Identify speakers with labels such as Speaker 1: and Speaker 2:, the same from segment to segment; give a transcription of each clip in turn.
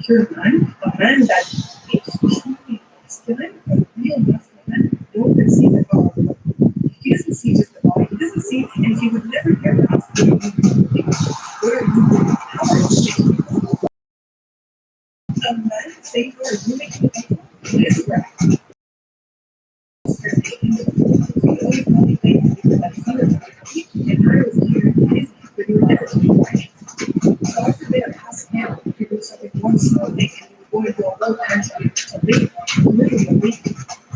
Speaker 1: You're a man that is truly masculine, a real masculine, don't see the body. He doesn't see just the body. He doesn't see, and he would never ever ask what are you doing? What are you doing? How are you making me? A man saying, "What are you making me?" It is right. We always only think that he was right, and I was here busy, but you were never doing right. So after they are passing out, you do something one small thing and you go into a low country to live, literally a week.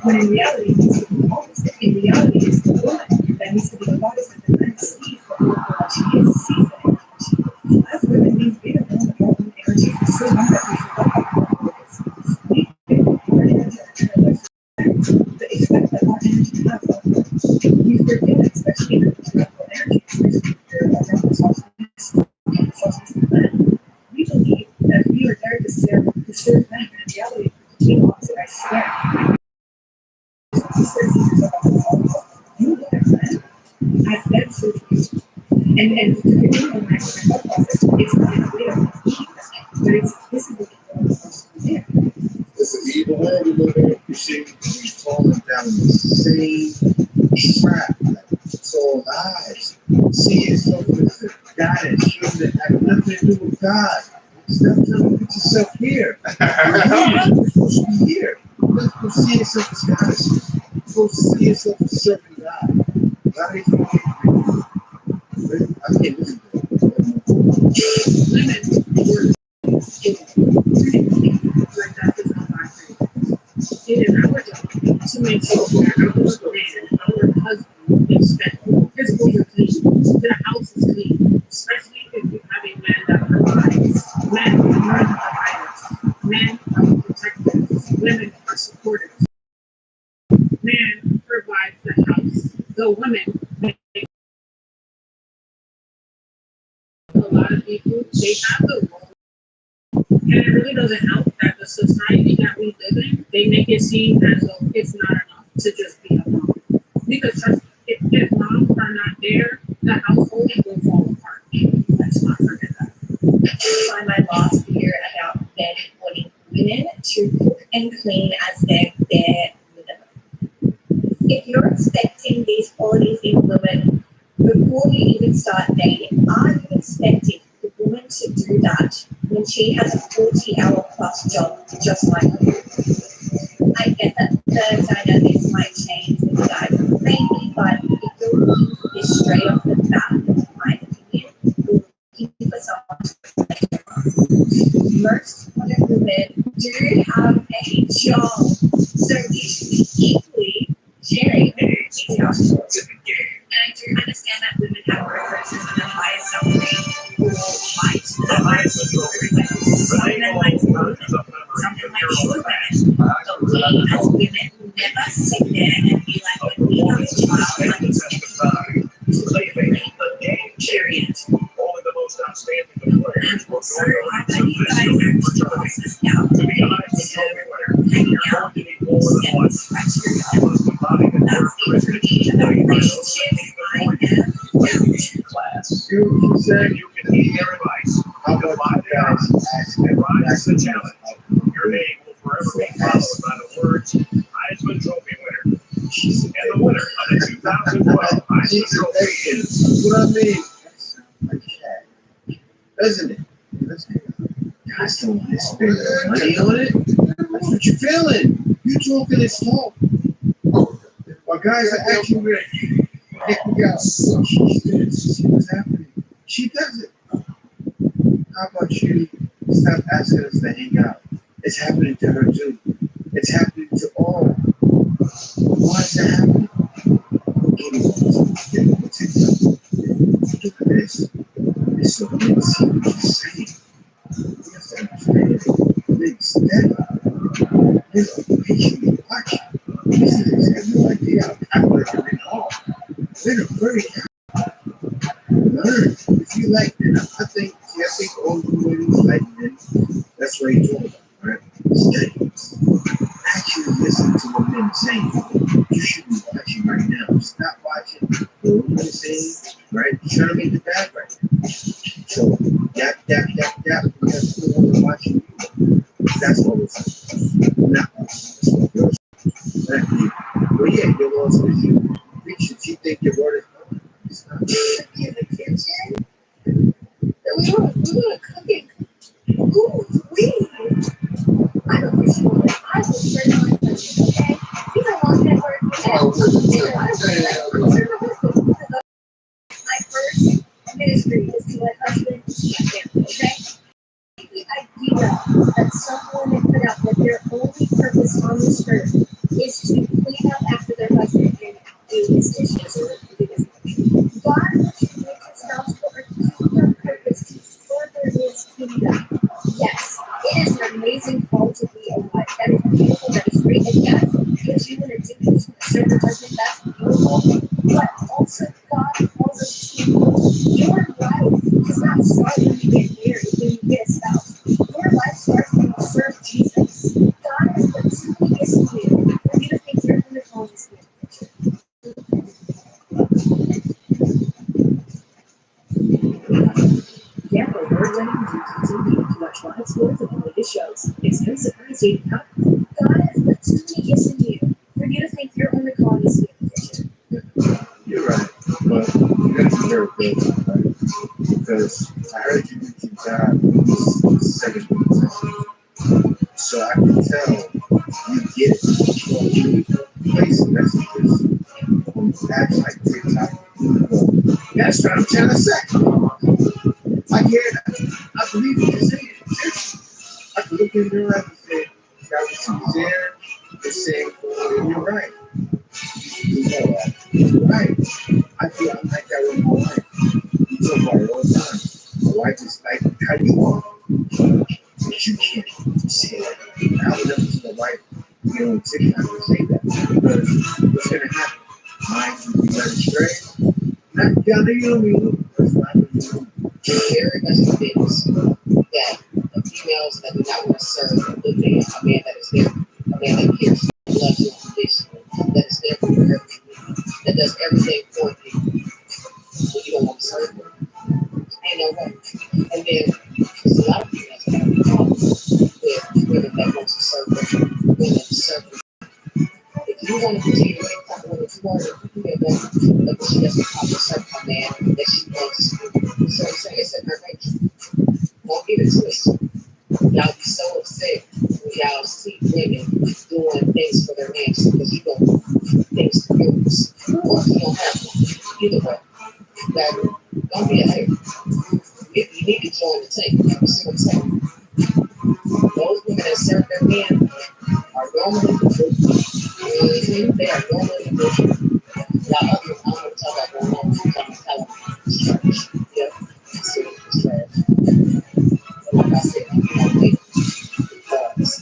Speaker 1: When in reality, it needs to be the opposite. In reality, it's the woman that needs to be the goddess that the man sees for what she is, sees the energy. As women, we don't know our own energy for so long that we forgot about our focus. We think our energy to expect that our energy has a we forget, especially in the patriarchal energy, especially if you're around the substance of man. We believe that we are there to serve men, but in reality, it's the opposite, I swear. You start seeing yourself as a follower, you look at men as them serving you. And to continue on my thought process, it's not in a way of being that, but it's this is what people are there.
Speaker 2: It's an evil world we live in. You see, we falling down in the same trap. It's all lies. See yourself as the goddess. You that have nothing to do with God. Stop trying to put yourself here. You're supposed to be here. You're supposed to see yourself as goddess. You're supposed to see yourself as serving God. God is I can't listen to it.
Speaker 1: Women were like that is not my thing. It is our job to make sure that our man, our husband is fed. His home is clean, the house is clean, especially if you have a man that provides. Men are the providers. Men are the protectors. Women are supporters. Man provides the house. The woman makes a lot of people, they have the role. And it really doesn't help that the society that we live in, they make it seem as though it's not enough to just be a mom. Because trust me, if moms are not there, the household will fall apart. Let's not forget that.
Speaker 3: By my last fear about men wanting women to cook and clean as their bare minimum. If you're expecting these qualities in women before you even start dating, are you expecting the woman to do that when she has a 40-hour plus job just like you? I get that the dynamics might change with the guy maybe, but if you're looking for this straight off the bat, in my opinion, you're looking for someone to reflect your own. Most modern women do have a job, so you should be equally sharing these households. And I do understand that women have preferences on the higher salary or height. The higher salary, some men like women, some men like short women. But we as women will never sit there and be like, when we have a child, I'm expecting to complete the period. And also, I bet you guys actually ask us out today to hang out and this criteria. That's the pretty relationship I am down to.
Speaker 2: Class. You said you can need their advice. How about you guys ask the challenge? Your name will forever be followed by the words Heisman Trophy winner. And the winner of the 2012 Heisman Trophy is. What I mean? That sounds like cat. Doesn't it? Guys don't want to spend their money on it. That's what you're feeling. You talking this talk. While guys are actually ready. Heck, we got she's doing it. See what's happening. She does it. How about you stop asking us to hang out? It's happening to her too. It's happening to all. Why is that happening? Look at this. It's so good to see what you're saying. You have to understand it. Big step. They're patiently watching. Listeners have no idea how calculated they are. They're very learn. If you like men, I think all the women like men. That's what he's talking about, right? Study. Actually listen to what men say. You should be watching right now. Stop watching the women saying, right? trying to make the bad right. So that, we have people watching you. That's what it's not us. That's what yours is. Well, yeah, your Lord says you preach it. You think your word is not. It's not.
Speaker 3: In the kitchen, and we were cooking. Ooh, we. I don't think she would. I will turn on my husband, okay? You know, long network. My first ministry is to my husband and my family, okay? The idea that someone had put out that their only purpose on this earth is to clean up after their husband and do his dishes or do his laundry. God wants you to make his gospel a kingdom purpose to further his kingdom. Yes, it is an amazing call to be a wife. That is beautiful, that is great. And yes, if you want to do this with a serve your husband, that's beautiful. But also, God calls us to your life does not start when you get married, when you get a spouse. Your life starts when you serve Jesus. God has put too many gifts in you for you to think you're going to call this man. Get award-winning TV to watch live sports and the latest shows. Exclusive free content. God has put too many gifts in you for you to think you're only calling this man.
Speaker 2: You're right. But you got to be very careful, right? Because I heard you mention God in this 7 minutes. So I can tell you get it. So you place messages on apps like TikTok. That's what I'm trying to say. I hear that. I believe what you're saying. I can look in your eyes and say, that was sincere. It's saying, well, you're right. You know that. You're right. I feel I'm like that with my wife. We talk about it all the time. My wife is like, how you are? But you can't say that. I would never see my wife get on TikTok and say that. Because what's going to happen? Minds will be led astray. Not down to you, that's not you.
Speaker 4: Very much convinced that the females that do not want to serve the man, a man that is there, a man that cares, loves you unconditionally, that is there for you, that does everything for you, when you don't want to serve them. Ain't no way. And then there's a lot of females that have problems with women that want to serve them, women that serve them. If you want to continue to make that woman you want, you can get that, but she doesn't have to serve a man that she wants to. So I'm saying it's in her nature. Don't get it twisted. Y'all be so upset when y'all see women doing things for their man because you don't do things for yours. Or you don't have one. Either way. That, don't be a hater. You need to join the team. You see what I'm saying? Those women that serve their men are normally the truth. They are normally the truth. Y'all other, I'm going to tell that going on. I'm going to tell them it's trash. Yep. See, it's trash. But like I said, I'm not hating because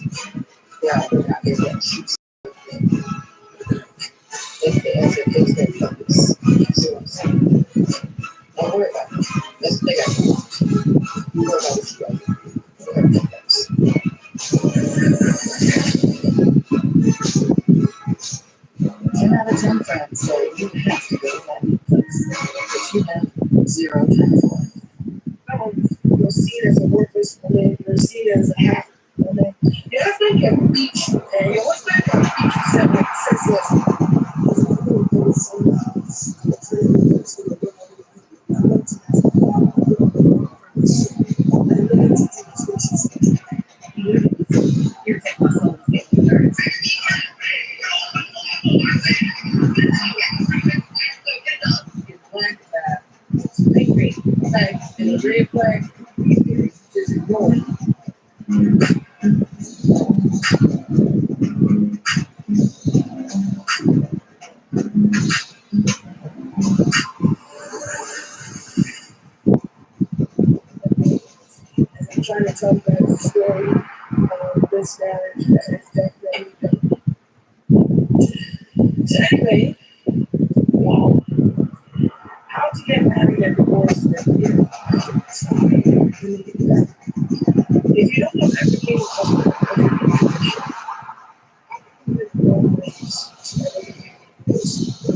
Speaker 4: they're out there that shoots. It's their purpose. You see what I'm saying? Don't worry about it. That's what they got to do. You worry about what you got to do. You got to do things.
Speaker 1: 10 out of 10 friends say you have to go to that place because you have zero time for it. Oh, you'll see it as a worthless woman, you'll see it as a half woman. You have to get a beach, and you always back on the beach, you said, like, senseless. You're taking myself to get the It's black that it's angry, like in a red flag, just ignore it. As I'm trying to tell you guys the story of this marriage that. So anyway, wow. How to get married and divorced in a year? If you don't know everything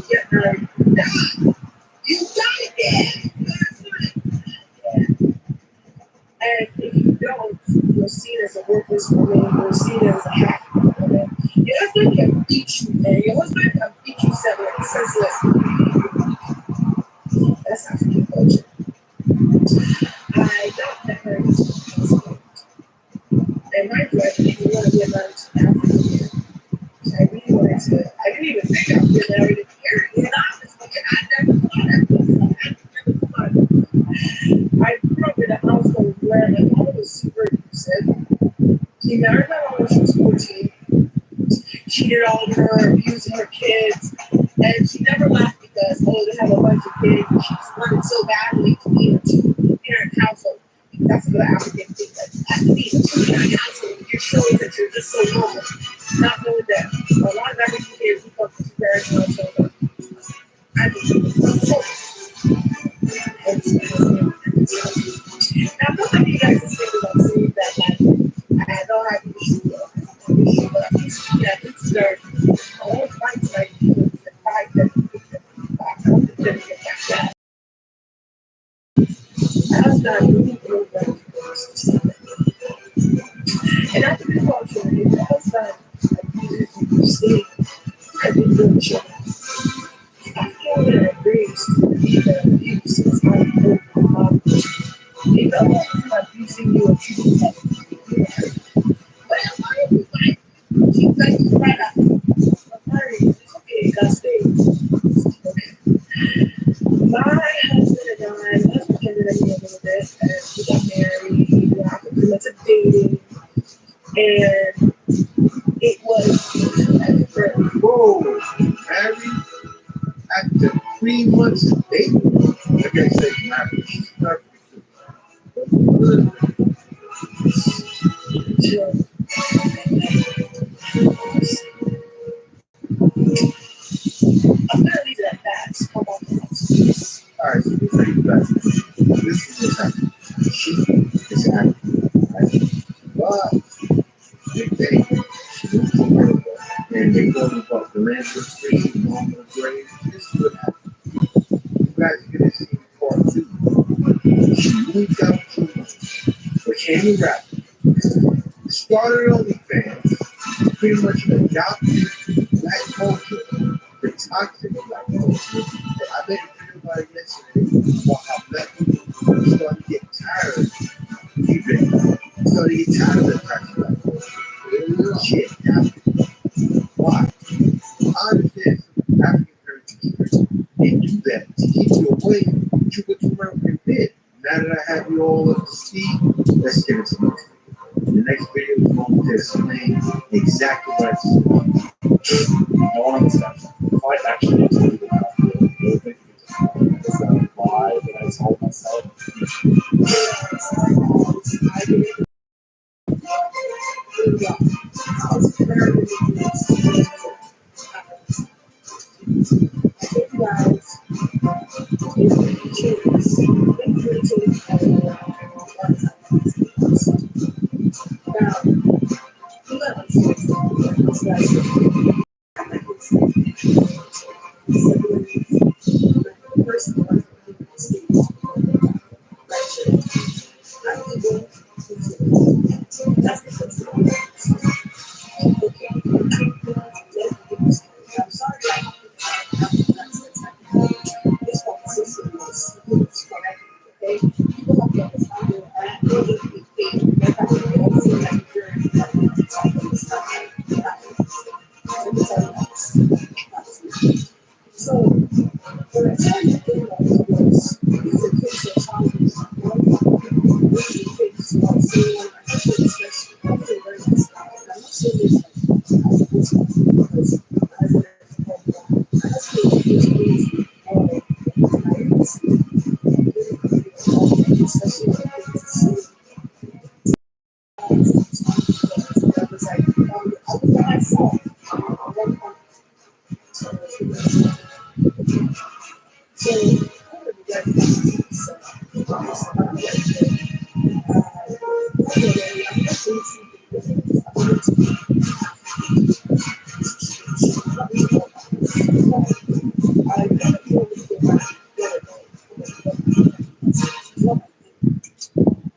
Speaker 1: get married now.
Speaker 4: You got it, Dad.
Speaker 1: with this woman who was seen as a hack woman. Your husband can beat you, man. Your husband can beat you senseless. That's African culture. I got that her husband. And my brother didn't want to get married to an African man. So I really wanted to, I didn't even think I would get married in here. You know, I never thought. I grew up in a household where my mom was super abusive. She married my mom when she was 14. Cheated on her, abusing her kids, and she never laughed because, oh, they have a bunch of kids. She just wanted so badly to be in a two-parent household. That's another African thing. That you have to be in a two-parent household. You're showing that you're just so normal. Not knowing that a lot of African kids who come from two-parent households, I think, so. Now, I feel like you guys are thinking about saying that, like, I don't have issues with that. It's their whole fight, like, the fact that I don't think that get back that. That's not really good that. And I think culture, it does not abuses you see. I think good children. I feel that it brings to be the abuse is not good. If a woman abusing you or treating you like but why is like she's like right up? It's okay, God's thing. My husband and I, my husband ended up being a little bit, and we got married. We were after 3 months of dating, and it was for
Speaker 2: Whoa, married after 3 months of dating. Like I said, marriage.
Speaker 1: I'm gonna leave it at that. How about that?
Speaker 2: Alright, so this is back. This is what's happening. She is happy, right? But they she moved to America and they go about philanthropy, mom of grave. This is what happened. You guys are gonna see part two. She moved out to became a rapper. Started OnlyFans, pretty much adopted black culture, the toxic black culture. But I made a video about it yesterday about how black people started to get tired of even started to get tired of the toxic black culture. Shit happened. Why? I understand some African heritage they do that to keep you away, but you what you American did. Now that I have you all up to speed, let's get into this. The next video is going to explain exactly what I said.
Speaker 5: I want to understand. If I actually told you that, you would think is that a lie that I told myself?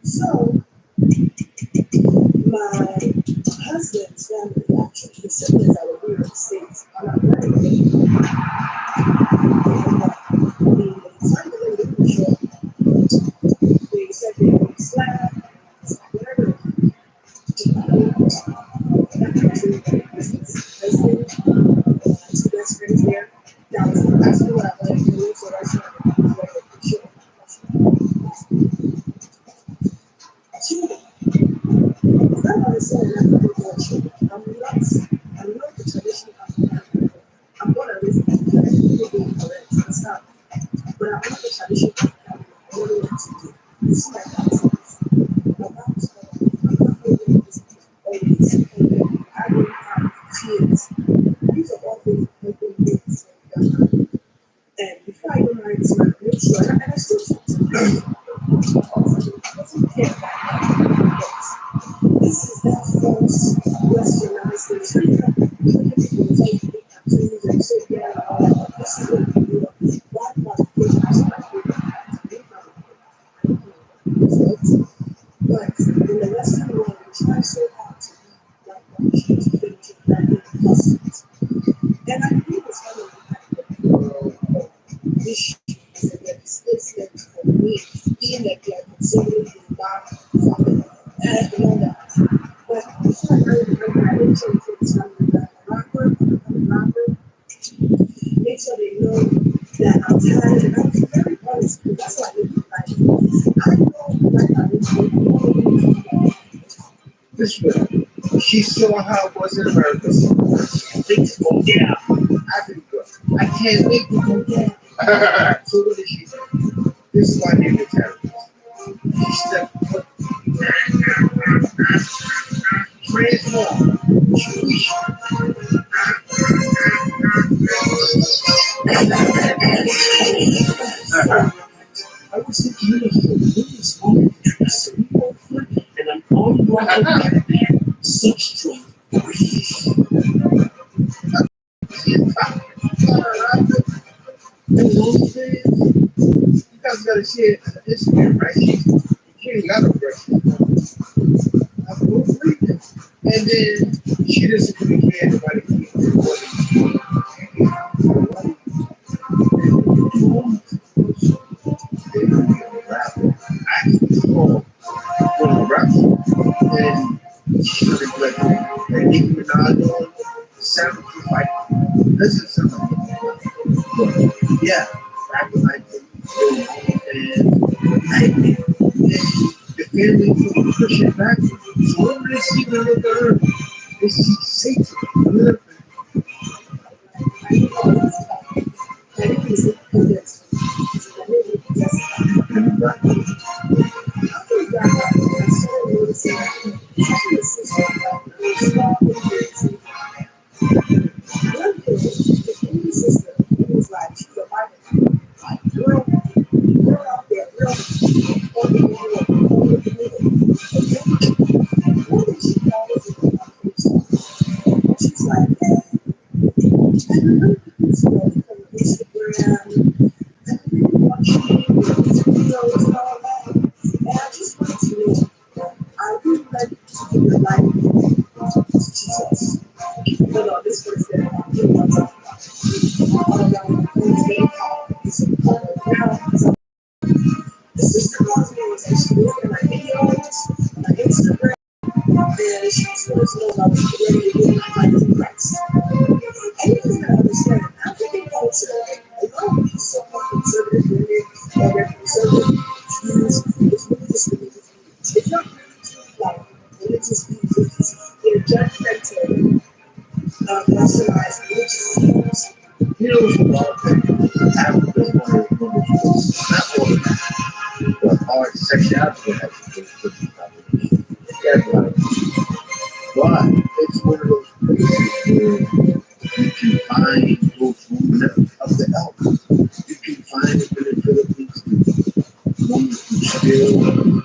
Speaker 1: So, my siblings that were here in the States. I'm not married. The family didn't show up. They said they were slapped, whatever. Two best friends there. That was the last school I went to, so that's why I grandmother said that I'm nuts. I love the tradition of I'm going to listen to people being correct and stuff. But I love the tradition of what do to do. This is my house. My mom's home. I'm not going to always. I don't have kids. These are all things that have been done. And before I go married to my make sure, and I still talk to them. Doesn't care about that. This is that false westernized thing. So you have people take big tattoos and sit there and all that. This is what you do. Why not put but in the Western world, we try so hard to be like what we should be to that customs. And I agree with some of the issues and the displacement for me, being that they are considered the back family. And I know that. But before I married my parents, I didn't take family that I'm a rapper, make sure they know that I'm tired and I'm very honest because that's what I live in life. I know like I live
Speaker 2: This way. She saw how it was in America. Things go down. Africa. I can't make it go down. So what did she do? This is why I named it terrorist. She stepped foot. Transform. I was thinking you were this woman cerebral foot and an unbroken such strength. In those days, you guys gotta share Instagram, right? You can't got a brush. And then she doesn't really care about it. Actually, for the rap, and she should have like Nicki Minaj on sound like this is something. Yeah, rapping like this. And the family will push it back. So when they see the look at her, they see Satan.
Speaker 1: She's like, Instagram, watching videos and all that. And I just want to know, I really like to give your life to Jesus. But on this verse that I'm doing, I'm talking about very powerful. So the sister calls me and says she looked at my videos, my Instagram, and she just wants to know about what's ready to give my life to Christ. And you gotta understand, African culture, a lot of these so-called conservative women or they're conservative Jews, it's religious beliefs. It's not really like religious beliefs. They're judgmental, westernized religious beliefs.
Speaker 2: You know what's about that? Africa's one of the religions, not all of that, but our sexuality has been put in but it's one of those places where you can find those women of the elk. You can find it in the Philippines too. Women who still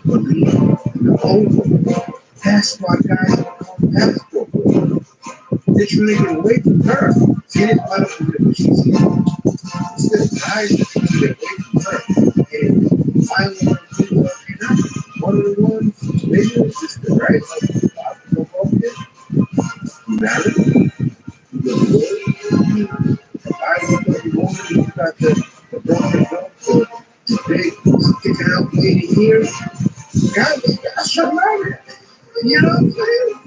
Speaker 2: believe in the old woman. That's why guys are called passport women. They're trying to get away from her. See, it's part of what she's here. Instead of guys are trying to get away from her. And finally, one of the ones, maybe your sister, right? Like, you married? look at you woman, you got the broken belt, the big sticking out lady here. God, I should learn it. You know what I'm saying?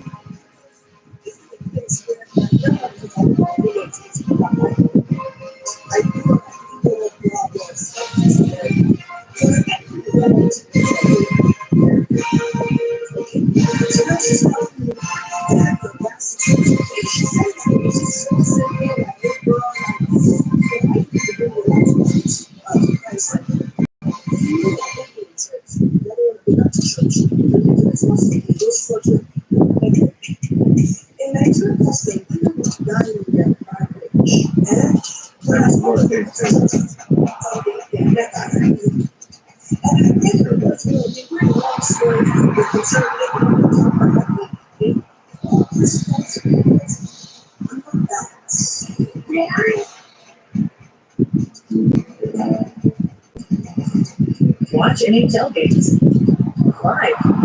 Speaker 1: Watch NHL games live.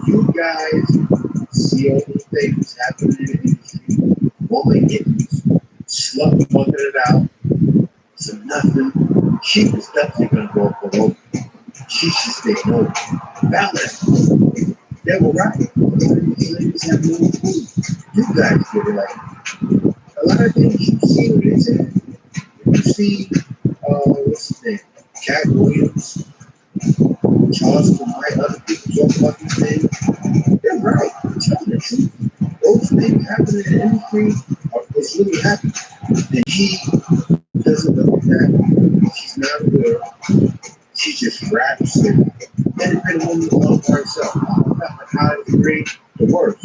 Speaker 1: You guys see all the things happening in the industry. Woman getting slut bumping it out. So nothing. She was definitely gonna go for work. She should stay home. Balance. They were right. Ladies have no food. You guys get it like
Speaker 2: A lot of things you see on the internet, you see, what's his name? Cat Williams, Charles White, other people talk about these things. They're right. They're telling the truth. Those things happening in the industry are what's really happening. And she doesn't know that. She's not aware. She just raps and independent woman all by herself. Not like high degree, the worst.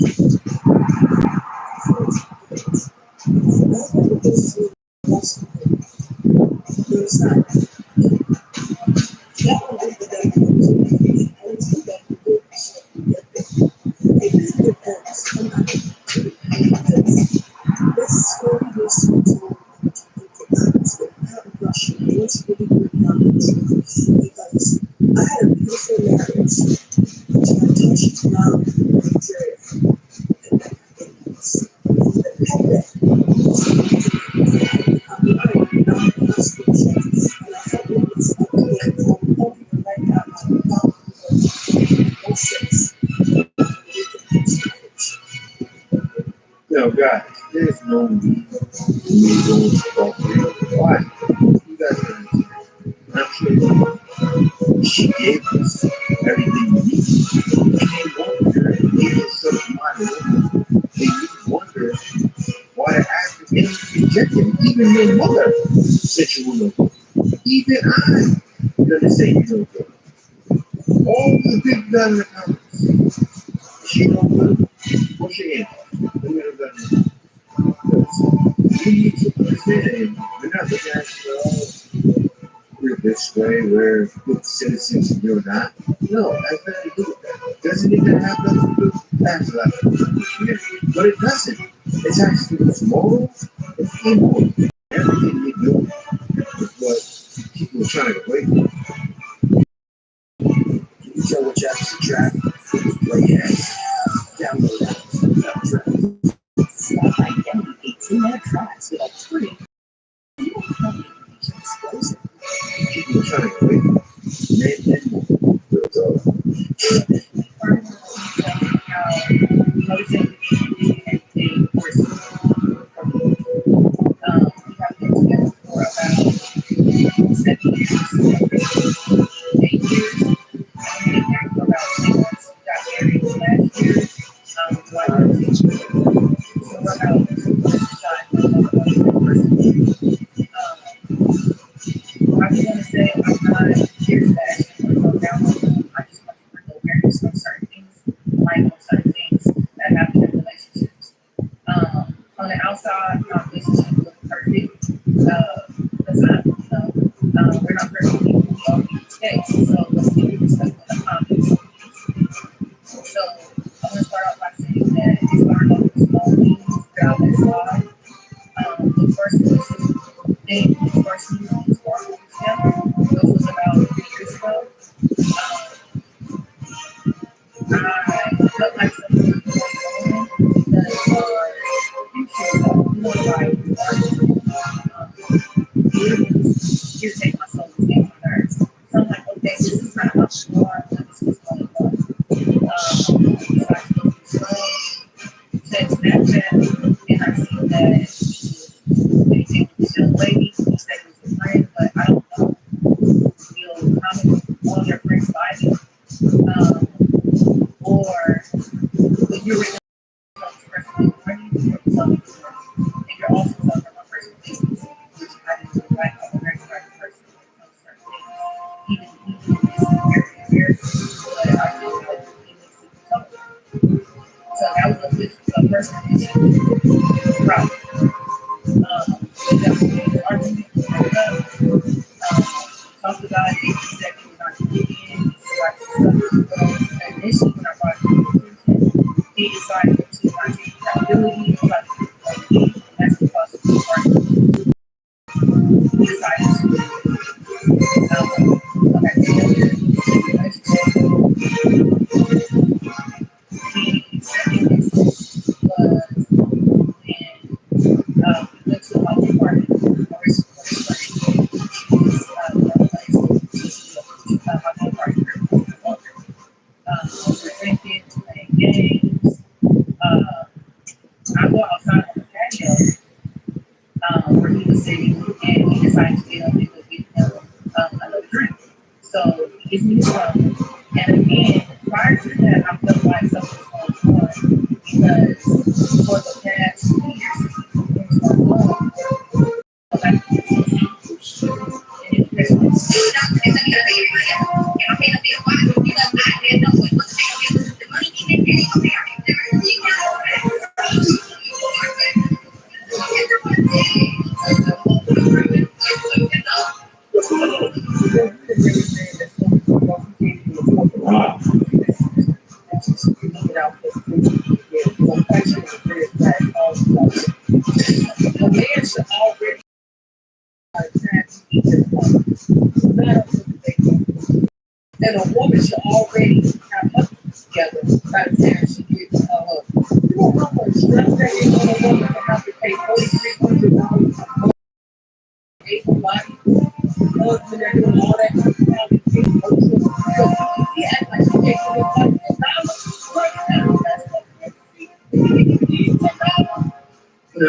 Speaker 1: Because I had a beautiful marriage until I touched around Nigeria.
Speaker 2: No, guys, there's no need for me going to talk to you. Why? You guys are understand. I'm sure you know. She gave us everything we need. And they wonder, gave us such mind woman. And you wonder why the African industry rejected it. Even your mother said you were no good. Even I gonna say you no good. All the big guys in the comments. She no good. What's your answer? Let me know that. We need to understand, we're not looking at we're this way, we're good citizens and you're not. No, that's nothing to do with that. Doesn't even have nothing to do with that. But it doesn't. It's actually it's moral, it's immoral. Everything you do is what people are trying to wait for.
Speaker 1: Can you tell what you have to subtract? Like, yeah, download that. Stop identity 18-minute tracks with like 3 explosive.
Speaker 2: People are trying to wait for. Men and
Speaker 3: I just want to say I'm not here to actually go down on them. I just want to bring awareness on certain things, like on certain things that happen in relationships. On the outside, our relationship looks perfect. That's not, we're not perfect people. We all make mistakes. So let's keep respectful in the comments. So I'm going to start off by saying that it started off with small things that I let slide. The first thing, the first thing was working together, which was about 3 years ago. I felt like something was going on because you know, like, feelings irritate my soul, irritate my nerves. So I'm like, okay, this is not how you are, this is going on. So I spoke to slow, said Snapchat, and I see that they take this young lady, he said he was a friend, but I don't know. You'll comment on your friend's body, or when you're really expressing warning, you're telling the truth. And you're also telling my personal business, which I didn't really like. I'm a very private person when it comes to certain things. Even it's very embarrassing, but I feel like it makes people talk. So that was the first issue. Right. But that was the argument. Talked about it, he said he was not Canadian, he said like stuff. But initially, when I brought it to him, he decided to not take accountability and try to do it like me, and that's because of the argument. He decided to come back together. The second instance was when we went to my apartment, my drinking, playing games. I go outside on the patio
Speaker 4: And a woman should already have her together by the time she gets her husband. You know how much stress that is on a woman to have to pay $4,300 a day for body? Husband, they're doing all that kind of stuff. Because he acts like she takes his money $10. Right now, that's what he $10.
Speaker 2: No.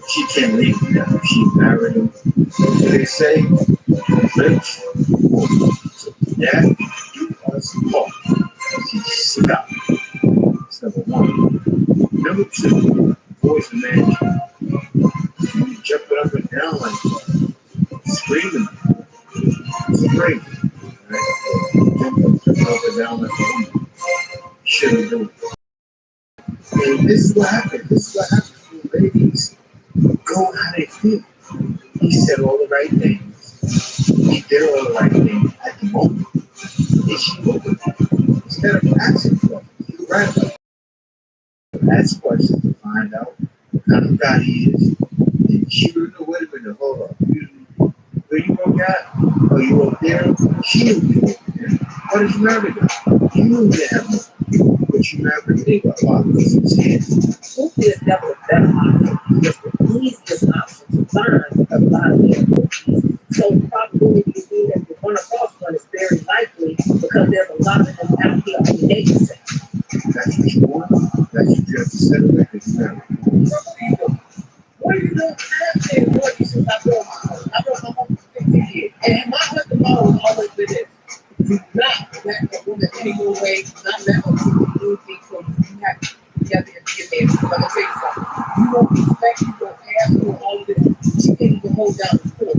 Speaker 2: She can't leave him now. She married him. So they say, rich, so that you us all. She stopped. That's number one. Number two, boys and men, you jumping up and down like that, screaming. It's crazy. Right? Jumping up and down like that. Shouldn't do it. And this is what happened. This is what happens when ladies go how they feel. He said all the right things. He did all the right things at the moment. And she moved instead of asking questions. You're right about that. Ask questions to find out what kind of guy he is. And she would know, wait a minute, hold up. Where you broke out? Oh, you up there? She knew you over there. Why did you marry her? You knew you didn't have no. But you married her. They got a lot of things.
Speaker 4: Cookie is never a better option. It's the easiest option to find a lot of their cookies. So the probability of being that you run across one is very likely because there's a lot of them out here on the dating site.
Speaker 2: That's what you want. That's what you have to settle with. It's married.
Speaker 4: What are you doing? I've been working since I broke my home for 15 years. And my husband always been this. Do not let a woman any more way, not let her do anything for you. You have to be together and be a man. But I'm gonna tell you something. You won't respect, you won't ask for all of this. She can't even hold down the fort.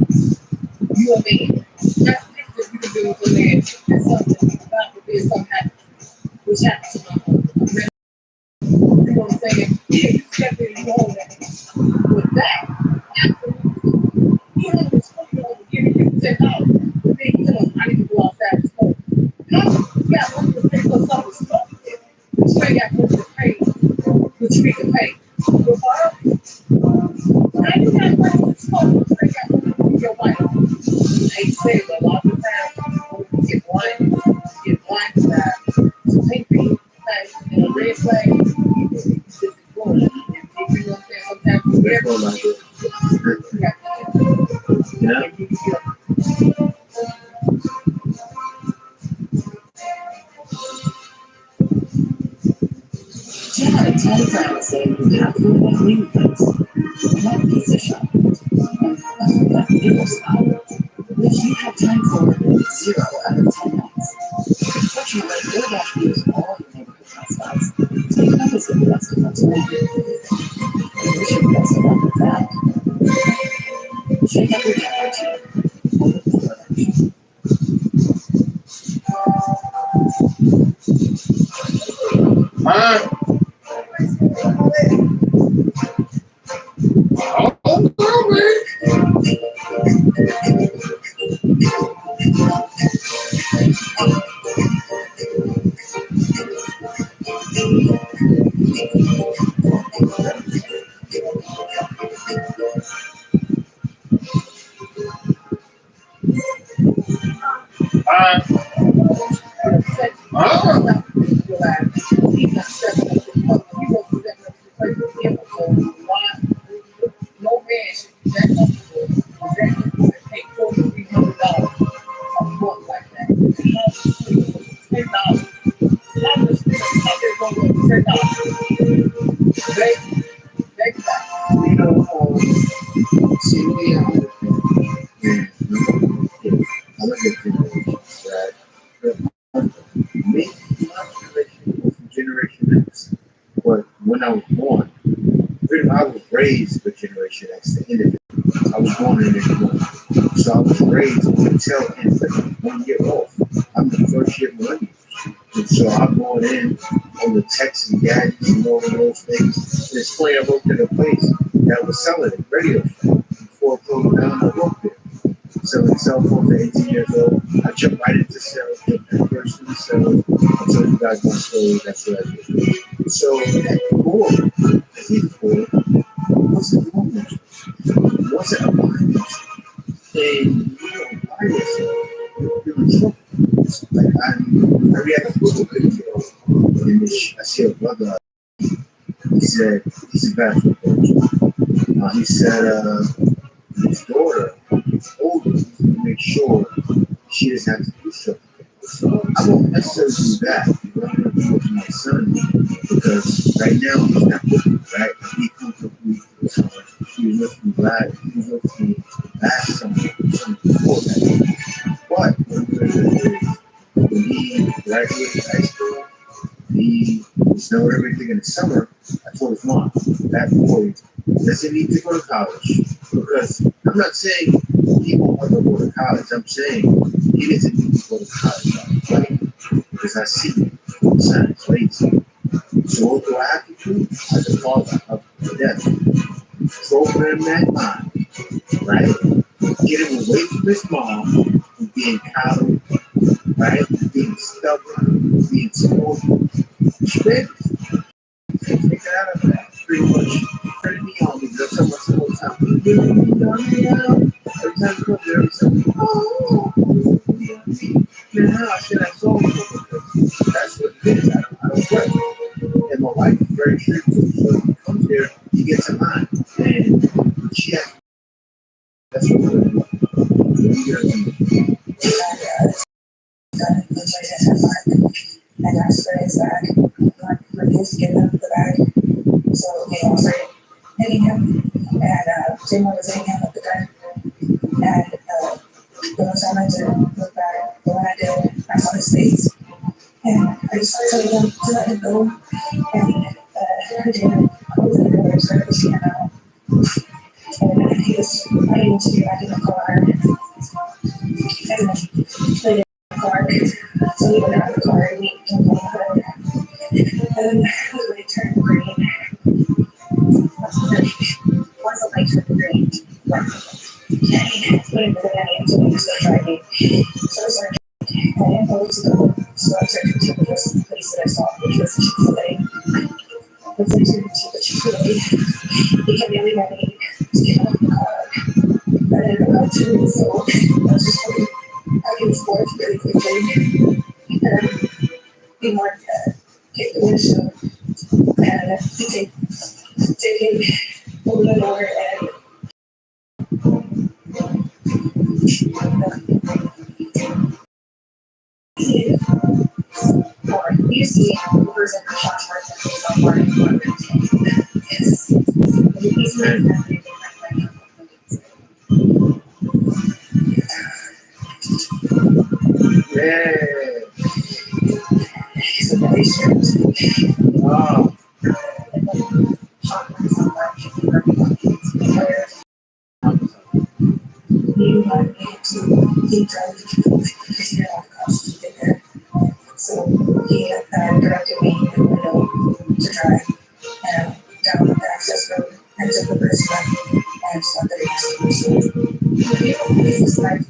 Speaker 4: You a man. That's the thing you can do with a man. And something, God forbid, something happens. Which happens to my husband. You know what I'm saying? Yeah, you step in and you hold that. With that, absolutely. You know, it's funny, giving you $10. The thing is, I need to go outside and smoke. You got money to pay for something to smoke. But you ain't got money to pay, but you need to pay. But for her, now you got money to smoke, but you ain't got money to pay your wife. I ain't saying, but a lot of times, you get blindsided to pay people. And a red flag, just ignore it. And you know what I'm saying? Sometimes you
Speaker 2: That's all I do. Yeah.
Speaker 1: Yeah, 10 times saying you have to go to that new place. That pizza shop. And that bagel spot. Which you have time for 0 out of 10 nights. Fortunately, DoorDash views all your neighborhood hotspots, so you can always get the best of what's around. You should be also done with that. Shake up your temperature. Over to DoorDash.
Speaker 2: Huh? Oh, no, man.
Speaker 4: No man should be that comfortable to pay $4,300 a month like that. $10. How much $10? Baby,
Speaker 2: You know, see, we have to think. I look at generations, right? Maybe my generation was from Generation X, but when I was born, I was raised with Generation X, the end of it. I was born in '81, so I was raised to tell ends like 1 year off. I'm the first year millennial. And so I brought in all the texts and gadgets and all of those things. And it's funny, I worked at a place that was selling it, radio show. Before it closed down, I worked there. Selling cell phones at 18 years old. I jumped right into sales, jumped at first in sales. I'll tell you guys my story, that's what I did. So that core, as he's core, wasn't normal. It wasn't a mind. And you don't buy yourself, you're in trouble.
Speaker 1: Like I reacted to a video in which I see a brother. He said he's a basketball coach. He said his daughter gets older to make sure she doesn't have to do something. I won't necessarily do that. You know, I'm going to do it for my son because right now he's not with me, right? He comes up with me for the summer. He was with me last. He was with me last summer, summer before that. But what I'm going to do is when he graduated high school, he was doing everything in the summer. I told his mom that boy doesn't need to go to college because I'm not saying he won't ever go to college. I'm saying he doesn't need to go to college, right? Because I see the son is lazy. So what do I have to do as a father of the death? Program that mind, right? Get him away from his mom and being coddled, right? Being stubborn, being spoiled. Shit. Take it out of that. Pretty much turning me on because that's how much the whole time. You know me. Every time you come there, it's like, oh, man, how I should have told you because that's what it is. I don't sweat. And my wife is very strict too. So he comes there, he gets in line. And she has, that's what we're doing. What are you going to do? And I spread his back. I refused to get him the bag. So they all started hitting him. And Jim was hitting him with the gun. And the one time I did look back, the one I did, I saw his face. And I just told him to let him go. And Jim was in the door, started pushing him out. And he was fighting to get back in the car. And they did the car. So we went out of the car and we jumped on the hood. And the light turned green. Once the light turned green, put him in the bag until he was still driving. So I started driving. I didn't know where to go. So I started to the first place that I saw, which was Chick-fil-A. I was into the Chick-fil-A. He kept yelling at me to get out of the car. And then about 2 minutes old, I was just going back and forth really quickly. And he wanted to take the windshield. And he taking over the door and or you see the person who shot first and goes on part of the Yes. He's not everything like yeah. He's a very strict. Wow. Shot myself like you want me to keep driving because you're not accustomed to there. So he directed me in the window to drive down the access road and took the first one and stopped at the gas station. He was like,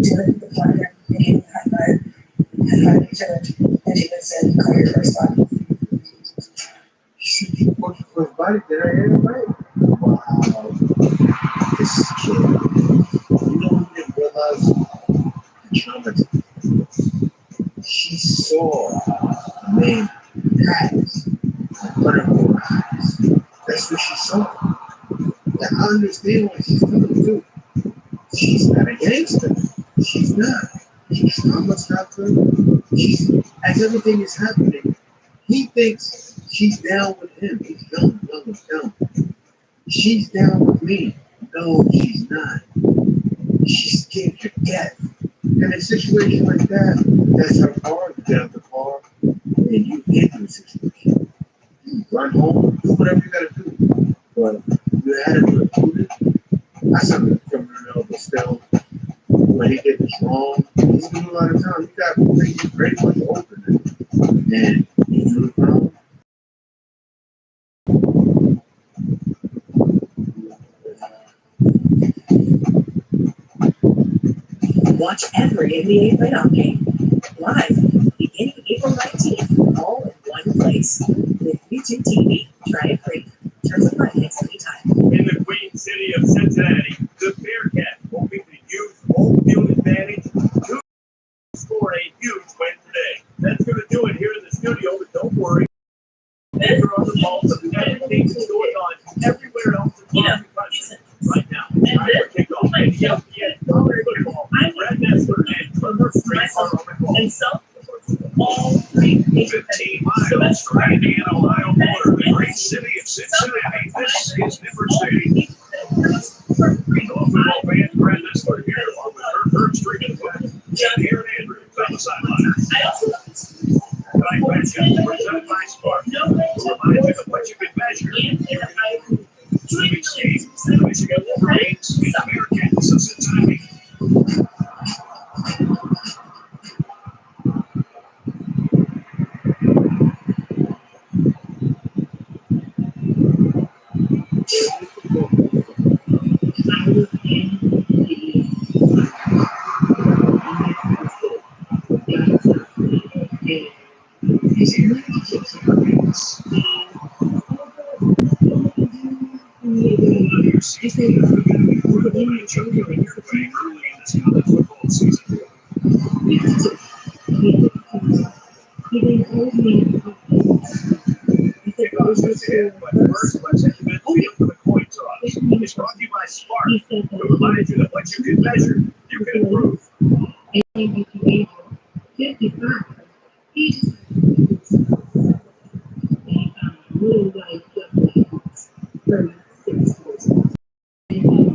Speaker 1: to the partner and gave me high five each other, and she then said, call your first body. She called your first body, did I hear it right? Wow, this kid, you don't even realize the trauma. She saw a man pass in front of her eyes. That's what she saw. Now, I understand what she's doing too. She's not a gangster. She's not. She's traumatized her. She's, as everything is happening, he thinks she's down with him. He's dumb. She's down with me. No, she's not. She's scared to death. In a situation like that, that's her car, you get out the car, and you get in the situation. You run home, do whatever you gotta do. But you had to do it. That's something the criminal, but still, when he did this wrong, he's been a lot of time. He got pretty much open. And you do the wrong. Watch every NBA playoff game live beginning April 19th, all in one place with
Speaker 3: YouTube TV. Try it free. Terms apply. Next anytime.
Speaker 2: In the Queen City of Cincinnati, the Bearcats hoping to use home field advantage to score a huge win today. That's going to do it here in the studio, but don't worry. They're on the pulse of everything that's going on everywhere else across the country right now. Time for kickoff. And ESPN football. Brad Nessler and Trevor Street are on the call.
Speaker 3: And so, all three major
Speaker 2: 15 miles from the Indiana, Ohio border, the great city of Cincinnati. This is Nipper Stadium. Football fans, Brad Nessler here along with Herb Street and Aaron Andrews on the sidelines.
Speaker 3: I also love this.
Speaker 2: Tonight, matchup presented by Spark. Reminds you of what you can measure. Big Steve, the Michigan Wolverines, the Bearcats of Cincinnati. First, let's hit the midfield for the coin toss. It's brought to you by Spark. To remind you that what you can measure, you can improve.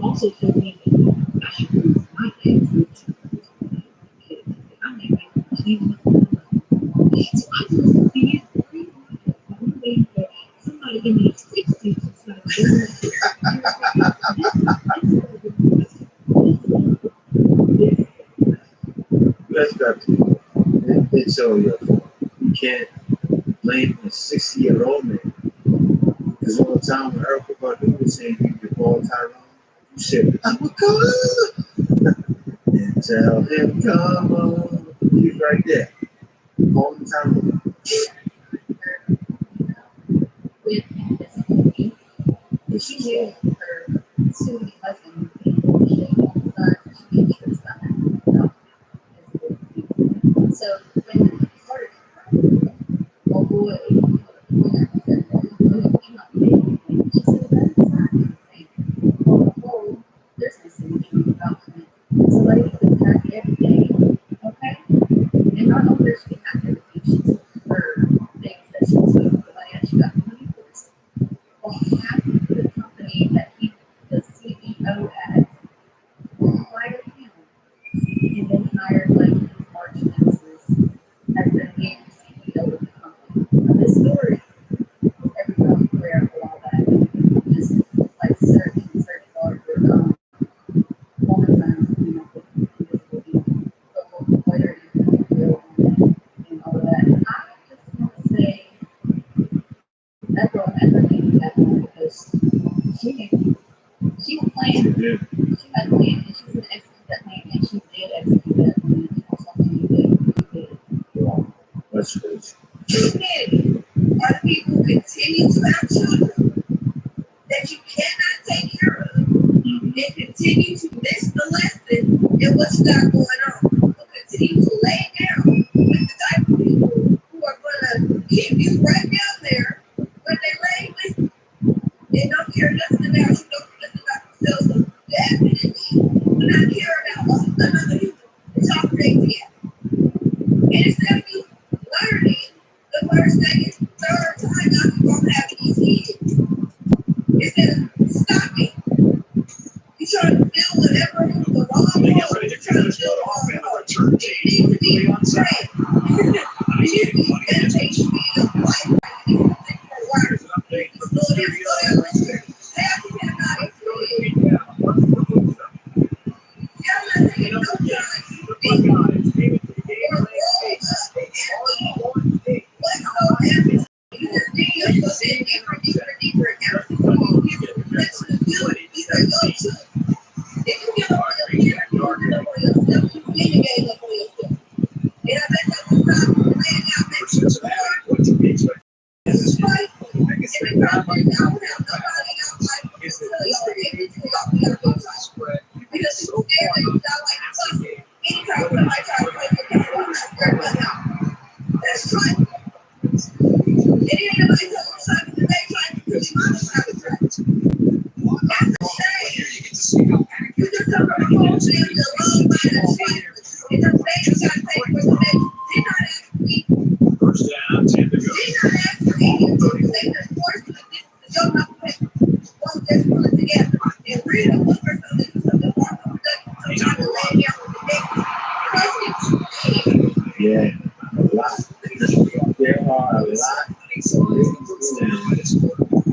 Speaker 4: Also told me that I should prove my things. I'm like, so I just see it. I'm waiting for somebody give me 60 to start doing
Speaker 6: That's got to be. It's all your fault. You can't blame a 60-year-old man. Because all the time when Erica Badu was saying you could call Tyrone, you said, I'm a caller. And tell him, come on. He's right there. All the time.
Speaker 4: But she knew her soon husband would be she made sure stuff happened. So when we started, oh boy, she said, that's not anything. Oh, there's no solution about it. Somebody could attack every day, okay? And not only does she have everything, she took her things that she took, the money that she got from money for. Well, half of the company that he, the CEO at, hired him, and then hired like his March Spencer's as the new CEO of the company. Now, this story, everybody's aware of all that. Just like search hard for woman found, local Twitter and all of that. I just want to say that girl had her name that one because she was playing. She had a plan and she was going to execute that plan and she did execute that plan. Something she did.
Speaker 6: That's crazy.
Speaker 3: Humanity are the people who continue to have children that you cannot take care of and continue to miss the lesson and what you got going on. Who continue to lay down with the type of people who are going to keep you right down there when they lay with you. They don't care nothing about you, don't care nothing about themselves. So definitely do not care about another human. It's all crazy. And instead of you learning the first, second, third time out you're going to have these kids, instead of stopping, you try to fill whatever the wrong hole you're trying to fill the wrong hole. You need to be trained. You need to be dedicated to be your life. You need to think for a while. Slow down. Have you been about it? Yeah, I'm not taking no time. Whatsoever. You just dig yourself in deeper, deeper, and everything you give reflection of you. These are your children. If you give up on your parents, you give up on yourself. You really gave up on yourself. And I bet that was not laying out next to the car. Right? tell y'all, every time y'all be on spread. Because it's scary, y'all like, plus, anytime somebody tries to play with y'all, I'm not scared about y'all. That's right. And ain't nobody tell them something that they trying to do. Mama's trying to try. That's a shame. You just come from the whole thing, the long line of shit. And the baby got to pay for the baby. Did not ask me.
Speaker 2: First down, 10 to go.
Speaker 3: Did not ask for anything. They just forced me to go up and once they put it together. And read a book or something, do something more productive. So I'm not laying here with the next.
Speaker 6: Yeah, a lot. There are a lot.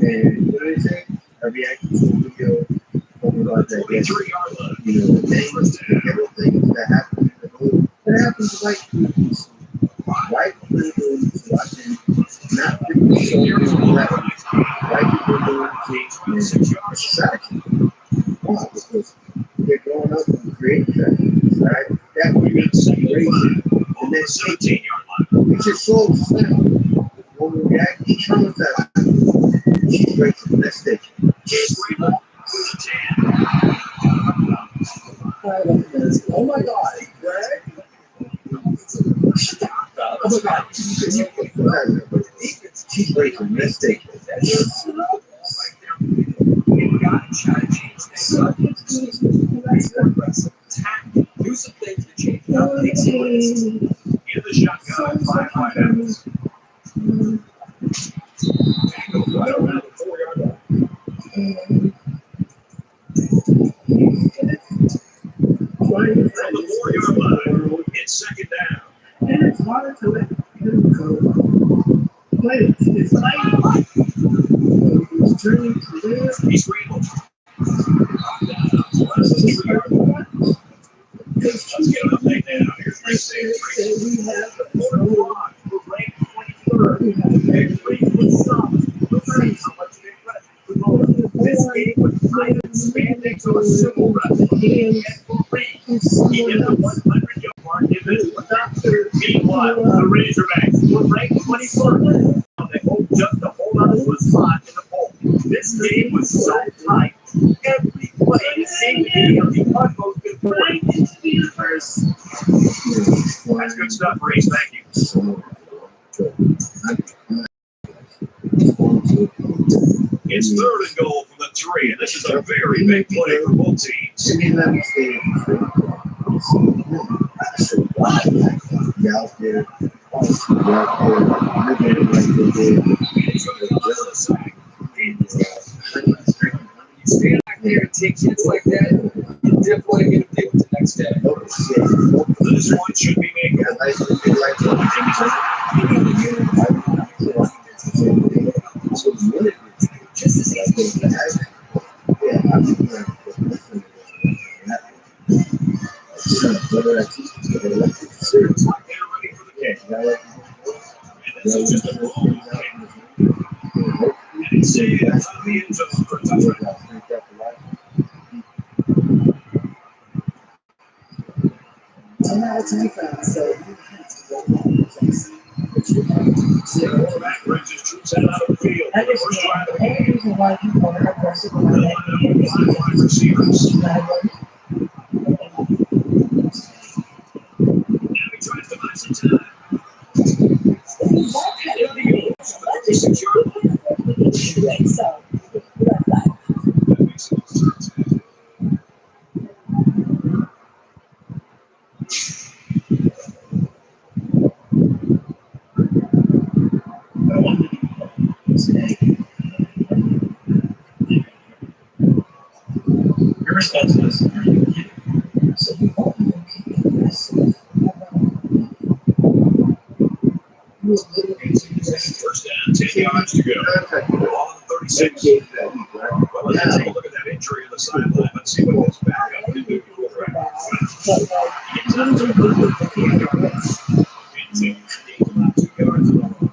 Speaker 6: And what do they say? A reaction to a video talking about that.
Speaker 2: 23-yard line.
Speaker 6: You know, the things, the little things that happen in the movie. That happens to white people. White people watching, not people showing that white people doing distraction. Why? Because they're growing up and creating that, right? That would be separation. And then
Speaker 2: 17-yard line.
Speaker 6: it's just so simple. When we react, each one of that, she's racing the next stage.
Speaker 1: Oh my God, Greg. Oh my God.
Speaker 6: She's racing the next stage.
Speaker 2: You got to try to change things up. Do some things to change it up. Take some risks. In the shotgun, 5 wide outs. Tackle right around the 4-yard line. From the 4-yard line, it's second down.
Speaker 1: And it's hard to let him go. But it's like he's turning to this.
Speaker 2: He's scrambled. Let's get an update now. Here's
Speaker 1: We have the
Speaker 2: we're ranked 23rd. This game was kind of expanding to a civil wrestling. He hit the 100-yard mark in this one. Meanwhile, the Razorbacks were ranked 21st. They hope just to hold on to a spot in the poll. This game was so tight. Every play seemed to be on the utmost importance. That's good stuff, Reese. Thank you. It's 3rd and goal from the 3, and this is a very big play for both teams. You stand back there and take hits like that, you're definitely going to deal with the next day. This one should be made. Just as easy. This is just a long and it's on the end zone for a touchdown. The quarterback brings his troops out of the field.
Speaker 1: I understand. The only reason why you want to aggressive on that game is because
Speaker 2: Wide receivers.
Speaker 1: now
Speaker 2: Now he tries to buy some time. In the old 36-yard line.
Speaker 1: so
Speaker 2: That makes it sense.
Speaker 1: your response was, are you kidding? So you won't even keep it aggressive.
Speaker 2: First down, 10 yards to go. Ball on 36. Well, let's take a look at that injury on the sideline. Let's see what this backup can do. About 2 yards long.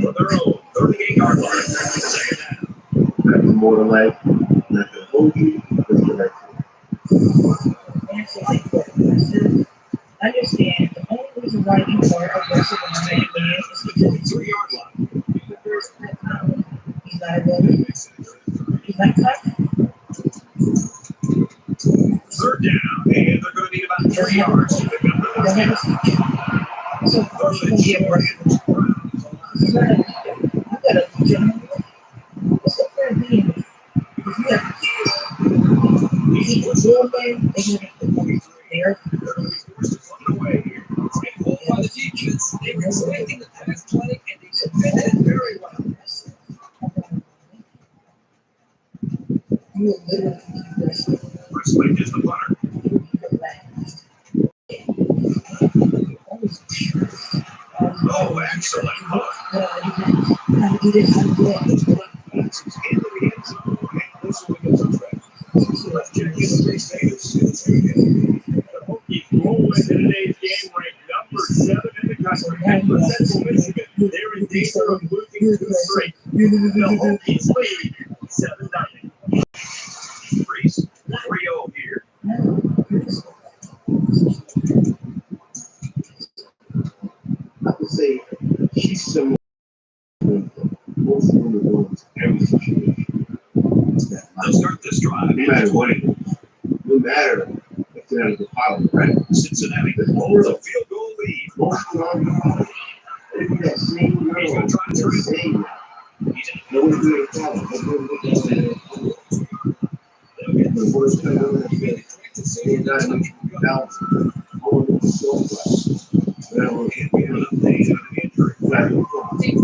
Speaker 2: For their own 38-yard line. Second down.
Speaker 6: That's more than like, not the movie, but like,
Speaker 1: Understand the only reason why you are aggressive on that game is because
Speaker 2: Third down, and they're going to need about 3 yards to pick up the
Speaker 1: So,
Speaker 2: third and short. He's pushing up there. Forced to fund away here. Great hold by the defense. They were expecting the pass play, and they defended it very well. Wrestling is the punter. Oh, excellent punt. Into the end zone, and this will get some traction. Let's check in the status. The Hokies roll into today's game ranked number 7 in the country. And for Central Michigan, they're in danger of losing 2 straight. The Hokies lead 7-0. Reese, 3-0 here.
Speaker 6: I would say she's similar to most women go into every situation.
Speaker 2: They'll start this drive.
Speaker 6: No matter what it is. No matter if they're at the bottom, right?
Speaker 2: Cincinnati holds a field goal lead.
Speaker 6: Most of them they do that same
Speaker 2: He's
Speaker 6: role.
Speaker 2: going to try to turn it.
Speaker 6: Same.
Speaker 2: He's in
Speaker 6: No one's doing a problem. They'll get the worst thing ever. They're not even down. Going to the store class. Well,
Speaker 2: and we have an update on an injury. Well, a big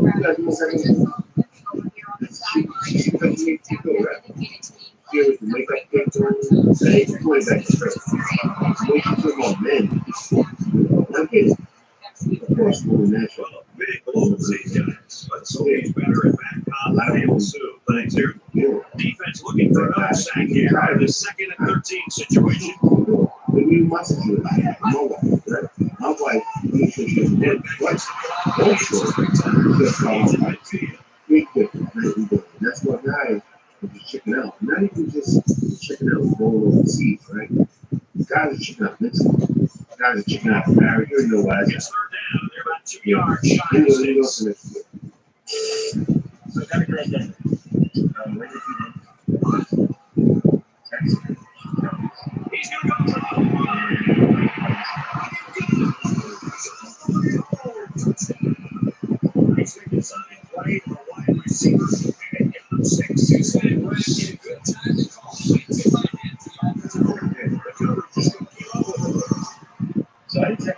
Speaker 2: blow for these guys. But so he's better at back contact soon. Thanks, here. Defense looking for another sack here out of the 2nd and 13 situation.
Speaker 6: My wife, that's what guys are just checking out. Not even just checking out going overseas, right? Guys are checking out mentally. Guys are checking out marriage. You know why?
Speaker 2: It's third down. They're about 2 yards shy of 6.
Speaker 5: So I gotta go again. Where did
Speaker 2: He's going to go for the He's going to design play for a wide receiver. And get them 6. Cincinnati ran in a good time to call. The coverage is going to keep up with him.
Speaker 5: so I texted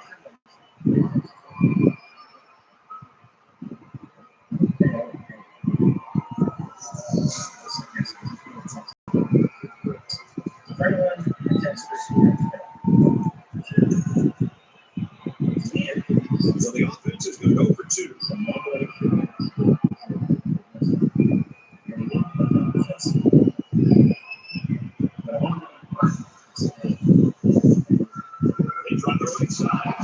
Speaker 2: So the offense is going to go for 2. They try the right side.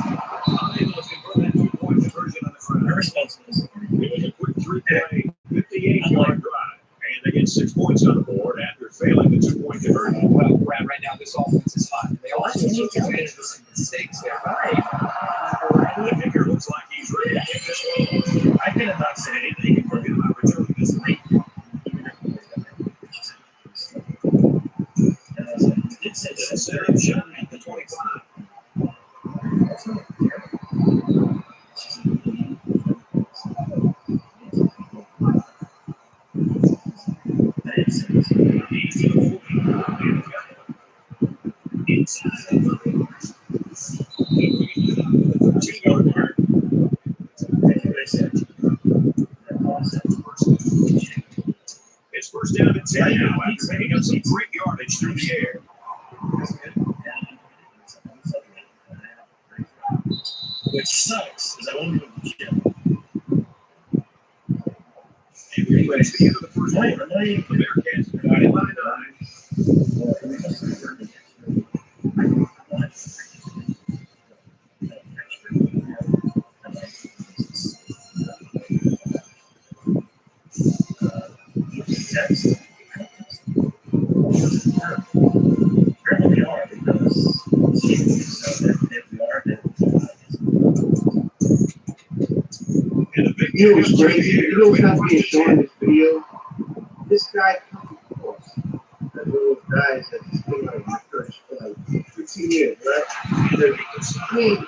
Speaker 2: Unable to convert that 2-point conversion on the ground. It was a quick 3-play, 58-yard drive. And they get 6 points on the board after failing the 2-point conversion.
Speaker 7: Well, Brad, right now this offense is hot. They also took advantage of some mistakes there. Right.
Speaker 2: The kicker looks like he's ready to get this one.
Speaker 5: I could have not said anything.
Speaker 2: Forget about returning this late. It's a setup shot at the 25. He's to the 40. Inside the 30. The 13-yard mark. It's first down and 10 now after picking up some great yardage through the air.
Speaker 5: Which sucks, because I won't go to the gym.
Speaker 2: And we reach the end of the first quarter. The Bearcats are guided by 9.
Speaker 6: You know what's crazy? You know what's not being shown in this video? this guy comes across. Like those guys that just been like my church for like 15 years, right? They're clean.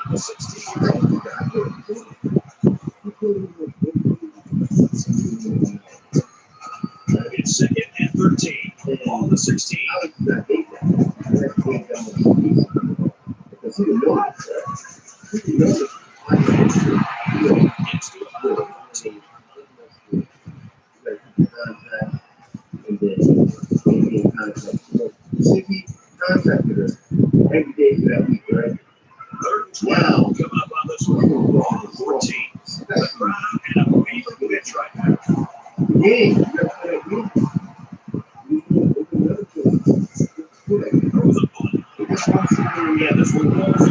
Speaker 2: It's second and 13. On the 16.
Speaker 6: I was not hate that. Because he didn't know that, right? He didn't know that.
Speaker 2: It's to about 14.
Speaker 6: Like, and then maybe in contact. So he contacted her every day for that week, right?
Speaker 2: Third and 12 come up on the score. On the 14. The crowd and a big pitch right now.
Speaker 6: Yeah, you got to play that game.
Speaker 2: Throw the ball. Yeah, this one goes.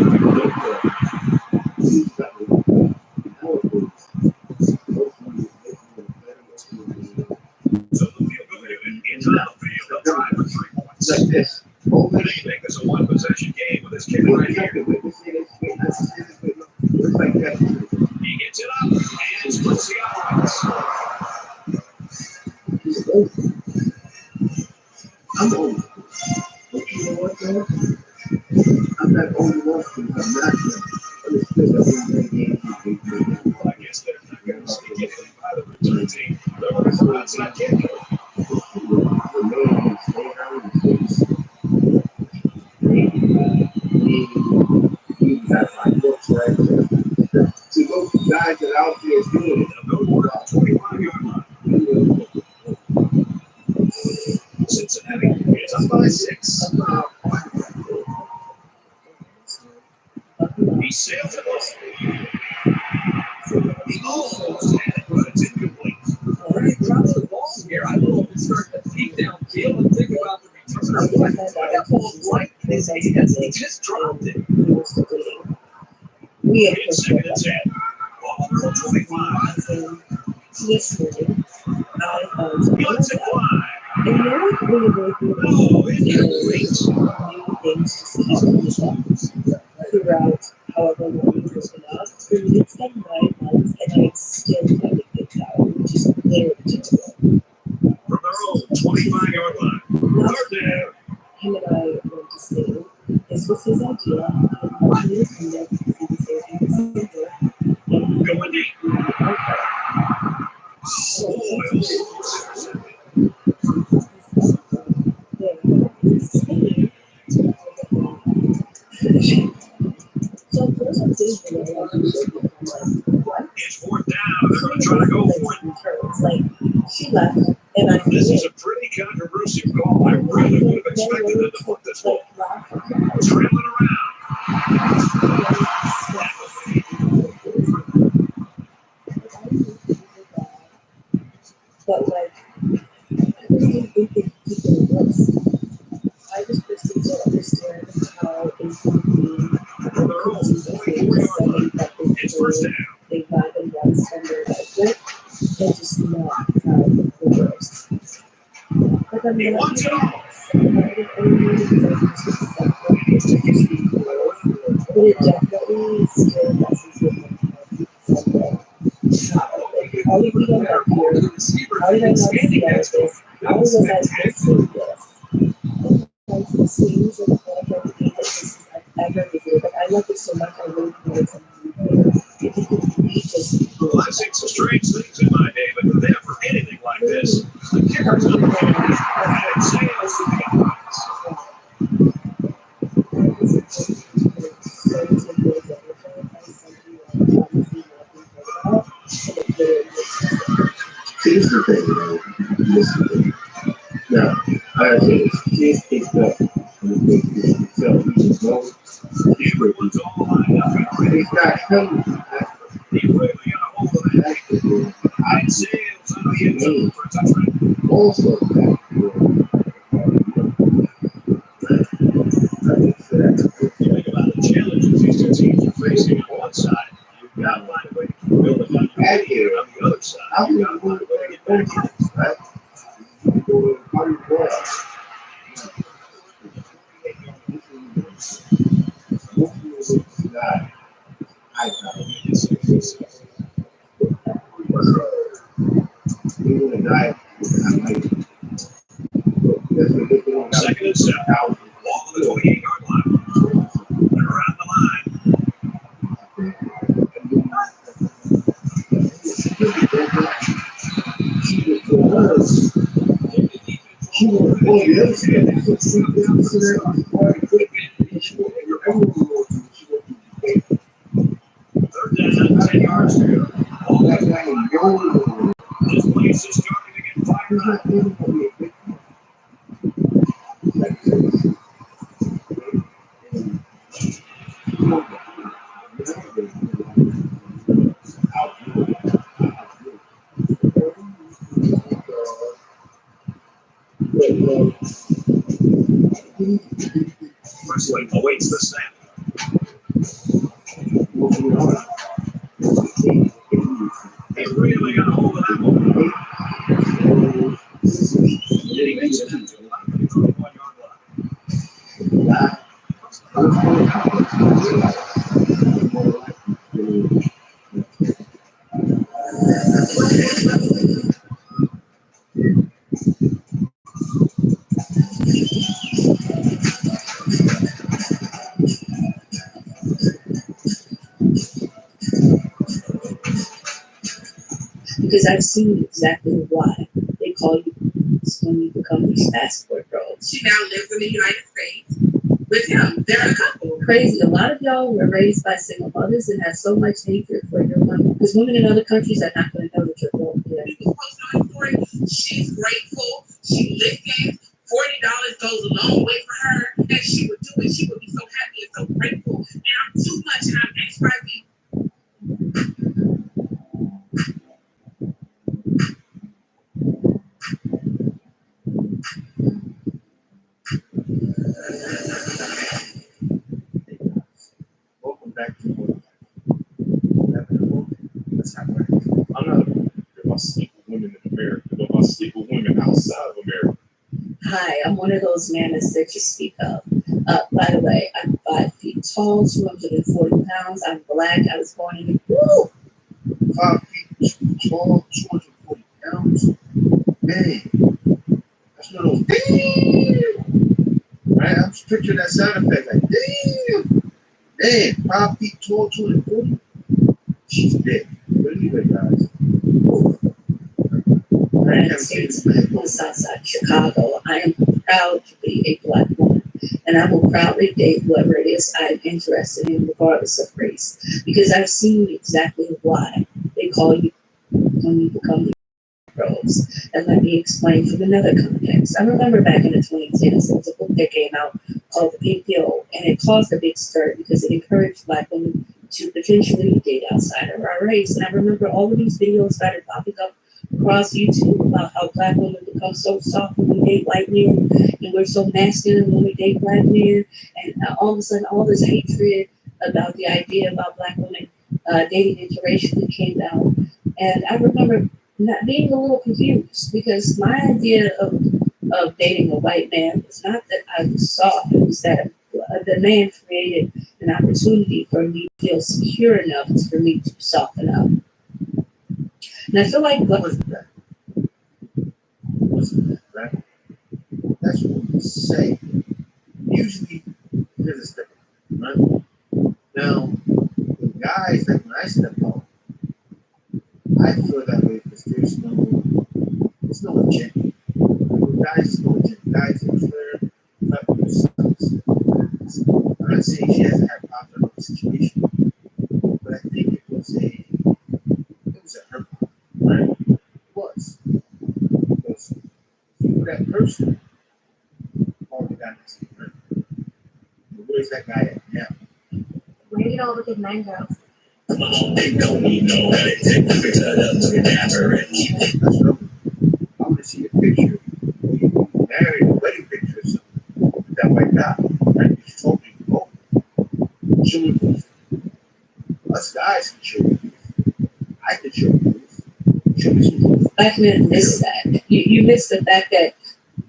Speaker 2: So the field goal unit is on the field. They'll try for 3 points.
Speaker 6: Like this.
Speaker 2: They can make this a one-possession game with this kick right here. He gets it up and splits the offense.
Speaker 6: I'm old. But you know what, though? I'm not old enough to have not understood that we're going to
Speaker 2: Well, I guess they're not going to sneak anything by the return team. They're looking for outside kick.
Speaker 6: To those guys that out there doing it,
Speaker 2: They'll go for it on the 25-yard line. Cincinnati is up by 6. He sails it off. He almost had it, but it's incomplete.
Speaker 7: Right, drop the ball here. I don't know if it's starting to peek downfield and think about the return or what. But that ball right in his hands. He just dropped it.
Speaker 3: We have
Speaker 2: It's second and 10. Ball on the 25.
Speaker 3: yesterday, I
Speaker 2: He lets it fly.
Speaker 3: and you know what really worked with
Speaker 2: Oh, incomplete.
Speaker 3: new things just keep coming up throughout however long it's broken up. It's been 9 months and I still haven't picked out, which is very typical.
Speaker 2: From their own 25-yard line. Third down.
Speaker 3: Him and I went to see. This was his idea. He wanted me to come there because he was there in December.
Speaker 2: Going deep. Spoils.
Speaker 3: So those are things that I what?
Speaker 2: It's fourth down. They're going to try to go for it.
Speaker 3: It's like she left and I
Speaker 2: This is a pretty controversial call. I really would have expected them to put this ball. Trailing around.
Speaker 3: but like I just didn't think that people was. I just personally don't understand how it can be
Speaker 2: From their own 44-yard line. It's first down.
Speaker 3: they got them down standard budget and just not how it works. Like I'm
Speaker 2: He
Speaker 3: not
Speaker 2: wants it all.
Speaker 3: but it definitely still messes with my head. How did we end up here? How did I not see all of this? How was I missing this? Like the swings and all of everything that I've ever reviewed. Like I love it so much. I really wanted to move there. If it could be just
Speaker 2: Well, I've seen some strange things in my day, but never anything like this. The kicker's on the field, and it sails to the offense.
Speaker 6: See, this is the thing, you know. This is the thing. Now, I gotta say this. Kids picked up on the things that you can tell. You just know
Speaker 2: Everyone's all lined up and ready.
Speaker 6: it's not coming.
Speaker 2: He really got a hold of that.
Speaker 6: That's the thing.
Speaker 2: It sails out of the end zone for a touchdown.
Speaker 6: Also, that
Speaker 2: You think about the challenges these two teams are facing on one side. You've got to find a way to build a good game on the other side. You've got to find a way to get back in.
Speaker 6: right? She was all the other stuff. She was see business and everything. She was everywhere. She was
Speaker 2: Third down, 10 yards to go.
Speaker 6: that guy in Yola.
Speaker 2: This place is starting to get fired
Speaker 6: He's
Speaker 2: up.
Speaker 6: not even gonna be a big like this.
Speaker 2: Wrestling awaits the snap. He's really got a hold of that one. He makes it into about the 31-yard
Speaker 1: Because I've seen exactly why they call you when you become these passport girls.
Speaker 3: She now lives in the United States with him. They're a couple.
Speaker 1: Crazy. A lot of y'all were raised by single mothers and have so much hatred for your women. Because women in other countries are not going to know that you're broke. Yeah.
Speaker 3: People post on the story. She's grateful. She listens. $40 goes a long way for her, and she would do it. She would be so happy and so grateful. And I'm too much, and I'm XYZ.
Speaker 5: Welcome back to what that's not right. I'm not about sleep with women in America, but about sleep with women outside of America.
Speaker 1: Hi, I'm one of those manners that you speak of. By the way, I'm 5 feet tall, 240 pounds. I'm black. I was born in woo!
Speaker 6: 5 feet tall, 240 pounds. Man, that's one of those damn. Right? I'm just picturing that sound effect like damn. Man, 5 feet tall, 240. She's big. But anyway, guys.
Speaker 1: United States, on the south side of Chicago. I am proud to be a black woman, and I will proudly date whoever it is I'm interested in, regardless of race, because I've seen exactly why they call you when you become the pros. And let me explain from another context. I remember back in the 2010s, there was a book that came out called The Pink Pill, and it caused a big stir because it encouraged black women to potentially date outside of our race. And I remember all of these videos started popping up across YouTube about how black women become so soft when we date white men, and we're so masculine when we date black men, and all of a sudden all this hatred about the idea about black women dating interracially came down. And I remember not being a little confused because my idea of dating a white man was not that I was soft, it was that the man created an opportunity for me to feel secure enough for me to soften up. And I feel like
Speaker 6: Wasn't that? Right? That's what we say. Usually, there's a step, right? Now, the guys, like when I step out, I feel that way because there's no agenda. With guys, there's no agenda. Guys, it's their sucks. I'm not saying she hasn't had problems in her situation, but I think it was a hurt, right? It was. Because for that person, all the guy next to her. Where's that guy at now?
Speaker 3: Where do you get all the good mangoes?
Speaker 2: They don't need no edit. Take the picture of them to the average.
Speaker 6: That's what I want to see a picture. You married a wedding picture or something with that white guy. Right? You told me, oh, show me proof. Us guys can show you proof. I can show you proof. Show me some proof.
Speaker 1: black men miss that. You miss the fact that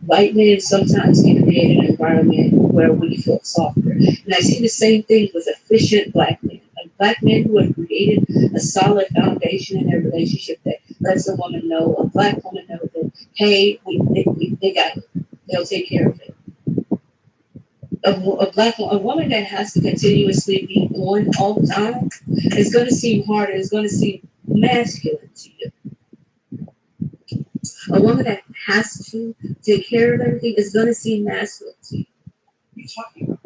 Speaker 1: white men sometimes can create an environment where we feel softer. And I see the same thing with efficient black men. Like black men who have created a solid foundation in their relationship that lets a woman know, a black woman know that, hey, they got it. They'll take care of it. A woman that has to continuously be on all the time is going to seem harder. It's going to seem masculine to you. A woman that has to take care of everything is going to seem masculine to you.
Speaker 7: you talking about?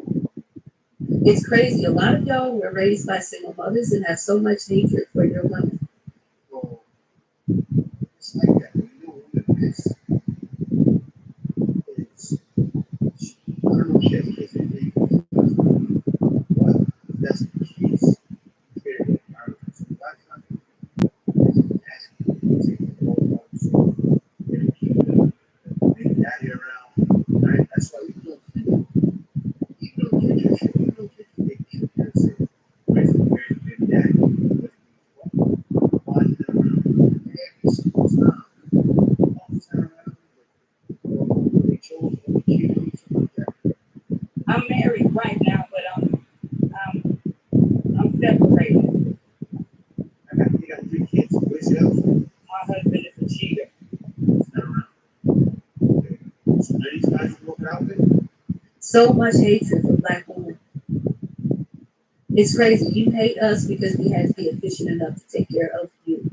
Speaker 1: It's crazy. A lot of y'all were raised by single mothers and have so much hatred for your women.
Speaker 6: Well, it's like that. You know what it is? It's, I don't know if that's because they think but if that's the case, they're getting out of it. So that's not asking you to take the whole house. And keep the daddy around. Right? That's why you don't get your shit. You don't get to take care of yourself. Raise the baby daddy. Why is that around? Every single time. All the time around. They chose to keep something like that.
Speaker 3: I'm married right now, but I'm separated.
Speaker 6: You got 3 kids. Where's the other one?
Speaker 3: My husband is a cheater.
Speaker 6: It's not around. Okay. So none of these guys you work out with?
Speaker 1: So much hatred for black women. It's crazy. You hate us because we have to be efficient enough to take care of you.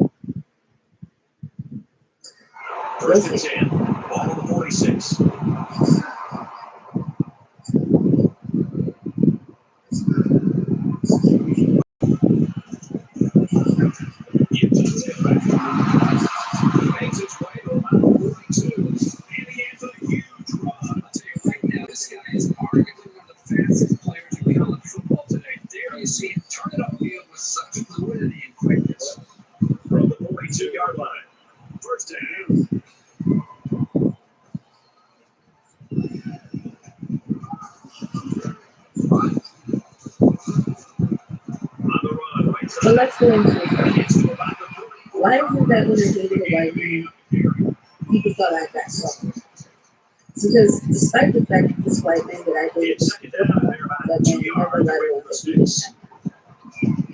Speaker 2: First and 10. Ball on the 46.
Speaker 6: It's not a situation.
Speaker 2: Gives it to back. He makes its way to about 42. And he has a huge run.
Speaker 7: I'll tell you right now, this guy is arguably one of the fastest players in college football today. There you see him turn it upfield with such fluidity and quickness.
Speaker 2: From the 42-yard line. First down. On the run, right
Speaker 1: So
Speaker 2: side.
Speaker 1: let's go into it.
Speaker 2: Gets to about the 34.
Speaker 1: Why is it that when I dated a white man, people thought I got soft? It's because despite the fact that this white man that I dated,
Speaker 2: It's second down. They're about
Speaker 1: that
Speaker 2: 2
Speaker 1: man never
Speaker 2: yards
Speaker 1: let
Speaker 2: away
Speaker 1: on
Speaker 2: from the
Speaker 1: that he
Speaker 2: sticks.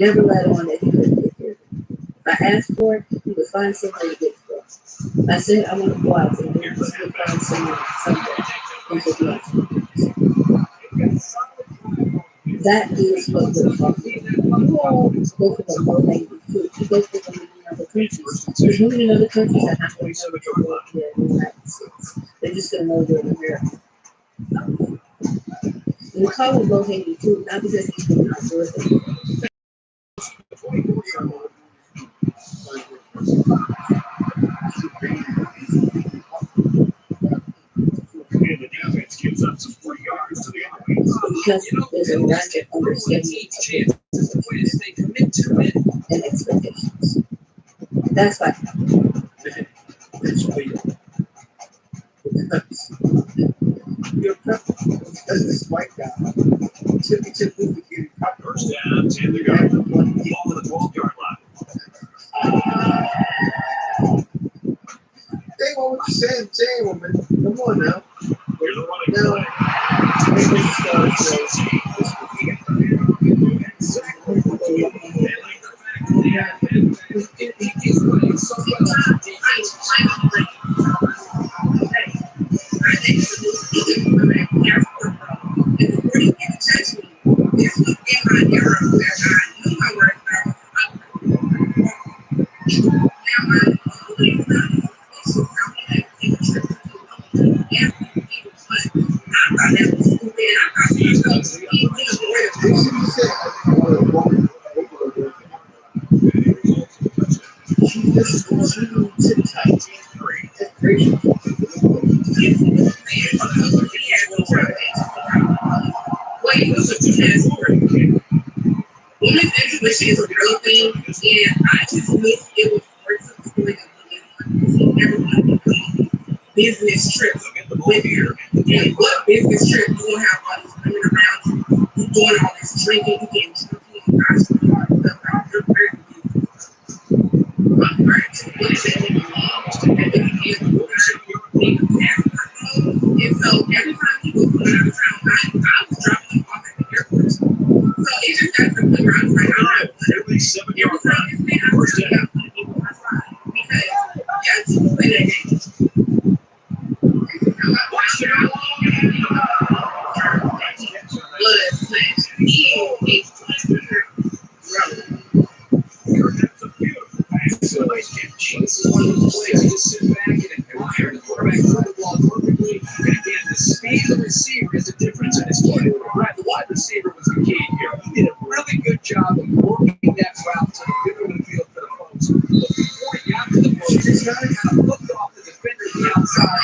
Speaker 1: never let on that he couldn't get there. If I asked for it, he would find somebody to get for it. I said I want to go out and then he would find someone someday and to do it. That is what we're talking about. You all go for the low hanging fruit. You go for the moving in other countries. Because moving in other countries are not going to know that you're here in the United States. They're just going to know you're in America. And we call it low hanging fruit not because he's doing not good.
Speaker 2: And the defense gives up some 3 yards to the Army.
Speaker 1: Because there's a lack of understanding
Speaker 7: Each chance is the way to stay committed to it.
Speaker 1: and expectations. That's why.
Speaker 6: It's real. You're perfect. Because this white guy took the kid.
Speaker 2: First down, 10 to go. Ball to the 12-yard line.
Speaker 6: Say what you saying, woman. Come on now.
Speaker 2: Here's a running
Speaker 6: Now,
Speaker 2: play.
Speaker 6: this is
Speaker 3: Women's intuition is a real thing, and I just wish it was more to the story of everyone business trips with you. And what business trip you don't have all these women around you? You doing all this drinking, you getting drunk, you got some stuff out. You're very beautiful. I'm very excited at the beginning of and so every time people go out of town, I was dropping them off at the airport. So it just got to the point where I was like, all right,
Speaker 2: Every 7-yard
Speaker 3: every time it's been, I was like, I'm going to be on my side. Because you got to play that game. Watch it all. Blood, flesh, evil,
Speaker 2: That's a beautiful pass. So nice catch. This is one of those plays you just sit back and enjoy.
Speaker 7: fired. The quarterback threw the ball perfectly. And again, the speed of the receiver is the difference in this game. Right, the wide receiver was the key here. He did a really good job of working that route to the middle of the field for the post. But before he got to the post, he kind of looked off the defender to the outside.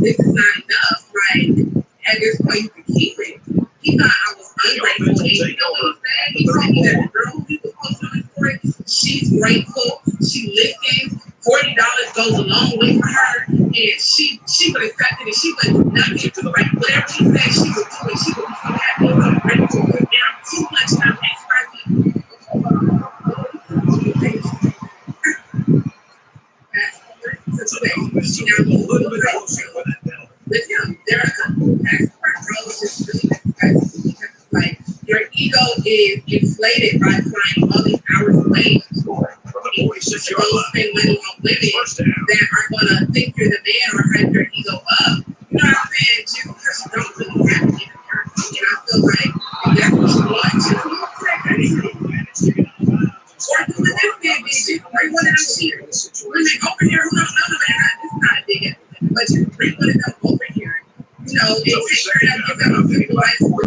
Speaker 4: This is not enough, right? At this point, you can keep it. He thought I was ungrateful. And you know what I'm saying? He told me that the girl who he was posting for it, she's grateful. She listens. $40 goes a long way for her. And she would accept it and she would do nothing. Right? Whatever she said, she would do it. She would be so happy and so grateful. And I'm too much time expressing. With him, there are a couple of expert roles is really expensive because like your ego is inflated by flying all these hours away. You should go spend money on women that are gonna think you're the man or hype your ego up. You know what I'm saying? Just because you don't really have it in your and I feel like if that's what you want, just or do the next big bitch. Bring one of them here. Women over here who don't know that it's not a dig at women, but you bring one of them over here. You know, and take care of them, give them a good life for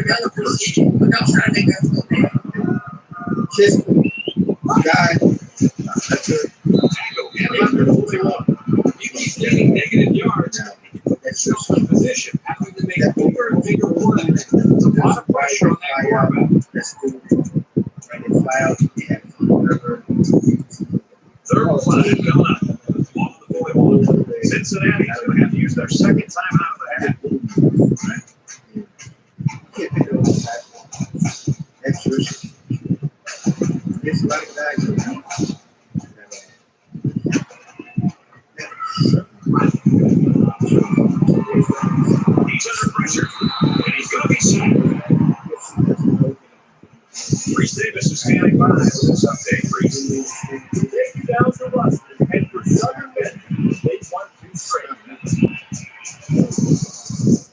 Speaker 4: developers. But don't try to make us go bad.
Speaker 6: Kiss me. God.
Speaker 7: You keep getting negative yards. That's your position. Having to make bigger and bigger runs. It's a lot of pressure on that quarterback.
Speaker 6: That's cool. Fly out.
Speaker 2: Third and 5 coming up. Ball to the 41. Cincinnati's going to have to use their second time out of the half.
Speaker 6: It's like that.
Speaker 2: He's under pressure, and he's going to be sacked. Reese Davis is standing by with this update. Reese, take you down to Rusty, and for Southern Miss, they won 2 straight.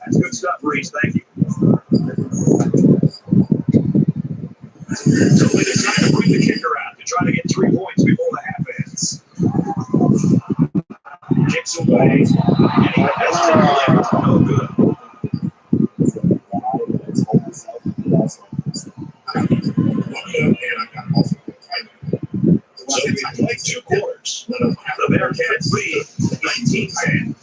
Speaker 2: That's good stuff, Reese. Thank you. So we decide to bring the kicker out to try to get 3 points before the half ends. Kicks away, and he has to no good. So we played 2 quarters. The Bearcats lead 19-10.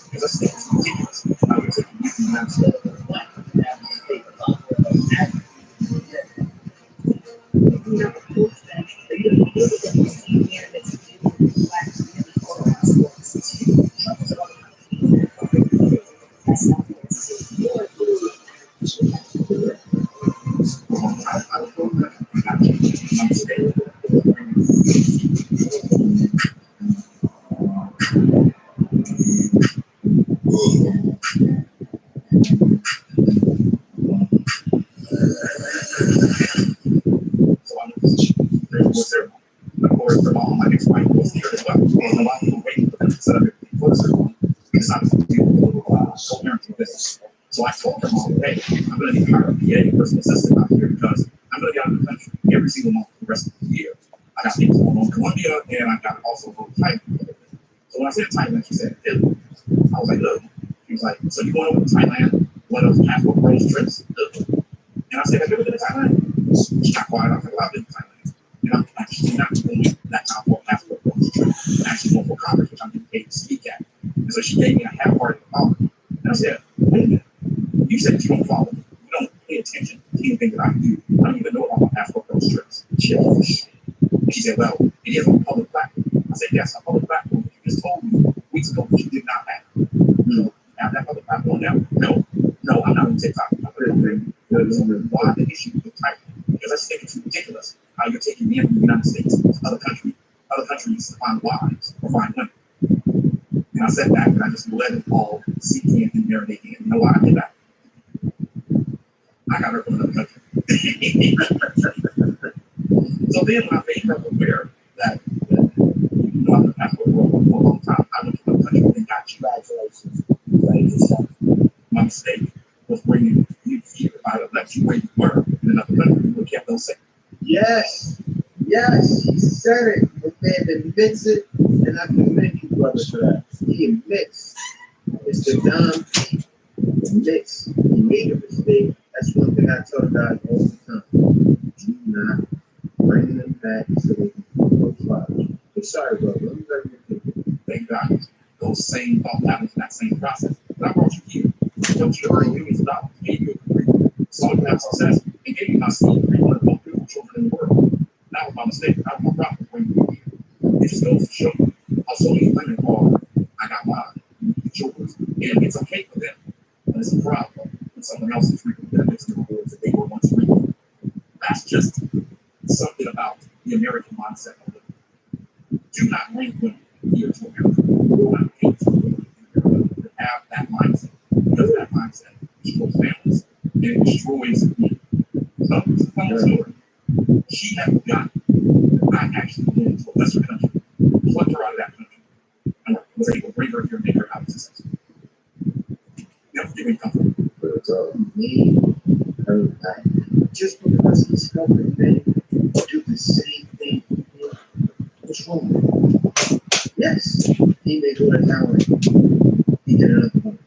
Speaker 5: So I told them all, hey, I'm going to be hired a PA, personal assistant out here because I'm going to be out of the country every single month for the rest of the year. I got things going on in Colombia, and I got also go to Thailand. So when I said Thailand, she said, Italy. I was like, look. She was like, so you going over to Thailand, one of those passport pros trips? Look. And I said, have you ever been to Thailand? She got quiet. I was like, well, I've been to Thailand. And I'm actually not doing that kind of passport pros trip. I'm actually going for conference, which I'm getting paid to speak at. And so she gave me a half-hearted apology. And I said, wait a minute. You said you don't follow me. You don't pay attention to anything that I do. I don't even know about my passport pros trips. She said, well, it is on a public platform. I said, yes, a public platform. You just told me weeks ago that you did not have. You have that public platform now? No, I'm not on TikTok. I put it on there. Why the issue with Thailand? Because I just think it's ridiculous how you're taking me from the United States to other countries to find wives or find women. And I sat back and I just let it all sink in and marinate in. You know why I did that? I got her from another country. So then when I made her aware that you know, I've been passport for a long time, I went to another country and got you. Congratulations. My mistake was bringing you here. If I had left you where you were in another country, you would have kept those safe.
Speaker 6: Yes, yes, he said it. The man admits it, and I commend you, brother, for that. He admits. Mr. Dom admits he made a mistake. That's one thing I tell guys all the time. Do not bring them back so they can put those files. But sorry, brother. Let me let you think.
Speaker 5: Thank God. Those same thought patterns in that same process. But I brought you here. Don't you earn millions of dollars? Gave you a degree. Saw you have success. And gave you my seed. You're one of the most beautiful children in the world. That was my mistake. I was more proud to bring you here. It just goes to show you how so many women are. I got mine. Yours. And it's okay for them. But it's a problem when someone else is reaping the benefits of the rewards that they were once reaping. That's just something about the American mindset of living. Do not bring women here to America. Do not hate women in America that have that mindset. Because that mindset destroys families and it destroys others. Tell the story. She had forgotten that I actually went into a lesser country, plucked her out of that country, and was able to bring her here and make her out of successful. Never give me comfort.
Speaker 6: But it's all me, her life. Just because he's helping men do the same thing he did, what's wrong with him? Yes, he may go to town and he get another one.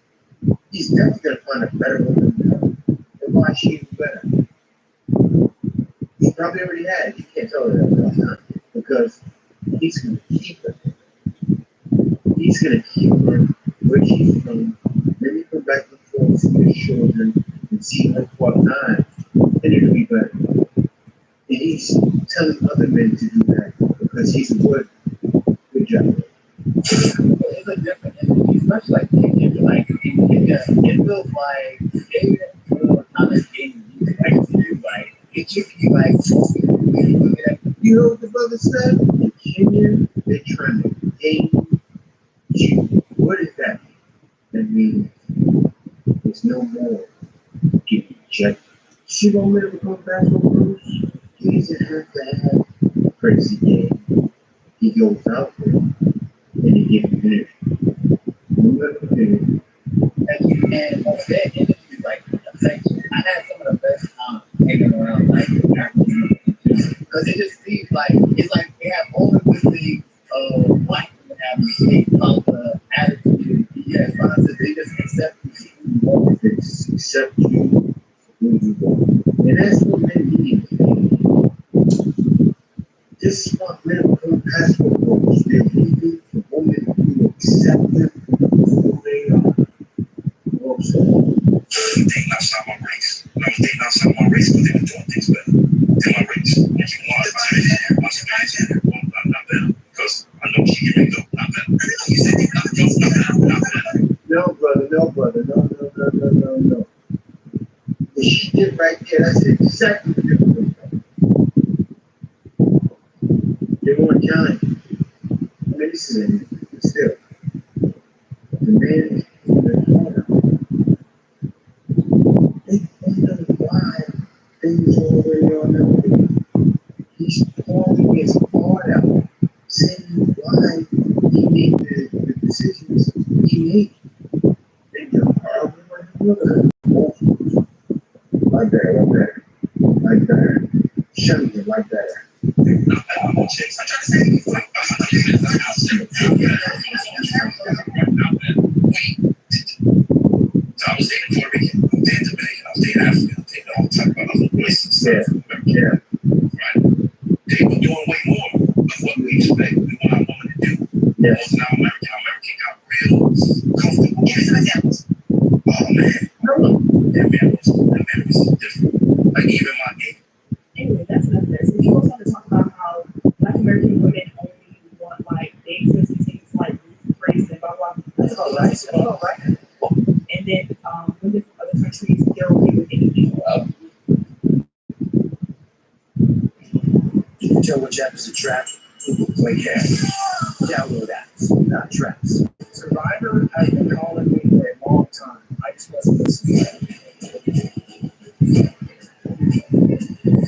Speaker 6: He's definitely going to find a better woman than her. And why is she even better? He probably already had. You can't tell her that right now because he's going to keep her. He's going to keep her where she's from. Then he come back and forth, see his children, and see her for 9. Then it'll be better. And he's telling other men to do that because he's a good job.
Speaker 7: It's a different energy, especially like in like it feels like they more time as game you actually do like it should be like
Speaker 6: You know what the brother said? In Kenya, they're trying to game you. What does that mean? That means there's no more getting rejected. She don't let him come back from Bruce. He doesn't have to have a crazy game. He goes out there and he gets energy. No matter what it is.
Speaker 7: and on that energy like affection. I had some of the best time hanging around like because it just seems like it's like they have all of this thing of black women have this thing of the attitude. Yes, honestly, they just accept you.
Speaker 6: They just accept you for who you are. And that's what men need. Just smart men become passport holders. They're looking for women who accept them for who they are. Also,
Speaker 5: Dating outside my race. I was dating outside my race because they were doing things better than my race. And you want to not better. Because I know she can make up, not better. You said you not better.
Speaker 6: no, brother, no. What she did right there, that's exactly what they were doing. They weren't telling you. I mean, this is still. The man is in the corner. They wonder why things are the way they are nowadays. He's pouring his heart out, saying why he made the decisions he made. They just look at it. Like that. Show you like that.
Speaker 5: I'm on chicks. I try to say things like, So I was dating Puerto Rican, I was dating Dominican, I was dating African, I was dating all type of other places.
Speaker 6: Yeah.
Speaker 5: Right? They were doing way more of what we expect we want our woman to do.
Speaker 6: Yeah.
Speaker 5: Most now American got real comfortable. Give me some examples. Oh man, that man was different. Like even my age.
Speaker 1: Anyway, that's enough there. So he goes on to talk about how Black American women only want like big twisty things like race and blah blah. That's all right. That's all right. And then women from other countries, they're okay with anything.
Speaker 7: You can tell which app is a trap. Google Play Cat. Download apps, not traps.
Speaker 1: Survivor has been calling me for a long time. I just wasn't listening.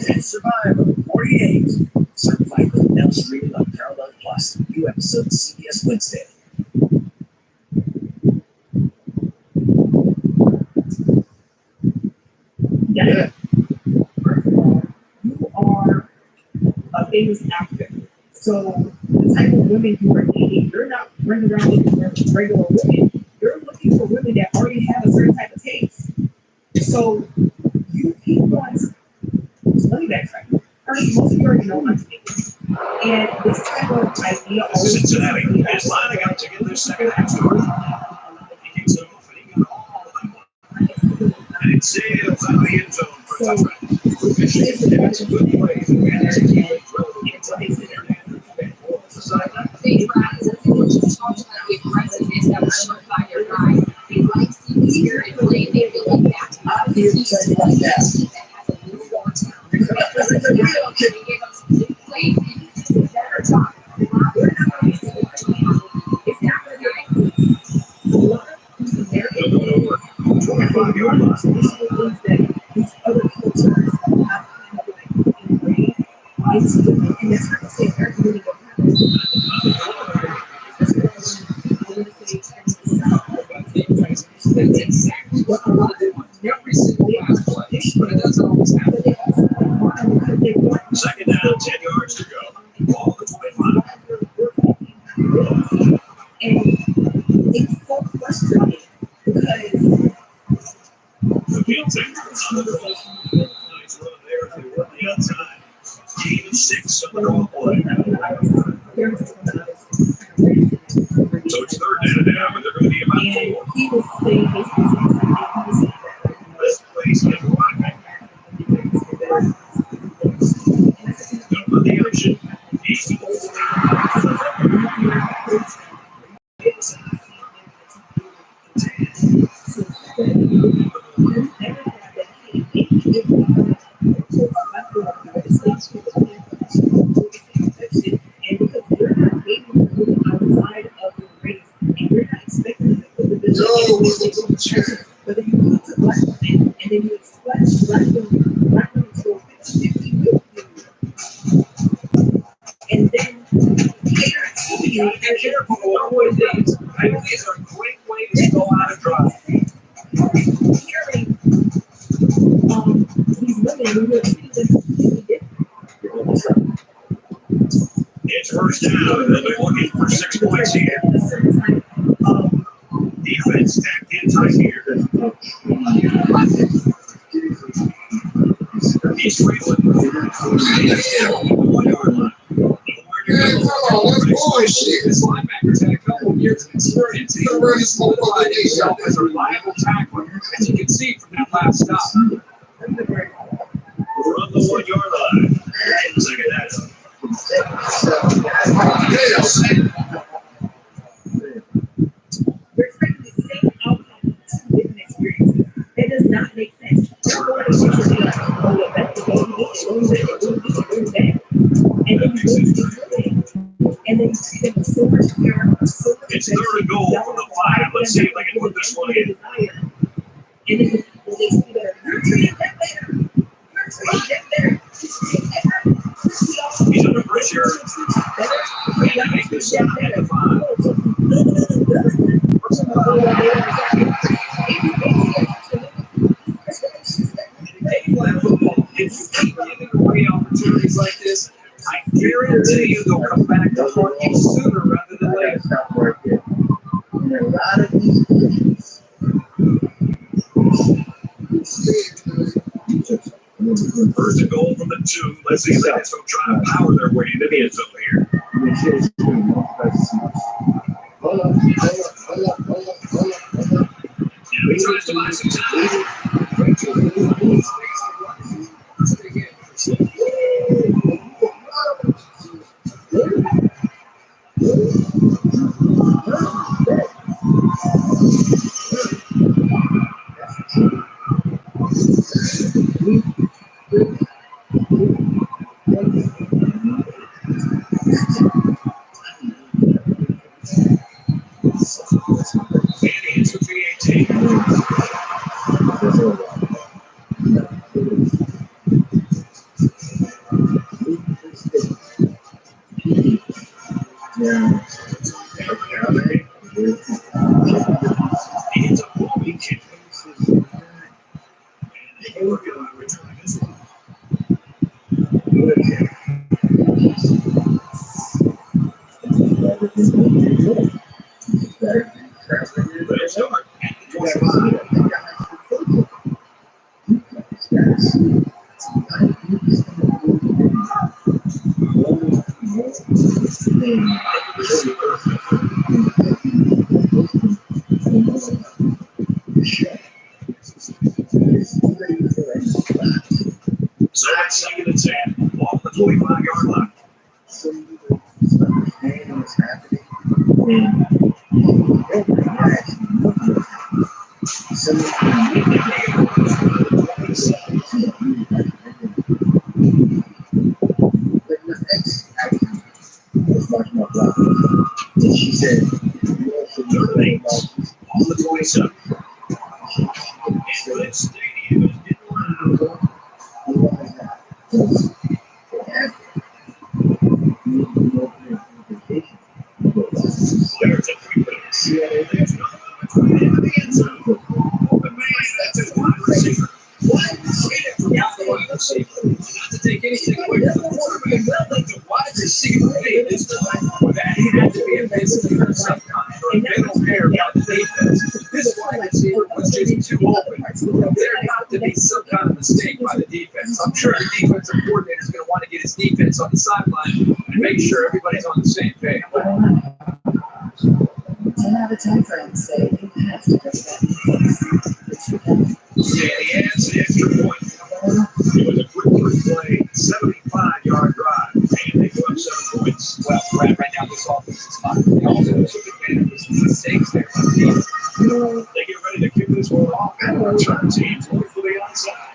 Speaker 1: And Survivor 48. Survivor now streaming on Paramount Plus. New episodes CBS Wednesday. Yeah. First of all, you are a famous actor. So the type of women you are dating, you're not running around looking for regular women. You're looking for women that already have a certain type of taste. So you keep on. Let me backtrack. First, most of you already know I'm Jamaican. And this type of idea always
Speaker 2: Cincinnati is lining up to get their second half started. He kicks it off and he got all of them. And it sails out of the end zone for a touchdown. Michigan had some good plays and managed to keep it relatively
Speaker 8: They practice as coaches talked about the aggressiveness that was shown by your guys. They like seeing the spirit play. They feel like that.
Speaker 1: I'm here to tell you about that.
Speaker 8: That has a little more talent. They gave up some big plays and it's a better job. It's not going to be a lot of
Speaker 2: over 25-yard line.
Speaker 1: these other cultures have kind of like ingrained into them. And that's not to say they're really going to happen.
Speaker 7: That's exactly what a lot of them want. Every single last play, but it doesn't always happen.
Speaker 2: Second down, 10 yards to go. Ball at 25.
Speaker 1: And it's so frustrating because
Speaker 2: The Phoenix on the ball. Nice run there as they run the outside. Gain of 6 on the draw play. So it's third down and out, but they're going to be about 4.
Speaker 1: he was saying basically
Speaker 2: This place is rocking. Don't let the action. Easy.
Speaker 1: and because you're not able to move outside of your race, and you're not expecting them to put the business but then you put to black women, and then you expect black women to go 50-50 with you. And then cater to you.
Speaker 2: Be careful with what these. Penalties are a great way to go out and drive.
Speaker 1: Hearing these women who are treating them completely different.
Speaker 2: It's first down, and they'll be looking for 6 points here.
Speaker 1: A certain type of
Speaker 2: Defense stacked in tight here. He's trailing. 1 yard line.
Speaker 7: This linebacker's had a couple of years of experience. He's already solidified himself as a reliable tackler, as you can see from that last stop.
Speaker 2: We're on the 1 yard line. Second down.
Speaker 1: We're expecting the same outcome, two different experiences. That does not make sense. We're going to be like, oh, yeah, that's the game. And then you go to the and then you see them with so much care, so much
Speaker 2: It's third and goal from the 5. Let's see if they can put this one in.
Speaker 1: And then they see that you're treating that better. You're treating that better.
Speaker 2: He's under pressure. They can make this at the 5.
Speaker 7: If you keep giving away opportunities like this, I guarantee you they'll come back to haunt you sooner rather than later.
Speaker 6: A lot of these kids.
Speaker 2: First and goal from the 2. Let's see if they can still try to power their way into the end zone here. And he tries to buy some time. It's a bowling kick. And they were going to return this one. But it's over at the 25. So that's second and 10. Ball at the 25-yard line.
Speaker 6: She said,
Speaker 2: Third and 8 on the 27. And this stadium is getting loud. There's a quick pass. There's nothing in the end zone. Open man, that's a wide receiver. Wide receiver. Not to take anything away from the quarterback, the wide receiver made this time. That had to be a mistake of some kind. They don't care about the defense. This wide receiver was just too open. There had to be some kind of mistake by the defense. I'm sure the defensive coordinator is going to want to get his defense on the sideline and make sure everybody's on the same page.
Speaker 8: 10 out of 10 friends say you have to go to that.
Speaker 2: Yeah, he adds the extra point. It was a quick play, 75-yard drive, and they put up 7 points.
Speaker 7: Well, right now this offense is fine. They also took advantage of some mistakes there by the defense.
Speaker 2: They get ready to kick this one off and return teams for the onside.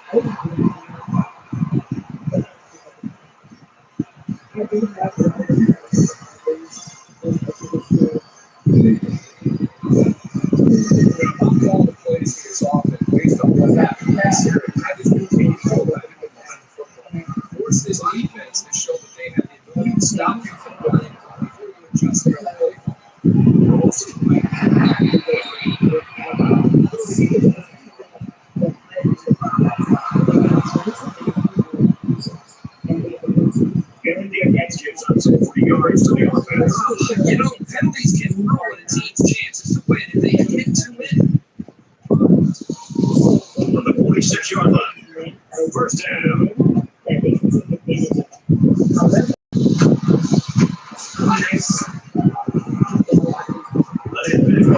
Speaker 7: I'll call the plays for this offense based on what happened last year. I just continue to go back to football. Force this defense to show that they have the ability to stop you from running before you adjust their play.
Speaker 2: And the against gives up some 40 yards to the offense.
Speaker 7: You know, penalties can ruin a team's chances to win if they hit too many.
Speaker 2: From the 46-yard line. First down. Nice. Let it finish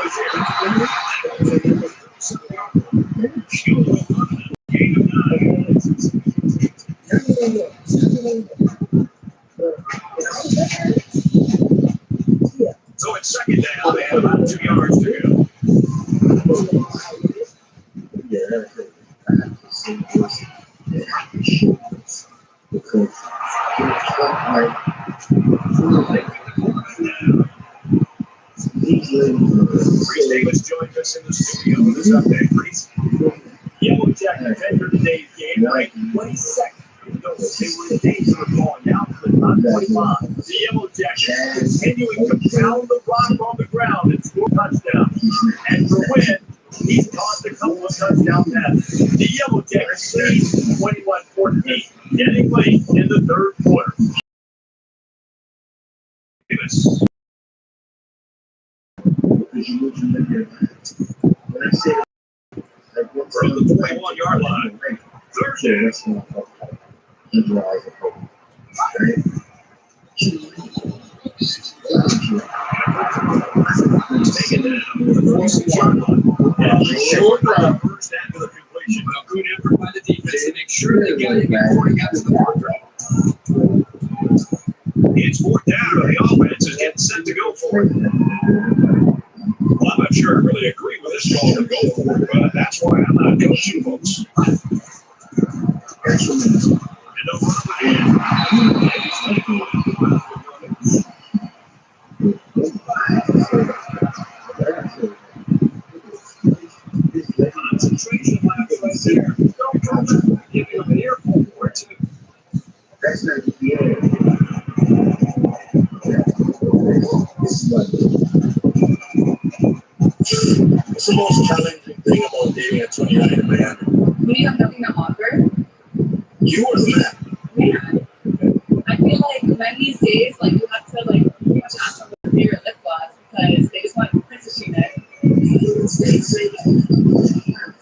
Speaker 2: Gain of 9. So it's second down. They have about 2 yards to go.
Speaker 6: Yeah, that's it. I have to see this. They have to show this. Because it's like these ladies.
Speaker 2: Reese Davis joins us in the studio with this update. Reese, Yellow Jackets entered today's game ranked 22nd. They were in danger of going down to the top 25. The Yellow Jackets continuing to pound the rock on the ground and score touchdowns. And for win, he's tossed a couple of touchdown passes. The Yellow Jackets lead 21-14, getting late in the third quarter. Davis.
Speaker 6: Because you look at your when I say like what's
Speaker 2: From the 21-yard line. Third down.
Speaker 6: that's not okay. He drives a home. Right?
Speaker 2: Taken down to the 46-yard line. And short run. First down to the completion.
Speaker 7: Well, good effort by the defense to make sure they got it before he got to the marker.
Speaker 2: It's fourth down, and the offense is getting set to go for it. Well, I'm not sure I really agree with this call to go for it, but that's why I'm not coaching, folks. And over concentration laps right there. Don't give you an earful or two.
Speaker 6: That's not the end.
Speaker 5: What's the most challenging thing about dating at 29 in Miami?
Speaker 3: When you have nothing to offer,
Speaker 5: You or the man?
Speaker 3: man, I feel like men these days, like you have to like pretty much ask them their favorite lip gloss because they just want princess treatment.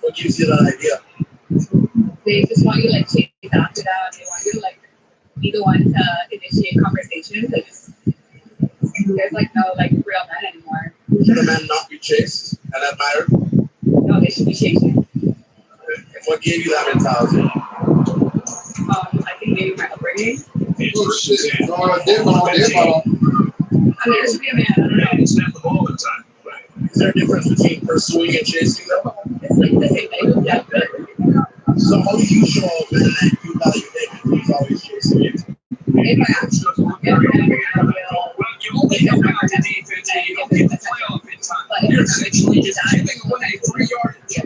Speaker 5: What gives you that idea?
Speaker 3: They just want you to like chase after them. They want you to like be the one to initiate conversation because there's like no like real men anymore.
Speaker 5: Should a man not be chased and admired?
Speaker 3: No, they should be chasing.
Speaker 5: And what gave you that mentality?
Speaker 3: I think maybe my upbringing.
Speaker 2: Oh, shit.
Speaker 3: I mean, there should be a man. I don't know.
Speaker 2: Man, snap the ball in time.
Speaker 5: Is there a difference between pursuing and chasing them?
Speaker 3: It's like the same thing. Yeah, but
Speaker 5: So how do you show a man that you value him if he's always chasing you?
Speaker 3: if I actually look at it, I will.
Speaker 2: Well, you only get around to defense and you don't get the playoff in time.
Speaker 3: But
Speaker 2: You're essentially just giving away 3 yardage.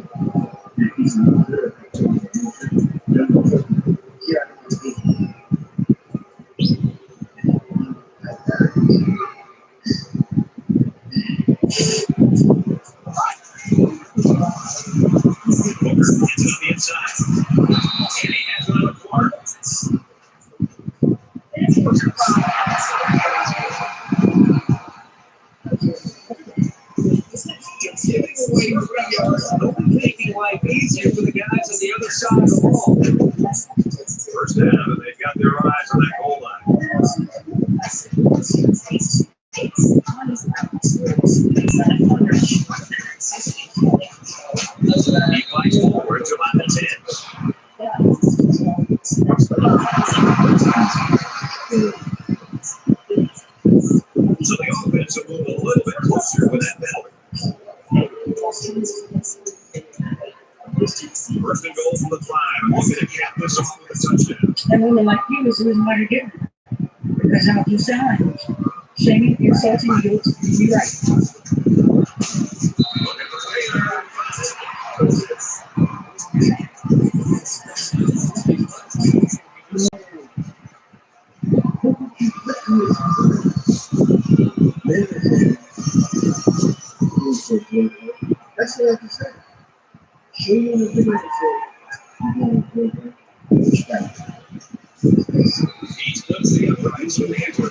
Speaker 2: It's on the inside. And he has another corner. It's giving away 3 yards, only making life easier for the guys on the other side of the ball. First down, and they've got their eyes on that goal line. He flies forward to about the 10. So the offense will move a little bit closer with that penalty. First and goal from the 5. I'm looking to cap this off with a touchdown.
Speaker 1: And women like you is the reason why you're getting it. Because how you sound. Shaming, insulting, guilt, you're right.
Speaker 2: Looking for Taylor.
Speaker 6: That's what I can say. Show you in the video and say, you're going to respect.
Speaker 2: He splits the uprights with the answer.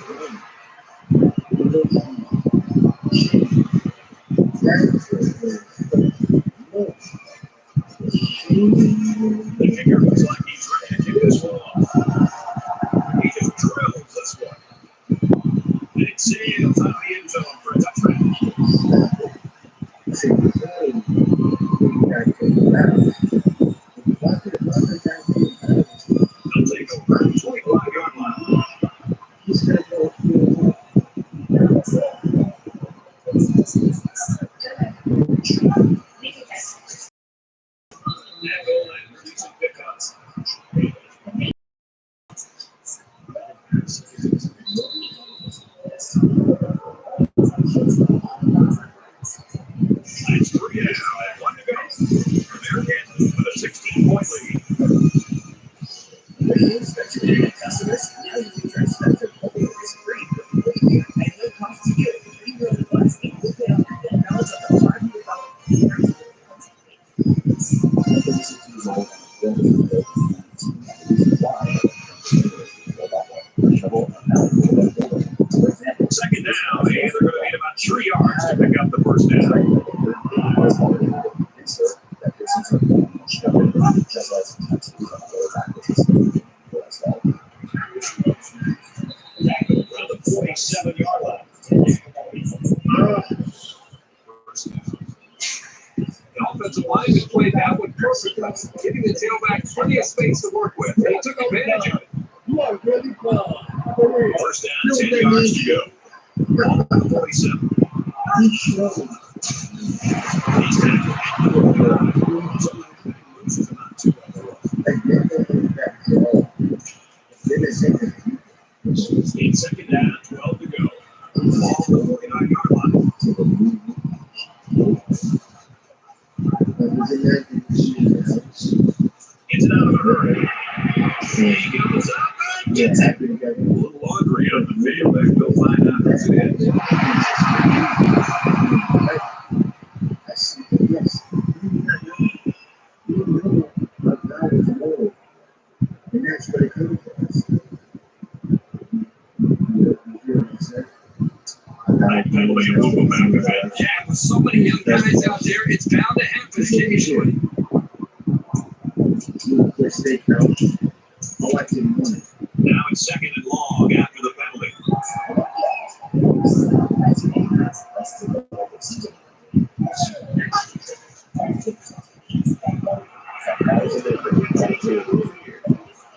Speaker 2: The kicker looks like he's ready to kick this one off. He just drills this one. And it sails out of the end zone for a touchdown. They'll take over 25-yard line. That goal line producing pickups. That's 3 now and 1 to go. American with a 16-point lead.
Speaker 1: Customers, now you can transfer to hoping it's free for the year and no cost to you. We really was a good on that knowledge of the market
Speaker 2: Second down, and they're going to need about 3 yards to pick up the first down. Around the 47-yard line. The offensive line has played that one perfectly, giving the tailback plenty of space to work with. They took advantage of it.
Speaker 6: You are really fun.
Speaker 2: First down, 10 yards to go. Ball at 47. He's second down, 12 to go. Ball at the 49-yard line. Gets it out of a hurry. He goes up and gets it. A little laundry on the field. They'll find out who's it is. Penalty will go back a bit.
Speaker 7: Yeah, with so many young guys out there, it's bound to happen occasionally.
Speaker 6: Quick steakhouse. I like it morning.
Speaker 2: Now it's second and long after the penalty.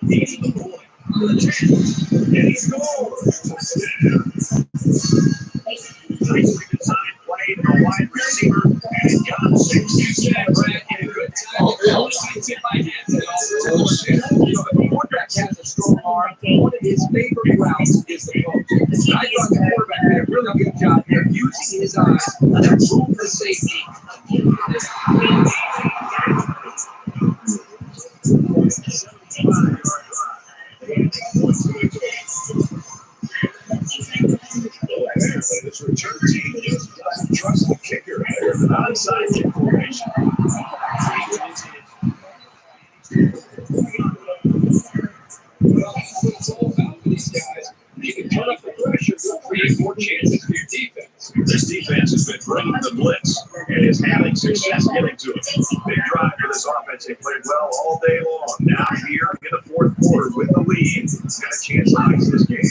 Speaker 2: He's the point. And he scores. Nicely designed play to the wide receiver, and he got 6
Speaker 7: Brad in a good time. Tip by hand. The quarterback has a strong arm. One of his favorite routes is the post. I thought the quarterback did a really good job there using his eyes to move the safety.
Speaker 2: This return team just doesn't trust the kicker. There's an onside kick formation.
Speaker 7: Well, that's what it's all about for these guys. You can turn up the pressure, you'll create more chances for your defense.
Speaker 2: This defense has been bringing the blitz and is having success getting to it. Big drive for this offense. They played well all day long. Now here in the fourth quarter with the lead, got a chance to ice this game.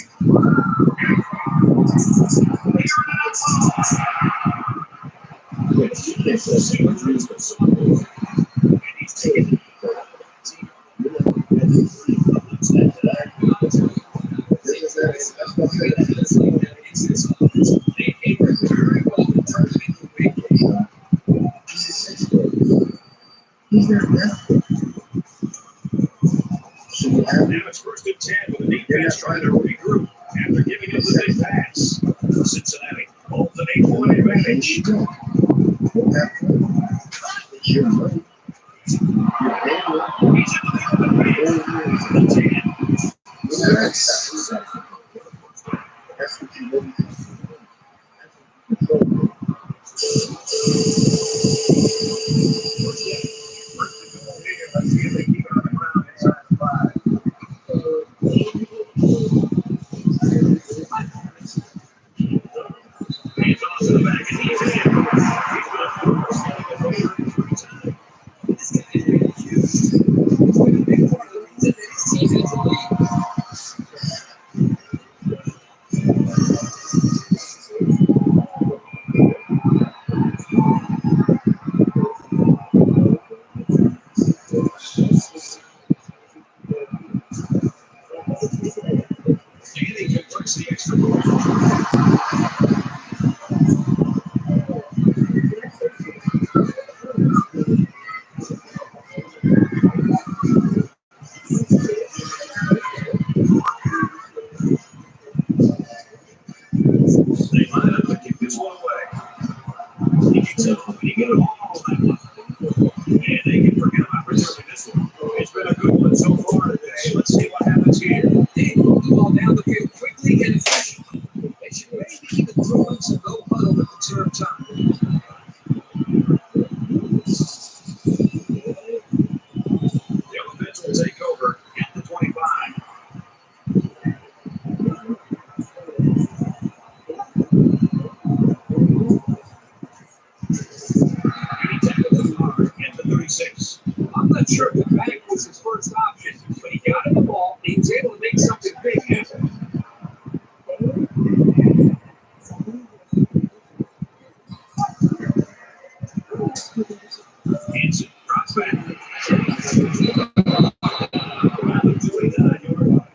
Speaker 2: Now it's first and 10 with the defense trying to regroup after giving us a big pass. Cincinnati holds an 8-point advantage. He's into the open field. The 10.
Speaker 6: That's what you want.
Speaker 2: Let's see if they keep it on the ground inside the 5. He's off to the back and he's in. He's going
Speaker 7: This guy is really huge. It's been a big part of the reason that his team has the lead.
Speaker 2: Danny converts the extra point. They line up to kick this one away. He gets up and he got it all that one. And they can forget about returning this one. It's been a good one so far today. Let's see what happens here.
Speaker 7: They move the ball down the field quickly and efficiently. They should maybe even throw in some no huddle at the turn time.
Speaker 2: The offense will take over at the 25. And he tackles him hard at the 36.
Speaker 7: I'm not sure if the back was his first option, but he got him the ball and he was able to make something big happen.
Speaker 2: Hanson drops back. Around the 29-yard line.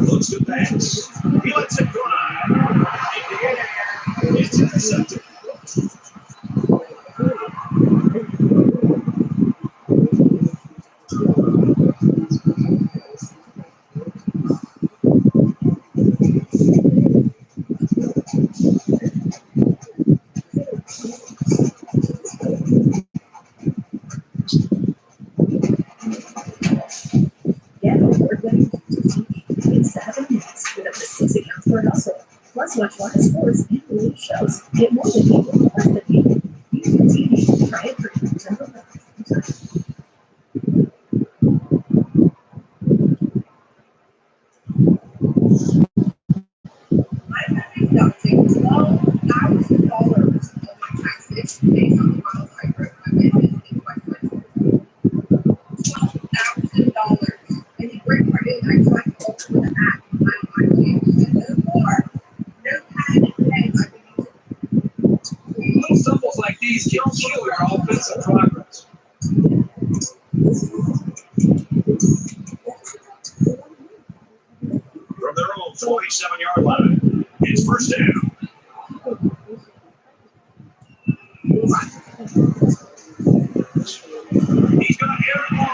Speaker 2: Looks to pass. He lets it fly. In the air. It's intercepted.
Speaker 1: Get more than 15 in 7 minutes with up to 6 accounts per household. Plus, watch live sports and related shows. Get more than people less than people. YouTube TV. Try it free.
Speaker 3: My family's deducting $12,000 of my taxes based on the miles I drove my business in Westwood. $12,000. And the great part is I signed over with an app on my kids. No more. No pad and pen. I can use it.
Speaker 7: Little stumbles like these can kill your offensive progress.
Speaker 2: From their own 47-yard line, it's first down. He's got Aaron Long.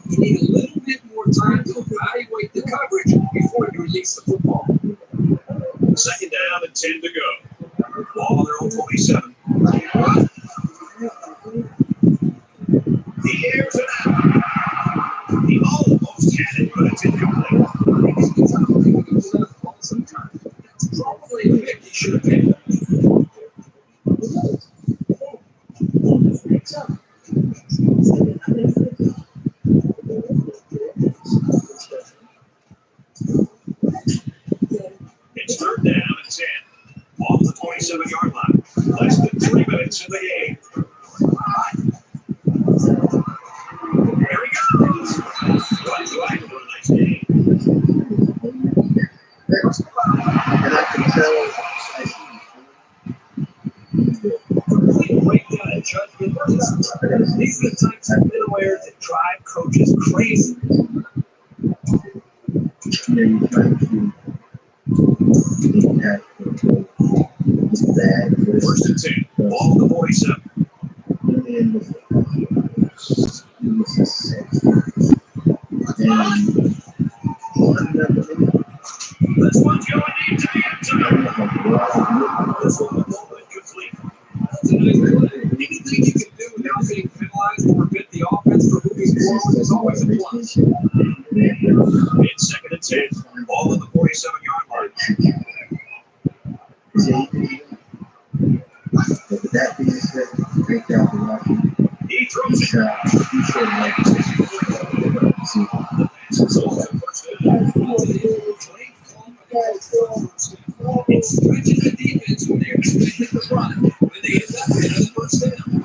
Speaker 7: You need a little bit more time to evaluate the coverage before you release the football.
Speaker 2: Second down and 10 to go. Ball on their own 27. He airs it out. He almost had it, but it's incomplete.
Speaker 7: Sometimes that's probably a pick he should have picked.
Speaker 2: It's third down and 10. Off the 27-yard line. Less than 3 minutes in the game. There he goes. What do I do a nice game?
Speaker 6: And I can tell,
Speaker 7: Complete breakdown in judgment. These are the types of middlewares that drive coaches crazy.
Speaker 6: you try to impact the bad.
Speaker 2: First and 10. Ball on the 47.
Speaker 6: And it was a six. And
Speaker 2: This one's going deep to the end zone. This one will go incomplete.
Speaker 7: Anything you can do without being penalized or prevent the offense from moving forward is always a plus.
Speaker 2: It's second and 10. Ball on the 47-yard line.
Speaker 6: But with that being said, great job for watching.
Speaker 2: He throws it.
Speaker 6: He should like to see.
Speaker 7: It stretches the defense when they're expecting the run. When they hit that another first down.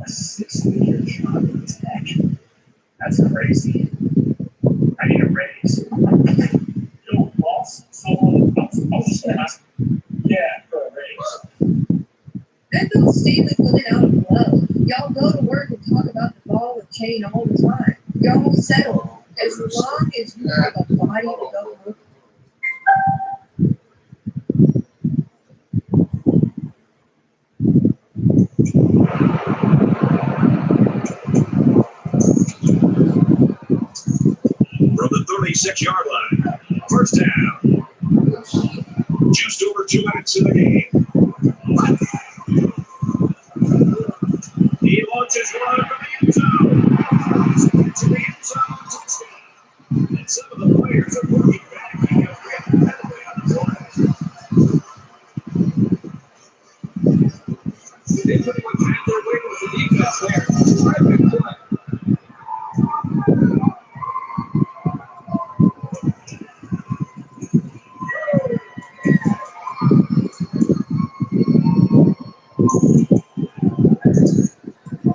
Speaker 2: A 6-meter shot in his neck. That's crazy. I need a raise. Yo, boss. So, I was just gonna ask. Yeah, for a raise.
Speaker 3: That Bill Stanley put it out of love. Y'all go to work and talk about the ball and chain all the time. Y'all settle as long as you have a body to go work.
Speaker 2: From the 36-yard line. First down. Just over 2 minutes in the game. He launches one from the end zone. To the end zone. Touchdown. And some of the players are working back because we have a penalty on the play.
Speaker 7: They pretty much had their way with the defense there. Terrific play.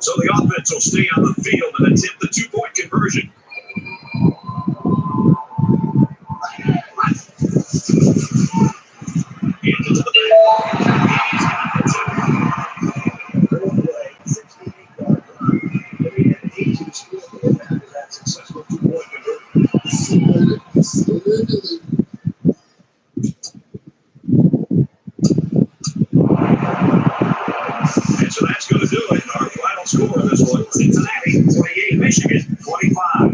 Speaker 2: So the offense will stay on the field and attempt the 2-point conversion. Into the successful 2-point conversion. And so that's going to do it. Our final score of this one, Cincinnati 28, Michigan 25.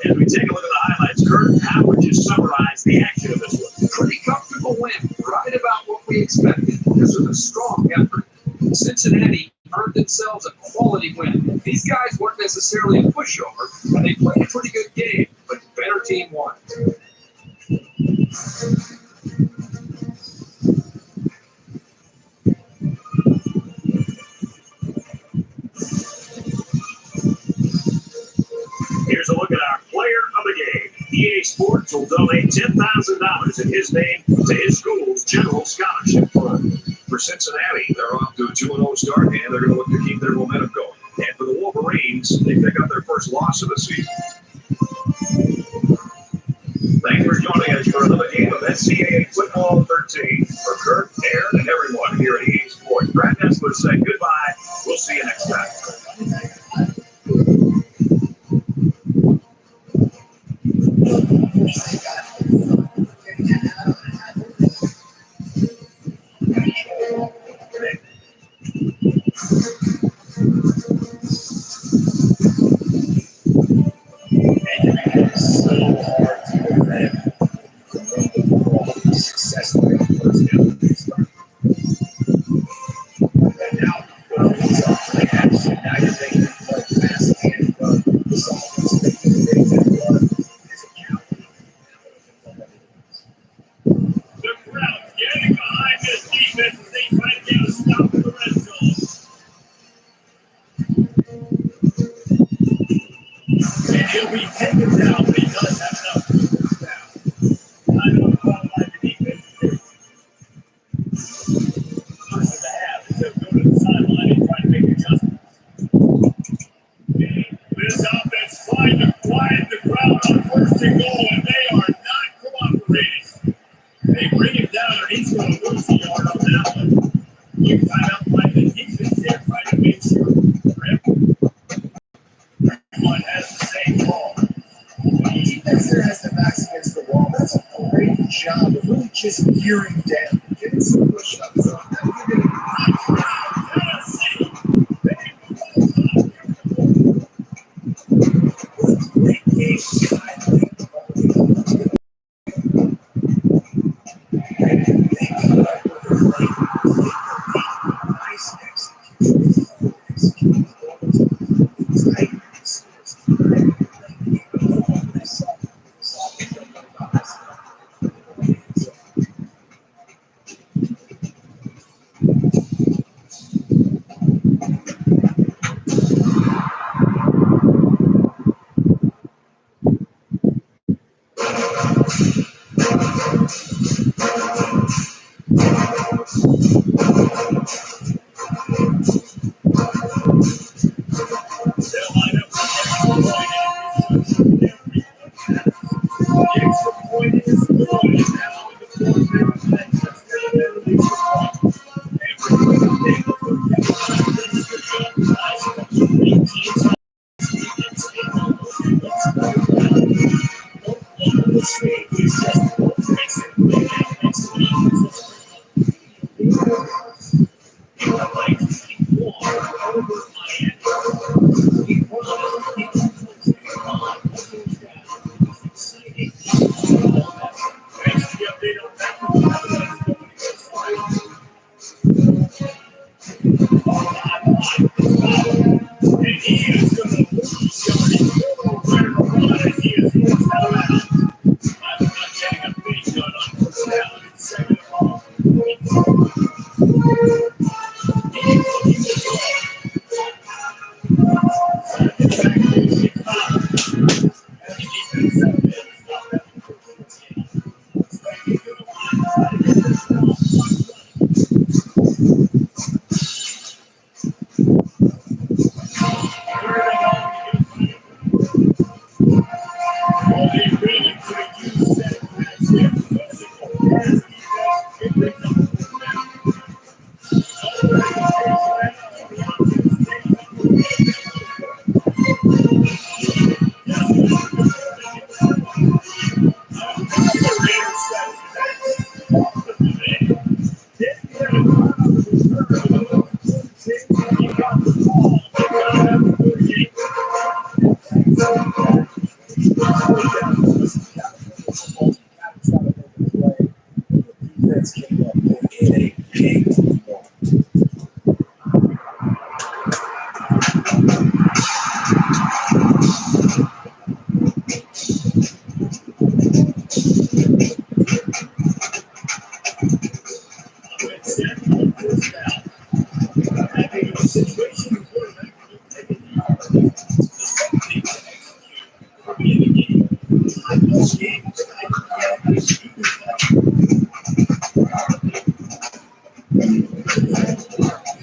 Speaker 2: As we take a look at the highlights, Kurt, how would you summarize the action of this one?
Speaker 7: Pretty comfortable win, right about what we expected. This was a strong effort. Cincinnati earned themselves a quality win. These guys weren't necessarily a pushover, and they played a pretty good game, but the better team won.
Speaker 2: Here's a look at our player of the game. EA Sports will donate $10,000 in his name to his school's Channell Scholarship Fund. For Cincinnati, they're off to a 2-0 start, and they're going to look to keep their momentum going. And for the Wolverines, they pick up their first loss of the season. Thanks for joining us for another game of NCAA Football 13. For Kurt, Aaron, and everyone here at EA Sports, Brad Nessler saying goodbye. We'll see you next time. He'll be taken down, but he does have enough to move down. I don't know how the defense is. First of the half, he'll go to the sideline and try to make adjustments. This offense trying to quiet the crowd on first and goal, and they are not cooperating. They bring him down, and he's going to lose the yard on that one. You find out why the defense there trying to make sure everyone has the same ball.
Speaker 1: The defense there has their backs against the wall. That's a great job of really just gearing down, getting some push-ups on them. Great game tonight. Nice execution.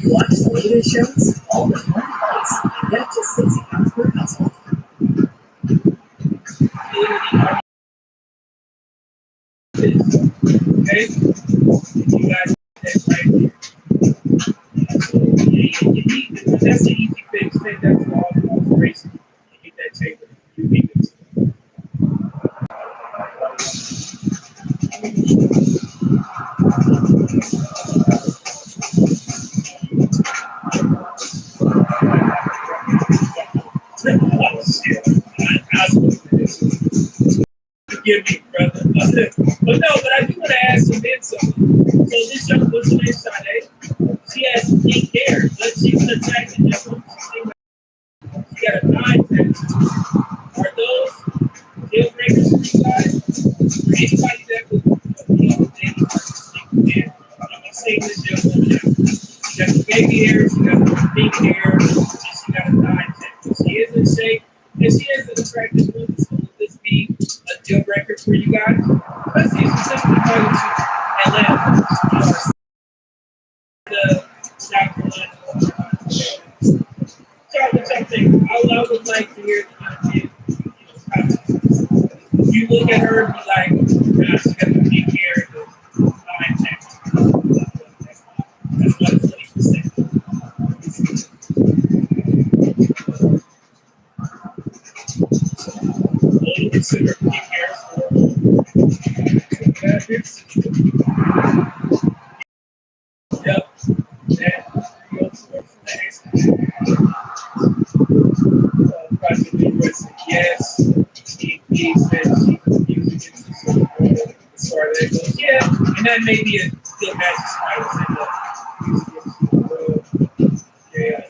Speaker 1: Watch the latest shows all in one place and get just £60 per household.
Speaker 2: Okay? You guys that right here. You need, that's the easy fix. Take that to all the operations. You get that table. You need it. Forgive me, brother. But no, but I do want to ask some men something. So this young woman named Sade, she has pink hair, but she's an attractive young woman. She got a 9 tattoo. Are those deal breakers for you guys? For anybody that would be on dating, I'm gonna say this young woman now. She got the baby hair, she got the pink hair, and she got a 9 tattoo. She is in shape, and she is an attractive woman. So would this be a deal breaker for you guys? Let's see, specifically going to Atlanta, the South Carolina. Something I would like to hear you look at her and be like, nah, she got the pink hair and the 9 tattoo. That's what 20%. What do you consider pink hair Yep. That goes towards the next. Yes. He said she was using it as far as that goes. Yeah. And that may be a good match. I would say that. Yeah.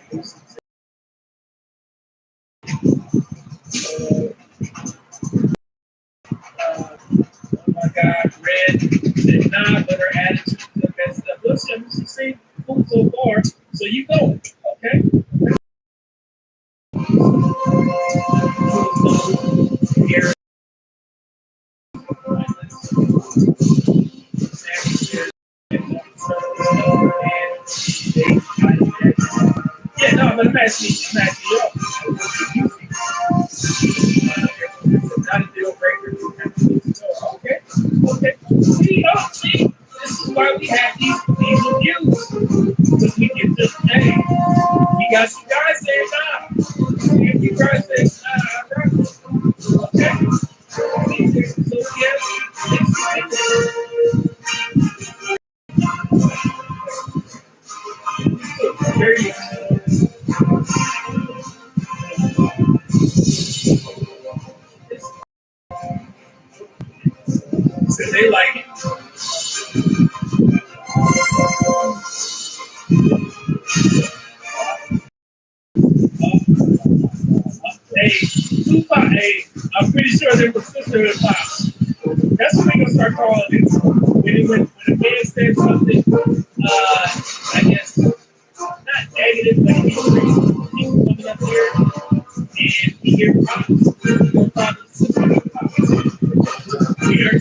Speaker 2: Oh my God, Red said nah, but her attitude is the best stuff. Listen, she's saying cool so far, so you go, okay? Here. Yeah, no, but I'm asking you. Not a deal breaker. Okay, okay. See, this is why we have these reviews. Because we can just, hey, you got some guys saying nah. If you guys say nah, I'm right. Okay. So yes, there you go. So they like it. Hey, Tupac, hey, I'm pretty sure they were sister and pops. That's what they're gonna start calling it. when a man says something, I guess not negative, but he's coming up here and we hear problems. No problems. We hear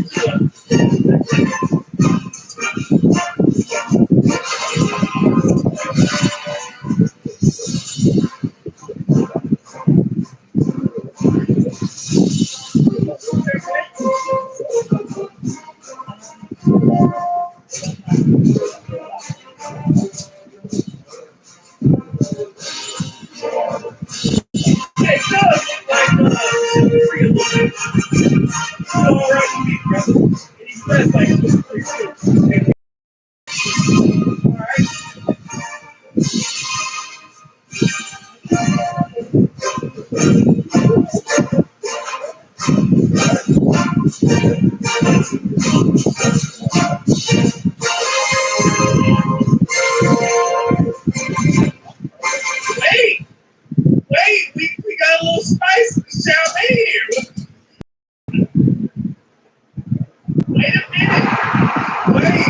Speaker 2: hey, Doug, like, free a little bit. All right, me, brother. And he says, like, all right. We got a little spice in the chow mein here. Wait a minute. Wait.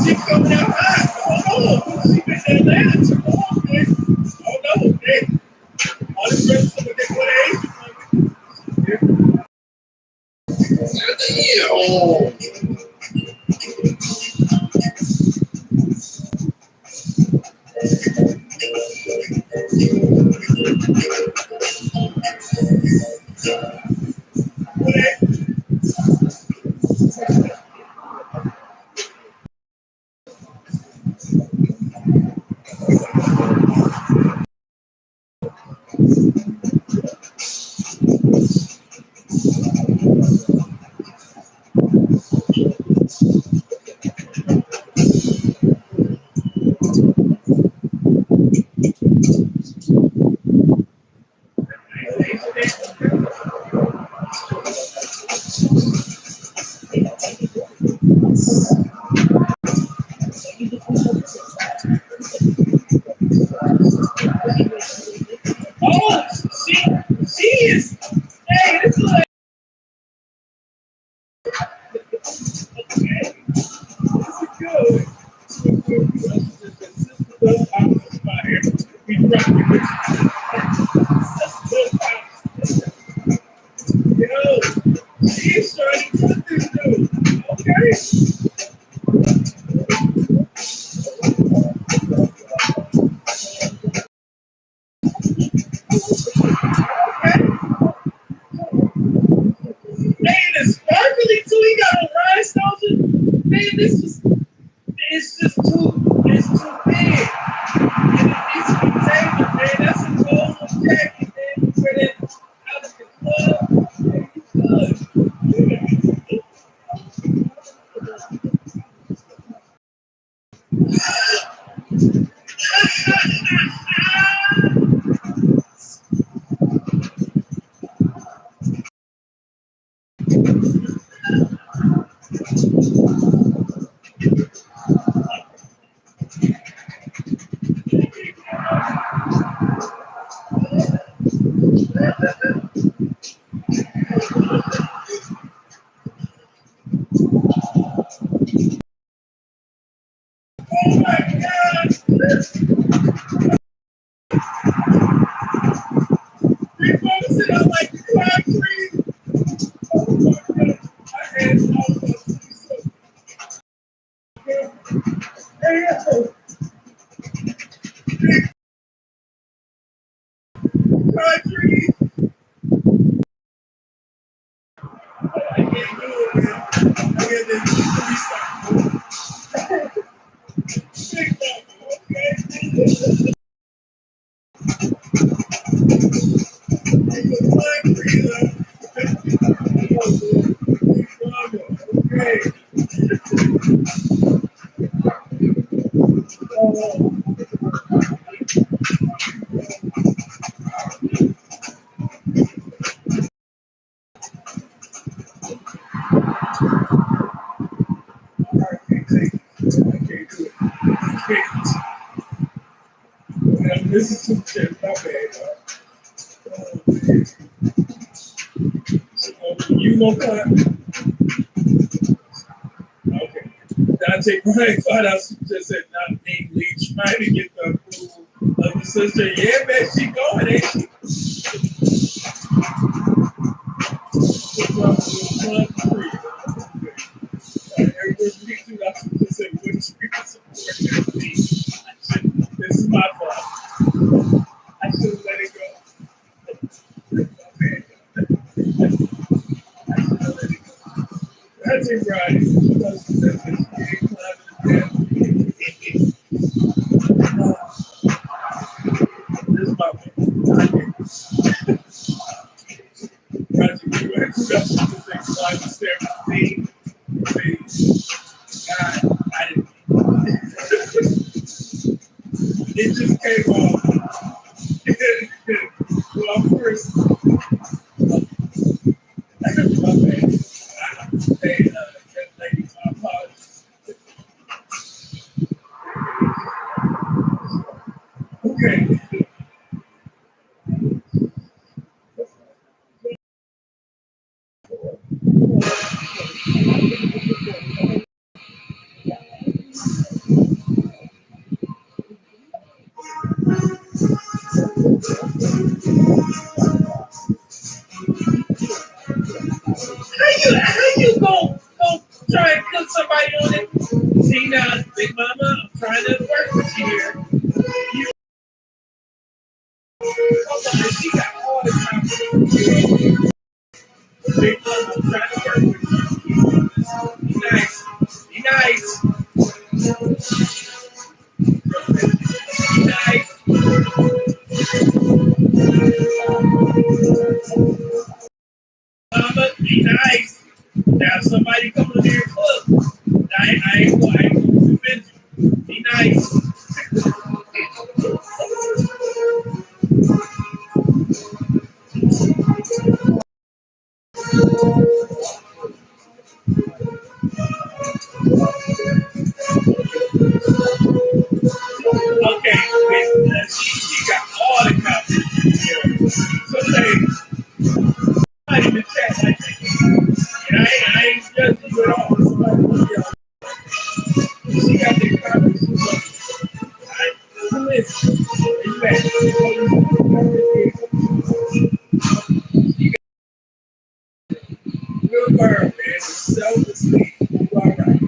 Speaker 2: She's coming out hot. Hold on. She been in Atlanta too long, man. Oh no, man. All this rest of it, what Oh, she is. Hey, this is like. Okay. This is good. We Yo, she's trying to cut this dude. Okay. Man, it's sparkly too. He got a rhinestones. Man, this is. It's just it's too big. And it needs to be tailored, man. That's a cold jacket, man. You wear that out of the club. Man, you good. Oh my God! Three focusing on like the concrete. Oh my God! I had all of Hey, concrete. I can't do it, man. I get this restart. Big okay? This is some shit, my bad. You know what? Okay.
Speaker 5: Dante Bryan thought I just said not being leech, trying to get the approval of the sister. Yeah, man, she going, ain't she? This is my fault. I should have let it go. That's it, right. This is my fault. Roger, you had discussion to think so I was there with me. God, I didn't. It just came off. Well, first, my bad. Hey, young lady, my apologies. Okay. How you go try and put somebody on it? See now, Big Mama, I'm trying to work with you here. You, hold on, she got all the time. Big Mama, I'm trying to work with you. Be nice. Be nice. Be nice. Mama, be nice. Now somebody coming to your club. I ain't going to defend you. Be nice. Okay, she got all the confidence. So say, somebody in the chat like that. And I ain't judging you at all. Somebody look at her. She got the confidence. Who is it? Where you at? You got good bird, man. Self-esteem. You all right.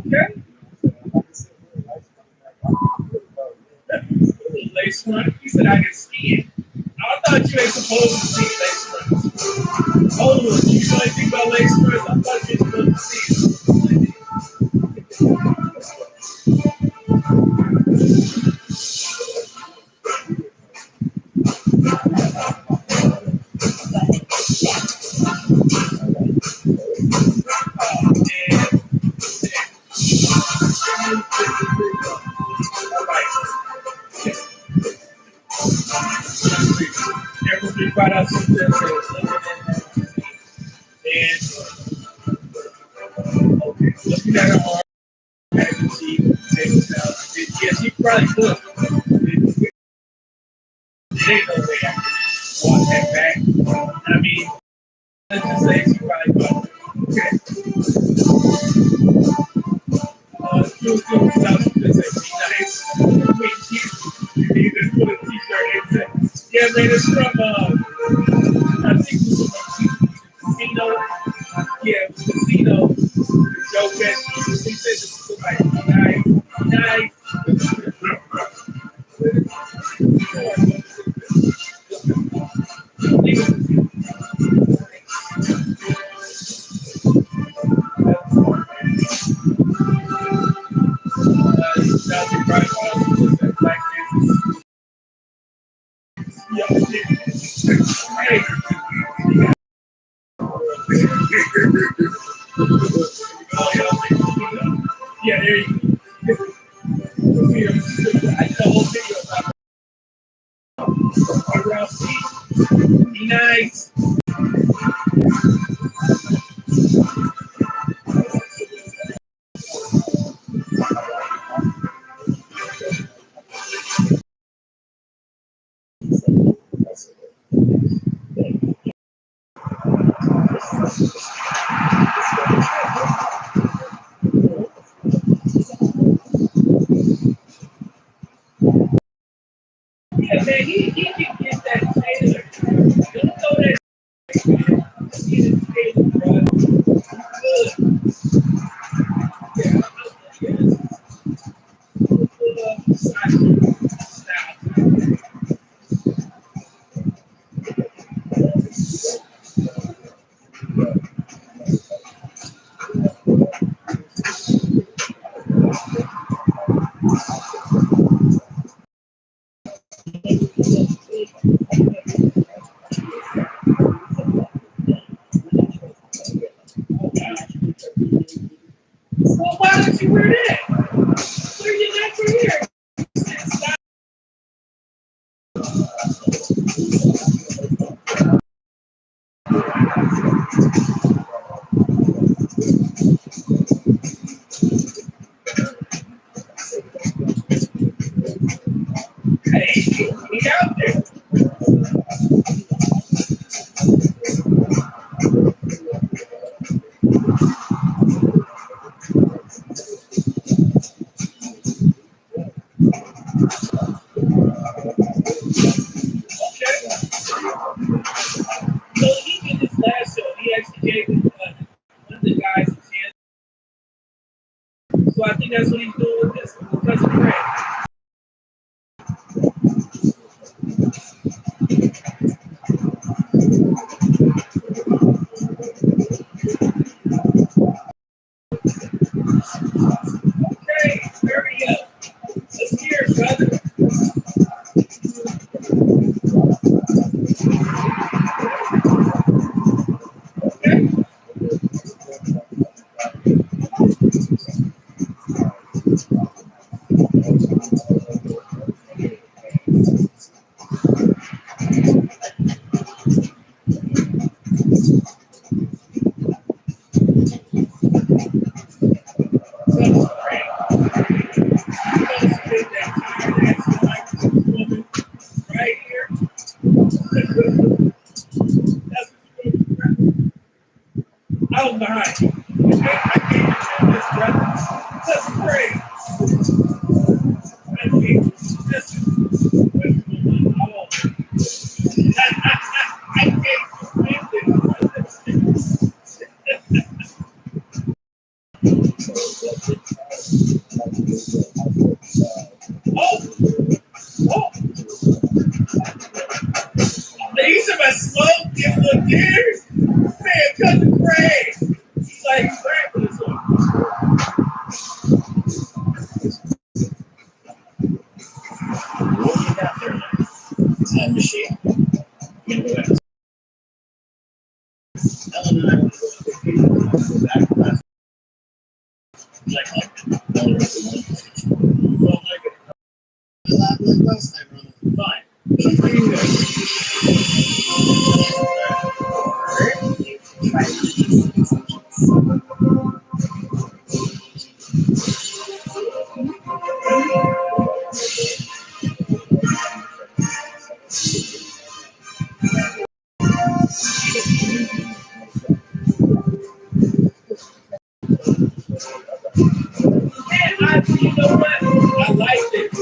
Speaker 5: Okay. Lace front. He said I can ski it. I thought you ain't supposed to see lace fronts. Oh, you know anything about lace fronts? I thought you were supposed to see it. All right. Everybody brought out some and okay, looking at her arm, yeah, she probably could. There ain't no way I can walk that back. I mean, let's just say she probably could. Okay. She was doing stuff to say, be nice. You need to put a t-shirt and say, yeah, man, it's from, I think it was from Casino. Yeah, Casino. Joe Pesci. He said this was like, nice. Yeah, there you go.
Speaker 2: Ralphie. Be nice. Yeah, man, he can get that Taylor. Don't throw that. Get his Taylor, bro. Good. Yeah, well, why don't you wear that? Wear your neck for here. Hey, he's out there. Okay. So he did this last show. He actually gave one of the guys a chance. So I think that's what he's doing with this because of Craig. Okay, hurry up. Let's hear it, brother. Okay. Right here. That's out behind you. Okay? I can't do this, brother. Let's pray. I can't. Listen. I can't stand this, brother. Oh, oh. These are my slow little gears. Man, cut the brake. He's like, he's rapping this one. What do you got there, man? Time machine. You know what? Ellen and I want to go to the back class. Like, no, don't like it. Like last time, brother. Fine. Let's do this. You know what? I like this.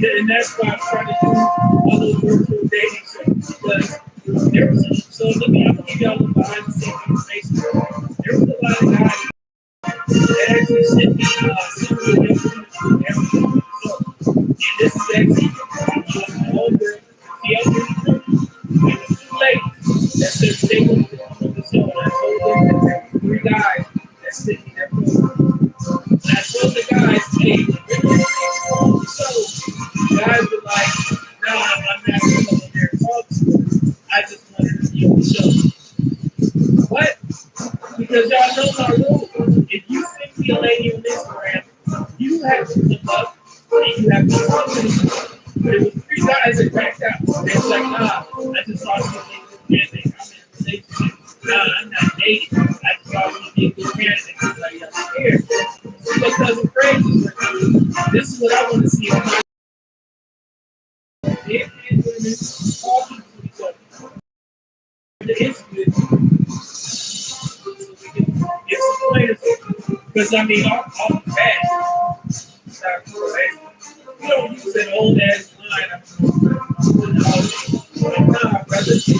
Speaker 2: And that's why I'm trying to do all those virtual dating shows. Because there was so let me, I'm going to give y'all the behind the scenes information. There was a lot of guys that actually sent me information and this is actually my old girl. She out there in the room. And it was too late. That said they wanted to come on the show. And I told them that there were 3 guys that sent me their phone. And I told the guys, hey, when we're on the show, guys were like, no, I'm not going to come on there and talk to you. I just wanted to be on the show. What? Because y'all know my rules. If you send me a lady on Instagram, you have to look up and you have to talk to me. But it was 3
Speaker 5: These guys are backed out. It's like, nah, I just thought you would be a good candidate. I'm in a relationship. Nah, I'm not dating. I just thought you would be a good candidate. It's like, yeah, here. What cousin Craig is working. This is what I want to see. Men and women talking to each other. The issue is we can get some players. Because I mean, all bad. You don't use an old ass line. Nah, brother. So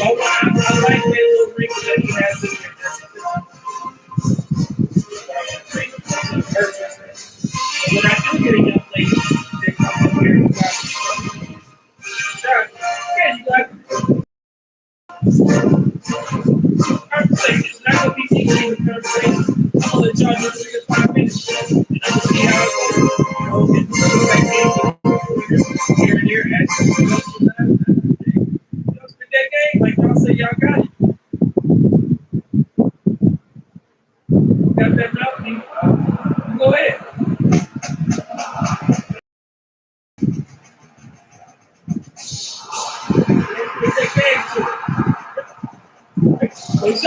Speaker 5: I like that little ring that he has in there. When I do get a young lady, they come over here and yeah, you got conversation. It's not going to be easy with conversation. I'm going to let y'all do 3 to 5 minutes. And I'm going to see how it goes. You know, here and here, y'all spit that game like y'all say y'all got it. Got that mouth, go ahead. Spit that game to it. So, it's a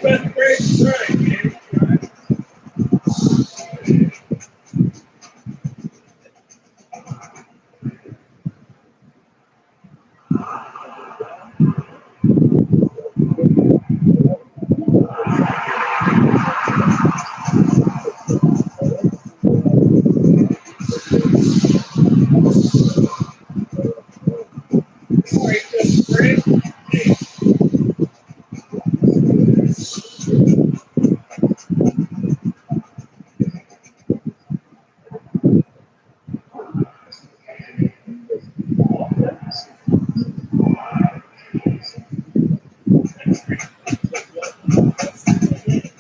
Speaker 5: best great right, man.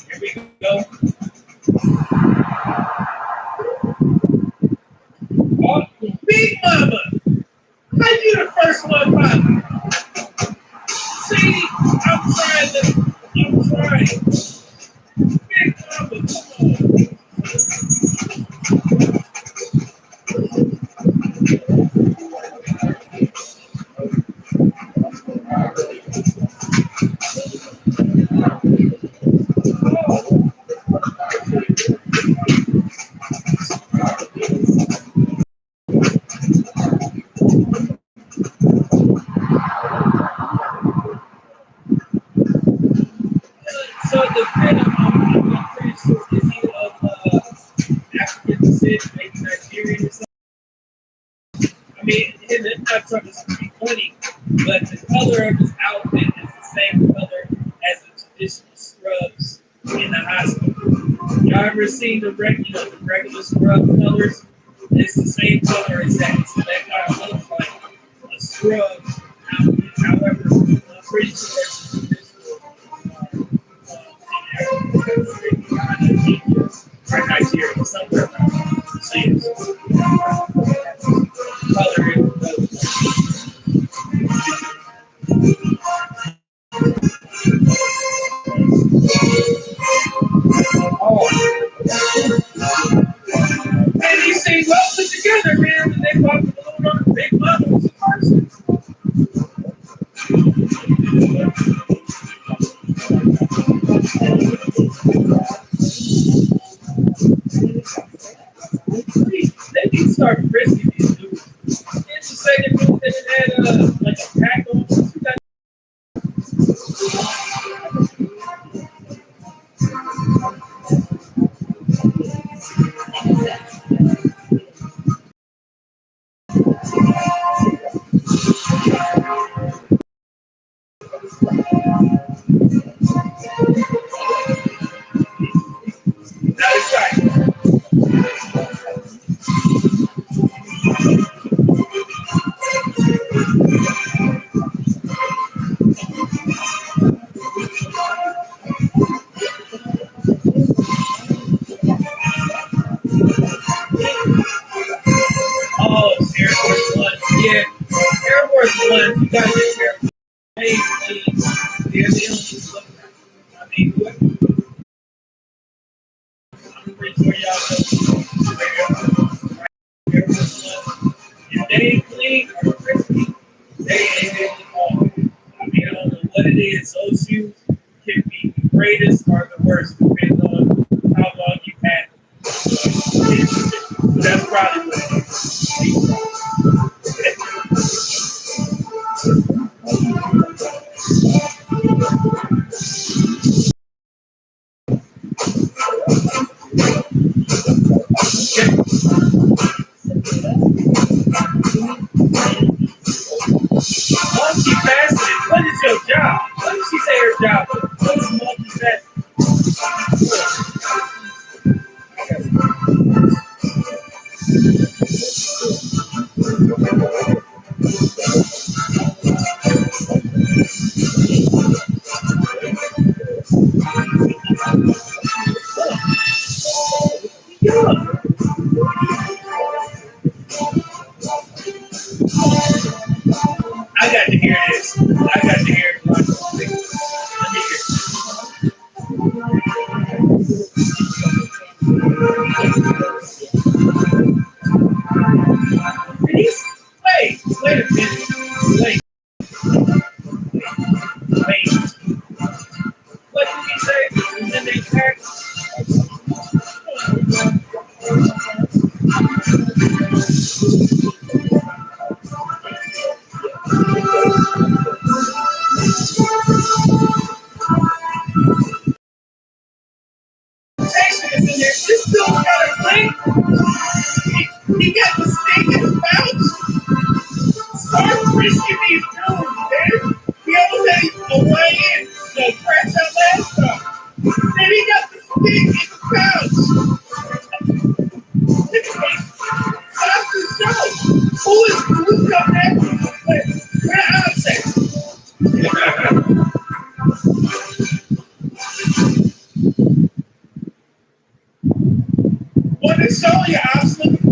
Speaker 5: Here we go. Oh, Big Mama! How you the first one, Mama? See, I'm trying. Big Mama, come on. So the venom, I'm pretty sure is either of African descent, maybe Nigerian or something. I mean, I'm not trying to speak funny, but the color of his outfit is the same color as the traditional scrubs in the hospital. Y'all ever seen the regular scrub colors? It's the same color as that. So that kind of looks like a scrub. However, I'm pretty sure it's traditional. Right Nigeria, somewhere around the same color. Oh, and he seem well put together, man. And they walk alone on a big level as a person. They need to start frisking these dudes. Can't you say they moved in and had like a pack on? That's right. Oh, Air Force One. Yeah, Air Force One. You gotta be careful. Hey, they're the illness. I mean, what? I'm pretty sure y'all know. Air Force One. If they ain't clean, what it is. Those shoes can be the greatest or the worst, depending on how long you've had them. That's probably what it multifaceted. What is your job? What did she say her job was? What is multifaceted? I got to hear this. I got to hear it. Let me hear it. Wait a minute. Wait. What did he say? And then they packed. Jason is in there. This dude got a plate. He got the steak in his mouth. Start risking these dudes, man. He almost had a way in. The crash out last time. Then he got the steak in his mouth. Stop the show. Who's coming after you? Where Alex at? What is show you? I was looking for.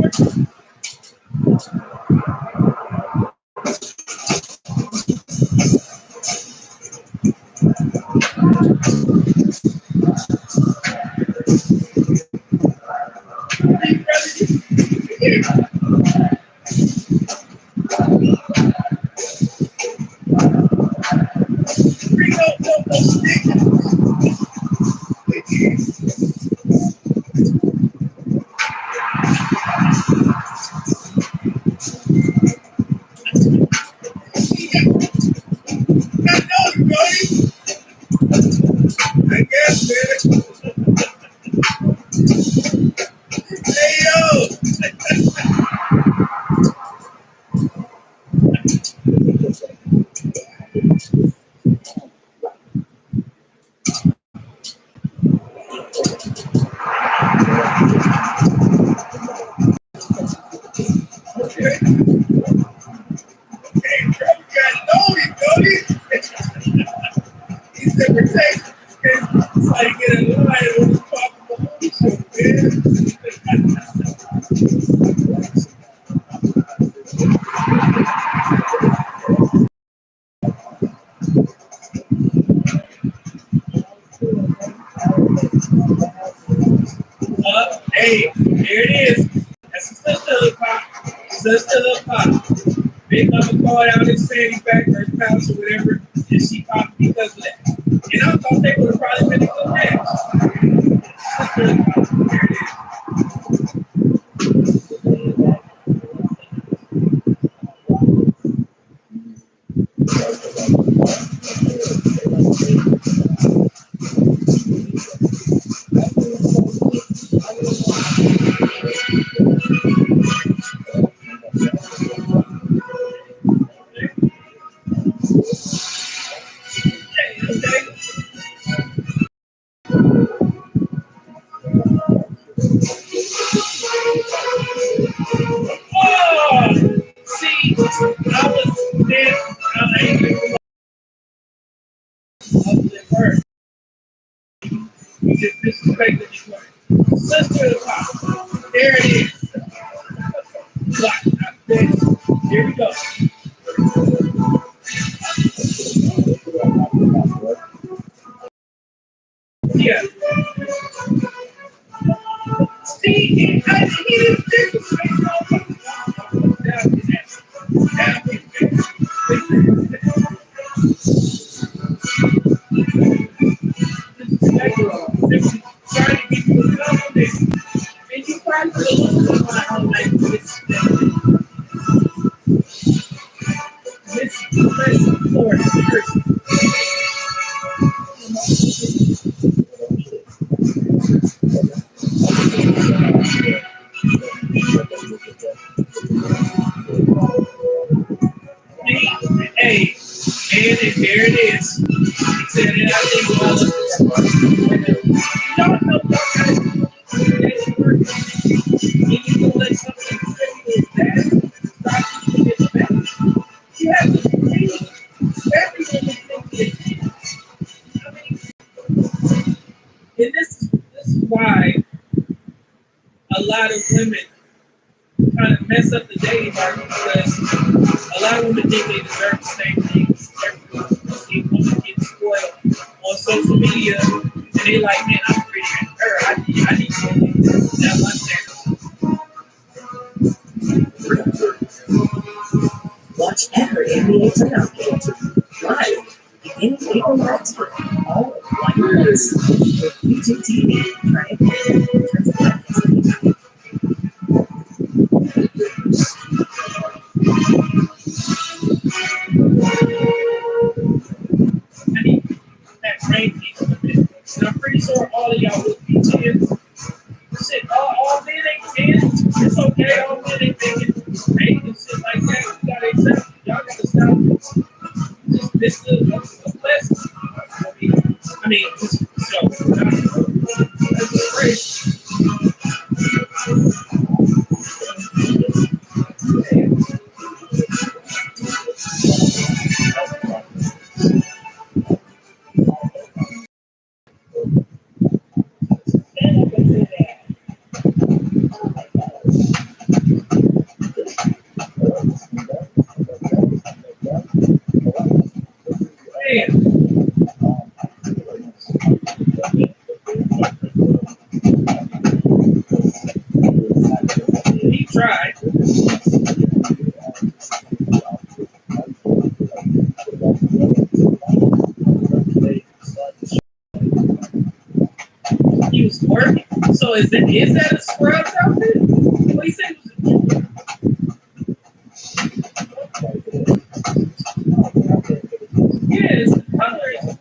Speaker 5: I guess, man. Heyo! Hey, Trump got loaded, Cody. He said, protect. It's like get a line on the top of the show, man. Hey, here it is. That's the sister of the pop. Sister of the pop. Big mama called out and said he's back for his house or whatever, and she popped because of that. And I thought they would have probably been a good match. Sister of the pop. There it is. Oh, see, I was there. I ain't even her. You just disrespected this woman. Sister of the pop. There it is. Look, here we go. Yeah. See, he didn't disrespect nobody. Down in that.
Speaker 1: probably the reason why I don't like this. This Florida. Hey, and there it is. He said it out there. Y'all know y'all gotta do that work. You can go let something is bad. Stop doing it bad. You have to do everything that they do. I mean, and this is why a lot of women kind of mess up the dating market because a lot of women think they deserve the same things. They want to get spoiled on social media, and they like, man, I'm prettier than her. I need to get this. That one thing. Watch every NBA playoff game live beginning April 19th. All of one place. YouTube TV. Try it. Turns it on. I need that rain piece of it. And I'm pretty sure all of y'all would be 10s. Shit, all men ain't 10s. It's okay, all men ain't thinking. Hey, and shit like that. You gotta accept it. Y'all gotta stop. This is a blessing. I mean, just so. That's great. He tried. He was working. So is that a scrub outfit? What he said was yes, the color is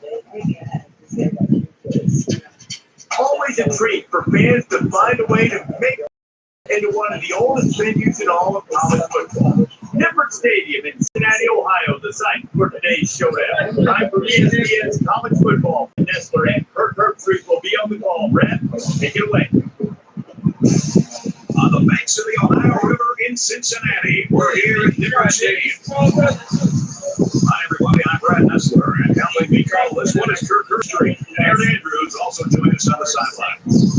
Speaker 2: Always a treat for fans to find a way to make it into one of the oldest venues in all of college football. Nippert Stadium in Cincinnati, Ohio, the site for today's showdown. Time for ESPN's college football. Nestler and Kirk Herbstreit will be on the call. Brad, take it away.
Speaker 7: On the banks of the Ohio River in Cincinnati, we're here at Nippert Stadium. Hi, everybody. I'm Brad Nestler, and helping me call this one is Kirk Herbstreit. Aaron Andrews also joined us on the sidelines.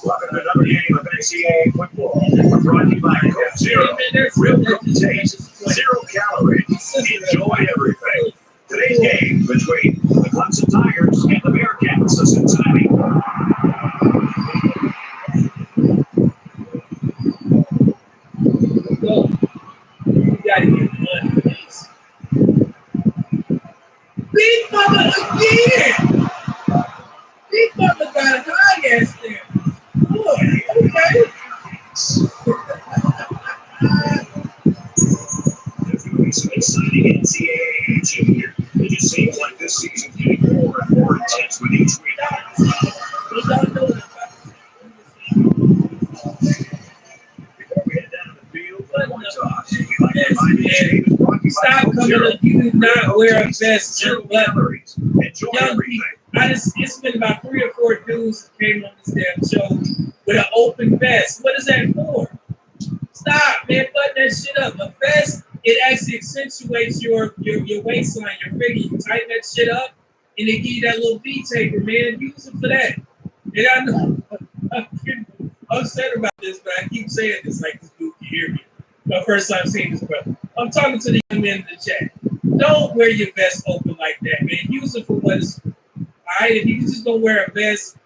Speaker 7: Welcome to another game of ncaa football. We're brought to you by Coke Zero. Real Coke taste, 0 calories. Enjoy everything. Today's game between the Clemson Tigers and the Bearcats of Cincinnati.
Speaker 1: go. You gotta get one, please. Big Mama again! Big Mama got a high ass there. Boy, okay.
Speaker 7: There's going to be some exciting NCAA action here. It just seems like this season's getting more and more intense with each week.
Speaker 1: We don't know about
Speaker 2: Before we head down to the field,
Speaker 1: What
Speaker 2: one
Speaker 1: the-
Speaker 2: toss. We'd like to remind you this game is brought to you by
Speaker 1: Stop
Speaker 2: Coke
Speaker 1: coming
Speaker 2: Zero.
Speaker 1: up. You do not wear a vest.
Speaker 2: 0
Speaker 1: But
Speaker 2: calories. Enjoy
Speaker 1: young
Speaker 2: everything.
Speaker 1: people, it's been about 3 or 4 dudes that came on this damn show with an open vest. What is that for? Stop, man. Button that shit up. A vest, it actually accentuates your waistline, your figure. You tighten that shit up, and they give you that little V taper, man. Use it for that. And I know I'm getting upset about this, but I keep saying this like this dude can hear me. My first time seeing this, but I'm talking to the young men in the chat. Don't wear your vest open like that, man. Use it for what it's for. All right, if you just don't wear a vest,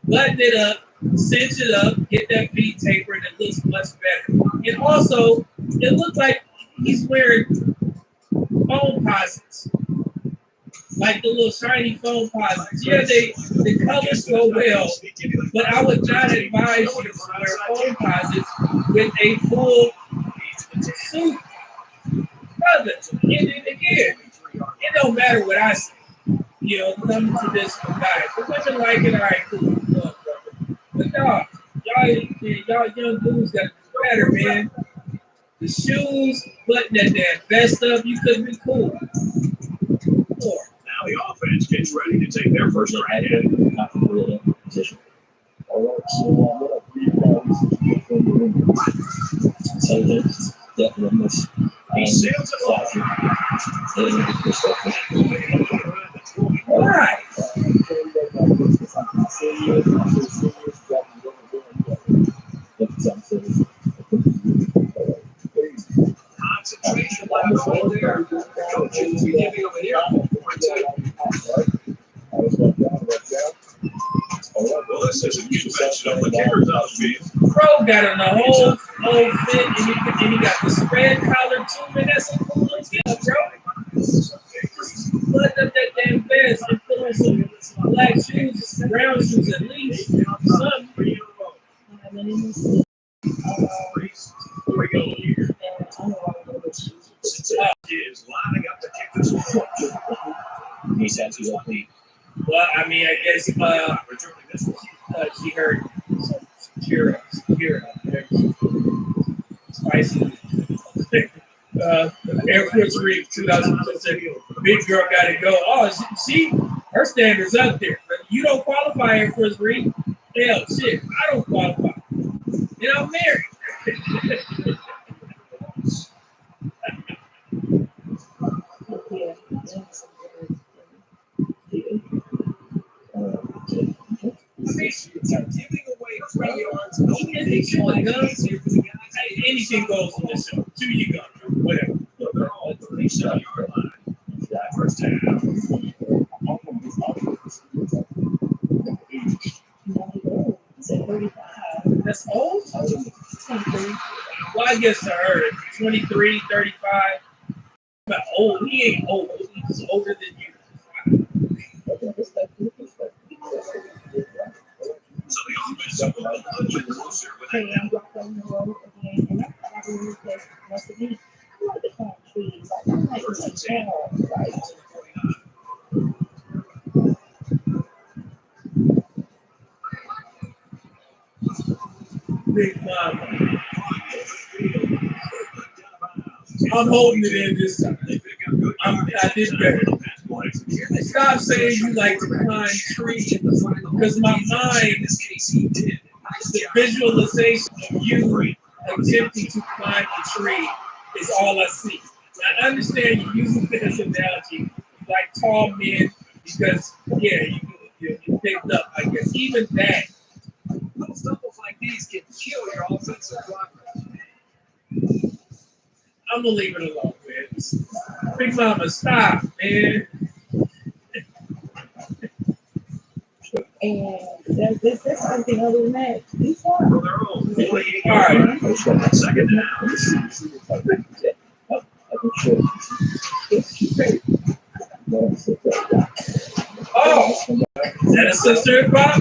Speaker 1: button it up, cinch it up, get that V taper, and it looks much better. And also, it looks like he's wearing phone posits. like the little shiny foam posits. Yeah, the colors go well, but I would not advise you to wear foam posits with a full suit. Brother, and again, it don't matter what I say. You know, come to this guy. The women like it, all right, cool. Brother. But y'all young dudes got to do better, man. The shoes, button that damn vest up, you could be cool.
Speaker 2: Now the offense gets ready to take their first strike in.
Speaker 5: Position. All right, so what up? Intelligence, definiteness,
Speaker 2: Sails it off.
Speaker 5: and perspective.
Speaker 1: All right.
Speaker 2: Concentration level over there. Coaches will be giving them an earful for it, too. Well, this isn't conventional. The kicker's out of speed.
Speaker 1: Pro got on the whole fit, and he got the spread collar too, man. That's some cool looking, bro. Button up that damn vest and put on some black shoes, brown shoes at least. Something.
Speaker 2: Cincinnati is lining up to kick this one.
Speaker 5: He's absolutely.
Speaker 1: Well, I mean, I guess
Speaker 2: Returning this one.
Speaker 1: she heard Kira, spicy. Air Force 3 2006. Big girl got to go. Oh, she her standards up there. But you don't qualify Air Force 3. Hell, shit, I don't qualify. You know, I'm married.
Speaker 2: Giving away crayons.
Speaker 1: Anything goes in this show. Two you gun, whatever.
Speaker 2: They're all 3-yard line. That first half.
Speaker 1: That's old? Well, I guess to her, 23, 35. But old, he ain't old. He's older than you.
Speaker 2: So the offense will look a little bit closer with that.
Speaker 1: Big mama. I'm holding it in this time. I did better. Stop saying you like to climb trees, because my mind, the visualization of you attempting to climb a tree is all I see. I understand you're using this analogy like tall men because, yeah, you picked up, I guess. Even that.
Speaker 7: Little stumbles like these can kill your offensive progress.
Speaker 1: I'm gonna leave it alone, man. Big mama, stop, man.
Speaker 8: And there's something other than that. These are.
Speaker 2: For their own 48
Speaker 1: All right.
Speaker 2: second down.
Speaker 1: Oh, is that a sister and Bob?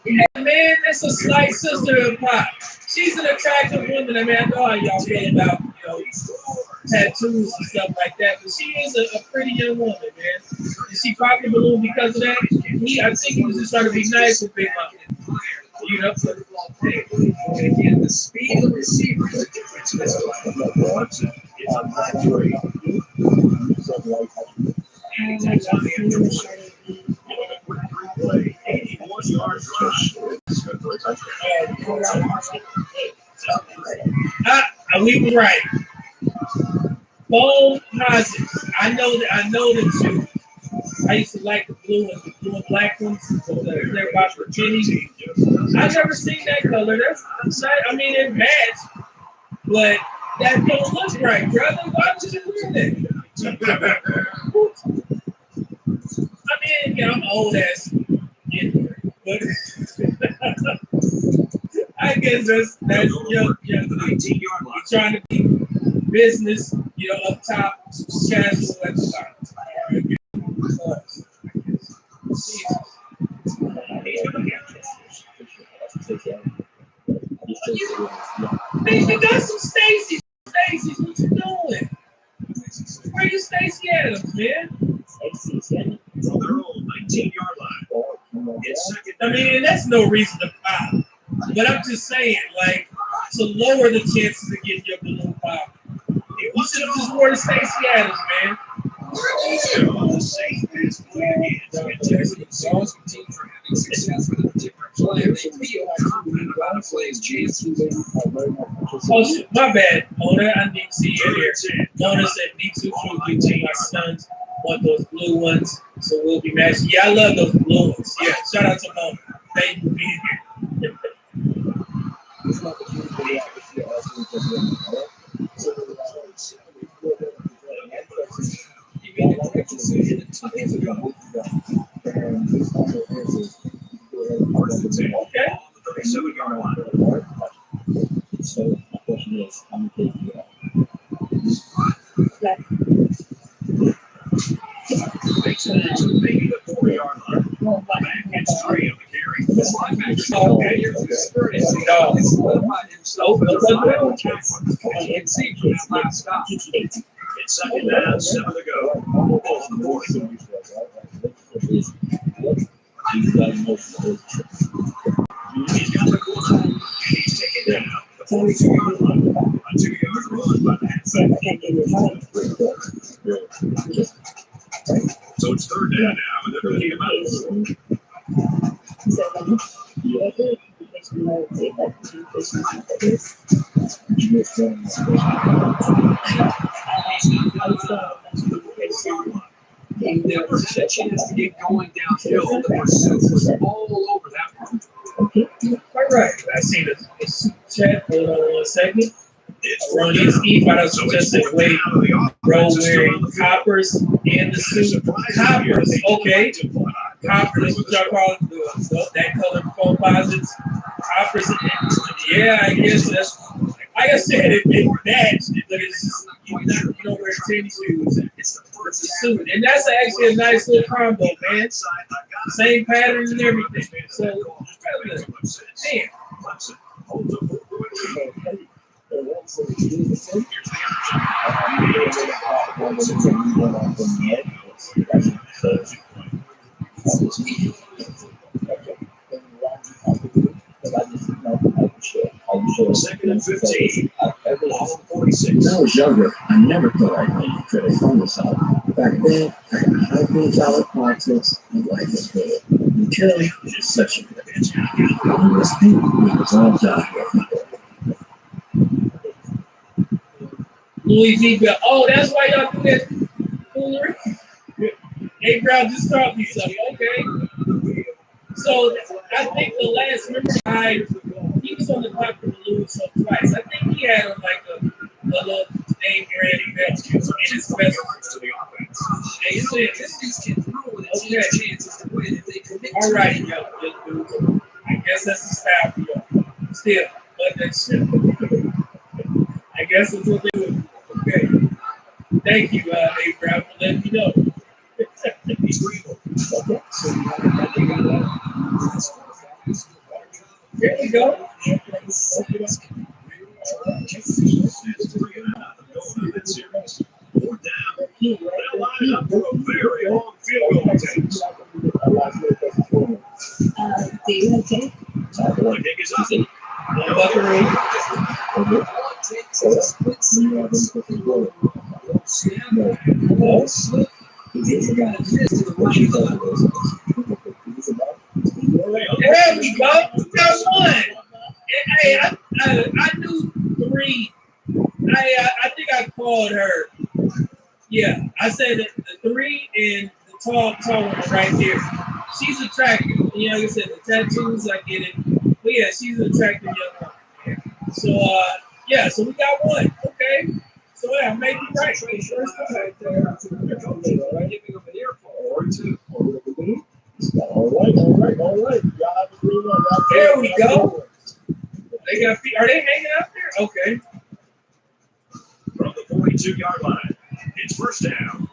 Speaker 1: Yeah, man, that's a slight sister of Pop. She's an attractive woman. I mean, I know how y'all feel about, tattoos and stuff like that, but she is a pretty young woman, man. Is she popped the balloon because of that? I think he was just trying to be nice with Big Mama. You know,
Speaker 7: Again, the speed of the receiver is a difference in this play.
Speaker 2: It's a high tree. And he takes on the interception. A quick replay, 81-yard drive.
Speaker 1: We were right. Foam posits. I know them too. I used to like the blue and black ones. They're about for Jenny. I've never seen that color. That's not, I mean, it matched, but that don't look right, brother. Why would you wear that? mean, you know, I'm old ass, but I guess that's young. You're trying to be business, you know, up top, casual at the bottom. Man, you got some Stacy's. Stacy's, what you doing? Where you Stacy Adams, man?
Speaker 8: Stacy's, yeah.
Speaker 2: From their own 19-yard line. It's second.
Speaker 1: I mean, that's no reason to pop. But I'm just saying, like, to lower the chances of getting your balloon pop. You should have just worn Stacy Adams, man.
Speaker 2: The same pass play again.
Speaker 7: Teams are having success with a different play. They feel confident about a play's chances.
Speaker 1: Oh, shit, my bad, Mona. I need to see you here. Mona said, me too, true. My sons want those blue ones, so we'll be matching. Yeah, I love those blue ones. Yeah, shout out to Mona. Thank you for being here. Okay.
Speaker 2: 37-yard line.
Speaker 8: So my question is, how many kids do you have?
Speaker 2: Makes it to maybe the 4-yard line. It's 3 of the carry.
Speaker 7: The linebacker okay. Experience. He's solidified himself as a viable tackler. You can see from that last stop.
Speaker 2: It's second down, 7 to go. Ball on the board. He's got the corner. He's taken down. The 42-yard line. A 2-yard run by the halfback. So it's third down now, and they're going to get him out.
Speaker 7: There was a chance to get going downhill. The pursuit was all over that one.
Speaker 1: All right. I see the chat. Hold on 1 second. Ronnie Steve, I don't just say wait, bro, wearing coppers and the suit. Coppers, okay. Coppers, what y'all call it? That color composites. Coppers, yeah, I guess that's, like I said, it matched, but it's just, you don't wear tennis shoes. It's a suit. And that's actually a nice little combo, man. Same pattern and everything. So, damn.
Speaker 2: Second and 15. Ball 46.
Speaker 6: When I was younger, I never thought I'd make it to the fullness out. Back then, I got high $1 politics and life was good. And Kelly is just such a good bitch. He was thinking he was all downhill.
Speaker 1: Louis V. Bell. Oh, that's why y'all do that foolery? Hey, Brown, just taught me something. Okay. So, I think the last member he was on the clock for the Louis so twice. I think he had like a little name brand event in his special. Hey, okay. All right, yo. I guess that's the style for y'all. Still, but that's shit. I guess that's what they do. Okay. Thank you, Dave Brown, for letting me know. There we go.
Speaker 2: They'll line up for a very long field goal attempt.
Speaker 8: Do you okay?
Speaker 2: The kick is up.
Speaker 1: There we go. We got one. Hey, I knew 3. I think I called her. Yeah, I said that the 3 and the tall one right there. She's attractive. You know, like I said, the tattoos, I get it. But yeah, she's an attractive young woman. So yeah, so we got one. Okay.
Speaker 5: So yeah, make it right.
Speaker 7: Right there. Your coach is giving them an earful or two.
Speaker 6: All right. Y'all have a good one.
Speaker 5: There we go. They got feet. Are they hanging out there? Okay.
Speaker 2: From the 42-yard line, it's first down.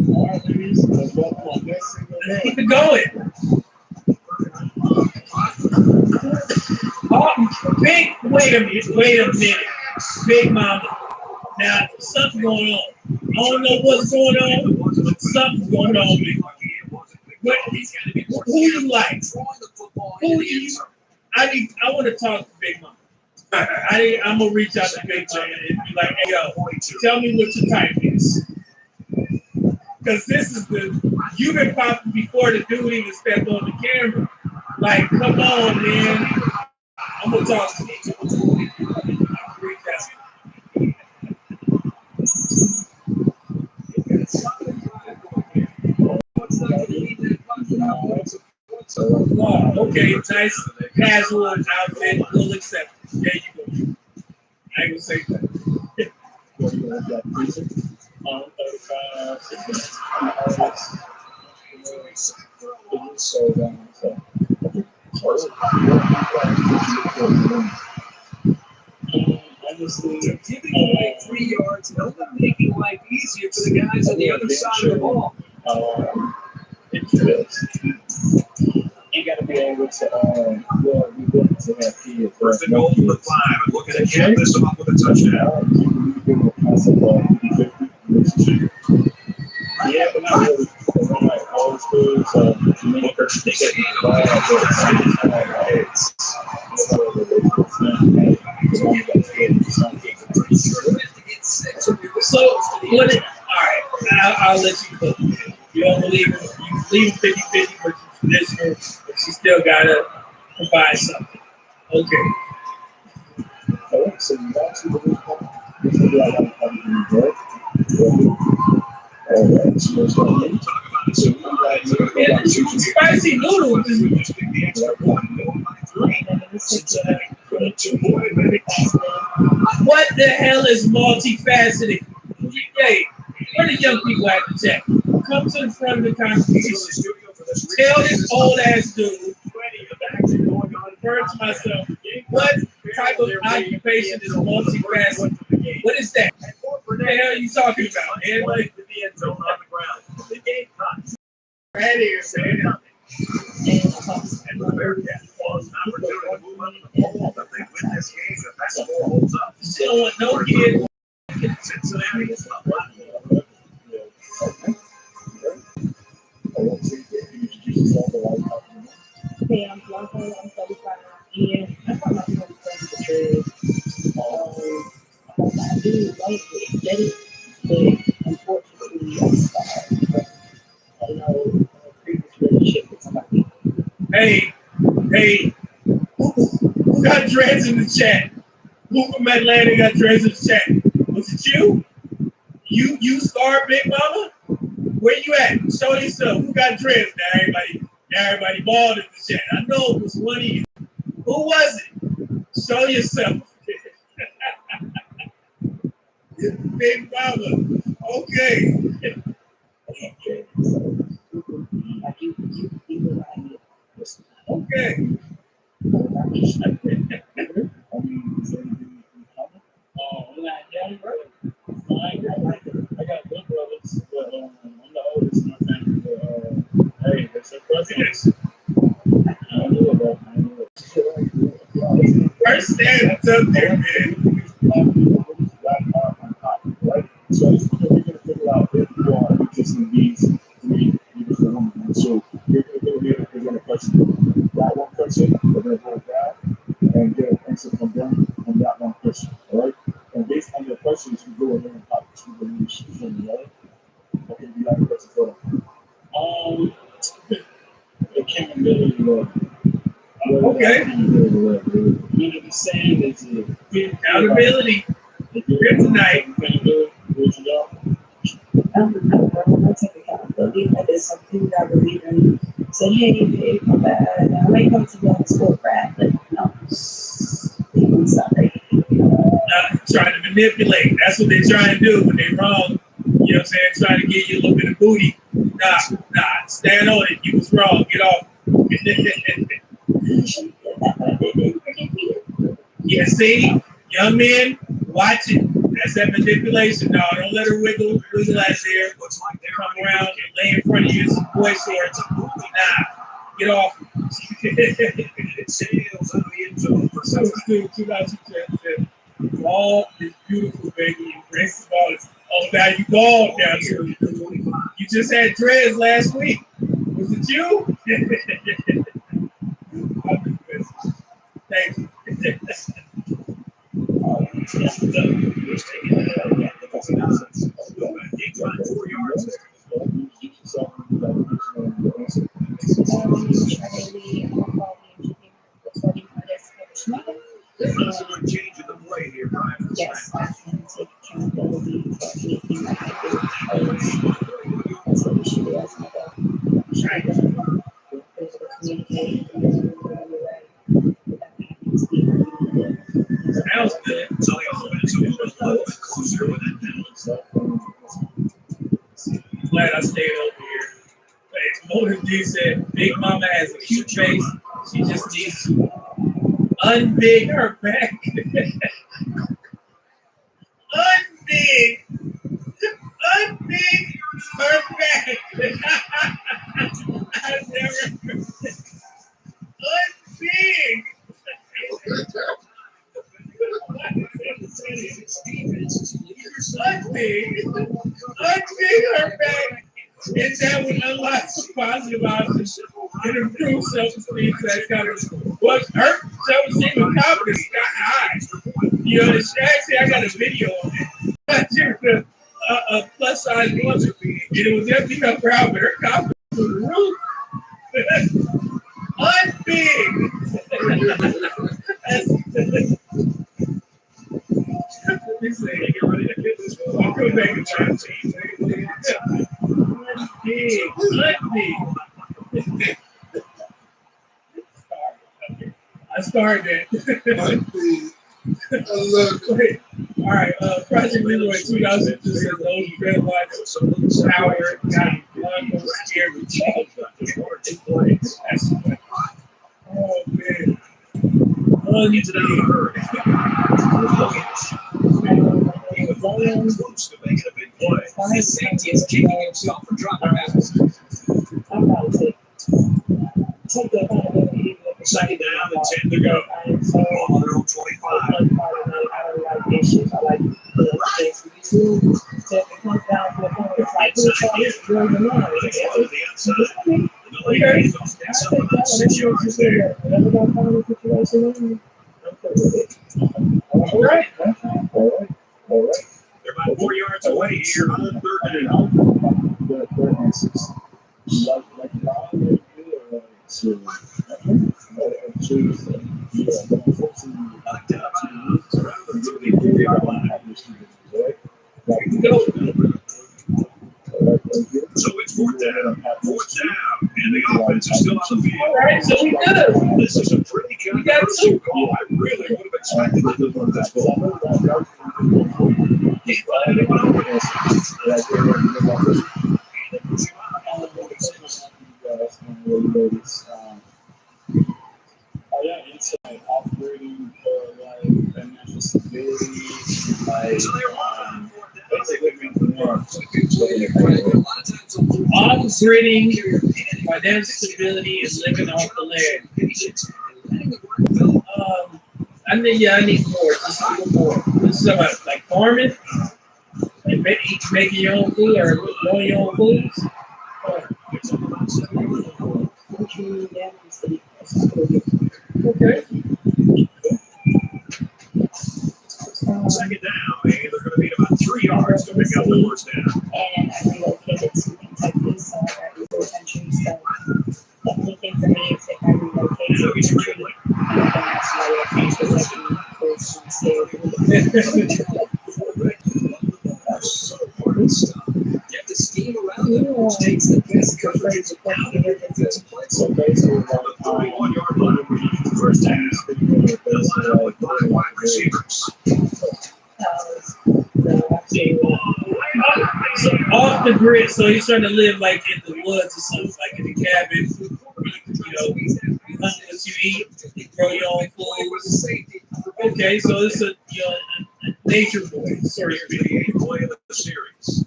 Speaker 6: All right, ladies. Let's welcome our next single
Speaker 5: Let's
Speaker 6: man.
Speaker 5: keep it going. Oh, wait a minute. Big Mama. Now, something's going on. I don't know what's going on, but something's going on with me. Who you like? Who you? I want to talk to Big Mama. I'm gonna reach out to Big Mama and be like, hey yo, tell me what your type is. Because this is you've been popping before the dude even stepped on the camera. Like, come on, man. I'm gonna talk to you. Reach out. Oh, okay, nice casual outfit, we'll accept it. There you go. I ain't gonna say that.
Speaker 6: 35,
Speaker 7: Giving away 3 yards, no one making life easier for the guys on the other side of the ball.
Speaker 6: You got to be able to, be willing to have kids.
Speaker 2: First and goal for the 5, and looking to cap this off with a touchdown.
Speaker 6: Yeah, but not really. I'm like old school, so
Speaker 5: So, what it, all right, I'll let you go. You don't believe it. You believe 50-50, but you're traditional, but you still got to provide something. Okay.
Speaker 6: So you got to believe this is like I'm good.
Speaker 5: Spicy noodles. What the hell is multifaceted? Hey, where the young people at the chat? Come to the front of the conversation. Tell this old ass dude, refer to myself, what type of occupation is multifaceted? What is that? What the hell are you talking about? Everybody to the end zone on the ground. The game cuts. Right here, saying nothing. And the Bearcats lost an opportunity to move on to the ball, but they win this game if that score holds up. Still want no kid. Cincinnati is not one.
Speaker 3: Hey, I'm Blanca. I'm 35. And I thought my friend was because I do like it, get it, but unfortunately, I started. I know a previous relationship with somebody.
Speaker 5: Hey, who got dreads in the chat? Who from Atlanta got dreads in the chat? Was it you? You scarred Big Mama? Where you at? Show yourself. Who got dreads? Now everybody bald in the chat. I know it was one of you. Who was it? Show yourself. Big Mama. Okay.
Speaker 3: Like you were like,
Speaker 5: Okay.
Speaker 6: I'm not young, bro. I got good brothers, but I'm the oldest in my family. But, hey, that's your president. I knew about it.
Speaker 5: First stand up there, man.
Speaker 6: Right? So we're going to figure out if you are interested in these three beautiful women. So we're going to question that one question, we're going to go back and get an answer from them on that one question. All right? And based on your questions, you go ahead and pop two balloons for me, all right? Okay, you have a question for them. Accountability level.
Speaker 5: Okay.
Speaker 6: Accountability saying is
Speaker 5: Accountability. Good tonight.
Speaker 6: Accountability. What you got?
Speaker 3: I take accountability. That is something that I believe in. Say, hey, babe, my bad. I might come to you on the school grad, but no. It's not right.
Speaker 5: trying to manipulate. That's what they're trying to do when they're wrong. You know what I'm saying? Trying to get you a little bit of booty. Nah, stand on it. You was wrong. Get off. Yeah, see? Young men, watch it. That's that manipulation. No, don't let her wiggle out there. Come around and lay in front of you in some boy shorts. Nah, get off. All is beautiful, baby. Embrace the ball. Oh, now you bald now, too. You just had dreads last week. Was it you? Thank you.
Speaker 7: There's a good change in the play here, Brian.
Speaker 3: Yes, I can take accountability for anything that I do. That's what we should do as an adult. Try to communicate and
Speaker 5: Sounds good.
Speaker 7: So the offense will move a little bit closer with that balance.
Speaker 5: Glad I stayed over here. Hey, Motor D said, Big Mama has a cute face. She just needs to unbig her back. Unbig her back. I've never heard that. Unbig. Unbig her back. And that would unlock some positive options and improve self-esteem. That kind of what hurt self-esteem and confidence got high. You know, actually, I got a video on it. A plus size woman, and it was empty her crowd, but her confidence was the roof. Unbig. I'll come back and try to change it. Unbig. I started it. Wait. All right, Project Leroy 2000 just says those red lights, power, got one scared to change. Oh man.
Speaker 7: Gets it out of her. He was close to making a big play. His safety is kicking himself for dropping that.
Speaker 1: I'm about to take the accountability.
Speaker 7: Second down and 10 to go. On their own 25.
Speaker 1: I don't like issues. I like the things we do. So if it comes down to a point, it's like, who's trying to build the line?
Speaker 7: Some of those 6 yards there.
Speaker 1: Whatever that kind of situation is, I'm good with it.
Speaker 5: All right.
Speaker 7: They're about 4 yards away here on third down. So it's fourth down. And the offense is still on the field.
Speaker 5: All right, so we good.
Speaker 7: This is a pretty controversial call. I really would have expected them to put this ball. He's letting it go.
Speaker 6: Operating for like financial stability, like
Speaker 5: Operating financial stability and living off the land. I need more. Just a little more. This is about like farming, like making your own food or growing your own foods. Okay.
Speaker 7: Second down, and they're going to need about 3 yards to pick up the first down.
Speaker 3: And I relocated to Kentucky, so I got the country. So the only thing for me is if I relocate to the country, I'm going to have to
Speaker 7: Get the scheme around it, which takes the best coverage out of your defensive play. The 31-yard line, first down. The line with 5 wide receivers.
Speaker 1: off the grid, so he's trying to live like in the woods or something, like in a cabin. Hunt what you eat, grow your own food. Okay, so it's a nature boy, sort of
Speaker 2: Boy of the series.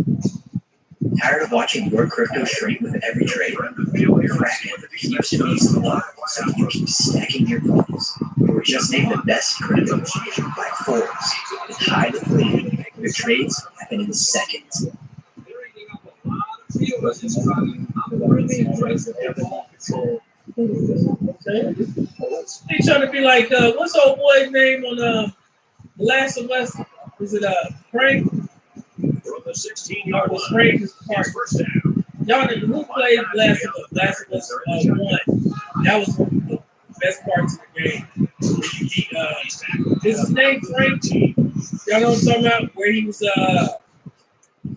Speaker 9: Tired of watching your crypto shrink with every trade? Kraken keeps it easy so you keep stacking your coins. We were just named the best crypto exchange by Forbes. With high liquidity, your trades happen in seconds.
Speaker 1: They trying to be like, what's old boy's name on The Last of Us? Is it Frank?
Speaker 2: From the 16-yard line,
Speaker 1: Frank is
Speaker 2: his first down.
Speaker 1: Y'all know who played Last of Us? Last of Us 1. That was one of the best parts of the game. Is his name Frank? Y'all know what I'm talking about? Where he was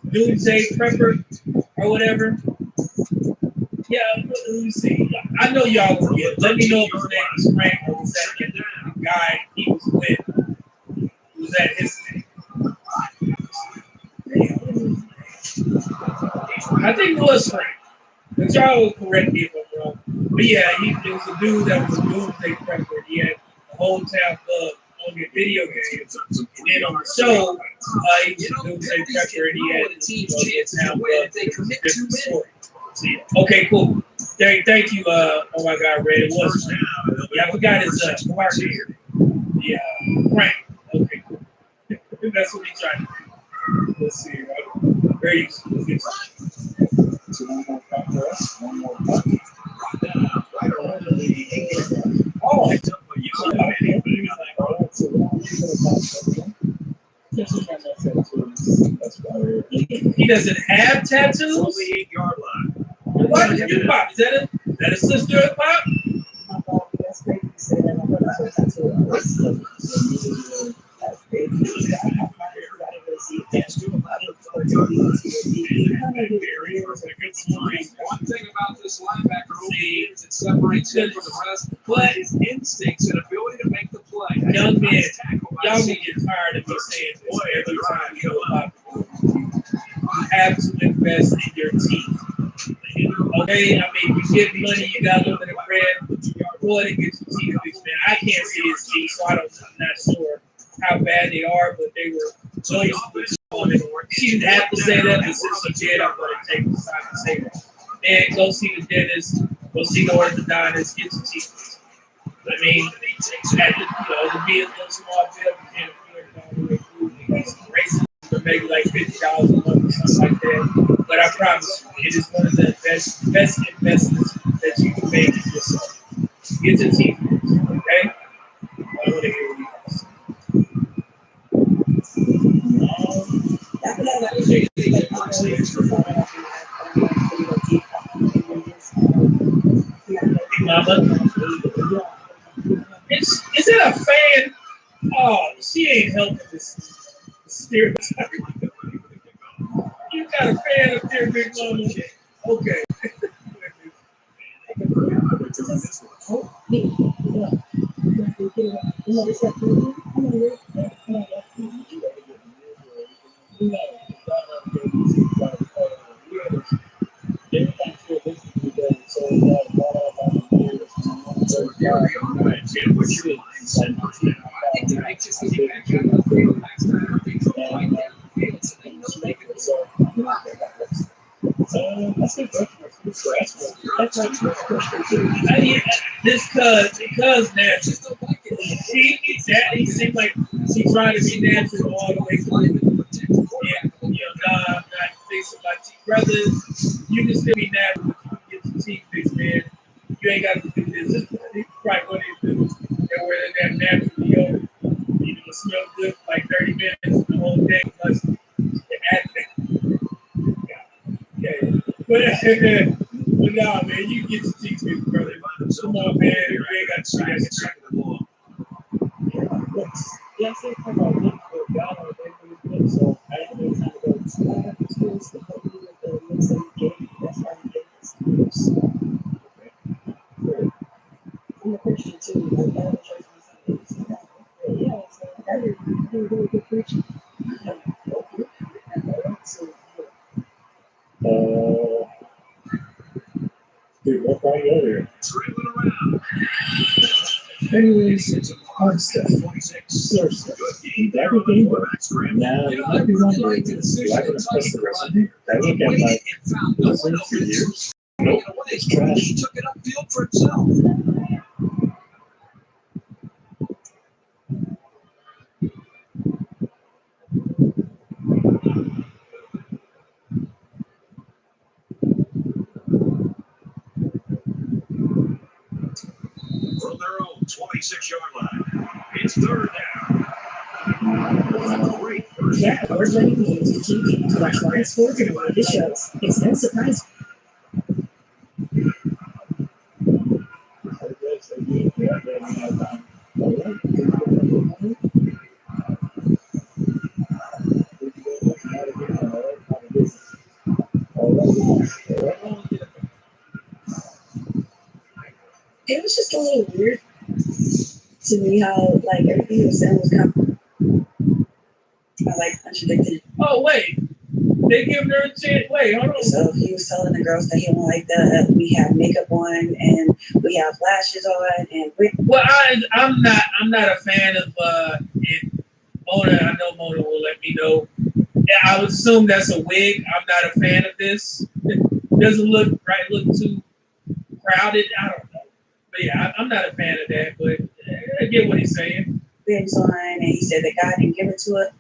Speaker 1: Doomsday Prepper or whatever. Yeah, let me see. I know y'all will get it. Let me know if his name is Frank or was that the guy he was with. Was that his name? I think it was Frank. But y'all will correct me if I'm wrong. But yeah, it was a dude that was a Doomsday Prepper. He had the whole town club on your video games. And then on the show, he was a Doomsday Prepper and he had the town club. Different story. Okay, cool. Thank you. Oh my God, Red. It was. Yeah, I forgot his partner here. Yeah, Frank. Okay, cool. That's what he tried to do. Let's see. Very useful.
Speaker 6: So one more contest, one more bucket.
Speaker 1: Oh, he doesn't have tattoos?
Speaker 2: On the 8-yard line.
Speaker 1: Why did you pop? Is that a sister of Pop?
Speaker 8: That's great you said that. I'm going to to
Speaker 7: One thing about this linebacker over the years that separates him from the rest, but his instincts and ability to make the play.
Speaker 1: Young men, y'all will get tired of me saying this every time you go up. You have to invest in your team. Okay, I mean, you get money, you got a little bit of bread, go ahead and get your team fixed, man. I can't see his team, so I'm not sure how bad they are, but they were noticeably on it. She didn't have to say that, but since she did, I'm going to take the time to say that. And go see the dentist, go see the orthodontist, get your teeth fixed. I mean, to be a little small bill, you can't afford it all the way through. Races for maybe like $50 a month or something like that. But I promise you, it is one of the best investments that you can make in yourself. Get your teeth fixed, okay? I want to hear what you guys say. Mama, is it a fan? Oh, she ain't helping this stereotype. You got a fan up there, big mama. Okay. Because natural. He seemed like she tried to be natural all the way through. Yeah, nah, I'm not fixing my teeth. Brother, you can still be natural, but you can get your teeth fixed, man. You ain't got to do this. This is probably what they do. They wear that natural deodorant. You know, smell good for like 30 minutes the whole day, plus the acting. Okay. But nah, man, you get your teeth fixed, brother. Come on, man. You ain't got to do that.
Speaker 8: Yeah, I said come on, look for God on the good. So I didn't know how to go to school after school, so help me with the links that he gave me. That's why he gave me schools. I'm a Christian too, like all the church was yeah, so I heard you do really good preaching. So yeah. What brought you over here?
Speaker 2: Dribbling around.
Speaker 6: Anyways, hard stuff.
Speaker 2: 46.
Speaker 6: Slow stuff.
Speaker 2: Good game
Speaker 8: That
Speaker 2: there
Speaker 8: would
Speaker 2: on the
Speaker 8: be
Speaker 2: quarterback scramble.
Speaker 6: Now, you might be wondering, do I want to press the resume? I look at my resume for years. Nope, it's trash.
Speaker 2: He took it upfield for himself. From their own 26-yard line, it's third down. Great first
Speaker 1: Yeah, we're letting you to TV to watch live sports and related shows. It's no surprise. It was just a little weird to me how like everything he was saying was kind of like contradicted.
Speaker 10: Oh wait, they giving her a chance. Wait, hold on.
Speaker 1: So he was telling the girls that he won't like that we have makeup on and we have lashes on and
Speaker 10: Well, I'm not a fan of it. Mona, I know Mona will let me know. Yeah, I would assume that's a wig. I'm not a fan of this. It doesn't look right. Look too crowded. I don't know. But yeah, I'm not a fan of that. But I get what he's saying.
Speaker 1: wigs on, and he said that God didn't give it to it.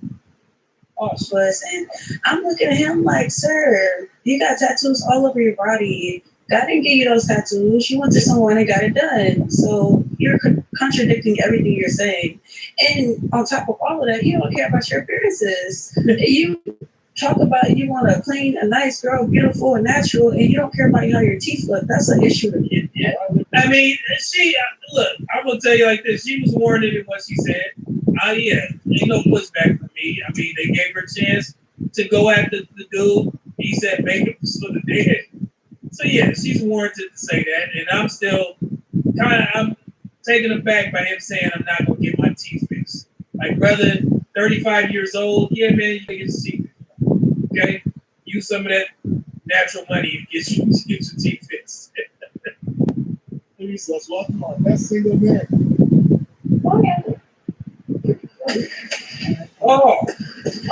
Speaker 1: Us, and I'm looking at him like, sir, you got tattoos all over your body. God didn't give you those tattoos. You went to someone and got it done. So you're contradicting everything you're saying. And on top of all of that, you don't care about your appearances. You talk about you want a clean, a nice girl, beautiful and natural, and you don't care about how your teeth look. That's an issue to me.
Speaker 10: Yeah. I mean, look, I'm going to tell you like this. She was warranted in what she said. Yeah, ain't no pushback for me. I mean, they gave her a chance to go after the dude. He said makeup was for the dead. So yeah, she's warranted to say that. And I'm still I'm taken aback by him saying I'm not going to get my teeth fixed. Like, brother, 35 years old, yeah, man, you can get your teeth fixed. Okay? Use some of that natural money to get your teeth fixed.
Speaker 8: He says, welcome our best single man.
Speaker 10: Oh,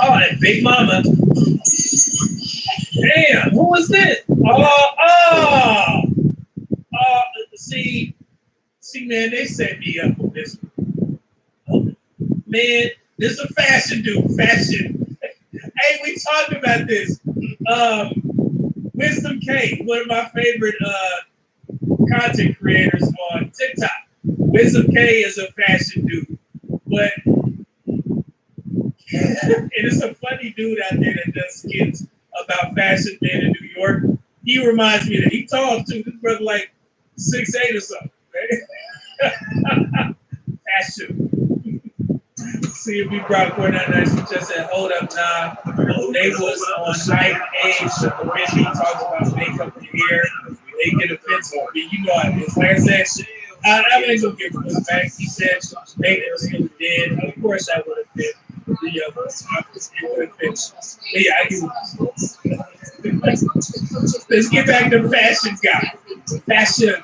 Speaker 10: and Big Mama. Damn, who was this? See, man, they set me up with this. Man, this is a fashion dude. Fashion. Hey, we talked about this. Wisdom K, one of my favorite content creators on TikTok. Wisdom K is a fashion dude, but and it's a funny dude out there that does skits about fashion men in New York. He reminds me that he tall too. This brother like 6'8" or something. Fashion. See if we brought Courtney nice. She just said, hold up, nah. They was on night age. When he talks about makeup and hair, they get offensive. You know how it is. Like I said, I ain't gonna give him back. He said, makeup was still dead. Of course I would have been. Yeah, I give it. Let's get back to fashion guy. Fashion.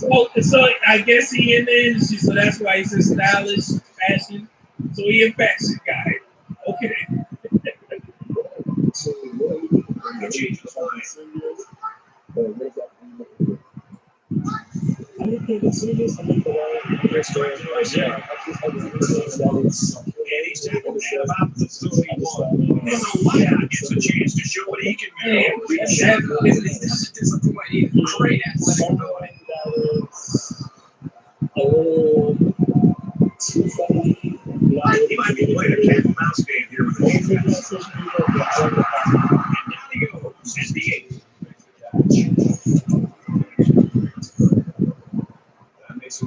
Speaker 10: Well, so I guess he in the industry, so that's why he's a stylish fashion. So he a fashion guy. Okay.
Speaker 2: Gets a chance to show what he can do. Great athletic ability. He might be playing a cat and mouse game here with the defense. And down he goes at the 8. That makes it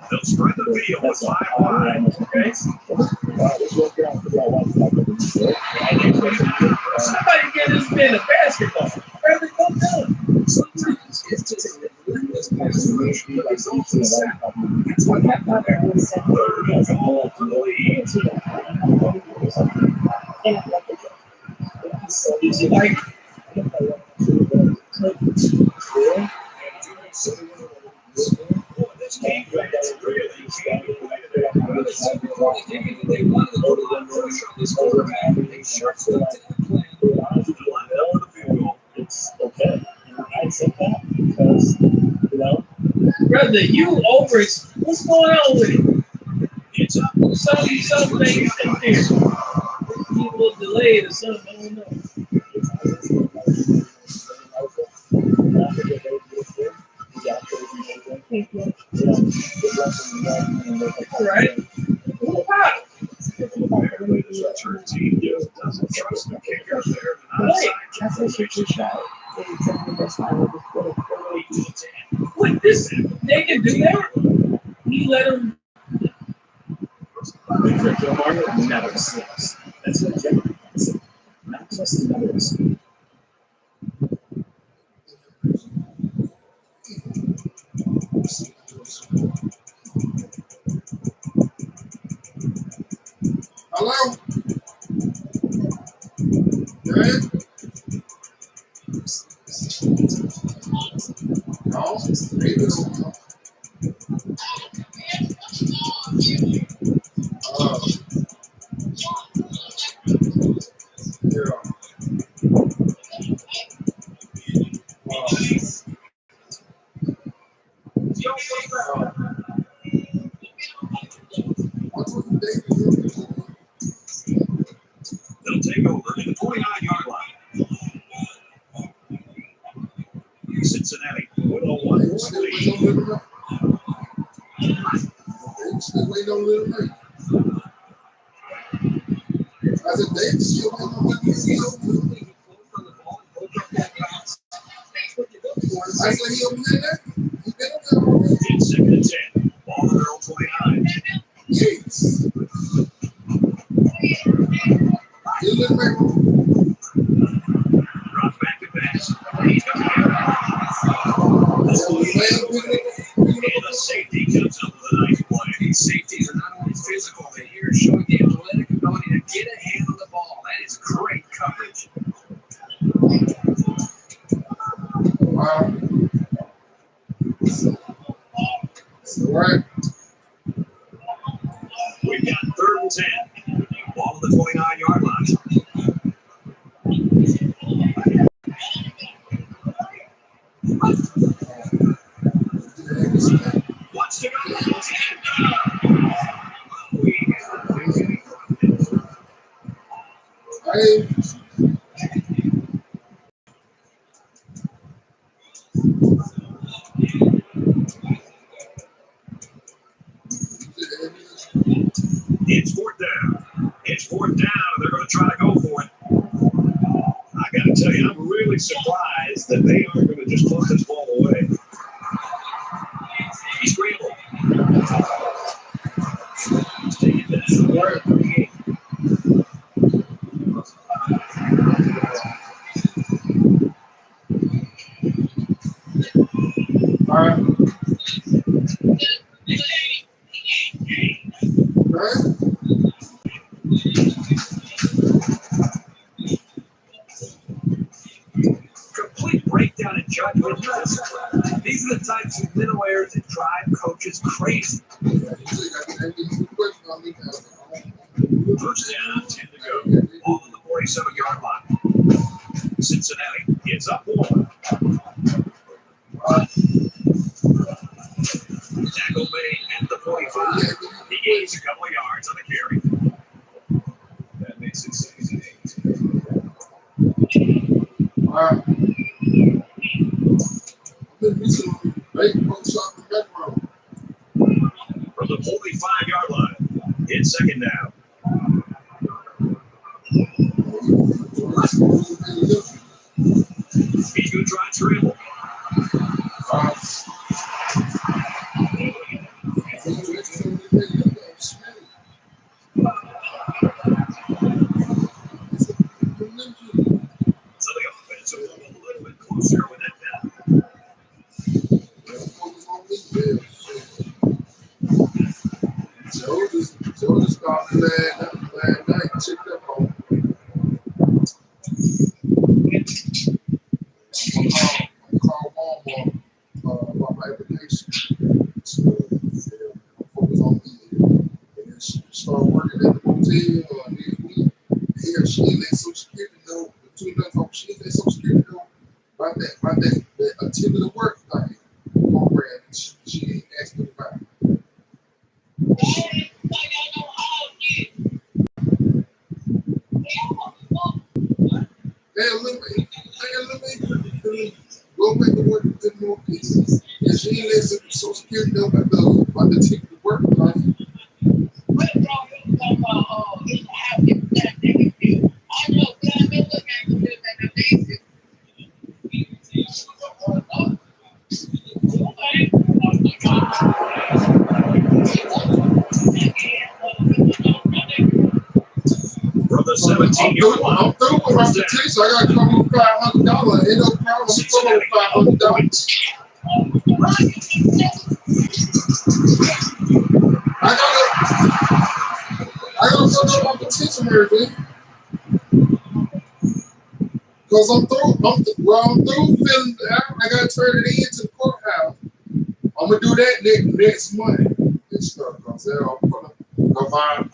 Speaker 2: They'll spread the field with 5 wide. Okay.
Speaker 10: Somebody get this man a basketball. Brother, go down.
Speaker 7: Sometimes it's just a relentless pass rush, but it's also a sack. That's what happened there.
Speaker 2: Third and goal for the lead.
Speaker 10: It's like
Speaker 2: This game really changed the way that
Speaker 7: They wanted to put a lot of pressure on this quarterback. They sure stuck to that plan.
Speaker 2: they lined up for the field goal.
Speaker 8: It's okay. And I accept that because, you know,
Speaker 10: brother, you over it. What's going on with it?
Speaker 2: It's up.
Speaker 10: Something ain't up there. You a little delayed or something. I don't know. Right? Wow.
Speaker 2: This return team doesn't trust the kicker there.
Speaker 8: That's a shit shot.
Speaker 10: Wait, this they can do that? You let them.
Speaker 9: Never sleeps. That's what Jim said. Not just never sleeps.
Speaker 6: Hello? Good? No? Maybe no. Yeah.
Speaker 2: They'll take over in the 49-yard line. Cincinnati with a 1-point lead.
Speaker 6: Still waiting on Little Mike. I said, they still waiting on Little Mike. I said, he over there? He been over there already.
Speaker 2: It's 2nd and 10. Ball on their own 29.
Speaker 6: Yes. Get Little Mike.
Speaker 2: Drop back to pass. He's going to get and the safety comes up with a nice play.
Speaker 7: These safeties are not only physical, they're here showing the athletic ability to get a hand on the ball. That is great coverage.
Speaker 6: Wow. All right.
Speaker 2: We've got 3rd and 10. Ball on the 29-yard line. What's to go?
Speaker 6: Hey.
Speaker 2: It's 4th down. It's 4th down, and they're going to try to go for it. I got to tell you, I'm really surprised that they aren't going to just punt this ball away. He scrambled. He's taking this.
Speaker 6: All right. Right?
Speaker 7: Complete breakdown in judgment. These are the types of middle errors that drive coaches crazy.
Speaker 2: First down, 10 to go. Ball on the 47-yard line. Cincinnati gets up 1. Tackle made at the 45. He gains a couple of yards on the carry. That makes it 6 and 8.
Speaker 6: Wow. Background.
Speaker 2: From the 45-yard line, it's 2nd down. He's going to try to dribble.
Speaker 11: Georgia started last night, checked up on. I'm call Walmart about my application to focus on me. And she started working at the hotel next week. Yeah, she didn't let Social Security know. Between us, she didn't let Social Security know about that attended the work thing program. She ain't asked me about it. Let me go back to work with more pieces. And she ain't let Social Security know about the ticket to work thing.
Speaker 2: From the 17-yard line.
Speaker 11: I'm through with my petition. I got to come with $500. Ain't no problem. I'm through with $500. I gotta go to my petition everything. Because I'm through filling it out. I gotta turn it in to the courthouse. I'm gonna do that next month. This stuff comes out.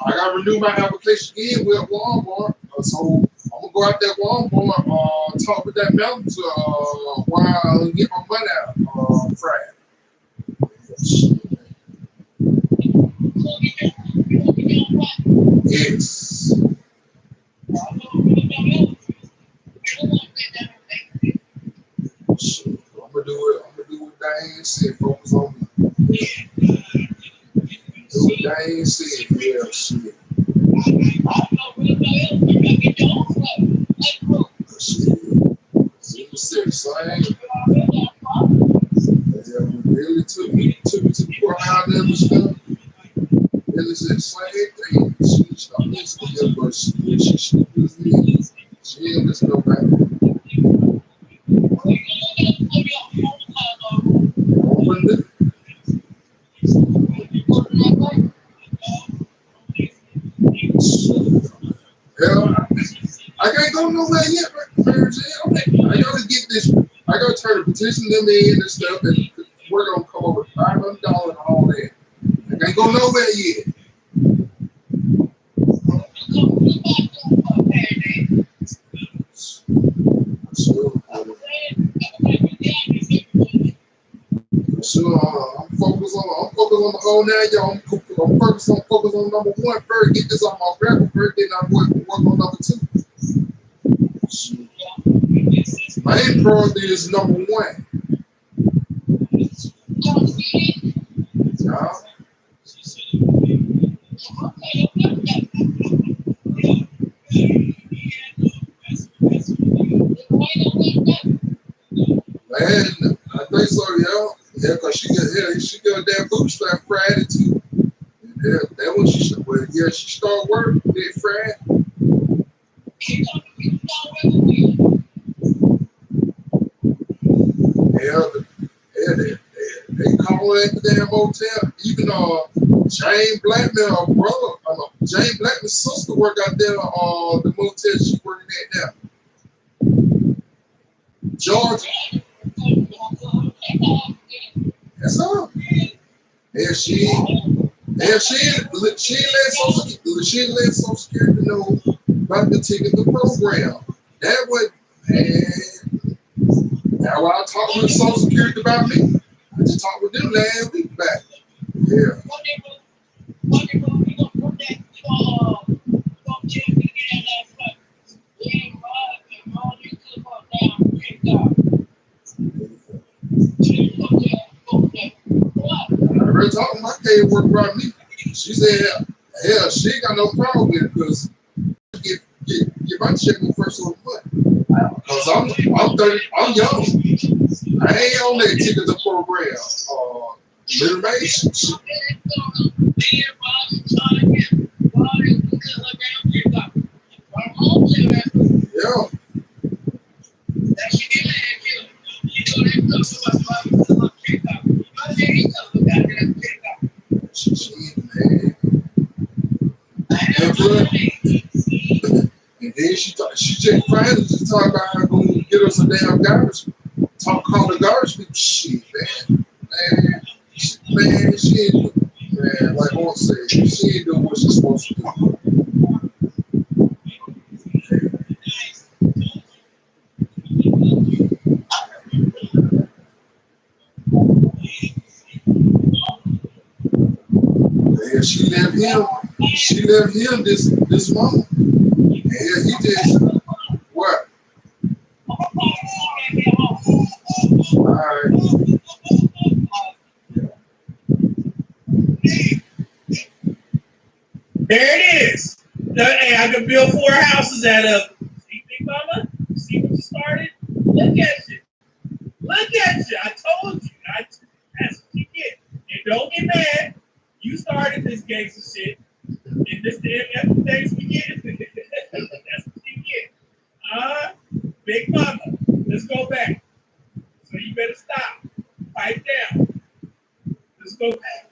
Speaker 11: I gotta renew my application again with Walmart. So I'm gonna go out there Walmart, talk with that mountain while I get my money out Friday. Yes. Shit, I'm gonna do what Diane said. Focus on me. Do what Diane said. Yeah, shit. Shit. Serious, I ain't. Really took me to the courthouse and stuff. Really said the same thing. She stopped listening to me, but she was me. She didn't listen to nobody. Hell, I can't go nowhere yet, I gotta get this. I gotta turn the petition them in and stuff, and we're gonna come over $500 and all that. I can't go nowhere yet. Sure, I'm focused on the whole now, y'all. I'm focused on number one first. Get this on my grapple first, then I work on number two. Shoot. My end priority is number one. Man, I think so, yeah. Yeah, because she got a damn bootstrap Friday too. Yeah, that was she. Well, yeah, she started work that Friday. They call her at the damn hotel. Even Jane Blackman, Jane Blackman's sister work out there. The motel she working at now. Georgia. That's her. And she let Social Security know about the ticket to program. That was, man. Now I talked with Social Security about me. I just talked with them last week back. Yeah. I already talked to my kid work about me. She said, hell, she ain't got no problem with it because get my check on first of the month. Because I'm young. I ain't on that ticket to program. Litigation. Yeah. Shit, man. good. And then she just finally just talking about how going to get us a damn garbage. Call the garbage people. Shit, man, she ain't, man, like I said, she ain't doing what she's supposed to do. And she left him this moment. And he just, what? All right.
Speaker 10: There it is. Hey, I can build 4 houses out of it. See, big mama? See what you started? Look at you. Look at you. I told you. That's what you get. And don't get mad. You started this gangster shit. And this the things we get. That's what you get. Big mama. Let's go back. So you better stop. Pipe down. Let's go back.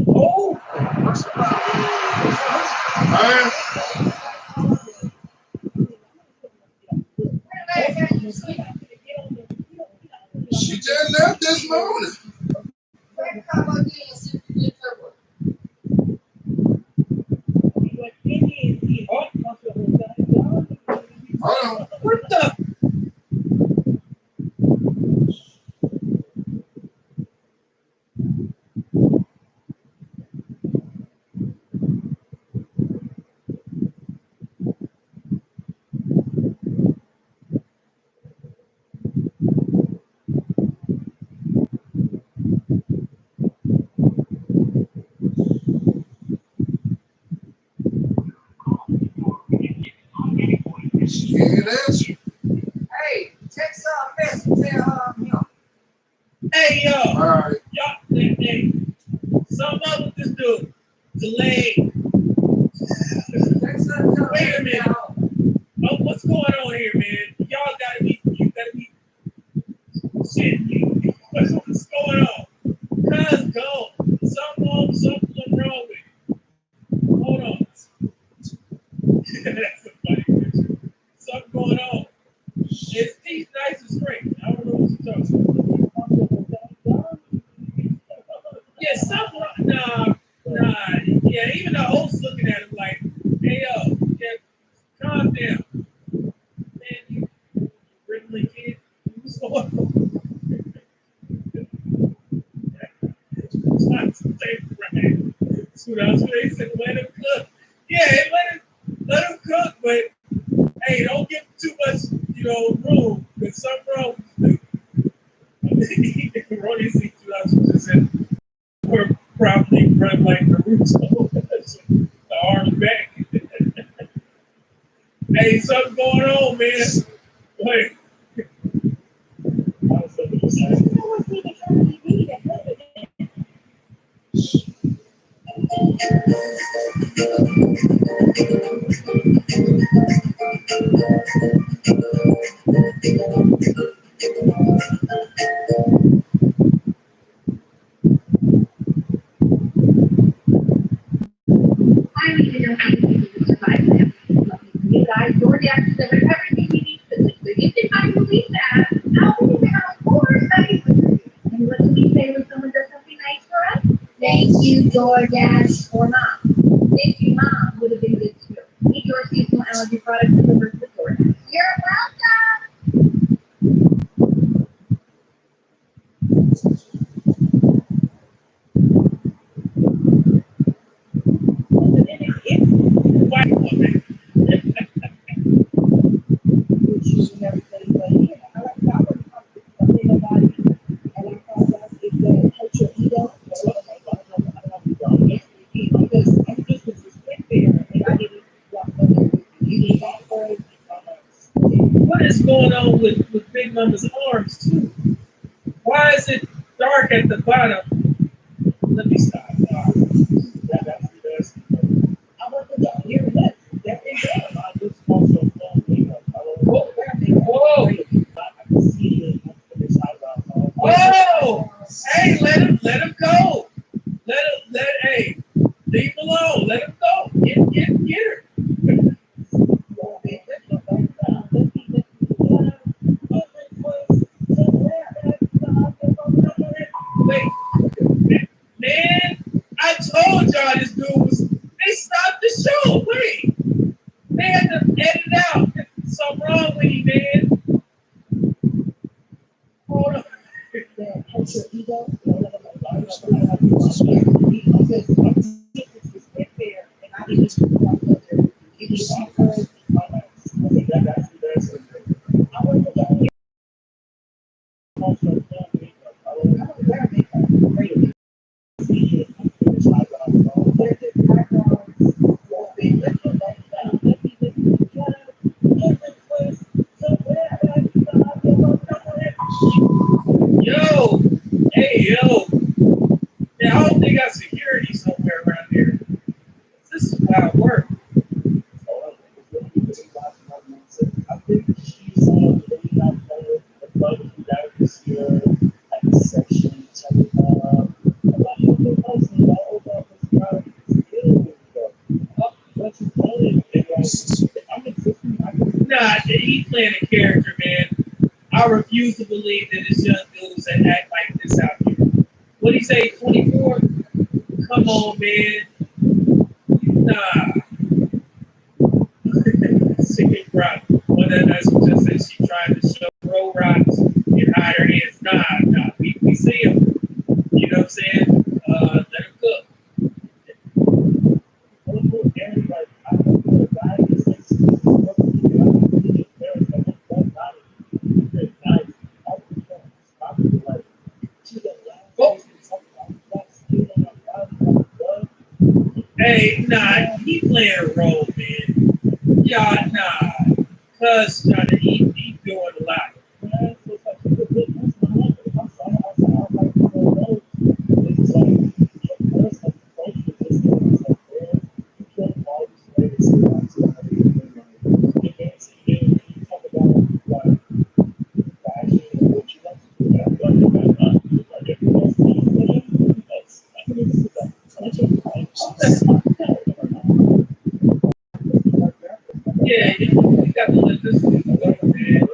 Speaker 10: Oh!
Speaker 11: She just left this morning. Hold on.
Speaker 10: What the?
Speaker 11: She can't answer.
Speaker 1: Hey, text message. Tell him.
Speaker 10: Hey, yo.
Speaker 11: All right.
Speaker 10: Y'all, hey, something up with this dude. Delay. Wait a minute. Oh, what's going on here, man? Y'all gotta be, shit. What's going on? Cuz go. Something wrong with it. Hold on. That's a funny picture. Something going on. His teeth nice and straight. I don't know what you're talking about. Yeah, something. Nah. Yeah, even the host looking at him like, hey, yo, yeah, calm down. Man, you wriggly kid. What's going on? That's what I was saying. They said, let him cook. Yeah, let him cook, but hey, don't give him too much, room. There's something wrong with you. Ronnie C. 2000 just said, we're probably run like Naruto. The arms back. Hey, something going on, man. Wait.
Speaker 3: I need to know how you can survive them. You guys, your dad delivers everything you need physically. You can find believe that. How can you have a course that you and what do we say when someone does something nice for us? Thank you, DoorDash or Mom. Thank you, Mom would have been good too. Need your seasonal allergy products delivered with DoorDash. You're welcome.
Speaker 10: White woman. What is going on with Big Mama's arms too? Why is it dark at the bottom? Let me stop. Get her. Wait, man, I told y'all this dude was. They stopped the show. Wait, they had to edit it out. Something wrong with you, man. Hold on. Yo, hey, yo. Man, I hope they got security somewhere around here. This is how it works.
Speaker 8: I think she's maybe not playing the club that this year at the section, checking a lot of the person that over this guy is dealing with what you playing. I'm existing.
Speaker 10: Nah, he playing a character, man. I refuse to believe that this young dudes that act like this out here. What do you say, 24? Come on, man. Nah. Singing rock. Well, that's what just said. She trying to show roll rocks and hide her hands. Nah. We see him. You know what I'm saying? Let him cook. Hey, nah, he playing a role, man. Yeah, nah. Cuz he doing a lot. Yeah, you got to let this one go, man.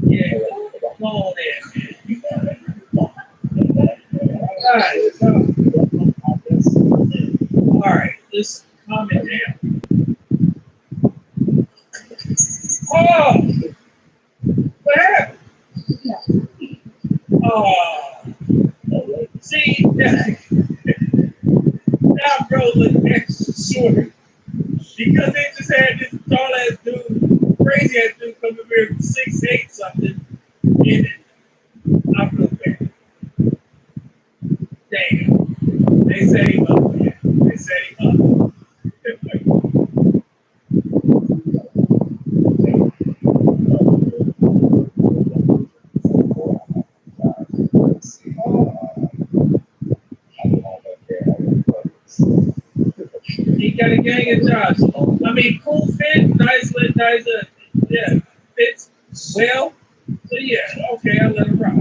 Speaker 10: Yeah, come on there, man. All right, let's calm it down. Oh, what happened? Oh, see, now bro look extra short because they just had this tall ass dude, crazy ass dude come over here 6'8" something, and I feel bad. Damn, they set him up, man. They set him up. He got a gang of jobs. I mean, cool fit, nice, yeah, fits well. So yeah, okay, I'll let him rock.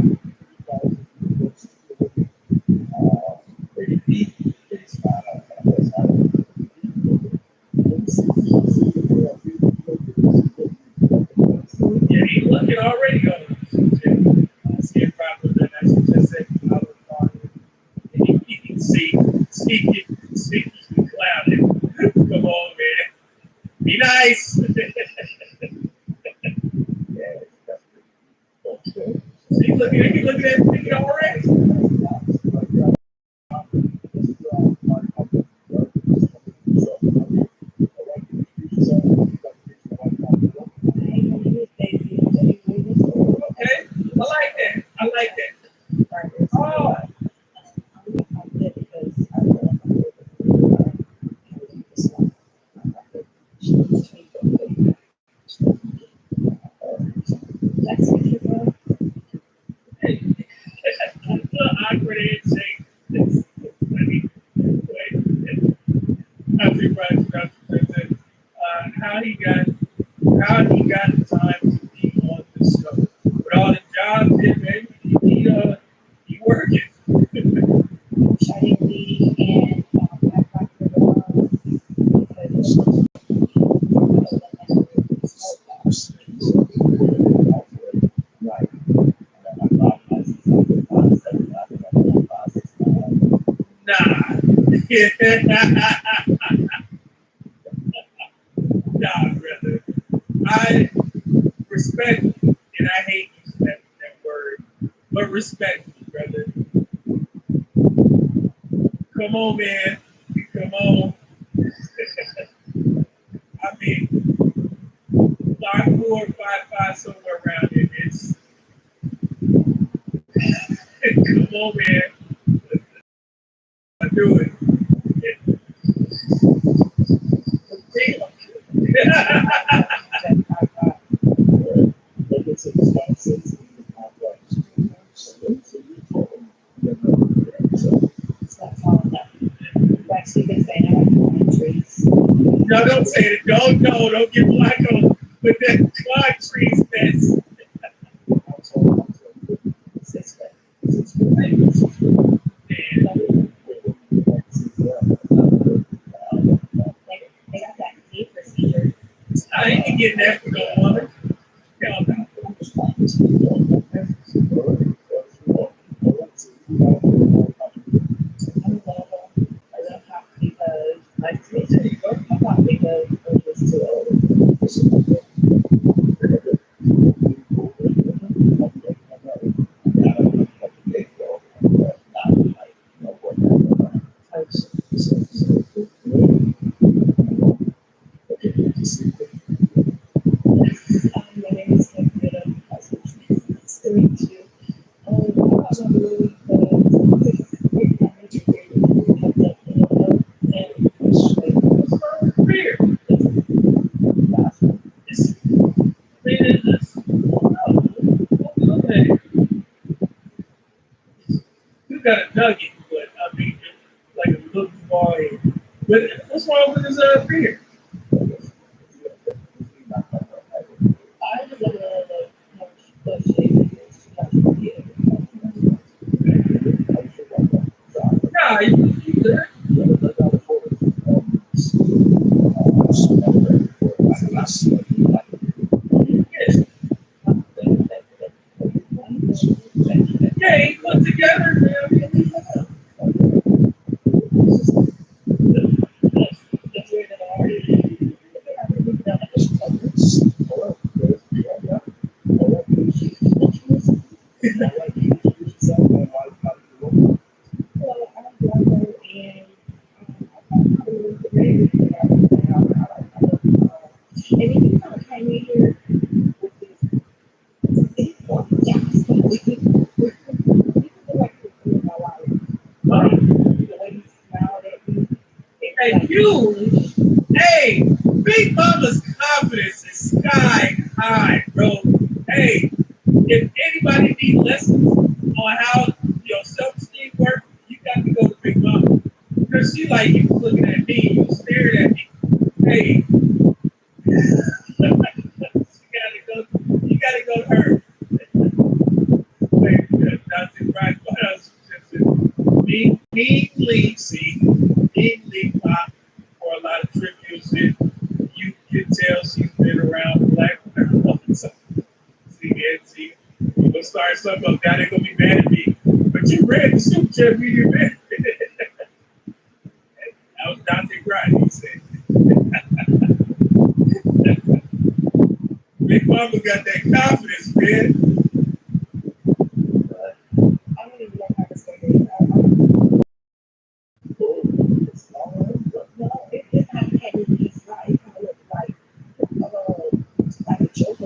Speaker 10: Yeah, he looking already on him. Skin problem, that's what just said. I was on it. You can see clouded. Come on, man. Be nice. See, looking at it already. Okay, I like that. Oh. Hey, awkward handshake. I mean, wait. I think how he got the time to be on the there, baby. You working.
Speaker 3: Shining Lee and Black Doctor because
Speaker 8: Right.
Speaker 10: Nah. Nah, brother. I respect, and I hate using that word, but respect, brother. Come on, man. Come on. I mean, 5'4", 5'5", somewhere around it. It's come on, man. I do it.
Speaker 3: it's not tall enough. You actually been saying I have pine trees.
Speaker 10: No, don't say it. Don't get black on with that climb trees mess.
Speaker 3: 6 foot.
Speaker 10: Man,
Speaker 3: They got that knee procedure.
Speaker 10: I ain't getting that for no woman. Hell no.
Speaker 3: I'm available. I don't have because I'm not because I'm just too old. My name is Cynthia. Nice to meet you. I don't know
Speaker 10: Career. Okay. You got a nugget, but I mean, like a little ball. But what's wrong with his beard?
Speaker 3: I was looking at the shape.
Speaker 10: Nah, you good. Yeah, he put together, man. Hey, you. Hey, Big Mama's confidence is sky high, bro. Hey, if anybody needs lessons on how your self-esteem works, you got to go to Big Mama. Because she like, you looking at me, you staring at me. Hey, you gotta go to her. Wait, that's it, right? What else? Mean lead pop for a lot of trip music. You can tell she's been around black people. See, you gonna start something up, now they're gonna be mad at me. But you read the super chat media, man. That was Dante Grind, he said. Big Mama got that confidence, man.
Speaker 3: I don't even know how to say it. No, it's not heavy. It's not. It kind of looks like a joke.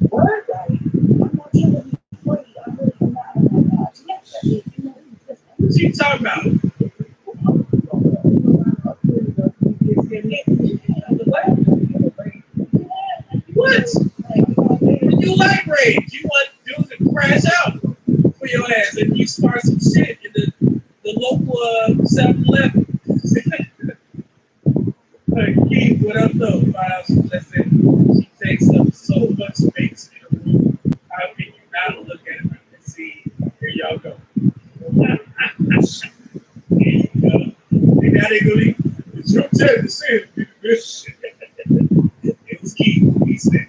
Speaker 3: What? Like, I'm not trying to be funny. I'm really not. Oh my gosh. Yes,
Speaker 10: What you talking about? What? You like rage. You want dudes to crash out for your ass and you start some shit in the local 7-Eleven. Keith, what up though? Listen, she takes up so much space in the room. How can you not look at it? y'all go. And now they're gonna be, it's your turn to say it, bitch. It was key. He said.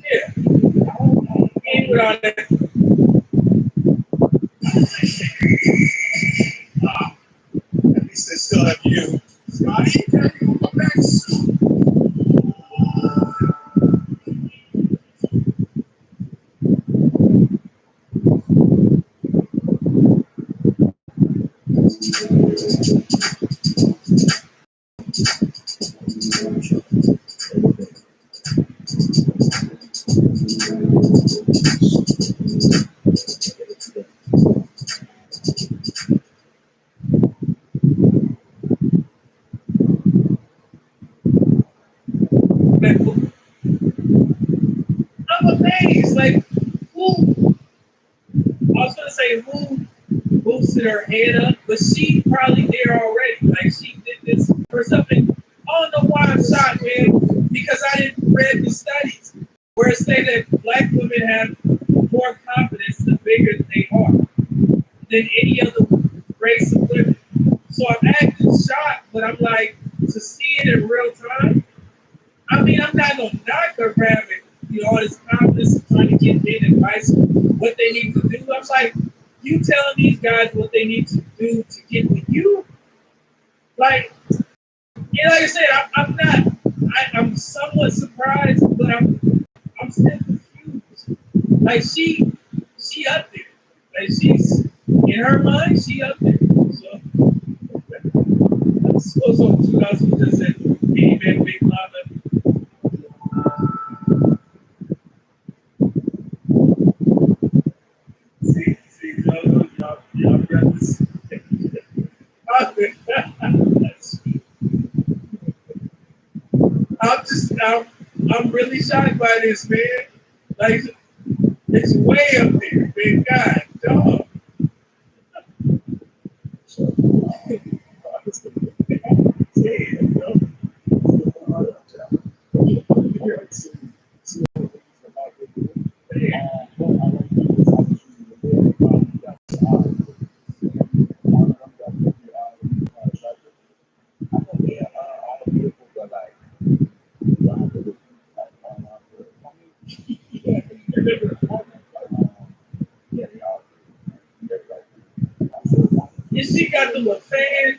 Speaker 10: Yeah. And with all that.
Speaker 2: At least they still have you. Scotty, can you come back soon?
Speaker 10: I'm amazed. Like, who? I was gonna say who boosted her head up, but she probably there already. Like, she did this or something. I don't know why I'm shocked, man. Because I didn't read the studies where it say that black women have more confidence the bigger they are than any other race of women. So I'm actually shocked, but I'm like, to see it in real time. I mean, I'm not gonna knock her for having, all this confidence and trying to get men advice on what they need to do. I'm like, you telling these guys what they need to do to get with you? Like, like I said, I'm not. I'm somewhat surprised, but I'm still confused. Like she up there. Like she's in her mind, she up there. So that's also 2000 just said, "Hey man, big mama." See, y'all got this. I'm really shocked by this, man. Like, it's way up there, man. God, dog. And she got the little fan.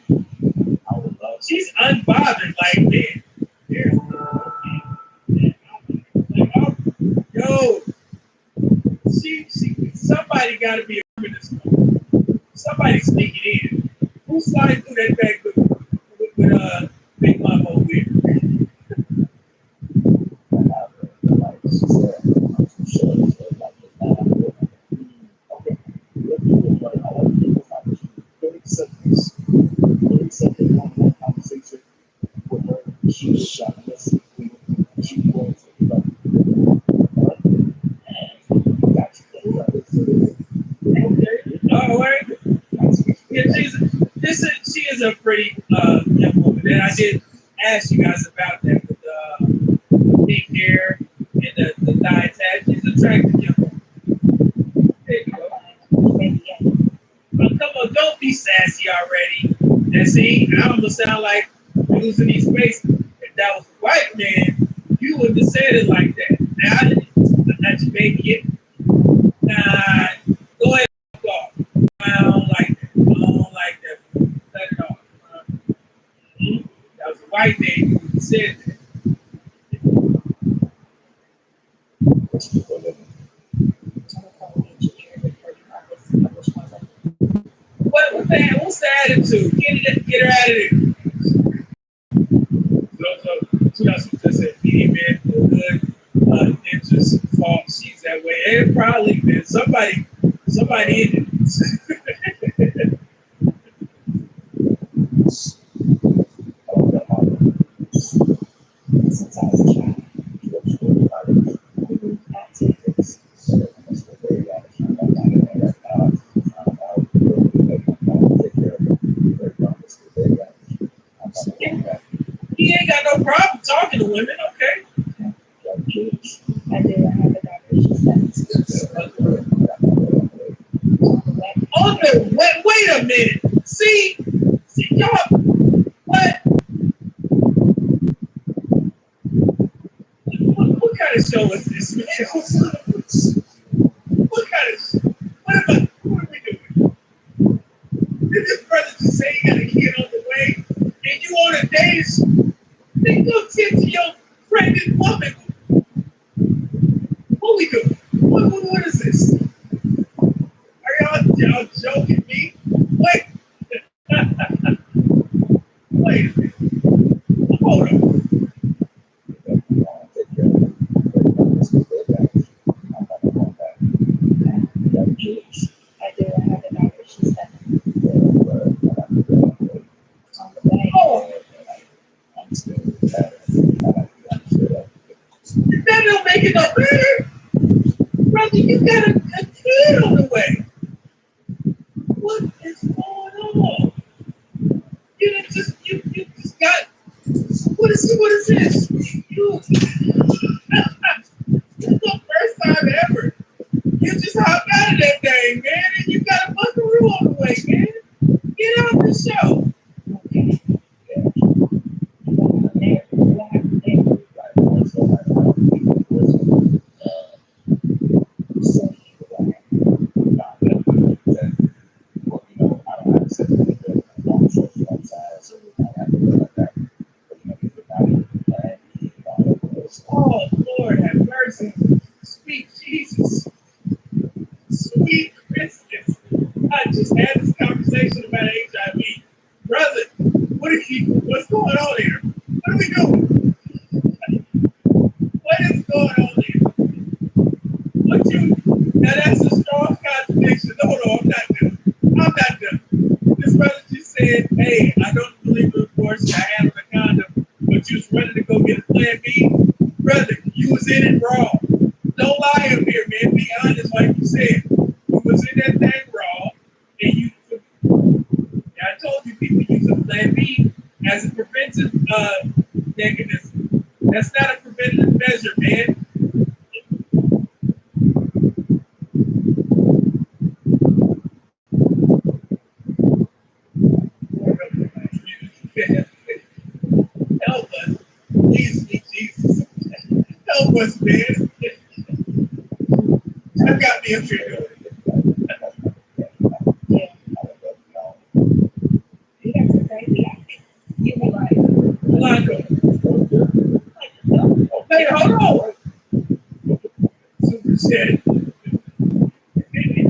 Speaker 10: She's unbothered, like, man. Yo, somebody got to be a feminist. Somebody sneaking in. Who sliding through that back with Big Mama over there? All right. Yeah, she is a pretty young woman, and I did ask you guys about that with the pink hair and the dye tag. She's attractive young woman. There you go. But come on, don't be sassy already. And see, I almost sound like losing these spaces. If that was a white man, you wouldn't have said it like that. Now, I'm not your baby yet. Nah, go ahead and talk. I don't like that. I don't like that. Let it off. That was a white man who said that. What's the attitude? Get her out of there. So 2000 just said, "Hey man, feel good. Ninja's fault. She's that way." And probably, man, somebody in it. talking to women, okay?
Speaker 3: I do. I have a daughter. She's 7.
Speaker 10: On the wait a minute. See y'all. What? What kind of show is this, man? What kind of? What are we doing? Did this brother just say he got a kid on the way, and you on a date? Then go tend to your pregnant woman. What we doing? What is this? Are y'all joking me? Wait. Wait a minute. Hold on.
Speaker 3: I do. I have a daughter. She's 7. On the way.
Speaker 10: Oh, that don't make it no better. Brother, you got a kid on the way. What is going on? You just got what is this? You this is the first time ever. You just hopped out of that thing, man, and you got a buckaroo on the way, man. Get out the show.
Speaker 3: Okay. What happened there?
Speaker 10: Oh, Lord have mercy. Sweet Jesus. Sweet Christmas. I just had this conversation about HIV. Brother, what's going on here? What are we doing? What is going on here? Now that's a strong contradiction. No, I'm not done. I'm not done. This brother just said, hey, I don't believe in abortion. I have a condom, but you was ready to go get a plan B. Brother, you was in it wrong. Don't lie up here, man. Be honest, like you said. You was in that thing wrong, and I told you people use a plan B as a preventive mechanism. That's not a preventative measure, man. Help us. Please, Jesus. Help us, man. That got me up here.
Speaker 3: You guys are crazy. You be like,
Speaker 10: Blanco. Hey, hold on. Super chat.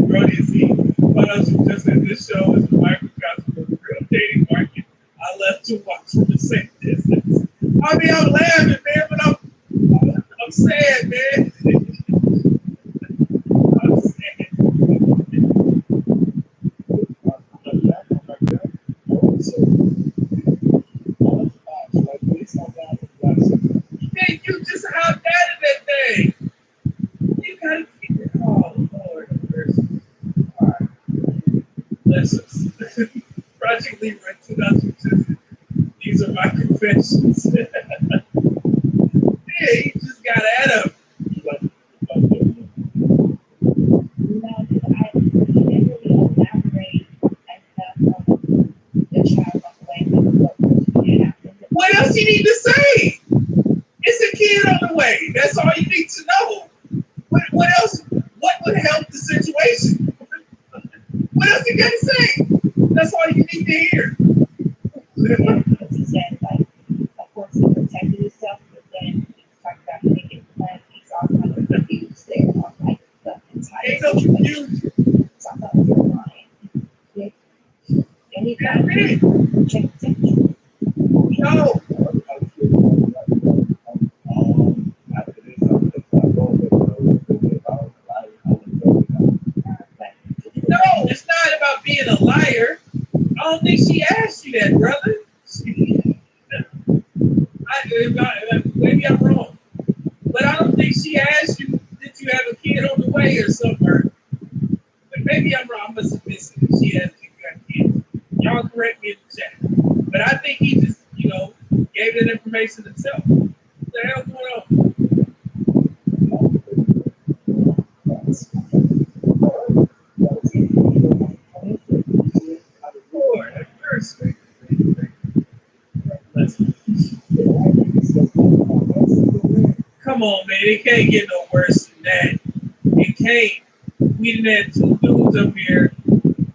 Speaker 10: Brody, see, what else you just in this show is a microcosm of the real dating market. I love to watch from the same distance. I mean, I'm laughing, man, but I'm sad, man. I'm sad. Man, you just hopped out of that thing. You gotta keep it. Oh, Lord of mercy. All right. Listen. Project Libra 2010. These are my confessions. Yeah, he just got at him.
Speaker 3: no, because I didn't really elaborate enough on the child on the way.
Speaker 10: What else you need to say? It's a kid on the way. That's all you need to know. What else? What would help the situation? What else you got to say? That's all you need to hear.
Speaker 3: Yeah, because he said, like, of course, he protected himself, but then he talked about making plans. He's all kind of confused there on, like, the entire
Speaker 10: Ain't no
Speaker 3: situation.
Speaker 10: confusion.
Speaker 3: So I thought it was lying. Yeah. And he got
Speaker 10: That's it.
Speaker 3: check temperature.
Speaker 10: No. No, it's not about being a liar. I don't think she asked you that, brother. Maybe I'm wrong. But I don't think she asked you, did you have a kid on the way or something? But maybe I'm wrong. I must have missed it. She asked if you got kids. Y'all correct me in the chat. But I think he just, gave that information himself. the hell going on? Lord, have mercy. Come on, man. It can't get no worse than that. It can't. We done had two dudes up here.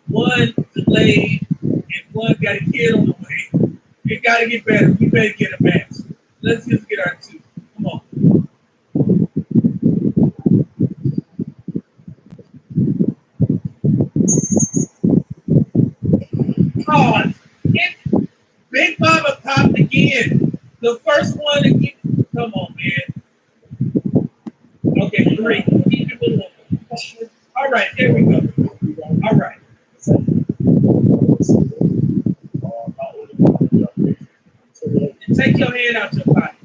Speaker 10: One delayed and one got a kid on the way. It got to get better. We better get a match. Let's just get our two. Come on. Oh, Big Mama popped again. The first one again. Come on, man. Okay, 3. Keep it moving. All right, there we go. All right. And take your hand out your pocket.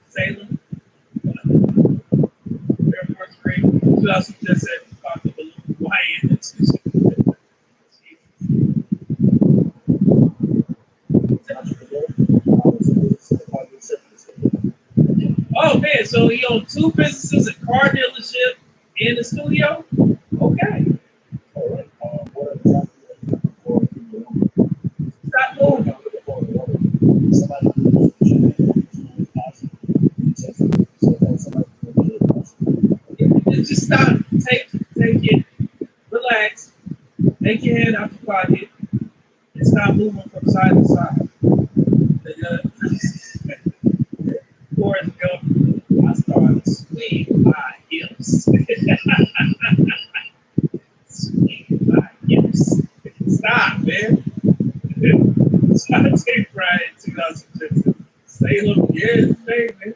Speaker 10: Salem. Air Force Green. Who else just said pop the balloon? Wyatt. Oh man, so he owned 2 businesses, a car dealership, and a studio? Okay. Stop moving. Just stop. Take it. Relax. Take your hand out your pocket and stop moving from side to side. Forrest Gump, I started swing my hips. Swing my hips. Stop, man. Take Friday 2015. Salem, yes, baby.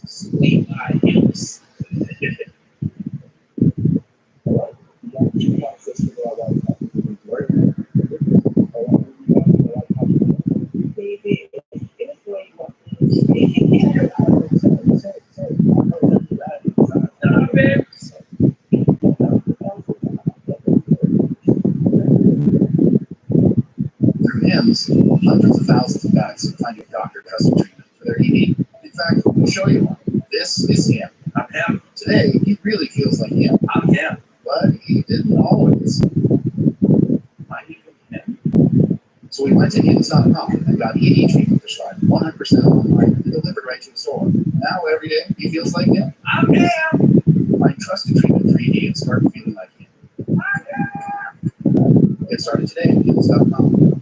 Speaker 10: Swing my hips.
Speaker 9: Through HIMS, hundreds of thousands of guys find a doctor custom treatment for their ED. In fact, we'll show you one. This is him. I'm him. Today, he really feels like him. I'm him. But he didn't always. I need him. So we went to heyo.com and got ED treatment prescribed 100% online and delivered right to his door. Now every day, he feels like him. I'm him. Find trusted treatment for ED and start feeling like him. I'm him. Get started today at heyo.com.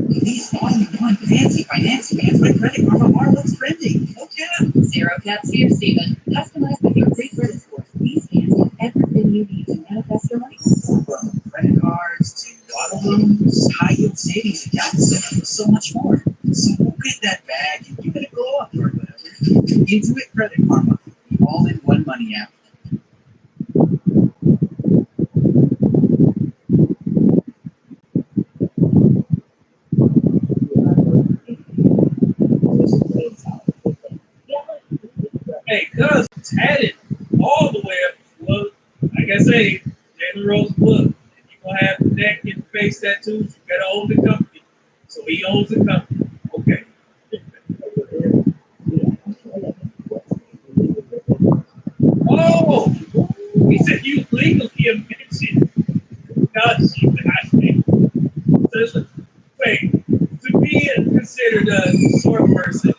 Speaker 9: These all you want fancy finance plans by Credit Karma are what's trending. Oh yeah.
Speaker 12: Zero caps here, Stephen. Customized with your great credit scores. These scans have everything you need to manifest your money.
Speaker 9: From credit cards to auto loans, high yield savings accounts, and so much more. So go get that bag and give it a glow up or whatever. Intuit Credit Karma, the all-in-one money app.
Speaker 10: Hey, cuz tatted all the way up. Well, like I say, Jalen Rose book. If you're gonna have the neck and face tattoos, you better own the company. So he owns the company. Okay. Oh, he said you legally a mentioned. God, she so, wait, to be considered a short person,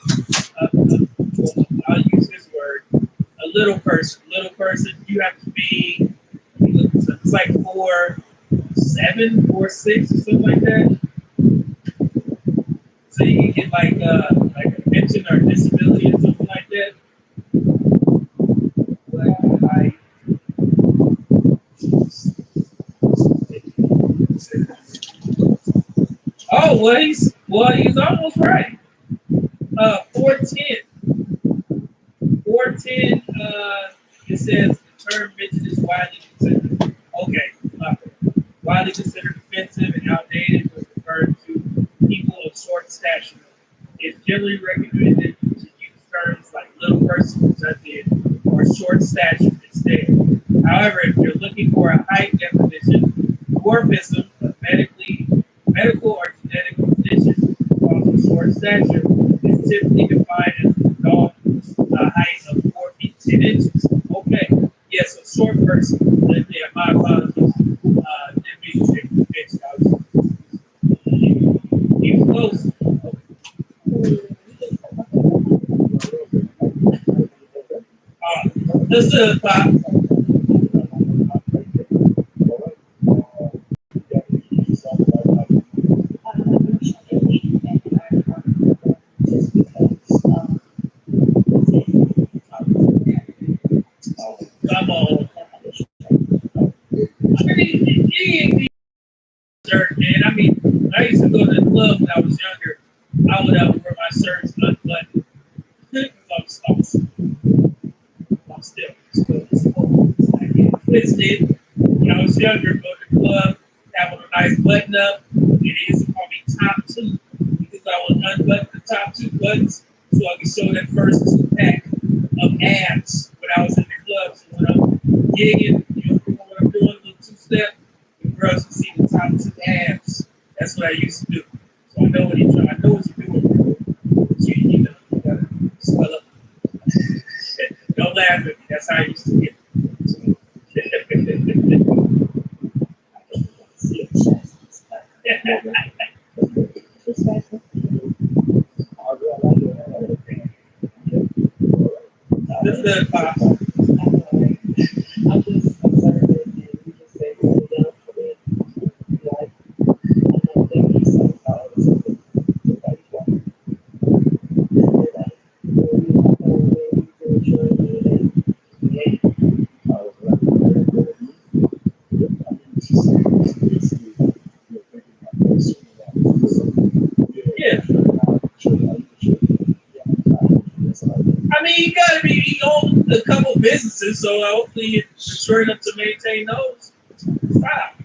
Speaker 10: I'll use this word, a little person, you have to be, it's like 4'7", 4'6", or something like that. So you can get like a pension or disability or something like that. Like, oh, well, he's almost right. 410. 410. It says the term mentioned is widely considered. Okay, widely considered offensive and outdated when referring to people of short stature. It's generally recommended to use terms like little person, which I did, or short stature instead. However, if you're looking for a height definition, dwarfism, a medically stature is typically defined as a dog height of 4 feet 10 inches. Okay. Yes, a short person. Yeah, my apologies. Didn't mean to say bitch. He was close. Let's do it, Pop. Come on. I mean, he ain't the shirt, man. I mean, I used to go to the club when I was younger. I would wear my shirts unbuttoned. I'm still twisted. When I was younger, go to the club, have a nice button up. And they used to call me top two because I would unbutton the top two buttons so I could show that first 2-pack of abs when I was in the club. So when I'm gigging, you know what I'm doing, a little 2-step, the girls can see the top 2 abs. That's what I used to do. So I know what he's doing. I know what you're doing. You know, you gotta swell up. Don't laugh at me. That's how I used to get. This is the Pop. Yeah. I mean, you gotta be, you own a couple businesses, so hopefully you're sure enough to maintain those. Stop.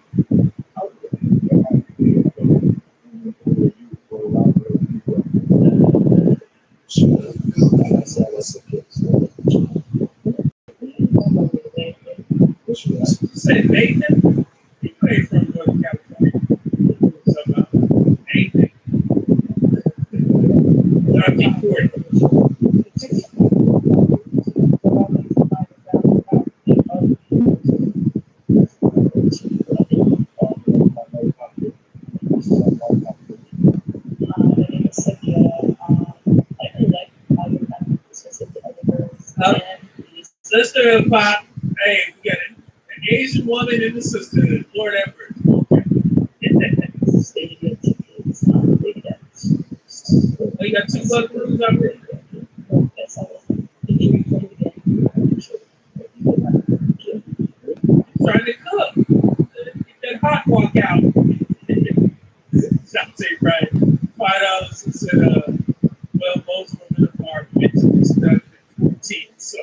Speaker 10: You said Nathan? You ain't from Northern California. So, anything. I'll keep pouring. Sister of Pop, hey, we got an Asian woman in the sisterhood. Lord have mercy. Oh, you got 2 buckaroos out there? Trying to cook. Get that hot walk out. I'll say right. $5 and said, well, most women are mentioned stuff in 14. So,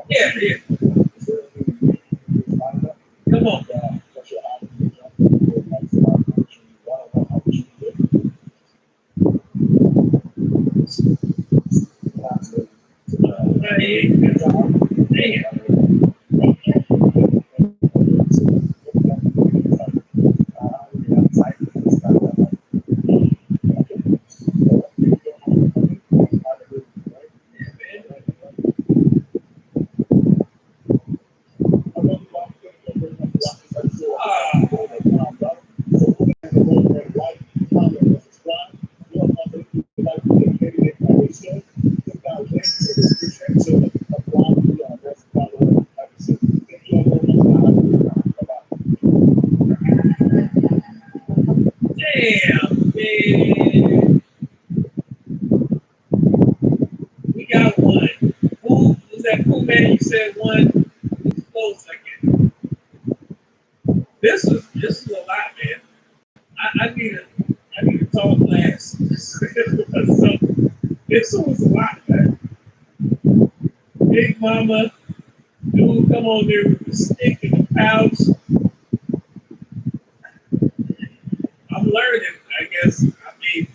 Speaker 10: yeah. Come on. Damn, man. We got one. Who was that cool man? You said one. It's close again. This is a lot, man. I need a tall glass. So this was a lot, man. Big mama, dude, come on there with the stick and the pouch. I'm learning, I guess. I mean,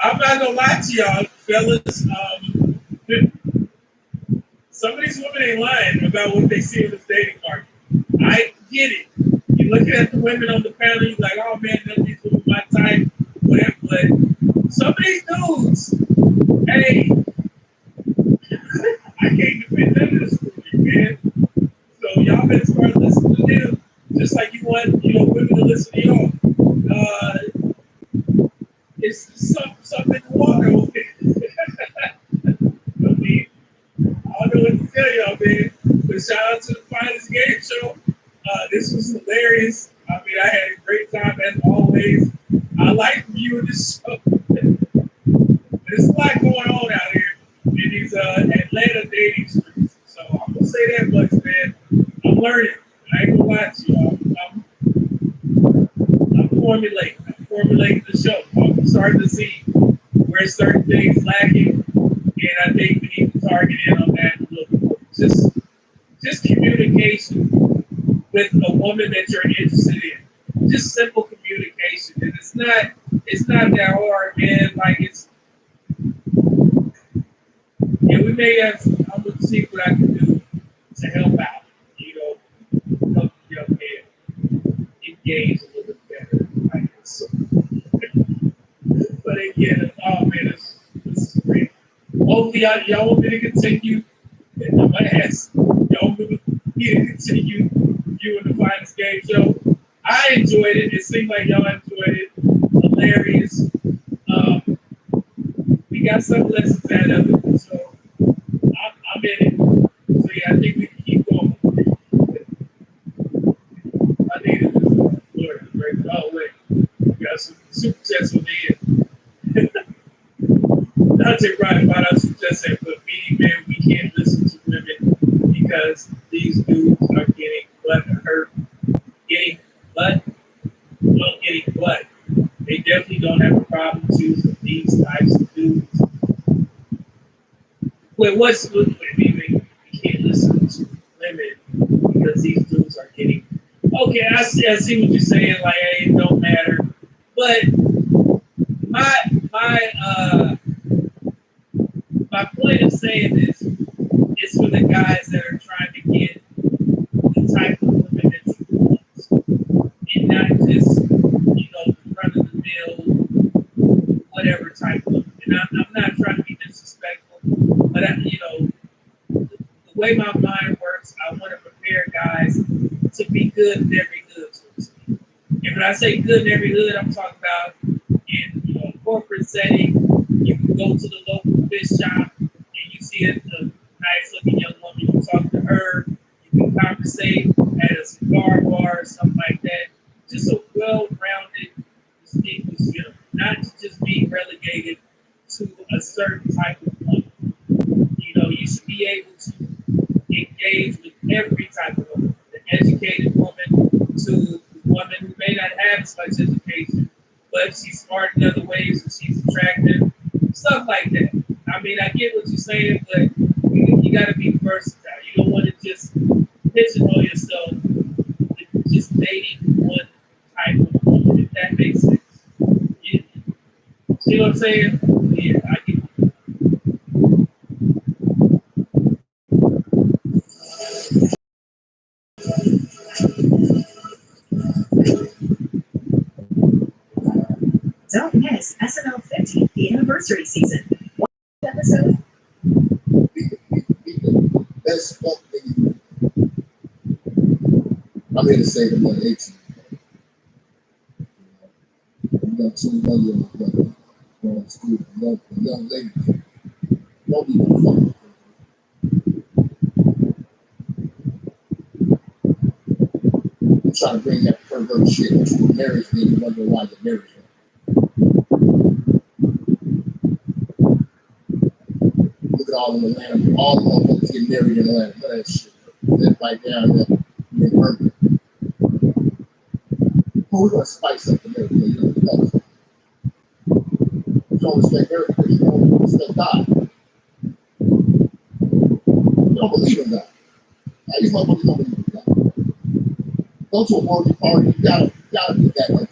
Speaker 10: I'm not gonna lie to y'all, fellas. some of these women ain't lying about what they see in the dating market. I get it. You're looking at the women on the panel, you're like, oh man, none of these women my type, whatever. But some of these dudes, hey, I can't defend none of this for you, man. So y'all better start listening to them, just like you want, women to listen to y'all. It's something to walk over. I mean, I don't know what to tell y'all, man. But shout out to the Finest Game Show. This was hilarious. I mean, I had a great time as always. I like viewing this show. There's a lot going on out here in these Atlanta dating streets. So I'm gonna say that much, man. I'm learning. I ain't gonna lie to y'all. I'm formulating the show. I'm starting to see where certain things lacking, and I think we need to target in on that a little more. Just communication with a woman that you're interested in. Just simple communication, and it's not that hard, man. Like we may have. I'm gonna see what I can do to help out. Help the young man engage a little bit better. Like so. But again, oh man, this is great. Hopefully, y'all want me to continue. And I'm gonna ask y'all want me to continue viewing the Finest Game Show. I enjoyed it. It seemed like y'all enjoyed it. Hilarious. We got some lessons out of it, so I'm in it. So yeah, I think we can keep going. I need it. Lord, right? Oh wait, we got some super chats on the end. Not to write about us just said, but me, man, we can't listen to women because these dudes are getting butt hurt. Getting butt? Not getting butt. They definitely don't have a problem choosing these types of dudes. Wait, we can't listen to women because these dudes are getting. Okay, I see what you're saying. Like, hey, it don't matter. But my point of saying this is for the guys that are trying to get the type of women that you want, and not just run of the mill, whatever type of women. And I'm not trying to be disrespectful, but the way my mind works, I want to prepare guys to be good in every hood. So to speak. And when I say good in every hood, I'm talking about in a corporate setting. You can go to the local fish shop and you see a nice looking young woman. You can talk to her. You can conversate at a cigar bar or something like that. Just a well-rounded, distinguished gentleman, not to just be relegated to a certain type of woman. You should be able to engage with every type of woman, the educated woman to the woman who may not have as much education, but she's smart in other ways and she's attractive, stuff like that. I mean, I get what you're saying, but you got to be versatile. You don't want to just pigeonhole yourself with just dating one type of woman, if that makes sense. You see what I'm saying? Yeah, I get it.
Speaker 12: Don't miss SNL 50th, the anniversary season. One episode.
Speaker 11: That's what I'm here to say to 118. You got 2 young brothers going to school, young ladies. Don't be fucking. You try to bring that pervert shit into a marriage, then you wonder why you're married. Look at all the Atlanta, all the motherfuckers get married in Atlanta. None of that shit. That's right down there in Berkeley. We're gonna spice up the marriage. You don't respect her because you don't respect God. You don't believe in God. Now these motherfuckers don't believe in God. Go to a worldly party, you gotta do that way.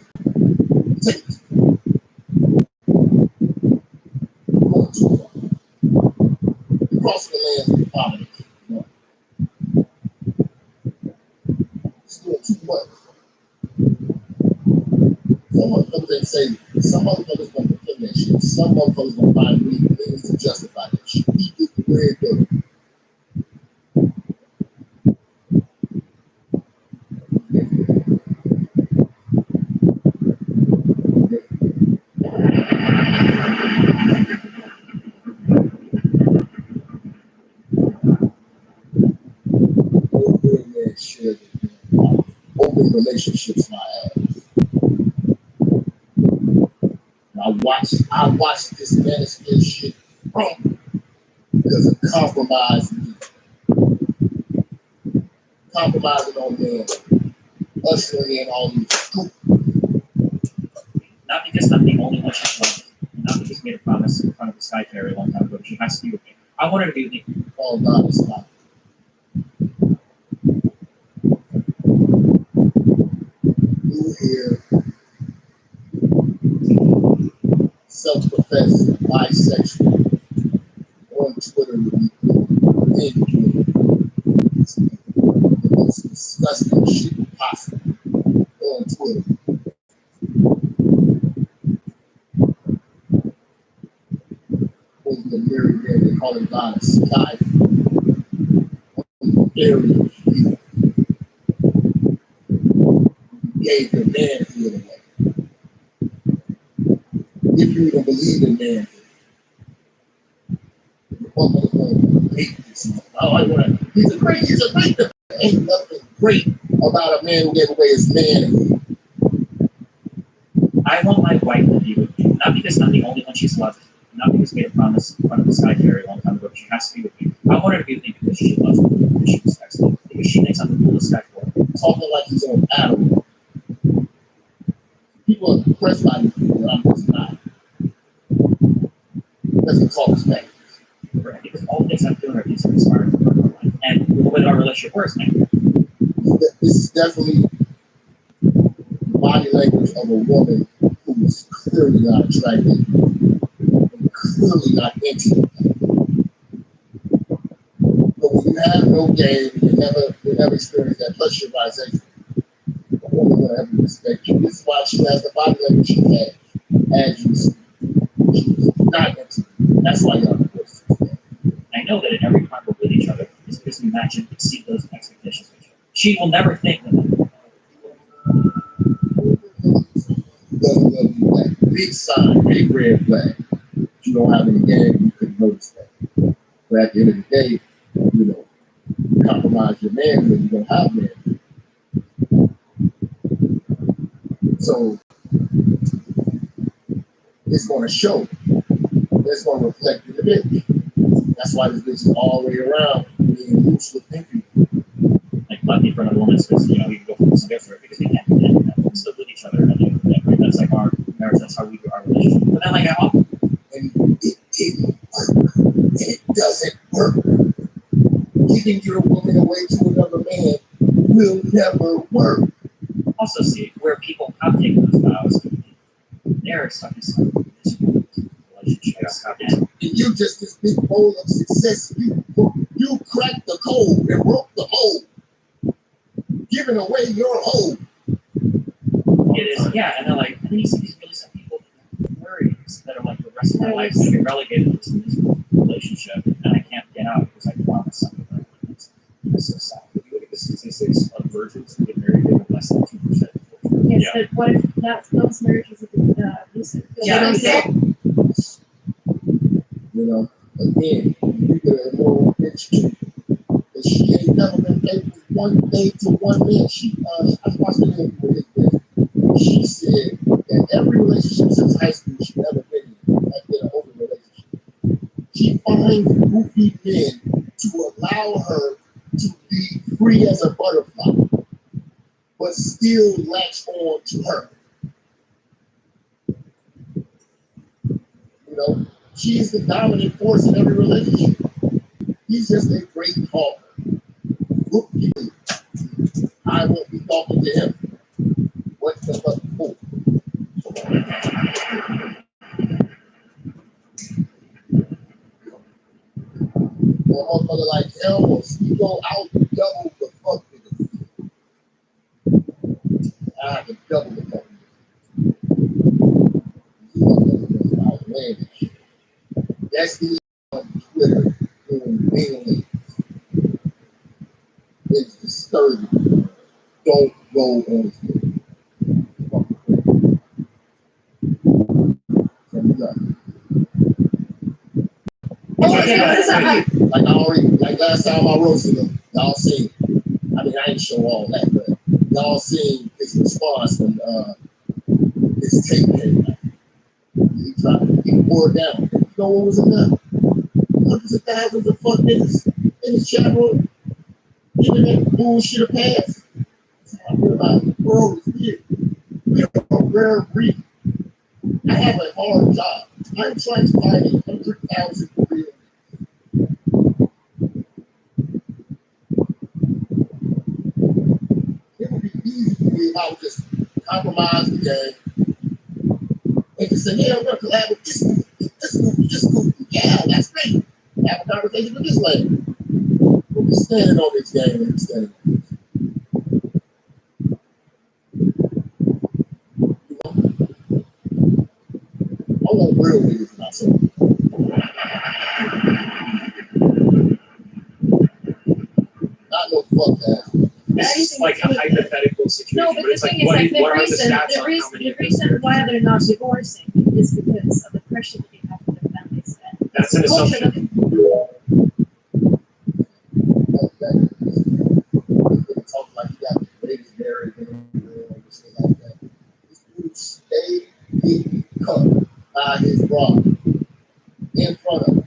Speaker 11: Take it. Going too far. You're crossing the land of poverty. motherfuckers ain't say, some motherfuckers gonna defend that shit. Some motherfuckers gonna find things to justify that shit. He did the weird though. Shit. Open relationships, my ass. I watched this manosphere shit wrong because of compromising on men, ushering in all these stupid.
Speaker 9: Not because I'm the only one she's loved, not because we made a promise in front of the sky fairy a long time ago, but she has to be with me. I want her to be with me.
Speaker 11: Oh God, it's not. You hear self-professed bisexual on Twitter the most disgusting shit possible on Twitter. The married man, they call him God a sky area. Gave your manhood away. If you even believe in manhood, the woman gonna hate this. He's a great defender. Ain't nothing great about a man who gave away his manhood.
Speaker 9: I want my wife to be with me, not because I'm the only one she's loved, not because we made a promise in front of the sky fairy a long time ago, but she has to be with me. I want her to be with me because she loves me, because she respects me, because she thinks I'm the coolest guy for her.
Speaker 11: Talking like he's on battle. People are impressed by these people, and I'm just not. Doesn't talk back.
Speaker 9: Right, because all the things I'm doing are things that inspire me in my life. And the way our relationship works, man.
Speaker 11: This is definitely the body language of a woman who is clearly not attracted and clearly not into it. But when you have no game, you never experience that. Plus, you're bisexual. A woman will ever respect you. This is why she has the body language she has. As you see, she's not into it. That's why y'all divorced.
Speaker 9: I know that in every time we're with each other, it's because we match and exceed those expectations of each other. She will never think that.
Speaker 11: Big sign, big red flag. You don't have any game, you couldn't notice that. But at the end of the day, you know, compromise your man when you don't have man. So it's going to show. It's going to reflect in the bitch. That's why this bitch is all the way around being loose with thinking.
Speaker 9: Like lucky for another woman, because you know we can go from this different because we can't do that. We're still with each other at the end of the day, right? That's like our marriage. That's how we do our relationship. But then, like,
Speaker 11: and it didn't work, and it doesn't work. Giving your woman away to another man will never work.
Speaker 9: Also, see where people have taken those vows, they're stuck in some relationships.
Speaker 11: And you just this big bowl of success. You cracked the code and broke the mold, giving away your home.
Speaker 9: It is, yeah, and then like, and then you see these really some people worries that are like the rest of my life is going to be relegated to this relationship, and I can't get out because I promised something. That's so sad.
Speaker 2: If you look at the statistics of virgins who get married, they have less than 2%.
Speaker 1: Yes,
Speaker 9: Yeah.
Speaker 1: but what if those marriages are abusive?
Speaker 9: Yeah,
Speaker 11: You know, again, you get a little bitch too. And she ain't never been faithful one day to one man. I watched the interview with his bitch. She said that every relationship since high school she's never been in has been an open relationship. She finds goofy men to allow her to be free as a butterfly, but still latch on to her. You know, she is the dominant force in every relationship. He's just a great talker. Look, I won't be talking to him. What the fuck for? Or a motherfucker like him or Steve-O, I'll double the fuck with him. I can double the fuck with him. That's the Twitter doing mainly. It's disturbing. Don't go on Twitter. Like I already, like last time I roasted him, y'all seen. I mean, I ain't show all that, but y'all seen his response when his tape came out. He tried to get poured down. You know what was in there? Hundreds of thousands of fuck niggas in his chat room giving that bullshit a pass. So I realized the world is weird. We are a rare breed. I have a hard job. I'm trying to find 100,000 real. It would be easy for me if I would just compromise the game and just say, yeah, I'm going to collab with this group. Yeah, that's great. Have a conversation with this lady. We'll be standing on this game and standing on this. I want real niggas in my circle. Not no fuck ass.
Speaker 2: This is like a hypothetical situation.
Speaker 12: No, but the thing is, like, the reason why they're not divorcing is because of the pressure that they have from their families.
Speaker 2: That's an assumption.
Speaker 11: Talk like you got the greatest marriage in the world and shit like that. This dude stayed getting cut by his brother in front of him.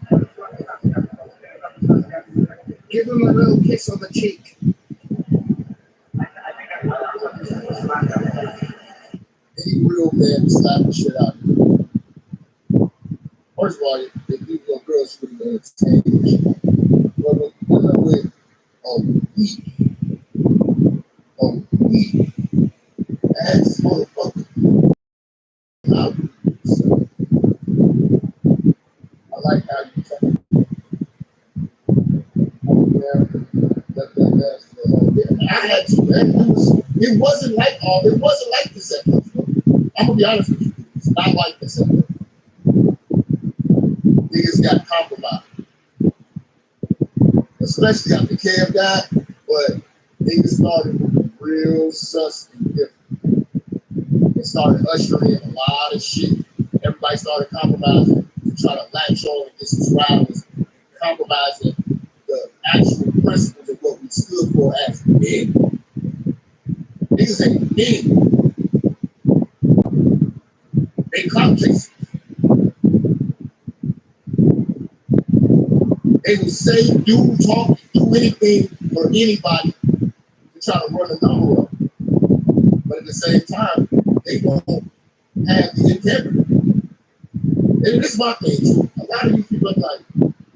Speaker 11: Give him a little kiss on the cheek. Any real man would slap the shit out of you. First of all, if you go girls who entertain you, but when you're with a weak ass motherfucker, I like how you talk. I had to, man. It wasn't like this at first. I'm gonna be honest with you. It's not like this at first. Niggas got compromised. Especially after Kev died, but niggas started moving real sus and different. They started ushering in a lot of shit. Everybody started compromising to try to latch on and get subscribers, compromising the actual principles of what we stood for as men. Niggas ain't men. They clout chasers. They will say, do, talk, do anything for anybody to try to run the number up. But at the same time, they won't have the integrity. And this is my thing too. A lot of these people are like,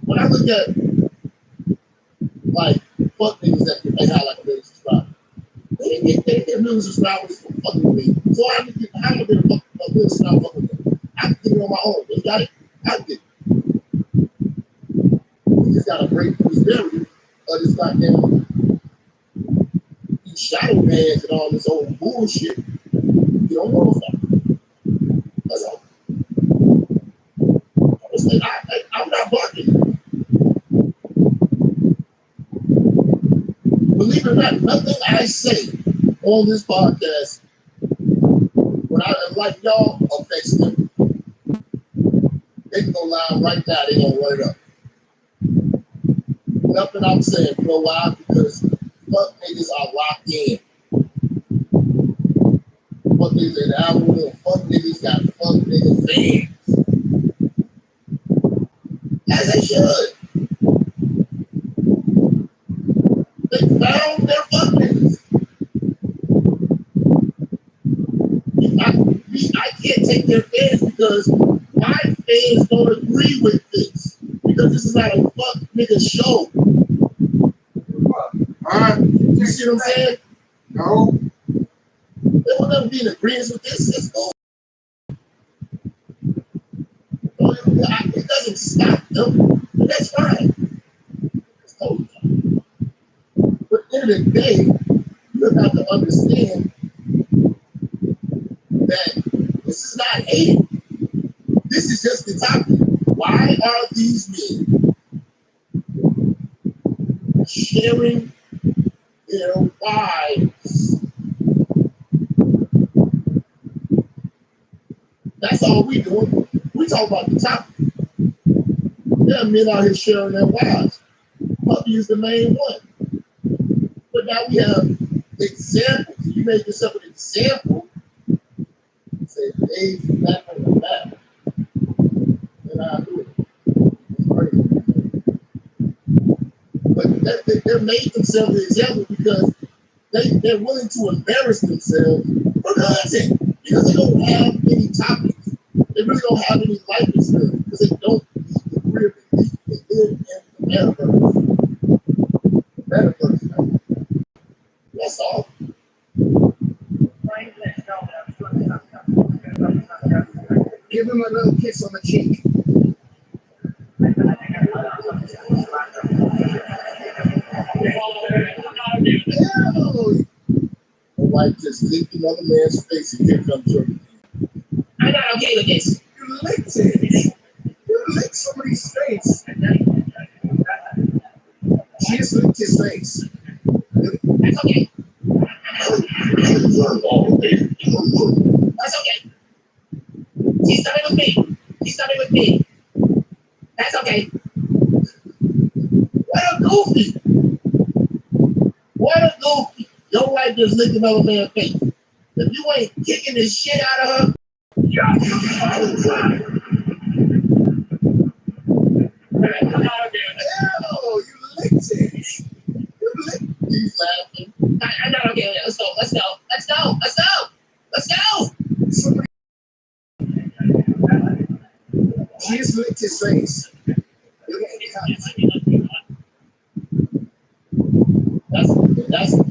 Speaker 11: when I look at like fuck niggas that they have like a million subscribers, they get million subscribers for fucking with me. So I get a million subscribers fucking with them. I can get it on my own. They got it. I can get it. You just gotta break through this barrier of this goddamn these shadow bands and all this old bullshit. You don't want to stop. That's all. I'm not barking. Believe it or not, nothing I say on this podcast, when I like y'all, affects them. They can go live right now, they gonna run it up. Nothing I'm saying, you know why? Because fuck niggas are locked in. Fuck niggas in the album, fuck niggas got fuck niggas fans. As they should. They found their fuck niggas. I can't take their fans because my fans don't agree with this. Because this is not a fuck nigga show. Alright? You see what I'm saying? No. They will never be in agreement with this. It's cool. It doesn't stop them. But that's fine. It's totally fine. But at the end of the day, you have to understand that this is not hate. This is just the topic. Why? Why are these men sharing their wives? That's all we doing. We talk about the topic. There are men out here sharing their wives. Puppy is the main one. But now we have examples. You make yourself an example. Say, hey, that on the back. Then I do it. It's crazy. But they're making themselves an example because they're willing to embarrass themselves for content. Because they don't have any topics. They really don't have any life experience. Because they don't really believe they live in the metaverse. Metaverse. That's all. Give him a little kiss on the cheek. The wife just licked another man's face and here comes your. I'm not okay with this. You licked it. You licked somebody's face. She just licked his face. That's okay. That's okay. She's starting with me. She's starting with me. That's okay. What a goofy. What a goofy. Your wife just licked another man's face. If you ain't kicking the shit out of her, hell, you licked it. You licked. He's laughing. I'm not okay with it. Let's go. Let's go. Let's go. Let's go. Let's go. Somebody. She just licked his face.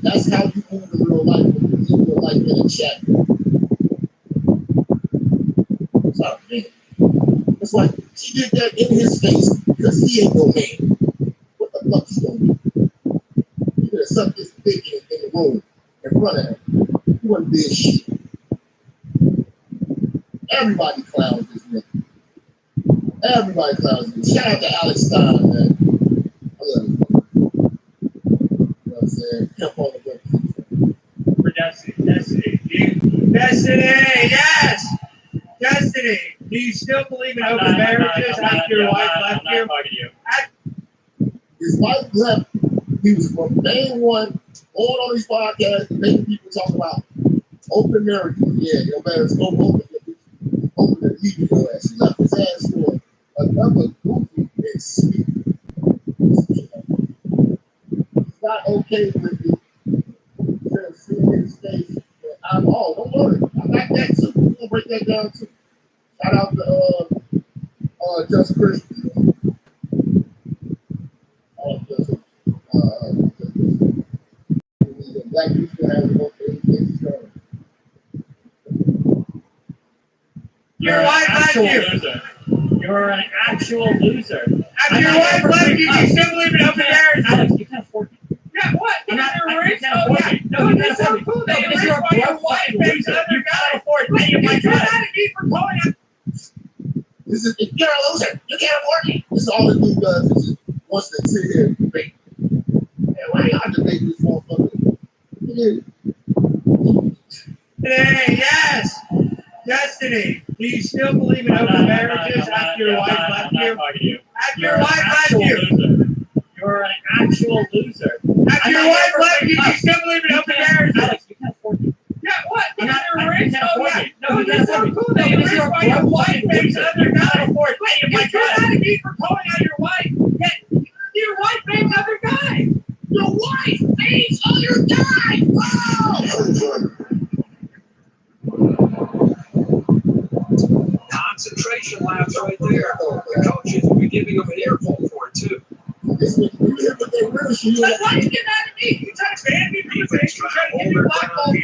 Speaker 11: That's how you move in real life. When you live your life in a chat. Sorry, man. That's why she did that in his face because he ain't no man. What the fuck she gonna do? You could have sucked this dick in the room in front of him. You wouldn't be a shit. Everybody clowns this nigga. Everybody clowns this. Shout out to Alex Stein, man. I love him. You know what I'm saying? Help on the way.
Speaker 10: For Destiny, Destiny, yes! Destiny, do you still believe in open marriages after your wife left you?
Speaker 11: His wife left. He was the main one going on these podcasts, making people talk about open marriages. Yeah, your marriage go open. Open and leave your ass. He left his ass for another goofy and sweet. He's not okay with it. See his face. I'm all. Don't worry. I got that too. We're gonna break that down too. Shout out to Just Christian. Black people have to go for anything.
Speaker 10: Your wife left you.
Speaker 8: You're an actual loser.
Speaker 10: After your wife left you, you still believe in open marriages?
Speaker 8: Alex, you can't afford me.
Speaker 10: Yeah, what?
Speaker 8: I'm not.
Speaker 10: You're
Speaker 8: You
Speaker 10: rich?
Speaker 8: can't
Speaker 10: Oh,
Speaker 8: afford
Speaker 10: yeah.
Speaker 8: me. No, you can't afford me.
Speaker 10: Cool.
Speaker 8: No, because you're a broke fucking loser. You can't afford me.
Speaker 10: You're
Speaker 8: You're
Speaker 10: mad at me for calling out.
Speaker 11: This is, you're a loser. You can't afford me. This is all the dude does. Is just wants to sit here and debate. Man, why y'all debate this motherfucker?
Speaker 10: Hey, yes. Destiny, do you still believe in open marriages after your wife left you? After your wife left you.
Speaker 8: You're an actual loser.
Speaker 10: After your wife left you, you still believe in open marriages?
Speaker 8: Alex, you can't afford me.
Speaker 10: Yeah, what?
Speaker 8: I'm not.
Speaker 10: You're rich?
Speaker 8: You can't
Speaker 10: Oh,
Speaker 8: afford
Speaker 10: yeah.
Speaker 8: me. No, you can't afford me.
Speaker 10: Cool.
Speaker 8: No, because you're a broke fucking loser. You can't afford any of my
Speaker 10: You're mad at me for calling out your wife. Yeah, your wife bangs other guys. Your wife bangs other guys. Wow.
Speaker 7: Concentration labs right there. The coaches will be giving them an earful for it too.
Speaker 11: This nigga, you hear what they really should
Speaker 10: But why you get mad at me? You trying to ban me from the base? You trying to give me blackball and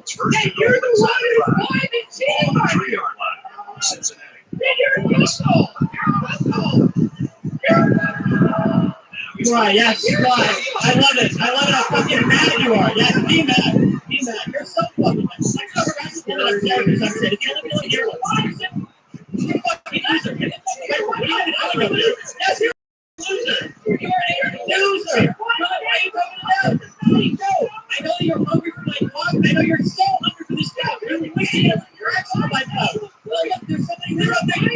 Speaker 10: stuff? Hey, you're the one who's blind and cheating on me.
Speaker 7: Cincinnati.
Speaker 10: You're an asshole. You're an asshole.
Speaker 8: Right, yes, right. I love it. I love how fucking mad you are. Yes, be mad. Be mad. You're so fucking mad. I cover back to the last characters I said. If you only feel like you're a fucking loser.
Speaker 10: Yes, you're a loser. You're a loser. Why are you coming out? I know you're hungry for my talk. I know you're so hungry for this job. You're wishing your action on my talk. Look, there's somebody here up there.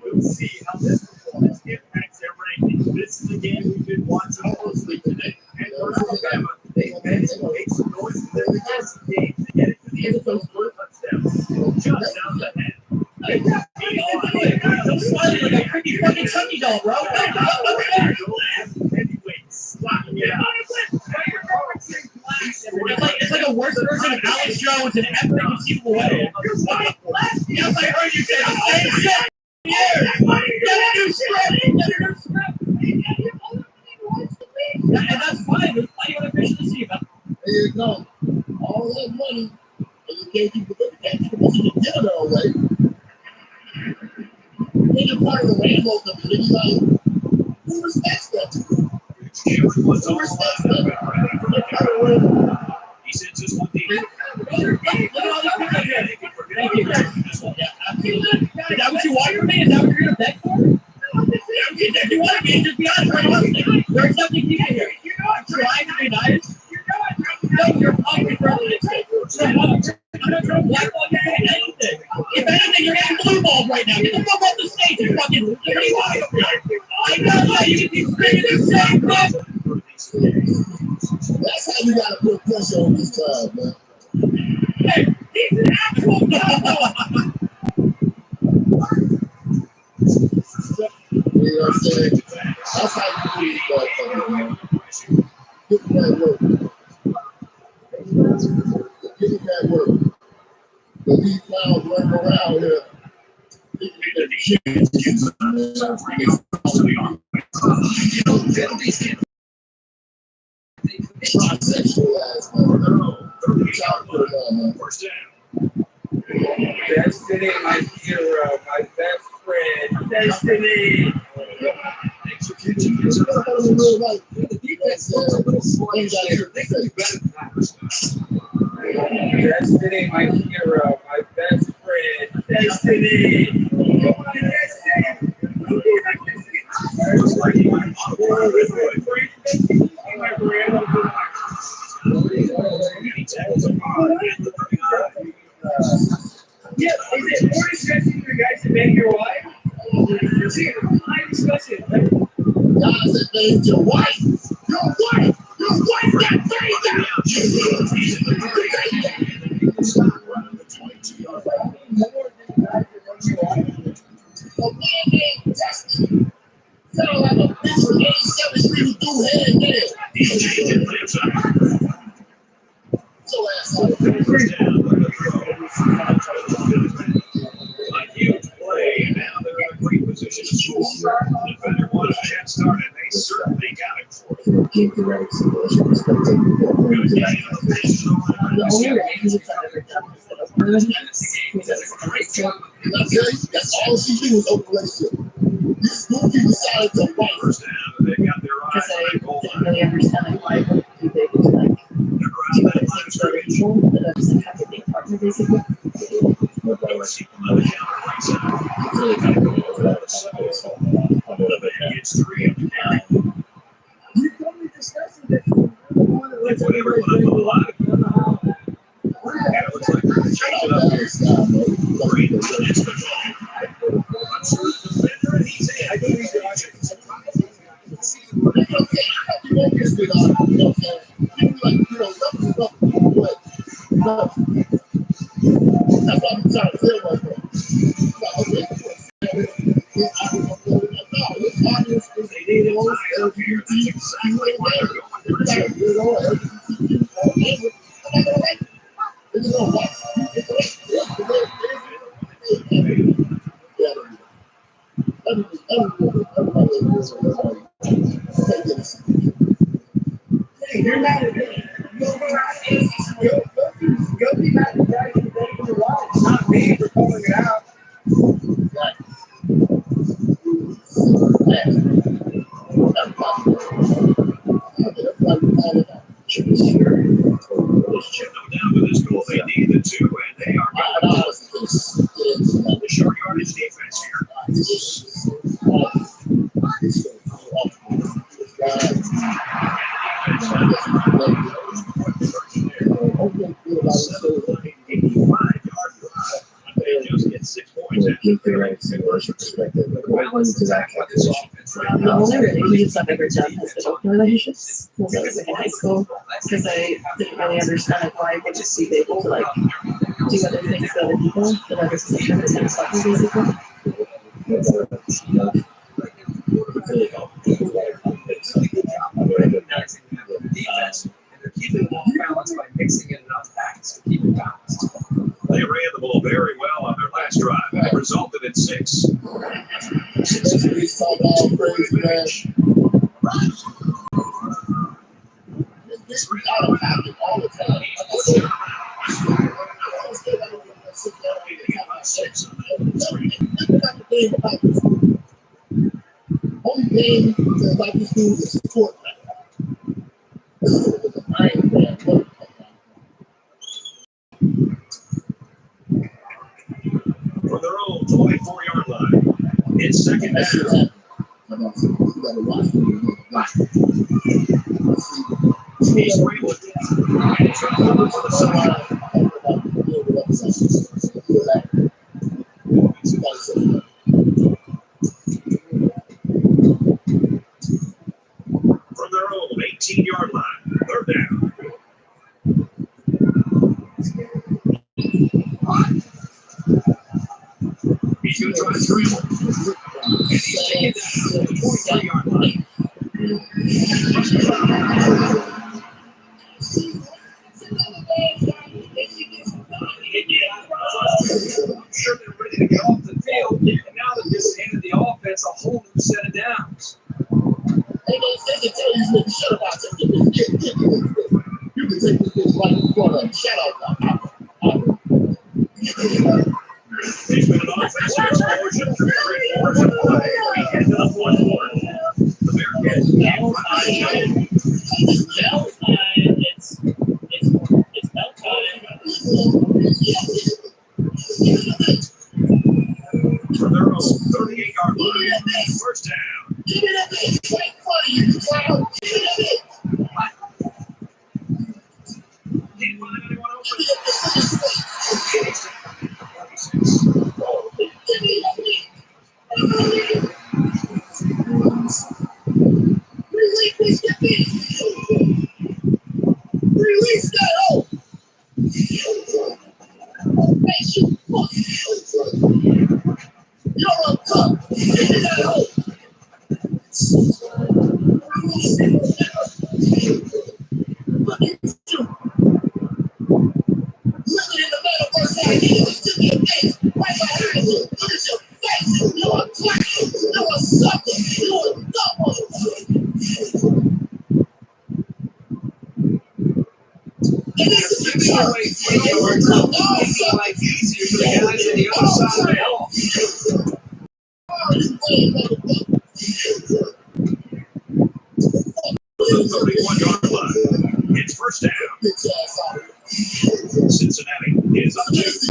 Speaker 2: We'll see how this performance impacts their ranking. This is the game we've been watching closely today. And for Alabama, they managed to make some noise in their last game to get it to the end zone for a touchdown. Just down the head.
Speaker 10: I'm smiling like a pretty fucking Chucky doll, bro.
Speaker 2: Heavyweight slap. Yeah.
Speaker 10: It's like a worse version of Alex Jones in every conceivable way. Yes, I heard you say the same shit. Get a new script. And that's fine. There's plenty of other fish to see.
Speaker 11: There you go. All that money, and you can't keep the money back because you can give it all away. Then you're part of the rainbow community, like, who respects that? Who respects that?
Speaker 2: He said just one thing.
Speaker 10: Look at all these people here. Thank you. Yeah, absolutely. Is that what you want from me? Is that what you're going to beg for? If you want to be, just be honest right now. There are 70 people here. I'm trying to be nice. No, you're fucking brilliant. I'm not trying to blackball you or anything. If anything, you're getting blue balls right now. Get the fuck off the stage, you fucking dirty liar. I know that you can keep screaming the same thing.
Speaker 11: That's how you gotta put pressure on this time, man.
Speaker 10: Hey, he's an actual cowboy.
Speaker 11: You know what I'm saying? That's how you do these motherfuckers, man. Get that work. Get that work. But these clowns running around here. Transsexualized, man.
Speaker 2: First down.
Speaker 13: Destiny, my hero, my best friend. Destiny.
Speaker 2: Execution is a the defense looks a little sluggish there. They can do better than that.
Speaker 13: Destiny, my hero, my best friend. Destiny.
Speaker 2: Looks like he went he tackles him hard and the
Speaker 8: Yeah, is it more disgusting for guys to bang your wife? I discuss it.
Speaker 11: Guys that banged your wife. Your wife got banged out. A man named Destiny. Sound like a bitch from 87 Street who do head there. So asshole.
Speaker 2: A huge play. Now they're in a great position to score. The defender wanted a head start, and they certainly got it for him.
Speaker 12: Give the right solution. The only reason I've ever done this little person is a great job.
Speaker 11: And I tell you, that's all she do is open relationship. This movie decided to fight.
Speaker 2: First down, they got their eyes
Speaker 12: Because
Speaker 2: on
Speaker 12: I
Speaker 2: the goal
Speaker 12: didn't
Speaker 2: line.
Speaker 12: really understand like why too big is like
Speaker 2: They're around that line of scrimmage.
Speaker 12: people that I was like have a big partner basically.
Speaker 2: Keep them on the counter right side.
Speaker 12: It's really complicated.
Speaker 2: The gets 3 of the carry.
Speaker 8: You told me discussing that you
Speaker 2: If whatever put up a lot, it looks like they're going to change it up here. Great, it's the ball. Defender, and he's in.
Speaker 8: I think we should
Speaker 11: It's okay. I have to work this with you know what I'm saying? People like, nothing, but no. That's what I'm trying to tell myself. Okay, this audience is heroes, LGBT,
Speaker 8: You're not a good. Go be mad at the guy who's dating your wife, not me for calling it out.
Speaker 2: No doubt with this goal, they need the two, and they are going to the short yardage defense here. They just get 6 points.
Speaker 1: The only relationships I've ever done has been open relationships. Because I was like in high school, because I didn't really understand like why I would just be able to like do other things to other people, but I was just like trying to take stuff basically.
Speaker 7: They're keeping the ball balanced by mixing in enough backs to keep it balanced.
Speaker 2: They ran the ball very well on their last drive. It resulted in 6. Cincinnati's
Speaker 11: This we out of pocket all the time. Only thing that about this dude is the quarterback. I ain't bad.
Speaker 2: From their own 24-yard line. It's second down. He's Greenwood. It's over to the side. From their own 18-yard line. Third down. He's going to try to scramble. And he's taken down to the 43-yard line.
Speaker 7: I'm sure they're ready to get off the field, and now that this handed the offense a whole new set of downs.
Speaker 11: They can tell these niggas shut up out there. You can take this bitch right in front of them. Shut up.
Speaker 2: He's been an offensive explosion. 3 quarters of play. We head to the fourth quarter. The Bearcats can't find
Speaker 8: It's about time.
Speaker 2: from their own 38-yard line. First down.
Speaker 11: Give me that bitch right in front of you, child. Give me that bitch.
Speaker 2: Can't find anyone open.
Speaker 11: Release that bitch. Release that hoe. Hey, shoot. Fuck. You're a cup. Give me that hoe. Look at you. Living in the metaverse like you. To your face. Right behind you. Look at your face. You're a clown. You're a sucker. You're a dumb motherfucker. And this is the way
Speaker 7: Life easier for the guys on the other side of the ball.
Speaker 2: The 31-yard line. It's first down. Cincinnati is up 2.
Speaker 11: This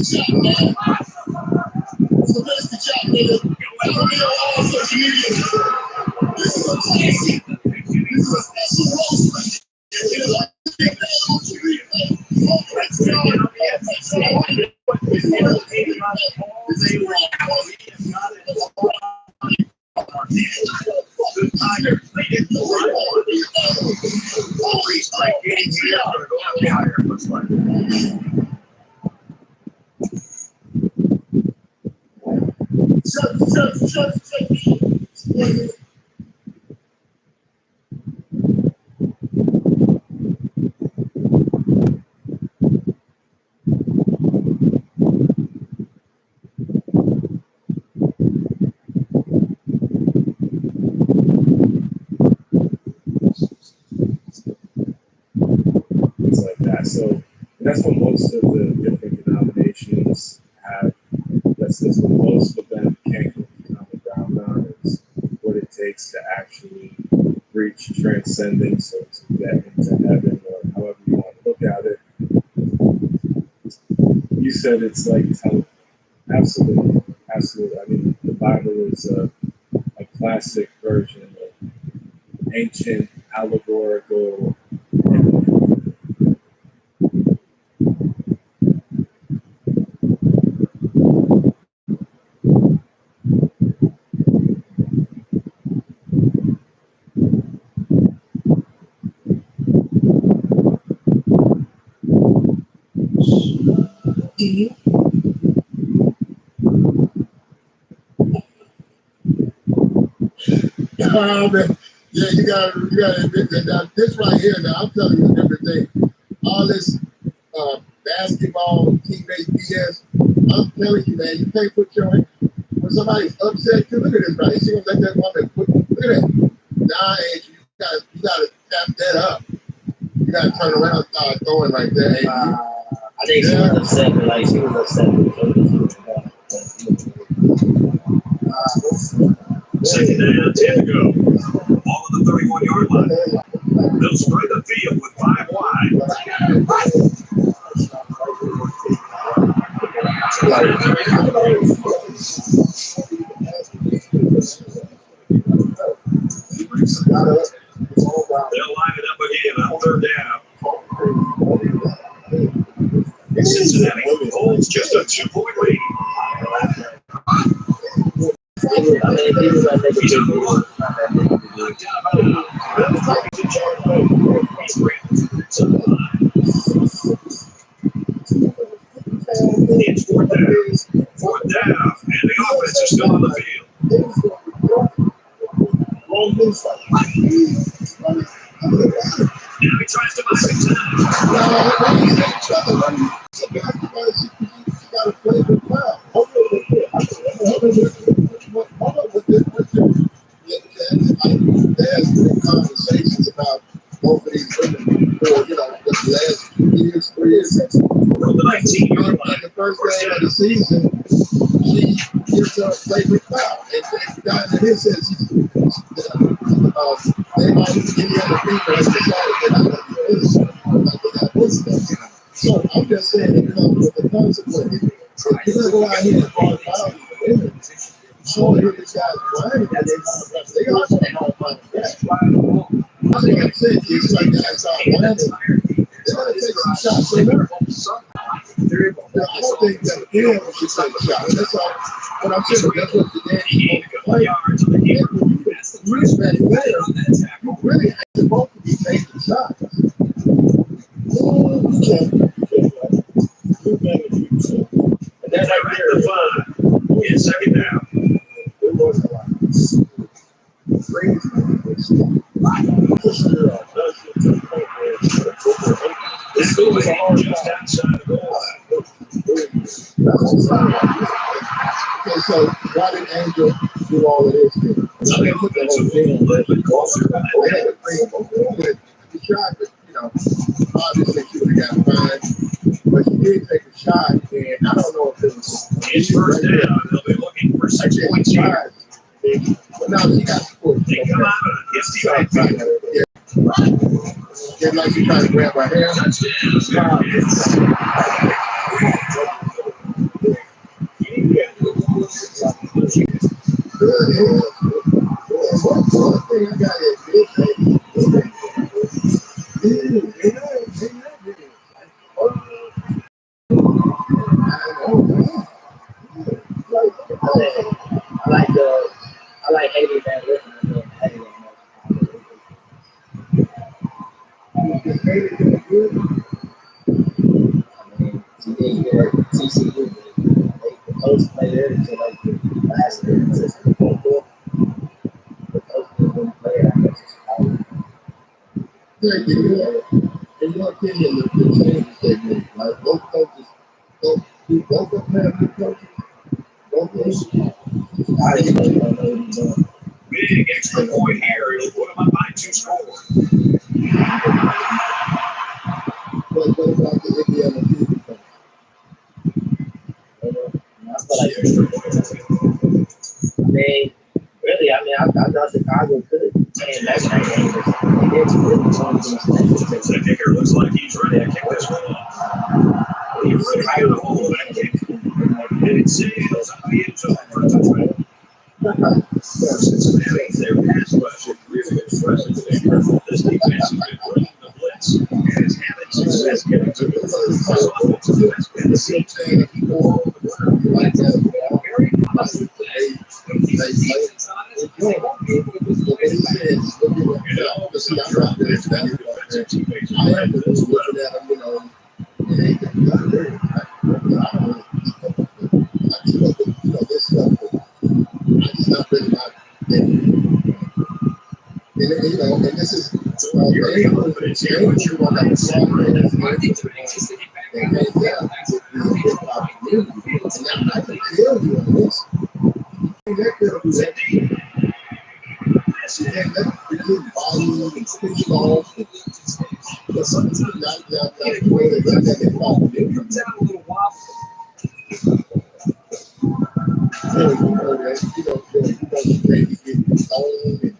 Speaker 11: is a classic. This is a special roast.
Speaker 14: Like that. So that's what most of the different denominations have. That's what most of them can't come common ground on is what it takes to actually reach transcendence or to get into heaven or however said, it's like television. Absolutely, absolutely. I mean, the Bible is a classic version of ancient allegorical.
Speaker 3: Do you?
Speaker 11: Yeah, you gotta admit that. Now, this right here, now I'm telling you a different thing. All this basketball teammate BS, I'm telling you, man, you can't put your hand when somebody's upset. Look at this, right? She gonna let that woman put. Look at that. Nah, Andrew, you gotta tap that up. You gotta turn around and start throwing like that.
Speaker 8: I think she was upset, but like she was upset with
Speaker 2: Second down, 10 to go. Ball on the 31-yard line. They'll spread the field with 5 wide. They'll line it up again on 3rd down. Cincinnati holds just a 2-point lead. He's on the run. Knocked out of it's 4th down. 4th down. And the offense is still on the field. Now he tries to buy some time.
Speaker 11: There's conversations about both of these women for, the last 2 years, 3 years.
Speaker 2: From the 19-yard line.
Speaker 11: The first game of the season, she gets her favorite foul. And the guy in here says they might any other people has decided they're not going to be innocent. Like they got this. So I'm just saying it comes with the consequences. If you're going to go out here and call fouls for women, showing here this guy's blind, they also don't find that. That's what I'm saying. It's like guys start blinding. They're going to take some shots. So I don't think that anyone should take shots. That's all. But I'm saying that's what the game is going to play. And when you respect player, you really ain't supposed to be taking shots.
Speaker 2: And then right at the 5. It's 2nd down.
Speaker 11: It wasn't like
Speaker 2: This goal is just outside the goal line.
Speaker 11: Okay, so why did Angel do all of this?
Speaker 2: Another offensive a little bit closer.
Speaker 11: She tried to, obviously she would have got fined, but she did take a shot, and I don't know if it was.
Speaker 2: It's 1st down. They'll be looking for 6 points here.
Speaker 11: But now she got support.
Speaker 2: They come out of it. It's the
Speaker 11: Yeah, like she trying to grab her hair. One thing I got is
Speaker 8: I like Haley Van Listen. She did get TCU. They post play there to like the last year. The coach didn't play it. I guess it's college.
Speaker 11: In your opinion, the changes they made, like both coaches, both of them have good coaches. Both coaches.
Speaker 8: I didn't know what he was doing.
Speaker 2: big extra point here. It'll put them up by 2 scores.
Speaker 11: What about the Indiana defense?
Speaker 8: I thought Chicago could came back in that game. They did really change the
Speaker 2: The kicker looks like he's ready to kick this one off. You really got a hold of that kick. And it sails out the end zone for a touchback. Cincinnati, their pass rush is really impressive. This defense has been bringing the blitz and is having success getting to the offensive has been the same thing all the time. Like that, very positive play. They won't be able to do it. I'm not there. Defensive teammates are playing this well.
Speaker 11: This stuff. It's not really not. And this is
Speaker 2: You're the confidence here, but you're one that is set right now.
Speaker 11: and I can tell you on this. But sometimes not the way they got that involved. It comes out a little wobbly. Maybe getting stoned and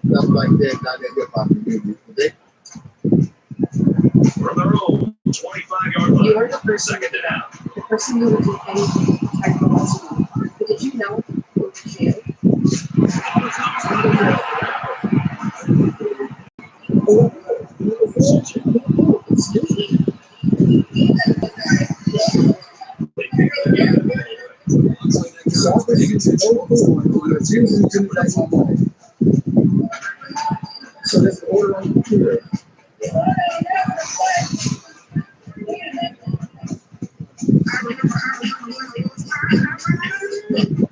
Speaker 11: stuff like that, not that hip hop community.
Speaker 2: From their own 25-yard line.
Speaker 12: You are the person,
Speaker 2: Second down.
Speaker 12: the person who would do anything to protect the rest of you. But did you know who was jail?
Speaker 11: Excuse me. So there's an order on the computer.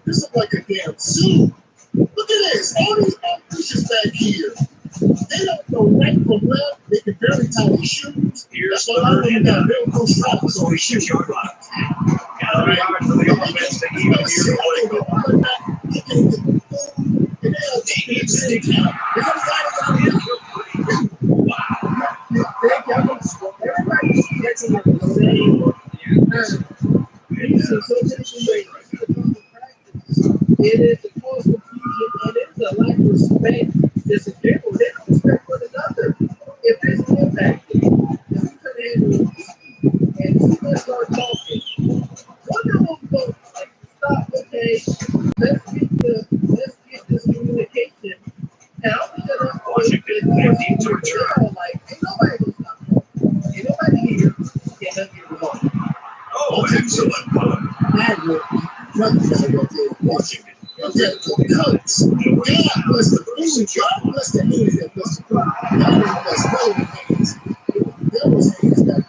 Speaker 11: This is like a damn zoo. Look at this. All these fishes back here. They don't know right from left. They can barely tie their shoes.
Speaker 2: Here's
Speaker 11: That's why I don't got real no socks on their shoes.
Speaker 2: yard line. Now they are for the offense to even hear the play go.
Speaker 11: It is the cause confusion and it's a lack of respect. There's a general, they don't respect one another. If there's an impact, if we could handle it and people start talking, one of them goes like, stop, okay, let's get this communication. And I'm shut up.
Speaker 2: Washington, they need to return.
Speaker 11: Like, ain't nobody gonna stop talking. Ain't nobody here. Can't let me alone.
Speaker 2: Oh, excellent punt.
Speaker 11: Washington. God bless the food. God bless the hands that bless the food. God bless no hands. There was hands that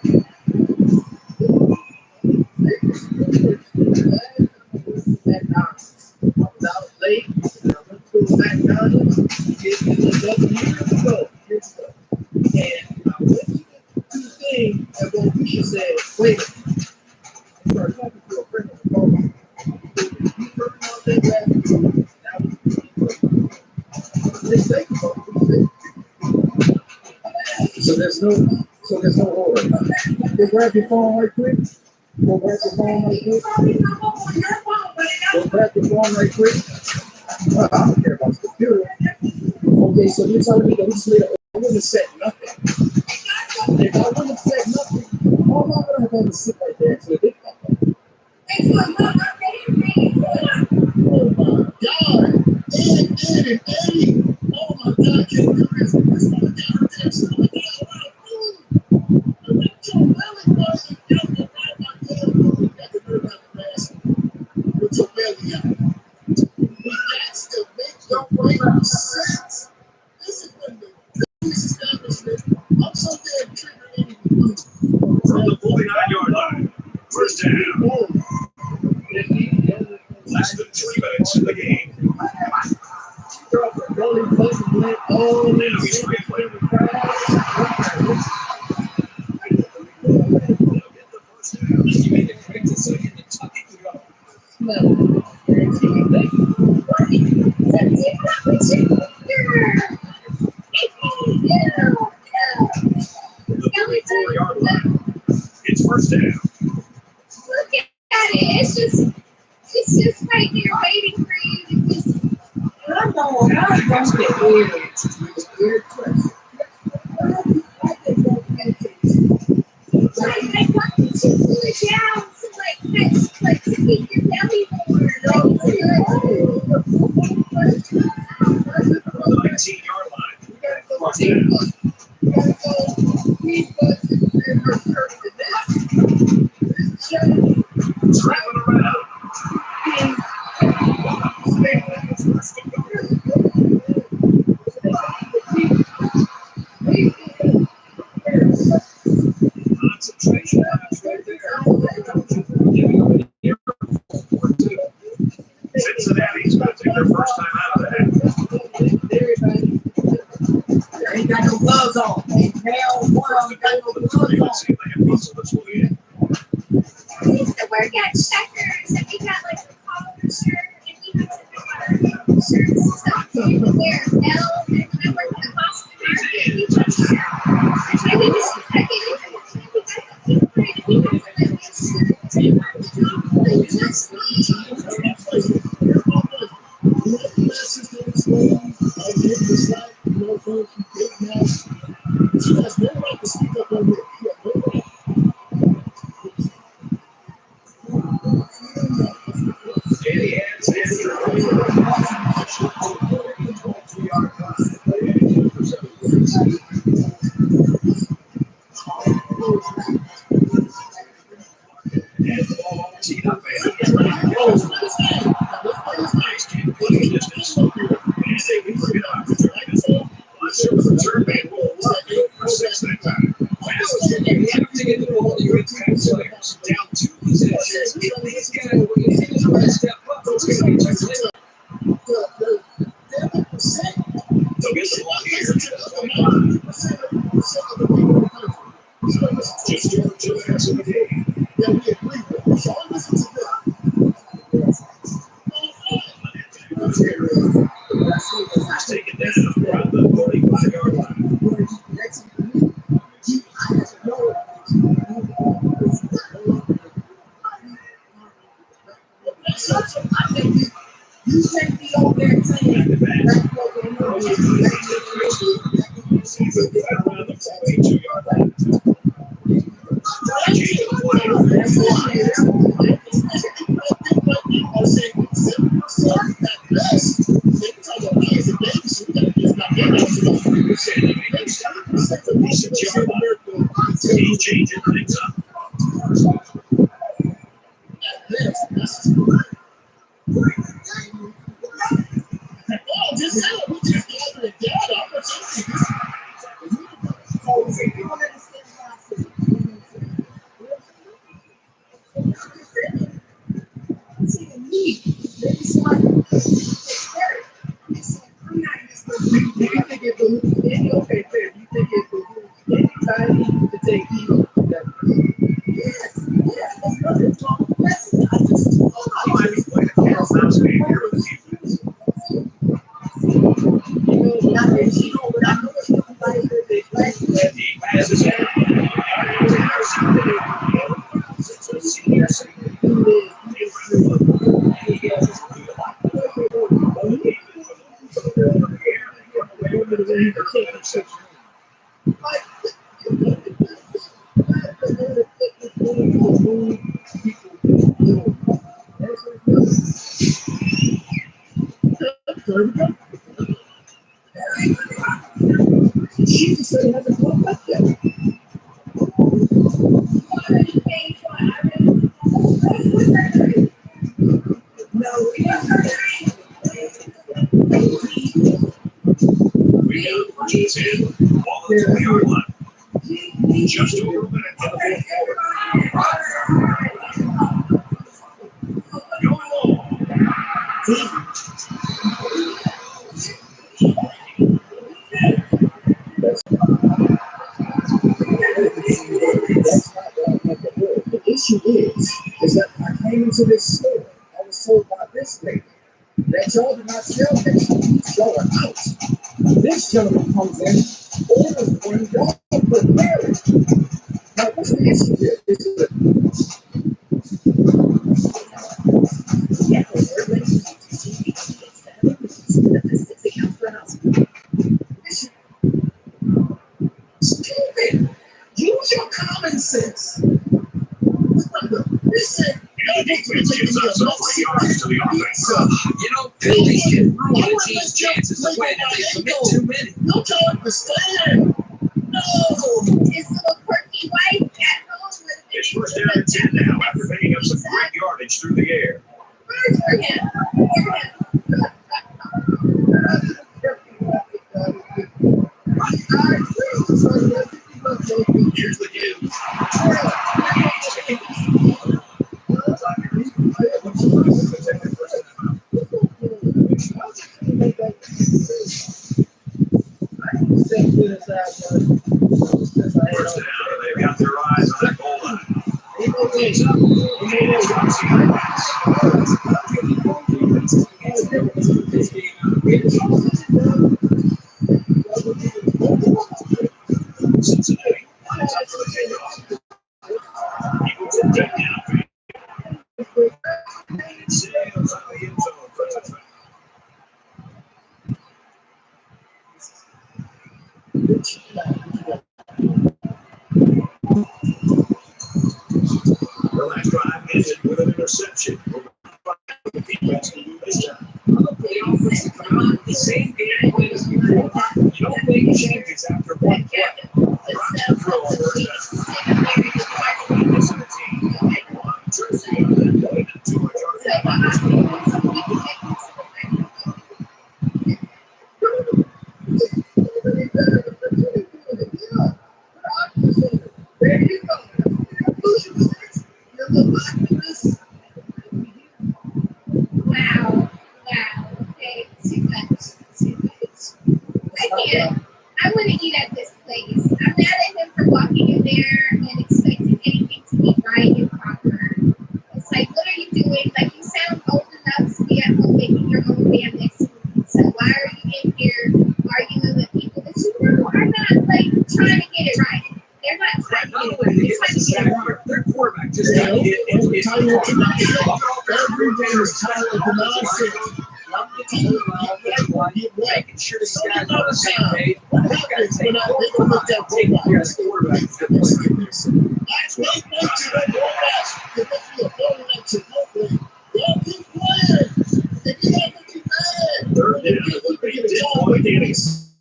Speaker 11: McDonald's. I was out late. I went to McDonald's years ago. And I went to the thing, and then Keisha said, wait a minute. I started talking to a friend on the phone. So there's no order. Go grab your phone right quick. Go grab your phone right quick. I don't care about the computer. Okay, so you're telling me that we just made I wouldn't have said nothing. If I wouldn't have said nothing, all I'm gonna have to sit right there until they come up. Oh my God! Eddie! Oh my God! Can you do this? This my goddamn stomach. Your belly button, you don't get right my damn food. You have to do about the mask with your belly out. But that's to make your brain sense. This is when the business establishment. I'm so damn triggered anyway.
Speaker 2: From the 49-yard line. First down. Less than 3 minutes in the game.
Speaker 11: Oh,
Speaker 2: now he's replaying. The 34-yard line. It's first down.
Speaker 3: Look at it. It's just right there waiting for you to just.
Speaker 11: I don't get weird. It's weird question. I think don't get it.
Speaker 3: down to like to keep your belly warm.
Speaker 2: 19-yard line. Traveling around. Concentration right there. Cincinnati's going to take their first time out of that.
Speaker 1: Ain't got no gloves on. Ain't now one of them got no gloves on.
Speaker 3: We used to work at Checkers and we got like a collar shirt and we had to wear shirts and stuff. We would wear L and when I worked at Boston Market, we would I did this
Speaker 2: Down two positions. If these guys were going to step up, it's going to be just they'll get the one here. Just over to the rest of the day. Taking down around the 45-yard line.
Speaker 1: You can't be on there saying
Speaker 2: Around the 42-yard line. He's changing things up. Just over a minute.
Speaker 1: The issue is that I came into this store. I was told by this lady that y'all did not sell this. Y'all are out. This gentleman comes in, orders one, y'all prepare it. Now, what's the issue here? Is it stupid? Use your common sense.
Speaker 2: yards to the offense.
Speaker 7: You know, penalties can ruin a team's chances to win if they commit too many.
Speaker 11: No time to stand.
Speaker 3: No, his little quirky wife at home would have been
Speaker 2: It's
Speaker 3: able
Speaker 2: first
Speaker 3: to
Speaker 2: down and 10 now
Speaker 3: do
Speaker 2: after picking up some great yardage through the air.
Speaker 3: for him.
Speaker 2: Here's the give. First down, and they've got their eyes on that goal line. It's up. And it's got Cincinnati lines up for the kickoff. Eagles are dead down. And sails out of the end zone for a touchdown. The last drive ended with an interception. The defense can do this time.
Speaker 7: The offense come out the same game plan as before. You don't make changes after one play.
Speaker 2: Drops the throw on first down. This is the team. One, two, and then two are
Speaker 3: Wow. Okay, too much. I can't. I wouldn't eat at this place. I'm mad at him for walking in there and expecting anything to be right and proper. It's like, what are you doing? Like, you sound old enough to be at home making your own damn next movie. So why are you in here arguing with people that you know are not, like, trying to get it right? They're not trying to get it right. They're trying to get it right.
Speaker 7: Their quarterback just got to get it. It's
Speaker 11: Every day is tired of the nonsense.
Speaker 7: making sure these guys are on the same page.
Speaker 11: What happens when I look at
Speaker 7: Taking care of the quarterback.
Speaker 11: That's what I want to go back. If you're going up to Oakland, don't keep playing. If you're not going to be mad,
Speaker 2: third down. They did point innings.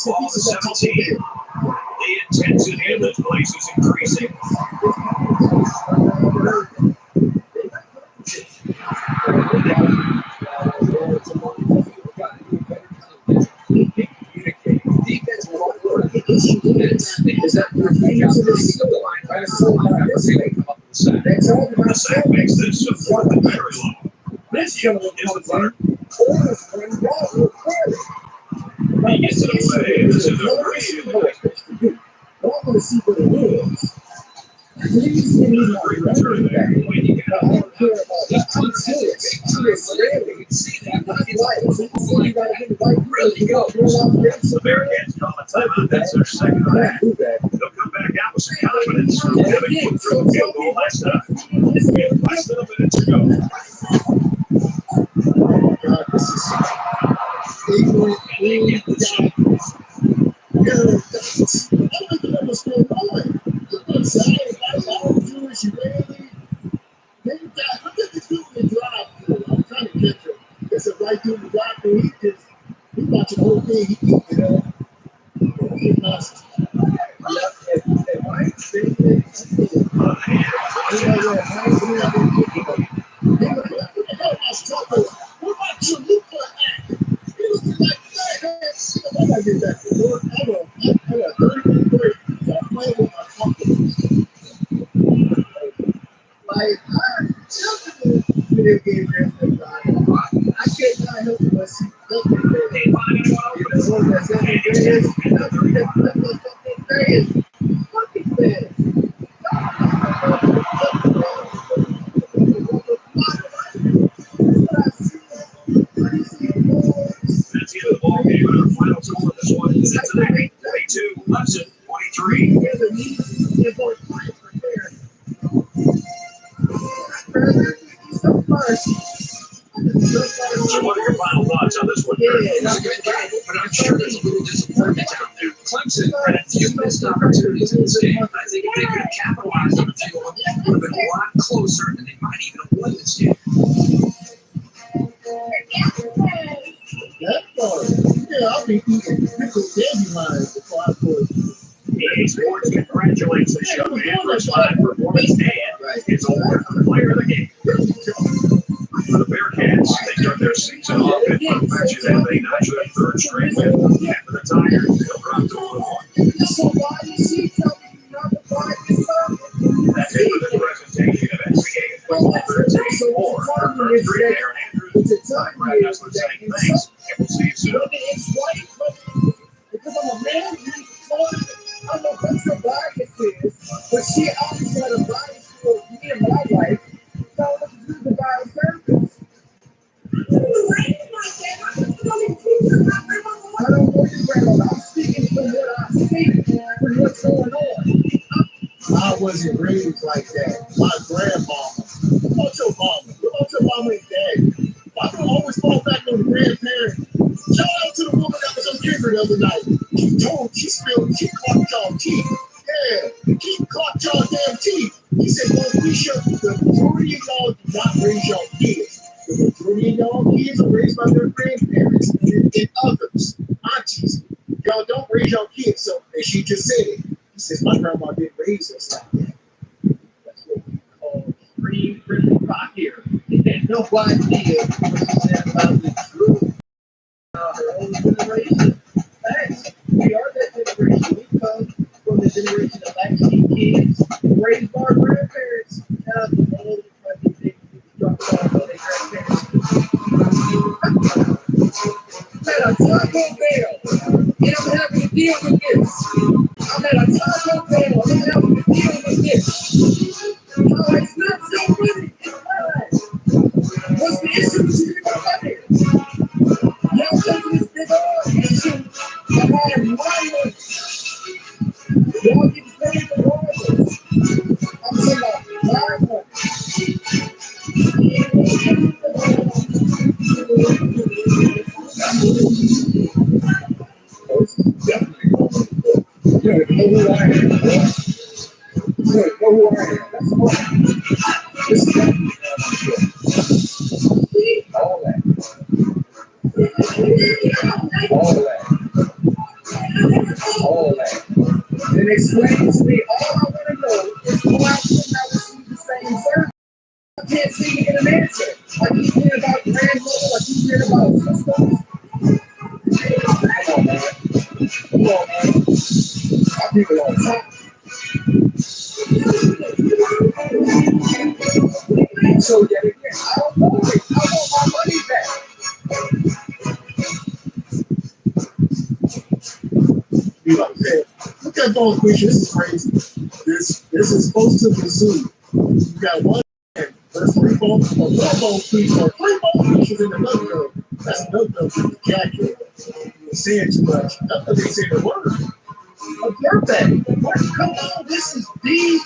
Speaker 2: Ball to 17. The intensity of this place is increasing.
Speaker 7: Defense will work. The issue is that the defense is the line by so long. Come up with a sack.
Speaker 2: The sack makes this a fourth and very long.
Speaker 11: This gentleman
Speaker 2: Is the
Speaker 11: comes
Speaker 2: punter.
Speaker 11: in, orders for him, y'all will clear it.
Speaker 2: He gets it away. This is a great
Speaker 11: I want to see what it is. Please give me my running back. I don't care about that. I'm serious. I'm scared.
Speaker 7: You can see that.
Speaker 11: That's right. So you gotta get the right
Speaker 7: Really go.
Speaker 2: The Bearcats call a timeout. That's their second half. They'll come back out with some confidence. Having put through the field goal last time. We have less than a minute to go.
Speaker 11: Oh God, this is ignorant. I don't understand why. I'm saying, I'm Jewish, Israeli. Look at the dude in the drive. I'm trying to catch him. It's a white dude in the drive. He watching the whole thing. He eat it up. He's lost. What about you? Look for that. He looking like that. I gotta get back to work. I got 30 minutes. I'm playing with my company. Like, I definitely video game there. I can't not help but see fucking fans. The one that's in the fans. Fucking fans.
Speaker 2: That's the end of the ball game. Our final score of this one is Cincinnati 22, Clemson 23. So what are your final thoughts on this one?
Speaker 7: It's a good game, but I'm sure there's a little disappointment down there. Clemson had a few missed opportunities in this game. I think if they could have capitalized on a few of them, it would have been a lot closer, and they might even have won this game.
Speaker 11: That part. Yeah, I'll be eating pickle dandelions before I put
Speaker 2: EA Sports congratulates this young man for his fine performance and his award for the player of the game. For the Bearcats, they start their season off in both matches as they notch their third straight win. And for the Tigers, they'll drop to 1-1. That's it for this presentation of NCAA Football 13-4. For first three, Aaron Andrews, I'm Brad Nessler saying thanks, and we'll see you soon.
Speaker 1: Because I'm a man who I don't know what your bias is, but she obviously had a bias for me and my wife. So let's do the bias therapist. I don't know your grandma. I'm speaking from what I see, from what's going on.
Speaker 11: I wasn't raised like that. My grandmama. What about your mama? What about your mama and daddy? I can always fall back on the grandparents. Shout out to the woman that was on camera the other night. She clocked y'all teeth. Yeah, she clocked y'all damn teeth. He said, well, we should, the majority of y'all do not raise y'all kids. The majority of y'all kids are raised by their grandparents and others, aunties. Y'all don't raise y'all kids. So, and she just said it. He says, my grandma didn't raise us like that. That's what we call extreme Christian rock here. He had no idea what she said about the truth. Her own generation. Thanks. We are that generation. We come from the generation of latchkey kids raised by our grandparents. Now, the old fucking thing dropped off on their grandparents. Man, a Taco Bell, and I'm having to deal with this. I'm at a Taco Bell, and I'm having to deal with this. Oh, it's not so funny. What's the issue with you about it? Y'all taking this big old issue of having wireless. Y'all get paid for wireless. I'm talking about wireless. This is definitely going. You don't even know who I am. You don't know who I am. That's fine. This is definitely all that. All that. And explain to me all I want to know is why I could not receive the same service. I can't seem to get an answer. I keep hearing about grandmother, I keep hearing about sisters. Come on, man. Come on, man. Our people on top. So yet again, I don't know it. I want my money back. You know what I'm saying? Look at those pictures. This is crazy. This is supposed to be zoo. You got one man, there's three bone or one bone piece or three bone pieces in another girl. That's another girl with the jacket. You're saying too much. That's what they say the word. Observe that. Come on, this is deep.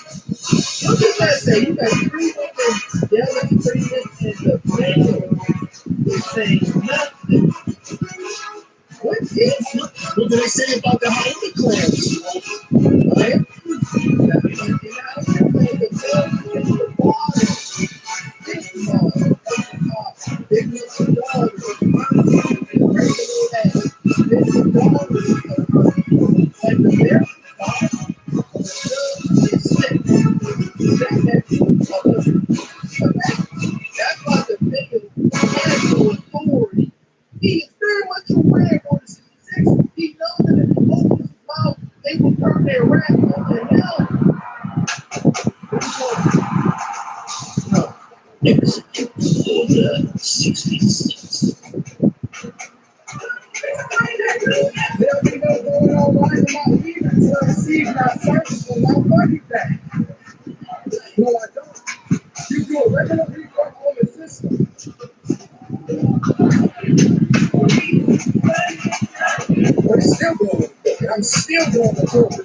Speaker 11: What does that say? You got three women demonstrated in the man is saying nothing. What do they say about the Haiya clans? Right? That's why the nigga national authority. He is very much aware of the 66. He knows that if he opens his mouth, they will turn their wrath on him. No. Execute Order 66. There'll be no going on right about me until I receive my service and my money back. No, I don't. You do a regular rework on the system. But it's still going. I'm still going to do it.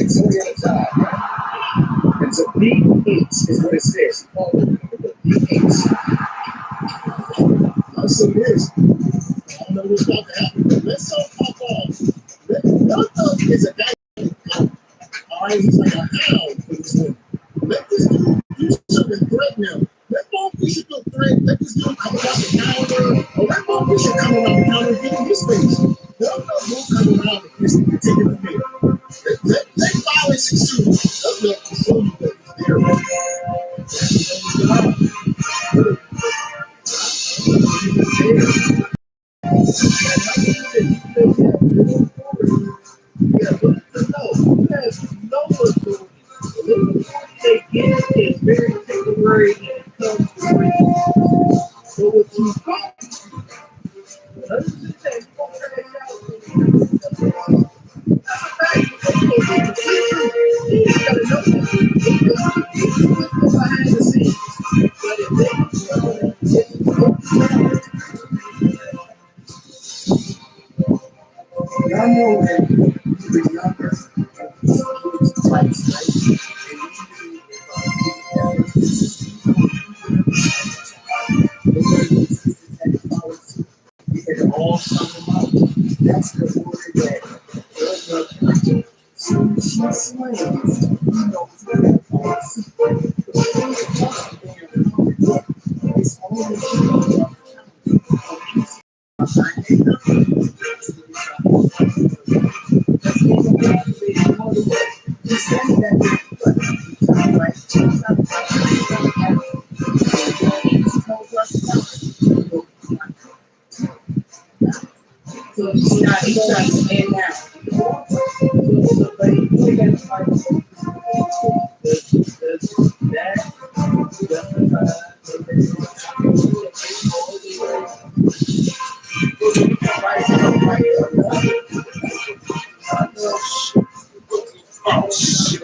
Speaker 11: It's only at a time, right? It's a B8 is what it says. Oh, B8. I'll say this. I don't know what's about to happen, but let's all pop off. Thug is a guy. All right, he's like a hound for this one. Let this dude do something, threaten him. Let Bob Fisher do threat. Let this dude come out and
Speaker 2: should come around the counter and get in his face. They'll come around and just take it from there. Let violence ensue. They'll ensue you, but they're ready. Yeah, but no, yes, no one's doing it. They get it is very temporary and it comes to free. So what you I know that you're younger, and all summer long. That's the word that soon as she slams, you know, it's only so he's trying to stand down. Oh shit.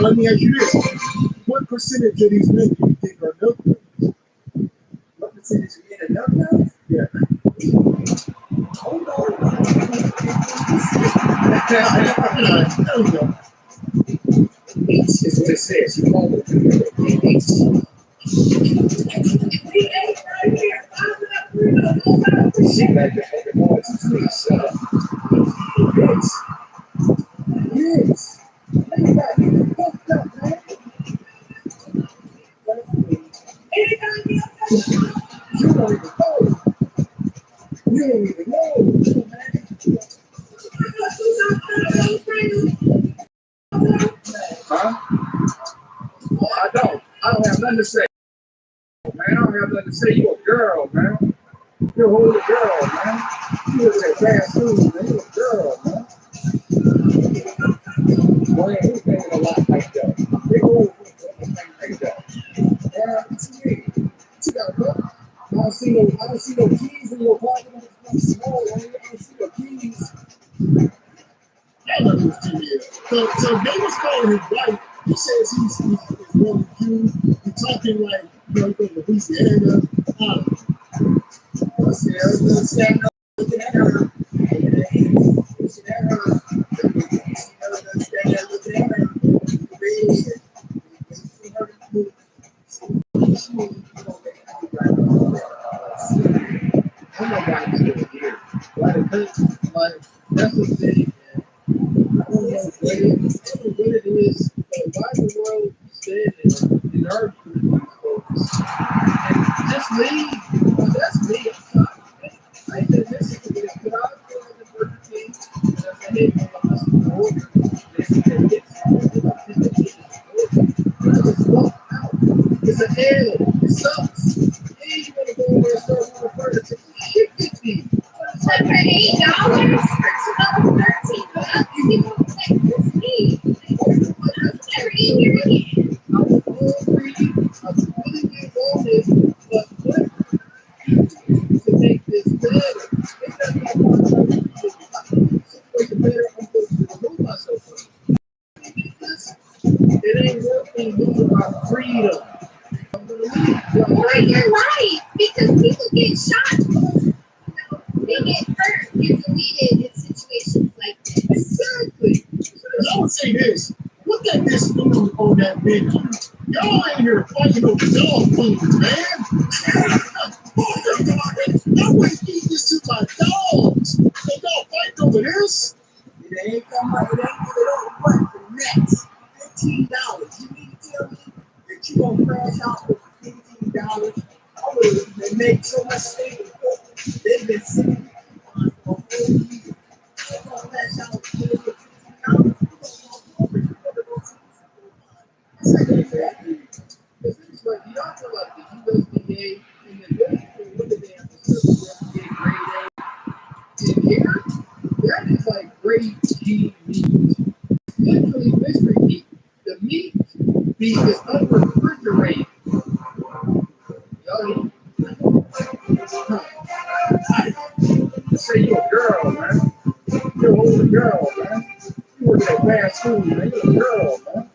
Speaker 2: Let me ask you this. What percentage of these men do you think are milk duds? What percentage of men are milk duds? Yeah. Hold on. There we go. It's what it says. You call it. She like the fucking noise to me. Shut up. Yes. You don't even know. You don't even know, man. Huh? I don't. I don't have nothing to say. Man, I don't have nothing to say. You a girl, man. You're a whole girl, man. You was at fast food, man. You a girl, man. Boy, he's thinking a lot like that. Big old like that. What you mean? What you got, bro? I don't see no keys in your pocket. It's small, man. I don't see no keys. I love this TV. So they was calling his wife. He says he's really cute. He's talking like, you know, from Louisiana. I don't know. I said, I was gonna stand up, looking at her. Looking at her. Stand there looking at her. I'm not going to do it here. Like, that's the thing. I don't know what it is, but why the world standing in our community folks and just leave. Well, that's me. I did this to get put out there in the Burger King. And I said, hey, man, I'm just going to order. They said, I just walked out. It's an L. It sucks. Hey, you want to go over and start with a burger? Take shit with me. But for $8, $13, you don't take this meat. I'm never eating here again. I was hungry. I was really getting wanted, but what to make this better? It's not like I'm going to make it better. I'm going to remove myself from it. It ain't working. Losing my freedom. I'm going to leave. You're right, because people get shot. They get hurt, get deleted in situations like this. Exactly. I would say this. Look at this dude on that video.
Speaker 11: Y'all ain't here fighting over dog food, man. I wouldn't feed this to my dogs. And y'all fighting over this?
Speaker 7: It ain't come up. It ain't what the next $15. You mean to tell me that you gonna crash out for $15? I would have made so much stable. They've been sitting on for a whole year. They're gonna crash out for $15.
Speaker 4: It's like you don't feel like the USDA and the what did they have to say? USDA grade A. And here, that is like grade G meat. Literally mystery meat. The meat is unrefrigerated. Y'all
Speaker 11: Say you a girl, man. You're an older girl, man. You work at fast food, man. You're a girl, man.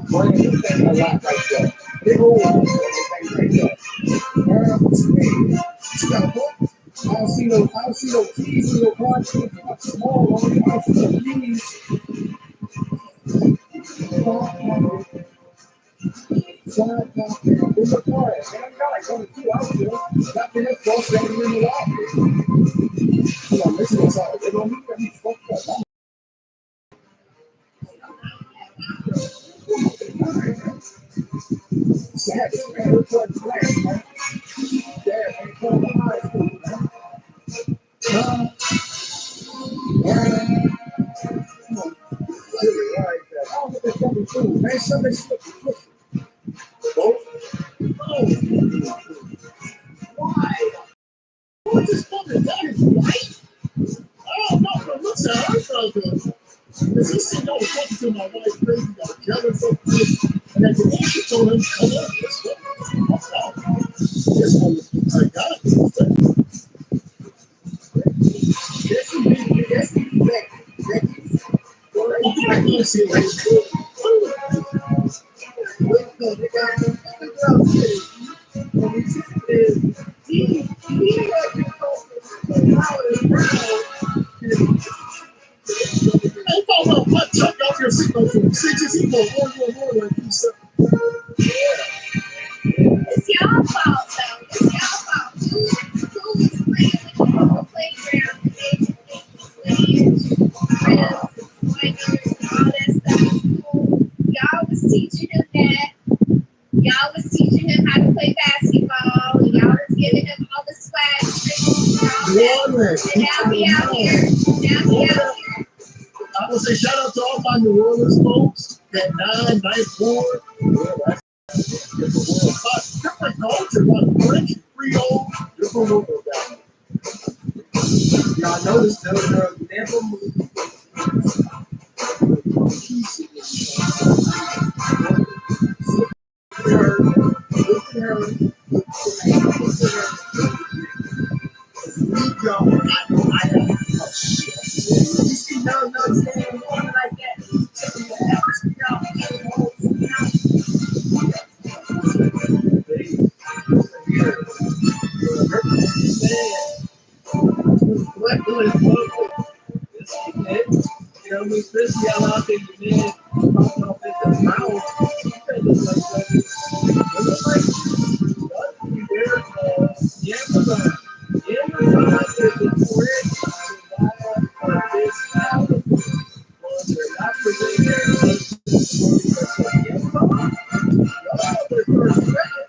Speaker 11: Boy, you think a lot like that. Big old things like that. I don't see no keys in your car. Small one. I don't see no keys. Side pocket. Where's your car at, man? I got like 22 out there. Got there, close, got them in the office. Hold on, listen to this. They're going to be fucked up. Savage, man. We're playing flash, man. Dad, man. Playing the high school, man. Really, like that. I don't know what they're coming through, man. Somebody slip the foot. Both? Oh. Why? What is coming? That is right. I don't know, but looks at her brother. Because he said, I was talking to my wife crazy, got jealous of this. And at the end, she told him, come on, let's go. This one, I got it. Yes, he did. Yes, he did. Well, I can't see what he's doing. Wait, no, they got the girl said, when he said, he had been talking loud and proud. I thought about what chuck out your signal from 6 he go more like you said.
Speaker 3: It's y'all fault, though. It's y'all fault. Who was playing with you on the playground and they just playing pointers and all that stuff at school? Y'all was teaching him that. Y'all was teaching him how to play basketball. And y'all was giving him all the swag tricks and all that. And now he out here. Now he out here.
Speaker 11: I would say shout out to all my New Orleans folks. That 994. Yeah, that's different world. Different culture, like French, Creole, different world down there. Y'all notice they'll never move.
Speaker 7: You know, we especially out there, man, talking off at the mouth. That looks like something. It looks like Amazon. Amazon is the correct to buy this album. They're not presenting their Amazon. Y'all their first credit.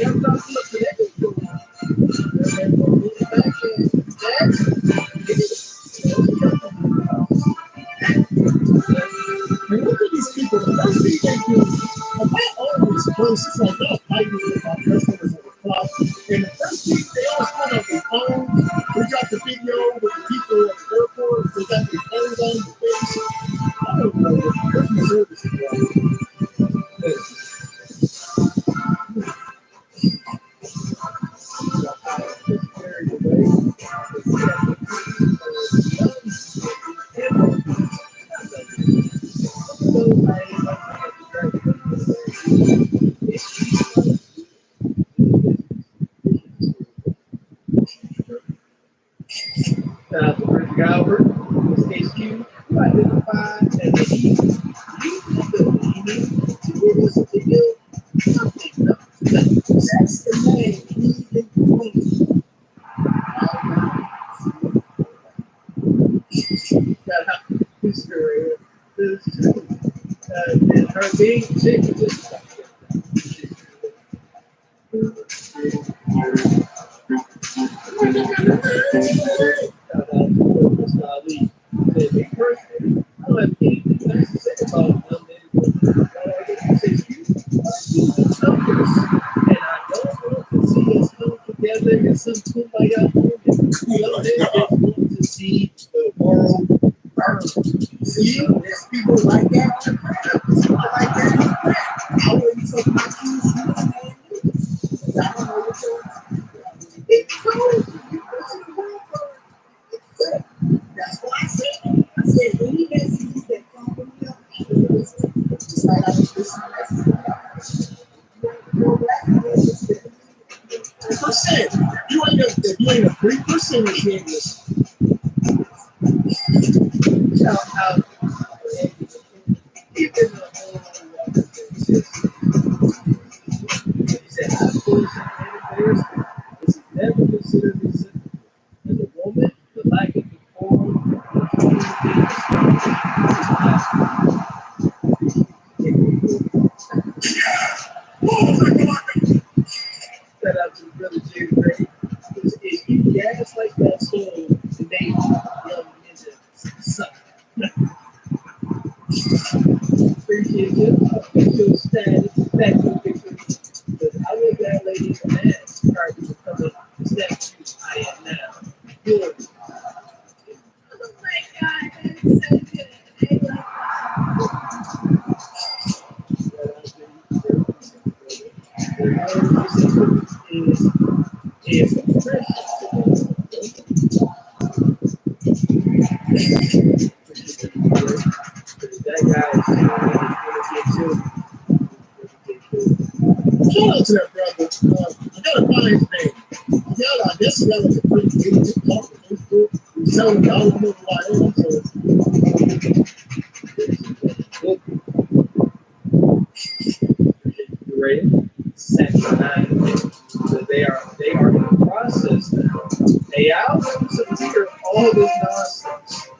Speaker 7: Amazon looks at everything. And for me back in and look at these people. The first thing they do, I always post, it's like they'll fight with my customers on the clock. And the first thing they always put on their phones. We got the video with the people at the airport. They got their phones on the face. I don't know what customer service is like. The Albert, this HQ, you identified as the
Speaker 11: listen to you. That's the man. He's the queen. That his career. And her being sick is just I don't have anything nice to say about them. And I don't want to see us come together in some kumbaya moment. I just want to see the world burn. See, there's people like that on the ground. People like that on the ground. I wouldn't take my keys from the man. I don't know what you're it's cool. That's why I said, any messages that come from me, just like I was listening to percent. You ain't a, if you ain't a 3% of English, how even the whole he said, I suppose is never considered acceptable. As a woman, the lack of decorum, that out to Brother J. Gray. If you gas like that soul, and they young ninja suck. Appreciate you. Your status, back to the picture. Because I was that lady in the man prior to becoming the statue I am now. Good.
Speaker 3: Oh my God, that's so good. I
Speaker 11: Is fresh. That guy is going to get killed. Shout out to that brother. I gotta find his name. I guess he got like a pretty big TikTok on Facebook. He's telling me all the people I am. So, ready? Section 9. So they are in the process now. Hey, I'll to clear all this nonsense.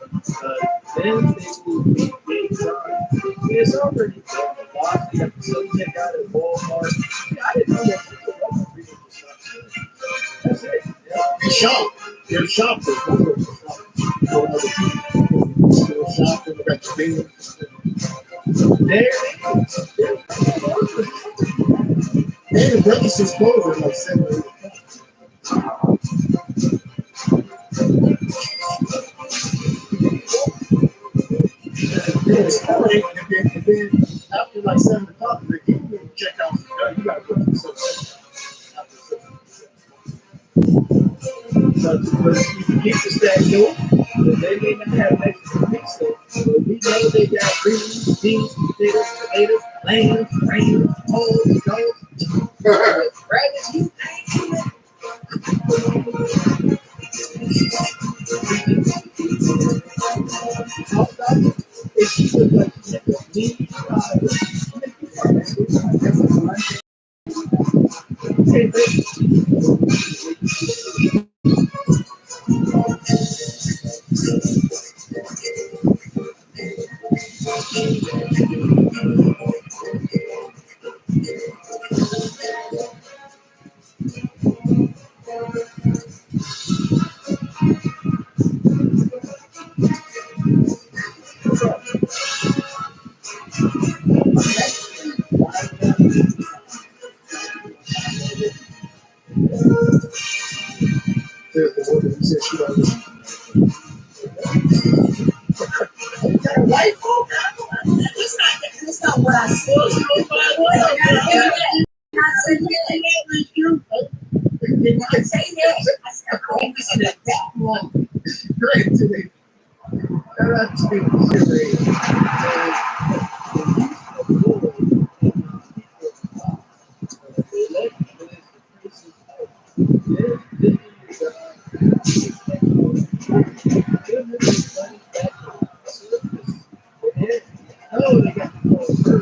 Speaker 11: Then they will be big time. It's already done. A lot of them check out at Walmart. I didn't know that people wasn't reading this stuff. That's it. Yeah. Shop. They're shoppers. They're shopping. They got the things. There it is. And the breakfast is closed at like 7 or 8 o'clock. Then it's pouring, and then after like 7 o'clock, they give you check out. You got to put yourself so if you get to that door, they may not have extra pizza, but we know they got greens, beans, potatoes, lambs, rams, hoes, goats, rabbits, you if she was like me, the woman who said she don't white folk? That's not what I said. I did not say that. I said, I'm listening to that one. Great today. Shout out to Oh, they got the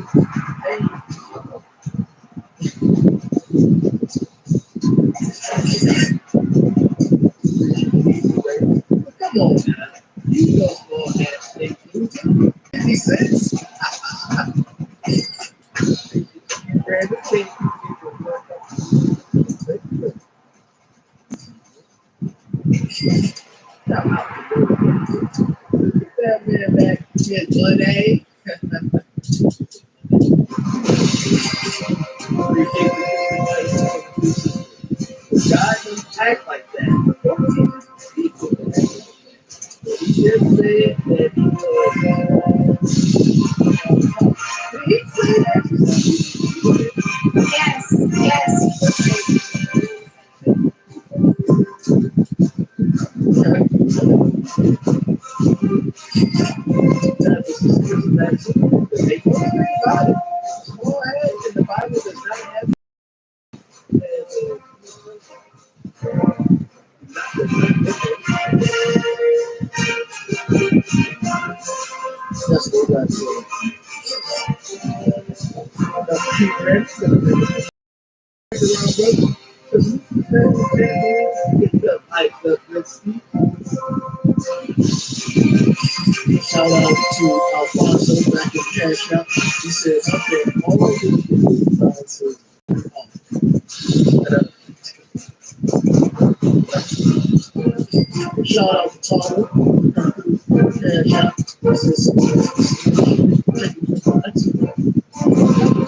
Speaker 4: Come on now. You know small ass thing. 50 cents? Grab a thing. That man back here, Monday. God doesn't act like that. He just said that he said that.
Speaker 3: Yes, yes.
Speaker 4: In the Bible does not have that's what I said. That's keep ready. Shout out to Alfonso back in Cash Out. He says, okay, all of the shout out to Tom. Cash Out. He says,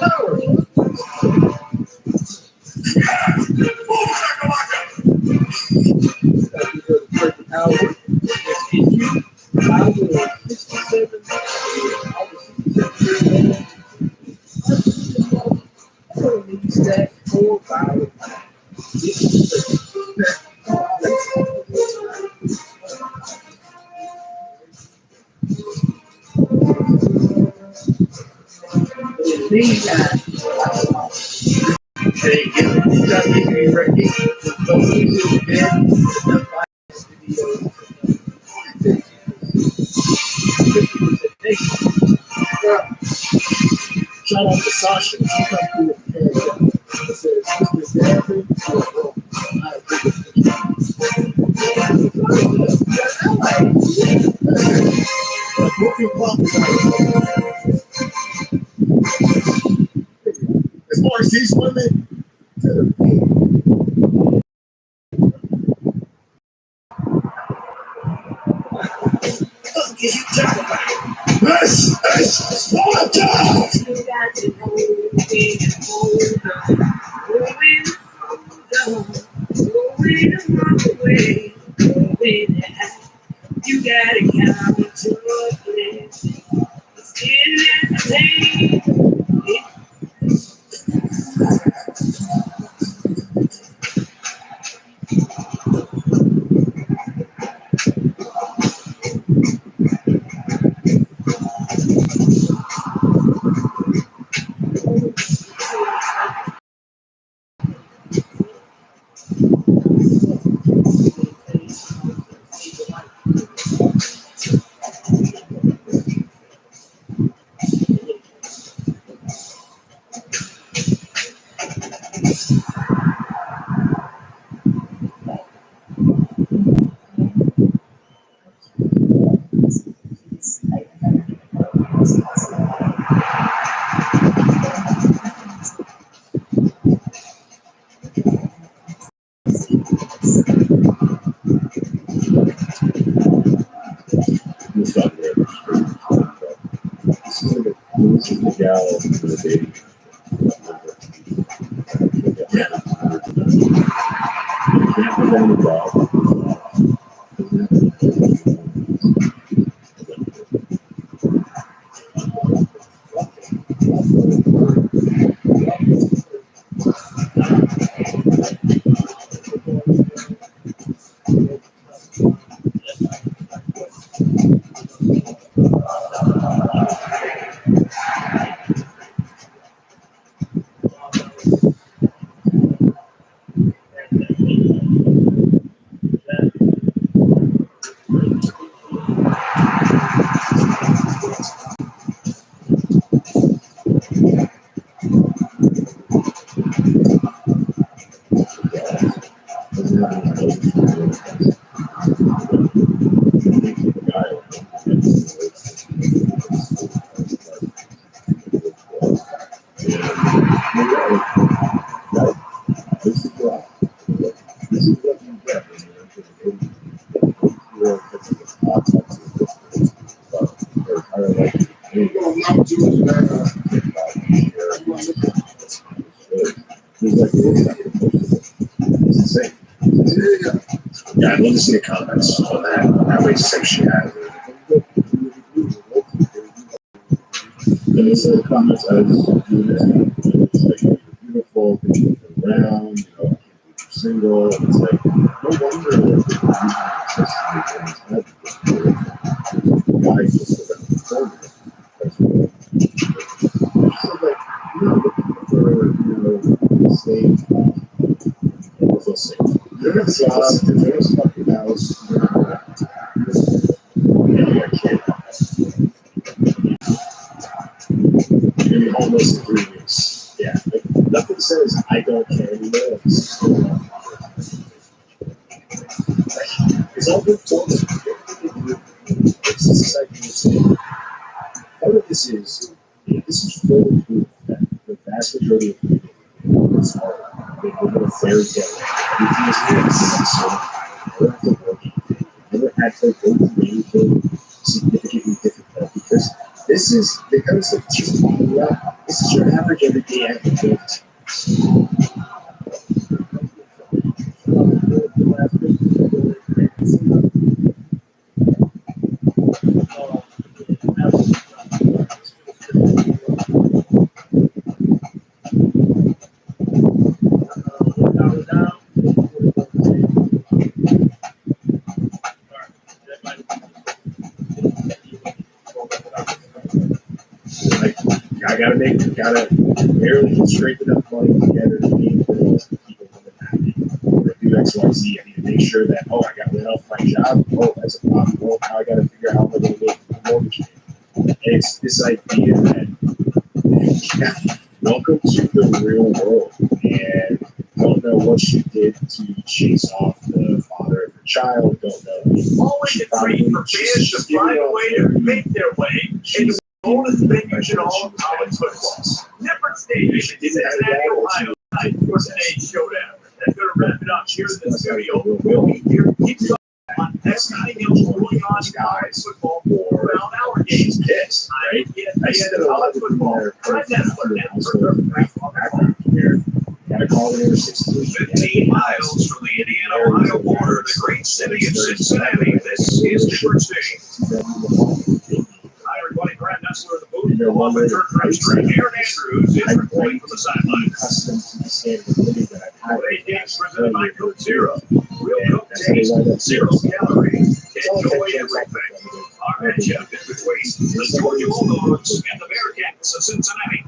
Speaker 4: power. I was 67. I was 67 years old. I don't need that 4 5. You got me ready. Don't need to get shout out to Sasha. She come through with the She says, Mr. Gavin, I as far as these women, you talk about this is Sparta. You got to hold it, you gotta count to a place. It's in that thing.
Speaker 14: He's like, it's insane.
Speaker 5: Yeah, I'd love to see the comments on that. How many sips she has.
Speaker 14: And it's the comments as you know, it's like you're beautiful, that you move around, you know, you're single. And it's like, no wonder that people usually guys just around the corner. So like, you're not looking for, you know, safe, feel safe. You're in a job, you're in a fucking house, you're not around. You're a kid. Maybe homeless in 3 weeks. Yeah, like, nothing says I don't care anymore. It's all good for me. It's the society you say. Part of this is full of proof that the vast majority of people they live in a fairy tale. Everything is fixed. So never have to work. Never had to go through anything significantly difficult because this is the concept teaching you that this is your average everyday activity. Like, gotta barely scrape enough money together to pay bills to keep a woman happy. Or do X, Y, Z. I need to make sure that, oh, I got laid off my job. Oh, that's a problem. Well, now I gotta figure out how I'm gonna make the mortgage payment. And it's this idea that, yeah, welcome to the real world. And don't know what she did to chase off the father of her child. Don't know.
Speaker 2: Always a treat for fans to find a way to make their way into the oldest venue in all of college football. Nippert Stadium in Cincinnati, Ohio, for today's showdown. And going to wrap it up here in the studio. We'll be here keep on everything else going on in college football around our games.
Speaker 5: Pissed, right?
Speaker 2: I said college football. Right now,
Speaker 14: Gotta call it over 16.
Speaker 2: 15 miles from the Indiana-Ohio border, the great city of Cincinnati. This is Nippert Stadium. Hi, everybody. Brad Nessler in the booth. Along with Kirk Cruister and Aaron Andrews is reporting from the sidelines.
Speaker 14: Accustomed to the standard of living that I've had.
Speaker 2: Today's game is presented by Coke Zero. Real Coke taste, 0 calories. Enjoy everything. Our matchup is between the Georgia Bulldogs and the Bearcats of Cincinnati.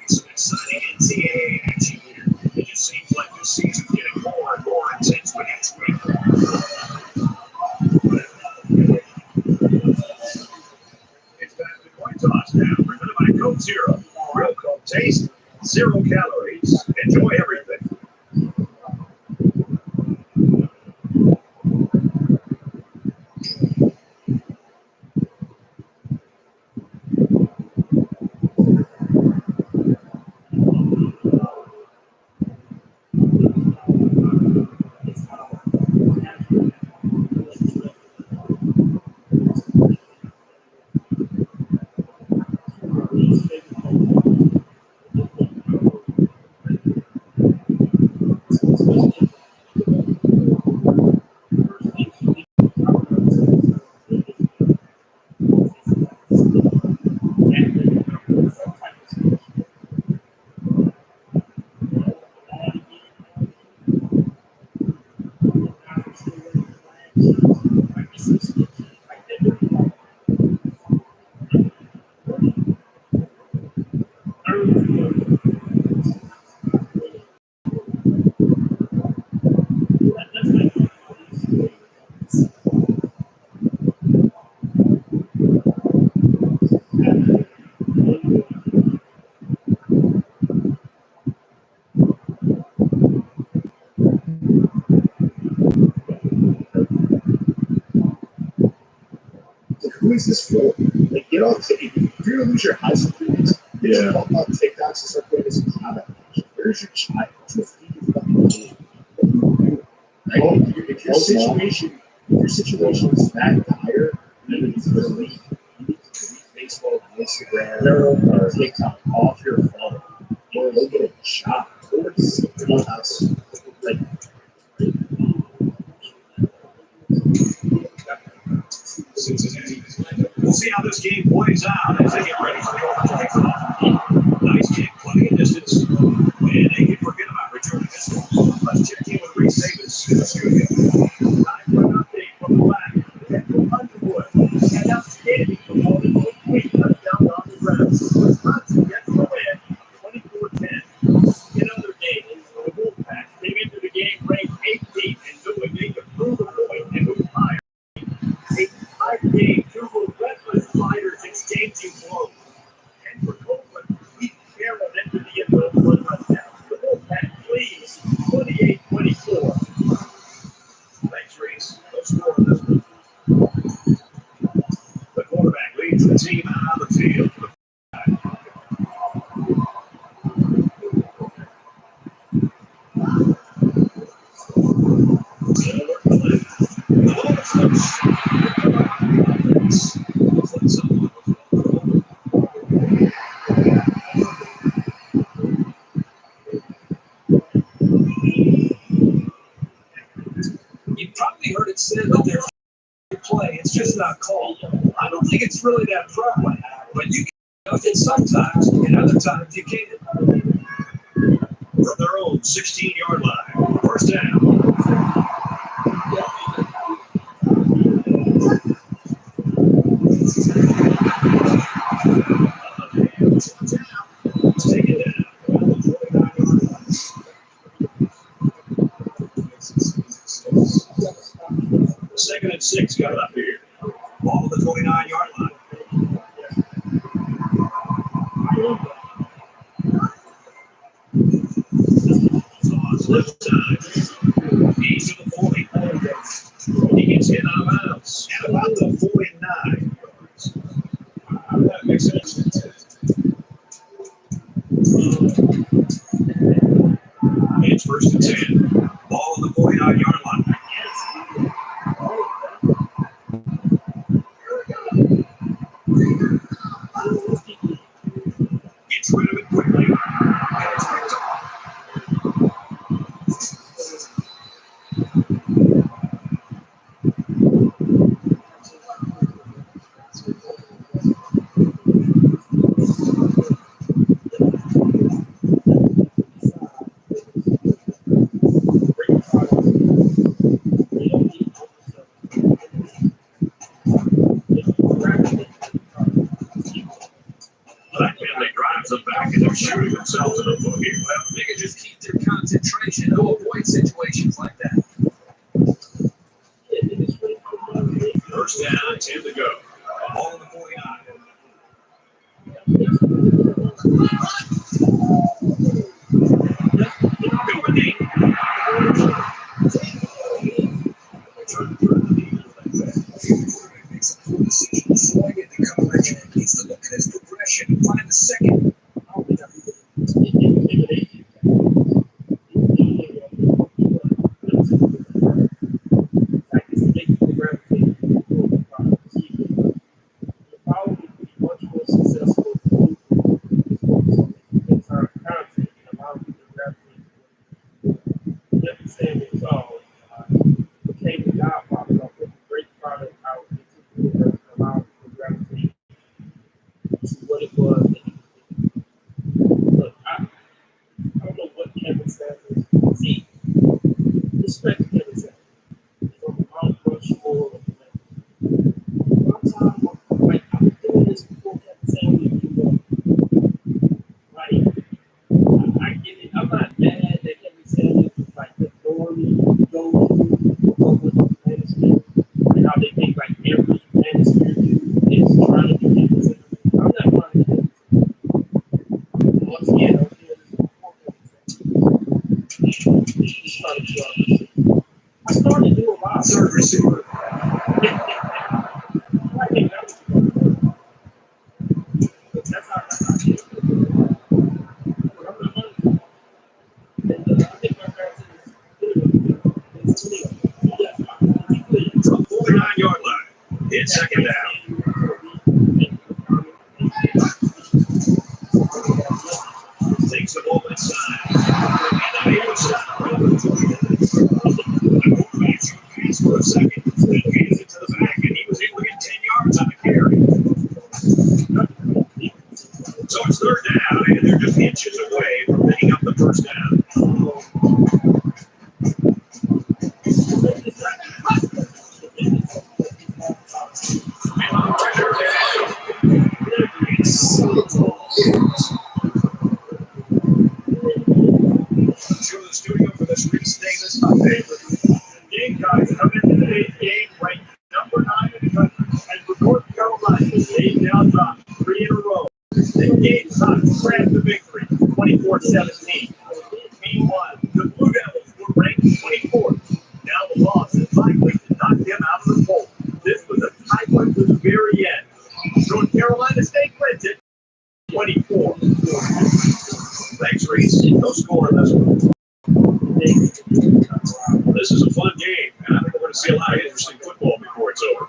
Speaker 2: Some exciting ncaa action here. It just seems like this season's getting more and more intense with each week. It's back to coin toss now, presented by Coke Zero. Real Coke taste, 0 calories. Enjoy everything.
Speaker 6: who is this for? Like, get off. If you're gonna lose your high school grades,
Speaker 14: Yeah.
Speaker 6: talk about TikToks and start playing this job application. Where's your child? Just feed your fucking kid. Right? If your situation is that dire, you need to delete Facebook, Instagram, or TikTok off your phone, or go get a job, or something else. Like,
Speaker 2: Cincinnati. We'll see how this game plays out as they get ready for the overtime draw. Nice kick, plenty of distance, and they can forget about returning this one. Let's check in with Reese Davis in the studio. Time for an update from the back. Head to Underwood. An outstanding performance with 3 touchdowns on the ground. Wisconsin gets the win, 24-10. In other games, the Wolfpack came into the game ranked 18th and doing they could prove a point and move higher. A tight game, 2 relentless fighters exchanging blows. And for Copeland, he barreled into the end zone for a touchdown. The Wolfpack leads 28-24. Thanks, Reese. No score on this one. The quarterback leads the team out on the field.
Speaker 7: You've probably heard it said that there's play, it's just not called. I don't think it's really that prevalent, but you can it sometimes, and other times you can't.
Speaker 2: From their own 16-yard line, first down. Take it down. 2nd and 6 got up here. Ball to the 29-yard line. Toss left side. He's to the 40. He gets hit out of bounds at about the 49 yards. That makes sense. It's 1st and 10. Ball on the 49-yard line. Gets rid of it quickly. And it's picked off. Black family drives them back and they're shooting themselves in the foot here.
Speaker 7: Well, they can just keep their concentration to avoid situations like that.
Speaker 2: 1st down, 10 to go. Ball on the 49. Going deep.
Speaker 7: Makes a poor decision, throwing it to coverage. Needs to look at his progression and find the second.
Speaker 8: What it was that he was doing. Look, I don't know what Kevin says. See, respect Kevin says. From Mount Rushmore. One time, like, I was doing this before Kevin Samuels grew up. Like, I get it. I'm not mad that Kevin Samuels was like the normie go with the manuscript and how they think like every manuscript is trying to be Kevin Samuels. I'm not trying to do it. Once again, I'm doing this before Kevin Samuels. He's trying to do all this. I started doing a lot of
Speaker 2: Third receiver.
Speaker 8: I think that was
Speaker 2: 39-yard line. It's second down. Takes the ball inside. And now he was stopped. The quarterback pass for a second. Then hands it to the back, and he was able to get 10 yards on the carry. So it's third down, and they're just inches away from picking up the first down. To the studio for this Reese Davis update. Gamecocks come into today's game ranked number 9 in the country, and for North Carolina, they've now dropped 3 in a row. The Gamecocks grabbed the victory, 24-17. Meanwhile, the Blue Devils were ranked 24th. Now the loss is likely to knock them out of the poll. This was a tight one to the very end. North Carolina State wins it 24. Thanks, Reese. No score in this one. This is a fun game, and I think we're going to see a lot of interesting football before it's over.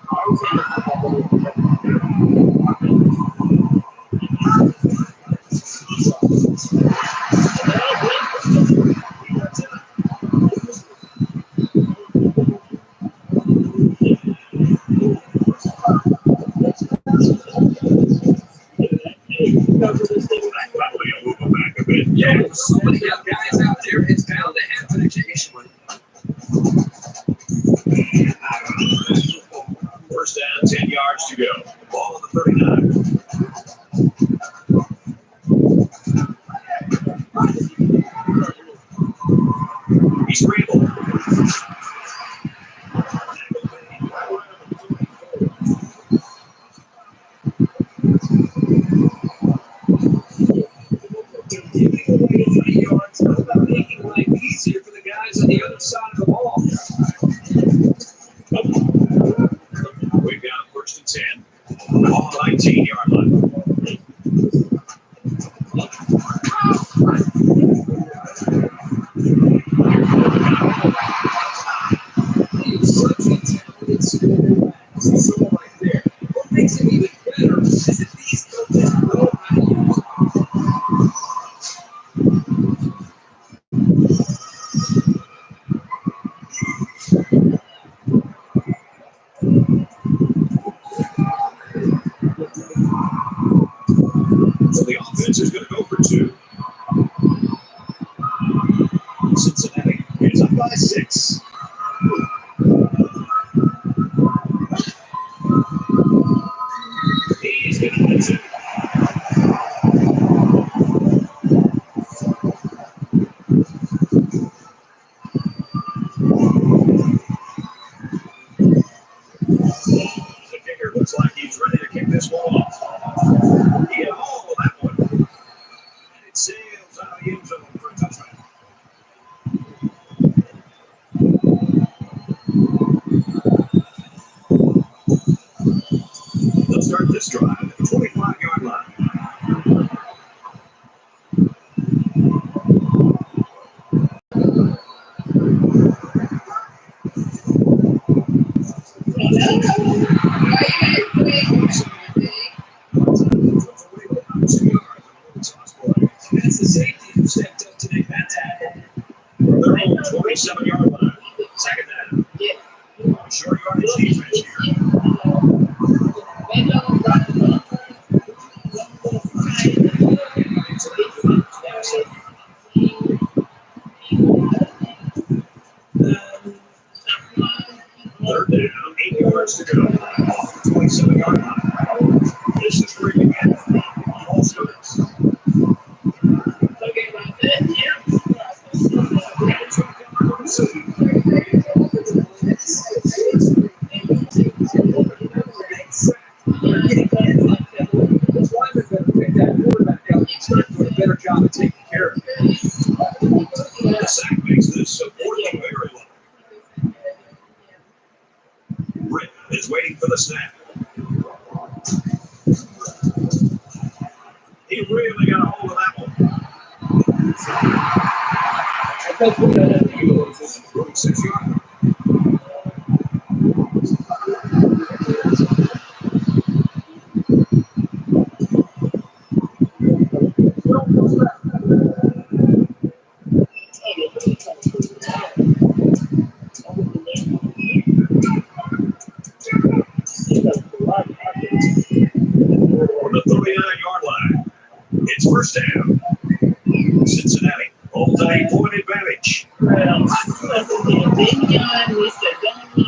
Speaker 2: Probably a move back a bit.
Speaker 7: Yeah, so many guys out there, it's bound to happen occasionally.
Speaker 2: First down, 10 yards to go. Ball on the 39. He's scrambled.
Speaker 7: Making life easier for the guys on the other side of the ball.
Speaker 2: We've got first and 10. Ball 19-yard line.
Speaker 7: So right there. What makes it even better is that these coaches know how to use it.
Speaker 2: So the offense is going to go for 2. Cincinnati is up by 6. He's going to get 2. The kicker looks like he's ready to kick this one off. He had all of that one. And it sails out of the end zone for a touchdown. They'll start this drive at the 25-yard line.
Speaker 7: That's the safety who stepped up to make that tackle.
Speaker 2: They're on the 27-yard line. Second down. Short yardage defense here. Third down, 8 yards to go. Off the 27-yard line. This is where you get all starts.
Speaker 7: Better job of taking care of it.
Speaker 2: The sack makes this working very well. Britt is waiting for the snap. He really got a hold of that one. 46 yards. It's first down. Cincinnati holds an 8-point advantage.
Speaker 4: Bro, Bignon, Mr. Dunny,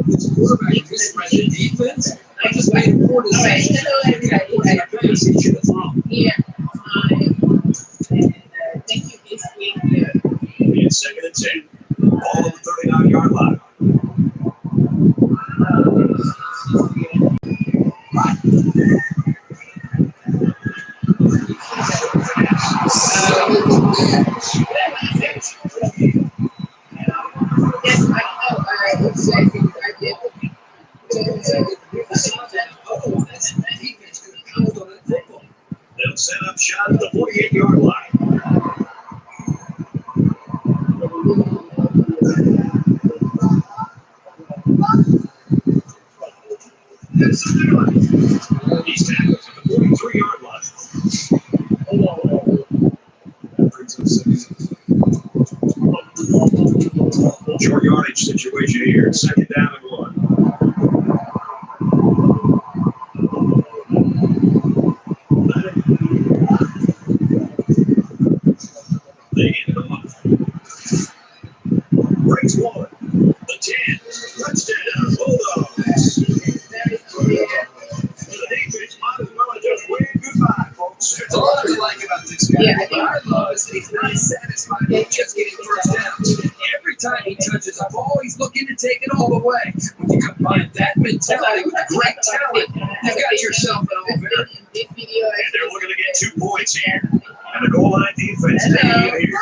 Speaker 7: This quarterback misread the defense. I just made a poor decision.
Speaker 4: Hello, everybody.
Speaker 7: He should have thrown.
Speaker 4: Yeah. Thank you this week.
Speaker 2: It's second and 10. Ball on the 39-yard line.
Speaker 4: Yes, I know. All right, let's check it right there.
Speaker 2: They'll set up shot at the 48-yard line. He's tackled at the 43-yard line. Short yardage situation here. Second down and 1. They get it off. Breaks 1. The 10. Touchdown. Bulldogs. The defense might as well have just waved goodbye, folks.
Speaker 7: There's a lot to like about this guy.
Speaker 4: Yeah,
Speaker 7: What I love is that he's not satisfied with just getting first down. Every time he touches a ball, he's looking to take it all the way. When you combine that mentality with great talent, you've got yourself an offense.
Speaker 4: This video,
Speaker 2: And they're looking to get 2 points here. And the goal line defense taking it here.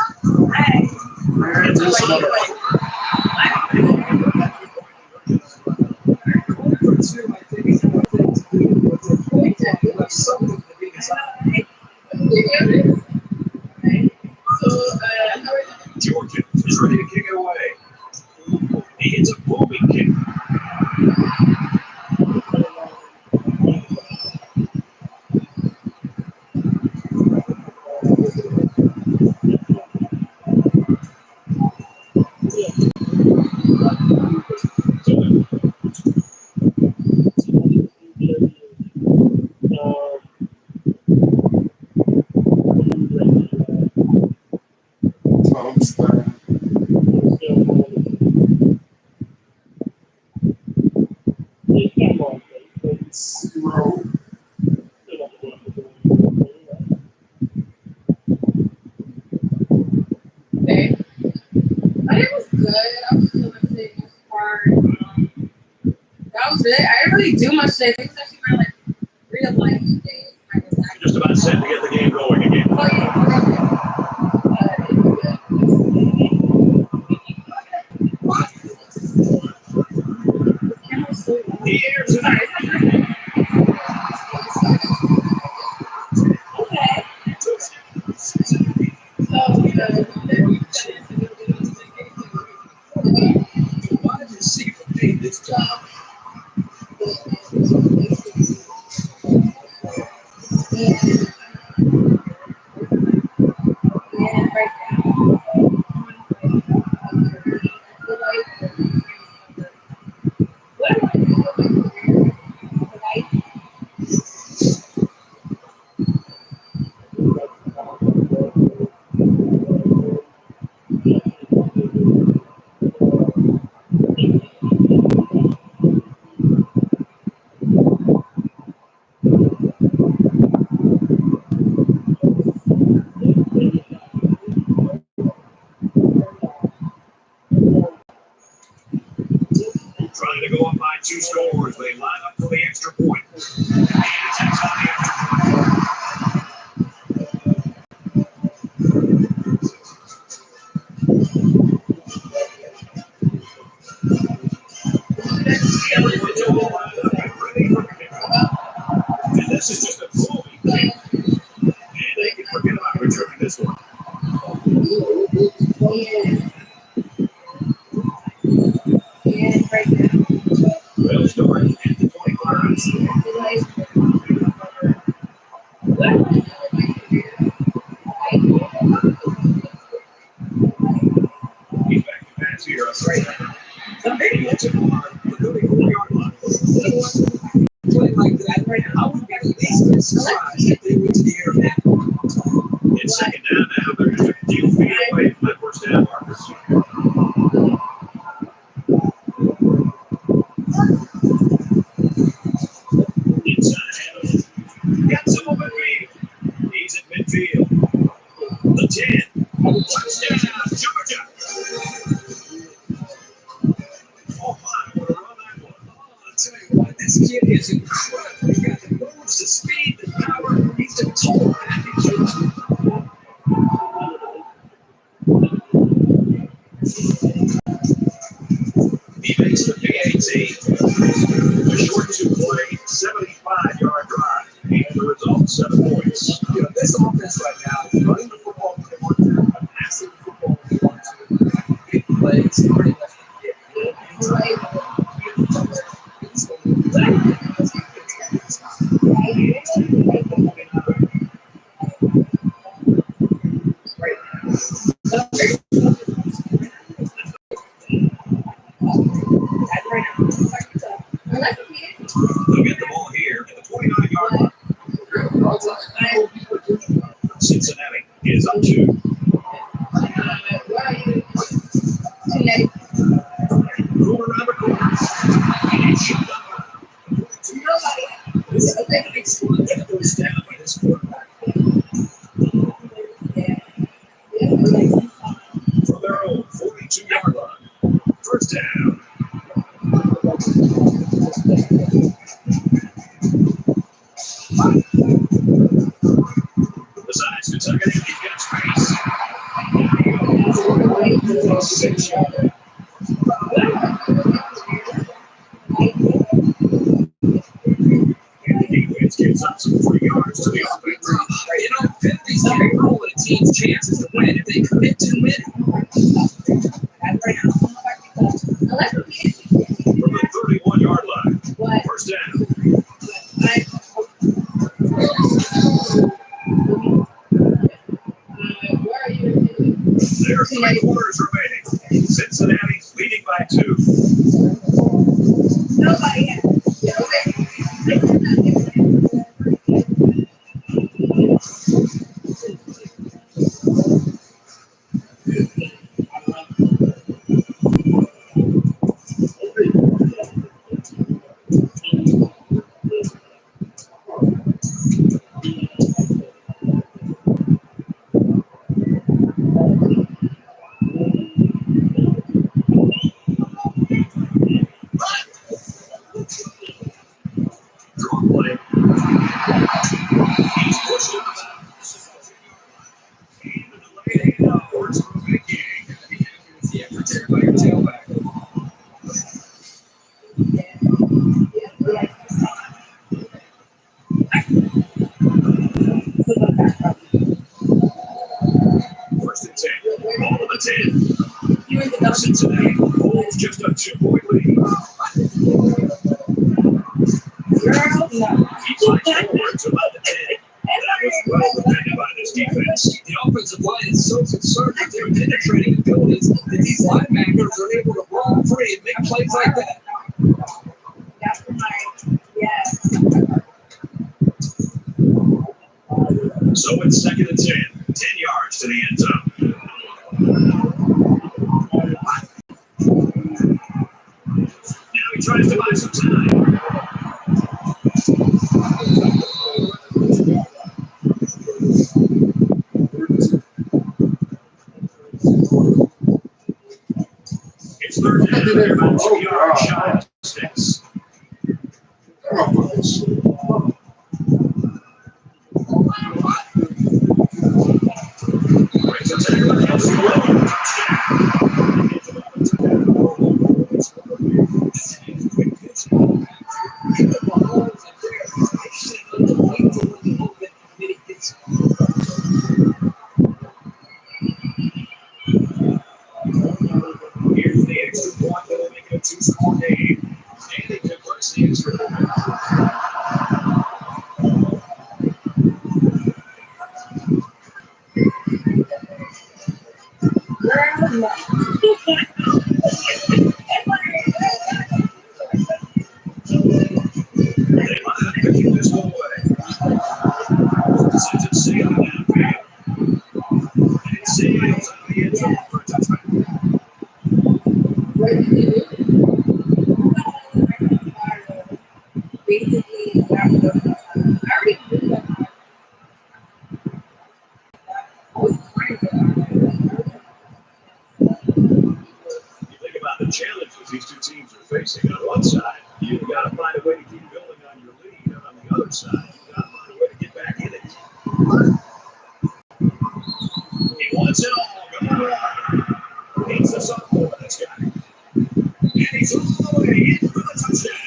Speaker 7: Something to be desired.
Speaker 2: Georgia is ready to kick it away. He hits a booming kick.
Speaker 11: Zero.
Speaker 4: Okay. But it was good. I was doing my shit this part. That was it. I didn't really do my shit. It was actually my like real life days.
Speaker 2: Just about set to get the game going again.
Speaker 4: Oh yeah, it was good.
Speaker 2: He airs it out.
Speaker 4: Okay.
Speaker 7: Wide receiver made this job.
Speaker 2: Trying to go up by 2 scores. They line up for the extra point. And it's on the extra point. Everyone's all lined up and ready for kickoff. And this is just a booming kick. And they can forget about returning this one. They'll start at the 25. He's back to pass here. He hits it hard. The 34-yard line.
Speaker 7: Play like that. least get surprised if they went to the air now.
Speaker 2: It's second down now. They're just a few feet away from that first down markers. Inside handle. Got some open field. He's at midfield. The 10. Touchdown, Georgia. Oh, my, what a run that was.
Speaker 7: I'll tell you what, this kid is incredible. He got the moves, the speed, the power. He's the total package.
Speaker 2: He makes the PAT. A short two-play, 75-yard drive. And the result, 7 points.
Speaker 7: You know, this offense right now is running the football when they want to, passing the football when they want to, big plays, pretty much.
Speaker 2: They'll get the ball here at the 29-yard line. Cincinnati is up 2. Going around the corner. And shot down.
Speaker 7: This is a big one that goes down by this quarterback.
Speaker 2: From their own 42-yard line. First down. Besides Kentucky, he's got space. 6-yarder. And the defense gives up some 3 yards to the offense.
Speaker 7: You know, penalties can ruin a team's chances to win if they commit too many.
Speaker 2: From the 31-yard line. First down. There are 3 quarters remaining. Cincinnati's leading by 2. Draw play. He's pushed him out. And the delayed handoff works for a big game.
Speaker 7: The accuracy effort there by your tailback.
Speaker 2: First and 10. Ball to the 10. Cincinnati holds just a 2-point lead. He flies forward to about the 10. That was well defended by this defense.
Speaker 7: The offensive line is so concerned with their penetrating abilities that these linebackers are able to roll free and make plays like that.
Speaker 2: So it's second and 10. 10 yards to the end zone. Now he tries to buy some time. It's third down. They're about 2 yards shy of sticks. Brings it to the Here's the extra point that'll make it a 2-score game. And they converts the extra point. They might have to keep this one away.
Speaker 4: What did you do? Basically, I already knew that I was trying to.
Speaker 2: You think about the challenges these two teams are facing. On one side, you've got to find a way to keep building on your lead. And on the other side, you've got to find a way to get back in it. He wants it all. He's the sophomore, this guy. And he's all the way in for the touchdown.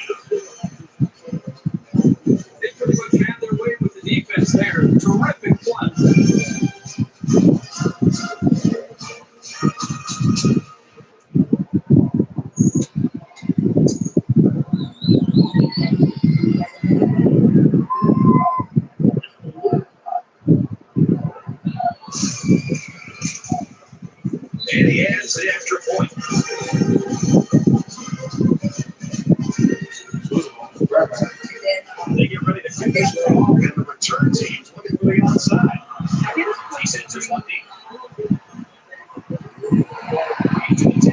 Speaker 7: They pretty much had their way with the defense there. Terrific play.
Speaker 2: And he has the extra point. They get ready to finish the ball, and the return team's looking for the onside. He sends his one deep.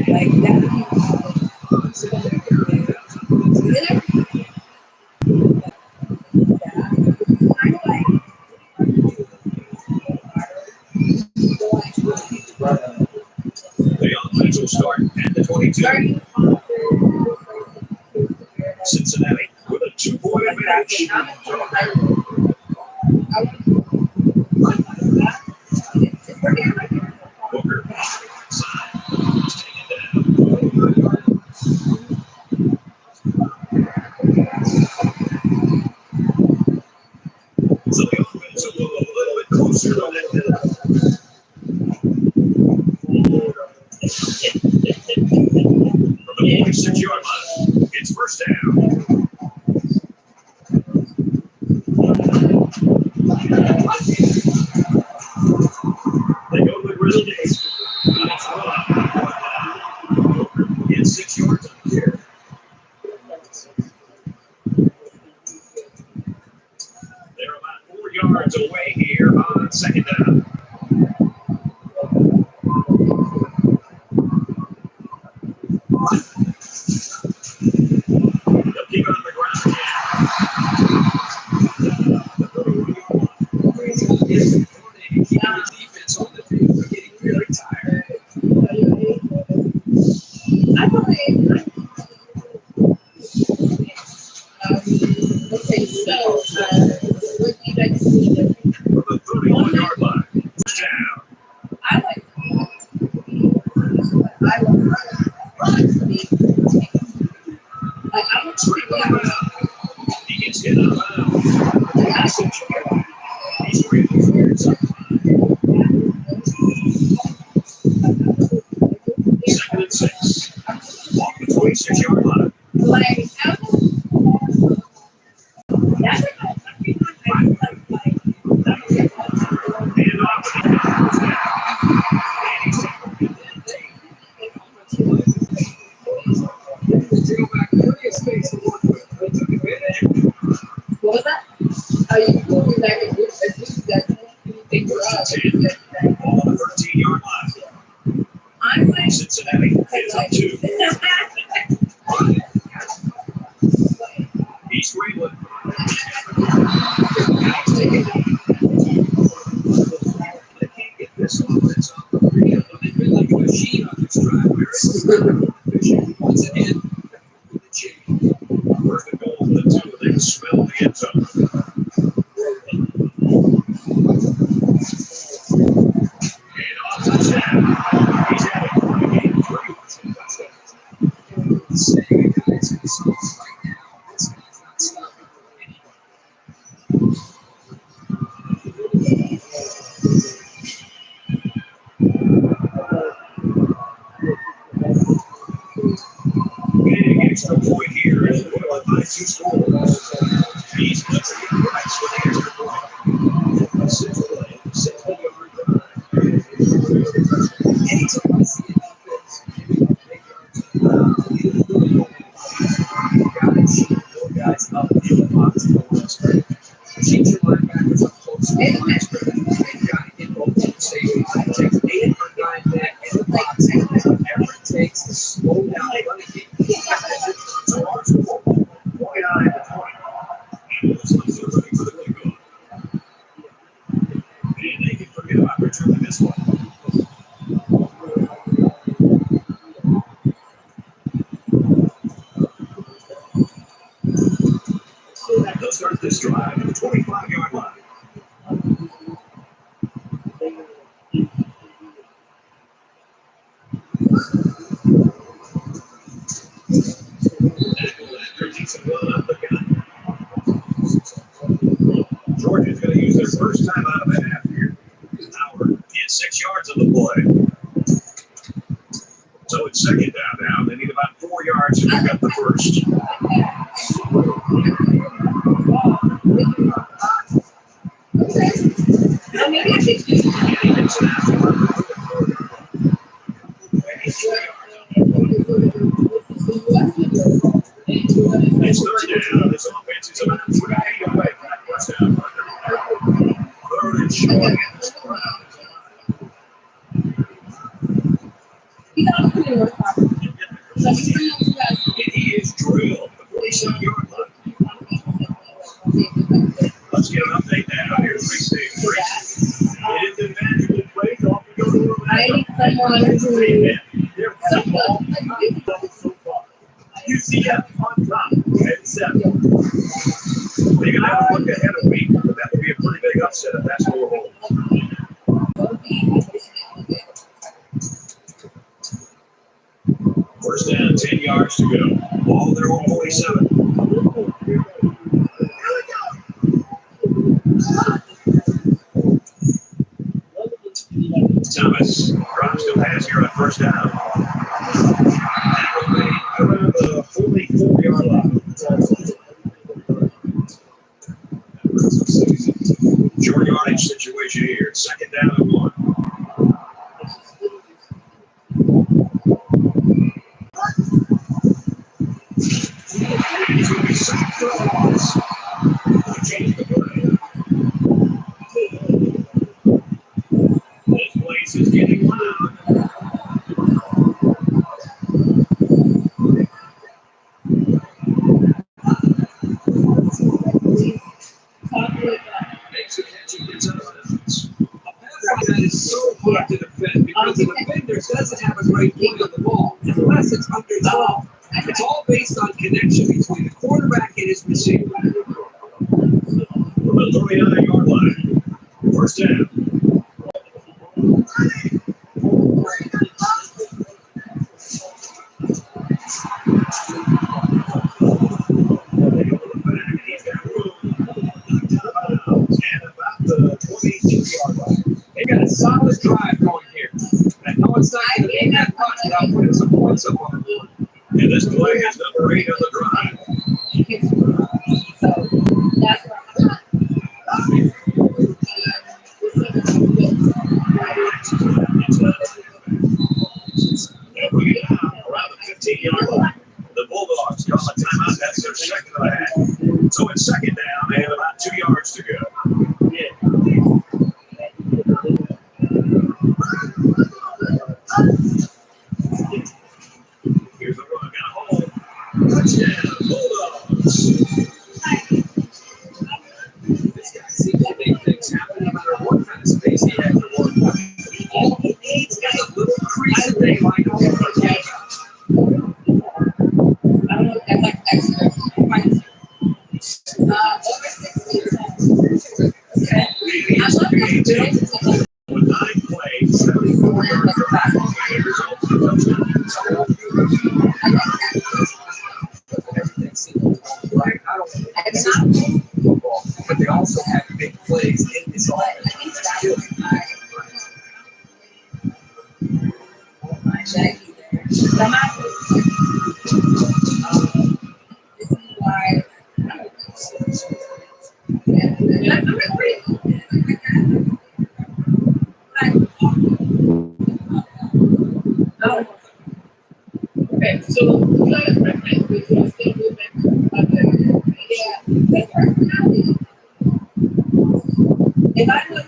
Speaker 4: Like that.
Speaker 2: The offense will start at the 22. Cincinnati with a 2-point advantage. Booker. So the offense will go a little bit closer on that. From the 46-yard line, it's first down. They go with Grizzly Days. It's 6 yards on the carry. They're about 4 yards away here on second down. They'll keep it on the ground again.
Speaker 7: Defense on the field. They're getting very tired.
Speaker 4: Okay, so what do you guys see?
Speaker 2: From the 31-yard line. Down.
Speaker 4: I like I'm a
Speaker 2: He gets hit out of bounds. He's really cleared something. 2nd and 6. Off the 26-yard line.
Speaker 4: like
Speaker 2: And off.
Speaker 4: what was that? Are you moving back and you think we're up?
Speaker 2: On the 13-yard line.
Speaker 4: I'm like
Speaker 2: Cincinnati is up 2. East Greenwood. They can't get this offense off the field.
Speaker 7: They've been like a machine on this drive. Once again, the chain.
Speaker 2: First and goal for the 2. They can smell the end zone. And off touchdown. He's had a great game. 3 touchdowns.
Speaker 7: Saying guys in the songs right now, this guy's not stopping anybody.
Speaker 2: Big extra point here as the Royal by 2 scores. He's blitzing it right with the extra point. 6 play, 6-yard drive.
Speaker 7: Anytime I see a defense giving up big yards, guys, those guys up in the box to the left. Keep your linebackers up close to the line. They've got to get both of the safeties. It takes 8 or 9 men in the box and
Speaker 2: slow down running game. So our score, 29-20. And looks like they're ready for the kickoff. And they can forget about returning this one. They'll start this drive at the 25-yard line. Georgia's going to use their first time out of the half here. Howard gets 6 yards on the play. So it's second down now. They need about 4 yards to pick up the first. It's third down. This offense is about 3 away from that first down. Third and short. And he is drilled the 47-yard line. Let's get an update now here at Free-State. It is an advantage place off to go to the
Speaker 3: I need someone who
Speaker 2: UCF on top at 7. We're going to have to look ahead a week, but that would be a pretty big upset if that's what we're holding. First down, 10 yards to go. Ball there on 47. Thomas drops the pass here on first down. That will be around the 44-yard line. Short yardage situation here. Second down and 1. He's going to be sacked for a loss. Change the play. This place is getting loud. Makes a catch and gets out of bounds. A pass that is so hard to defend because the defender doesn't have a great point on the ball unless it's under 12. It's all based on connection between the quarterback and his receiver. From the 39-yard line. First down. And about the 22-yard line. They got a solid drive going here. I know it's not going to be that much without putting some points up on the board. And this play is number 8 on the drive.
Speaker 3: that's
Speaker 2: And we get out around the 15-yard line. The Bulldogs call a timeout. That's their second of the half. So it's second down. They have about 2 yards to go. Here's the run. Got a hole. Touchdown, Bulldogs. This guy seems to make things happen no matter what kind of space he has to work with. All he needs is a little crease that they like all over the game.
Speaker 3: I don't know if that's like extra. Over 60. Okay. I'm not going to do it.
Speaker 2: With 9 plays, 74 yards for back.
Speaker 7: Everything seems right. I don't know. It's not football, but they also have big plays in this offense.
Speaker 3: This is why. Okay, so if I look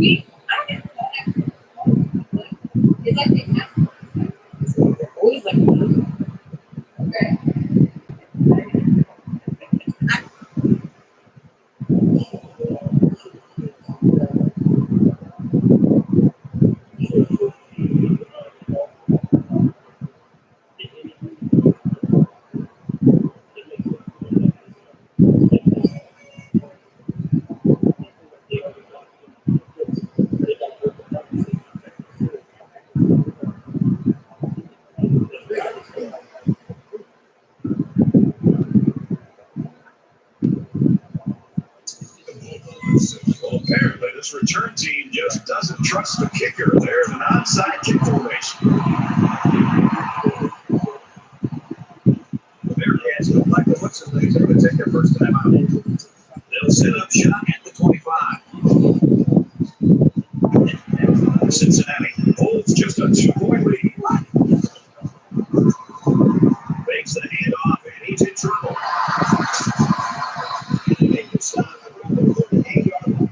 Speaker 4: It's like they have it's always like okay.
Speaker 2: Well, apparently this return team just doesn't trust the kicker. There's an onside kick formation. The Bearcats look like the what's his names are going to take their first time out. They'll set up shot at the 25. Cincinnati holds just a 2-point lead. Makes the handoff and he's in trouble. They can stop the run for the 8-yard line.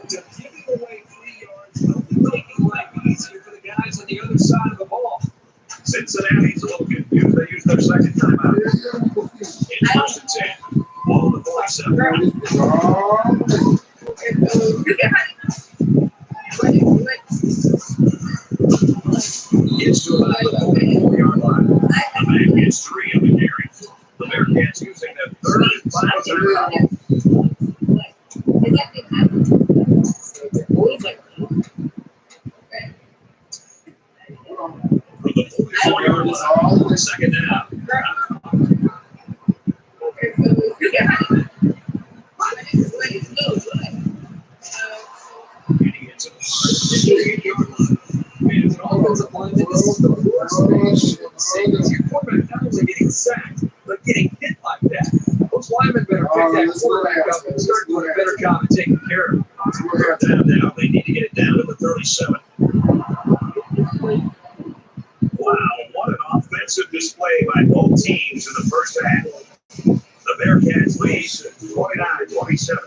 Speaker 7: To giving away 3 yards, only making life easier for the guys on the other side of the ball.
Speaker 2: Cincinnati's a little confused. They use their second timeout. It's first and 10. Ball on the 47. Gets to about the 44-yard line. The man gets 3 of the carries. The Bearcats using their third and final timeout.
Speaker 4: It's like they have always like
Speaker 2: From the 44-yard line. Second down.
Speaker 4: okay, so you get how
Speaker 2: And he hits it hard at the 8-yard line.
Speaker 7: Man, it's an offensive line that this is the worst thing you can say. Your quarterback not only getting sacked, but getting hit like that. Those linemen better pick that quarterback up and start doing a better job of taking care of him.
Speaker 2: Third down now. They need to get it down to the 37. Wow, what an offensive display by both teams in the first half. The Bearcats lead 29-27.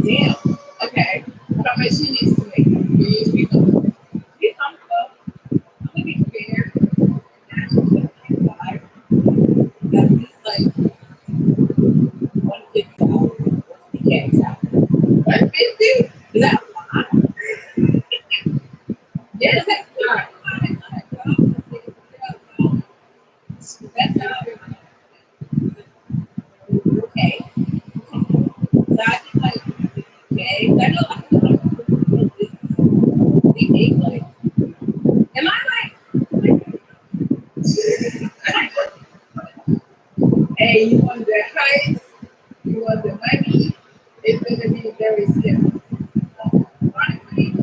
Speaker 4: damn. Okay. How much she needs to make? These people. You comfortable? I'm gonna be fair. That's just like 150. Yeah, exactly. 150? Is that a lot? Yes. like,
Speaker 3: Am I like,
Speaker 4: hey, you want the heights, you want the money, it's gonna be very simple.
Speaker 3: honestly,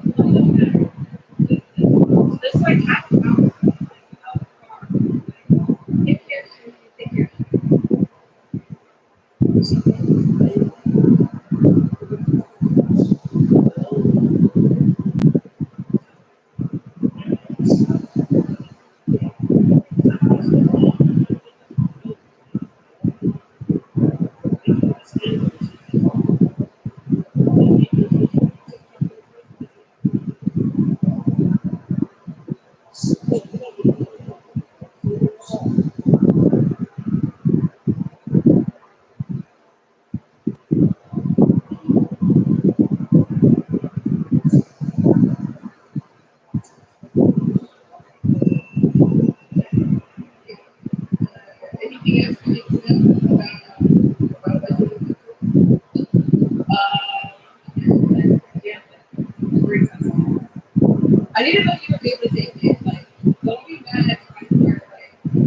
Speaker 3: just like half of our car. Take care of you, take care of you.
Speaker 4: Anything else you need to know about what you're looking for?
Speaker 3: Yeah. Great sense.
Speaker 4: I need to know if you'll be able to take it. Like, don't be mad if I start like,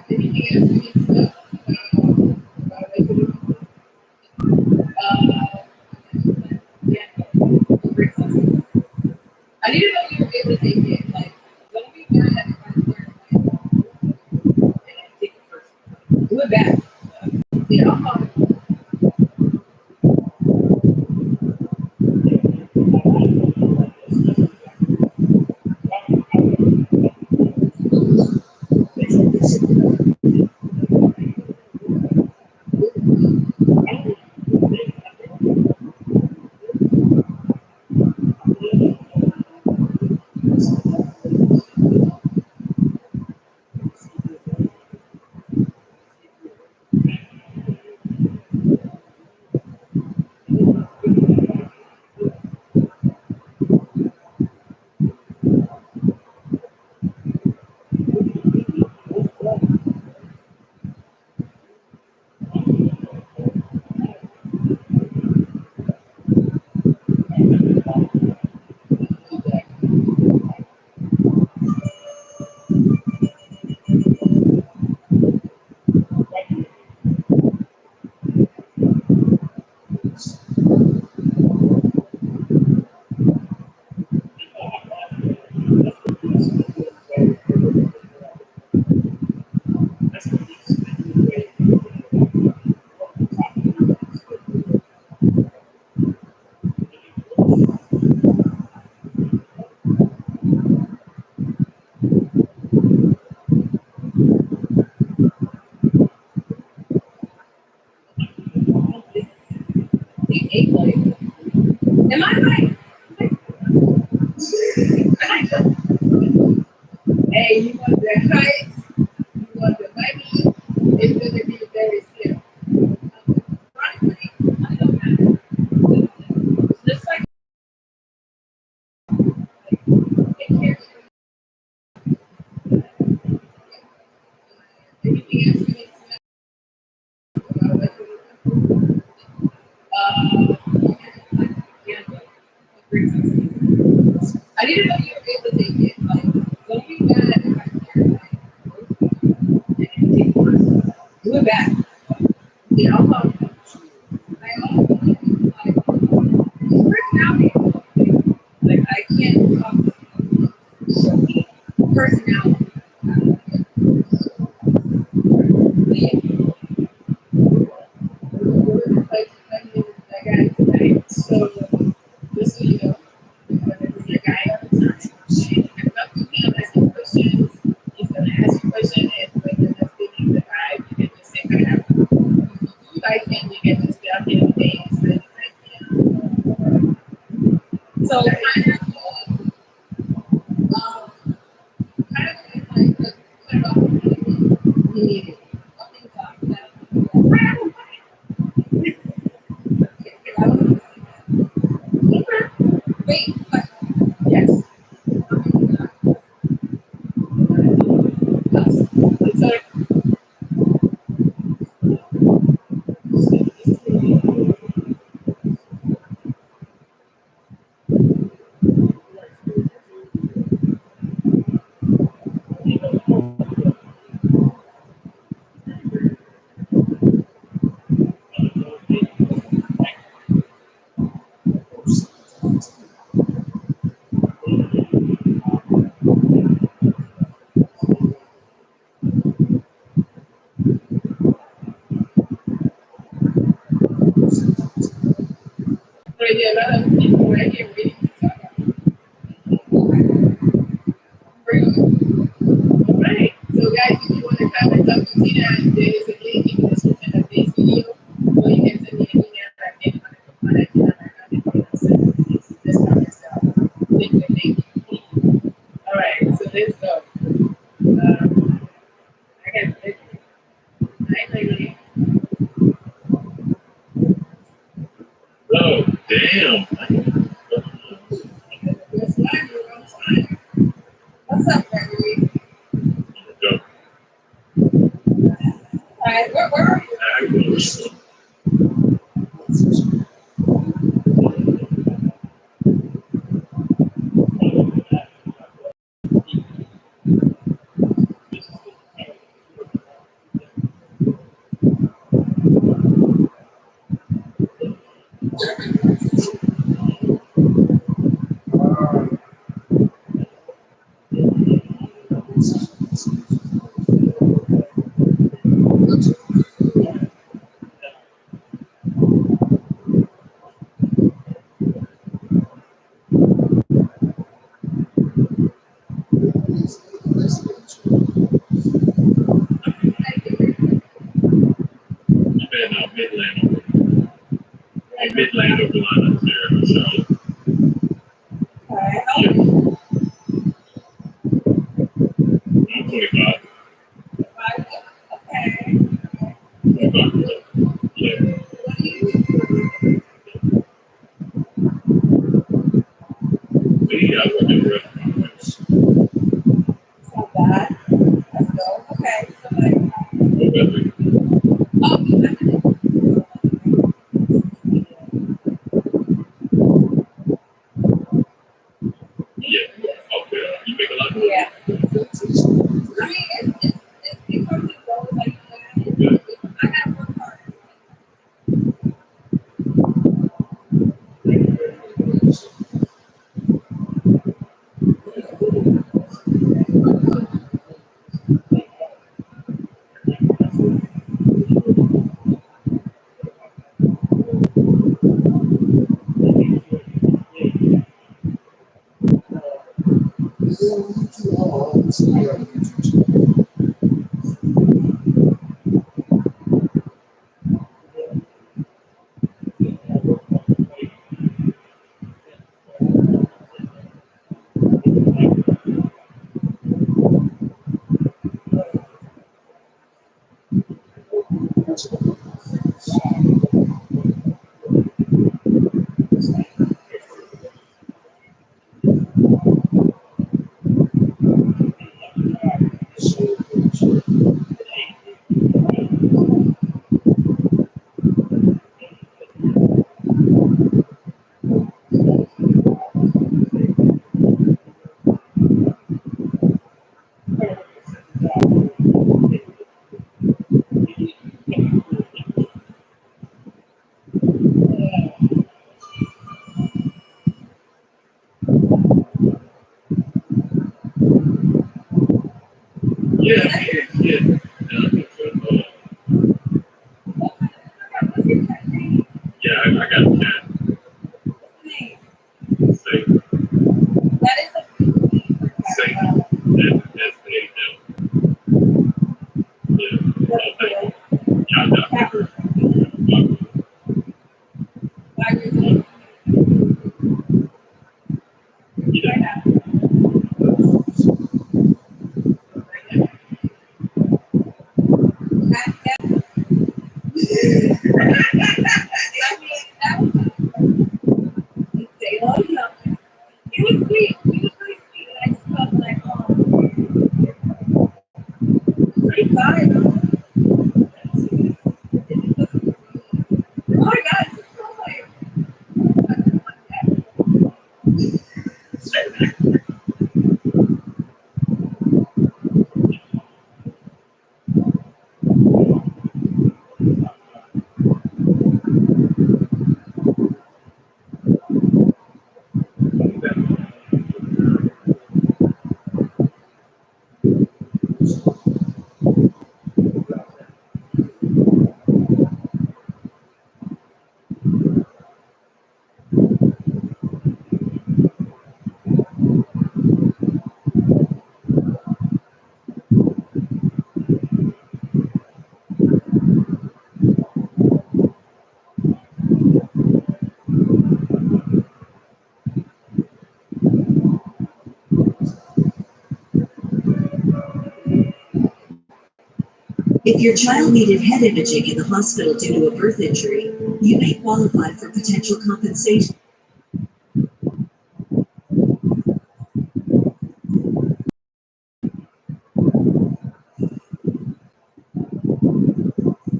Speaker 4: anything else you need to know about what you're looking for?
Speaker 3: Yeah. Great sense.
Speaker 4: I need to know if you'll be able to take it. Like, don't be mad if I start like,
Speaker 3: Take it first.
Speaker 4: do it back. Yeah, I'm on.
Speaker 3: Am I like,
Speaker 4: Hey, you want the heights, you want the money, it's gonna be very simple.
Speaker 3: honestly, I don't know. Just like, take care of you.
Speaker 4: Anything else you need to know about what you're looking for?
Speaker 3: Yeah. Great sense.
Speaker 4: I need to know you'll be able to take it. Like, don't be mad if I start like,
Speaker 3: Take it first.
Speaker 4: do it back. Yeah, I'm on. I also like personality. Like, I can't talk personality. But yeah. Like, I guess things that so kind of like we needed. Nothing talk about. Wait, but yes. It's like right here, a lot of people right here reading. Right. So guys, if you want to comment up to Tina, there is a link in the description of this video, or you can send me an email at all right, so let's go. I got it.
Speaker 14: Oh, damn.
Speaker 4: What's up, Gregory?
Speaker 14: Go.
Speaker 4: All right, where are you?
Speaker 14: Midland over line there, Charlotte.
Speaker 4: All right,
Speaker 14: Yeah. I'm 25.
Speaker 4: okay.
Speaker 14: 25. Yeah. See, I work in the restaurant.
Speaker 4: It's not bad. Let's go. Okay. So like, oh,
Speaker 14: yeah. Okay. You make a lot of money.
Speaker 4: yeah. I mean, it comes and goes. Like, I gotta work hard.
Speaker 14: Yeah, yeah. Yeah, I got a cat. Safe.
Speaker 4: That is a
Speaker 14: Safe. S-A-L. Yeah. Oh, thank you. Yeah, I got her.
Speaker 3: He was sweet. He was really sweet. And I just felt like, pretty fine. Oh my God, it's so like,
Speaker 12: If your child needed head imaging in the hospital due to a birth injury, you may qualify for potential compensation.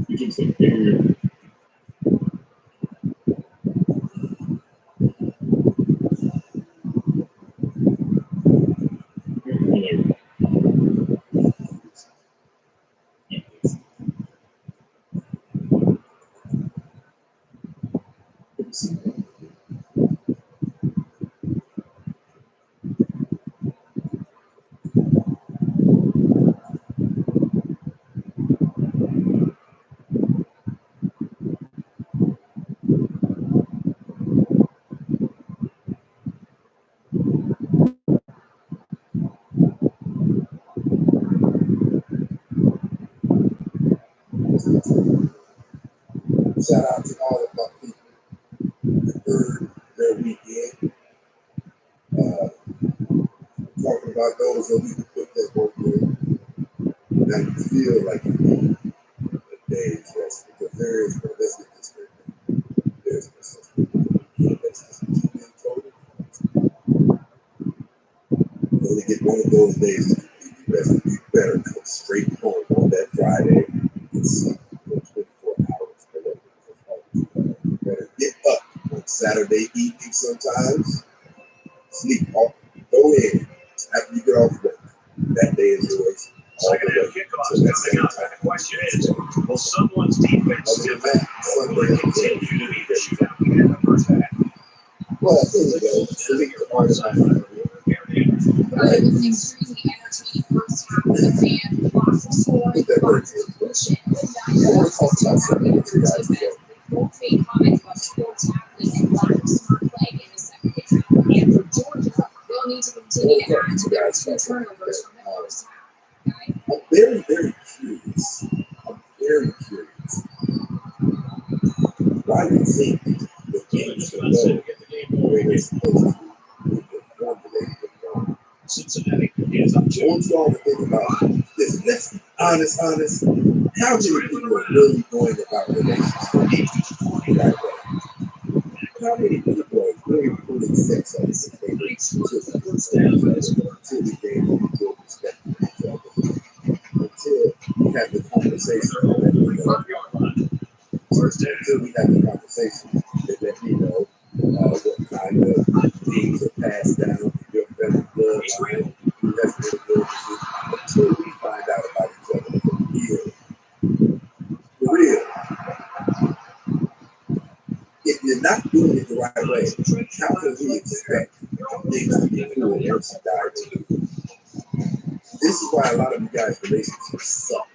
Speaker 14: You can take care.
Speaker 6: Shout out to all of my people for their weekend. Talking about those that we can put that work in. Now you feel like you need a day's rest because there is no, let's get this straight. There's no such thing as a weekend rest. That's what you've been told. You only get one of those days to completely rest. You better come straight home on that Friday and sleep for 24 hours. You better get up on Saturday evening sometimes. Sleep off. Go in after you get off work. That day is yours.
Speaker 2: Second half kickoff is coming up, and the question is, will someone's defense step up, or will it continue to be the shootout we had in the first half?
Speaker 6: Well, I think so. Sleep the part of my life.
Speaker 12: It was an extremely entertaining first half for the fans. Lots of scoring, lots of emotion.
Speaker 6: I want to talk about something with you guys today.
Speaker 12: Both made comments about sports happening and lack of smart play in the second half. And for Georgia, they'll need to continue to add to their 2 turnovers from the first half. Okay?
Speaker 6: I'm very, very curious. I'm very curious. Why do you think the games can go the way they're supposed to with the form that they've been going?
Speaker 2: Cincinnati is up
Speaker 6: I want you all to think about this. Let's be honest. How many people are really going about relationships the right way? How many people are really putting sex on the table until we gain a good respect for each other? Until we have the conversation that let me know. Until we have the conversation that let me know what kind of things are passed down to your family bloodline, the rest of the businesses, until we find out about each other for real. For real. If you're not doing it the right way, how can we expect things to be cool once you die? This is why a lot of you guys' relationships suck.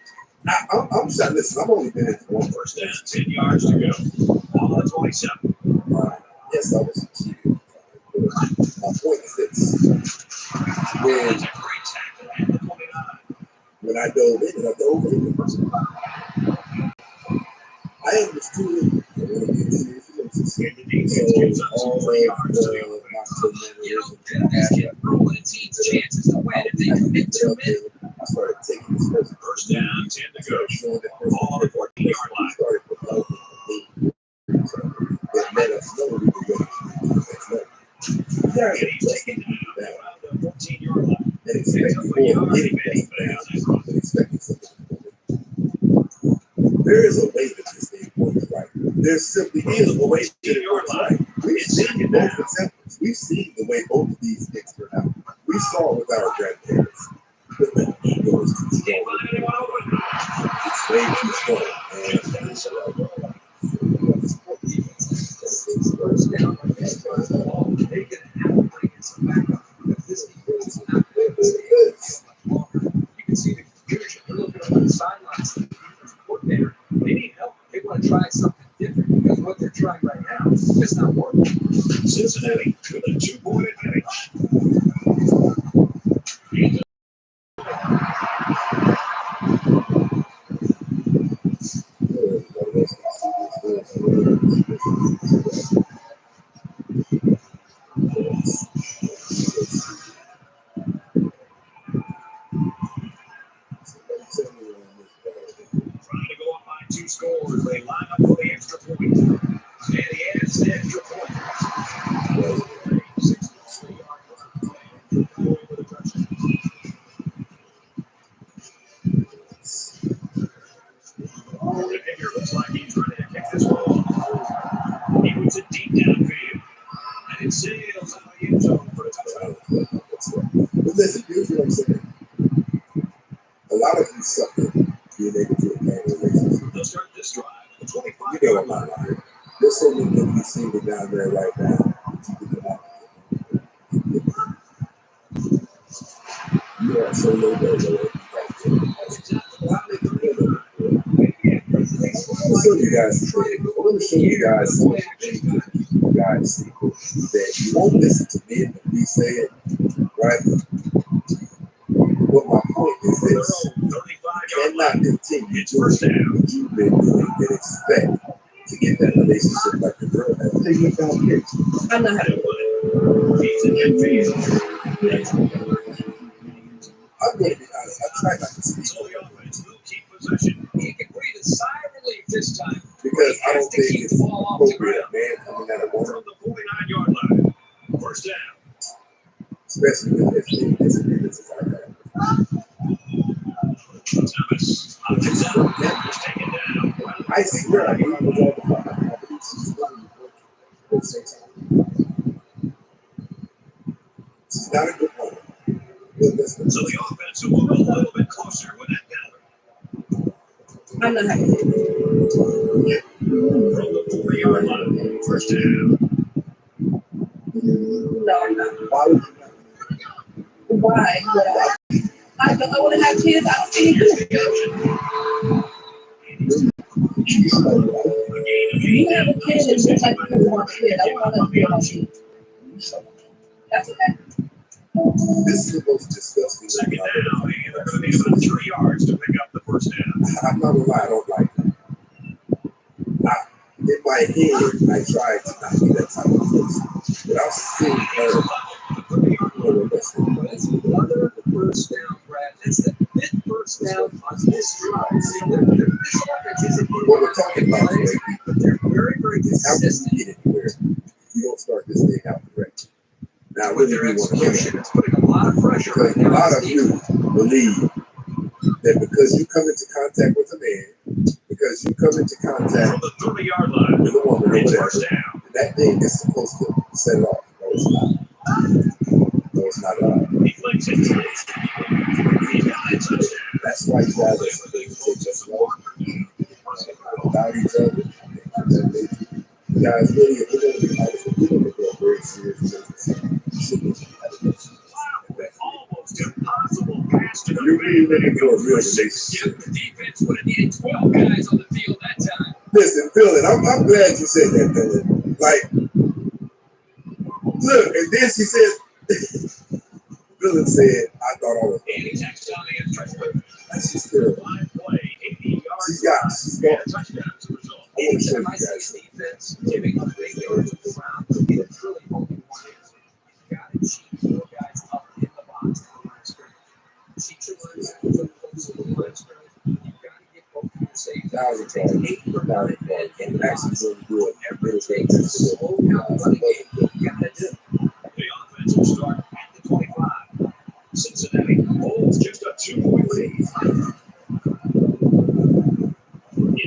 Speaker 6: I'm sorry, listen, I've only been in one
Speaker 2: first down, 10 yards to go. Ball at 27.
Speaker 6: Yes, I was cheated. My point is this.
Speaker 2: That's a great tackle at the 29.
Speaker 6: When I dove in, I understood it. I want to be serious.
Speaker 2: And the defense gives up some free yards to the offense.
Speaker 7: You know, this can ruin a team's chances to win if they commit too many.
Speaker 6: I started taking this person.
Speaker 2: First down, 10 to go. Ball on the 14-yard line.
Speaker 6: Started promoting that let us know we were ready to do next level.
Speaker 2: And he's taken down around the 14-yard line.
Speaker 6: And expecting more getting things down, and expecting something. There is a way that this thing works right. There simply is a way that it works right. We've seen both examples. We've seen the way both of these things turn out. We saw it with our grandparents. But the ego is too strong. It's way too strong. And it's
Speaker 7: First down, they can have to bring in some backup because this defense is not going to stay much longer. You can see the confusion. They're looking over the sidelines. The defensive coordinator, they need help. They want to try something different because what they're trying right now is just not working.
Speaker 2: Cincinnati with a 2-point advantage. Trying to go up by 2 scores. They line up for the extra point. And he adds the extra point. 63-yard run. With a touchdown. The kicker looks like he's ready to kick this ball. He puts it deep downfield. And it sails out of the end zone for a touchdown.
Speaker 6: But listen, here's what I'm saying. A lot of you suffer being able to obtain a relationship.
Speaker 2: They'll start this drive. The 25
Speaker 6: You know what I'm saying. There's so many of you single down there right now. You are so low there, I'm going to show you guys something. I'm going to show you guys something you guys see that you won't listen to me when we say it, right? But my point is this: you cannot continue doing what you've been doing and expect to get that relationship like the girl has. Take me down here.
Speaker 3: I'm not having
Speaker 6: I'm going to be honest. I try not to speak.
Speaker 2: So the offense will keep possession.
Speaker 7: He can breathe a sigh of relief this time.
Speaker 6: Because I don't think
Speaker 7: keep
Speaker 6: it's
Speaker 7: the ball off the
Speaker 6: appropriate,
Speaker 7: ground.
Speaker 6: man, coming out of one,
Speaker 2: From the 49-yard line. First down.
Speaker 6: especially with this disagreements as I have.
Speaker 2: Thomas. Options out. Denver's taken down.
Speaker 6: I swear I knew it was all the time. It's not a good one.
Speaker 2: So the offense will move a little bit closer with that penalty.
Speaker 3: I'm not having
Speaker 2: From the 40-yard line. First down.
Speaker 3: No, I'm not.
Speaker 6: Why would you not?
Speaker 3: Why would I? I want to have kids. I don't see
Speaker 2: Here's the option.
Speaker 3: you have a kid and it's like you want a kid. I want to be on you. That's okay.
Speaker 6: This is the most disgusting.
Speaker 2: Second down, and they're going to need about 3 yards to pick up the first down.
Speaker 6: I'm not gonna lie, I don't like it. In my head, I tried to not be that type of person, but I've seen her.
Speaker 7: That's another first down, Brad. That's the 5th first down on this drive. This offense isn't
Speaker 6: What we're talking about today,
Speaker 7: but they're very, very
Speaker 6: how can
Speaker 7: consistent.
Speaker 6: we get anywhere if you don't start this thing out correctly? Now, I
Speaker 7: With
Speaker 6: really
Speaker 7: their
Speaker 6: do want to hear
Speaker 7: execution,
Speaker 6: that.
Speaker 7: it's putting a lot of pressure
Speaker 6: Because
Speaker 7: right
Speaker 6: a
Speaker 7: now.
Speaker 6: lot of you believe that because you come into contact with a man, because you come into
Speaker 2: From
Speaker 6: contact
Speaker 2: the 30-yard line.
Speaker 6: with a woman or
Speaker 2: It's
Speaker 6: whatever,
Speaker 2: first down.
Speaker 6: that thing is supposed to set it off. No, it's not. No, it's not at all.
Speaker 2: He flicks it. He got a touchdown.
Speaker 6: That's why you guys are supposed to take this love about each other. You guys really, if we're going to be honest, if we're going to go a very serious business, you should be
Speaker 2: Almost impossible pass to the
Speaker 6: you're really looking for a real
Speaker 7: Yep,
Speaker 6: relationship.
Speaker 7: the defense would have needed 12 guys on the field that time.
Speaker 6: Listen, Philip, I'm glad you said that, Philip. Like, look, and then she said, Philip said, I thought I was.
Speaker 2: And he checks down the instruction.
Speaker 6: She's still.
Speaker 2: Line play, 80 yards.
Speaker 6: She's got
Speaker 2: a touchdown as a result.
Speaker 6: I want to show
Speaker 7: Anytime
Speaker 6: you
Speaker 7: I see
Speaker 6: guys.
Speaker 7: a defense giving up big yards on the ground, it's really only one answer. You got to cheat more guys up in the box on the line of scrimmage. Cheat your linebackers up close to the line of scrimmage. You've got to get both of your safeties. Take 8 or 9 men in the box. Whatever it takes to slow down the running game, you got to do.
Speaker 2: The offense will start at the 25. Cincinnati holds just a 2-point lead.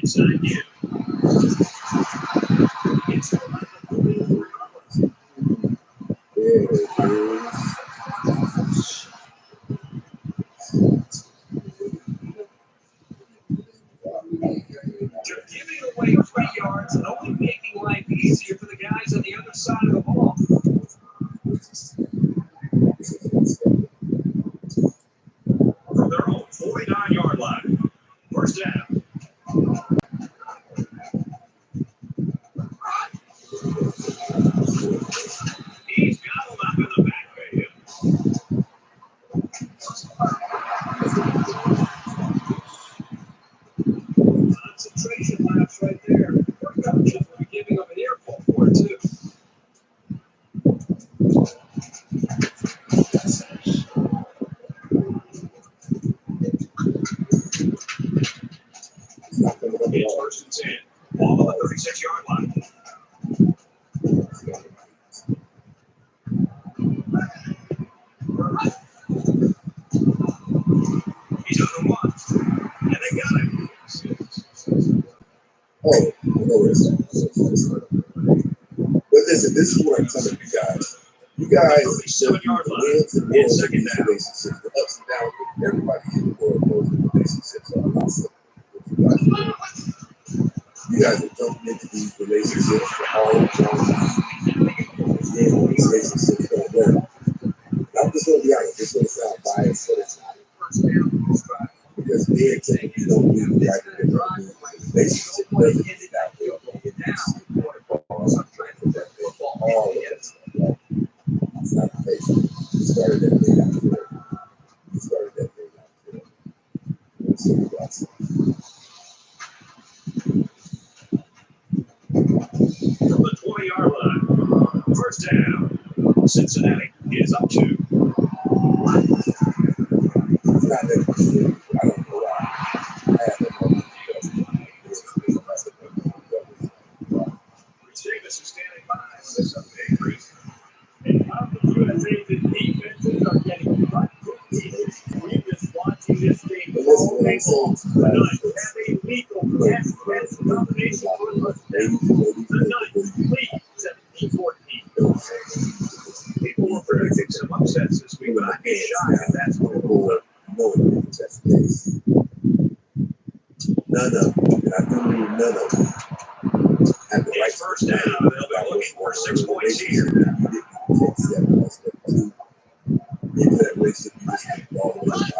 Speaker 2: Inside you. It's the line of 3 yards.
Speaker 6: There it is.
Speaker 7: You're giving away 3 yards and only making life easier for the guys on the other side of the ball.
Speaker 2: From their own 49-yard line. First down. He's got him up in the back of him.
Speaker 7: Concentration lapse right there. Your coaches will be giving up an earful for it, too.
Speaker 2: It's first and 10. Ball on the 36-yard line. He's on the 1. And they got him.
Speaker 6: Oh, no risk. But listen, this is what I'm telling you guys. You guys, the
Speaker 2: 37-yard line.
Speaker 6: wins and
Speaker 2: In
Speaker 6: losses of
Speaker 2: second
Speaker 6: these
Speaker 2: down.
Speaker 6: relationships, the ups and downs with everybody in the world knows what relationships are about. So, you guys are jumping into these relationships for all the wrong reasons. Yeah, these relationships don't work. I'm just going to be honest, it's going to sound biased, but it's not. Because men typically don't do the right thing. Relationship doesn't get out there. All of that stuff, right? It's not the case. You started that thing out there. You started that thing out there. Let's see what that's
Speaker 2: From the 20-yard line. First down. Cincinnati is up 2.
Speaker 6: It's not that good. I don't know why. I have no idea.
Speaker 2: Davis is standing by. This is a big reason. And how the USA defenses are getting cut cookies. We've been watching this game all day long. Tonight, have a lethal best combination for the tonight, lead 17-14. People were predicting some upsets this week, but I'd be shocked if that's what it was.
Speaker 6: No, that's the case. None of them, and I do mean none of them, have the right
Speaker 2: It's first down. They'll be looking for 6 points here.
Speaker 6: You didn't take 7, that's what 2. Into that relationship, you just have to all the way to 5. Now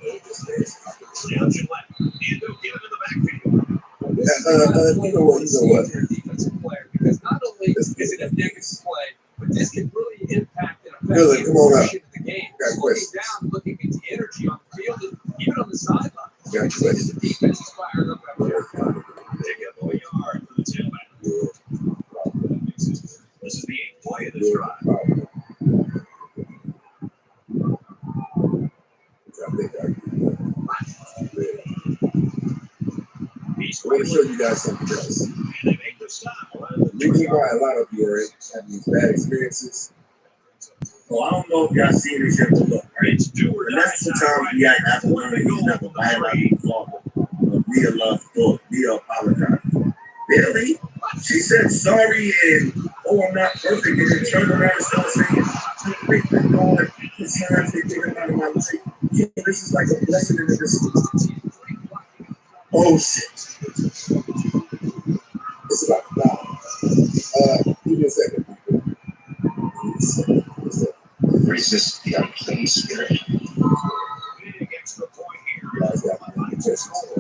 Speaker 6: you know this is.
Speaker 2: Down to left. And they'll get him in the backfield.
Speaker 6: You know what?
Speaker 7: Defensive player, because not only is it a negative play, but this can really impact and affect
Speaker 6: Billy, come on up.
Speaker 7: the game.
Speaker 6: Got
Speaker 7: Looking
Speaker 6: questions.
Speaker 7: down, looking at the energy on the field, and even on the sideline.
Speaker 6: Got questions.
Speaker 7: The defense is fired up out there.
Speaker 2: Pick up a yard for the tailback. This is the 8th play of this drive.
Speaker 6: I want to show you guys something else.
Speaker 2: And they make the stop.
Speaker 6: The reason why a lot of you are having these bad experiences. Well, I don't know if y'all seen this yet, but look, right?
Speaker 2: It's do or
Speaker 6: The last 2 times we act after learning he's never violated law. Mia loved book. Mia apologized. Really? She said sorry and I'm not perfect. And then turned around and started saying, "Big God, the signs they take out of my life. Yeah, this is like a blessing in the distant." Oh shit. It's about to die. Give me a second, people. Give me a second.
Speaker 9: Resist the unclean spirit.
Speaker 2: Against the point here.
Speaker 6: You guys got me. Give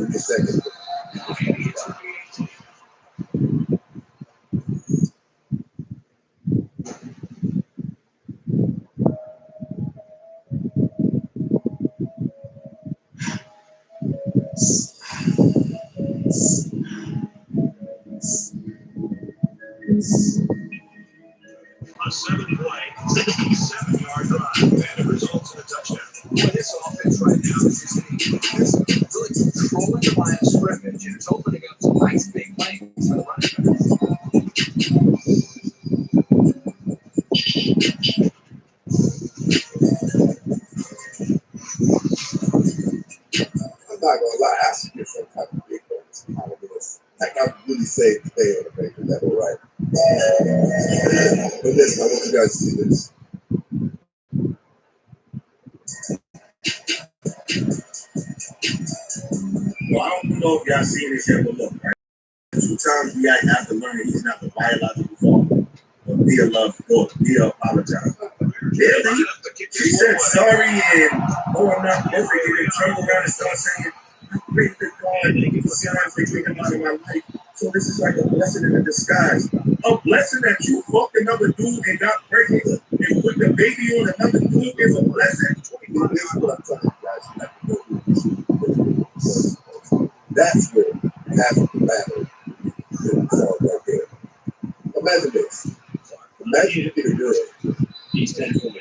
Speaker 6: me a second.
Speaker 2: A 7-play, 67-yard drive, and it results in a touchdown. Well, this offense right now is just really controlling the line of scrimmage, and it's opening up some nice big lanes for the running
Speaker 15: I'm not gonna lie, I should get some type of big bonus out of this. Like I really say stay on the major level, right? But listen, I want you guys to see this.
Speaker 5: Well, I don't know if y'all seen this yet, but look, right? 2 times we have to learn that he's not the biological father of Mia love or Mia apologized. Yeah, she said sorry and I'm not perfect, and then turned around and started saying, I pray to God for signs they bring him out of my life. So this is like a blessing in a disguise. A blessing that you fucked another dude and got pregnant and put the baby on another dude is a blessing.
Speaker 15: This is what I'm telling you guys. That's where half of the battle is solved right there. Imagine this. Imagine you get a girl.
Speaker 2: He's 10 for me.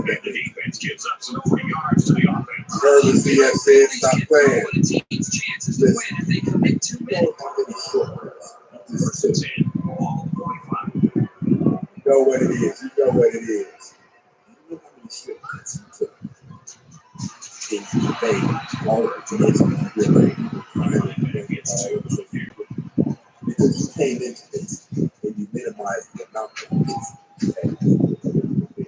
Speaker 2: The defense gives up some 3 yards to the offense.
Speaker 15: Service CF said, stop playing.
Speaker 2: Team's chances to win if they commit too many. First and 10, all 45.
Speaker 15: You know what it is. You know what it is. You know how many shortcuts you took. Things you made. All of the because you came into this and you minimized the amount of hits you had.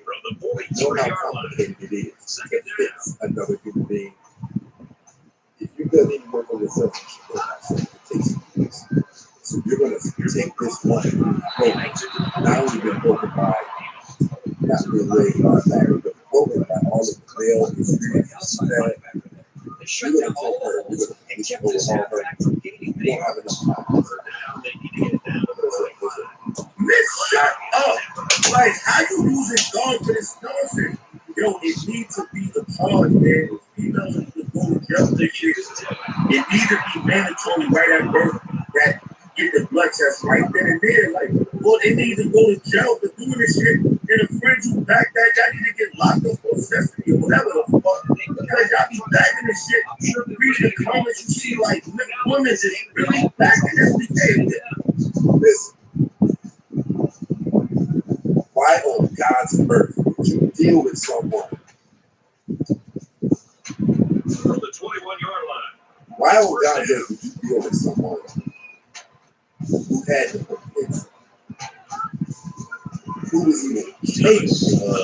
Speaker 2: From the 43-yard
Speaker 15: complicated it is. Second down. Another human being. If you've done any work on yourself, you should know how it takes you. So you're going to take this one not only been broken by not being laid by Larry, but broken by all of the male experiences that you're going to take her, you're going to overhaul her. You don't have enough time.
Speaker 5: Shut up! Like, how you using God for this nonsense? Yo, it needs to be the charge, man. If females need to go to jail for this shit, it needs to be mandatory right at birth that you get the blood test right then and there. Like, well, they need to go to jail for doing this shit. And the friends who back that, y'all need to get locked up for custody or whatever the fuck. Because y'all be backing this shit. Reading the comments, you see, like, women is really backing this behavior.
Speaker 15: Listen. Why on God's earth would you deal with someone?
Speaker 2: From the 21-yard line.
Speaker 15: Why on God's earth would you deal with someone who had the potential? Who was even capable of,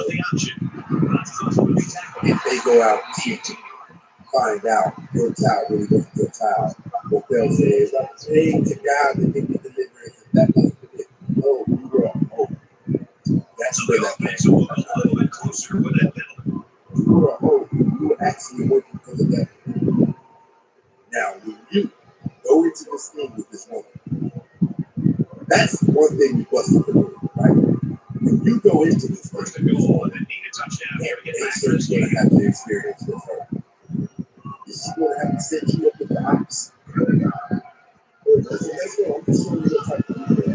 Speaker 15: if they go out and cheat, find out your child really wasn't your child? What they'll say is, I'm praying to God that they get deliverance, and that must be it. No, you were a hope. That's where that
Speaker 2: makes it a little bit closer with that penalty.
Speaker 15: You were a hope. You were actually working for the devil. Now, when you go into this thing with this woman, that's one thing you busted through, right? When you go into this thing,
Speaker 2: first and goal, and then need a touchdown here to get back to this
Speaker 15: going
Speaker 2: game.
Speaker 15: to have to experience with her. Is she going to have to set you up with the ops?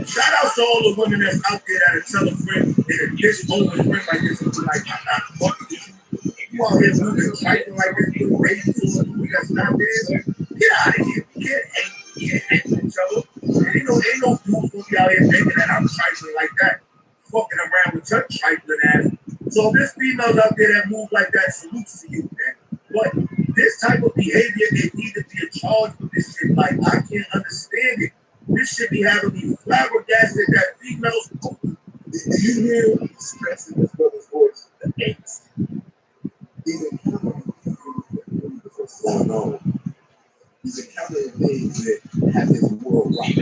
Speaker 5: Shout out to all the women that's out there that tell a friend that this over a friend like this and be like, I'm not fucking with you. If you out here moving fighting like this, you're racing to somebody that's not there. Get out of here. You can't hate each other. Ain't no dudes gonna be out here thinking that I'm trifling like that. Fucking around with your trifling ass. So if there's females out there that move like that, salutes to you, man. But this type of behavior, they need to be a charge for this shit. Like, I can't understand it. This should be having me flabbergasted that females.
Speaker 15: You hear the stress in this brother's voice, the angst. He's encountering what's going on. He's encountering things that have his world rocked.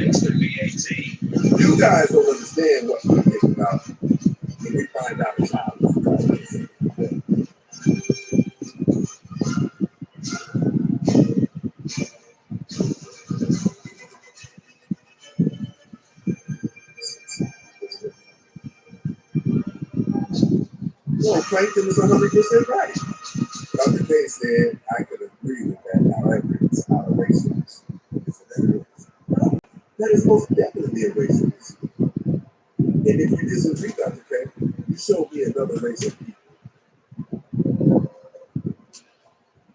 Speaker 15: You guys don't understand what we think about when we find out a child is going. No, Franklin is 100% right. Dr. K said, I could agree with that. However, it's not a racial issue. That is most definitely a racial issue. And if you disagree, Dr. K, you show me another race of people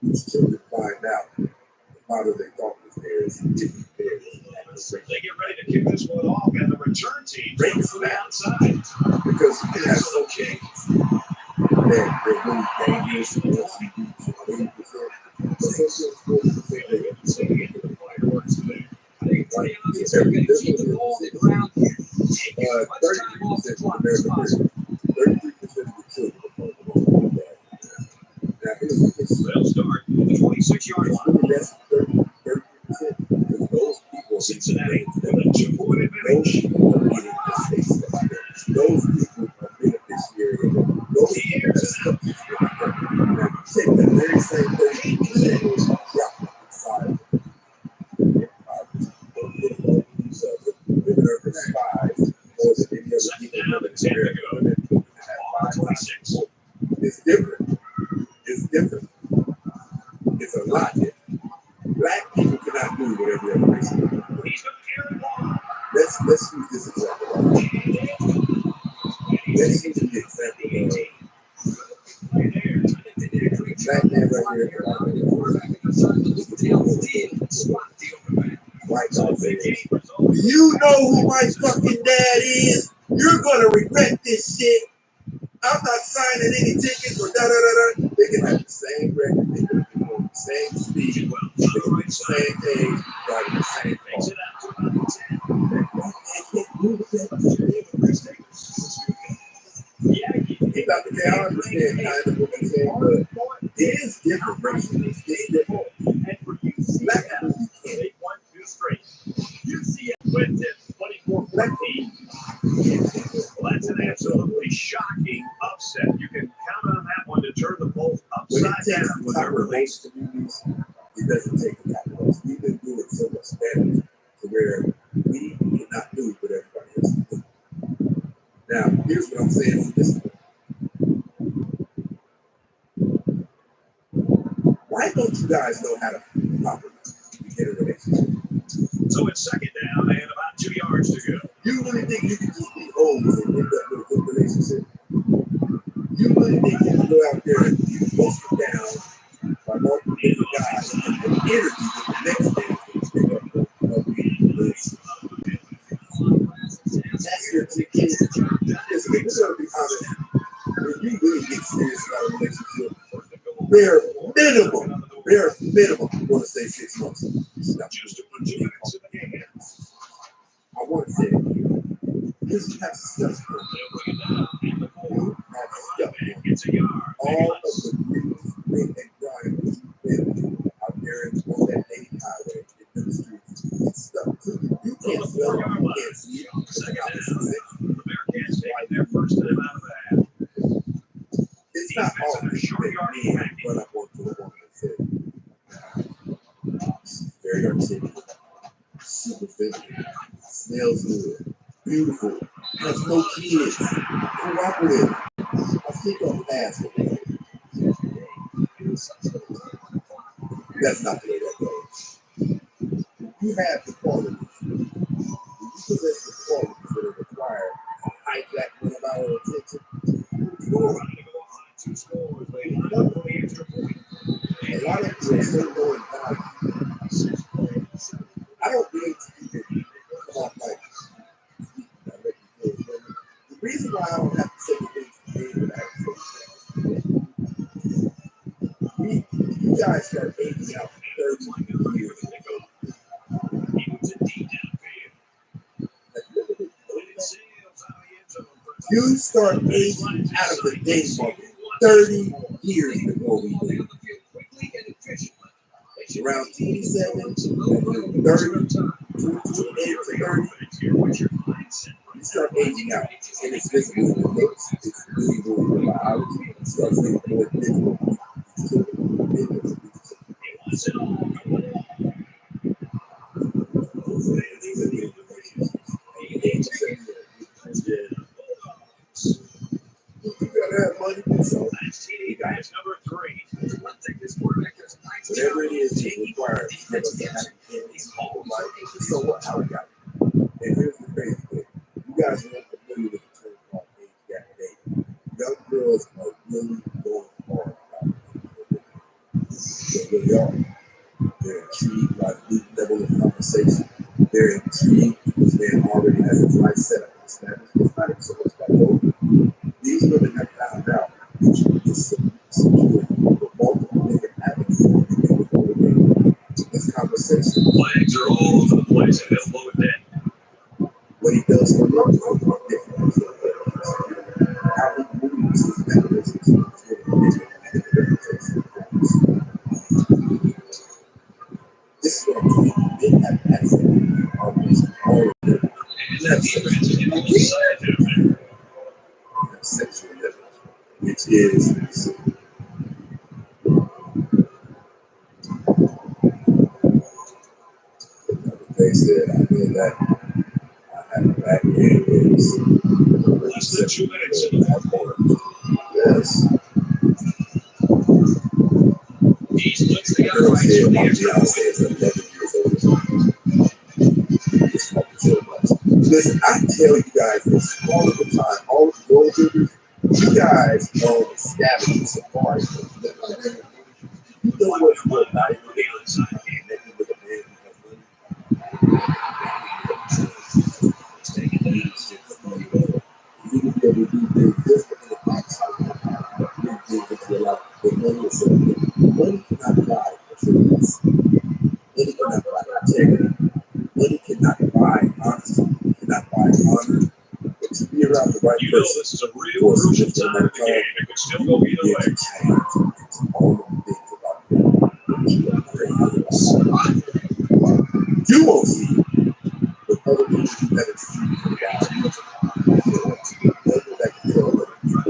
Speaker 15: whose children find out the father they thought was theirs didn't theirs.
Speaker 2: They get ready to kick this one off, and the return team breaks from the outside.
Speaker 15: Because you can have some kids that they're really dangerous and once you do 80%, but sometimes 40% they can say they get the fireworks today. Like, it's every keep the ball on the ground here. 30% of American 33% of the children are going to go that. Now, here's the thing.
Speaker 2: They'll start at the 26-yard
Speaker 15: It's
Speaker 2: line.
Speaker 15: really less than 33% because those people
Speaker 2: Cincinnati with a 2-point advantage.
Speaker 15: Those people are beneficiary of it. Those people are subject to it. Now, you take the very same 30% drop inside women are despised more than any other people in America. It's different. It's different. It's a lot different. Black people cannot do what every other race can do. Let's use this example. Let's use the example of black man right here. White guy says, you know who my fucking dad is? You're gonna regret this shit. I'm not signing any tickets or da da da da. They can have the same record, they can be on the same speed, they can be the same age, driving the same car. Dr. K, I understand kind of what you're saying, but it is different racially. It's different. Black people can't.
Speaker 2: You see it with this 24-14. Well, that's an absolutely shocking upset. You can count on that one to turn the Bulls upside down with their release.
Speaker 15: It doesn't take a lot of us. We've been doing so much damage to where we cannot do what everybody else can do. Now, here's what I'm saying on this one. Why don't you guys know how to properly get a relationship?
Speaker 2: So it's second down and about 2 yards to go.
Speaker 15: You really think you can just be old and end up with a good relationship? You really think you can go out there and be busted down by multiple guys and the energy that the next day is going to pick up this? That's your ticket. Listen, we're going to be honest. When you really get serious about a relationship, bare minimum, you want to say 6 months.
Speaker 2: Just to put 2 minutes in the game.
Speaker 15: I want to say it. Because you have stuff for it. You have stuff for it.
Speaker 2: It's a yard.
Speaker 15: All of the green and grind that you've been out there on that main highway in the streets, it's stuff too. You can't smell it, you can't see it.
Speaker 2: Second down. The Bearcats taking their first time out of the half.
Speaker 15: It's not all the short yard run up onto the woman and say, very articulate, super feminine, smells good, beautiful, has no kids, cooperative. I think I'm past it. That's not the way that goes. You have the qualities. You possess the qualities that are required to hijack one of our attention. A lot of people are so low in value. I don't mean to even come off like speaking directly towards women. The reason why I don't have to say the things to me that I have to say you guys start aging out 30 years ago. You start aging out of the dating market 30 years before we do. Around 27, 30, 28 to 30, you start aging out. And it's visible in your looks, it's visible in your biology, it starts getting more visible. You gotta have money, so Whatever it is required to give us so what? How we got it. And here's the crazy thing. You guys are not familiar with the term called age gap dating. Young girls are really going hard about it. They really are. They're intrigued by the deep level of conversation. They're intrigued because man already has his life set up and established. It's not even so much about older. These women have found out that you can get secure with multiple different avenues to motivate this conversation.
Speaker 2: Flags are all over the place and they'll blow it down.
Speaker 15: What he does for love is different. How he moves his mechanisms is different. This is what I'm saying. They have access to almost all of them. Sexual level, which is they said I did that. I had a back end is
Speaker 2: Less than 2 minutes in the fourth quarter.
Speaker 15: yes.
Speaker 2: He's puts
Speaker 15: The
Speaker 2: together
Speaker 15: girl
Speaker 2: rights
Speaker 15: said
Speaker 2: for the
Speaker 15: my
Speaker 2: extra
Speaker 15: fiance is 11 years old. Just fucking so much. Listen, I tell you guys this all of the time. All of the gold diggers, you guys know the scavenging safari. You know what's more valuable than connecting with a man who has money? Taking leadership from you. You can be able to do things just for the action. Bring things into your life. But money is something. Money cannot buy assurance. Money cannot buy integrity. Money cannot buy honesty. It cannot buy honor. But to be around the right
Speaker 2: you know
Speaker 15: person
Speaker 2: this is a real crucial time in the game. It could still go either way.
Speaker 15: To change into all of the things about you that you are crazy. You won't see it, but other people who haven't seen it for a while, nothing that can tell other people.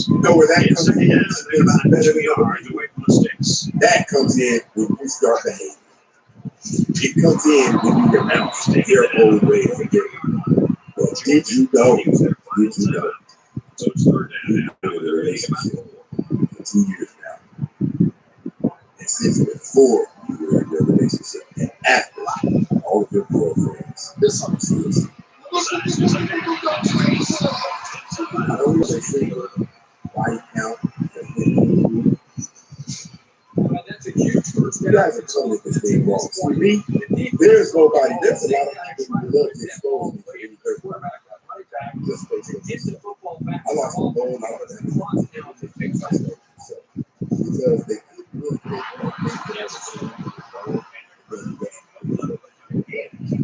Speaker 15: You know where that comes in? That comes in when you start behaving. It comes in when you renounce your old ways of living. Well, did you know? Did you know?
Speaker 2: So it's third down.
Speaker 15: You've been in a relationship for 2 years now. And since before you were in your relationship and after all of your girlfriends, this song is I know what they say, body count,
Speaker 7: That's a huge first.
Speaker 15: you guys are totally this thing wrong. For me, there's nobody, there's a lot of people who love to expose me for any purpose. Just
Speaker 7: It's the football back.
Speaker 15: I lost my bone, I was because they couldn't really think about things that I was saying.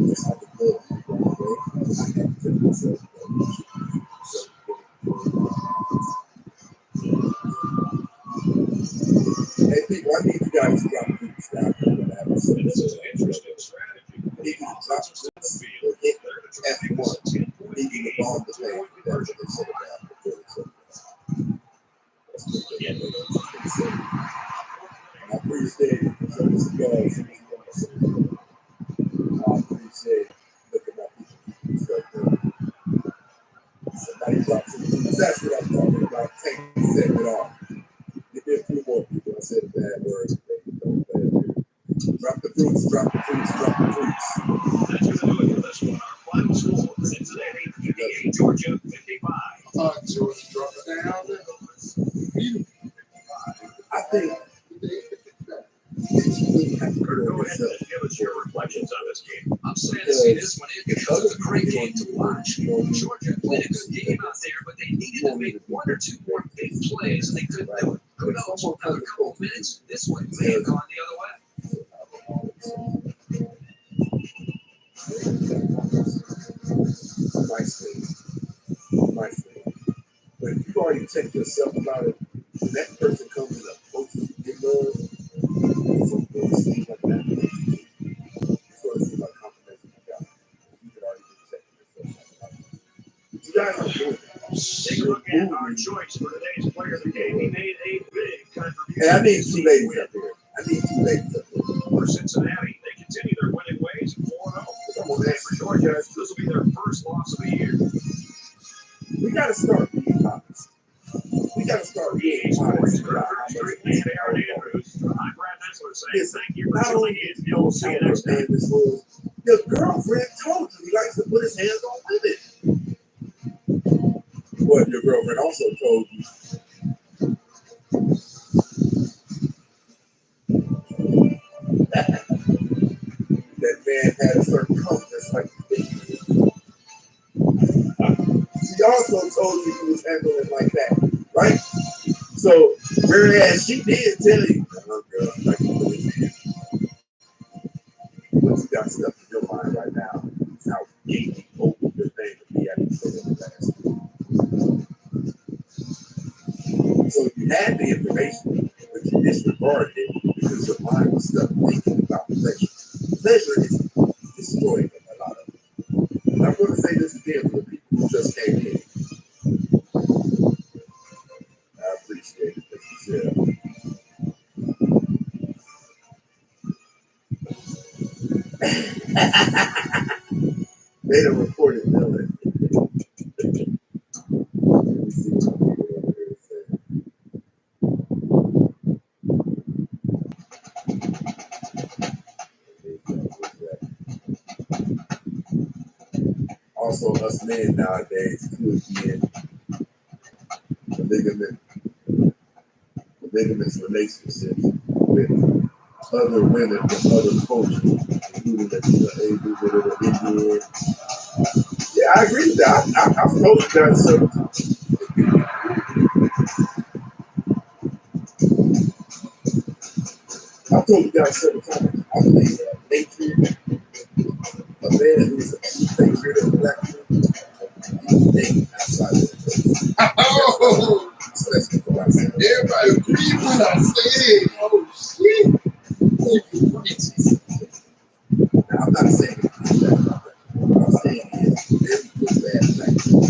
Speaker 15: That's how the blood went away. I had to tell myself hey people, I need you guys to drop the down here.
Speaker 2: This is an interesting strategy.
Speaker 15: He can drop the or hit F1, leaving the bomb to play. That's what they said about the I appreciate looking at people stuff. Somebody dropped some fruits. That's what I'm talking about. Take the segment off. Give me a few more people. I said a bad word. Don't play it. Drop the fruits, drop the fruits, drop the fruits.
Speaker 2: That's going to do it for this one. Our final score, Cincinnati 58, Georgia 55.
Speaker 11: Georgia dropped it down there.
Speaker 15: I think
Speaker 2: Kurt, go ahead and give us your reflections on this game.
Speaker 7: I'm sad to see this one end because it was a great game to watch. Georgia played a good game out there, but they needed to make one or two more big plays, and they couldn't do it. Who knows? Another couple of minutes, this one may have gone the other way.
Speaker 15: Nicely. But if you've already checked yourself about it, when that person comes and approaches you in love, it's going to seem like that. It's going to seem like confirmation you got. You could already be checking yourself out. But you guys are doing it.
Speaker 2: Take a look at our choice for today's player of the game. He made a big contribution.
Speaker 15: Hey, I need two ladies up here. I need two ladies up here.
Speaker 2: For Cincinnati, they continue their winning ways 4-0. For Georgia, this will be their first loss of the year.
Speaker 15: gotta start being honest. We gotta start being honest about how much it's not only is you don't say that man this was your girlfriend told you he likes to put his hands on women. What your girlfriend also told you. That man had a certain confidence like this. She also told you he was handling like that, right? So, whereas she did tell you, oh girl, like you really can. But you got stuff in your mind right now. It's how gaping open your thing to be at each other in the past. So you had the information, but you disregarded it because your mind was stuck thinking about pleasure. Pleasure is destroying a lot of it. And I'm going to say this again for the people who just came in. I appreciate it that you said. They done reported Dylan. Let me see what people over here say. Also, us men nowadays could be in polygamous relationships with other women from other cultures, including the Asian, the Indian. Yeah, I agree with that. I've told you guys several times. I've told you guys several times. I believe that nature, a man who's a patriot of black people, he's dating outside of the place. Oh! Especially for myself. Everybody agrees with what I said. Oh, shit. Now, I'm not saying it's bad. What I'm saying is very good bad black people.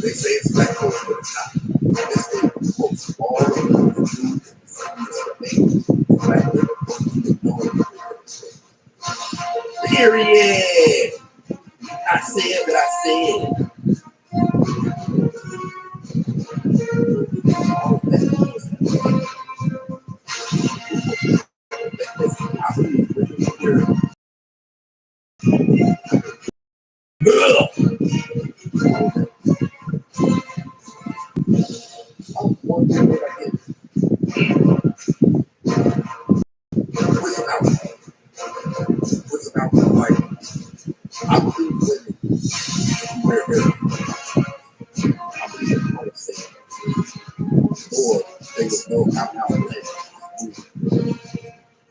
Speaker 15: They say it's black culture, but it's not. They say folks all over the world do black women period. I said what I said. Like, I believe women wear hair. I believe they would say or they would know how to live.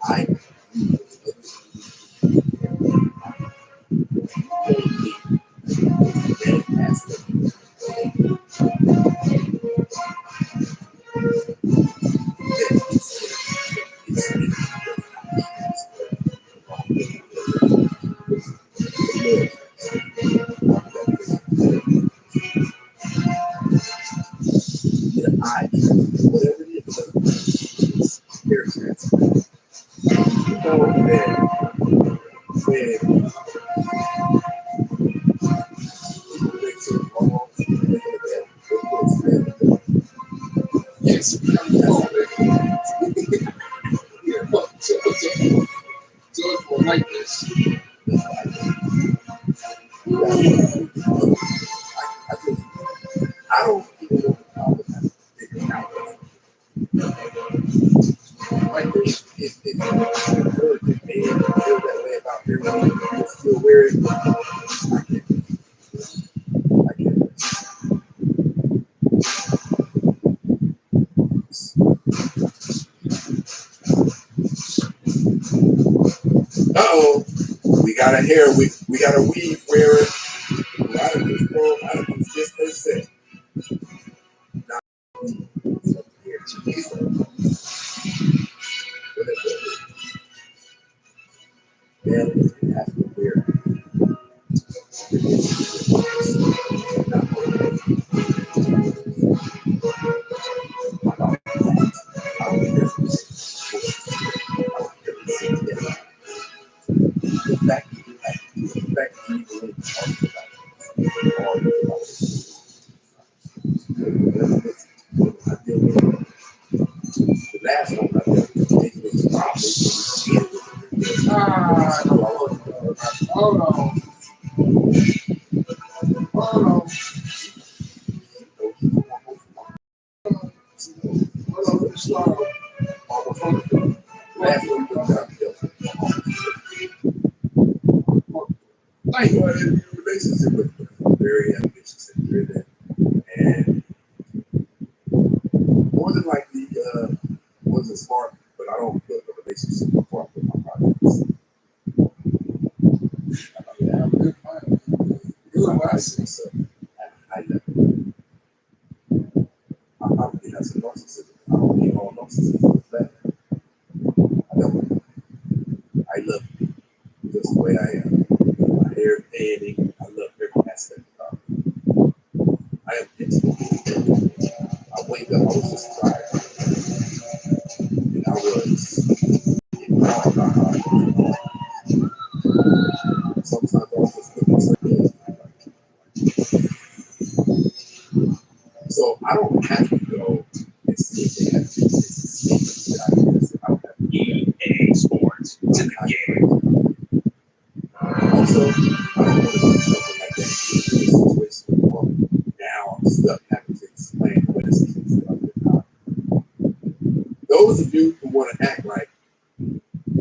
Speaker 15: I whatever it is, hair transplant. You know that when yes, George will like this. I don't even know how to figure out. Like this, it's good to me and feel that way about everyone who's still wearing it. I can't. Uh-oh. We got a hair, we got a weave wearer. I don't use this per se. Not here to be. Man, you have to wear it.
Speaker 11: Hold on.
Speaker 15: Last one,
Speaker 11: Thank you.
Speaker 15: in a relationship with them, very ambitious and driven, and more than likely wasn't smart, but I don't build a relationship before I put my projects. Good advice. So, at a high level, I probably have some narcissism. I don't need all narcissism is bad. I don't. I love you just the way I am. My hair is thinning. I love every aspect of me. I am intimate. I wake up, I was just tired. And I was getting all about my sometimes I was just looking circles. So I don't have to go and see if they have to do this. I don't have to
Speaker 2: EA Sports to the game.
Speaker 15: Also, I don't want to do something like that in a situation where now I'm stuck having to explain what is not. Those of you who want to act like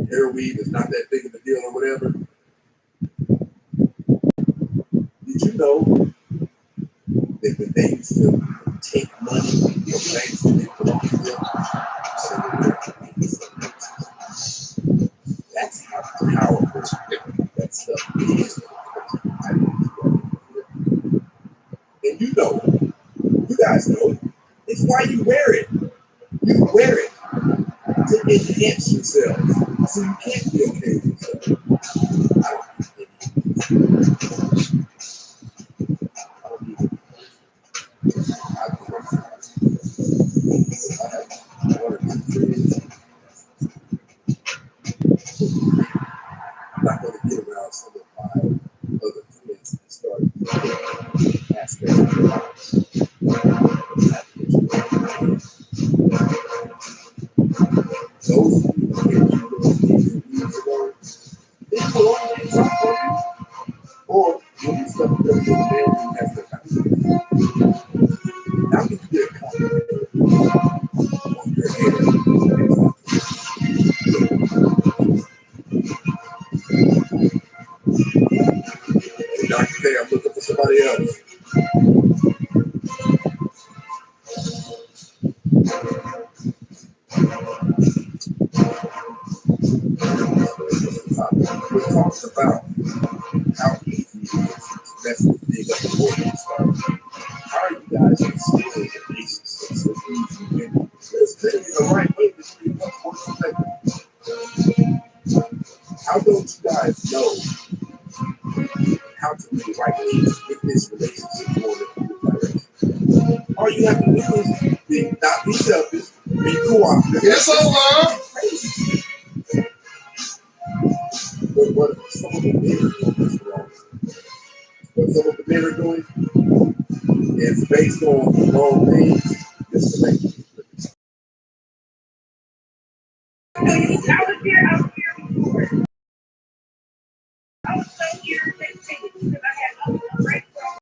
Speaker 15: heroin is not that big of a deal or whatever, did you know that when they used to take money from banks and they belong to them, that's how powerful that stuff is. And you know, you guys know, it's why you wear it. You wear it to enhance yourself, so you can't be okay with yourself. I don't need it. I have one or two friends. I'm not going to get around some of my other friends and start aspects of their lives. Those of you who can't do those things years ago, they go on and talk for you. Or when you step up there with your man who has the confidence. How can you get a compliment on your hair? Dr. K, I'm looking for somebody else. We're talking about how easy it is to mess with big up the board and stuff. How are you guys instilling the relationships so easy? There's clearly the right way to do it. How don't you guys know how to do the right things with this relationship or the direction? All you have to do is not be selfish, be cooperative.
Speaker 11: It's over.
Speaker 15: But what some of the men are doing is wrong. What some of the men are doing is based on the wrong things, just to make it.
Speaker 3: I was here before. I was so irritated because I had nothing to break from.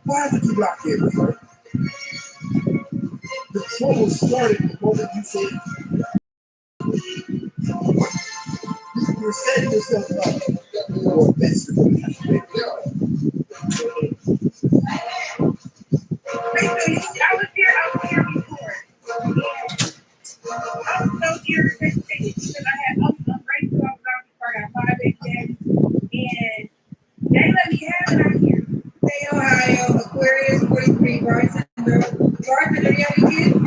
Speaker 15: Why did you block him, sir? The trouble started the moment you said you're setting yourself up for a mess you're going to have to make.
Speaker 3: I was here before. I was so irritated because I had nothing to break from. I got 5 big days, and they let me have it out here. Hey, Ohio, Aquarius, 43, Bryson. Bryson, do you have any kids?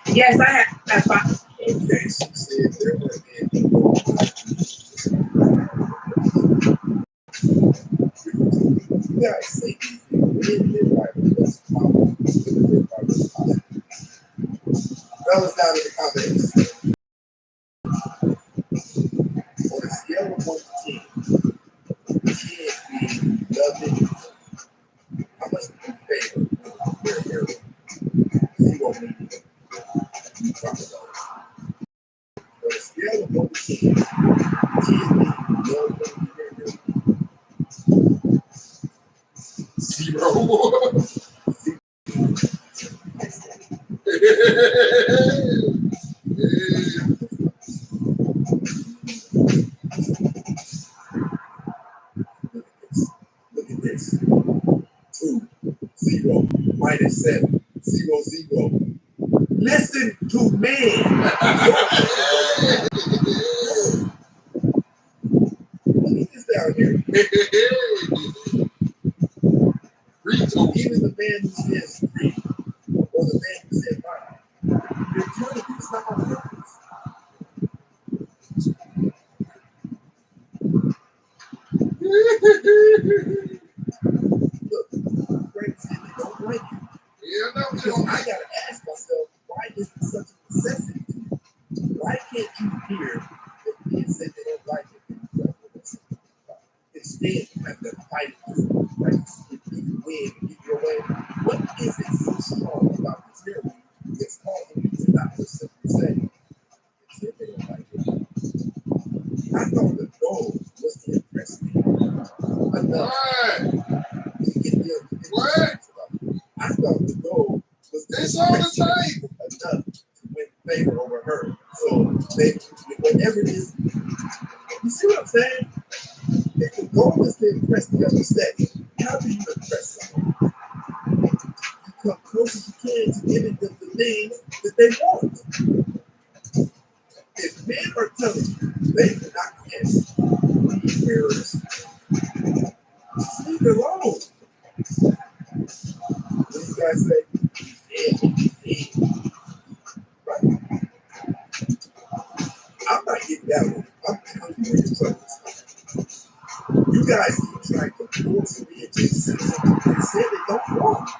Speaker 3: Yes, I have 5.
Speaker 15: Okay, she said there were men who you guys say live by the best possible. Fellas down in the comments. On a scale of 1 to 10, 10 being loving, how much do you favor their hero? 0 being On a scale of 1 to 10, 10 being no
Speaker 11: Zero.
Speaker 15: Look at this. 2, 0, minus 7, 0, 0. Listen to me. Look at this down here. Even the man who says 3 or the man who said 5. You're telling me it's not on purpose. Look, friends say they don't like you.
Speaker 11: Yeah, no,
Speaker 15: Because I gotta ask myself, why is it such a necessity to you? Why can't you hear that men say they don't like it and you don't want to say it? Instead, you have to fight it through, right? If you can win and get your way, what is it so strong about this hearing that's causing you to not just simply say, they don't like it? I thought the goal was to impress me enough to get them to what? I thought the goal was to
Speaker 11: it's on the tape.
Speaker 15: enough to win favor over her. So they, whatever it is, you see what I'm saying? If the goal is to impress the other sex, how do you impress someone? You come close as you can to giving them the things that they want. If men are telling you they do not kiss weed wearers, just leave it alone. What do you guys say? Yeah. Right? I'm not getting that one. I'm telling you where you're trouble. You guys keep trying to force me into something they said they don't want.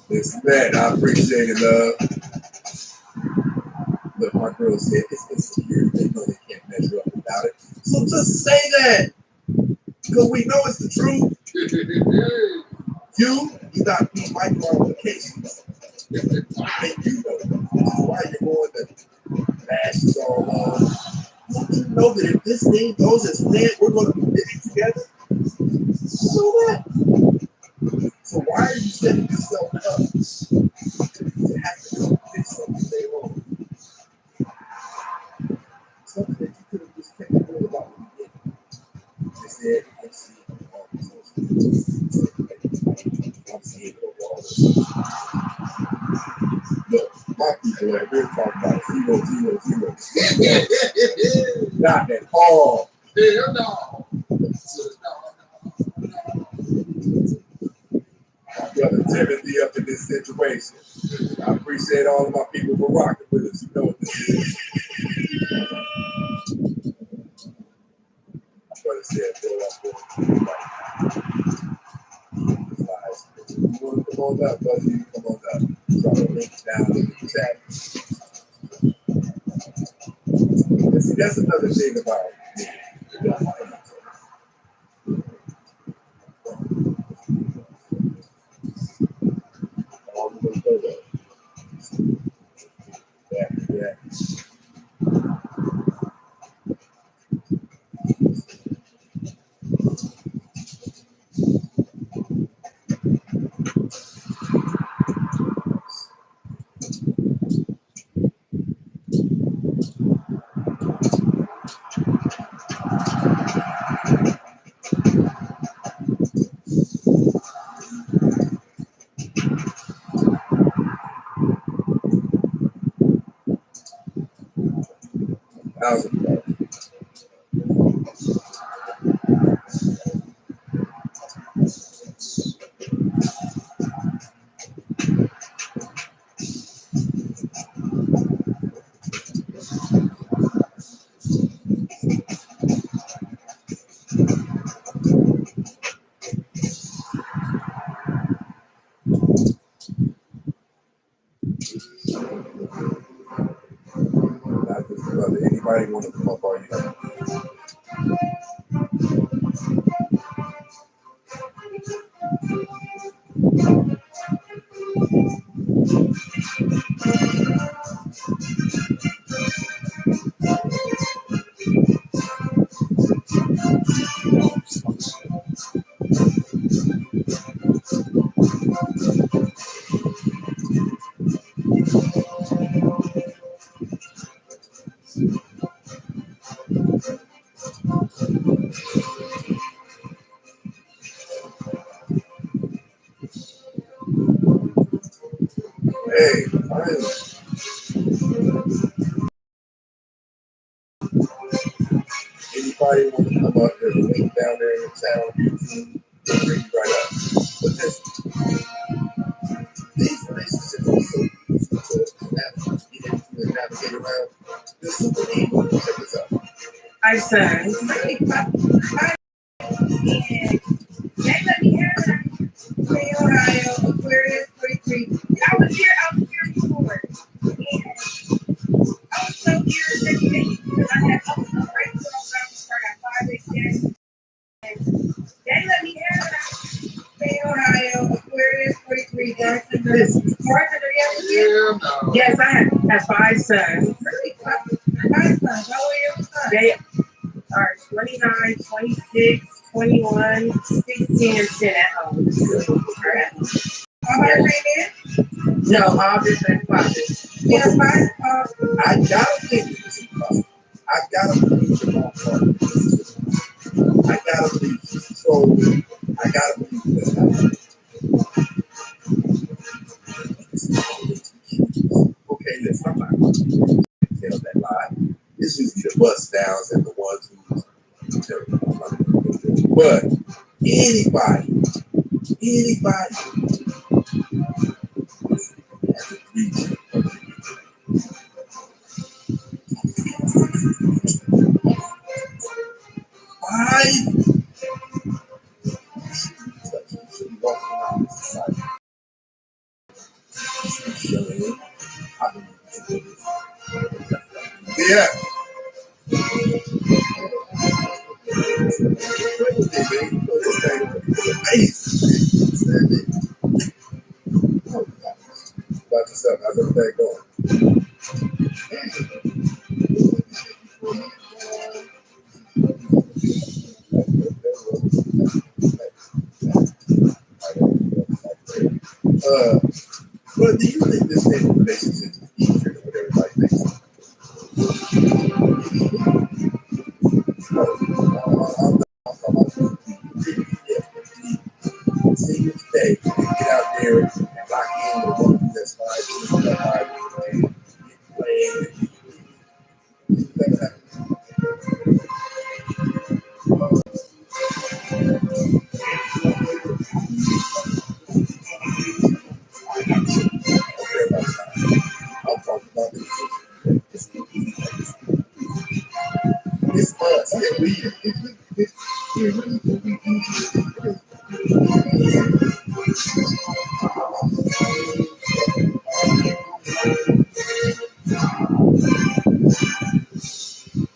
Speaker 15: Listen, man, I appreciate it, love. Look, my girl said it's insecure. They know they can't measure up without it. So just say that. Because we know it's the truth. You got these microapplications. And you know them. This is why you're going to bash us all on. Don't you know that if this thing goes as planned, we're going to be living together? So that. So why are you setting yourself up to have to come fix something they wrong? Something that you could have just kept it real about when you did. They said, you can see it on all the social media. I'm seeing it over all this. Look, my people are here talking about 0, 0, 0. Not at all.
Speaker 11: Hell no.
Speaker 15: My brother Timothy up in this situation. I appreciate all of my people for rocking with us. You know what this is. My brother said, "Fill up for you want to come on up, brother? You come on up. Drop a link down in the chat." See, that's another thing about me. Yeah. 1,000. Not just brother, anybody Anybody want to come up on you? Hey, anybody want to come up? There's a link down there in the channel. YouTube. They'll bring you right up. But these relationships are so easy to get into and navigate around. This is super easy. Check this out.
Speaker 3: I said, really tough. And they let me have it. Ohio, Aquarius, 43. I was here before. And I was so irritated because I had up the break so I got 5 days. And they let me have it. Ohio, Aquarius, 43. Martin, are you
Speaker 11: no.
Speaker 3: Yes, I have 5 sons. Really tough. 5 sons. How old are your sons? They are 29, 26, 21, 16, and 10 at home. All my name? No, all different classes. Yes, my
Speaker 15: I gotta think this is possible. I gotta believe your mom part. I gotta believe. So I gotta believe this happened. Okay, listen, I'm not going to tell that lie. It's usually the bust downs and the ones who. But anybody has a reason. I should walk around this society. Yeah. About yourself, how's everything going? But do you think this type of relationship is easier than what everybody thinks? See you today. Get out there and lock in with one of these that's fine. I'm talking about this. It's us.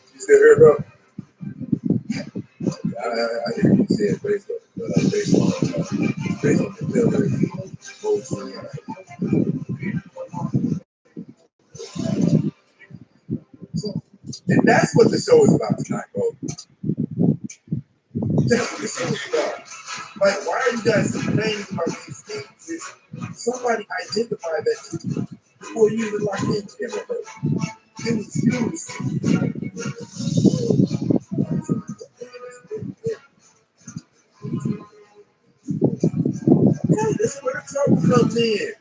Speaker 15: You still here, bro? I hear you said based on the building, mostly. And that's what the show is about tonight, bro. That's what the show is about. Like, why are you guys complaining about these things? Somebody identified that too before you even locked into them, bro. It was you. This is where the trouble comes in.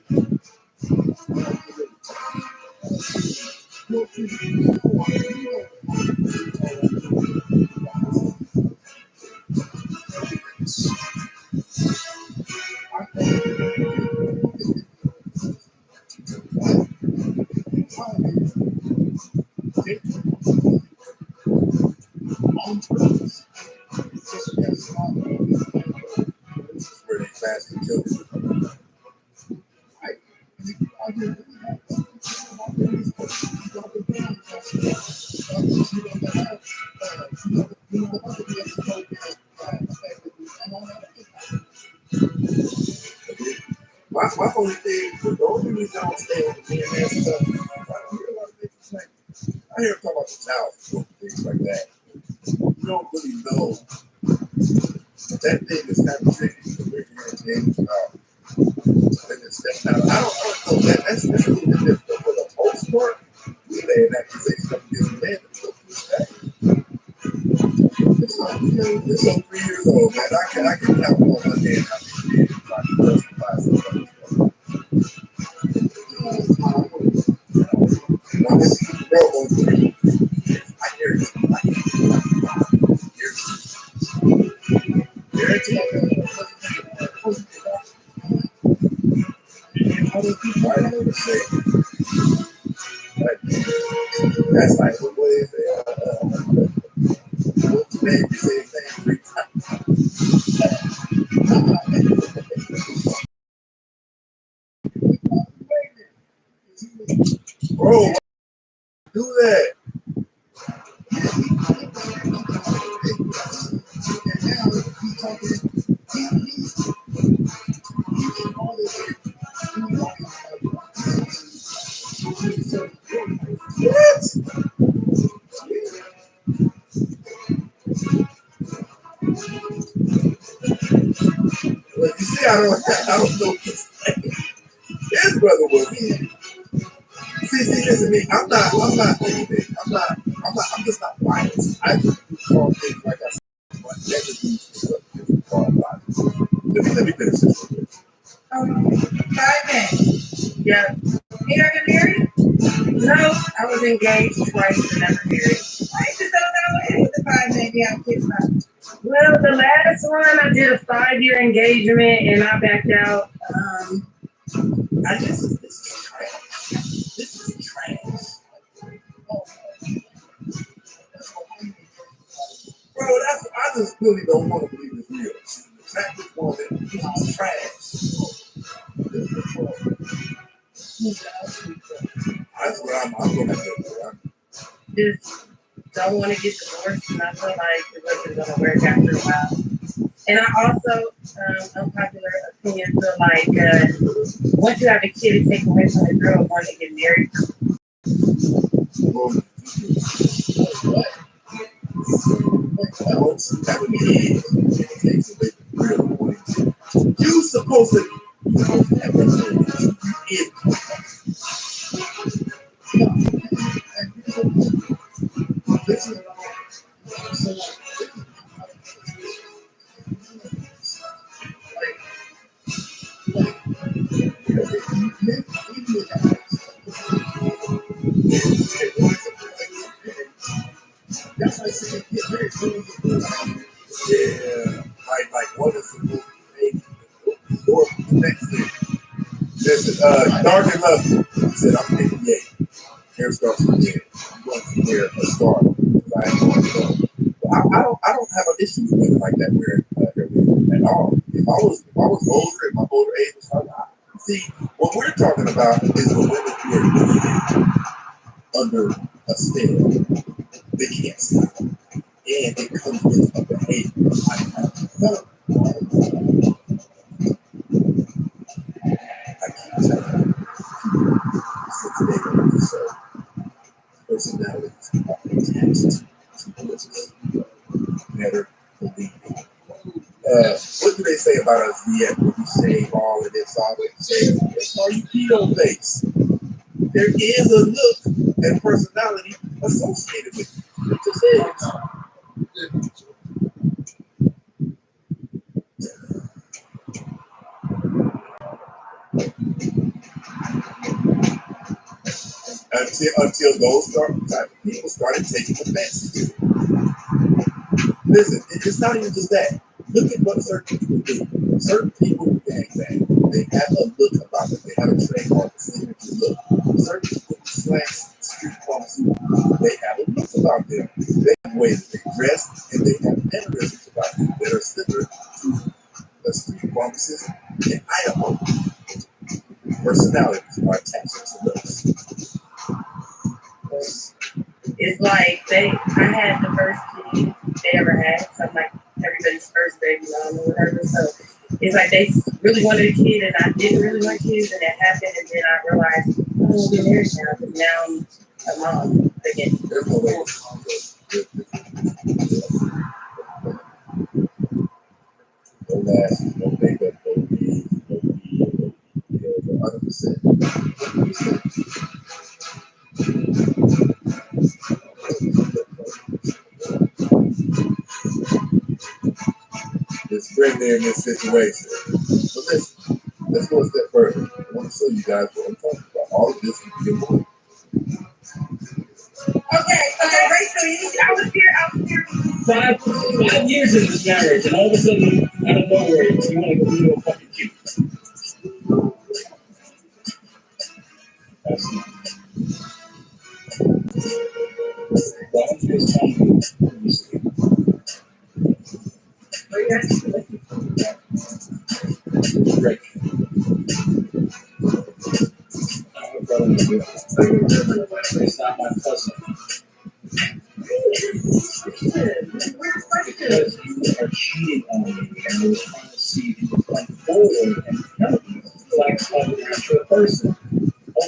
Speaker 15: Where they fast and kill you. My only thing, the only reason I don't stay on the DNS stuff, I hear a lot of things like, I hear them talk about the child support, things like that. You don't really know that thing is kind of tricky to bring your games out. And it's stepping out. I don't know that that's a little bit difficult for the most part. We lay an accusation up against the man that's supposed to do that. It's like, it's so 3 years old, man. I can count on one hand how many years I can justify something. Now this is bro on 3 years. I hear it. Guaranteed. Other people I never say. Like, that's like what is it? What's the name? You say his name 3 times. Bro, do that. What? Well, you see, I don't know his brother was in. See, listen to me. I'm anything. I'm just not biased. I just do call things like I said. But that just means it's called bias. Let me finish this.
Speaker 16: Five men. Yeah. You ever married? No, I was engaged twice and never married. I just don't know what the 5 men be out kids about. Well, the last one I did a 5-year engagement and I backed out.
Speaker 15: This is trash. This is trash. Bro, I just really don't want to believe it's real. She's an attractive woman. She's trash. That's what I'm going to do.
Speaker 16: Just don't want to get divorced and I feel like it wasn't going to work after a while. And I also, unpopular opinion, feel like once you have a kid, it takes away from the girl wanting to get married.
Speaker 15: You supposed to that's like saying get very yeah, like what is the or next thing? Listen, Dark and Lovely said I'm 58. Hair starts from there. I'm going to wear a scarf because I ain't going to go. I don't have an issue with women like that wearing hair at all. If I was older and my older age was hard, see what we're talking about is the women who are living under a spell. They can't stop. And it comes with a behavior. I keep telling you, since they don't deserve personalities are attached to politics. Better believe it. What do they say about us yet when we shave all of this off and shave? Are you keto face? There is a look and personality associated with it. It just is. Until those type of people started taking offense to it. Listen, it's not even just that. Look at what certain people do. Certain people who gangbang, they have a look about them. They have a trademark signature look. Certain people who slash street pharmaceuticals, they have a look about them. They have ways that they dress, and they have mannerisms about them that are similar to the street pharmacist in Idaho. Personalities are attached to those.
Speaker 16: It's like I had the first kid they ever had, so I'm like everybody's first baby mom or whatever. So it's like they really wanted a kid and I didn't really want kids, and it happened, and then I realized, oh, we're married now, because now I'm a mom again.
Speaker 15: There's no way. No last, no makeup, no beads, no beard, no 100%. 100%. It's been there in this situation. But listen, let's go a step further. I want to show you guys what I'm talking about. All of this can be avoided.
Speaker 16: Okay, Rachel, I was here.
Speaker 10: 5 years in this marriage, and all of a sudden, out of nowhere, you want to go do a fucking cute. That's not. Why don't you just tell me when you see it? Great. I'm a brother with you. It's not my cousin. Because you are cheating on me, and I was trying to see if you could come forward and help me like an actual person.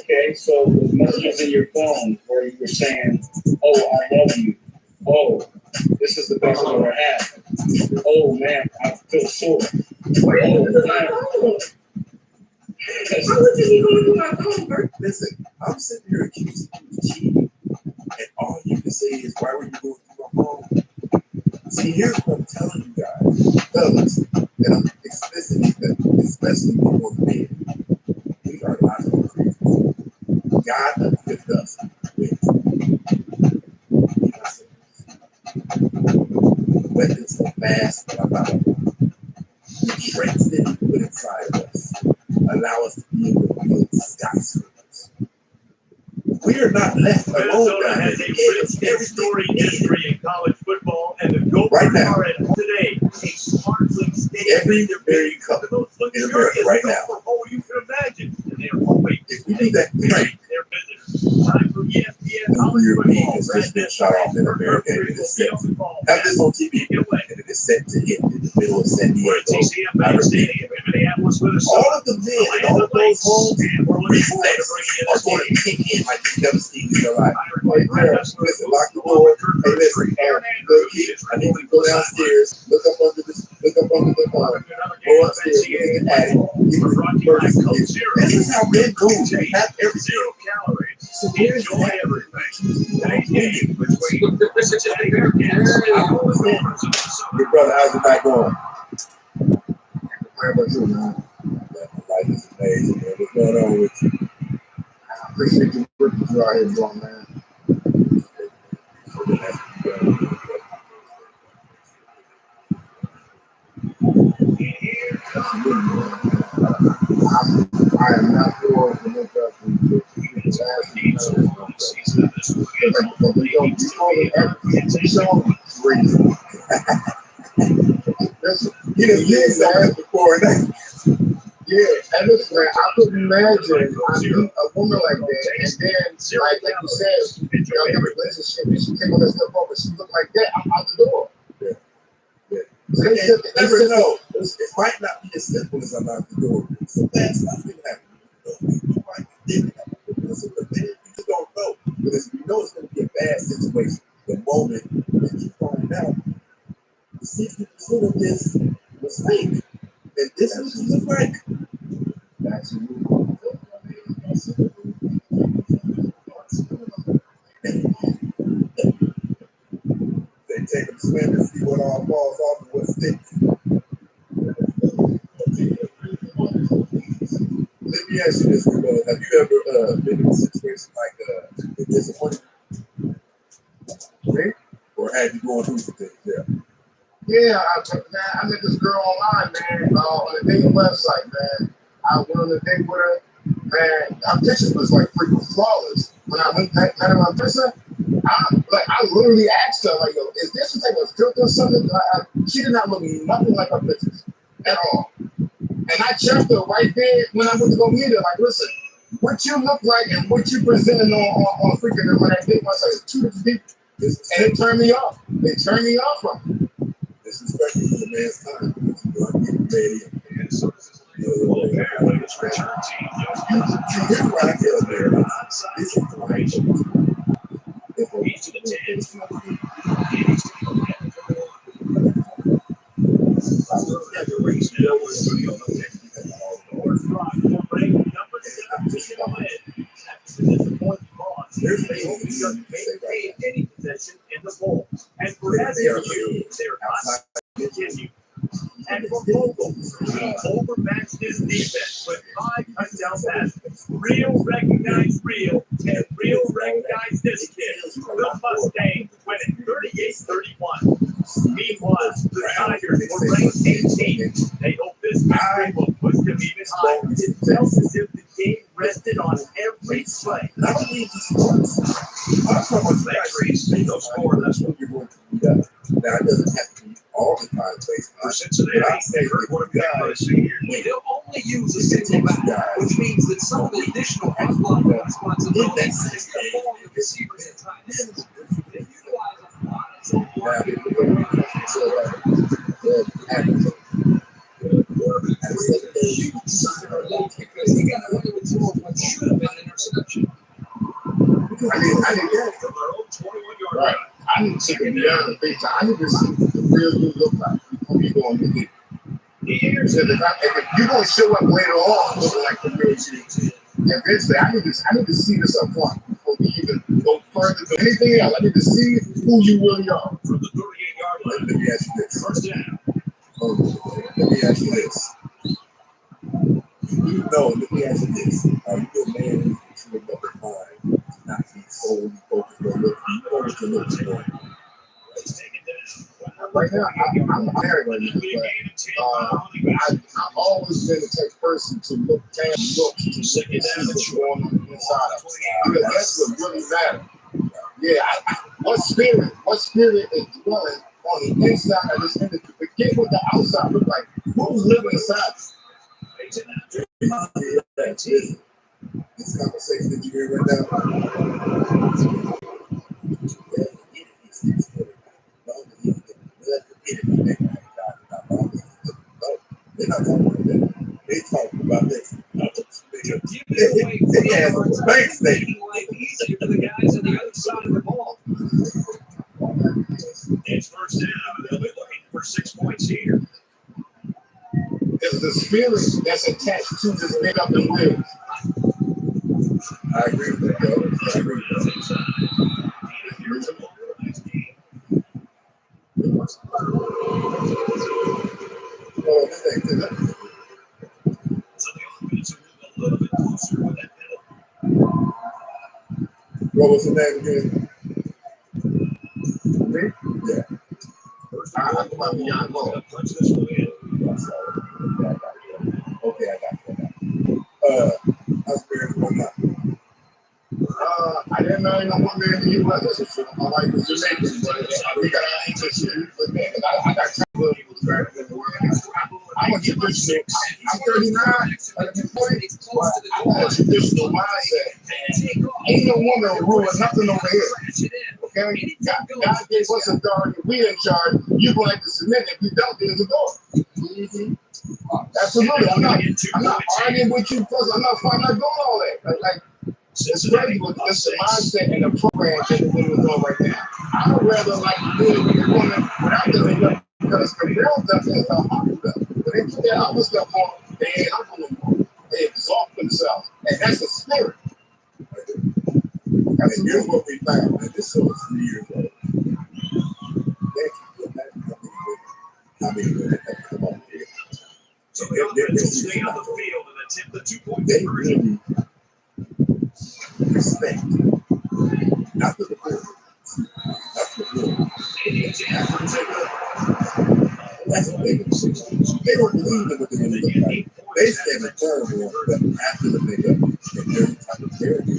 Speaker 10: Okay, so the messages in your phone where you were saying, oh, I love you. Oh, this is the best I've ever had. Oh, man, I feel sore. Oh, man.
Speaker 16: How was he going to do my phone first?
Speaker 15: Listen, I'm sitting here accusing you of cheating, and all you can say is, why were you going through my phone? See, here's what I'm telling you guys, fellas, and I'm especially before the men. We are not so crazy. God equipped us with weapons of mass the traits that He put inside of us allow us to be able to build skyscrapers. We are not left alone.
Speaker 2: Minnesota has a rich and storied history in college football, and the Gophers
Speaker 15: right now
Speaker 2: are at today a smartly staged
Speaker 15: every very couple in America right now.
Speaker 2: Oh, you can imagine. And they are hoping
Speaker 15: if we do that right,
Speaker 2: their visitors. Time for ESPN college
Speaker 15: European
Speaker 2: football.
Speaker 15: has just been shot off in America, and it is set to have this on TV, and it is set to hit in the middle of San Diego. I repeat, all of the men in all of those homes reflex are going to kick in like you've never seen in your life. Hey, listen, lock the door. Hey, listen, look, I need you to go downstairs, look up under the go upstairs, get in the attic, get the purchase. This is how men go. They have everything. So here's your brother, how's the night going? How about you, man? Life is amazing, man. What's going on with you? I appreciate the work that you out here doing, man. Absolutely, man. I am not sure to look up the he done did that before. Yeah, and listen, man, I couldn't imagine I meet a woman like that, and then, like you said, y'all have a relationship, and she take all that stuff off, and she look like that, I'm out the door. Yeah. Yeah. So you never know. It might not be as simple as I'm out the door. So that's not going to happen. You might be thinking about it. You just don't know. Because you know it's going to be a bad situation. The moment that you find out, 60% of this was fake. And this is what it look like. They take them swim and see what all falls off and what sticks. Let me ask you this, have you ever been in a situation like disappointment? Me? Or had you going through some things? Yeah. Yeah, I met this girl online, man, on a dating website, man. I went on a date with her, man. Our pictures was like freaking flawless. When I went back met her in person, I literally asked her, like, yo, is this some type of filter or something? She did not look nothing like her pictures at all. And I checked her right there when I went to go meet her, like, listen,
Speaker 11: what you look like and what you presenting on freaking when I did myself is two different people. And it turned me off. It turned me off from it.
Speaker 15: Disrespectful to the man's time. You know, I'm getting ready.
Speaker 2: And so does this apparently this return team
Speaker 15: Here's why I tell there. This is
Speaker 2: information. He's to the 10. He's to the 10. Any possession in the bowl. And for as they are not continue. And for Vogel, he overmatched his defense with 5 touchdown passes. Real recognized real, and real recognized this kid. The Mustangs winning 38-31. Meanwhile, the Tigers were ranked 18th. They hope this victory will push them even higher. It felt as if the game rested on every play.
Speaker 15: not only just sports. I'm talking about victories. No score, that's what you're going to do. Now, it doesn't have to be all the time based on
Speaker 2: Cincinnati, they heard one of the guys here.
Speaker 7: They'll only use a single back, which means that some of the additional blocking responsibilities is the ball the receivers and tight ends. They utilize a lot of some blocking. Huge sign of late because he got away with some of what should have been an interception.
Speaker 11: I need that.
Speaker 2: From their own 21-yard
Speaker 11: Right.
Speaker 2: line.
Speaker 11: I need to get down the face. I need to see what the real you look like before you go on the hit. Because if you're going to show up later on looking like the real you, eventually I need to see this up front before you even go further than anything else. I need to see who you really are.
Speaker 2: From the 38-yard line.
Speaker 15: Let me ask you this.
Speaker 2: First down.
Speaker 15: Let me ask you this. Let me ask you this. Are you a man who's considered number 5 to not be solely focused on look? You know what you're looking for.
Speaker 11: Right now, I'm married right now, but I've always been the type of person to look down, look to see what's going on inside of us. Because that's what really matters. Yeah, what spirit is dwelling on the inside of this industry? Forget what the outside look like. Who's living inside?
Speaker 15: This conversation that you hear right now. They're not talking about that. They talking about this. They have a bank statement.
Speaker 7: Easier for the guys on the other side of the ball.
Speaker 2: It's first down. They'll be looking for 6 points here.
Speaker 11: It's the spirit that's attached to this made up in wheels.
Speaker 15: I agree with that, bro. I agree with that.
Speaker 2: So the offense will move a little bit closer with that middle.
Speaker 15: What was the name again?
Speaker 11: Me?
Speaker 15: Yeah.
Speaker 11: I'm beyond
Speaker 2: going to punch this one in.
Speaker 15: Okay, I got you. How's Barry going now?
Speaker 11: I didn't marry no woman in the U.S. My wife was Jamaican, but we got our English here. But man, I got time to married in the world. I'm a traditional. I'm 39. Like you point, I got a traditional mindset. Ain't no woman rule nothing over here. Okay? God gave us authority. We in charge. You're going to have to submit. If you don't, there's a door. Mm-hmm. Absolutely. I'm not arguing with you because I'm not doing all that. Like it's crazy with this the mindset and the program that we're doing right now. I would rather like deal with the woman without the makeup because the real stuff is the humble stuff. But they put that other stuff on, they ain't humble no more. They exalt themselves. And that's the spirit.
Speaker 15: That's here's what we found. And this show is 3 years old. Thank you. How many women have come up here?
Speaker 2: So the offense will stay on the field and attempt the 2-point
Speaker 15: They
Speaker 2: conversion.
Speaker 15: really respect. Not the board. That's the board. That's what they do. They don't believe in what they really look like. They stand a terrible but after the makeup and every type of character.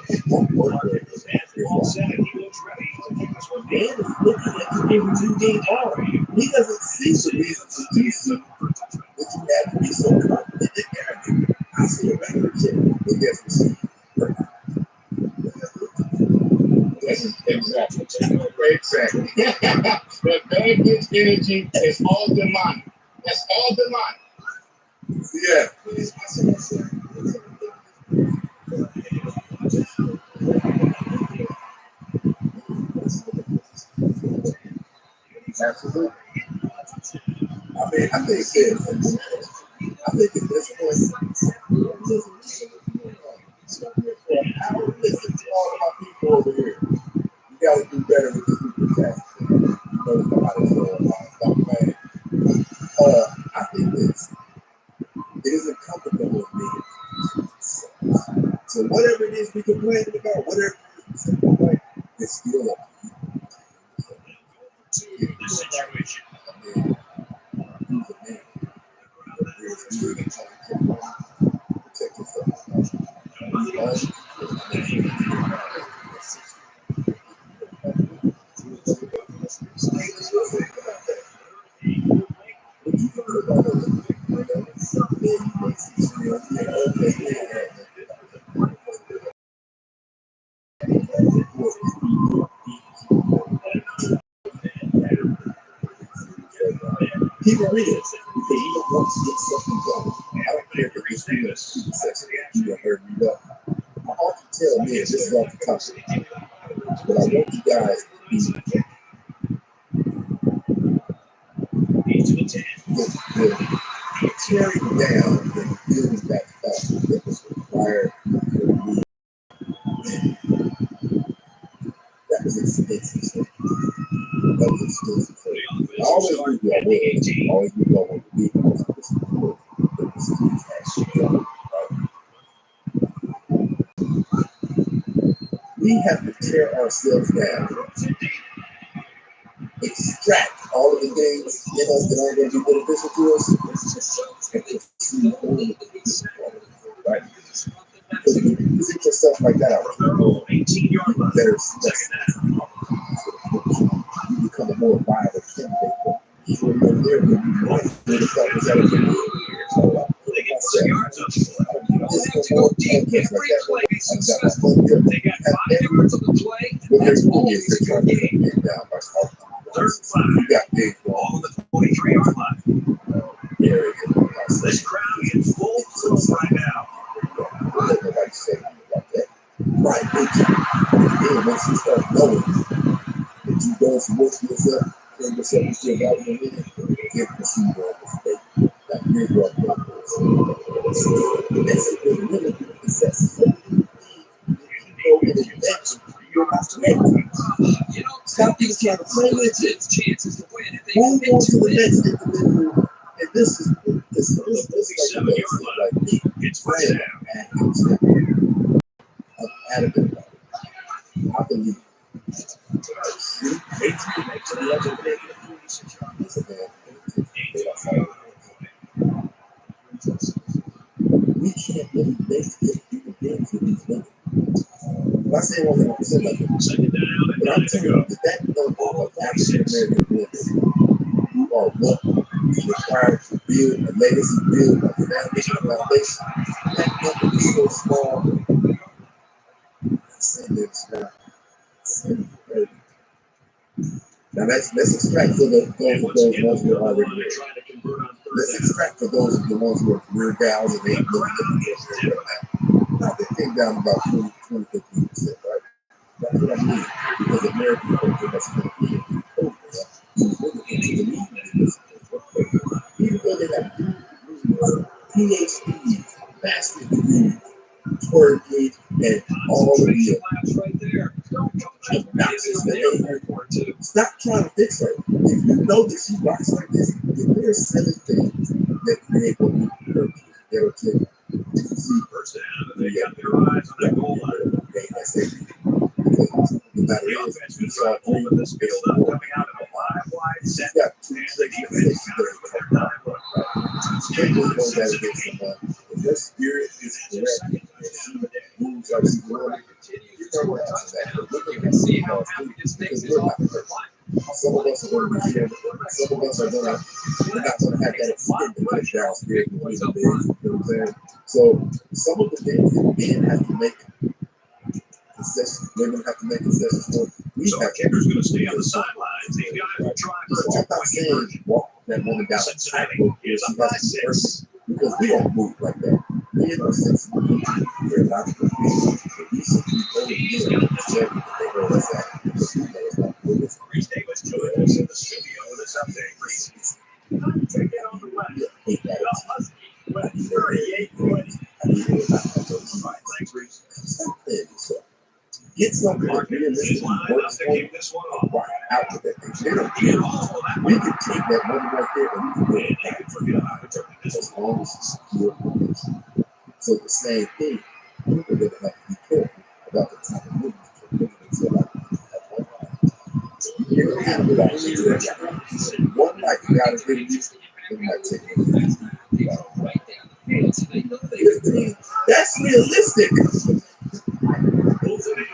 Speaker 15: It won't work. Dan is looking at the game with game on. He doesn't see the reason to do so. But you have to be so confident in
Speaker 14: Exactly. Exactly. That bad bitch energy is all demonic. That's all demonic. Yeah. Absolutely. I mean, I think at this point, listen to all of my people over here. You got to do better with the super tax. You know, somebody's going on. I think this. It is incumbent on me. So whatever it is we complain about, whatever it is we complain, it's still up to you. The situation. I mean, who's a man? Protect yourself. Keep it real, because you don't want to get something done. I don't care if it's student sex, you don't hurt me up. I often tell men this is off the top of it, but I want you guys to be tearing down and building back up that was required for me. That was expensive. That was expensive. I always knew who I was. I always knew who I wanted to be. We have to tear ourselves down, extract all of the things in us that aren't going to be beneficial to us, and pursue only the good part, right? Because if you present yourself like that out, you better success. You become a more viable candidate. So when you're there, you might do the stuff that's out of your you got big all the 23-yard line. This crowd is full right now. Let nobody say anything about that. Right, then once you start knowing that you done some work for yourself, and yourself is still valuable in it, get proceed on this day. Like here's what I'm doing. That's it, really success. Stop these trying to play with it. Move on to the next individual. And this is like me. It's right now. I'm adamant about it. I believe. We can't really make good human beings with these women. I'm not saying 100% of it, but I'm telling you that number of African American women who are what we require to build a legacy, build a foundation, that number is so small. Now let's extract for those ones who are already there. Let's extract for those of the ones who are career gals and they have lived in the right now. They came down about 20-15%, right? That's what I mean. Because American culture has been being over who's really into the media. Even though they have PhDs, master's degrees, twerking, and all of the obnoxious behavior. Stop trying to fix her. If you know that she rocks like this, if there's 7 things that create what we hurt, that'll take see first down, they got their eyes on that goal line. That's it. Because no matter what, we saw over this field up coming out of a wide set. They keep it with their time. Can't believe that against someone. If your spirit is correct, moves are supported. Some of us are going to be here. Some of us are going to, we're not going to have that extended touchdown spirit. You know what I'm saying? So some of the things that men have to make
Speaker 15: concessions. Women have to make concessions for it. We
Speaker 2: So the
Speaker 15: have to.
Speaker 2: kicker's going to stay on the sidelines. These guys will try for a
Speaker 15: So I'm not
Speaker 2: two-point
Speaker 15: saying
Speaker 2: conversion.
Speaker 15: walk that woman down the
Speaker 2: Cincinnati
Speaker 15: tightrope.
Speaker 2: is
Speaker 15: She
Speaker 2: up by
Speaker 15: has to be
Speaker 2: 6.
Speaker 15: perfect because we don't move like that. Men are sensible people. We're not the people. But we should be very good at checking that they know us at. Because we know it's not good.
Speaker 2: Chris Davis joined us in the studio with this update. Check it on the left.
Speaker 15: Yeah,
Speaker 2: The Husky with 38 points.
Speaker 15: I need it.
Speaker 2: Thanks, Reese.
Speaker 15: Stop playing this up. Get something that realistically works for you. Walk out with that thing. They don't care. We can take that money right there and we can go back and forget about it as long as it's secure. So the same thing, people are going to have to be careful about the type of movement you're moving into. Like, you don't have to like do that. One night you got to get used to it. It might take you. That's realistic.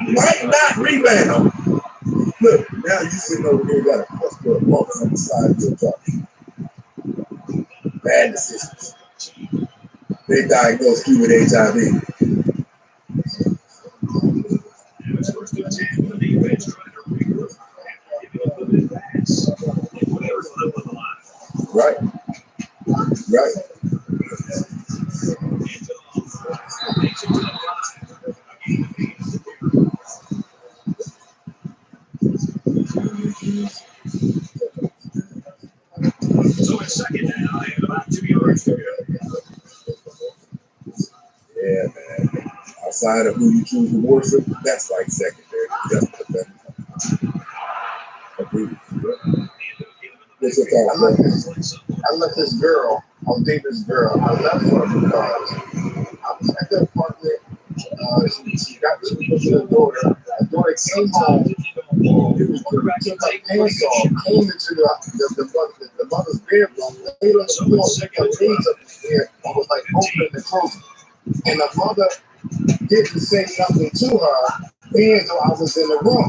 Speaker 15: Might not rebound. Look, now you sitting over here got a cluster of bumps on the side of your jaw. Bad decisions. They diagnosed you with HIV. Right. Right.
Speaker 2: So it's second down and about 2 yards to go.
Speaker 15: Yeah, man. Outside of who you choose to worship, that's like secondary. That's the agree with you. What's your thought,
Speaker 11: I left this girl. I'm dating this girl. I left her because I was at the apartment. She got to the daughter. The daughter came home. Took her pants off, came into the mother's bedroom, laid on the floor, took her legs up in the air, and was like opening and closing. And the mother didn't say nothing to her, being though I was in the room.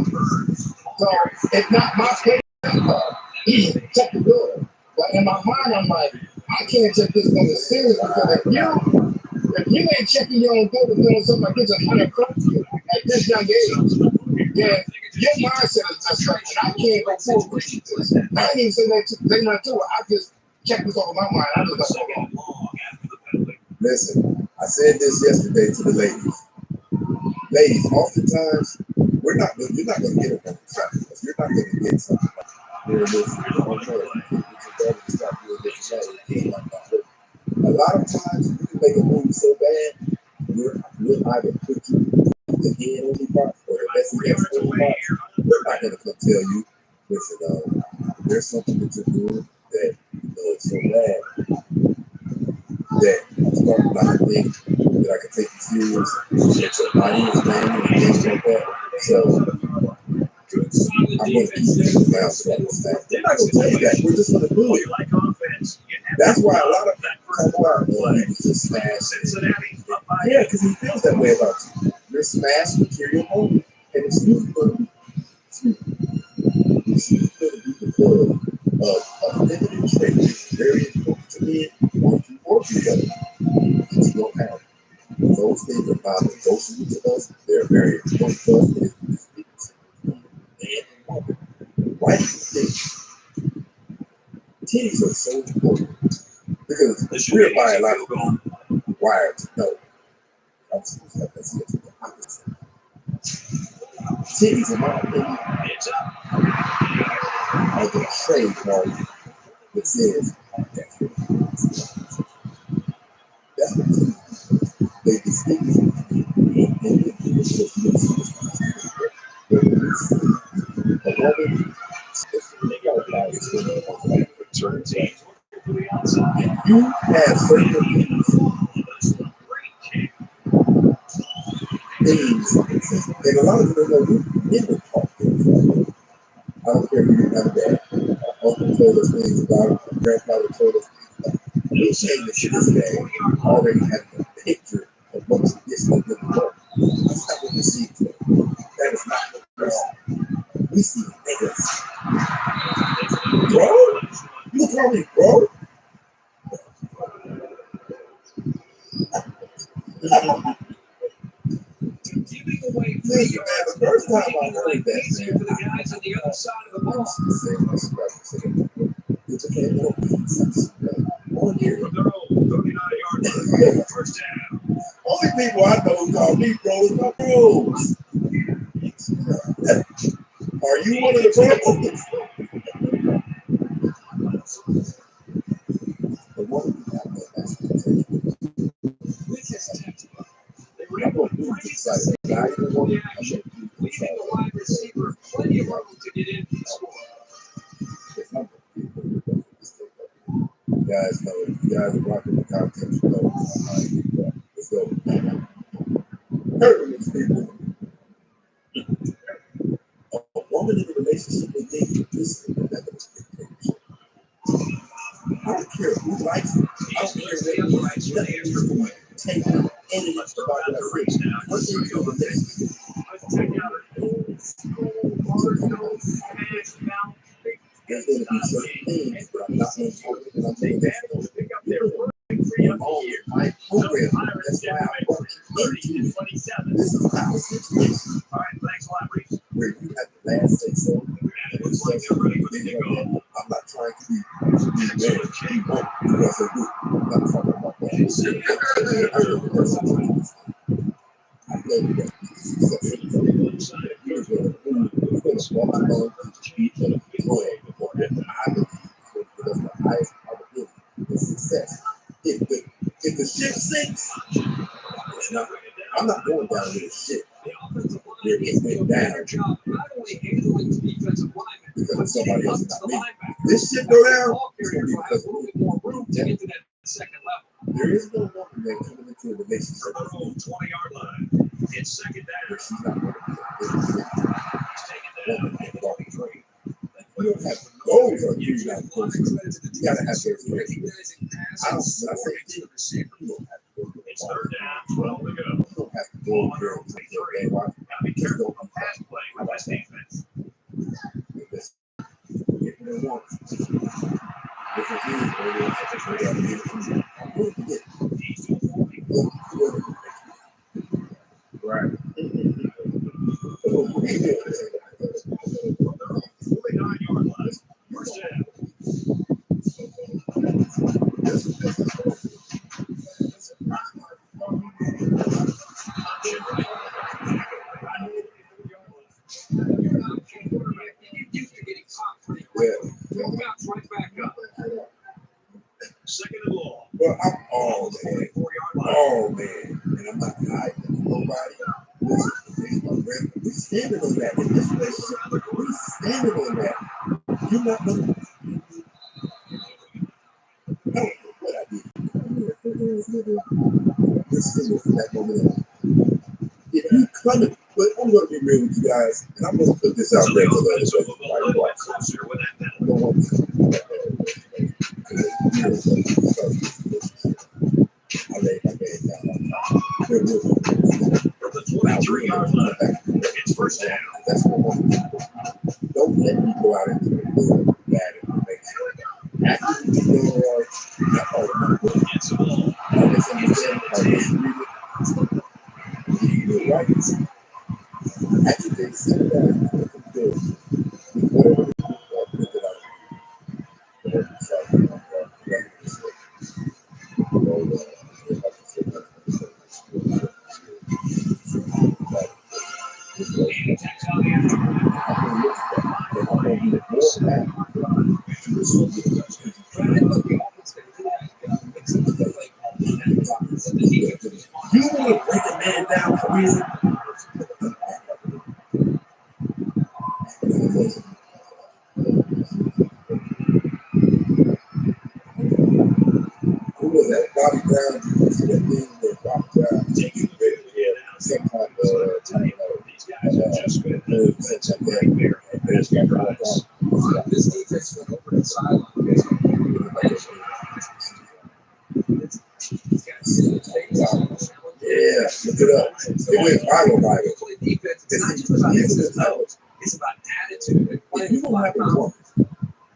Speaker 11: So it's not my place to check the door. But in my mind, I'm like, I can't take this thing serious because if you ain't checking your own door doing something like this, it's inappropriate at this young age. Yeah, your mindset is just like, and I can't go forward with this. I didn't even say that to her. I just checked this over my mind. I just like, hold on.
Speaker 15: Listen, I said this yesterday to the ladies. Ladies, oftentimes, you're not going to get a woman shot because you're not going to get something like realistic. A lot of times, you can make a movie so bad, we'll either put you the head only part or the best against only part. We're not going to come tell you, listen, there's something that you're doing that you know it's so bad that I'm starting to think that I can take you serious, that your body is banging and things like that. So I'm going to keep you around so they're not going to tell you that. We're just going to do it. That's why a lot of people talk about, he was just smashed. Yeah, because he feels that way about you. You're smashed material moment. And it's usually going to be, because of a feminine trait that's very important to me. Once you work together, it's your power. Those things are not negotiable to us. They're very important to us. It's man and woman. Why do you think titties are so important? Because we're biologically wired to know. I'm supposed to have to see it. Titties, in my opinion, are the trademark that says that's what titties. They distinguish between but when you see a woman, they got about it, and you have certain things, and a lot of people know we never talk things like that. I don't care if you have a dad. Our uncle told us things about it, our grandfather told us things about it. We saying that to this day already have a picture of what this look good work. That's not what we see today. That is not what we see. We see niggas. Bro? You call me bro? Giving away free time I heard that,
Speaker 7: easier for the guys on the other side of the ball.
Speaker 15: It became more on here.
Speaker 2: From their own 39-yard line. First down.
Speaker 15: Only people I know call me bro is my bros. Are you one of the bros? The one who got that
Speaker 7: With his textbook, they were
Speaker 15: I'm
Speaker 7: able
Speaker 15: going
Speaker 7: to
Speaker 15: to
Speaker 7: freeze
Speaker 15: excited. I even want
Speaker 7: the action, leaving the wide receiver plenty of room to get in and score.
Speaker 15: Guys know, you guys are rocking the content, you know. Let's go. Hurt people. A woman in a relationship with me, this is I don't care who likes it. I don't care what it is. Take any about what I say. What they do with this? There's going to be certain things that I'm not going to talk about, and I'm saying that's my program. That's why I brought you into it. This is not a situation where you have the last say so. And it's like I'm not trying to be married. You won't because I do. I'm not talking about that. I know that we're going to walk along the street and enjoy it. I believe that's the highest probability of success. If the ship sinks, it's not, I'm not going down with the ship. Where it went down because of somebody else, not me. This ship go down, it's going to be because of me. There is no woman that coming into a relationship
Speaker 2: From their own 20-yard line. It's second down.
Speaker 15: where she's not going to be a woman in the walking trade. You don't have goals on you, got to have those things. I don't say you don't have to go.
Speaker 2: It's third down, 12 to go.
Speaker 15: You don't have to go there and take your game off.
Speaker 2: Now be careful of pass play with this defense.
Speaker 15: If you want, if it's easy, I'm going to get right.
Speaker 2: 49-yard line. First down. Second and long.
Speaker 15: Well, I'm all man, and I'm not hiding from nobody. We standing on that. In this relationship, we standing on that. You're not going to. I don't know what I did. This thing was in that moment. If you coming, but I'm going to be real with you guys, and I'm going to put this out there to the I don't want to. I laid my game down.
Speaker 2: From the 23-yard line, it's first down.
Speaker 15: That's what I want to do. Don't let me go out into the field bad information. After you do that, that's all I'm doing.
Speaker 2: It's a ball.
Speaker 15: I misunderstand. I misread it. You do it right. After they sit down, do whatever they do, put it out. Whatever you say. You want to break a man down for reason? Who was that? Bobby Brown. You see that thing where Bobby Brown taking the some type of
Speaker 7: This defense went over the sideline.
Speaker 15: Yeah, look it up. It went viral.
Speaker 7: It's about attitude.
Speaker 15: You don't have a woman.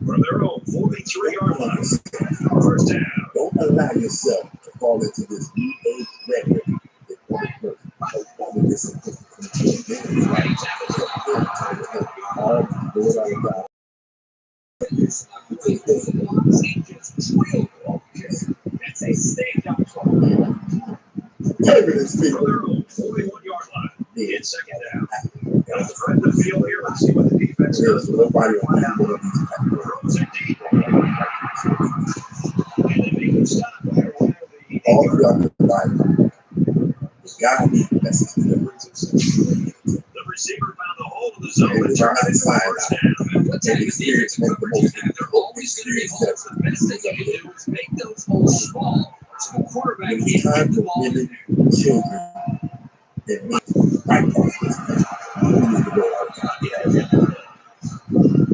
Speaker 2: From their own 43-yard line. First down.
Speaker 15: Don't allow yourself to fall into this new age rhetoric that one person, a woman is supposed to
Speaker 2: That's a standout.
Speaker 15: Turbulence, people.
Speaker 2: 41-yard line. In second down. Got to thread the field here and see what the defense does.
Speaker 15: Nobody on that.
Speaker 2: Throws it deep. And they make it stop.
Speaker 15: All of y'all can buy it. God needs the message.
Speaker 2: The receiver found the hole in the zone and turned it into a first down.
Speaker 15: What type of defense make the most?
Speaker 2: They're always going to be holes. The best thing you can do is make those holes small. So the quarterback
Speaker 15: When it's
Speaker 2: can't
Speaker 15: time
Speaker 2: get the
Speaker 15: for
Speaker 2: ball in
Speaker 15: women,
Speaker 2: there.
Speaker 15: children, that need to bypass this thing. We need to go out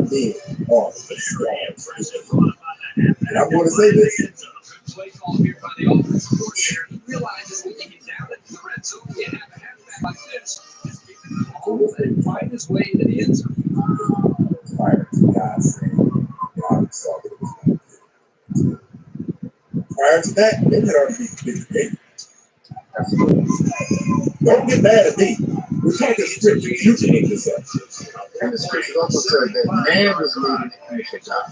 Speaker 15: men are the strong. And I'm going to say this.
Speaker 2: Play call here by the offensive coordinator. He realizes when you get down into the red zone, you have a halfback like this. Just keep it cool and find his way into the end zone.
Speaker 15: Prior to God saying, God saw that it was going to do. Prior to that, they had already been created. Don't get mad at me. We're talking scripture. You can make this up.
Speaker 11: And the scriptures also says that man was made in the image of God.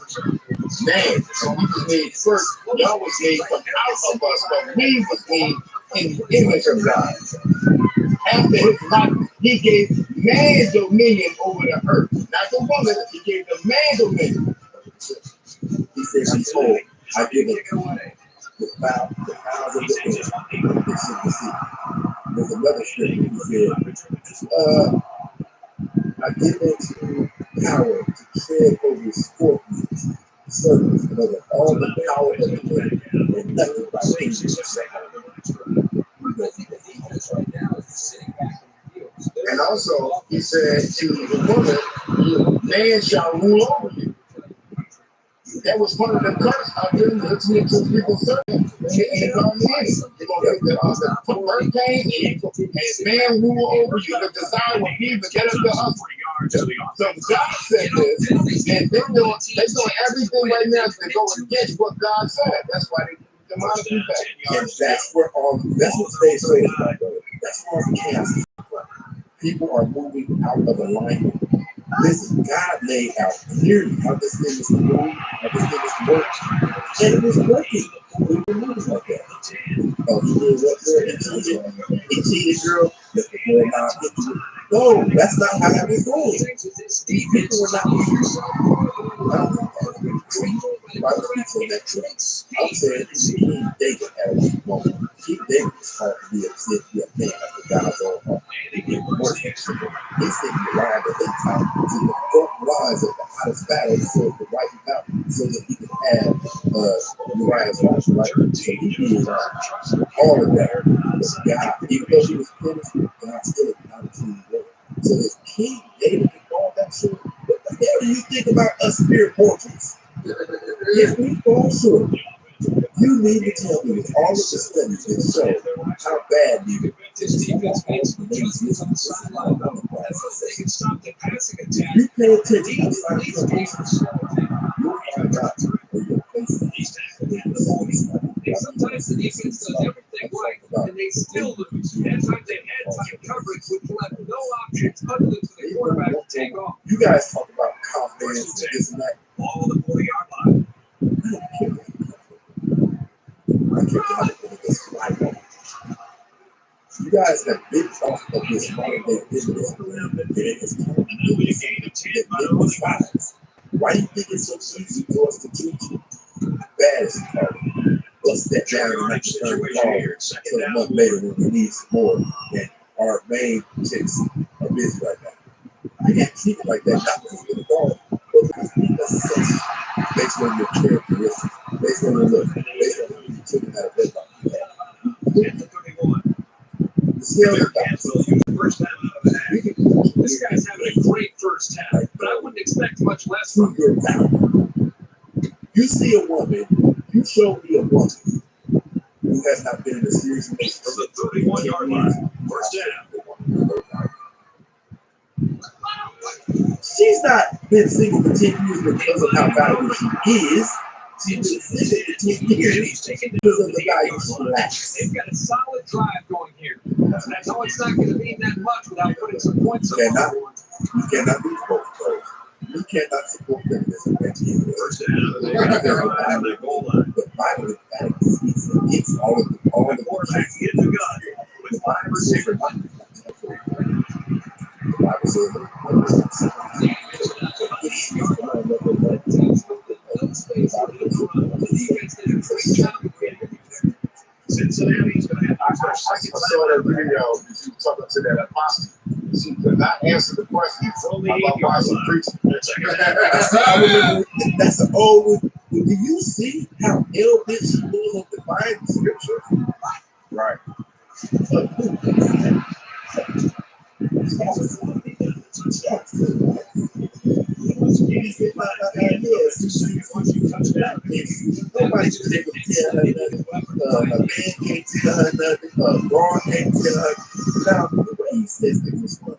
Speaker 11: Man, so we was made first. God was made from out of us, but we was made in the image of God. After his life, he gave man dominion over the earth. Not the woman, he gave the man dominion.
Speaker 15: He says, behold, I give it the powers of the earth. This is the sea. There's another scripture. He said, I give unto power to tread over scorpions, serpents, and over all the power of the enemy, and nothing by
Speaker 11: And also, he said to the woman, man shall rule over you. That was one of the curse out there in the people serving. And the garden you're going to get the hurricane and man rule over you. The desire will be to get up to us. So God said this, and they're doing everything right now to go against what God said. That's why they demonic back.
Speaker 15: And that's what today's so about, brother. That's where all the chaos is from. People are moving out of alignment. Listen, God laid out clearly how this thing is to move, how this thing is to work, and it was working. We were moving like that. You did what girl? He cheated, girl. Let the girl not get to it. No, that's not how it was going. These people were not moving. By the people that tricks, I'm saying King David had a weak moment. King David was hard to be upset, be a man after God's own heart. He did worse than simple. He's taking the line that they time to the front lines of the hottest battle so to wipe him out so that he can have Uriah's wife, right? So he did all of that. But God, even though he was finished, God still acknowledged who he was. So if King David did all that shit, what the hell do you think about us spirit portraits? If we fall short, you need to tell me with all of the studies that show how bad we you pay attention you'll find out where your place is.
Speaker 2: Sometimes the defense does everything right, and they still lose. At times they've had time coverage, which left no options other than for the quarterback to take off.
Speaker 15: You guys talk about confidence and this and that.
Speaker 2: All the 40-yard line.
Speaker 15: I can't have it against rival. You guys have big talk of this modern day business. Why do you think it's so easy for us to teach you? Bad as you call it. Let's step down and make the third call so a month later when we need some more. And our main chicks are busy right now. I can't treat it like that, not because of the ball, but because people are such based on your characteristics, based on your look, based on who you took out of that.
Speaker 2: This guy's having a great first half, but I wouldn't expect much less from
Speaker 15: him. You see a woman, you show me a woman who has not been in a serious relationship
Speaker 2: from the 31-yard line. First down.
Speaker 15: She's not been single for 10 years because of how valuable she is. See, the 10 years because of the values relax.
Speaker 7: They've got a solid drive going here. And I know it's not going to mean that much without putting some points on the board.
Speaker 15: You cannot do both of those. You cannot support feminism at the end.
Speaker 2: First down, they got their eye on the goal line.
Speaker 15: But Bible it's all of the
Speaker 2: Quarterback in the gun with 5 receivers.
Speaker 15: The Bible says
Speaker 2: Cincinnati's going to have to
Speaker 11: I saw that video. You talking to that apostle. She could not answer the question about why she preaching.
Speaker 15: I remember that's an old one. Do you see how ill-bit she was on defining the scripture?
Speaker 11: Right.
Speaker 15: Nobody should be able to tell her nothing. A man can't tell her nothing. A God can't tell her. Now, the way he says things is funny.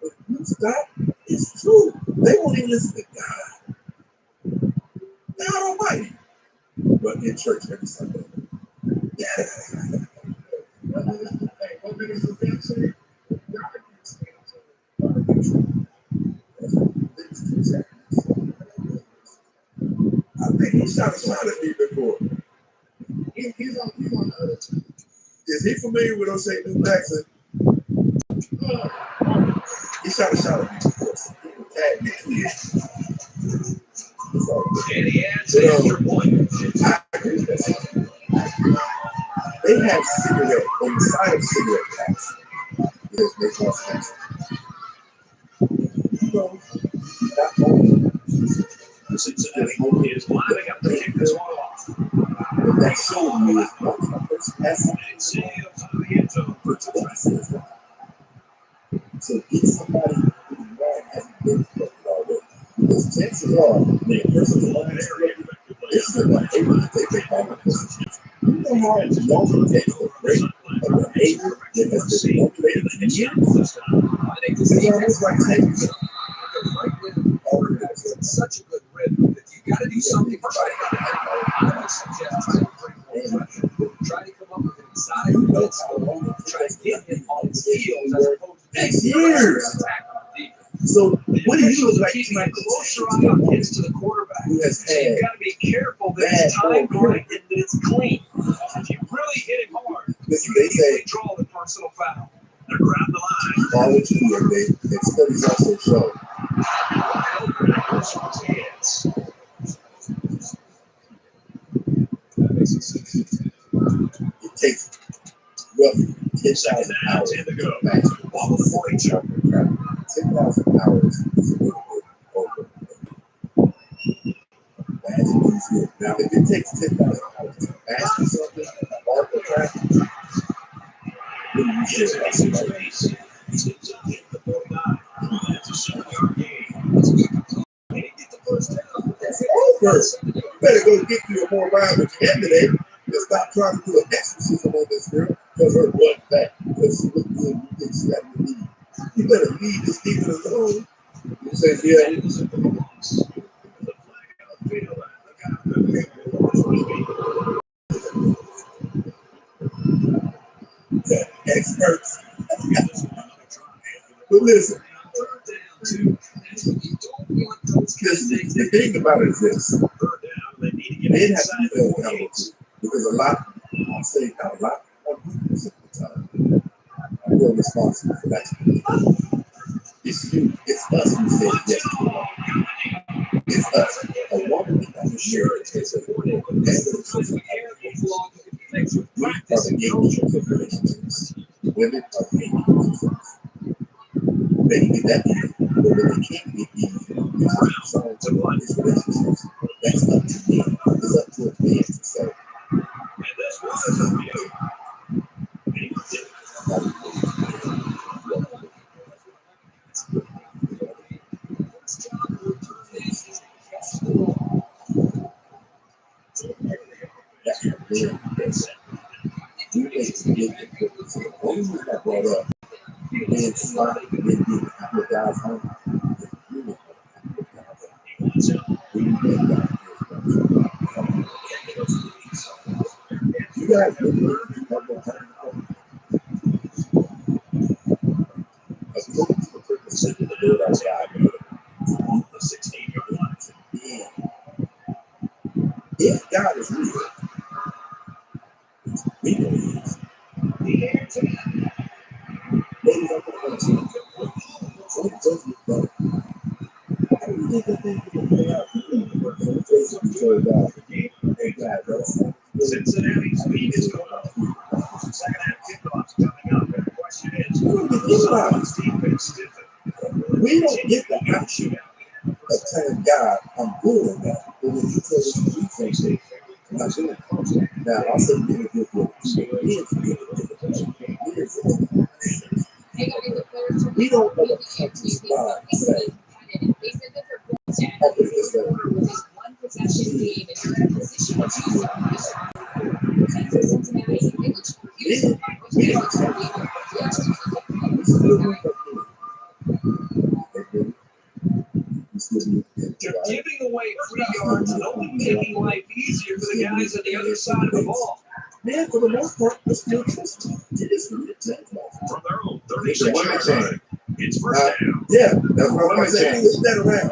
Speaker 15: But you stop, it's true. They won't even listen to God. God Almighty. But in church every Sunday. I think he shot a shot at me before. He's on the other team. Is he familiar with O'Shea New Jackson? He shot a shot at me before. Tag me.
Speaker 2: And he adds an extra point.
Speaker 15: I agree with that. They have cigarette on the side of cigarette packs. Because they cost extra. You know, not only
Speaker 2: Cincinnati is lining up to kick this one off.
Speaker 15: but that showed me is not that's
Speaker 2: And Sam to the end zone for touchdown.
Speaker 15: so get somebody who hasn't been affected already. Because chances are, the person who wants to this is what they take on the person. You know how long it takes to break a behavior that has been motivated for years?
Speaker 7: I think this
Speaker 15: It's almost like taking
Speaker 7: such a good rhythm that you got to do something for I would suggest trying to bring more pressure. Try to come up with an exotic blitz. Try to get him on his heels as opposed to
Speaker 15: 6 years. So what do you look like
Speaker 7: keeping a closer eye on hits to the quarterback?
Speaker 15: who has
Speaker 7: So you've
Speaker 15: had
Speaker 7: got to be careful that it's time going and that it's clean. If you really hit him hard,
Speaker 15: listen,
Speaker 7: you
Speaker 15: they
Speaker 7: can
Speaker 15: say
Speaker 7: easily draw the personal foul.
Speaker 2: They're around the line.
Speaker 15: all what you do every day, and studies also show
Speaker 2: Hands.
Speaker 15: it takes roughly 10,000 hours
Speaker 2: In the
Speaker 15: to
Speaker 2: go.
Speaker 15: master
Speaker 2: Ball with 42.
Speaker 15: 10,000 hours is a little bit over. Imagine these here. Now, if it takes 10,000 hours to master something, art or craft, what do you say about somebody?
Speaker 2: He's going to hit the 49. That's a 7-yard gain.
Speaker 15: It's over. You better go get you a more violent candidate and stop trying to do an exorcism on this girl because her blood back because she looked good. You think she got the lead. You better leave this demon alone. You say, yeah. The experts. But listen, the thing about it is this. Men have to be held accountable too. Because a lot, I'll say not a lot, 100% of the time, we're responsible for that. It's you, it's us who said yes to the law. It's us. A woman is not sure it takes a woman. We are the gatekeepers of relationships. Women are the gatekeepers of sex. They can get that easy, but what they can't get easy is someone to run these relationships. That's up to me. It's up to a man to say.
Speaker 2: And this was a view.
Speaker 15: That's what they're you make to get the purpose. The woman who's not brought up, being smart, being being a couple of guys home. You make a couple of guys home. When you make that, guys really know according to the purpose of the Lord our God, the 16-year-old life. If God is real, we believe. Ladies, I'm going to tell you, what does it matter? I don't think that thing will play out. Some places we told God, hey, God, that's
Speaker 2: Cincinnati's lead is going up. Second half kickoffs coming up. And the question is,
Speaker 15: we don't get the option of telling God, I'm doing that. But when you tell us to do something, I'm not doing it. Now, I said, we don't get what we don't ever come to this line and say, I'll put it this way.
Speaker 7: They're giving away free yards and only making life easier for the guys on the other side of the ball.
Speaker 15: Man, for the most part, it's still trusting. It is from
Speaker 2: their own 36 yard line. It's first down.
Speaker 15: Yeah, that's what I'm saying. Flip that around.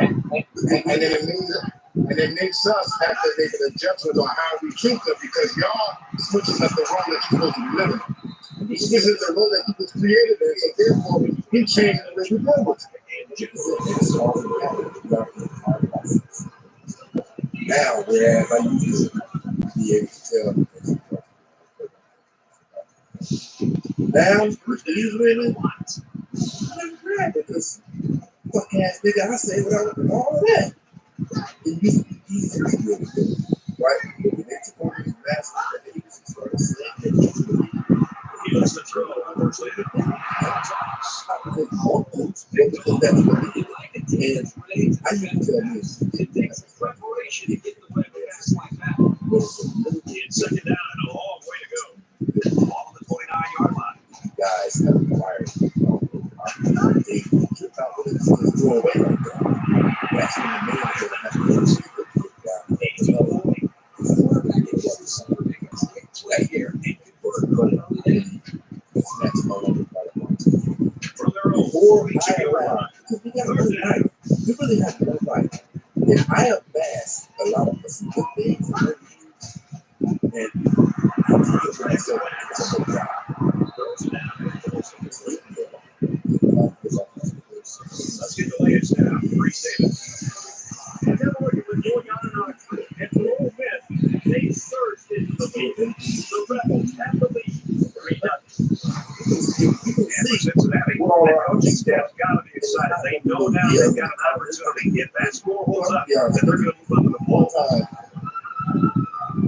Speaker 11: And then Nick Suss have to make an adjustment on how we keep them because y'all switching up the role that you're supposed to be living. This is the role that he was created in, so therefore he changed the way we play with it.
Speaker 15: Now, whereas I used to be able to tell now, with these women, I'm glad because fuck ass nigga, I say what I want, all of that. It used to be easier to be able to do, right? But when they took over these masters and they used to start saying that
Speaker 2: he lets the throw on first down.
Speaker 15: because more coach, because that's what they did. And I used to tell this.
Speaker 7: It takes preparation to get the web pass like that.
Speaker 2: It's second down and a long way to go. Ball on the 29-yard line.
Speaker 15: Guys have acquired they took out what it's throw away right there. That's when the man is going to have to go to the right here. That's no longer part of one.
Speaker 2: From their own
Speaker 15: Before I
Speaker 2: 42-yard line.
Speaker 15: because we really have to know right. And I have masked a lot of some good things and I feel myself it's a job.
Speaker 2: Let's get the latest now. Appreciate it. And then we're going on and on. And for Ole Miss, they surged into the lead. The Rebels have the lead. 3-0. And for Cincinnati, that coaching staff's got to be excited. They know now they've got an opportunity. If that score holds up, then they're going to move up in the ball.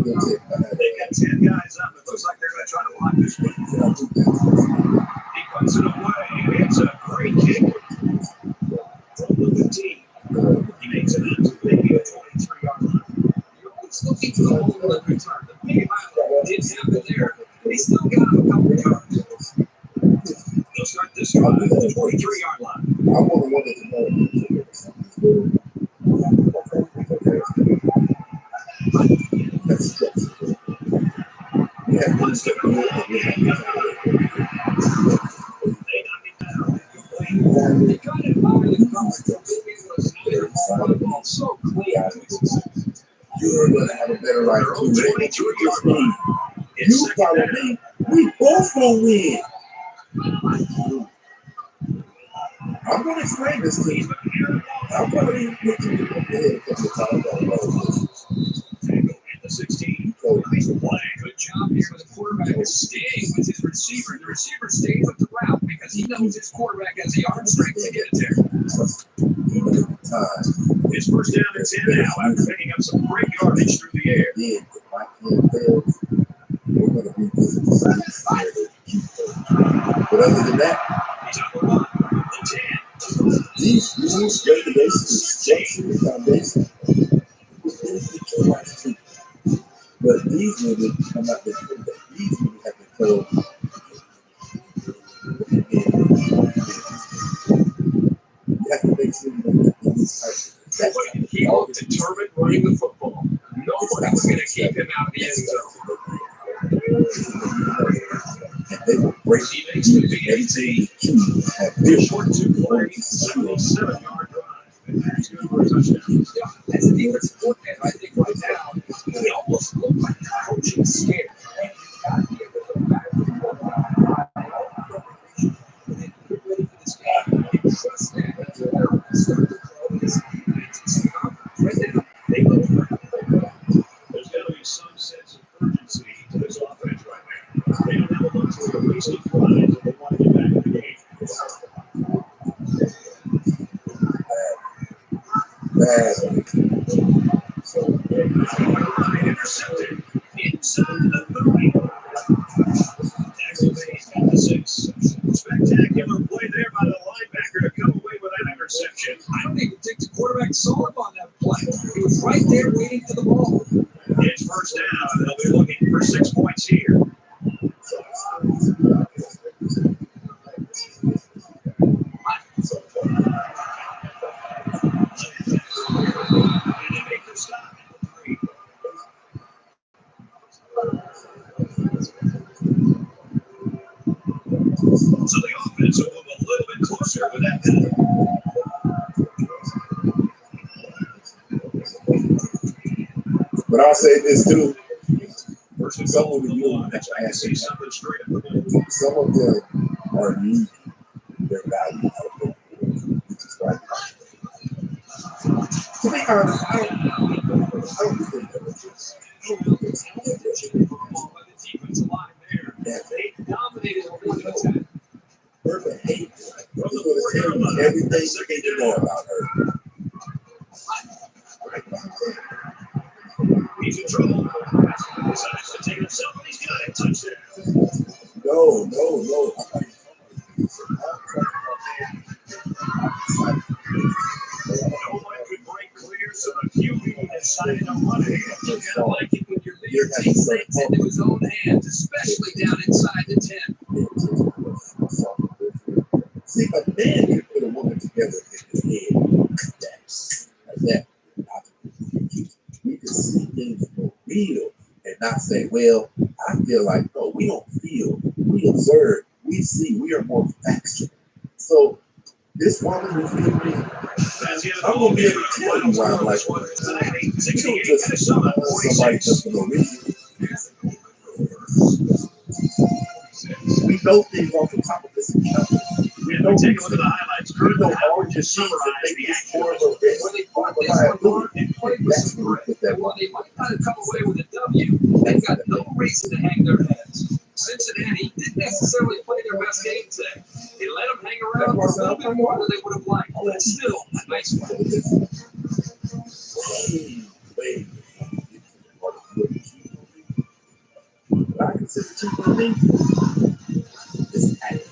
Speaker 2: They've got 10 guys up. It looks like they're going to try to block this one. He puts it away, and it's a great kick from the 15. He makes it out to maybe a 23-yard line.
Speaker 7: You're always looking for the home run return. The big highlight didn't happen there. They still got him a couple of yards.
Speaker 2: They'll start this drive at the 23-yard line.
Speaker 15: I want to know that's yeah,
Speaker 2: Let's do it. They knock it down.
Speaker 7: They got it by the cover. It was near the ball so clean.
Speaker 15: You're going to have a better life
Speaker 2: Their own
Speaker 15: too.
Speaker 2: 23-yard line.
Speaker 15: You follow me. We both going to win. I'm going to explain this to you. I'm going to put you in the head from the time
Speaker 2: the 16.
Speaker 7: Nice play. Good job here with the quarterback is staying with his receiver. The receiver stays with the route because he knows his quarterback has the arm strength to get it there.
Speaker 2: It's first down and 10 now after picking up some great yardage through the air.
Speaker 15: Yeah, if my kid fails, we're going to revisit the science. But other than that,
Speaker 2: he's on the 1, the 10.
Speaker 15: these regulations shapes the foundation. But these women, I'm not the these women have been told. You have to make sure you don't get these types.
Speaker 7: He looked determined running the football. Nobody's going to keep him out of the end zone.
Speaker 15: And they will break everything at this short
Speaker 2: 7-yard drive. He's good for a touchdown.
Speaker 7: Yeah, as a defensive coordinator, I think right now, we almost look like coaching scared. And you've got to be able to go back to the and get ready for this game. And trust that until they're starting to throw this defense. Right now, they look great.
Speaker 2: There's got to be some sense of urgency to this offense right now. They don't have a luxury of wasting drives if they want to get back in the game. Intercepted inside the 30. Jacksonville's got the 6. Spectacular play there by the linebacker to come away with that interception.
Speaker 7: I don't even think the quarterback saw him on that play. He was right there waiting for the ball.
Speaker 2: It's first down, and they'll be looking for 6 points here. So the offense will move a little bit closer with that penalty.
Speaker 15: But I'll say this too.
Speaker 2: Some of them, I see something straight up the middle.
Speaker 15: Some of them are unique. Their value out of it, which is why. To be honest, I don't think that it's just.
Speaker 7: They dominated on one attack.
Speaker 15: Her behavior. From the everything they need to know about her.
Speaker 2: He's in trouble. Decides to take himself, and he's got it. Touchdown.
Speaker 15: No. No
Speaker 2: one could break clear, so the QB decided to run it.
Speaker 7: You gotta like it when your leader takes things into his own hands, especially down inside the 10.
Speaker 15: See, a man can put a woman together in his head. That's like that. We can see things for real and not say, well, I feel like, no, we don't feel. We observe. We see. We are more factual. So this woman who's giving me, I'm going to be able to tell you why I'm like, you don't just somebody just for no reason. We know things off the top of this encounter. We know
Speaker 2: take a look at the highlights.
Speaker 15: We know all your sheets that make this more of a risk.
Speaker 7: When they fought this one, they played with some grit. And while they might not have come away with a W, they've got no reason to hang their heads. Cincinnati didn't necessarily play their best game today. They let them hang around for a little bit more than they would have liked. But still, a nice one.
Speaker 15: What I consider cheap on me is acting.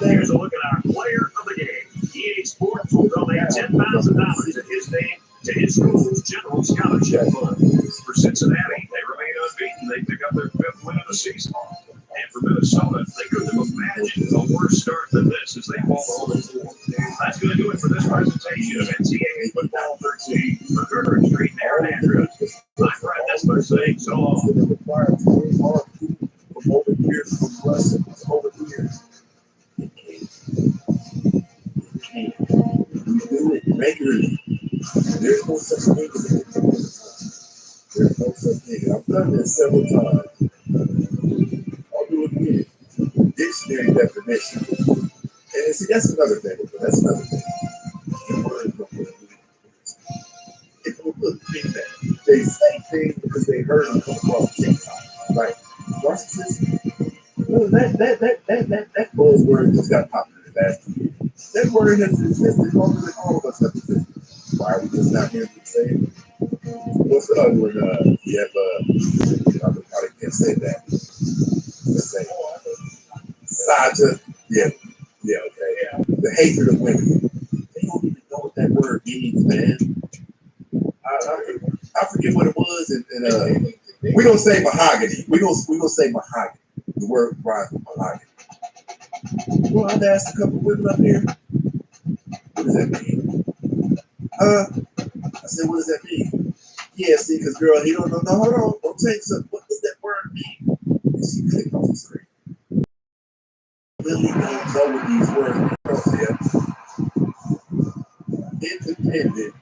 Speaker 2: Here's a look at our player of the game. EA Sports will donate $10,000 in his name to his school's general scholarship fund. For Cincinnati, they remain unbeaten. They pick up their 5th win of the season. And for Minnesota, they couldn't have imagined a worse start than this as they fall to 0-4. That's going to do it for this presentation of NCAA Football 13. For Carter and Street and Aaron Andrews, I'm Brad Nessler saying so long.
Speaker 15: From over years, from Russell, over years. It can't. We do it regularly. There's no such thing as it. There's no such thing. I've done this several times. I'll do it again. Dictionary definition. And see, that's another thing. That's another thing. People look think that they say things because they heard them come across TikTok. Like narcissism. Well, that buzzword just got popular in the last 2 years. That word has existed longer than all of us have existed. Why are we just not here to say it? What's the other one? You have I probably can't say that. Let's say Saja. Yeah, okay. Yeah. The hatred of women. They don't even know what that word means, man. I forget what it was, and we're gonna say mahogany. We're gonna say mahogany. The word rhymes with mahogany. Well, I've asked a couple of women up here. What does that mean? I said, said, what does that mean? Yeah, see, because girl, he don't know. No, hold on. Don't take some. What does that word mean? And she clicked off the screen. Really don't know what these words mean. Independent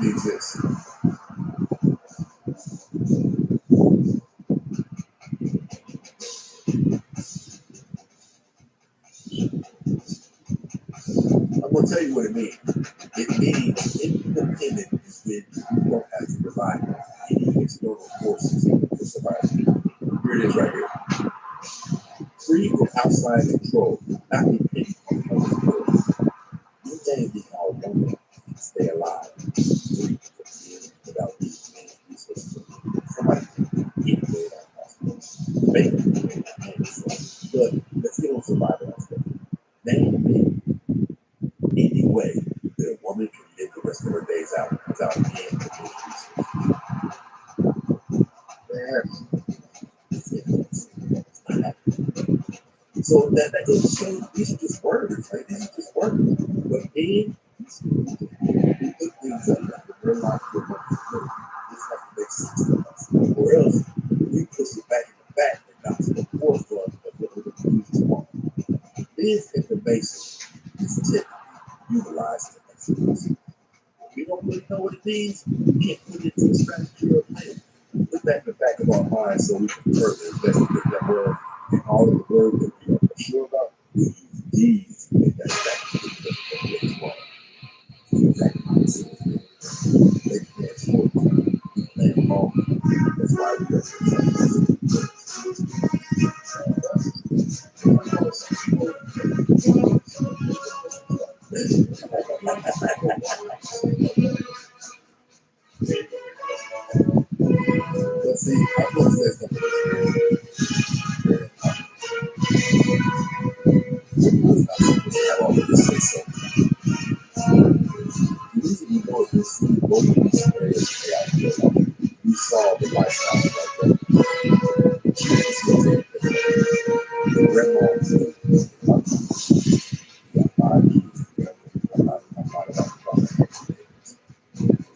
Speaker 15: exists. I'm going to tell you what it means. It means independent is when you don't have to rely on any external forces for survival. Here it is right here. Free from outside control, not depending on others' will. You may be how one can stay alive, free from being without these main resources. Somebody can eat away that possible. Make it, but let's get on survival aspect. Name me any way that a woman can live the rest of her days out without being with those so that goes to show these are just words, right? These are just words. But being we put things up like the real life this has to make sense to us. Or else we push it back in the back and not to the forefront of what we're going to use. This information is typically utilized to execute. If we don't really know what it means, we can't put it into a strategy or a plan. Put that in the back of our minds so we can further investigate that word and all of the words that we are sure about. We use these to make that strategy. They plan short term, we plan long. That's why we Let's see, I'm going to say something. The reason we know this see both of these areas we saw the lifestyle right there. The grandma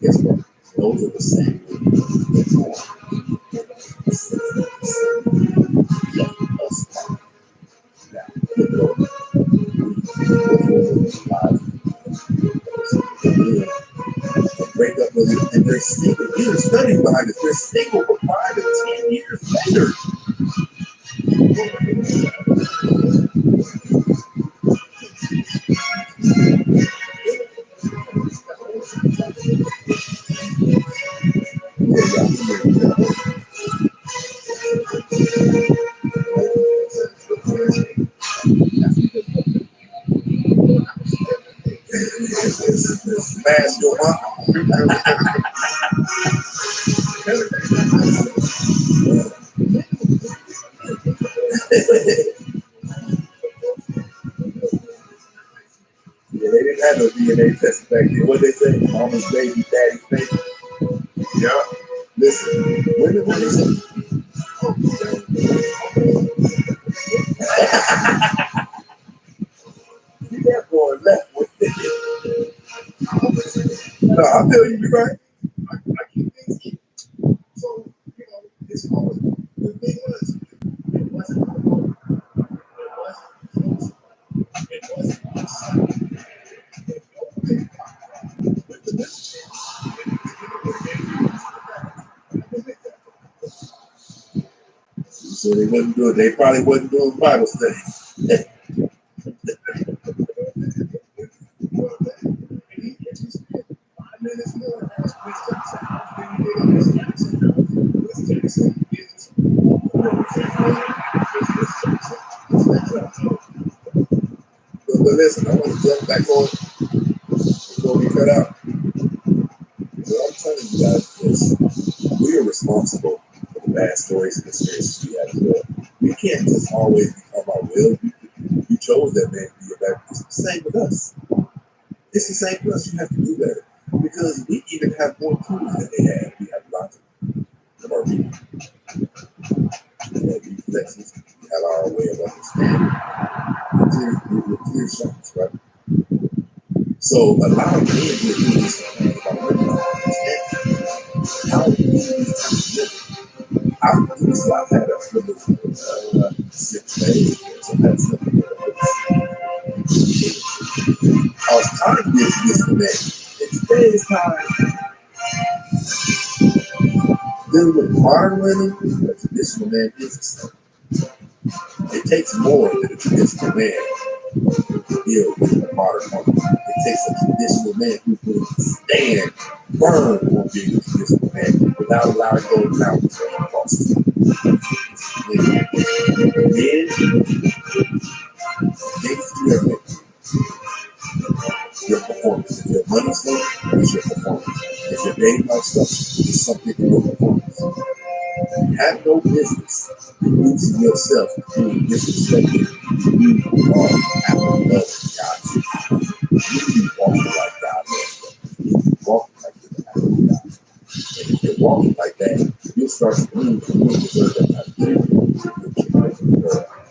Speaker 15: guess what? Those are the same. Break up with it, and they're single. These are studies behind this. They're single for 5 to 10 years later. Smash your mom. Yeah, they didn't have no DNA test back then. What they say? Mama's baby, daddy's baby. Yeah. Listen, women when they say, you that boy left with it. No, I feel you're right. I keep things keep. So, you know, it's always the thing was, it wasn't my fault. It wasn't my son. So they wasn't doing. They probably wasn't doing Bible study. But listen, I want to jump back on before we cut out. What I'm telling you guys is we are responsible for the bad stories and experiences we have as well. We can't just always become our will. You chose that man to be a bad. It's the same with us. It's the same with us. You have to do better because we even have more tools than they have. We have lots of our reading. We have reflexes. We have our way of understanding. The clear shots, right? So a lot of men get really concerned about women how to do this type of living. I've do this. I've had a privilege situation. I've had something. I was trying to get this connect. In today's time, dealing with modern women, a traditional man is it takes more than a traditional man to deal with a modern woman. It takes a traditional man who will stand firm on being a traditional man without allowing those mountains to be crossed. Men, your performance. If your money's good, it's your performance. If you're dating about stuff, it's something in your performance. You have no business reducing yourself to being disrespected. You are after love God. You be walking like God. You be walking like you're the apple of God. And if you're walking like that, you'll start to believe that you don't deserve that type of thing.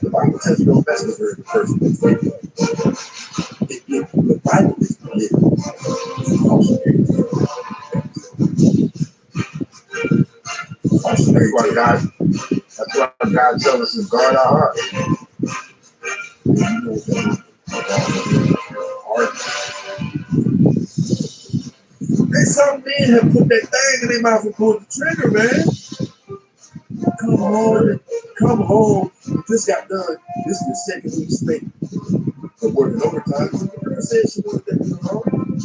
Speaker 15: The Bible tells you don't mess with her in the first place. The Bible is living. It's cautionary. Cautionary. That's why God tells us to guard our heart. You know what and some men have put that thing in their mouth and pulled the trigger, man. Come home. This got done. This is the second week straight of working overtime. The girl said she wanted that to go home.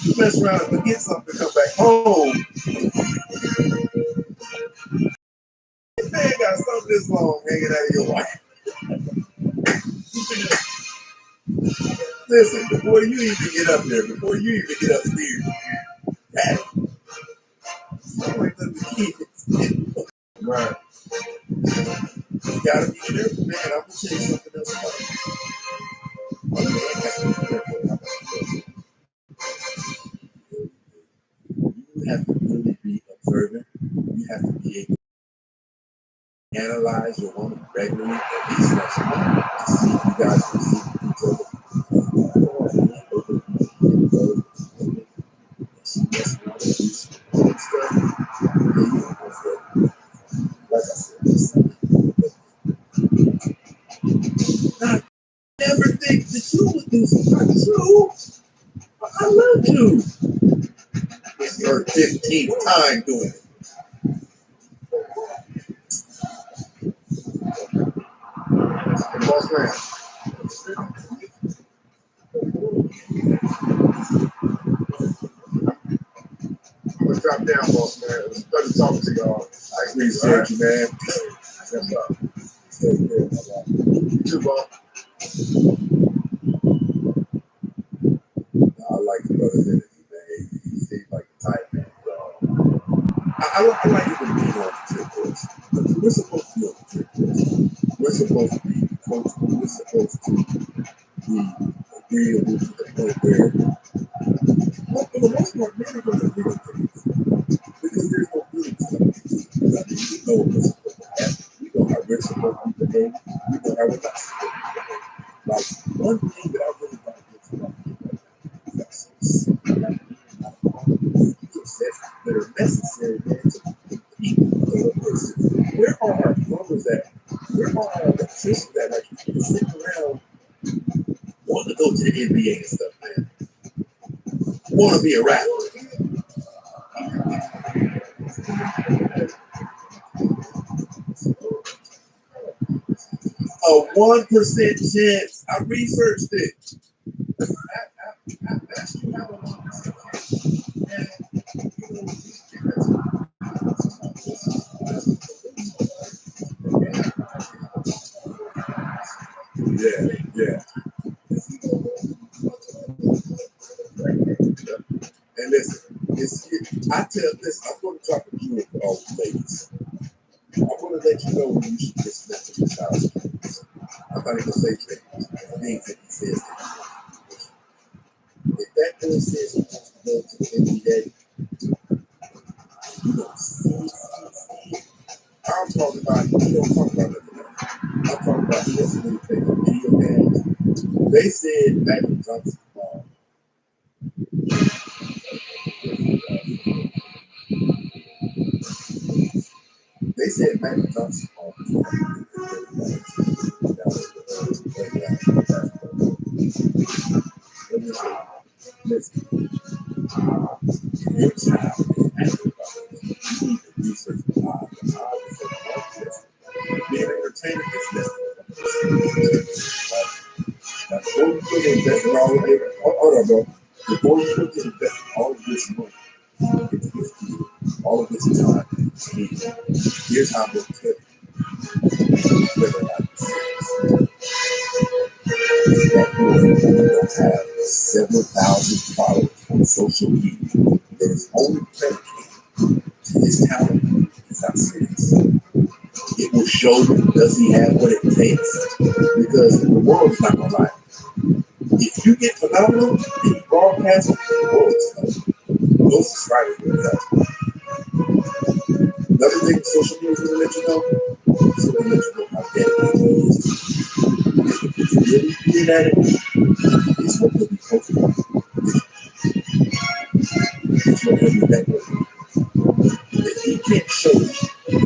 Speaker 15: You mess around and forget something, come back home. This man got something this long hanging out of your wife. Listen, before you even get up there, before you even get upstairs, that the kids. Right. You gotta be careful, man. I'm gonna tell you something else about it. A man has to be careful about it. You have to really be observant. You have to be able to analyze your woman regularly, at least once a month, to see if you guys can see each other. She messing around with these stuff. Like I said, I never think that you would do something true. I love you. It's her 15th time doing it. Boss man. I'm gonna drop down, boss man. It was a pleasure talking to y'all. I appreciate you, man. Yes, stay good, you too, boss. I like the brother's energy, man. He seems like the type, man. I like it when we go on the trip course. We're supposed to be on the trip course. We're supposed to be coachable. We're supposed to be agreeable to the point where, well, for the most part, men are going to agree with things. Because there's no feelings coming to it. I mean, we know what's supposed to happen. We know how we're supposed to be behaving. We know how we're not supposed to be behaving. Like, one thing that I really want to get to that are necessary, man, to people. Where are our plumbers at? Where are our electricians at? Like, you can sit around wanting to go to the NBA and stuff, man. Want to be a rapper. A 1% chance. I researched it. Yeah. And listen, I tell this, I'm going to drop a jewel for all the ladies. I want to let you know when you should disconnect from this house. I'm not going to say things that he says. If that girl says he wants to go to the NBA, you don't see. I'm talking about, you don't talk about nothing else. I'm talking about he doesn't really play the video games. They said back in Johnson, They said Macintosh on listen, your child is active. You need to research the odds. The odds is so much. Being an entertainer is less. Now, before you put in investment all of it, hold on, bro. Before you put in investment all of this money into this kid, all of this time, here's how I'm going to tell you whether or not it's serious. That boy will have several thousand followers on social media that is only predicated to his talent. It's not serious. It will show you, does he have what it takes? Because the world's not going to lie. If you get phenomenal and you broadcast it, the world is phenomenal. Those subscribers will help. Another thing social media is going to let you know, it's going to let you know how dedicated he is. If you're really good at it, it's what he'll be posting. It's what he'll be that way. If he can't show you,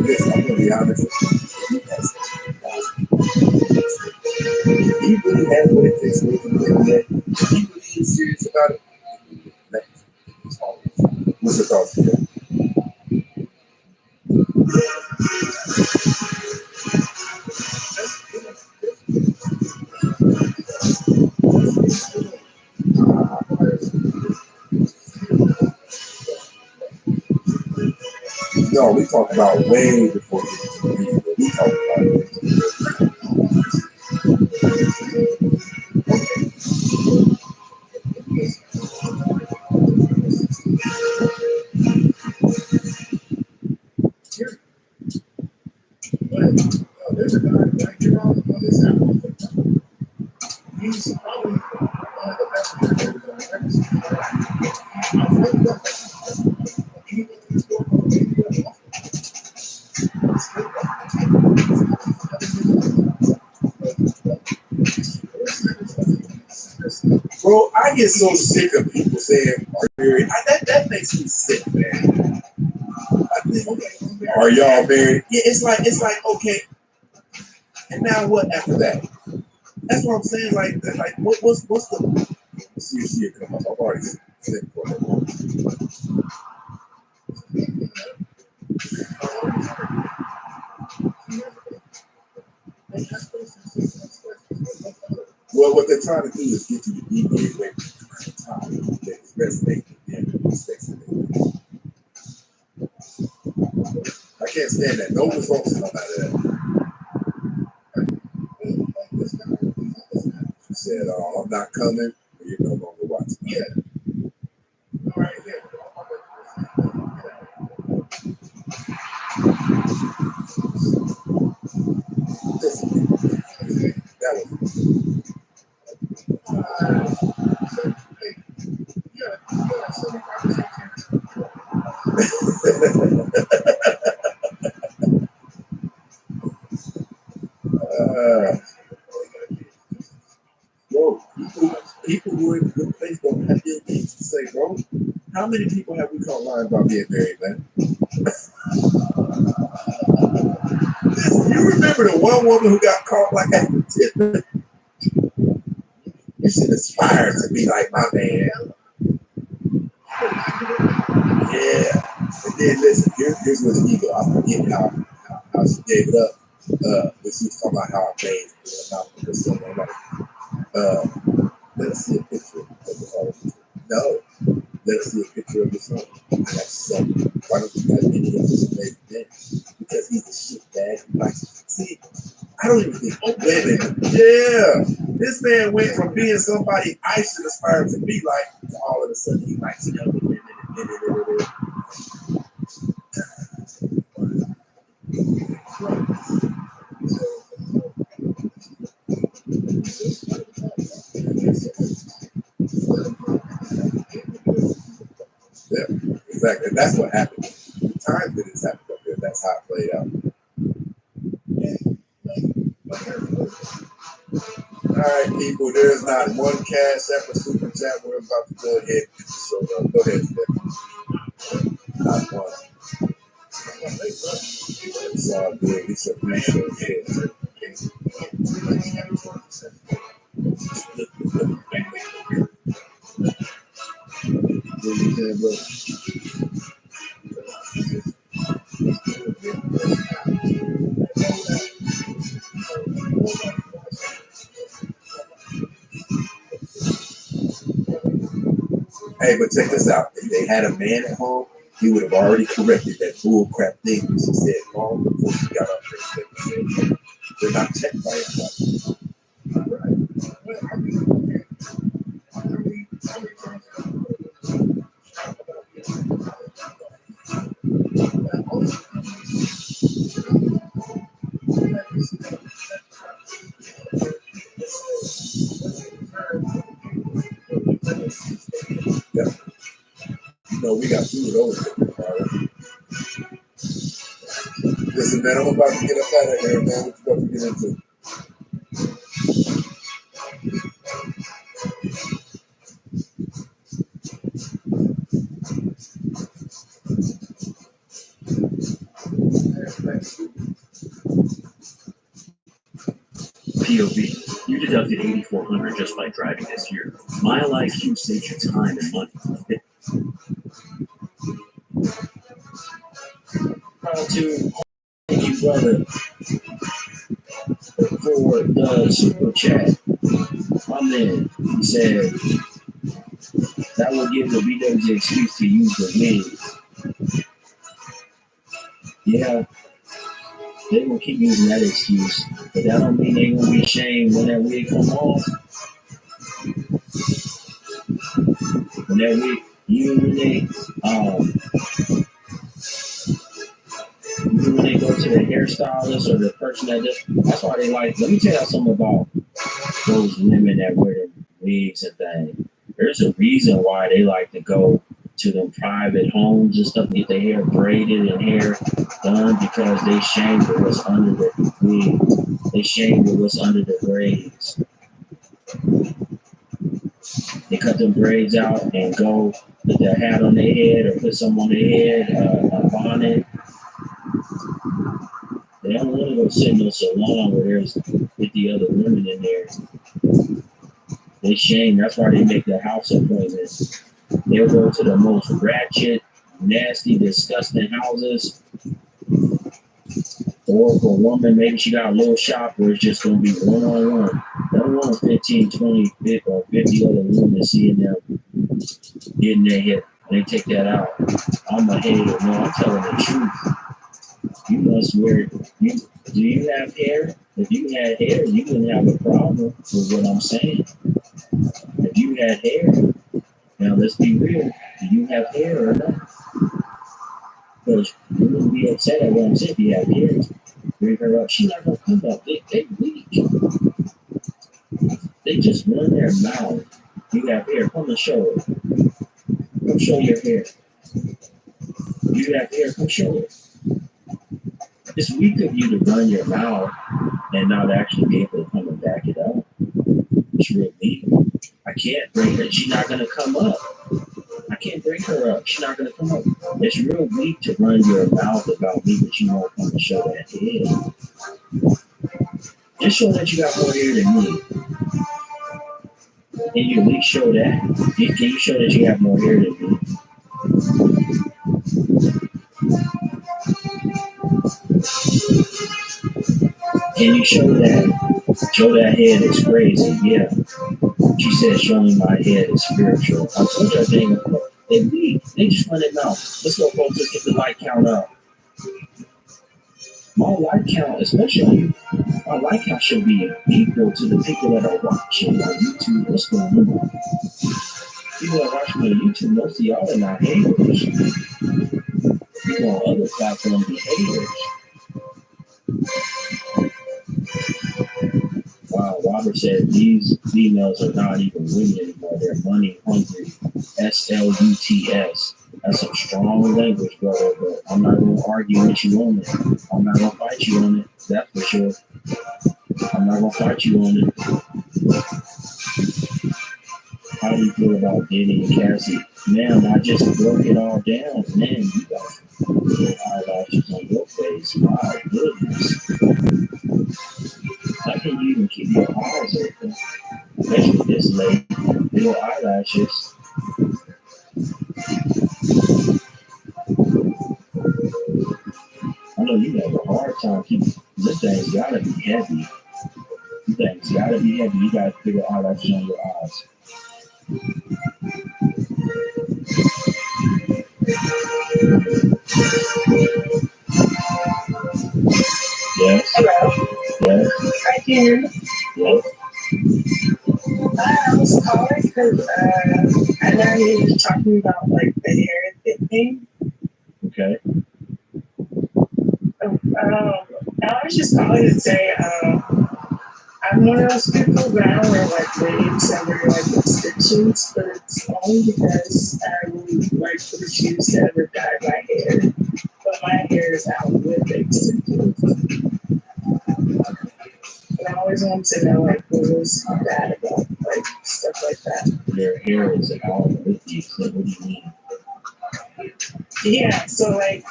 Speaker 15: listen, I'm going to be honest with you, he has if he really has what it takes to make him do that, if he really is serious about it, it's always. What's your thoughts here? No, we talked about way before we get to the video. We talked about it. But there's a guy right here on this album. He's probably one of the best players I've ever seen. I've really done that. Anything he's doing on the radio, bro, I get so sick of people saying, that makes me sick, man. I think, are y'all married? Yeah, it's like, okay, and now what after that? That's what I'm saying. Like what's the? See it come up. I've already said it for that. Well, what they're trying to do is get you to deviate away from the time that is resonating with them respects to them. I can't stand that. No results come out of that. She said, I'm not coming, or you're no longer watching. Yeah. All right, yeah. That was bro, people who are in a good place don't have the ability to say, bro, how many people have we caught lying about being married, man? You remember the one woman who got caught like at the tip? You should aspire to be like my man. Yeah. And then listen, here's what's ego. I forget how she gave it up. But she was talking about how I made it about her son. Let us see a picture of the son. No. Let us see a picture of the son. I got son. Why don't you have any of this amazing thing? Because he's a shit bag. Like, see, I don't even think women. Yeah. This man went from being somebody I should aspire to be like to all of a sudden he likes younger women. Yeah, exactly. And that's what happened. The time that it's happened up there, that's how it played out. All right, people, there's not one cash app or super chat. We're about to go ahead and So go ahead, Steph. Not one. It's all good. It's a appreciate shit. Hey, but check this out. If they had a man at home, he would have already corrected that bull crap thing that she said long before she got up there. They're not checked by anybody. Yeah. You know, we got two of those. Listen, man, I'm about to get up out of here, man. What you about to get into?
Speaker 9: POV, you deducted 8,400 just by driving this year. Mile IQ saves you time and money. To thank you, brother, for the super chat. My man, he said that will give the BW's excuse to use the wigs. Yeah, they will keep using that excuse, but that don't mean they gonna be ashamed when that wig come off. When that wig, even when they go to the hairstylist or the person that does, that's why they like. Let me tell you something about those women that wear the wigs and things. There's a reason why they like to go to them private homes and stuff, get their hair braided and hair done because they shame with what's under the wigs. They shame with what's under the braids. They cut them braids out and go put their hat on their head or put some on their head, a bonnet. They don't want to go sit in a salon where there's 50 other women in there. They shame. That's why they make their house appointments. They'll go to the most ratchet, nasty, disgusting houses. Or for a woman, maybe she got a little shop where it's just going to be one-on-one. They don't want 15, 20, 50, or 50 other women seeing them getting their hair. They take that out. I'm a hater. No, I'm telling the truth. You must wear it. Do you have hair? If you had hair, you wouldn't have a problem with what I'm saying. If you had hair, now let's be real. Do you have hair or not? Because you wouldn't be upset at what I'm saying if you have hair. Bring her up. She's not going to come up. They weak. They just run their mouth. You have hair. Come and show it. Come show your hair. You have hair. Come show it. It's weak of you to run your mouth and not actually be able to come and back it up. It's real weak. I can't bring her. She's not going to come up. I can't bring her up. She's not going to come up. It's real weak to run your mouth about me, but you won't come and show that head. Just show that you got more hair than me. Can you at least show that? Can you show that you have more hair than me? Can you show that? Show that head is crazy. Yeah. She said showing my head is spiritual. I told you they weak. They just run their mouth. Let's go, folks. Let's get the like count up. My like count, especially my like count, should be equal to the people that are watching on YouTube. What's going on? People that are watching on YouTube, most of y'all are not haters. People on other platforms be haters. Wow, Robert said these females are not even women anymore. They're money hungry. SLUTS. That's some strong language, brother, but I'm not going to argue with you on it. I'm not going to fight you on it. That's for sure. I'm not going to fight you on it. How do you feel about Danny and Cassie? Man, I just broke it all down. Man, you got eyelashes on your face. My goodness. How can you even keep your eyes open? Especially this late. Little eyelashes. I know you have a hard time keeping. This thing's gotta be heavy. This thing's gotta be heavy. You got bigger eyelashes on your eyes. Yes.
Speaker 16: Hello.
Speaker 9: Yes.
Speaker 16: I can hear you.
Speaker 9: Yes.
Speaker 16: I was calling because I know you were talking about like the hair thing.
Speaker 9: Okay.
Speaker 16: I was just calling to say I'm one of those people that I don't wear like waves, I wear like extensions, but it's only because I really like refuse to ever dye my hair. But my hair is out with extensions. And I always wanted to know like what was bad about like stuff like that.
Speaker 9: Your hair is out with the extent. What do you mean?
Speaker 16: Yeah, so like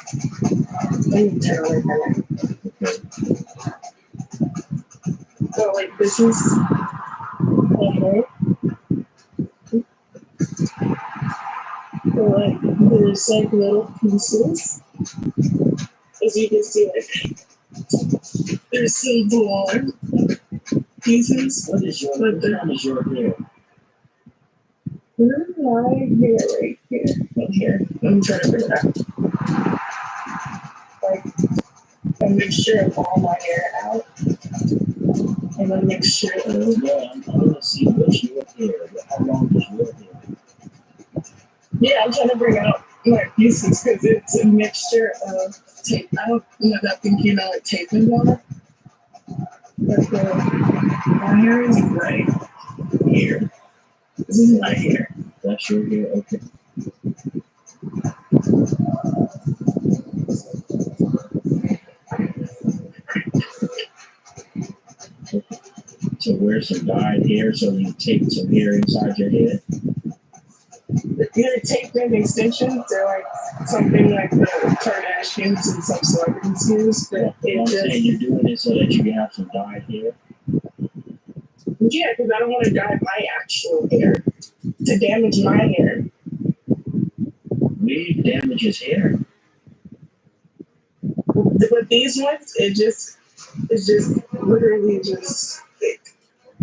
Speaker 16: let me turn away my light.
Speaker 9: Okay.
Speaker 16: So like this is so like there's like little pieces. As you can see, like there's some blonde pieces.
Speaker 9: What is your hair?
Speaker 16: Where's my hair right here? Right here. Let me try to bring it up. Like a mixture of all my hair out. And a mixture of
Speaker 9: I want to see what's your hair. How long is your hair?
Speaker 16: yeah, I'm trying to bring out my pieces because it's a mixture of tape. I don't know that think you know what taping water. But my hair is right here. This is my hair.
Speaker 9: That's your hair? Okay. So wear some dyed hair so you take some hair inside your head.
Speaker 16: Either tape and extensions or like something like the Kardashians and some celebrities use, but
Speaker 9: I'm saying you're doing it so that you can have some dyed hair.
Speaker 16: Yeah, because I don't want to dye my actual hair to damage my hair.
Speaker 9: Weed damages hair.
Speaker 16: But these ones, it's just literally just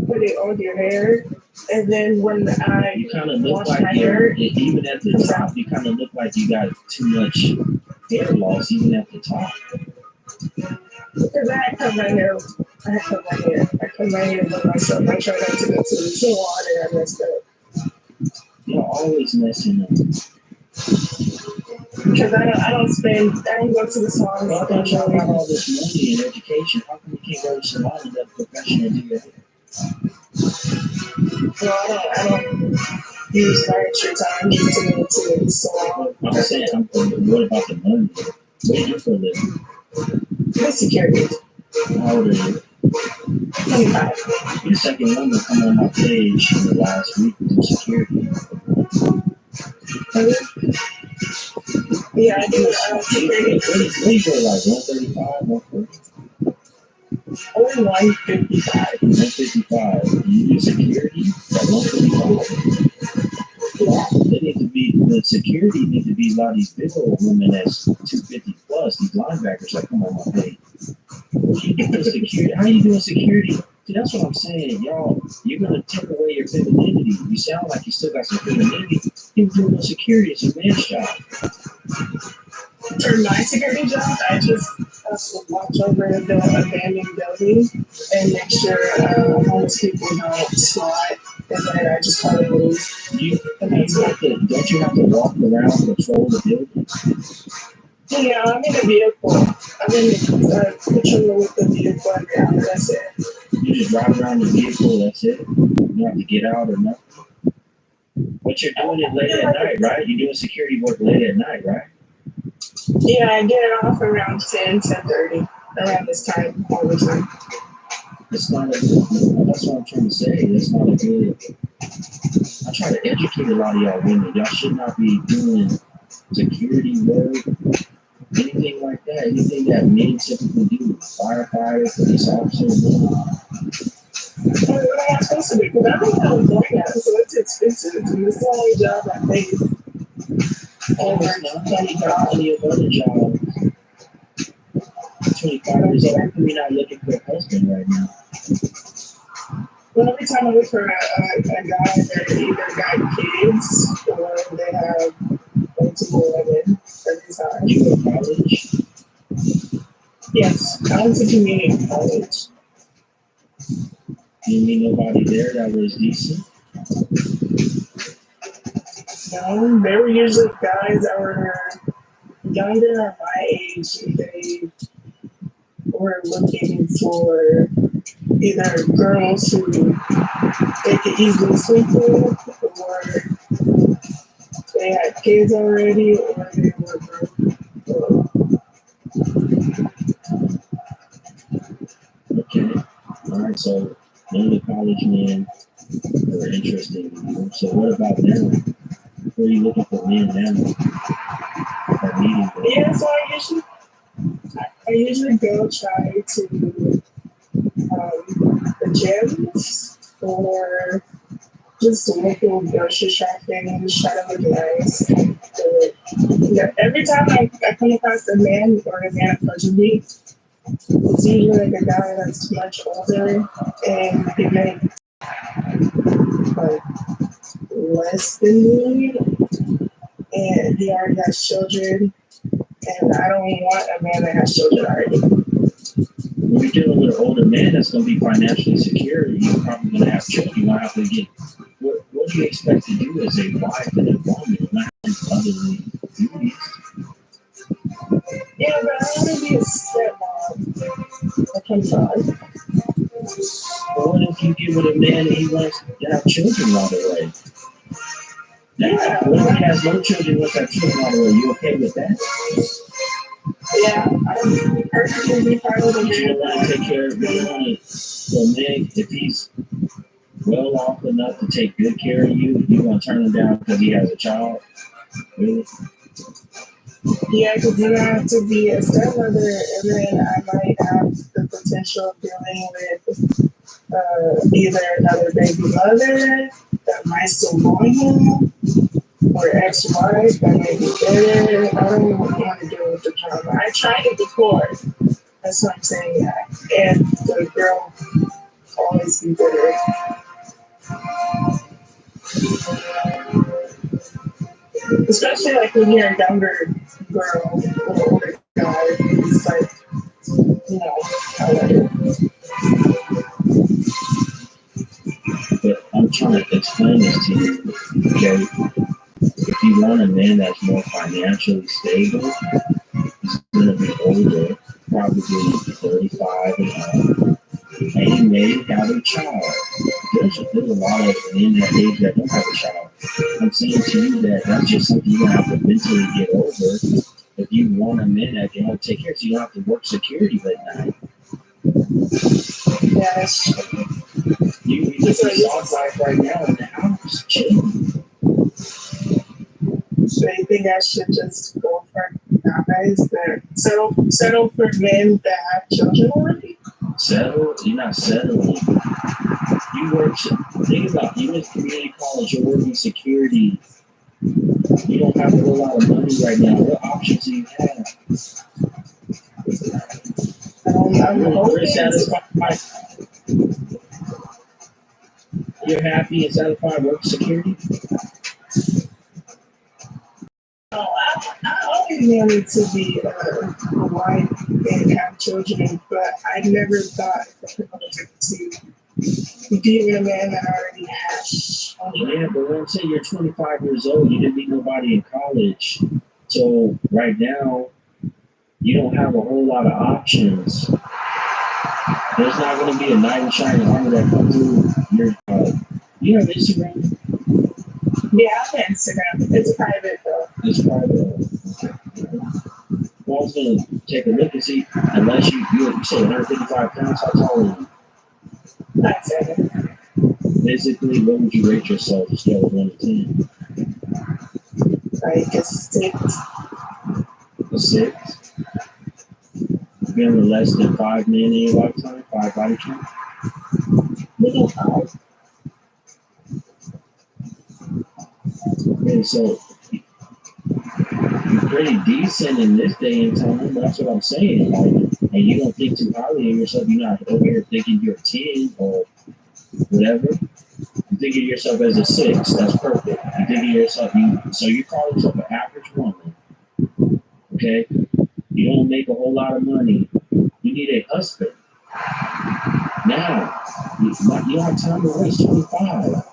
Speaker 16: put it on your hair, and then when I
Speaker 9: you kind of look
Speaker 16: wash
Speaker 9: like
Speaker 16: my hair,
Speaker 9: even at the top, you kind of look like you got too much hair loss even at the top.
Speaker 16: Because I cut my hair. I cut my hair by myself. I try not to go to the salon and I messed up.
Speaker 9: You're always messing up.
Speaker 16: Because I don't go to the salon.
Speaker 9: Well, I thought y'all got all this money and education. How come you can't go to the salon and let a professional do your hair?
Speaker 16: No, I don't use my extra time to go to the salon.
Speaker 9: I'm saying, what about the money? What do you do for a living?
Speaker 16: With security.
Speaker 9: How old are you?
Speaker 16: 25.
Speaker 9: You're the second woman to come on my page in the last week to do security.
Speaker 16: Yeah, I do. Security.
Speaker 9: What do you go like 135, 140?
Speaker 16: Only 155.
Speaker 9: 155. You do security at 135.
Speaker 16: Yeah.
Speaker 9: They need to be, the security need to be a lot of these big old women that's 250 plus, these linebackers that come on my page. You doing security? How you doing security? See, that's what I'm saying, y'all. You're gonna take away your femininity. You sound like you still got some femininity. You're doing security. It's a man's job.
Speaker 16: For my security job, I just have to watch over the abandoned building and make sure homeless people don't slide. And then I just call them leave.
Speaker 9: Don't you have to walk around and patrol the building?
Speaker 16: Yeah, I'm in a vehicle. I'm in patrol with the vehicle every hour. That's it.
Speaker 9: You just drive around the vehicle, that's it? You don't have to get out or nothing? But you're doing it late at night, right? You're doing security work late at night, right?
Speaker 16: Yeah, I get off around 10:30, around this time all the time.
Speaker 9: It's not a good, that's what I'm trying to say. It's not a good, I try to educate a lot of y'all women. Y'all should not be doing security work, anything like that, anything that men typically do. Firefighter, police officer,
Speaker 16: Well, what am I supposed to do? Because I don't know doing that, so it's expensive. And it's the only job I pays over
Speaker 9: plenty of other jobs. 25 years old, how come you're not looking for a husband right now?
Speaker 16: Well, every time I look for a guy that either got kids or they have multiple women every time.
Speaker 9: You go to college?
Speaker 16: Yes, I went to community college.
Speaker 9: You meet nobody there that was decent?
Speaker 16: No, they were usually guys that were younger or my age. They were looking for either girls who they could easily sleep with, or they had kids already, or they were broke.
Speaker 9: Okay. All right, so none of the college men are interested in you. So what about now? Where are you looking for men now? Or meeting them?
Speaker 16: Yeah, so I usually go try to the gyms or just local grocery shopping, just try to look nice. Yeah, every time I come across a man or a man approaches me, it's usually like a guy that's much older and he makes like less than me, and he already has children, and I don't want a man that has children already.
Speaker 9: When you're dealing with an older man that's going to be financially secure, you're probably going to have children. You might have to get, what do you expect to do as a wife and a woman? Not have other duties.
Speaker 16: Yeah, but I want to be a stepmom. Like I'm sorry.
Speaker 9: But what if you get with a man and he wants to have children right away?
Speaker 16: Yeah.
Speaker 9: What if he has no children with that children right away? You okay with that?
Speaker 16: Yeah, I'm perfectly fine with a
Speaker 9: You don't
Speaker 16: man.
Speaker 9: want to take care of him. So man, if he's well off enough to take good care of you, you want to turn him down because he has a child? Really?
Speaker 16: Yeah, because then I have to be a stepmother, and then I might have the potential of dealing with either another baby mother that might still want him, or ex-wife that may be bitter. I don't want to deal with the drama. I tried it before. That's what I'm saying. And the girl always be bitter. Especially like when you're a younger girl with an older guy. It's like, you know, however.
Speaker 9: But I'm trying to explain this to you, okay? If you want a man that's more financially stable, he's going to be older, probably 35 and up, and he may have a child. There's a lot of men that age that don't have a child. I'm saying to you that that's just something you're going to have to mentally get over if you want a man that can help take care of you. You don't have to work security at night.
Speaker 16: Yeah, that's true.
Speaker 9: You just a soft life right now in the house, chilling.
Speaker 16: So you think I should just go for guys that settle for men that have children already?
Speaker 9: Settle? You're not settling. You work. Think about you in community college. You're working security. You don't have a whole lot of money right now. What options do you have? You're satisfied. You're happy and satisfied working security.
Speaker 16: No, I always wanted to be a wife and have children, but I never thought to be with a man that already has children.
Speaker 9: Yeah, but let's say you're 25 years old, you didn't meet nobody in college. So right now, you don't have a whole lot of options. There's not going to be a knight in shining armor that comes through your. You have Instagram?
Speaker 16: Yeah, I have Instagram. It's private though.
Speaker 9: It's private. Well, I was going to take a look and see, unless you say 155 pounds, how tall are you?
Speaker 16: 5'7".
Speaker 14: Physically, what would you rate yourself on a scale of 1 to 10?
Speaker 16: Like a 6.
Speaker 14: A 6? Been with less than 5 men in your lifetime? 5 body counts?
Speaker 16: Maybe 5.
Speaker 14: Okay, so you're pretty decent in this day and time. That's what I'm saying. Like, and you don't think too highly of yourself. You're not over here thinking you're 10 or whatever. You think of yourself as a 6. That's perfect. You think of yourself, so you call yourself an average woman. Okay? You don't make a whole lot of money. You need a husband. Now, you don't have time to waste 25.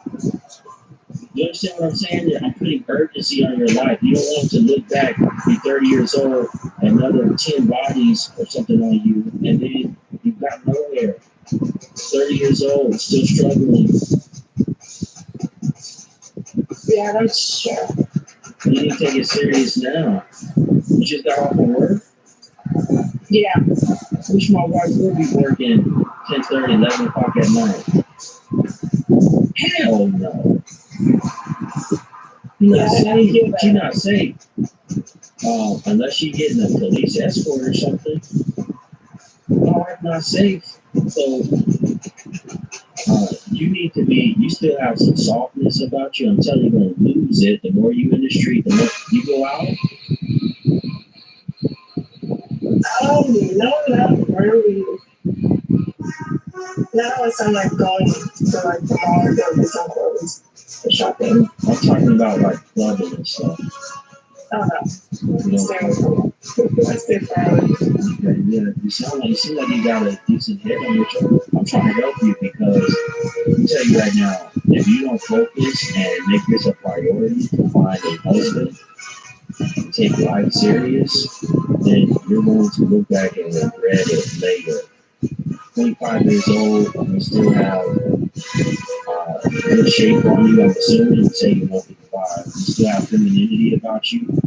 Speaker 14: You understand what I'm saying? I'm putting urgency on your life. You don't want to look back, be 30 years old, another 10 bodies or something on you, and then you've got nowhere. 30 years old, still struggling.
Speaker 16: Yeah, that's true.
Speaker 14: You need to take it serious now. You just got off of work?
Speaker 16: Yeah.
Speaker 14: Wish my wife would be working 10:30, 11 o'clock at night. Hell no. She's not safe. Unless she's getting a police escort or something. My wife not safe. So you need to be, you still have some softness about you. I'm telling you, you're going to lose it. The more you in the street, the more you go out.
Speaker 16: Oh, no, not really. Now it sounds like going to like the mall or go get some clothes for shopping.
Speaker 14: I'm talking about like clubbing and stuff.
Speaker 16: Oh no.
Speaker 14: You know,
Speaker 16: That's different.
Speaker 14: yeah, you seem like you got a decent head on your shoulder. I'm trying to help you because let me tell you right now, if you don't focus and make this a priority to find a husband and take life serious, then you're going to look back and regret it later. 25 years old, you still have good shape on you. I'm assuming you say you're 155. You still have femininity about you.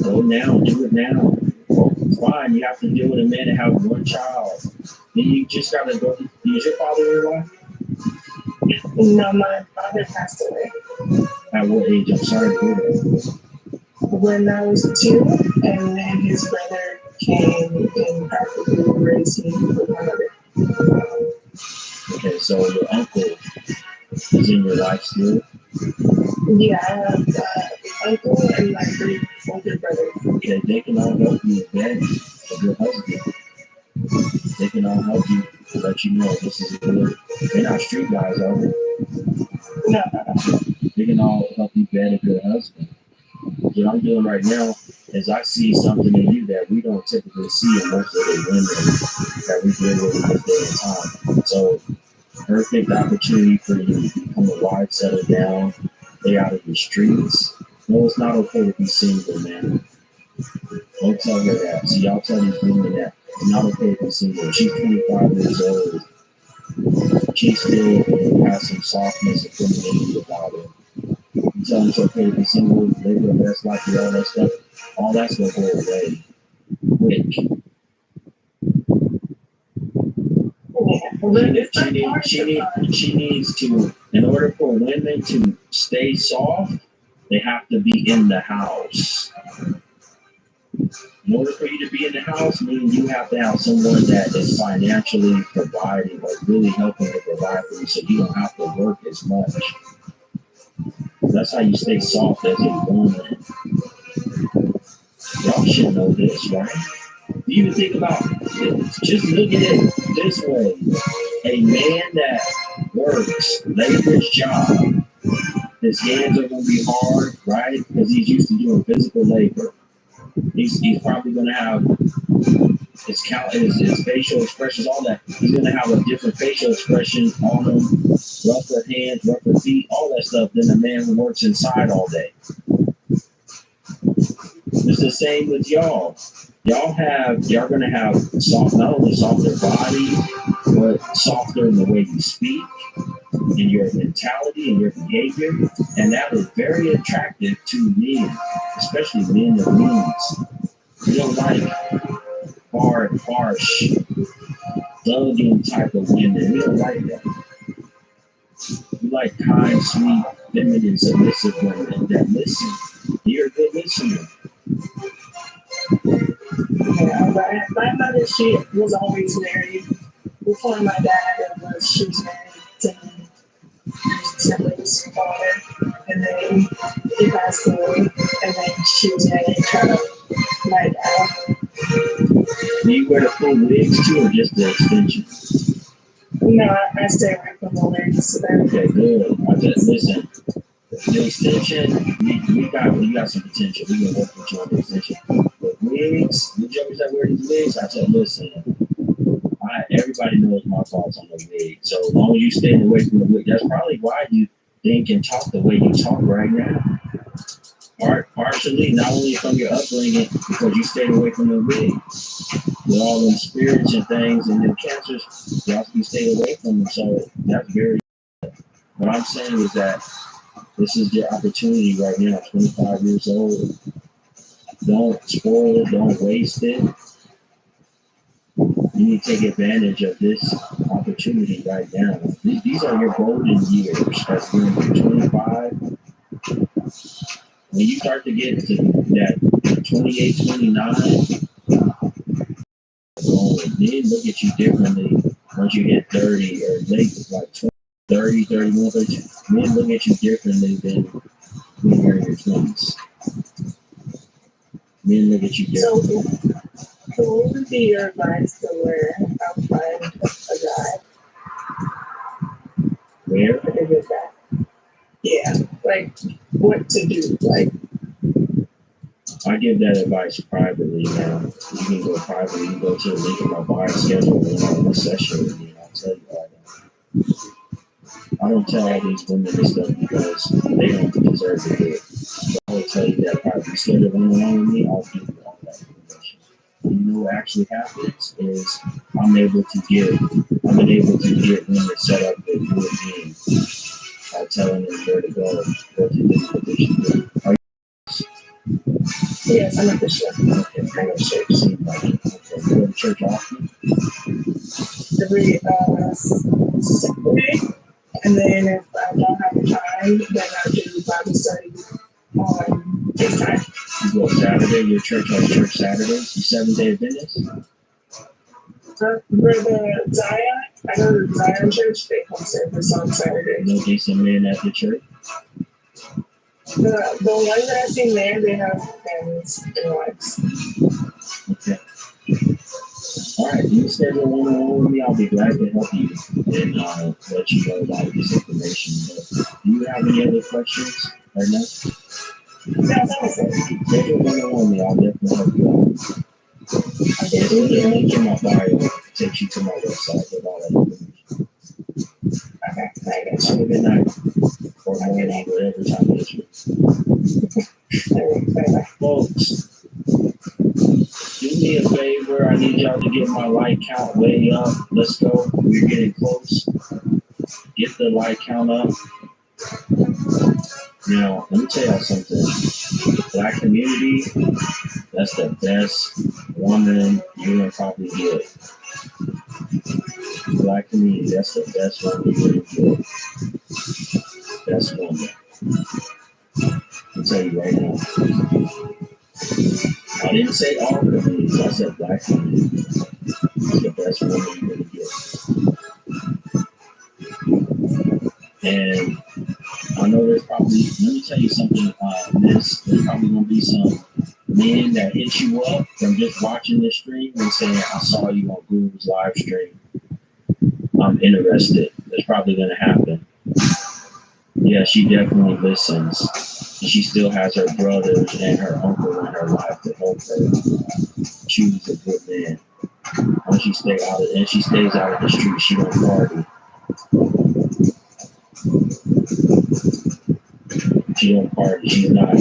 Speaker 14: Go now, do it now. Fine, you have to deal with a man and have one child. Then you just gotta go. Is your father in your life?
Speaker 16: No, my father passed away.
Speaker 14: At what age? I'm sorry to hear that.
Speaker 16: When I was 2, and then his brother came and practically raised me with my mother.
Speaker 14: Okay, so your uncle is in your life still?
Speaker 16: Yeah, I have an uncle and like 3 older brothers.
Speaker 14: Okay, they can all help you with that, of your husband. They can all help you to let you know this is good. They're not street guys, are they?
Speaker 16: No.
Speaker 14: They can all help you vet a good husband. What I'm doing right now is I see something in you that we don't typically see in most of the women that we deal with in this day and time. So, perfect opportunity for you to become a wife, settle down, stay out of the streets. No, it's not okay to be single, man. Don't tell her that. See, y'all tell these women that it's not okay to be single. She's 25 years old. She still has some softness and femininity about her. You tell them it's okay to be single, live your best life, do all that stuff. All that's gonna go away quick. She needs to, in order for women to stay soft, they have to be in the house. In order for you to be in the house, meaning you have to have someone that is financially providing or really helping to provide for you so you don't have to work as much. That's how you stay soft as a woman. Y'all should know this, right? You even think about it, just look at it this way. A man that works, laborious job, his hands are going to be hard, right? Because he's used to doing physical labor. He's probably going to have his facial expressions, all that. He's going to have a different facial expression on him, rougher hands, rougher feet, all that stuff than a man who works inside all day. It's the same with y'all. Y'all going to have not only softer body, but softer in the way you speak, in your mentality and your behavior. And that is very attractive to men, especially men of means. We don't like hard, harsh, thugging type of women. We don't like that. You like kind, sweet, feminine, submissive women that listen. You're a good listener.
Speaker 16: Yeah, but my mother, she was always married. Before my dad she was married to me, siblings, father, and then he passed away, and then she was married to my dad.
Speaker 14: Do you wear the full wigs too, or just the extension?
Speaker 16: No, I stay away from the wigs.
Speaker 14: Okay, good. I just listen. The extension, you got some potential. We can work with you on the extension. But wigs, the jokers that wear these wigs, I tell listen, everybody knows my thoughts on the wig. So as long as you stay away from the wig, that's probably why you think and talk the way you talk right now. Partially, not only from your upbringing, because you stayed away from the wig. With all them spirits and things and them cancers, y'all can stay away from them. So that's very. What I'm saying is that this is your opportunity right now, 25 years old. Don't spoil it, don't waste it. You need to take advantage of this opportunity right now. These are your golden years. As you're 25. When you start to get to that 28, 29, then look at you differently once you hit 30 or late, like 20, 30, 31, 32. Men look at you differently than when you're in your 20s. Men look at you differently.
Speaker 16: So what would be your advice to where I'll find a guy?
Speaker 14: Where?
Speaker 16: A good guy. Yeah, like what to do, like.
Speaker 14: I give that advice privately now. You can go privately, you can go to the link in my bio schedule and on this session with me, and I'll tell you all that. I don't tell all these women this stuff because they don't deserve to do it. So I will tell you that privately. Instead of going along with me, I'll give you all that information. You know what actually happens is I'm able to get women set up with human beings by telling them where to go, what to do, what they should do.
Speaker 16: Yes, I'm at the church.
Speaker 14: Okay, I go to church. Seems like it. Okay, you go to church often?
Speaker 16: Every Saturday, and then if I don't have time, then I do Bible study on FaceTime.
Speaker 14: You go Saturday, your church has church Saturdays, you 7-day Adventist?
Speaker 16: For the Zion, I go to the Zion Church, they have service on Saturday.
Speaker 14: No decent men at the church?
Speaker 16: The ones that I've seen there, they have families and wives.
Speaker 14: Okay. All right, you schedule one-on-one with me. I'll be glad to help you and let you know about this information. But do you have any other questions right now?
Speaker 16: No, that was it.
Speaker 14: Schedule one-on-one with me. I'll definitely help you out. There's a link in my bio that takes you to my website with all that information.
Speaker 16: Okay, I got
Speaker 14: Have a good night. Or morning, whatever time it is.
Speaker 16: you.
Speaker 14: Folks, do me a favor. I need y'all to get my like count way up. Let's go. We're getting close. Get the like count up. Now, let me tell y'all something. Black community, that's the best woman you're going to probably get. Black community, that's the best woman you're going to get. Best woman. I'll tell you right now. I didn't say all communities, I said black community. It's the best woman you're going to get. And I know there's probably, let me tell you something, there's probably going to be some men that hit you up from just watching this stream and saying, I saw you on Google's live stream. I'm interested. That's probably going to happen. Yeah, she definitely listens. And she still has her brothers and her uncle in her life to help her choose a good man. Once she stays out of the street, she don't party. She don't party. She's not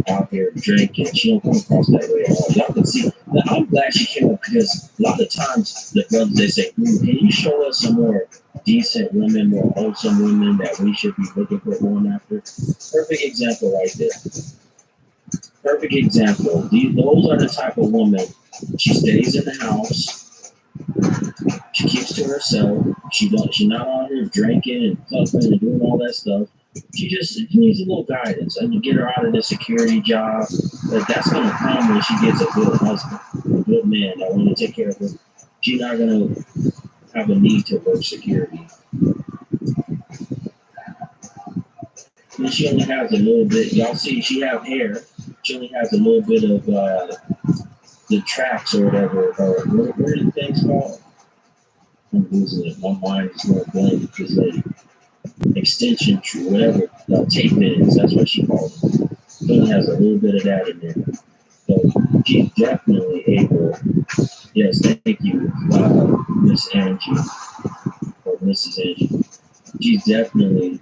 Speaker 14: out here drinking. She don't come across that way at all. Y'all can see. I'm glad she came up because a lot of times the brothers, they say, can you show us some more decent women, more wholesome women that we should be looking for going after? Perfect example right there. Perfect example. Those are the type of woman, she stays in the house.
Speaker 9: She keeps to herself. She's not on here drinking and puffing and doing all that stuff. She needs a little guidance and to get her out of the security job. But that's gonna come when she gets a good husband, a good man that want to take care of her. She's not gonna have a need to work security. And she only has a little bit. Y'all see, she have hair. She only has a little bit of the tracks or whatever. Or what are the things called? I'm losing it. My mind is going blank. It's like extension tree, whatever tape is. That's what she calls it. She only has a little bit of that in there. So she's definitely able. Yes, thank you, Miss Angie or Mrs. Angie. She's definitely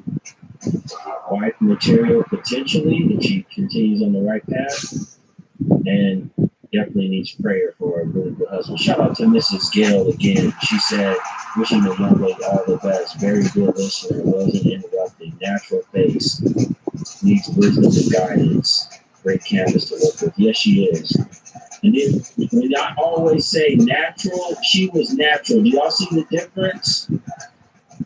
Speaker 9: wife material potentially if she continues on the right path, and definitely needs prayer for a really good husband. Shout out to Mrs. Gail again. She said, wishing the young lady all the best. Very good listener. Wasn't interrupting. Natural face. Needs wisdom and guidance. Great canvas to work with. Yes, she is. And then when I always say natural, she was natural. Do y'all see the difference?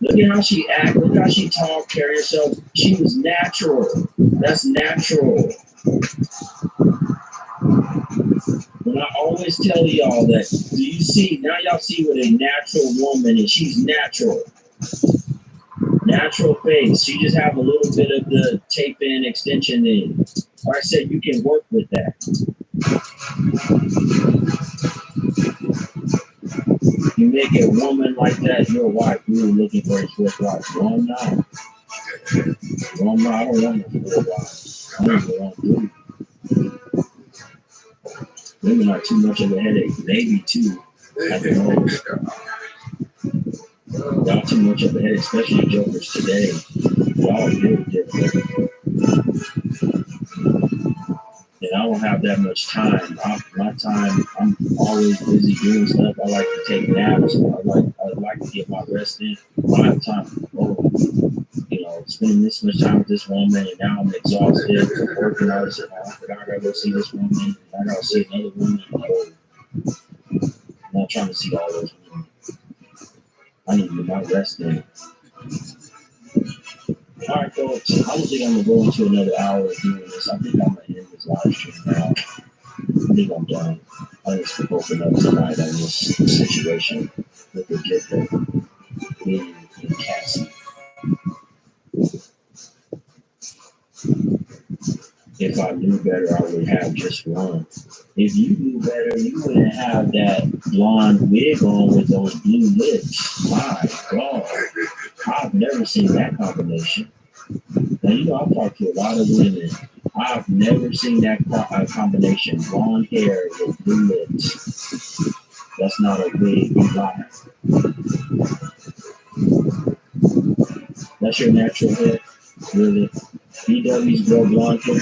Speaker 9: Look at how she act. Look how she talk, carry herself. She was natural. That's natural. When I always tell y'all that, do you see, now y'all see what a natural woman is. She's natural. Natural face. She just have a little bit of the tape in, extension in. Like I said, you can work with that. You make a woman like that your wife. You're looking for a fourth wife. No, I'm not. No, I'm not. I don't want a fourth wife. I don't even want to. Women are too much of a headache. Maybe too. At the most. Y'all too much of a headache, especially jokers today. Y'all are really different. And I don't have that much time. My time, I'm always busy doing stuff. I like to take naps. I like to get my rest in. I don't have time. Spending this much time with this woman, and now I'm exhausted. Working out, and I forgot I gotta go see this woman. And I gotta see another woman. I'm not trying to see all those women. I need to get my rest in. All right, folks. I don't think I'm gonna go into another hour of doing this. I think I'm gonna end this live stream now. I think I'm done. I just could open up tonight on this situation with the giver, me and Cassie. If I knew better, I would have just one. If you knew better, you wouldn't have that blonde wig on with those blue lips. My God, I've never seen that combination. Now, I've talked to a lot of women. I've never seen that combination. Blonde hair with blue lips. That's not a wig, you lie. That's your natural hair? Really? BW's grow blonde hair?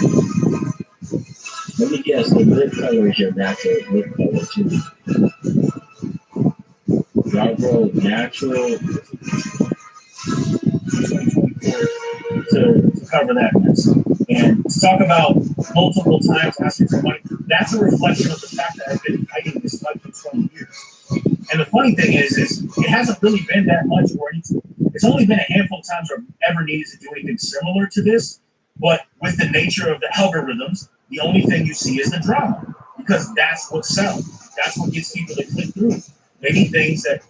Speaker 9: Let me guess, the lip color is your natural lip color too. Y'all grow natural
Speaker 2: to cover that mess. And to talk about multiple times asking for money, that's a reflection of the fact that I've been hiding this life for 20 years. And the funny thing is it hasn't really been that much or anything. It's only been a handful of times where I've ever needed to do anything similar to this. But with the nature of the algorithms, the only thing you see is the drama. Because that's what sells. That's what gets people to click through. Maybe things that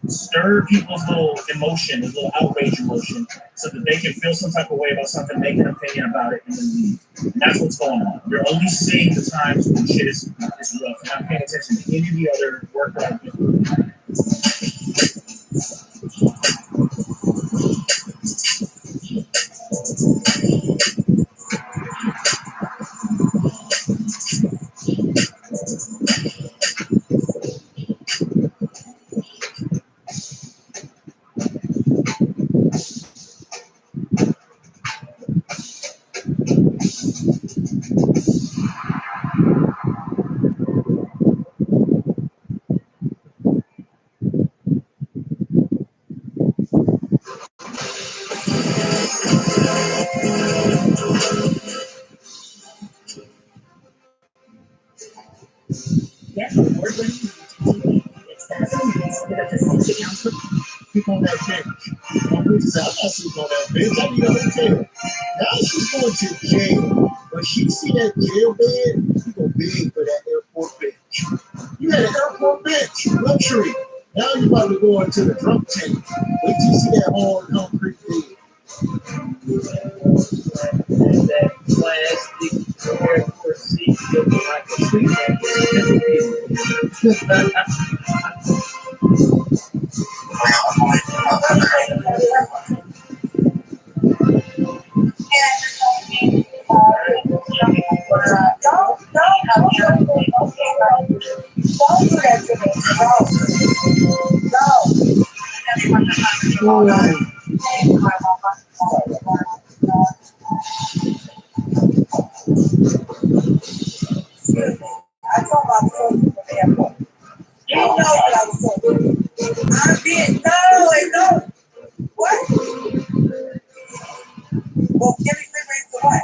Speaker 2: stir people's little emotion, a little outrage emotion, so that they can feel some type of way about something, make an opinion about it, and then leave. And that's what's going on. You're only seeing the times when shit is rough. You're not paying attention to any of the other work that I've been doing.
Speaker 14: Sleep on that bench. My bitch said, I'm not sleeping on that bench. I need a hotel. Now she's going to jail. When she see that jail bed, she gonna beg for that airport bench. You had an airport bench, luxury. Now you about to go into the drunk tank. Wait till you see that hard concrete bed.
Speaker 8: That plastic airport seat looking like a tree.
Speaker 16: Don't do that to me. I told my son to the airport. You know what I was saying. I did. No. What? Well, give me 3 reasons for what?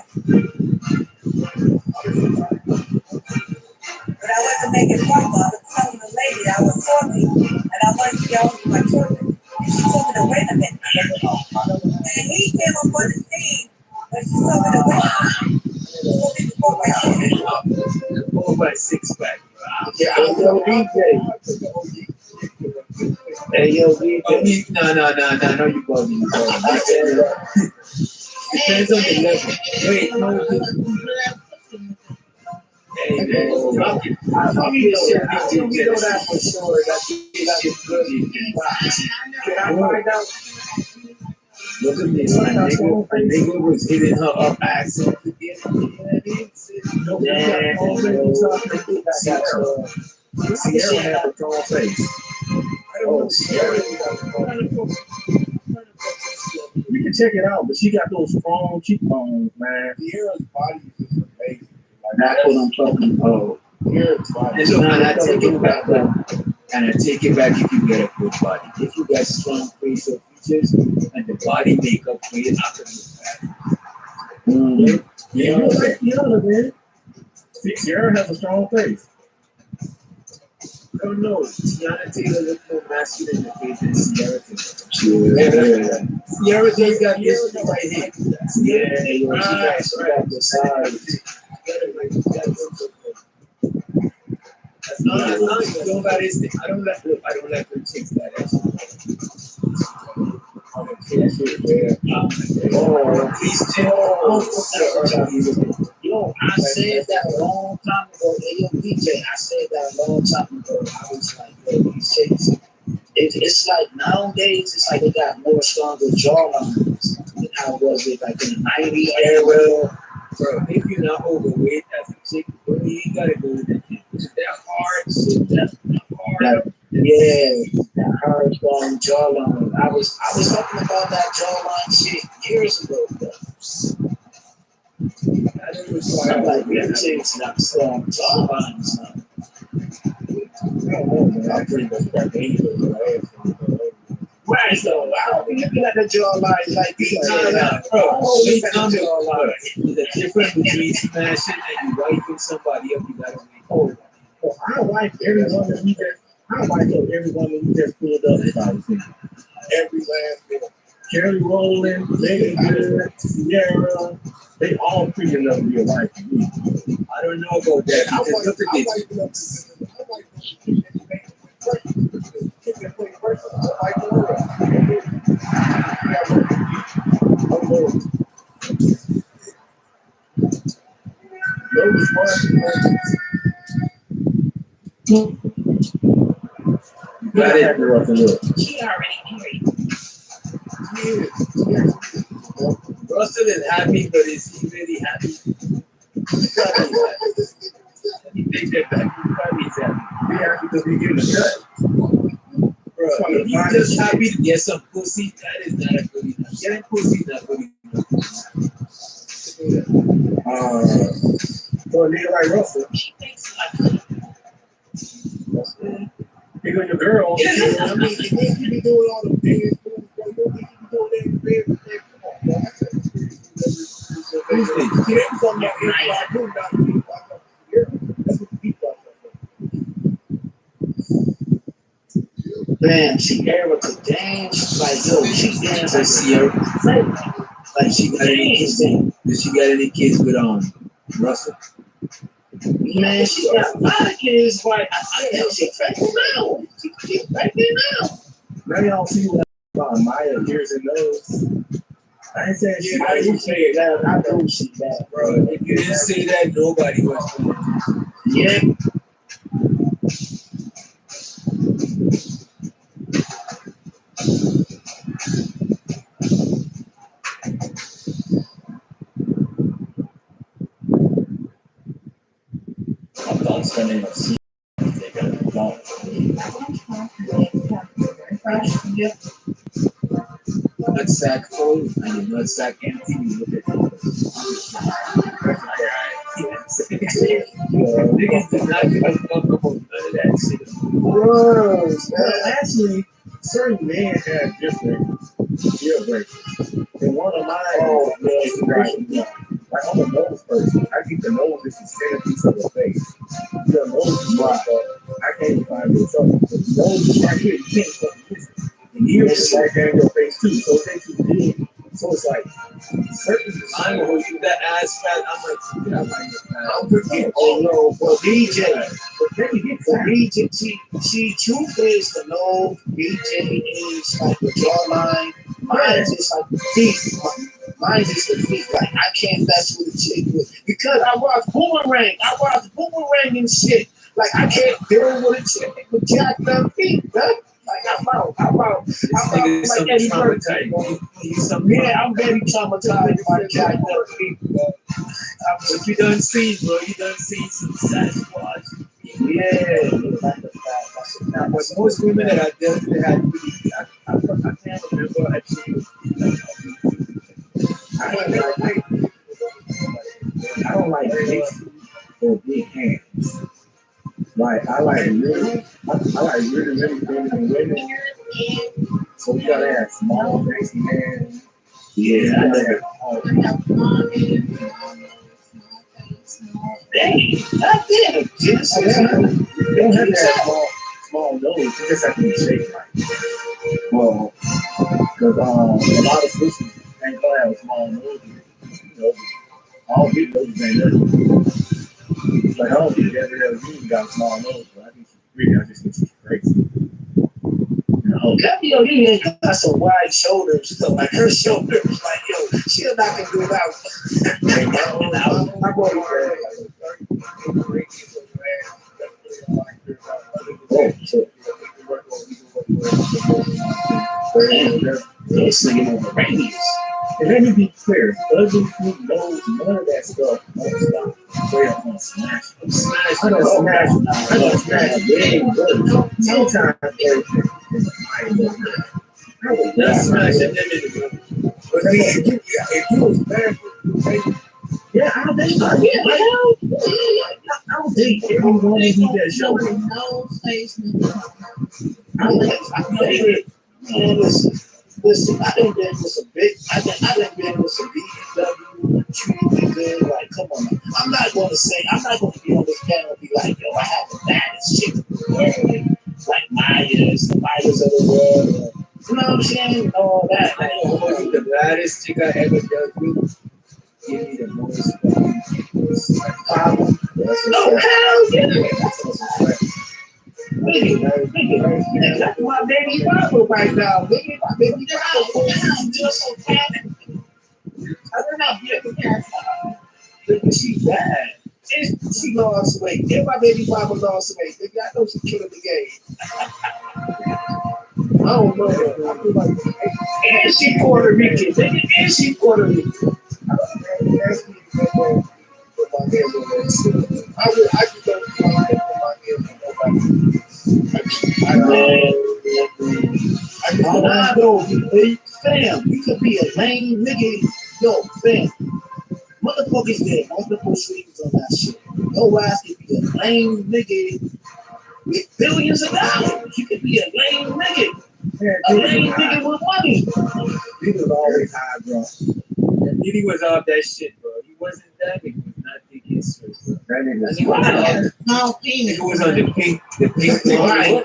Speaker 16: But I wasn't making fun of her. I was telling the lady I was talking, and I wanted to get home to my children. And she told me to wait a minute. And he came up on the scene, but she told me to wait a minute. She told me to go right here.
Speaker 8: 4x6-pack.
Speaker 6: Yeah, yo, DJ. Hey, yo, DJ.
Speaker 8: No, you bugging. Depends on the level. Wait, no. Hey, man.
Speaker 6: I know that for sure. That shit good. Can I find out?
Speaker 8: Look at this. A nigga was hitting her up accent again.
Speaker 14: Sierra had a tall face. Oh, Sierra. You can check it out, but she got those strong cheekbones, man.
Speaker 6: Sierra's body is amazing.
Speaker 14: That's what I'm talking about.
Speaker 6: Sierra's body.
Speaker 8: And I take it back, and I take it back if you get a good body. If you got strong facial features and the body makeup for it, I can look bad.
Speaker 14: Yeah, man. Sierra has a strong face.
Speaker 8: I don't know. Tiana Taylor looks more masculine in the face than Sierra Taylor. Sierra just got this right here. Right.
Speaker 6: The size.
Speaker 8: As long as you don't got his thing. I don't let them chicks that
Speaker 6: Yo, I said that a long time ago. Hey, yo, DJ, I said that a long time ago. I was like, yo, these chicks, it's like nowadays, it's like they got more stronger jawlines than how it was it like in the 90s era.
Speaker 8: Bro, if you're not overweight as a chick, bro, you ain't gotta go with that shit. It's that hard shit. That's hard.
Speaker 6: Yeah, that hard strong jawline. I was talking about that jawline shit years ago, bro.
Speaker 8: I don't require
Speaker 6: I'm like, them chicks got strong jawlines now.
Speaker 14: I don't know, man. I pretty much got dangerous.
Speaker 6: Right, so I don't be looking at the jawline like these.
Speaker 8: Bro, the difference between smashing and you wiping somebody up, you gotta make hold.
Speaker 14: I like everyone that we just. I like everyone that we just pulled up about.
Speaker 6: Every last bit.
Speaker 14: Kelly Rowland, Lady Good, Sierra, they all pretty enough to be a wife for me.
Speaker 8: I don't know about that. Because look at this.
Speaker 14: Got it.
Speaker 3: She already married.
Speaker 8: Russell is happy, but is he really happy? He's probably happy. Let me take that back. He probably is happy.
Speaker 14: Be happy because we getting the cut.
Speaker 8: Bro, if you're just happy to get some pussy, that is not a good enough. Getting pussy is not good enough.
Speaker 14: For a nigga like Russell,
Speaker 3: She thinks like
Speaker 14: you know your girl.
Speaker 6: I mean, you think you be doing all the dance moves, bro. You think you be doing everything. Come on, bro. That's something that I do not do. That's what the people are. Bam, she able to dance like yo, she dance like Sierra. Like she got any kids? Did she got any kids with Russell? Man, she got a lot of kids. Like she pregnant now. She's pregnant now. Now y'all see what about Maya ears and nose. I ain't saying she. I didn't say it. I know she bad, bro. If you didn't say that, nobody was going to. Yeah. I thought spending a seat. They got a dog. Yep. Nutsack full and your nutsack empty. You look at niggas did not give a fuck about none of that shit. Bro, actually, certain men have different deal breakers. And one of mine is right. Like I'm a nose person. I think the nose is the centerpiece of the face. Your nose is right. I can't find it. So the nose is right here. You can't fucking miss it. And ears is right there in your face too. So it takes you big. So it's like certain. I'm gonna keep that ass fat. I'm like, oh no, but BJ, she two-faced the nose. BJ is like the jawline. Mine is just like the teeth. Mine is just the teeth. Like I can't mess with a chick because I watch Boomerang and shit. Like I can't deal with a chick with jacked up feet, bro. Like I'm out like Eddie Murphy. Yeah, I'm very traumatized by jacked up feet, bro. But you done seen, bro. You done seen some Sasquatch. Yeah. Now, but most women that I dealt with had I can't remember actually. I don't like big feet or big hands. Like I like really feminine women. So you gotta have small, sexy hands. Yeah, I know. Dang, not there. Just they don't have that small nose. You just have to be shaped right. Well, because a lot of sisters ain't gonna have a small nose. You know, all big noses ain't nothing. Like I don't think every other woman got a small nose, but I think she's pretty. I just think she's crazy. Yo, he ain't got some wide shoulders, so like her shoulders, like yo, she'll knock a dude out. Oh shit. It's singing over radius. And let me be clear, ugly feet, nose, none of that stuff won't stop. I'm gonna smash. I don't smash big birds. Sometimes that's smashing them in the room. But if you was bad for yeah, I don't think I don't think every woman needs that show. No face, Listen, I done been with some big, I done been with some BW, treated me good, like, come on. I'm not going to be on this panel and be like, yo, I have the baddest chick in the world, like Maya's of the world, you know what I'm saying, all that. Like, the baddest chick I ever dealt with, give me the most problem. No, hell yeah, that's what's right. Nigga, that's my baby father right now. Nigga, my baby father. Just so bad. I don't know. Nigga, she bad. She lost weight. Yeah, my baby father lost weight. Nigga, I know she killing the game. I don't know. I feel like, and she Puerto Rican. Nigga, and she Puerto Rican. I don't know. Ask me to go put my hands on that. I just don't put my hands on nobody. Fam, you could be a lame nigga. Yo, fam, motherfuckers there, multiple streams on that shit. Your ass could be a lame nigga with billions of dollars. You could be a lame nigga. A lame nigga with money. He was always high, bro. He was off that shit, bro. He wasn't that nigga. Was not thinking
Speaker 15: penis.
Speaker 14: That nigga's
Speaker 16: Small penis.
Speaker 15: It was on the pink
Speaker 14: Right.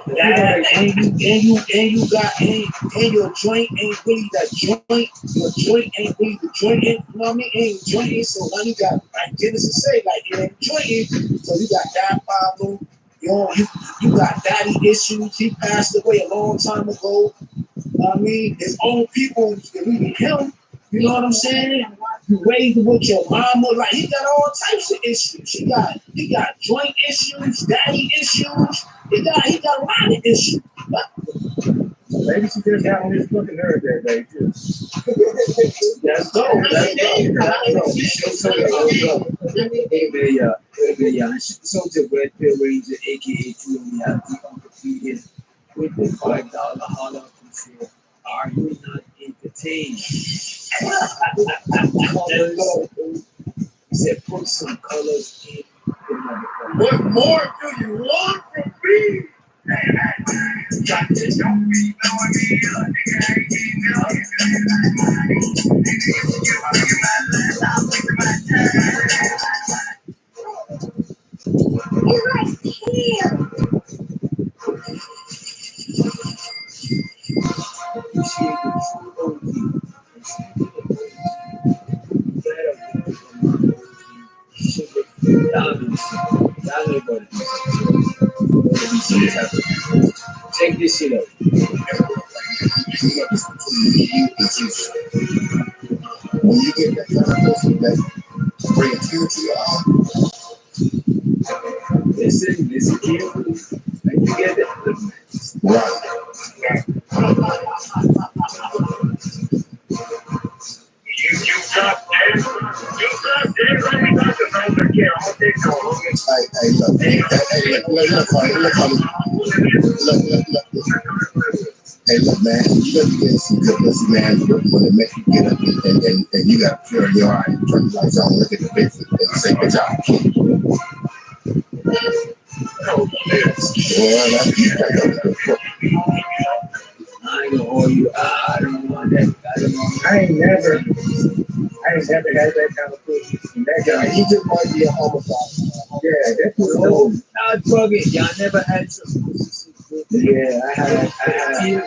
Speaker 15: and you got and your joint ain't really the joint. Your joint ain't really the joint. You know what I mean? Ain't jointing. So now you got like Genesis say like it ain't jointing. So you got that problem. You got daddy issues. He passed away a long time ago. I mean, his own people believe him. You know what I'm saying? You raised with your mama, like he got all types of issues. He got joint issues, daddy issues. He got a lot of issues.
Speaker 14: Maybe she just got on his fucking nerve that day too.
Speaker 15: That's dope. That's dope. Soldier Red Pill Ranger, aka Julia, the undefeated with the $5 holla feature. Are you not entertained? Colors. He said, put some colors in the motherfucker.
Speaker 11: What more do you want from me?
Speaker 2: Got to don't be knowing me, nigga, I ain't even knowing
Speaker 3: You're right here.
Speaker 15: Check this shit out.
Speaker 11: When you get that kind of pussy that bring a tear to your eye,
Speaker 15: Listen carefully. Like you get it.
Speaker 11: right.
Speaker 2: You got this. You got this. Let me talk to those that care. I'll take no longer.
Speaker 11: Hey, look. Hey, look, man. You got to get some good pussy, man. When it makes you get up and you got to clear your eye and turn the lights on, look at the face and say, good job.
Speaker 2: Oh, yes.
Speaker 11: Well, that's you got to good foot.
Speaker 15: I ain't gonna hold you. I don't want that.
Speaker 14: I ain't never had that kind of pussy. And that guy,
Speaker 11: He just might be a homicide.
Speaker 14: yeah, that was
Speaker 15: No, not bugging. Y'all never had some.
Speaker 14: yeah, I had.
Speaker 15: You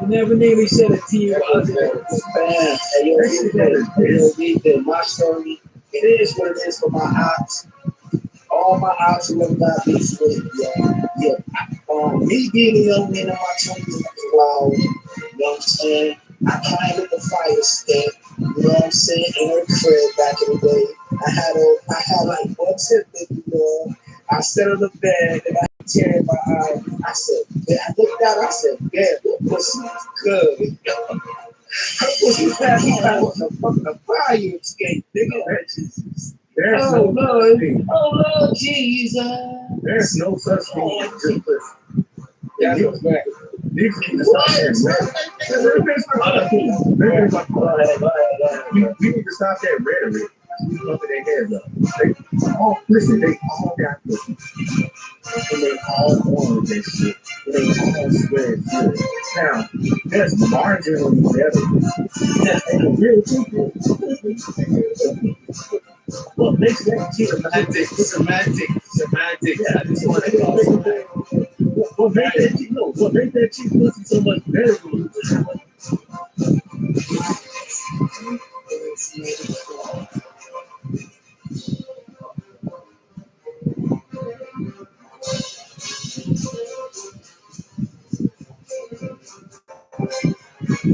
Speaker 15: never nearly shed a tear out there.
Speaker 11: Man, hey, yo, my story, it is what it is for my ops. All my ops who never got beats with, me being a young man in my 20s, wow, you know what I'm saying? I climbed up the fire stick, you know what I'm saying, in her crib back in the day. I had like one tip, baby girl. I sat on the bed and I had a tear in my eye. I said, I looked out, I said, damn, that pussy is good. Her pussy was like a fucking fire escape, nigga. Oh Lord Jesus.
Speaker 14: There's no such thing as good pussy. Yeah, you need to stop that rhetoric. You bumping their heads up. They all got pussy. And they all want with that shit. And they all swear it's good. Now, there's marginally better. And the real truth is, what makes that shit
Speaker 15: Semantic.
Speaker 14: Yeah,
Speaker 15: I just want to call
Speaker 14: what makes that cheap pussy so much better than you?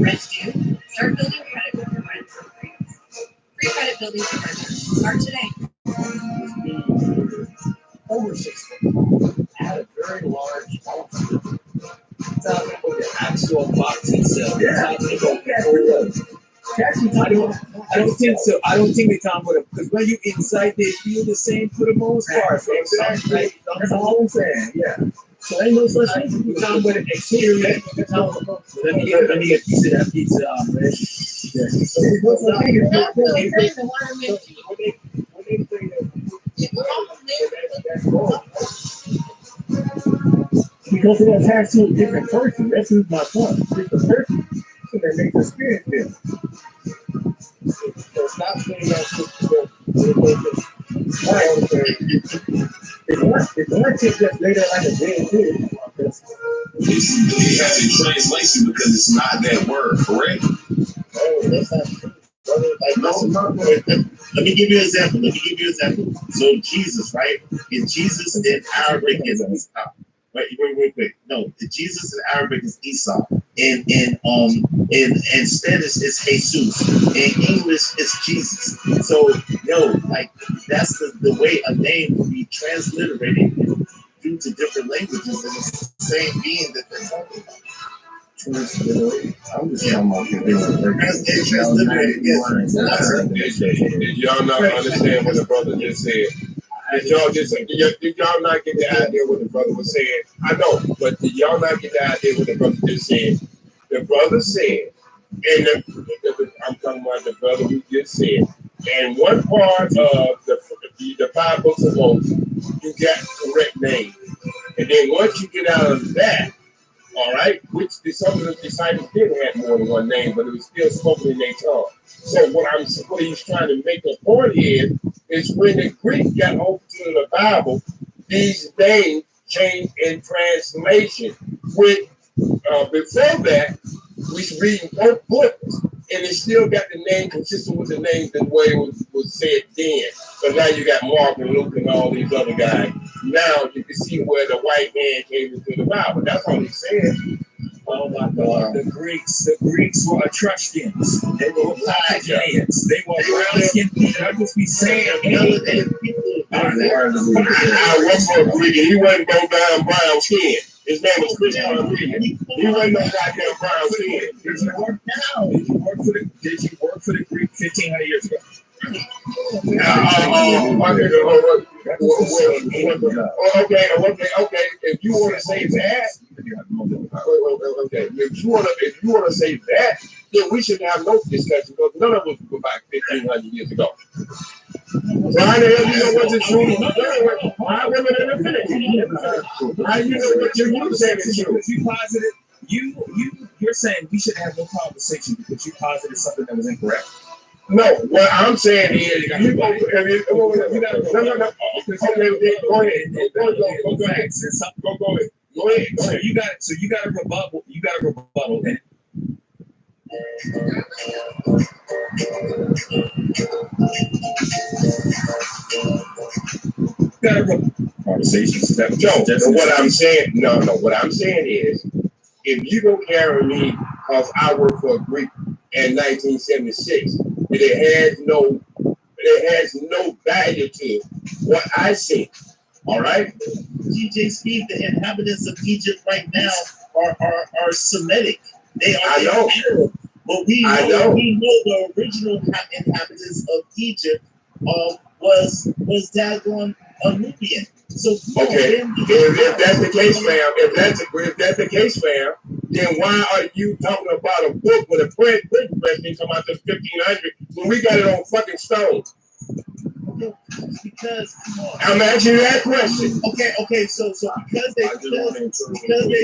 Speaker 3: Rescue. Start building credit with provided programs. Free credit building programs. Start today.
Speaker 15: ownership had a very large outfit. Talking about the actual box itself.
Speaker 14: Yeah.
Speaker 15: Talking about I don't think so. I don't think they're talking about it because when you inside, they feel the same for the most part.
Speaker 14: Exactly. That's all I'm saying. Yeah. So ain't no such thing.
Speaker 15: You're talking about the exterior. Let me get a piece of that pizza, man.
Speaker 14: Yeah. So what's the thing is
Speaker 11: That's
Speaker 14: when that's wrong. Because it attached to a different person. That's who's my son. Different person. So that makes the experience different.
Speaker 11: So stop saying that shit.
Speaker 14: If one tip just lay there like a dead pig,
Speaker 2: It's having translation because it's not that word, correct?
Speaker 6: Oh, that's not true. Brother, like, let me give you an example. So Jesus, right? In Jesus in Arabic is Esau. Wait. No, the Jesus in Arabic is Esau. In instead it's Jesus. In English it's Jesus. So like that's the way a name can be transliterated due to different languages, and it's the same being that they're talking about. Transliterated. I'm just talking about transliterated.
Speaker 15: Did y'all not understand what the brother just said? Did y'all not get the idea what the brother was saying? I know, but did y'all not get the idea what the brother just said? The brother said, and I'm talking about the brother who just said, and one part of the 5 books of Moses, you got correct names. And then once you get out of that, all right, which some of the disciples did have more than one name, but it was still spoken in their tongue. So what he's trying to make a point is when the Greek got over to the Bible, these names changed in translation. With before that, we reading both books, and it still got the name consistent with the names the way it was said then. But now you got Mark and Luke and all these other guys. Now you can see where the white man came into the Bible. That's all he's saying.
Speaker 2: Oh my God! The Greeks were Etruscans. They were Carthaginians. They were brown-skinned people. I just be saying,
Speaker 15: I was for a Greek, and he wasn't no damn brown skin. His name was Christian Rodriguez. He wasn't no goddamn brown skin.
Speaker 2: Did you work now? Did you work for the Greek 1,500 years ago?
Speaker 15: Okay. If you want to say that, okay. If you want to say that, then we should have no discussion because none of us were back 1,500 years ago. So how the hell you know what the truth is? How women in the finish? How you know what you're saying is true?
Speaker 2: Because you posited, you're saying we should have no conversation because you posited something that was incorrect.
Speaker 15: No, what I'm saying is, you go. No. Okay, go ahead. Go ahead.
Speaker 2: You got a rebuttal. You got a rebuttal. And conversations.
Speaker 15: What I'm saying, what I'm saying is, if you don't carry me, because I worked for a Greek in 1976, it has no value to what I see. All right, DJ Speed, the inhabitants of Egypt right now are Semitic. They are Arab, but we know the original inhabitants of Egypt was daggone Nubian. So okay, if that's the case, fam, if that's the case, fam, then why are you talking about a book with a print press come out to 1,500 when we got it on fucking stone? Because I'm asking you that question. Okay. So because they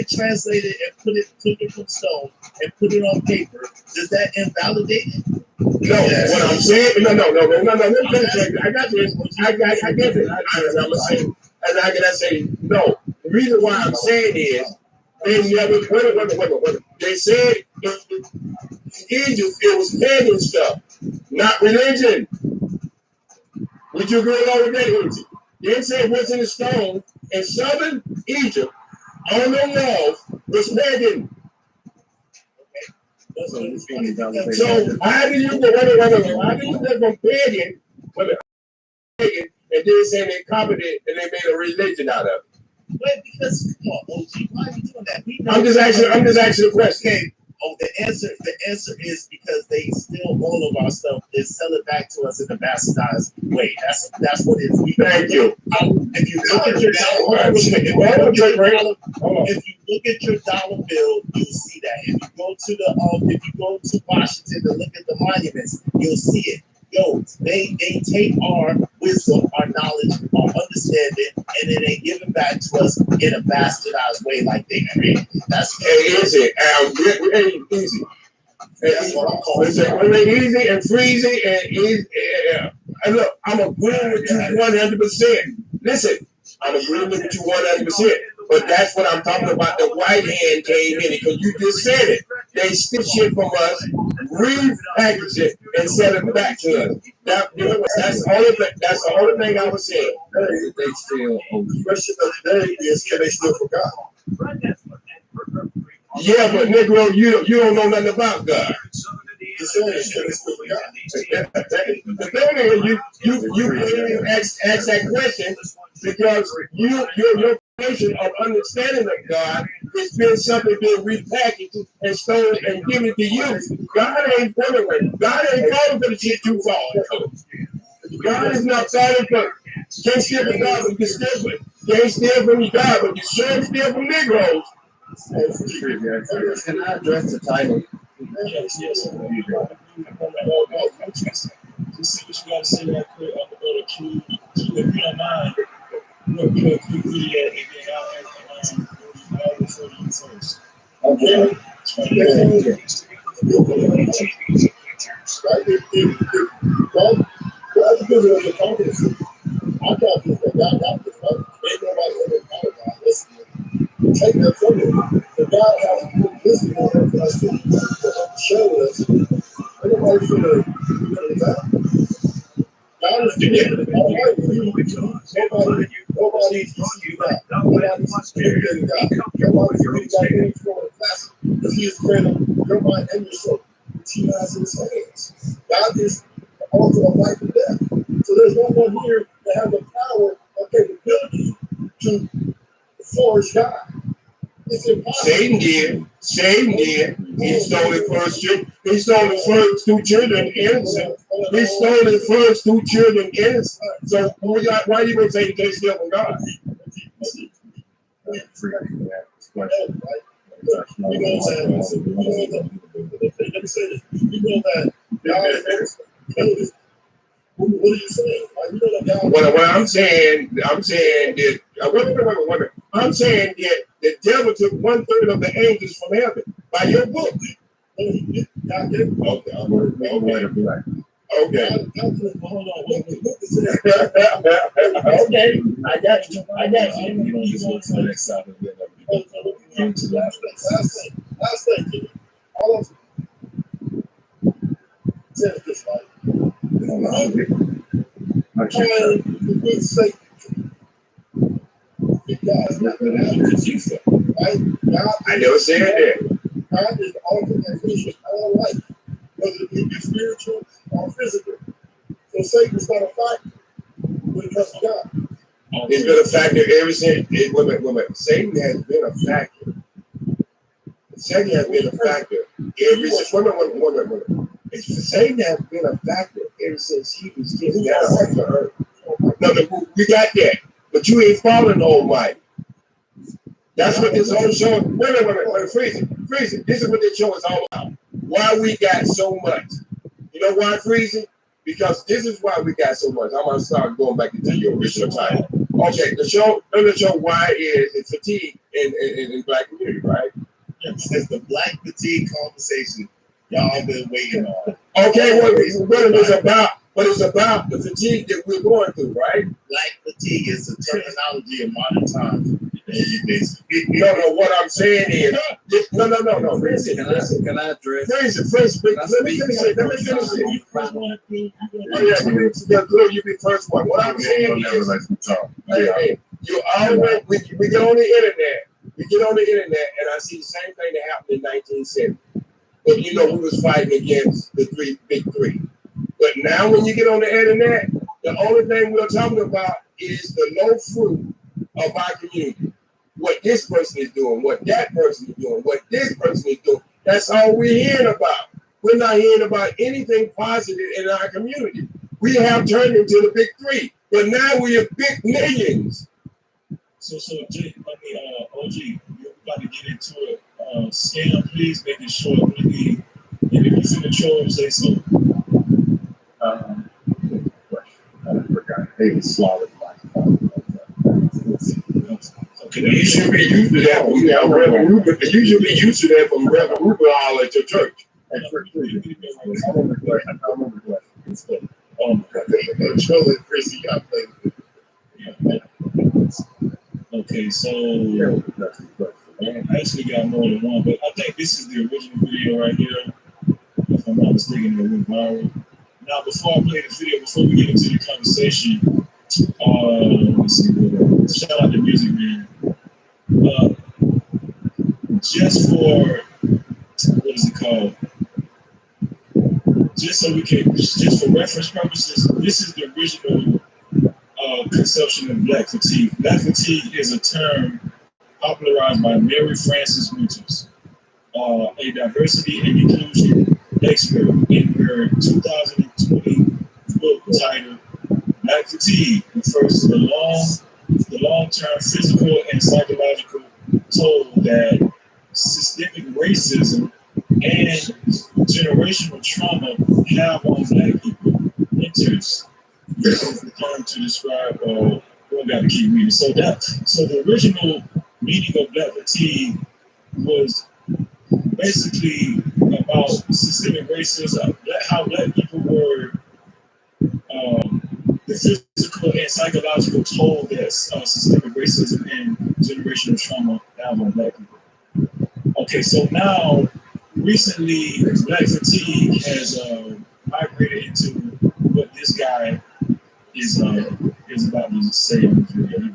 Speaker 15: translated and took it from stone and put it on paper, does that invalidate it? No. Yes. What I'm saying, no. I got this. I get it. And I'm gonna say no. The reason why I'm saying is they never. Wait. They said in Egypt it was pagan stuff, not religion. Would you agree along with that, Uzi? They said what's in the stone in southern Egypt on the walls was pagan. Okay. So how do you go from pagan and then say they copied it and they made a religion out of it? Well, because come on, OG, why are you doing that? I'm just asking a question. Okay. Oh, the answer is because they steal all of our stuff and sell it back to us in a bastardized way. That's what it is. Thank you. If you look at your dollar bill, you'll see that. If you go to Washington to look at the monuments, you'll see it. Yo, they take our wisdom, our knowledge, our understanding, and then they give it back to us in a bastardized way like they created. That's easy. Easy. That's what I'm calling it. Easy and freezy and easy. And look, I'm agreeing with you 100%.
Speaker 2: Listen, I'm agreeing with you 100%. But that's what I'm talking about. The white hand came in because you just said it. They steal shit from us, repackage it, and sell it back to us. That's the only thing I was saying.
Speaker 15: They still. The question of today is, can they still forgot?
Speaker 2: Yeah, but Negro, you don't know nothing about God.
Speaker 15: The thing is, can they still forgot?
Speaker 2: The thing is, you ask that question because your foundation of understanding of God has been something being repackaged and stolen and given to you. God ain't falling with. God ain't falling for the shit you fall. God is not falling for. You can't steal from God, but you can steal from. You can't steal from God, but you sure steal from Negroes.
Speaker 15: Can I address the title?
Speaker 8: Yes. Just see what you got to say right quick. I'm going to go to Q. If you don't mind, we'll do a quick video and then I'll refer to you first.
Speaker 15: Okay. That's because of the confidence. I got this, I got this, right? Ain't nobody ever thought about listening. Take that from him. The God has put listening on him for us to show us. Everybody's going to that. God is doing it. All right, nobody teaches you that. Nobody's communicating God. Nobody's communicating for the class because He is creating your mind and your soul, which He has in His hands. God is the author of life and death. So there's no one here that has the power or capability to forge God. It's impossible.
Speaker 2: Satan did. He stole the first children. He stole the first two children innocent. He stole the first two children innocent. So why you gonna say you can't steal from God?
Speaker 15: What are you saying?
Speaker 2: What I'm saying that I'm saying that the devil took 1/3 of the angels from heaven by your book. Okay.
Speaker 8: Hold on.
Speaker 2: Okay. I got you.
Speaker 8: You don't just go to the next side of the
Speaker 15: Last thing. All of said this right.
Speaker 2: I never said that.
Speaker 15: God is the ultimate and finisher of all life, whether it be spiritual or physical. So Satan's not a factor when it comes to God.
Speaker 2: It's been a factor ever since. Satan has been a factor. Satan has been a factor ever since. Satan has been a factor ever since he was given that on the earth. No, we got that, but you ain't following the Almighty. That's what this whole show. Wait, freeze it. This is what this show is all about. Why we got so much. You know why, freeze it? Because this is why we got so much. I'm gonna start going back into your original title. Okay, the show why is fatigue in black community, right?
Speaker 15: It's the black fatigue conversation y'all been waiting on.
Speaker 2: Okay, what it's about the fatigue that we're going through, right?
Speaker 15: Black fatigue is a terminology in modern times.
Speaker 2: No, what I'm saying is, no. Listen,
Speaker 15: Can I address?
Speaker 2: Let me finish it. You be first one. What I'm saying is, hey, you always, we get on the internet. And I see the same thing that happened in 1970. But we was fighting against the big three. But now when you get on the internet, the only thing we're talking about is the low fruit of our community. What this person is doing, what that person is doing, what this person is doing. That's all we're hearing about. We're not hearing about anything positive in our community. We have turned into the big three, but now we are big millions.
Speaker 8: So Jake, OG, you're about to get into it. Scam, please make it short. And if you see the troll, say so.
Speaker 15: I forgot. They was slaughtered.
Speaker 2: Okay, you should be used to that. You should be used to that from Reverend Rupert all at your church.
Speaker 15: I remember the question. Oh my God. Children, Chrissy, I played with.
Speaker 14: Okay, so I actually got more than one, but I think this is the original video right here. If I'm not mistaken, it went viral. Now, before I play this video, before we get into the conversation, let's see, shout out to Music Man. Just for, what is it called? Just for reference purposes, this is the original conception of black fatigue. Black fatigue is a term popularized by Mary Frances Winters, a diversity and inclusion expert, in her 2020 book titled Black Fatigue refers to the long-term physical and psychological toll that systemic racism and generational trauma have on black people. Winters uses the term to describe, we don't got to keep reading. So the original meaning of black fatigue was basically about systemic racism, how black people were, the physical and psychological toll that systemic racism and generational trauma have on black people. Okay, so now recently black fatigue has migrated into what this guy is about to say on this video.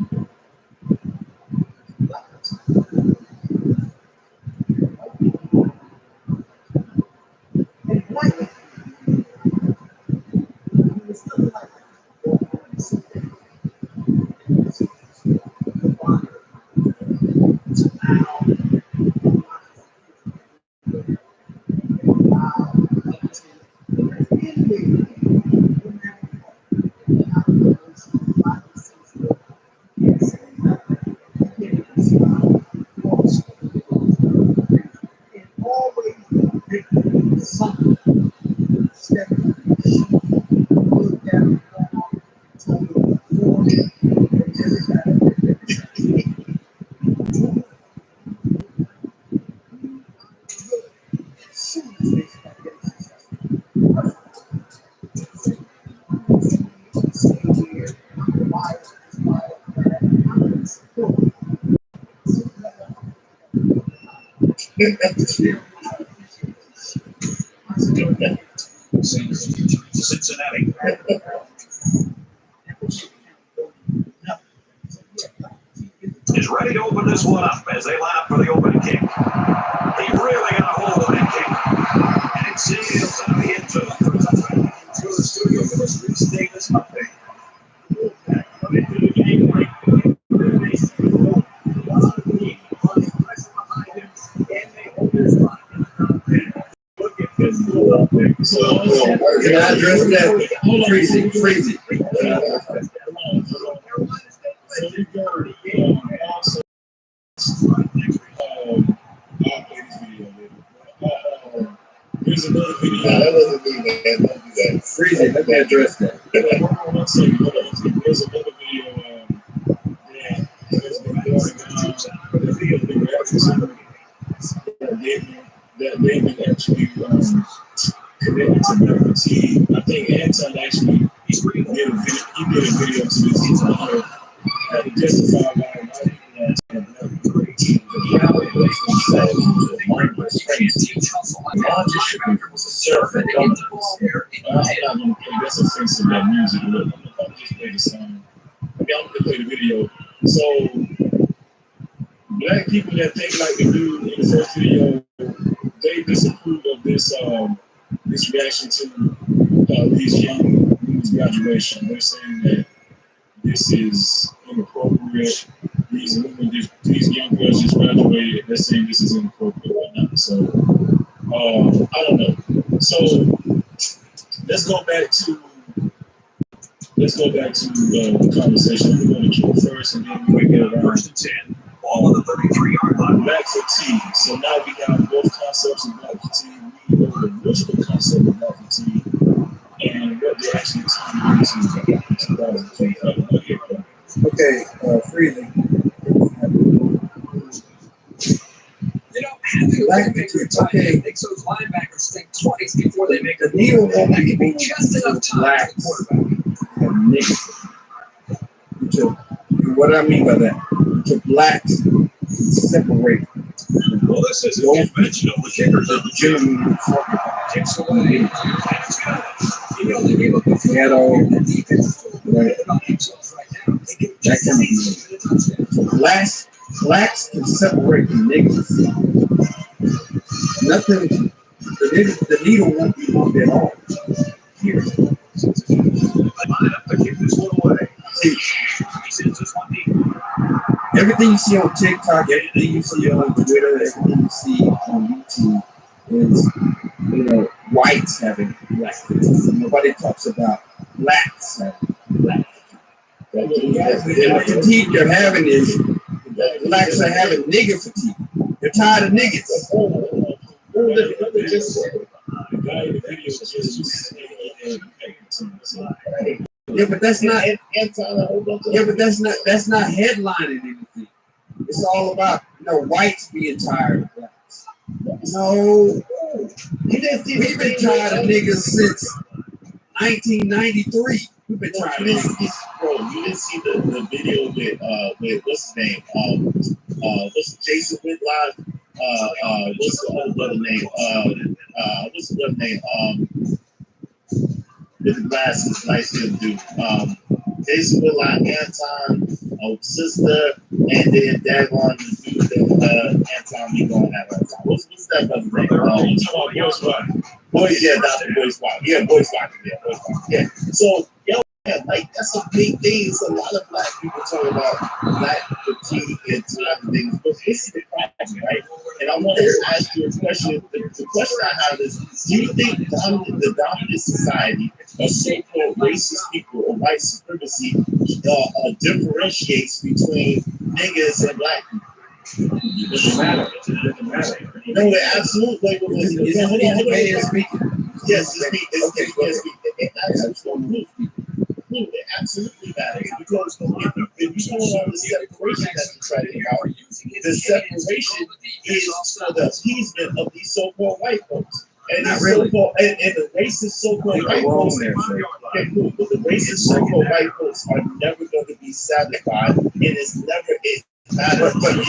Speaker 2: Cincinnati. Is ready to open this one up as they line up for the opening kick. He really got a hold of that kick. And it sails out of the end zone for a touchdown. Let's go to the studio for this status update. Coming into the game right.
Speaker 14: So,
Speaker 15: can I address that? Crazy.
Speaker 14: So we go also, I'll play this video later. Here's another video.
Speaker 15: Nah, that wasn't me, man. Don't do that. Freezing. Let me address that.
Speaker 14: There's another video that has been going on. They've been actually connected to black fatigue. I think Anton actually did a video to this. Had to testify about a lot of people that have black fatigue. The reality of themselves was a mindless crazy. Largest shooter was a servant. I'm not going to play. That's offensive, that music. I'm going to just play the song. Okay, I'm going to play the video. So, black people that think like the dude in the first video, they disapprove of this reaction to these young women's graduation. They're saying that this is inappropriate. These young girls just graduated. They're saying this is inappropriate right now. So I don't know. So let's go back to the conversation. We're going to kill first, and then we get around.
Speaker 2: First and 10. Ball on the 33-yard line.
Speaker 14: Black fatigue. So now we got both concepts of black fatigue. We know the original concept of black fatigue and what they actually turned into in 2025.
Speaker 15: Okay, freezing.
Speaker 7: You know, having a
Speaker 15: Black
Speaker 7: playmaker
Speaker 15: fatigue. Okay.
Speaker 7: makes those linebackers think twice before they make a
Speaker 15: The needle
Speaker 7: that can be just enough time for the quarterback.
Speaker 15: So, what do I mean by that?
Speaker 6: to blacks separate.
Speaker 2: Well, this isn't conventional. The kickers are the
Speaker 6: Genuinely talking about takes away. Ghetto, blacks can separate the niggas. Nothing. The needle won't be moved at all. Here. Everything you see on TikTok, everything you see on Twitter, everything you see on YouTube is, whites having black. Nobody talks about blacks having black. The fatigue they're having is blacks are having nigger fatigue. They're tired of niggas. Yeah, but that's not. Yeah, but that's not headlining anything. It's all about whites being tired of blacks. No, we've been tired of niggas since 1993. We've been tired of niggas.
Speaker 5: Bro, you didn't see the video with what's his name? What's Jason Whitlock? What's the other name? What's the other name? With the glasses, nice little dude. Jason Whitlock, Anton, sister, and then Dagon, the dude that Anton be going at all the time. What's that other name? Boys, yeah, Dr. Boyce Walker. Yeah, Boyce Walker. Yeah, Boyce Walker. Yeah. So, like that's a big thing. It's a lot of black people talking about black fatigue and other things, but this is the problem, right? And I want to ask you a question. The question I have is: do you think the dominant society of so-called racist people or white supremacy differentiates between niggas and black people?
Speaker 6: It doesn't matter. It doesn't matter.
Speaker 5: No, it absolutely. Yes, it absolutely. It absolutely matters because if you don't know the separation that you're trying about, the separation is for the appeasement of these so-called white folks. And the so-called and the racist so-called white folks. Okay, cool. But the racist so-called white folks are never going to be satisfied, and it's never it matters. But the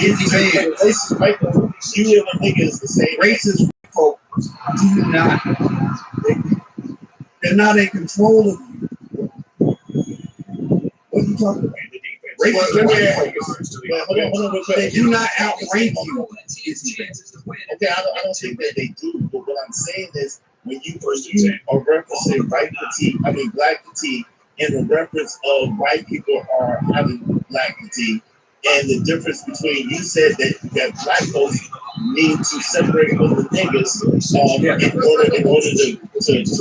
Speaker 5: racist white folks, you and the nigga is the same.
Speaker 6: Racist folk do not. They're not in control of you. What are you talking about? They do not outrank you.
Speaker 5: Okay, I don't think that they do, but what I'm saying is when you are referencing black fatigue, in the reference of white people are having black fatigue, and the difference between you said that black folks need to separate from the niggas in order to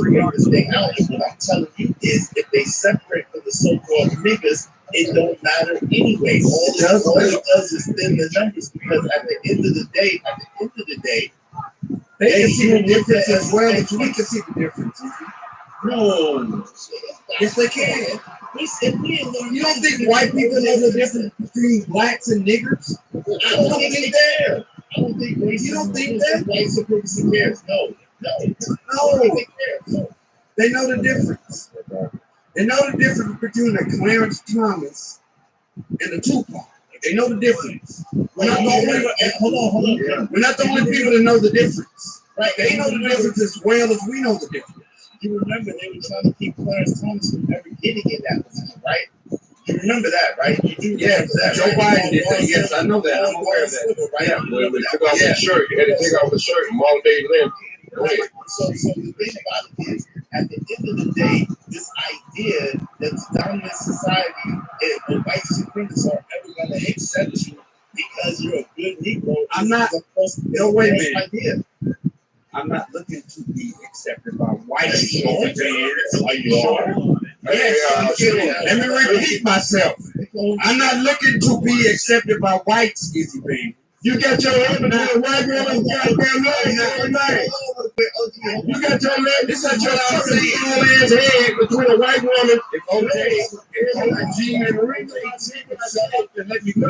Speaker 5: bring this thing out. And what I'm telling you is if they separate from the so-called niggas, it don't matter anyway. All it does is thin the numbers because at the end of the day,
Speaker 6: they can see the difference as well as we can see the difference.
Speaker 5: No.
Speaker 6: Yes, they can. You don't think white people know the difference between blacks and niggers?
Speaker 5: I don't think that. I don't think
Speaker 6: you don't think that
Speaker 5: white supremacy cares. No.
Speaker 6: They know the difference. They know the difference between a Clarence Thomas and a Tupac. They know the difference. We're not the only. Hold on. We're not the only people that know the difference. Right? They know the difference as well as we know the difference.
Speaker 5: You remember they were trying to keep Clarence Thomas from ever getting in that position, right? You remember that, right? You do.
Speaker 6: Yes, Joe Biden did that. Yes, I know that. I'm aware of that.
Speaker 5: Right?
Speaker 15: Yeah, when they took off his shirt, you had to take off the shirt and all day live.
Speaker 5: Right. So the thing about it is, at the end of the day, this idea that the dominant society and white supremacists are ever going to accept you because you're a good Negro.
Speaker 6: I'm not.
Speaker 5: No, wait a minute. Idea.
Speaker 6: I'm not looking to be accepted by whites. Let me repeat myself. I'm not looking to be accepted by whites, Izzy Bean. You got your head between a white girl and goddamn leg. You got your leg, this is your ass head between a white woman. Okay. Gene and Marie, and let me go.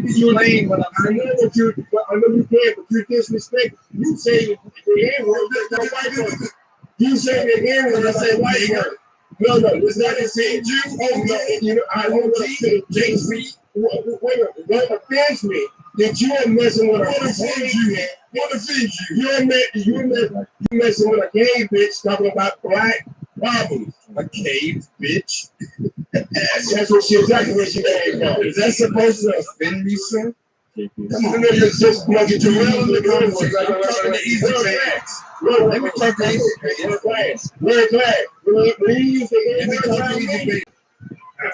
Speaker 6: You lame, but I know what you. I know you can, but you disrespect. You say the N-word. You say the N-word. I say white word. No, it's not the same Jew. Oh, no, I know what JC.
Speaker 2: what offends me that you are messing with a you messing with a gay bitch talking about black problems. A cave bitch. That's what exactly where she came from. Is that supposed to offend me, sir? Come on, you're just like a the conversation. I'm talking to easy class. Let me talk to easy class. Very glad. Let me talk to easy class.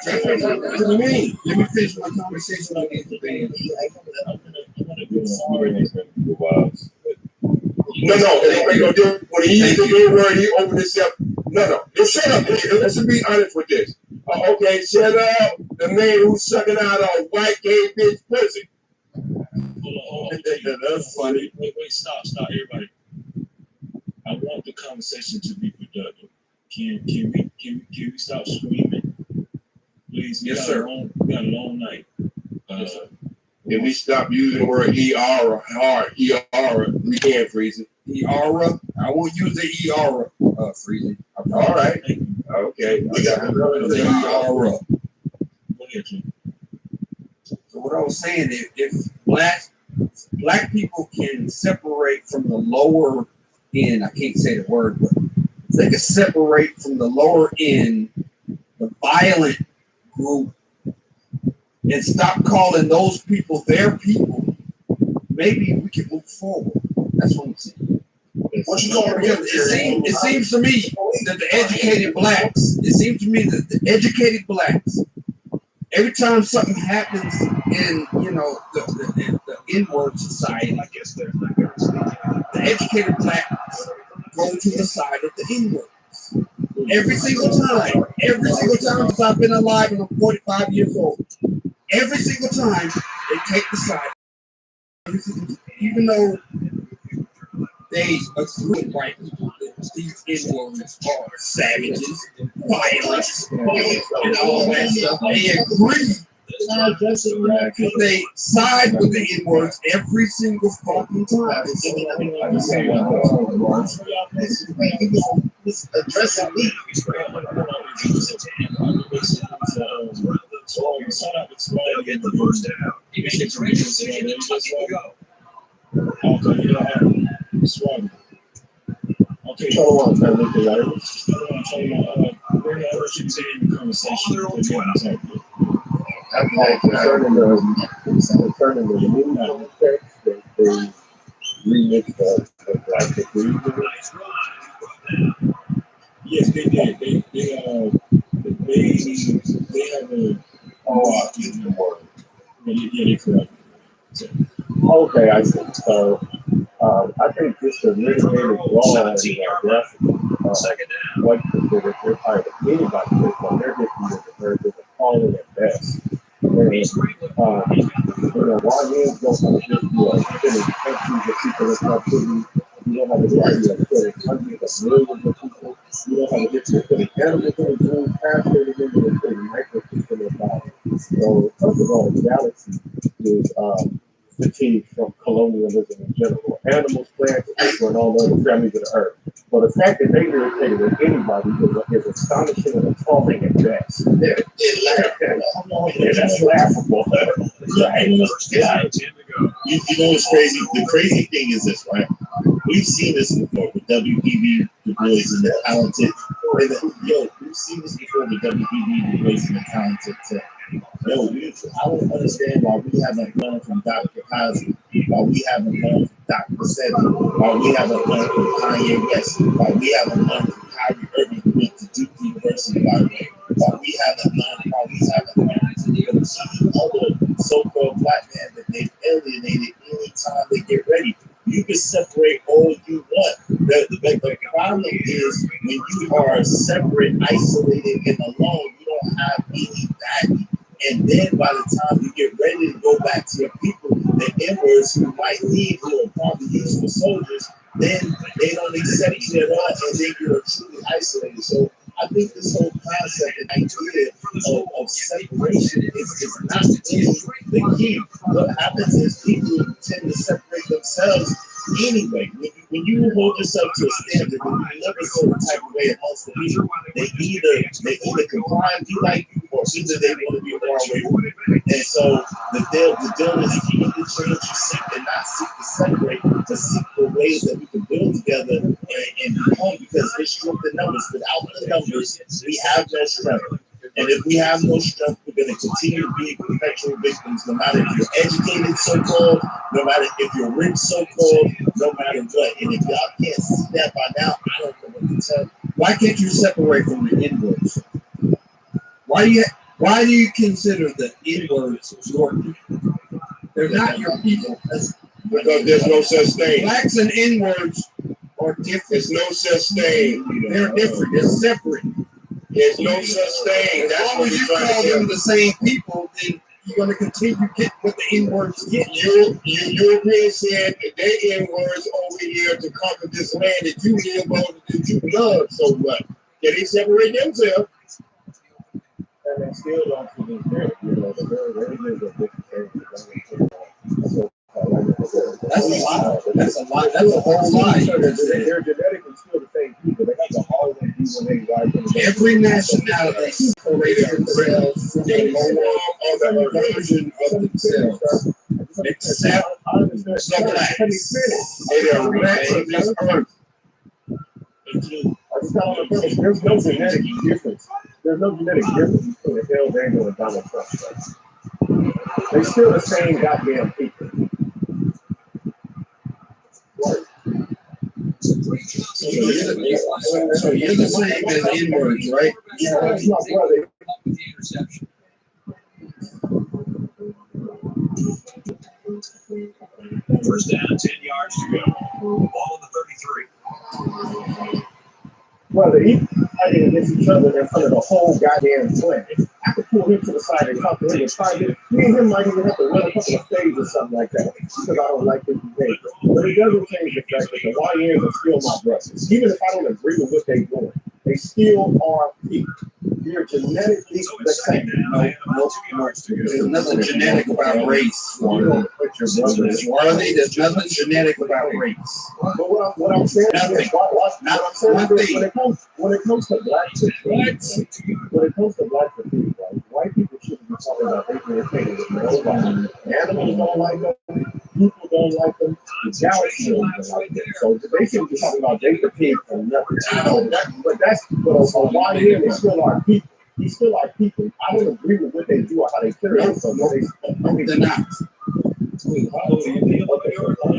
Speaker 2: To me, let me finish my conversation on easy class. No, it ain't make no difference. When he used the good word, he opened himself. No. Just shut up. Let's be honest with this. Okay, shut up. The man who's sucking out a white gay bitch pussy. That's funny.
Speaker 14: Wait, stop, everybody. I want the conversation to be productive. Can we stop screaming? Please,
Speaker 2: yes, sir.
Speaker 14: We got a long night.
Speaker 2: If we stop using the word E-R-A, we can freeze it. E-R-A? I won't use the E-R-A, freeze it. All right. Okay. We got the E-R-A. So what I was saying, if black people can separate from the lower end, I can't say the word, but if they can separate from the lower end, the violent group, and stop calling those people their people, maybe we can move forward. That's what I'm saying. What you call it seems to me that the educated blacks, every time something happens in, the N-word society, I guess the educated blacks go to the side of the N-words. Every single time since I've been alive and I'm 45 years old, every single time they take the side, even though they agree with white people that these N-words are savages, violent, and all that stuff. They agree. They side with the N-words every single fucking time. It's addressing me.
Speaker 13: They'll get the first down. He made a great decision and let people go.
Speaker 14: Okay, follow on, family. Very interesting in the conversation.
Speaker 6: Concerning the new text that they remixed like the
Speaker 14: yes, they did. They have a yeah, they correct.
Speaker 6: okay, I see. So I think just a mitigated law and what they're trying to anybody with on their history is appalling at best. And, why is don't have just killing countries of people in captivity? You don't have a history of killing hundreds of millions of people. You don't have a history of killing animals in the zoo, castrating them, and putting microchips in their body. So first of all, the galaxy is fatigued from colonialism in general. Animals, plants, people, and all the other families of the earth. But the fact that they irritated with anybody is astonishing and appalling at best. That's laughable.
Speaker 5: You know what's crazy? The crazy thing is this, right? We've seen this before with WPB, the boys and the talented. We've seen this before with WPB, the boys and the talented. I don't understand why we haven't learned from Dr. Cosby, why we haven't learned from Dr. Sebi, why we haven't learned from Kanye West, why we haven't learned from Kyrie Irving, who went to Duke University, by the way, why we haven't learned from some other so-called black man that they've alienated anytime they get ready. You can separate all you want. The problem is when you are separate, isolated, and alone, you don't have any value. And then by the time you get ready to go back to your people, the N-words who might leave, who are probably useful soldiers, then they don't accept you at all, and then you're truly isolated. So I think this whole concept and idea of separation is not really the key. What happens is people tend to separate themselves anyway. When you hold yourself to a standard, when you live a certain type of way amongst the people, they either comply and be like you, course. Either they want to be far away from it. And so the deal is keep the change you seek and not seek to separate, but seek the ways that we can build together and home, because it's strength in numbers. Without the numbers, we have no strength. And if we have no strength, we're going to continue to be perpetual victims, no matter if you're educated, so-called, no matter if you're rich, so-called, no matter what. And if y'all can't see that by now, I don't know what to tell you. Why can't you separate from the N-words? Why do you consider the N-words your people? They're not your people.
Speaker 11: Because there's no such thing.
Speaker 5: Blacks and N-words are different.
Speaker 11: There's no such thing.
Speaker 5: They're different. They're separate.
Speaker 11: There's no such thing.
Speaker 5: As long as you call them the same people, then you're going to continue to get what the N-words get.
Speaker 11: Europeans said that they N-words over here to conquer this land that you live on, that you love so much. Can they separate themselves?
Speaker 14: And they still don't see these very, you know, the very ranges of different things.
Speaker 5: That's a lie. That's a lie. That's a whole lie.
Speaker 14: They're genetically still the same people. They have to always be when they ride them.
Speaker 5: Every nationality separated themselves from a more of a version of themselves, except the blacks.
Speaker 11: They are rats of this earth.
Speaker 14: There's no genetic difference. There's no genetic difference between the Hell Daniel and Donald Trump. They're still the same goddamn people.
Speaker 5: So you're the same as N-words, right?
Speaker 14: Yeah, that's my brother.
Speaker 2: First down, 10 yards to go. Ball on the 33.
Speaker 14: Well, they eat fighting against each other in front of the whole goddamn planet. I could pull him to the side and talk to him and find it. Me and him might even have to run a couple of stages or something like that because I don't like his behavior. But it doesn't change the fact that the YNs are still my brothers. Even if I don't agree with what they're doing, they still are people. They're genetically the same.
Speaker 5: There's nothing genetic about race. There's nothing genetic about race.
Speaker 14: But what I'm saying is, when it comes to black people, white people shouldn't be talking about they being painted with nobody. Animals don't like them. People don't like them. The galaxy don't like them. So they shouldn't be talking about they the pig or nothing. But a YN is still our people. He's still our people. I don't agree with what they do or how they carry themselves.
Speaker 5: They're not.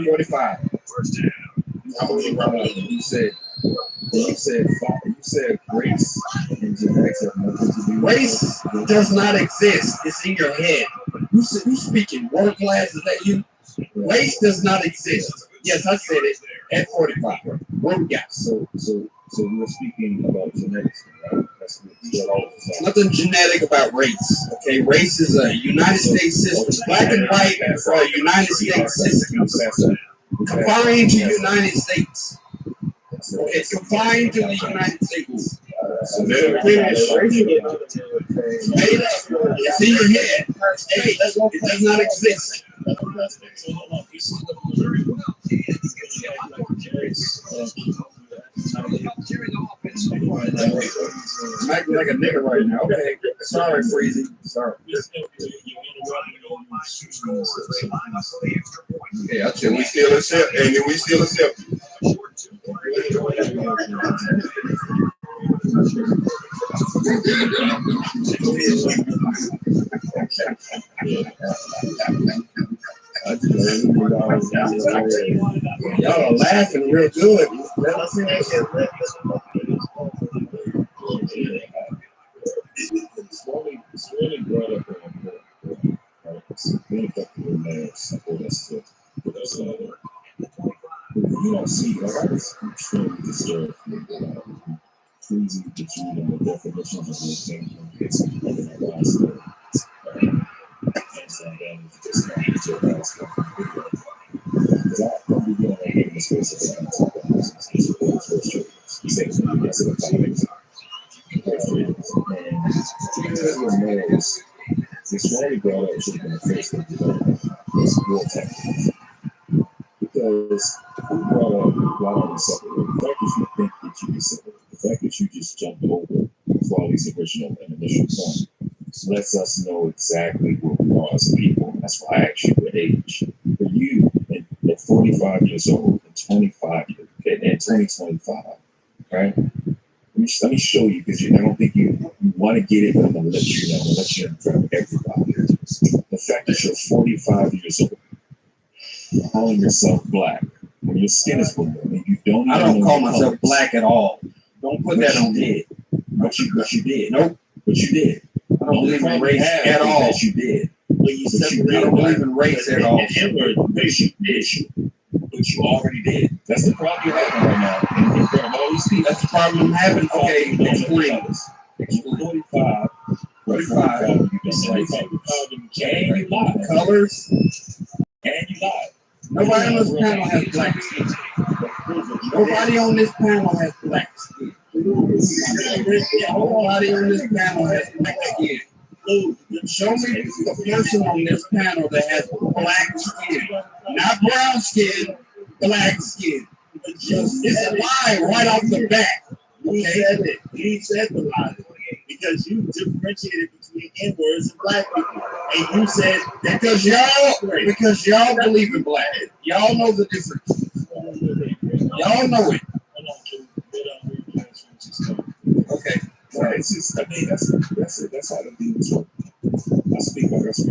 Speaker 5: 45.
Speaker 2: First down.
Speaker 5: You said race and genetics have nothing to do. Race does not exist. It's in your head. You speaking word class? Is that you? Race does not exist. Yes, I said it at 45. What we got?
Speaker 14: So we're speaking about genetics, right?
Speaker 5: Nothing genetic about race. Okay, race is a United States system. Black and white are a United States system. Confined to United States. Okay, confined to the United States. It's in your head. Hey, it does not exist. I'm acting like a nigga right now. Okay, sorry, Freezy. Sorry.
Speaker 11: Yeah, I tell we still accept, and we still accept you.
Speaker 5: Y'all are laughing real good.
Speaker 14: It's really brought up it's really affected the marriage. You don't see, like, I was extremely disturbed with freezing between the definitions of these things. It's in the last and then just not into the last video. Because I'm beginning to hate the space of the same thing as the topics. And this one brought up should have been the first thing to go. It's real technical. Because we brought on the separate. The fact that you think that you can separate, the fact that you just jumped over Flawley's original and initial point,
Speaker 5: lets us know exactly where we are as people. That's why I asked you what age. For you, at 45 years old, and 25 years, and 2025, right? Let me show you, because I don't think you want to get it, but I'm going to let you know. I'm going to let you in front of everybody. The fact that you're 45 years old, calling yourself black, when your skin is blue, and you don't.
Speaker 17: I don't call myself black at all. Don't put that on me.
Speaker 5: But you did.
Speaker 17: Nope.
Speaker 5: But you did.
Speaker 17: I don't believe in race at all.
Speaker 5: That you did.
Speaker 17: I don't believe in race at all.
Speaker 5: But you already did. That's the problem you're having right now. And in front of all these people.
Speaker 17: That's the problem I'm having. Okay, explain.
Speaker 5: 45. 45. You just right. And you lied.
Speaker 17: Colors.
Speaker 5: And you lied.
Speaker 17: Nobody on this panel has black skin. Nobody on this panel has black skin. Nobody on this panel has black skin. Show me the person on this panel that has black skin. Not brown skin, black skin. It's a lie right off the bat.
Speaker 6: He said it. He said the lie. Because you differentiated between N-words and black people. And you said
Speaker 17: because y'all believe in black. Y'all know the difference. Y'all know it. Okay.
Speaker 5: Right. It's just, I mean, that's it. That's how the demons work. I speak my words. The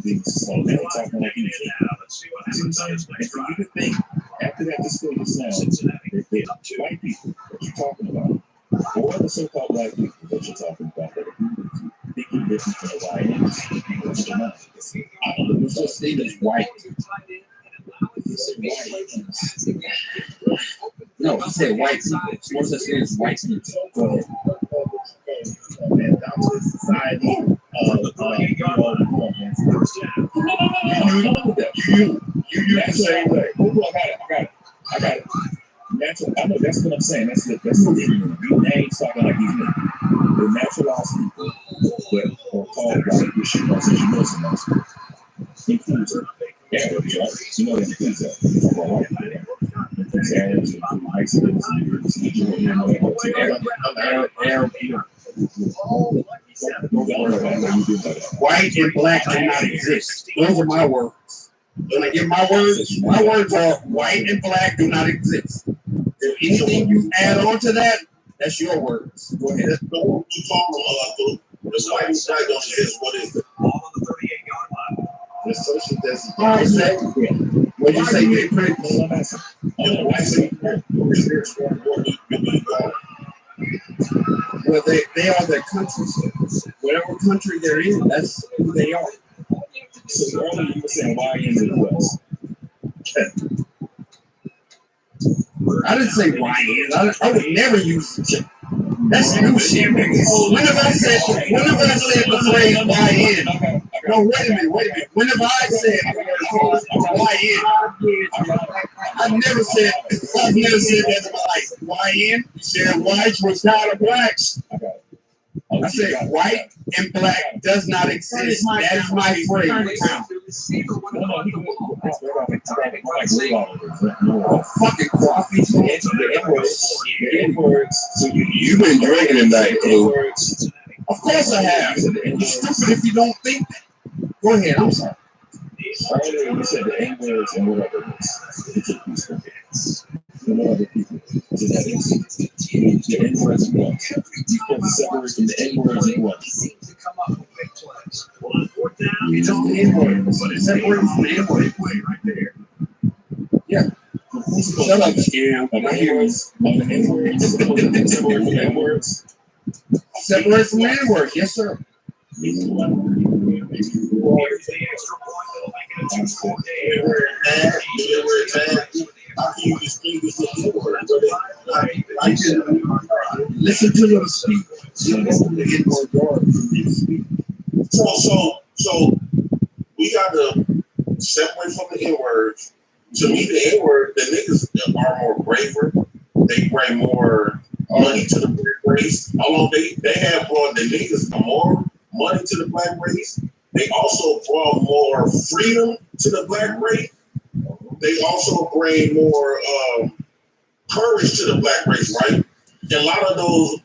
Speaker 5: demons just all day talking like you. And for you to think, after that display just now, that white people that you're talking about, or the so-called black people that you're talking about, that agree with you, think you're different from the YNs, because you're not. I don't know, it's just seen as white.
Speaker 17: No, he said white people. What's that saying? White people. Go ahead.
Speaker 6: Society
Speaker 5: you the same way. I got it. Natural, I know that's what I'm saying. That's the ignorant. You names talking like these niggas. The naturalized people that are called white, which you know, since you know so much, includes Arabs, right? You know that includes that. You talk about white people, right? Includes Arabs, includes Mexicans, Arab people.
Speaker 17: White and black do not exist. Those are my words. When I give my words are white and black do not exist. If anything you add on to that, that's your words. Go ahead.
Speaker 6: The white and black don't exist. What is it? All on the 38-yard line. The social designation.
Speaker 17: What you say, Big Prince? Well, they are their countries. Whatever country they're in, that's who they are.
Speaker 5: So earlier you were saying YNs in the West.
Speaker 17: I didn't say YNs. I would never use that's new shit. Whenever I said the phrase YN, no, wait a minute. Whenever I said YN, I've never said that in my life. YN, you said whites was tired of blacks. I said white and black does not exist. That is my phrase. Fucking coffee.
Speaker 5: The N-words. So
Speaker 17: you've been drinking tonight, too. Of course I have. You're stupid if you don't think that. Go ahead, I'm sorry.
Speaker 5: Earlier you said the N-words and whatever it is. And what other people? The N-words and what? You're supposed to separate from the N-words and what?
Speaker 17: It's on the N-words, but it's separated from the N-words right there. Yeah. Shut up, Scam.
Speaker 5: The N-words, separate from the N-words?
Speaker 17: Separate from the N-words, yes, sir. I can listen to them speak.
Speaker 6: So we got to separate from the N-words. To me, the N-word, the niggas are more braver. They bring more money to the black race. Although they have brought the niggas more money to the black race, they also brought more freedom to the black race. They also bring more courage to the black race, right? And a lot of those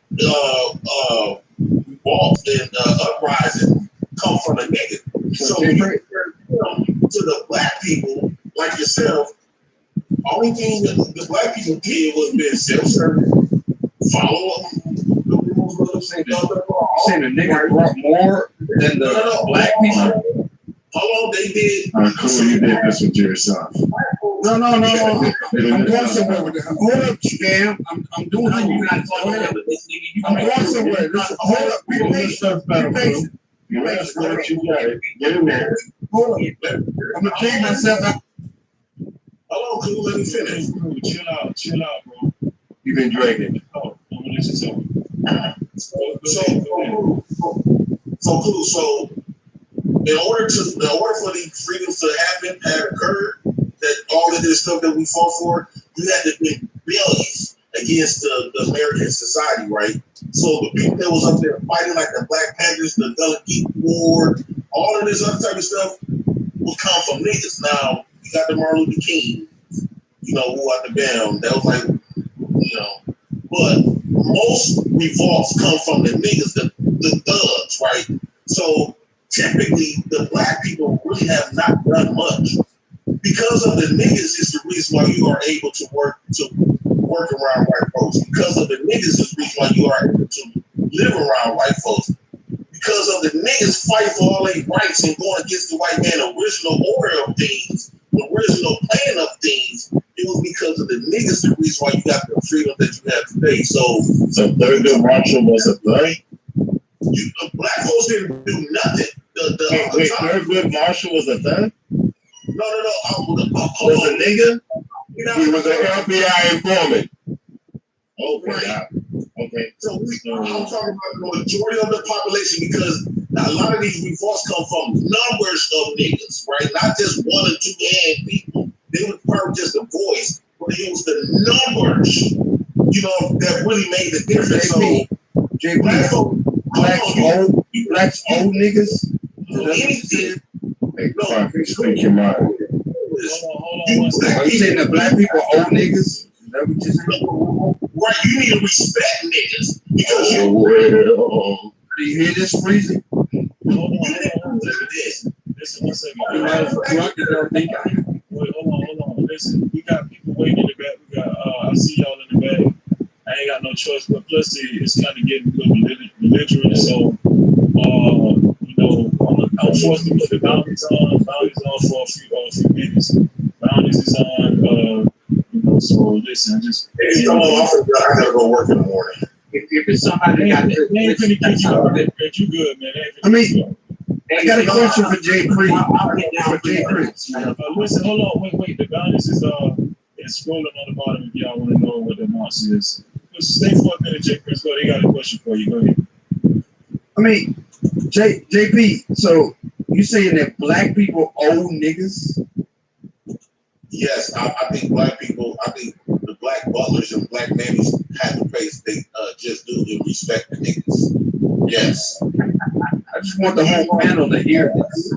Speaker 5: revolt and uprising come from a nigga. So when you compare them to the black people like yourself, only thing that the black people did was being self-serving, follow up the rules.
Speaker 17: Saying the nigga brought more than the black people.
Speaker 5: Hold on, they did.
Speaker 14: Cool, you did this with yourself.
Speaker 17: No. I'm going somewhere with it. Hold up, Cam. I'm doing it. You gotta talk about it. I'm going somewhere. Listen, hold up. Be patient. Be patient.
Speaker 14: Get in there.
Speaker 17: Hold up. I'm gonna take myself out.
Speaker 5: Hold on, cool. Let me finish.
Speaker 10: Chill out, bro.
Speaker 14: You've been drinking.
Speaker 10: Oh, I'm gonna let you tell me.
Speaker 5: So cool. So in order for these freedoms to happen, have occurred, that all of this stuff that we fought for, you had to be rebellious against the American society, right? So the people that was up there fighting, like the Black Panthers, the Delegate War, all of this other type of stuff would come from niggas. Now you got the Martin Luther King, who out the band. That was like, but most revolts come from the niggas, the thugs, right? So typically the black people really have not done much. Because of the niggas is the reason why you are able to work around white folks. Because of the niggas is the reason why you are able to live around white folks. Because of the niggas fight for all their rights and going against the white man's original order of things, the original plan of things, it was because of the niggas the reason why you got the freedom that you have today. So
Speaker 14: Thurgood Marshall was a thug?
Speaker 5: Black folks didn't do nothing.
Speaker 14: Wait, Thurgood Marshall was a thug?
Speaker 5: No.
Speaker 14: Was a nigga? He was an FBI informant. Okay.
Speaker 5: So I'm talking about the majority of the population, because a lot of these revolts come from numbers of niggas, right? Not just one or two hand people. They were probably just a voice, but it was the numbers, that really made the difference. So,
Speaker 17: blacks old niggas.
Speaker 5: Anything.
Speaker 14: Speak your mind.
Speaker 10: Hold on one second.
Speaker 17: Are you saying that black people are old niggas? Is that what you're saying?
Speaker 5: Right, you need to respect niggas because
Speaker 17: Do you hear this freezing?
Speaker 10: Hold on. Listen, one second. Wait, hold on. Listen, we got people waiting in the back. We got, I see y'all in the back. I ain't got no choice, but plus it's kind of getting a little belligerent, so, I'm forced to put the boundaries on for a few minutes. Boundaries is on, so listen,
Speaker 5: I gotta go work in the morning.
Speaker 4: If it's somebody got
Speaker 10: they ain't finna kick you out, you good, man.
Speaker 17: I got a question for Jay Creed.
Speaker 10: Listen, hold on, wait. The boundaries is scrolling on the bottom if y'all want to know what the marks is. Just stay for a minute, Jay Chris. They got a question for you. Go ahead.
Speaker 17: JP, so you saying that black people owe niggas?
Speaker 5: Yes, I think the black butlers and black nannies have to pay just due and respect the niggas. Yes.
Speaker 17: I just want the whole panel to hear this.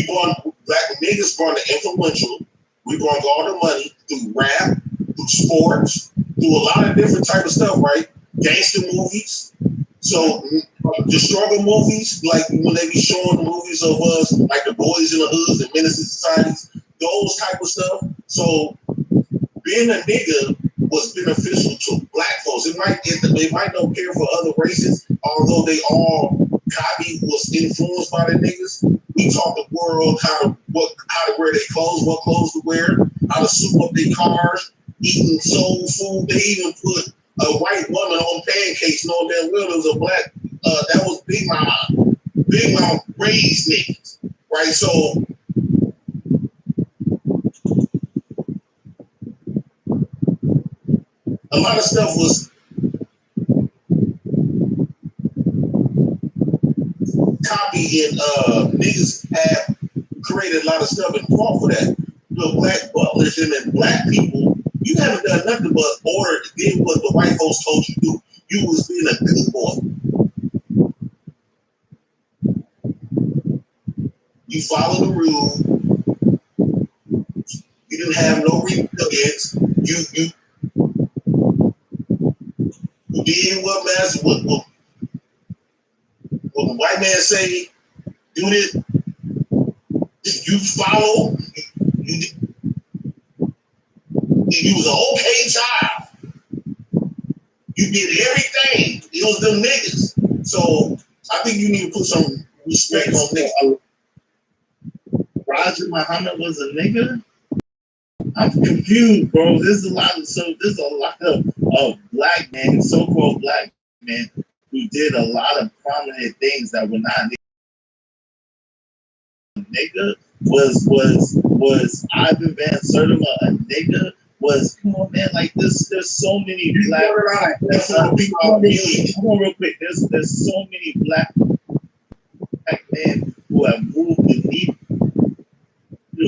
Speaker 5: Black niggas brought the influential. We brought all the money through rap, through sports, through a lot of different type of stuff, right? Gangster movies. So the struggle movies, like when they be showing the movies of us, like the Boys in the Hoods and Menace Societies, those type of stuff. So being a nigga was beneficial to black folks. It might not care for other races, although they all was influenced by the niggas. We taught the world how to wear their clothes, what clothes to wear, how to soup up their cars, eating soul food. They even put a white woman on pancakes, knowing damn well it was a black. That was Big Mama. Big Mama raised niggas, right? So a lot of stuff was copied, and niggas have created a lot of stuff and fought for that. The black butlers and the black people, you haven't done nothing but did what the white folks told you to do. You was being a good boy. You followed the rule. You didn't have no rebellions. You did what matters.
Speaker 17: when the white man say, do this, you follow, you was an okay child. You did everything. It was them niggas. So I think you need to put some respect on niggas. Roger Muhammad was a nigga? I'm confused, bro. There's a lot of black men, so-called black men, who did a lot of prominent things that were not nigga. Was Ivan Van Sertima a nigga? Come on, man, like this. There's so many black. Hold on, real quick. There's so many black men who have moved the needle.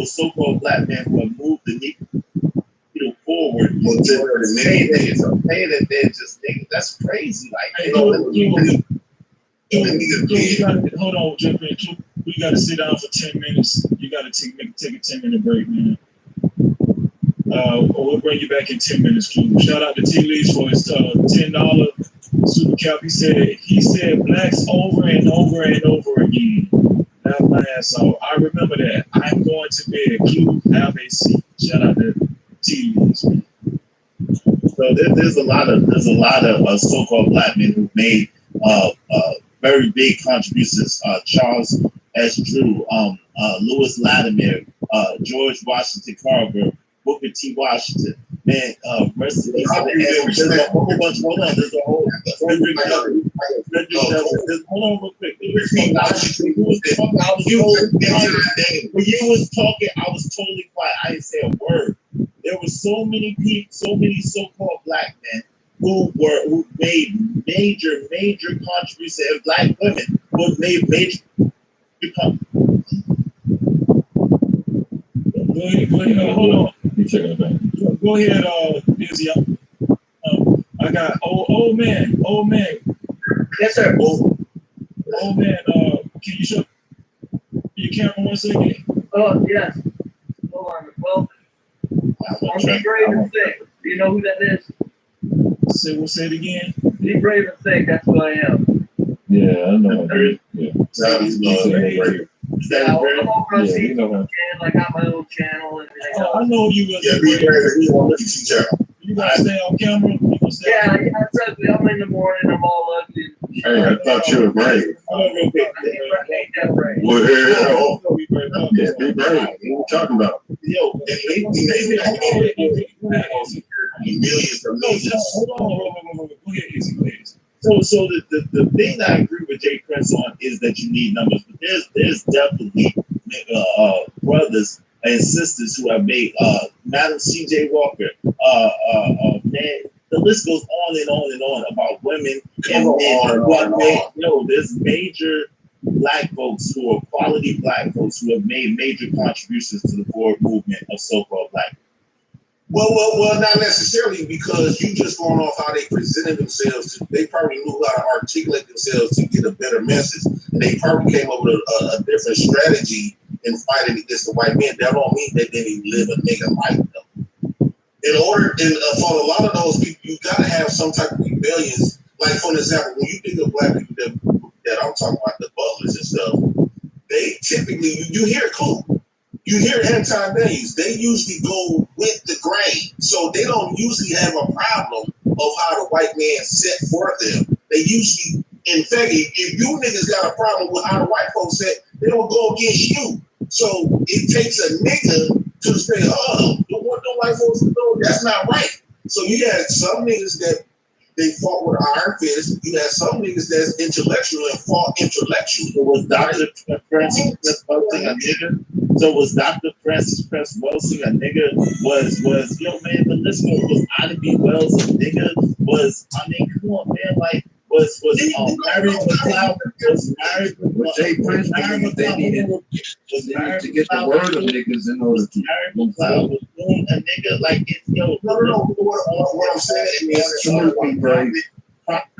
Speaker 17: So-called black men who have moved the needle forward. Well, to say that they're just niggas. That's crazy. Like, hold on, jump in. We got to sit down for 10 minutes. You got to take a 10-minute break, man. We'll bring you back in 10 minutes, Q. Shout out to T. Lees for his $10 super cap. He said blacks over and over and over again. That's my ass off. I remember that. I'm going to bed. Q, have a seat. Shout out to T. Lees. So there's a lot of so-called black men who made very big contributions. Charles S. Drew, Lewis Latimer, George Washington Carver, Booker T. Washington. Man, rest in peace. There's a whole bunch. Hold on. There's a whole. Hold on real quick. When you was talking, I was totally quiet. I didn't say a word. There were so many people, so many so-called black men who made major contributions, and black women who made major. Go ahead. Hold on. Go ahead, Izzy. I got old man.
Speaker 16: Yes, sir.
Speaker 17: Old man. Can you show your camera 1 second?
Speaker 16: Oh, yes. Hold on. Well, I'm Be Brave and Thick. Do you know who that is?
Speaker 17: Say it again.
Speaker 16: Be Brave and Thick. That's who I am.
Speaker 14: Yeah, I know. Yeah.
Speaker 16: I'm over on CCN, like I have my own channel and everything else.
Speaker 17: I know you was.
Speaker 11: Yeah, Be Brave and Thick channel.
Speaker 17: You gotta stay on camera.
Speaker 16: Yeah, I'm in the morning. I'm all up.
Speaker 11: Hey, I thought you were brave.
Speaker 17: Hold on real quick.
Speaker 11: Well, yeah, Be Brave. What are you talking about?
Speaker 17: Yo, millions of millions. Hold on. Go ahead, Izzy, please. So the thing that I agree with Jay Prince on is that you need numbers, but there's definitely brothers and sisters who have made Madam C.J. Walker, man, the list goes on and on and on about women and men. There's major black folks who are quality black folks who have made major contributions to the forward movement of so-called black.
Speaker 11: Well, not necessarily, because you just going off how they presented themselves. They probably knew how to articulate themselves to get a better message, and they probably came up with a different strategy in fighting against the white men. That don't mean they didn't live a nigga like them. For a lot of those people, you gotta have some type of rebellions. Like, for example, when you think of black people that I'm talking about, the butlers and stuff, they typically you hear cool. You hear anti-values, they usually go with the grain. So they don't usually have a problem of how the white man set for them. They usually, in fact, if you niggas got a problem with how the white folks set, they don't go against you. So it takes a nigga to say, don't want no white folks to know that's not right. So you had some niggas that they fought with iron fist. You had some niggas that's intellectual and fought intellectually.
Speaker 17: So was Dr. Francis Welsing a nigga? So was Dr. Francis Welsing a nigga? Was man, the list was Ivy Wells a nigga? Come on, man, like was Mary McLeod was
Speaker 14: Jay Prince, they needed to get the word of niggas in order to.
Speaker 17: Mary McLeod was doing a nigga like it's
Speaker 11: No. What I'm saying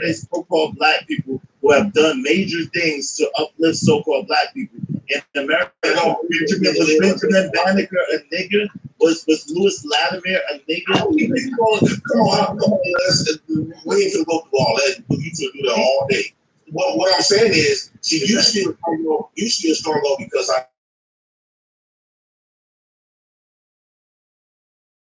Speaker 11: is
Speaker 17: so-called black people who have done major things to uplift so-called black people in America. Was Benjamin Banneker a nigga? Was Lewis Latimer a nigga?
Speaker 11: Come on, we ain't gonna go through all that. You can do that all day.
Speaker 18: what I'm saying is, see, you still strong though because I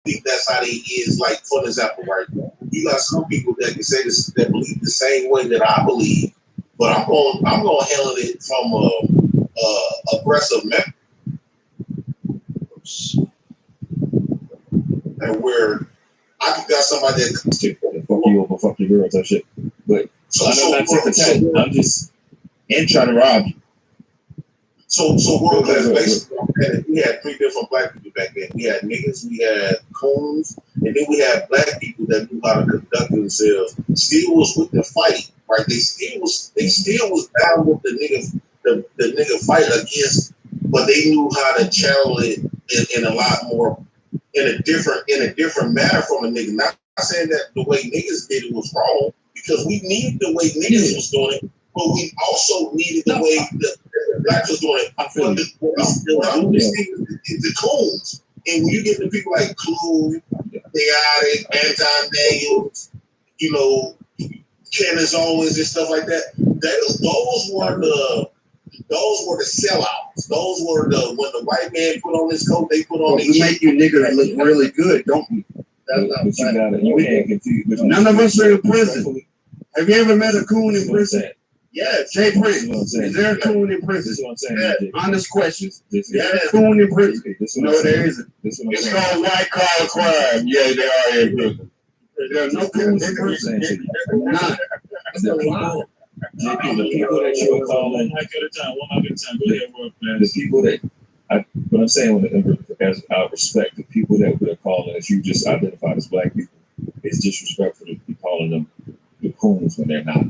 Speaker 18: think that's how they is. Like for example, right? You got some people that can say this, that believe the same way that I believe, but I'm gonna handle it from a aggressive method, and where I got somebody that comes to
Speaker 14: fuck you over, fuck your girls, that shit. But I'm not tit for tat. I'm just trying to rob you.
Speaker 18: So world class basically, we had three different black people back then. We had niggas, we had coons, and then we had black people that knew how to conduct themselves. Still was with the fight, right? They still was down with the nigga fight against, but they knew how to channel it in a lot more in a different manner from a nigga. Not saying that the way niggas did it was wrong, because we needed the way niggas was doing it, but we also needed the way the blacks was doing it. But the coons. And when you get to people like Clue, Chaotic, Anton Daniels, you know, Candace Owens and stuff like that, those were the sellouts. Those were when the white man put on his coat, they put on
Speaker 17: we make you niggas look really good, don't we?
Speaker 14: You can't confuse.
Speaker 17: None of us are in prison. Have you ever met a coon in prison?
Speaker 18: Yeah,
Speaker 17: Jay Prince. Is there a coon in prison? Yeah. Honest questions. Is there a coon in prison? No, there isn't. It's called white collar crime. Yeah, they are in prison. There are no coons in prison. None.
Speaker 14: The people that you are calling,
Speaker 10: one mic at a time. Go ahead, work, man.
Speaker 14: The people that, what I'm saying, as I respect the people that we're calling, as you just identified as black people, it's disrespectful to be calling them the coons when they're not.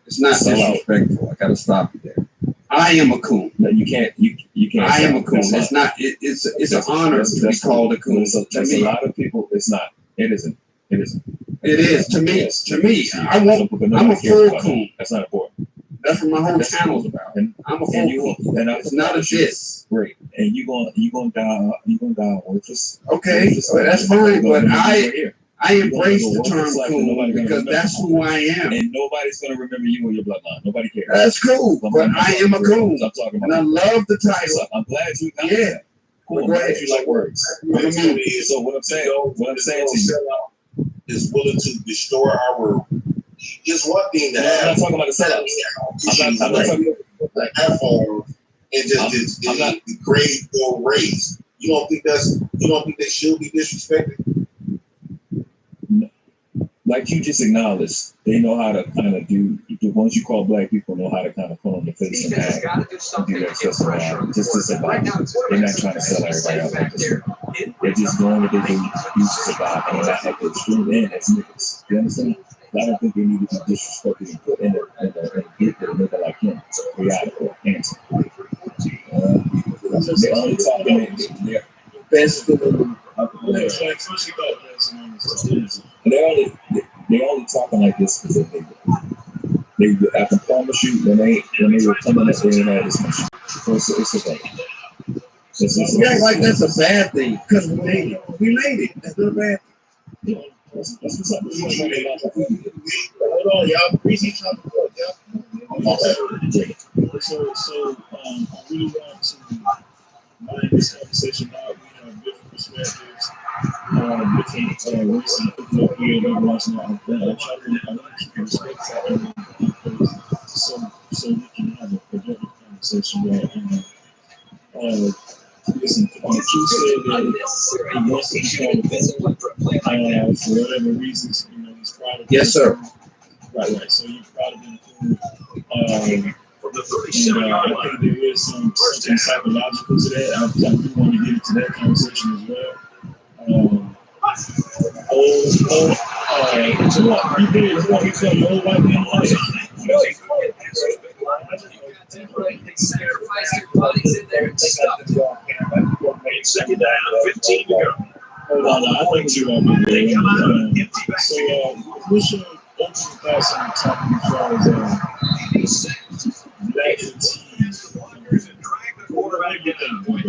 Speaker 17: It's not disrespectful. I gotta stop you there. I am a coon.
Speaker 14: No, you can't. You can't.
Speaker 17: I am a coon. It's not. It's an honor to be called a coon.
Speaker 14: To me, a lot of people. It's not. It isn't. It isn't.
Speaker 17: It is to me. Yes. To me, I'm a full coon.
Speaker 14: That's not important.
Speaker 17: That's what my whole channel's about. And I'm a full coon. And it's not a diss.
Speaker 14: Great. And you gonna die worthless.
Speaker 17: Okay, so that's fine. But I embrace the term coon because that's who I am.
Speaker 14: And nobody's going to remember you or your bloodline. Nobody cares.
Speaker 17: That's cool. But I am a coon.
Speaker 14: I'm talking about.
Speaker 17: And I love the title.
Speaker 14: I'm glad you got
Speaker 17: that.
Speaker 14: Cool. I'm glad you like words. So what I'm saying to you
Speaker 18: is willing to destroy our. It's one thing to have.
Speaker 14: I'm not talking about the sellouts. I'm not talking about
Speaker 18: like iPhone and just degrade your race. You don't think they should be disrespected?
Speaker 14: Like you just acknowledged, they know how to kind of do. The ones you call black people know how to kind of put on the face and act and do that stuff around. Just to survive. They're not trying to sell everybody out like this. They're just doing what they do to survive, and not at the extreme end as niggas. You understand? I don't think they need to be disrespected and put in a group with a nigga like him. Chaotic or Hanson. They're only talking. They're best for them. They only talking like this because they I can promise you when they were coming up, they didn't have this much. So it's a thing.
Speaker 17: You act like that's a bad thing because we made it. We made it. That's not a bad thing.
Speaker 14: Yeah, that's what's up.
Speaker 18: Hold on, y'all. Breezy trying to talk, y'all.
Speaker 10: So I really want to mind this conversation out. We have different perspectives, different recent here that watching out. I want to keep respect so we can have a productive conversation where listen, Q said that he wants to become for whatever reasons, he's proud of.
Speaker 17: Yes, sir.
Speaker 10: Right. So you're proud of him. I think there is something psychological to that. I do want to get into that conversation as well. So what? You did what he said, old white man life.
Speaker 2: Sacrifice your bodies in there and stuff. Second down, 15 to go.
Speaker 10: I think you are my So, what's your opening thoughts on the topic as far as black teams?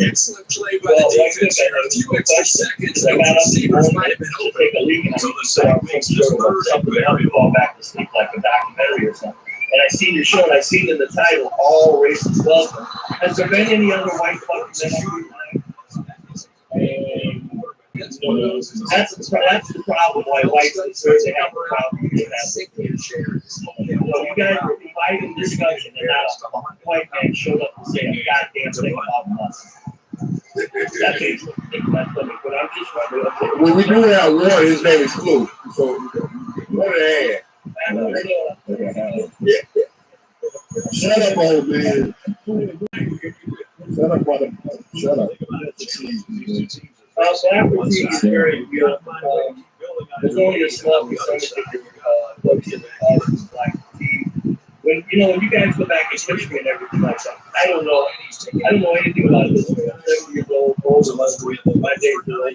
Speaker 2: Excellent play by the defense there. A few extra seconds. The receivers might have been open. So the sack makes this third and very
Speaker 5: ball back to sleep like a documentary or something.
Speaker 2: And I seen your show, and I seen in the title, all races welcome. Has there been any other white fucking men on your line? That's the problem why whites deserve to have a problem. You guys were inviting discussion, and not a white man showed up to say a goddamn thing about nothing. That's it. But I'm just wondering.
Speaker 17: When we do have one, his name is Clue. So, what an ad. Shut up, old man. Shut up, brother. Shut up.
Speaker 2: So African is very beautiful. There's only a small percentage of what's in the black tea. When when you guys go back in history and everything like that, I don't know anything about this. I'm 70 years old, my days are over.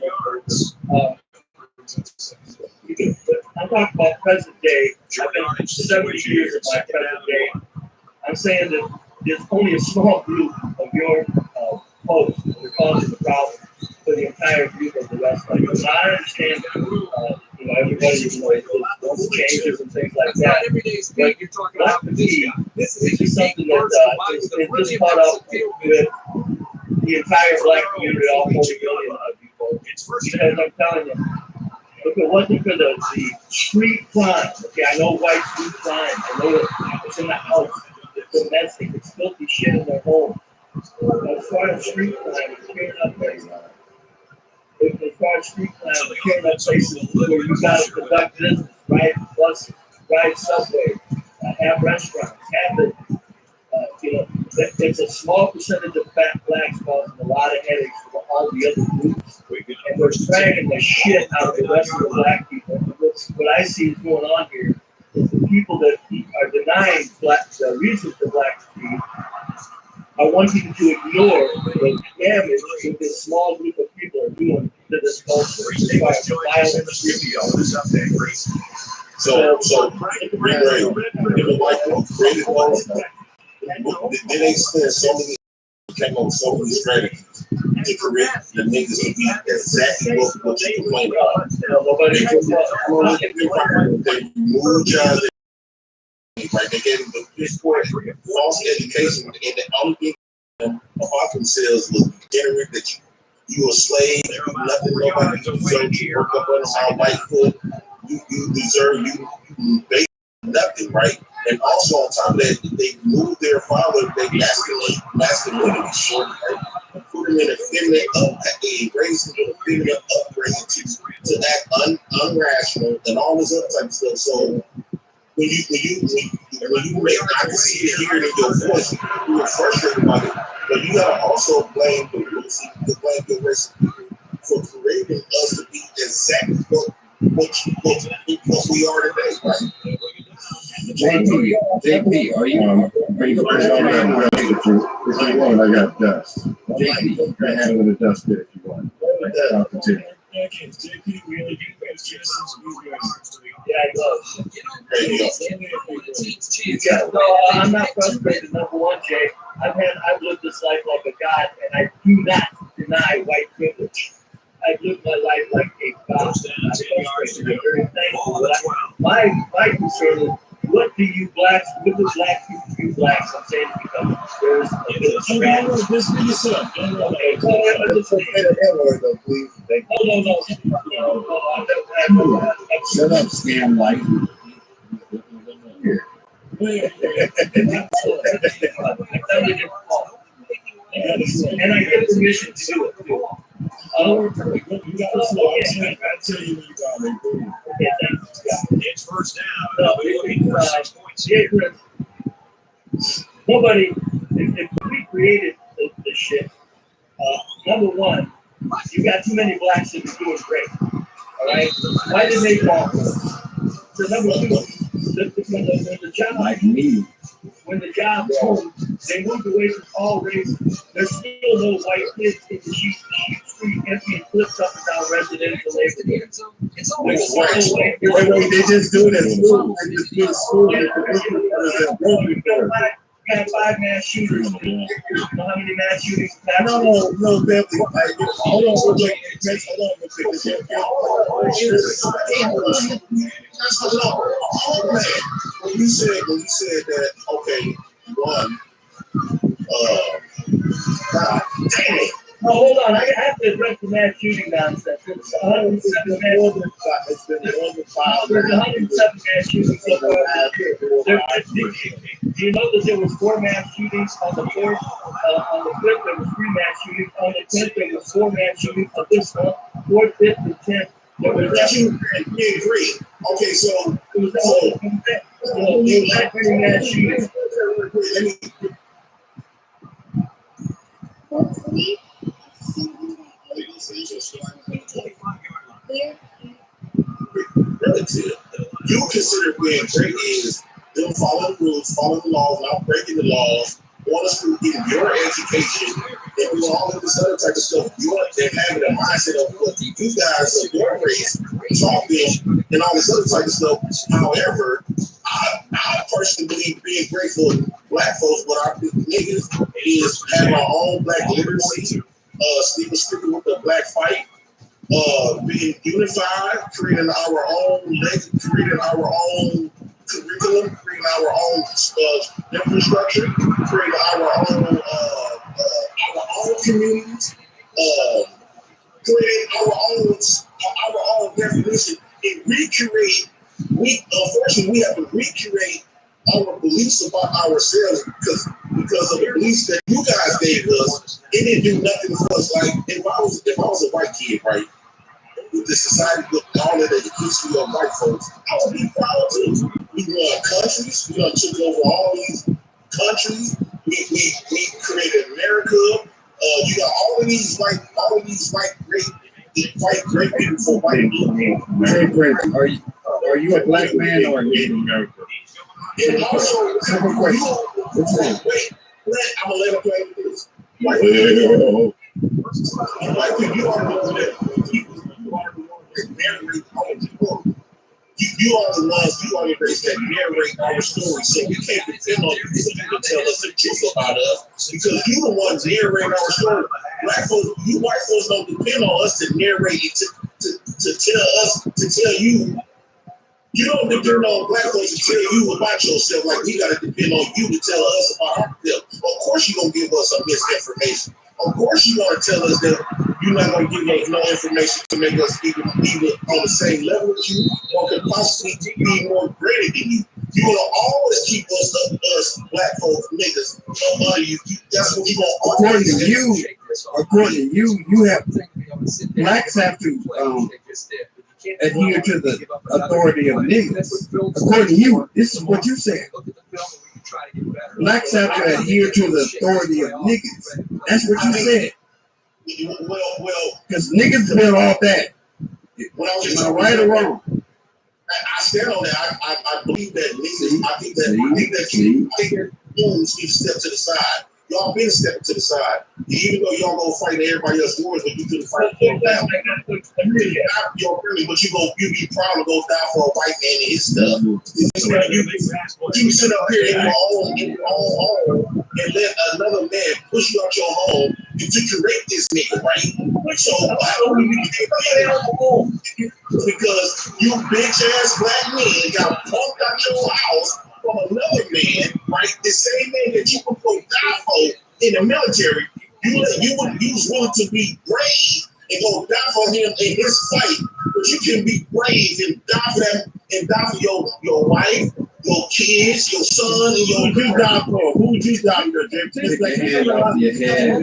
Speaker 2: I'm talking about present day. I've been 70 years of my present day. I'm saying that there's only a small group of your folks that are causing the problem for the entire group of the rest of us. I understand that, everybody, wants changes and things like that. But black fatigue is just something that is just caught up with the entire black community, all 40 million of people. Because I'm telling you, if it wasn't for the street crime, okay, I know whites do crime, I know it's in the house, it's domestic, it's filthy shit in their home. But as far as street crime, it's tearing up places. As far as street crime, it's tearing up places where you got to conduct business, ride buses, ride subway, have restaurants, have the, it's a small percentage of fat blacks causing a lot of headaches for all the other groups. And we're dragging the shit out of the rest of the black people. What I see is going on here is the people that are denying the reason for black fatigue are wanting to ignore the damage that this small group of people are doing to this culture.
Speaker 18: So then they spend so many, came up with so many strategies to correct the niggas to be exactly what you complain about. They moved y'all, right? They gave them the false education, and the only thing about themselves was generate that you a slave, nothing, nobody deserve you work up on my right foot, you deserve, you nothing, right? And also on top of that, they moved their father, they masculinity short, right? Put him in a feminine raised him in a feminine upbringing to act unrational and all this other type of stuff. So when you make, I can see it here in your voice, you were frustrated about it, but you gotta also blame the race people for creating us to be exactly what we are today, right?
Speaker 17: JP, are you ready to put it on there? If you want, I got dust. JP, you can handle the dust bit if you want. I'll continue.
Speaker 2: Yeah, I love. I'm not frustrated. Number one, Jay, I've lived this life like a god, and I do not deny white privilege. I've lived my life like a god. I'm very thankful. My concern is, what do you blacks, what do black people do blacks? I'm saying because there's a trend.
Speaker 17: Just be yourself.
Speaker 2: No.
Speaker 17: Shut up, scam life.
Speaker 2: And I get permission to do it too.
Speaker 17: You gotta slow. I'll tell you when you got it.
Speaker 2: Okay, thanks.
Speaker 7: It's first down.
Speaker 2: Nobody, if we created this shit, number one, you got too many blacks that are doing great. All right? Why did they fall? So number two, the job,
Speaker 17: like me.
Speaker 2: When the job moved, they moved away from all races. There's still no white kids in the sheep street emptying clips up and down residential neighborhoods.
Speaker 17: It's always they just do it at school. They just do it at school.
Speaker 2: got 5 mass shooters. You know how many mass shootings?
Speaker 18: No, definitely. Hold on, wait. Hold on, when you said that, okay, one, God damn it.
Speaker 2: Oh, hold on. I have to address the mass shooting nonsense. It's 107 mass.
Speaker 18: It's been more than 5.
Speaker 2: There's 107 mass shootings so far. Do you know that there was 4 mass shootings on the 4th? On the 5th, there was 3 mass shootings. On the 10th, there was 4 mass shootings. On this month, 4th, 5th, and 10th, there was 7.
Speaker 18: We agree. Okay, so
Speaker 2: It was that many mass shootings.
Speaker 18: Relative. You consider being great is them following the rules, following the laws, not breaking the laws, want us to get your education, and do all of this other type of stuff. You want them having a mindset of what you guys of your race talking and all this other type of stuff. However, I personally believe being grateful to black folks, what our niggas is having our own black literacy, sticking with the black fight. Being unified, creating our own curriculum, creating our own infrastructure, creating our own communities, creating our own definition, and recreate. Unfortunately we have to recreate our beliefs about ourselves because of the beliefs that you guys gave us. It didn't do nothing for us. Like if I was a white kid, right? With the society, with all of the history of white folks, I would be proud too. We won countries. We done took over all these countries. We created America. You got all of these white great people for white people.
Speaker 17: Hey, Brent, are you a black man or a Native American?
Speaker 18: And also,
Speaker 17: Simple question.
Speaker 18: Wait, I'm gonna let him play with this. White people, you are the ones that narrate our people. You are the ones, you are the race that narrate our story. So we can't depend on you to tell us the truth about us because you the ones narrating our story. Black folks, you white folks don't depend on us to narrate it to tell you. You don't depend on black folks to tell you about yourself like we gotta depend on you to tell us about ourselves. Of course you're gonna give us some misinformation. Of course you're gonna tell us that you're not gonna give us no information to make us either on the same level as you or could possibly be more greater than you. You're gonna always keep us black folks, niggas, under you. That's what you gonna
Speaker 17: According to you, blacks have to adhere to the authority of niggas. According to you, this is what you said. Blacks have to adhere to the authority of niggas. That's what you said.
Speaker 18: Well,
Speaker 17: because niggas built off that. Am I right or wrong?
Speaker 18: I stand on that. I believe that niggas. I think that humans need to step to the side. Y'all been stepping to the side. Even though y'all go fight everybody else's wars, but you couldn't fight for them down. But you be proud to go down for a white man and his stuff. You sit up here in your own home and let another man push you out your home and to create this nigga, right? So why don't we get because you bitch ass black men got punked out your house from another man, right? The same man that you would go die for in the military. You was willing to be brave and go die for him in his fight, but you can be brave and die for them and die for your wife, your kids, your son, and your who die for? Who you die for?
Speaker 17: Take your hand off your head.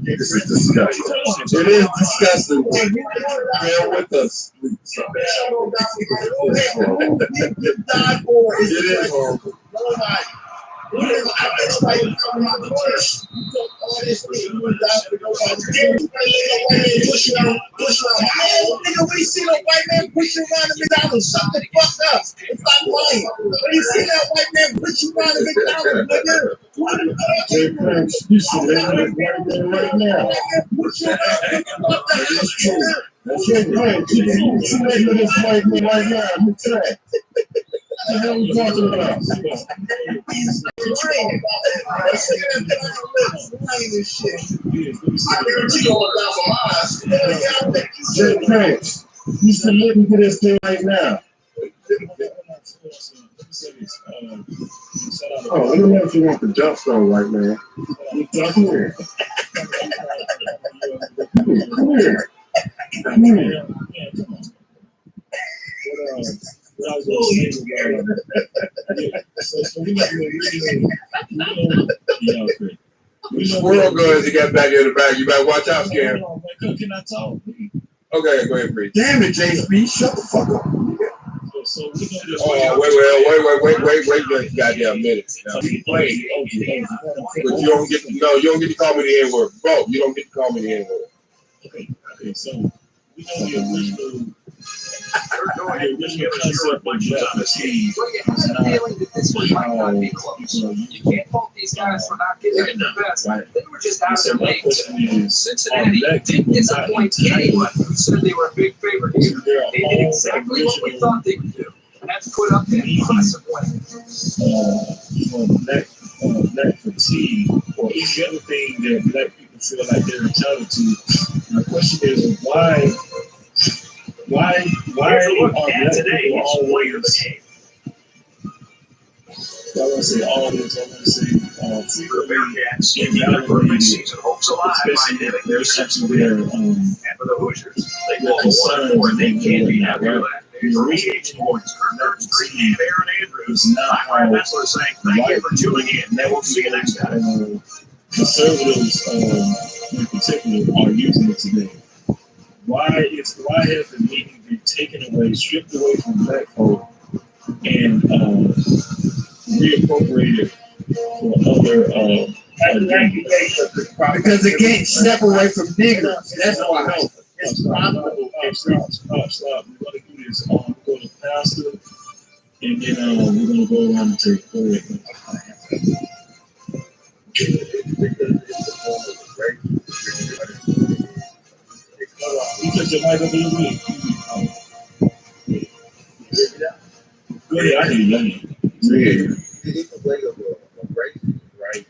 Speaker 17: This is disgusting. It is disgusting. Bear with us. It is horrible.
Speaker 18: I bet nobody coming out the church. You took all this shit. You would die for nobody. Push you out. Nigga, we see no white man push you around the McDonald's. Shut the fuck up. It's not funny. When you see that white man push you around the McDonald's, nigga.
Speaker 17: You should live in this white man right now.
Speaker 18: Push you around the
Speaker 17: That's true. That's your point. You live in this white man right now. I'm trying.
Speaker 14: the hell are we talking about?
Speaker 18: I guarantee you all $1,000.
Speaker 14: Jay Prince, you should listen to this thing right now. Oh, let me know if you want the dust though, right now. Come here. Come here. Come here.
Speaker 18: Squirrel guns he got back in the back. You better watch out, Scam.
Speaker 14: Can I talk?
Speaker 18: Okay, go ahead, Bree.
Speaker 17: Damn it, JSB, shut the fuck up.
Speaker 14: So we gonna just
Speaker 18: wait, goddamn minute. Now. But you don't get to call me the N-word. Bro, you don't get to call me the N-word.
Speaker 14: Okay, so we know the original concept of dynasty is not how,
Speaker 7: You can't fault these guys for not getting the best. They were just out of their league. Cincinnati didn't disappoint anyone who said they were a big favorite here. They did exactly what we thought they would do. That's put up an impressive win.
Speaker 14: Black fatigue or any other thing that black people feel like they're entitled to. My question is why are black people always? I want to say always. I want to say frequently invalidated, especially if they're such their concerns and they can't be happy with that. The original points is not how white people conservatives in particular are using it today. Why has the meaning been taken away, stripped away from black folk, and reappropriated for other
Speaker 17: because it can't separate from niggers. That's why. It's profitable.
Speaker 14: Stop. We're going to do this. We're going to pastor, and then we're going to go around the table. Go ahead. You took your mic up in your week. Go ahead, I hear you.
Speaker 18: It's a way of a race, right?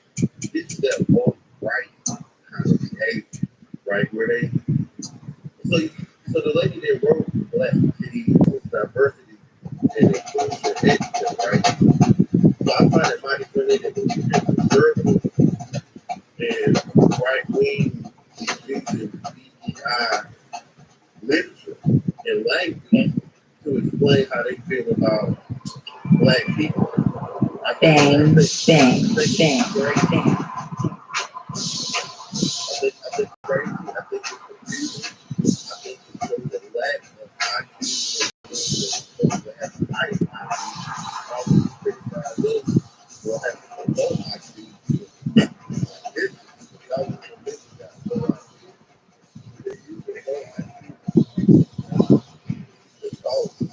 Speaker 18: It's that most right kind of behavior, right? Where they so the lady that wrote Black City Diversity and inclusion, right? So I find it mighty funny that when you get conservative and right wing using DEI literature and language to explain how they feel about black people.
Speaker 3: Bang.
Speaker 18: I think crazy. I think it's confusing. I think because the lack of IQ that have high IQ, always criticize us, will have to low IQ. This always a business guy, low IQ. They use the low IQ to solve it.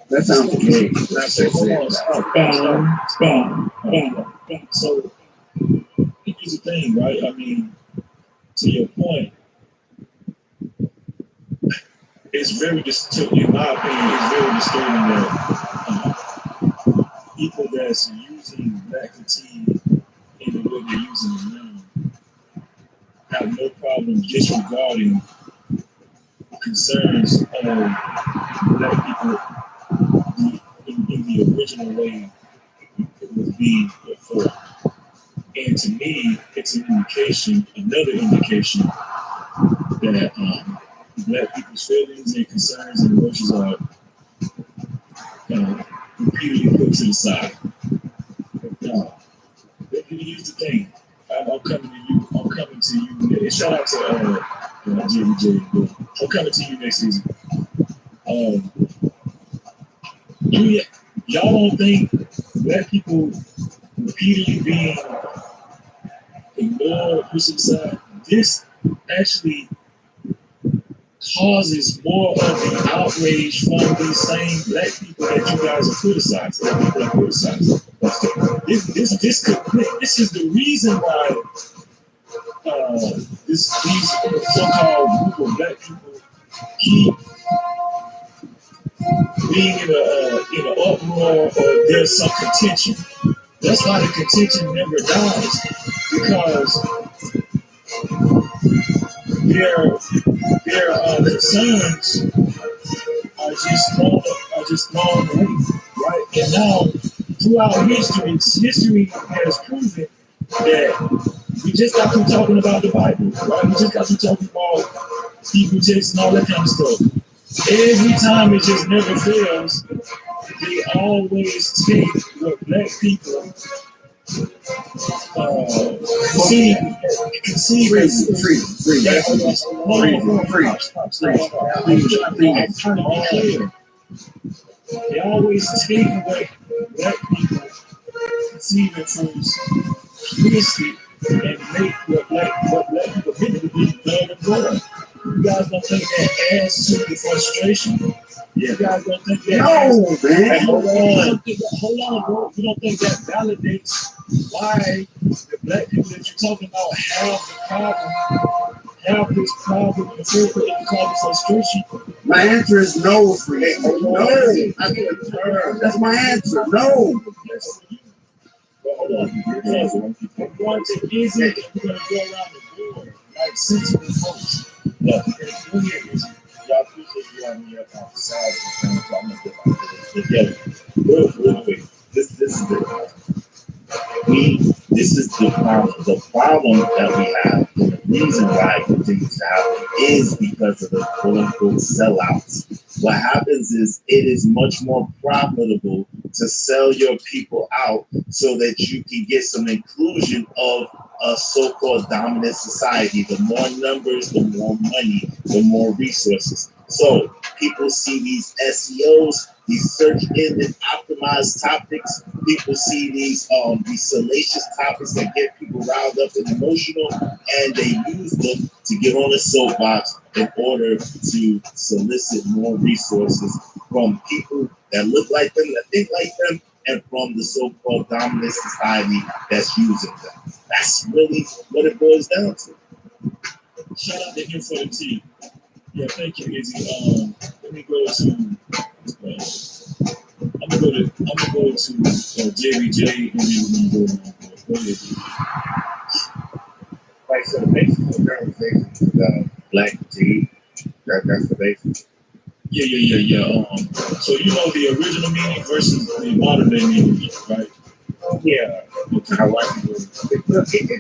Speaker 17: That sounds good.
Speaker 3: Bang.
Speaker 14: So here's the thing, right? I mean, to your point, it's very disturbing. In my opinion, it's very disturbing that people that's using black fatigue in the way they're using it now have no problem disregarding concerns of black people in the original way it was being put forth. And to me, it's an indication, another indication that black people's feelings and concerns and emotions are repeatedly put to the side. Here's the thing. I'm coming to you. And shout out to Jerry J. I'm coming to you next season. Y'all don't think black people repeatedly being ignored, pushed aside, this actually causes more of the outrage from these same black people that you guys are criticizing, that people are criticizing. This is the reason why these so-called group of black people keep being in an uproar or there's some contention. That's why the contention never dies, because their concerns are just thrown away, right? And now, throughout history has proven that we just got through talking about the Bible, right? We just got through talking about Hebrew texts and all that kind of stuff. Every time it just never fails. They always take what black people conceive as They always take what black people conceive as realistic and make what black people think to be bad and good. You guys don't think that adds to the frustration? You guys don't think that? No, man. Hold on, bro. You don't think that validates why the black people that you're talking about have this problem in the first place that causes frustration?
Speaker 17: My answer is no, Free. No. That's my answer. No.
Speaker 14: Hold on. We're going to visit and we're going to go around the board like sensible folks. Look, go ahead, y'all appreciate you having me up on the side of the thing, so I'm going to get my together. Real quick. This is the problem. The problem that we have, and the reason why it continues to happen, is because of the quote unquote sellouts. What happens is it is much more profitable to sell your people out so that you can get some inclusion of a so-called dominant society. The more numbers, the more money, the more resources. So people see these SEOs, these search engine optimized topics. People see these salacious topics that get people riled up and emotional, and they use them to get on a soapbox in order to solicit more resources from people that look like them, that think like them, and from the so-called dominant society that's using them. That's really what it boils down to. Shout out to him for the tea. Yeah, thank you, Izzy. Let me go to. I'm gonna go to JBJ and then we're gonna go ahead.
Speaker 6: Right, so the basis of the conversation is Black G. That's the basis.
Speaker 14: Yeah. So you know the original meaning versus the modern day meaning, right?
Speaker 6: Yeah. Okay. How white people it's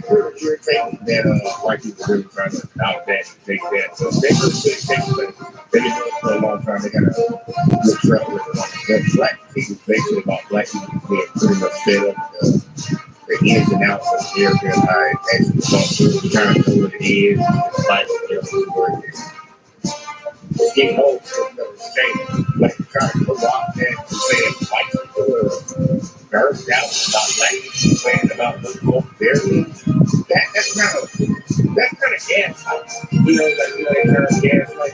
Speaker 6: really irritating that white people really trying to out that and take that. So they really should take that. They've been doing it for a long time. They got a good track record. But black people basically about black people being pretty much fed up the ins and outs of their life, actually trying to know what it is, like what it is. It's getting old, so it's changing. Like trying to go out there and say white people are burned out about black people saying about what their needs. That's kind of gas out. They kind of gas like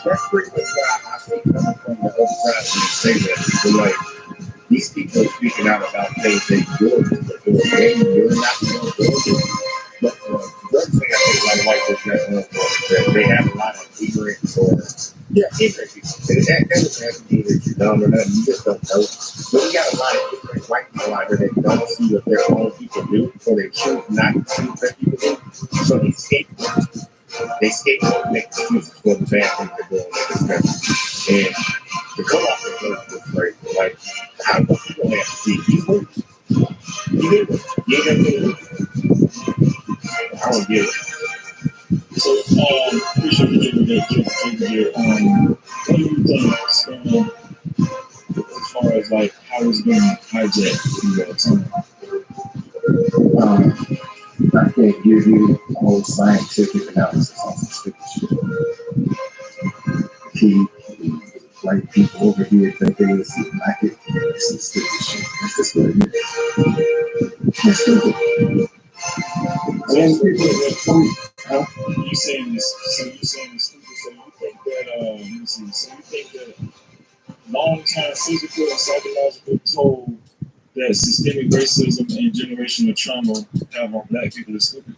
Speaker 6: that's pretty much why I see coming from the other side when they say that. People like these people are speaking out about things they do, but they're not going to do it. But the other thing I think a lot of white folks that they have a lot of ignorance or ignorant people. And that doesn't have to mean that you're dumb or nothing. You just don't know. But we got a lot of ignorant white people out there that don't see what their own people do, so they choose not to see what their people do. So they scapegoat. They scapegoat, make excuses for the bad things they're doing in this country. And to come off the first is crazy. Like, how do people have to see these movies? You get it? You ain't got to I don't get it.
Speaker 14: So, appreciate you giving that here. What do you think, as far as like how it's been hijacked through that time?
Speaker 6: I can't give you a whole scientific analysis on some stupid shit. Like people over here think they see black it, some stupid shit. That's just what it is.
Speaker 17: It's stupid. And people,
Speaker 14: You saying this? So you saying this stupid? So you think that? Let me see. So you think that long-term physical and psychological toll that systemic racism and generational trauma have on black people is stupid?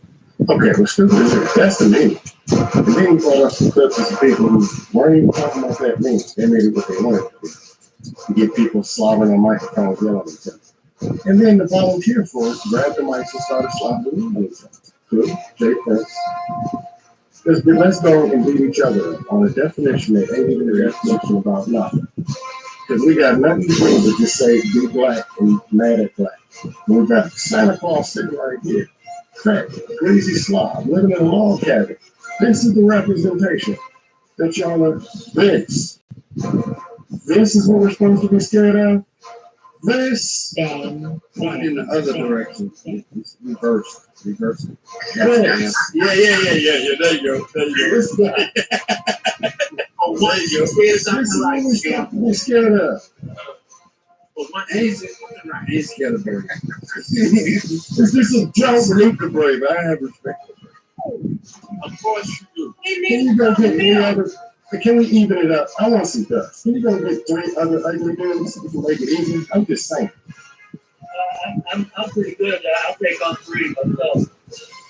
Speaker 17: okay, well, stupid is it? That's the meaning. The meaning brought up some clips of some people who weren't even talking about that meaning. They made it what they wanted to do. To get people slobbering on microphones, yelling at each other. And then the volunteer for it grabbed the mics and started slobbering on each other. Good, Jay Prince. Let's go and beat each other up on a definition that ain't even a definition about nothing. Because we got nothing to do but just say be black and mad at black. We got Santa Claus sitting right here. Fat, greasy slob, living in a log cabin. This is the representation that y'all are. This is what we're supposed to be scared of. This going in the other direction. It's reversed. This.
Speaker 14: Yeah. There you go.
Speaker 17: There you go. This is what we're supposed to be scared of. He's scared of Brave. Is this a joke? Salute the Brave. I have respect for Brave.
Speaker 14: Of course you do.
Speaker 17: Can you go get any other? Can we even it up? I want some dust. Can you go get 3 other ugly dudes so we can make it easy? I'm just saying.
Speaker 10: I'm pretty good. I'll take on 3 myself.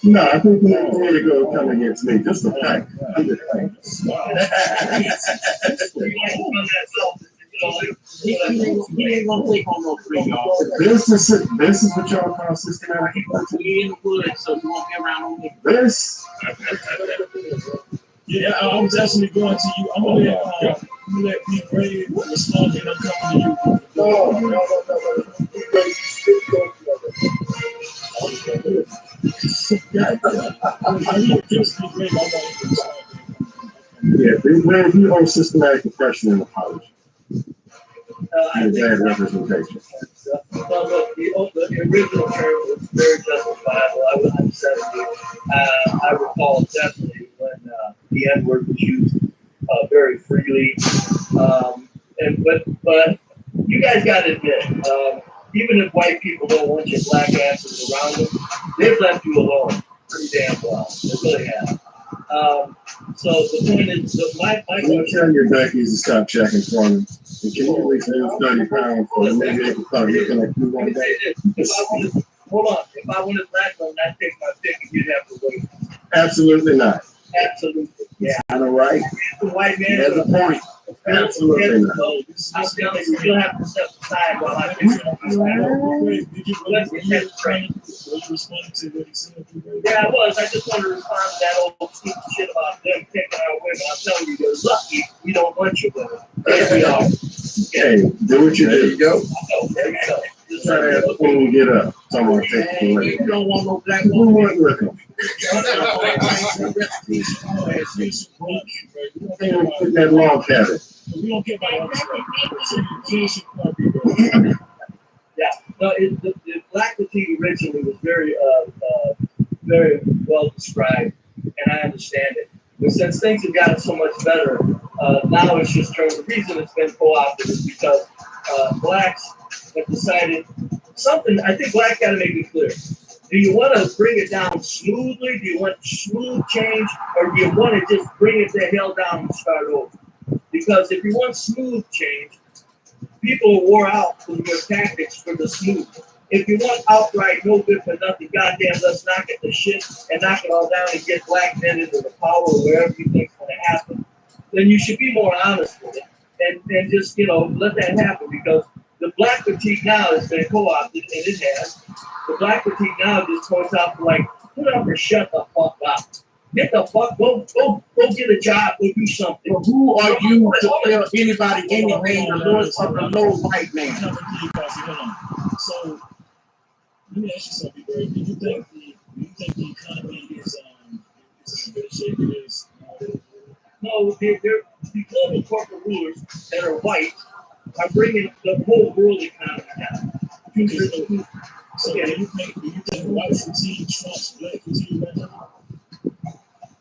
Speaker 17: No, I think we need 3 to go come against me. Just a fact. I'm just saying.
Speaker 4: He ain't gonna take on no 3, y'all.
Speaker 17: This is what y'all call systematic.
Speaker 4: We in the woods, so you won't be around on me.
Speaker 17: This.
Speaker 14: Yeah, I was actually going to you. I'm gonna let be brave respond and I'm coming to you.
Speaker 17: No. Yeah, be brave. You owe systematic oppression and apology. And bad representation.
Speaker 10: Well, look, the original term was very justifiable. I was in 70. I recall definitely when the N-word was used very freely. But you guys got to admit, even if white people don't want your black asses around them, they've left you alone pretty damn well. They really have. So the point is, my
Speaker 17: question. Tell your Becky's to stop checking for me. And can you at least lose 30 pounds for maybe they can start looking like you one day?
Speaker 10: Hold on. If I wanted black one, I'd take my pick and you'd have to wait.
Speaker 17: Absolutely not.
Speaker 10: Absolutely. Yeah.
Speaker 17: I know, right?
Speaker 10: The white man.
Speaker 17: There's a point. Absolutely not.
Speaker 10: I'm telling you, you'll have to step aside while I fix it. Yeah, I was. I just wanted to respond to that old stupid shit about them picking our women. I'm telling you, you're lucky we don't want your women. Yes, we are.
Speaker 17: Hey, do what you do. There you go.
Speaker 10: Oh, there you go.
Speaker 17: Try to have a fool get up. Someone take it away.
Speaker 4: You don't want no black
Speaker 17: Who went with him? Put that log cabin.
Speaker 14: We don't get by
Speaker 10: Yeah, no, the black fatigue originally was very well described, and I understand it. But since things have gotten so much better, now it's just turned. The reason it's been co-opted is because blacks have decided something. I think blacks got to make it clear. Do you want to bring it down smoothly? Do you want smooth change, or do you want to just bring it the hell down and start over? Because if you want smooth change, people are wore out from your tactics for the smooth. If you want outright no good for nothing, goddamn, let's knock it to shit and knock it all down and get black men into the power or wherever you think's going to happen, then you should be more honest with it and just, let that happen, because the black fatigue now has been co-opted, and it has. The black fatigue now just points out to put up or shut the fuck up. Get the fuck, go get a job, go do something.
Speaker 4: Well, who are you to tell anybody anything the low white man?
Speaker 14: So let me ask you something, Barry. Do you think the economy is in good shape? It is.
Speaker 10: No, the global corporate rulers that are white are bringing the whole world economy down.
Speaker 14: So do you think white fatigue trumps black fatigue right now?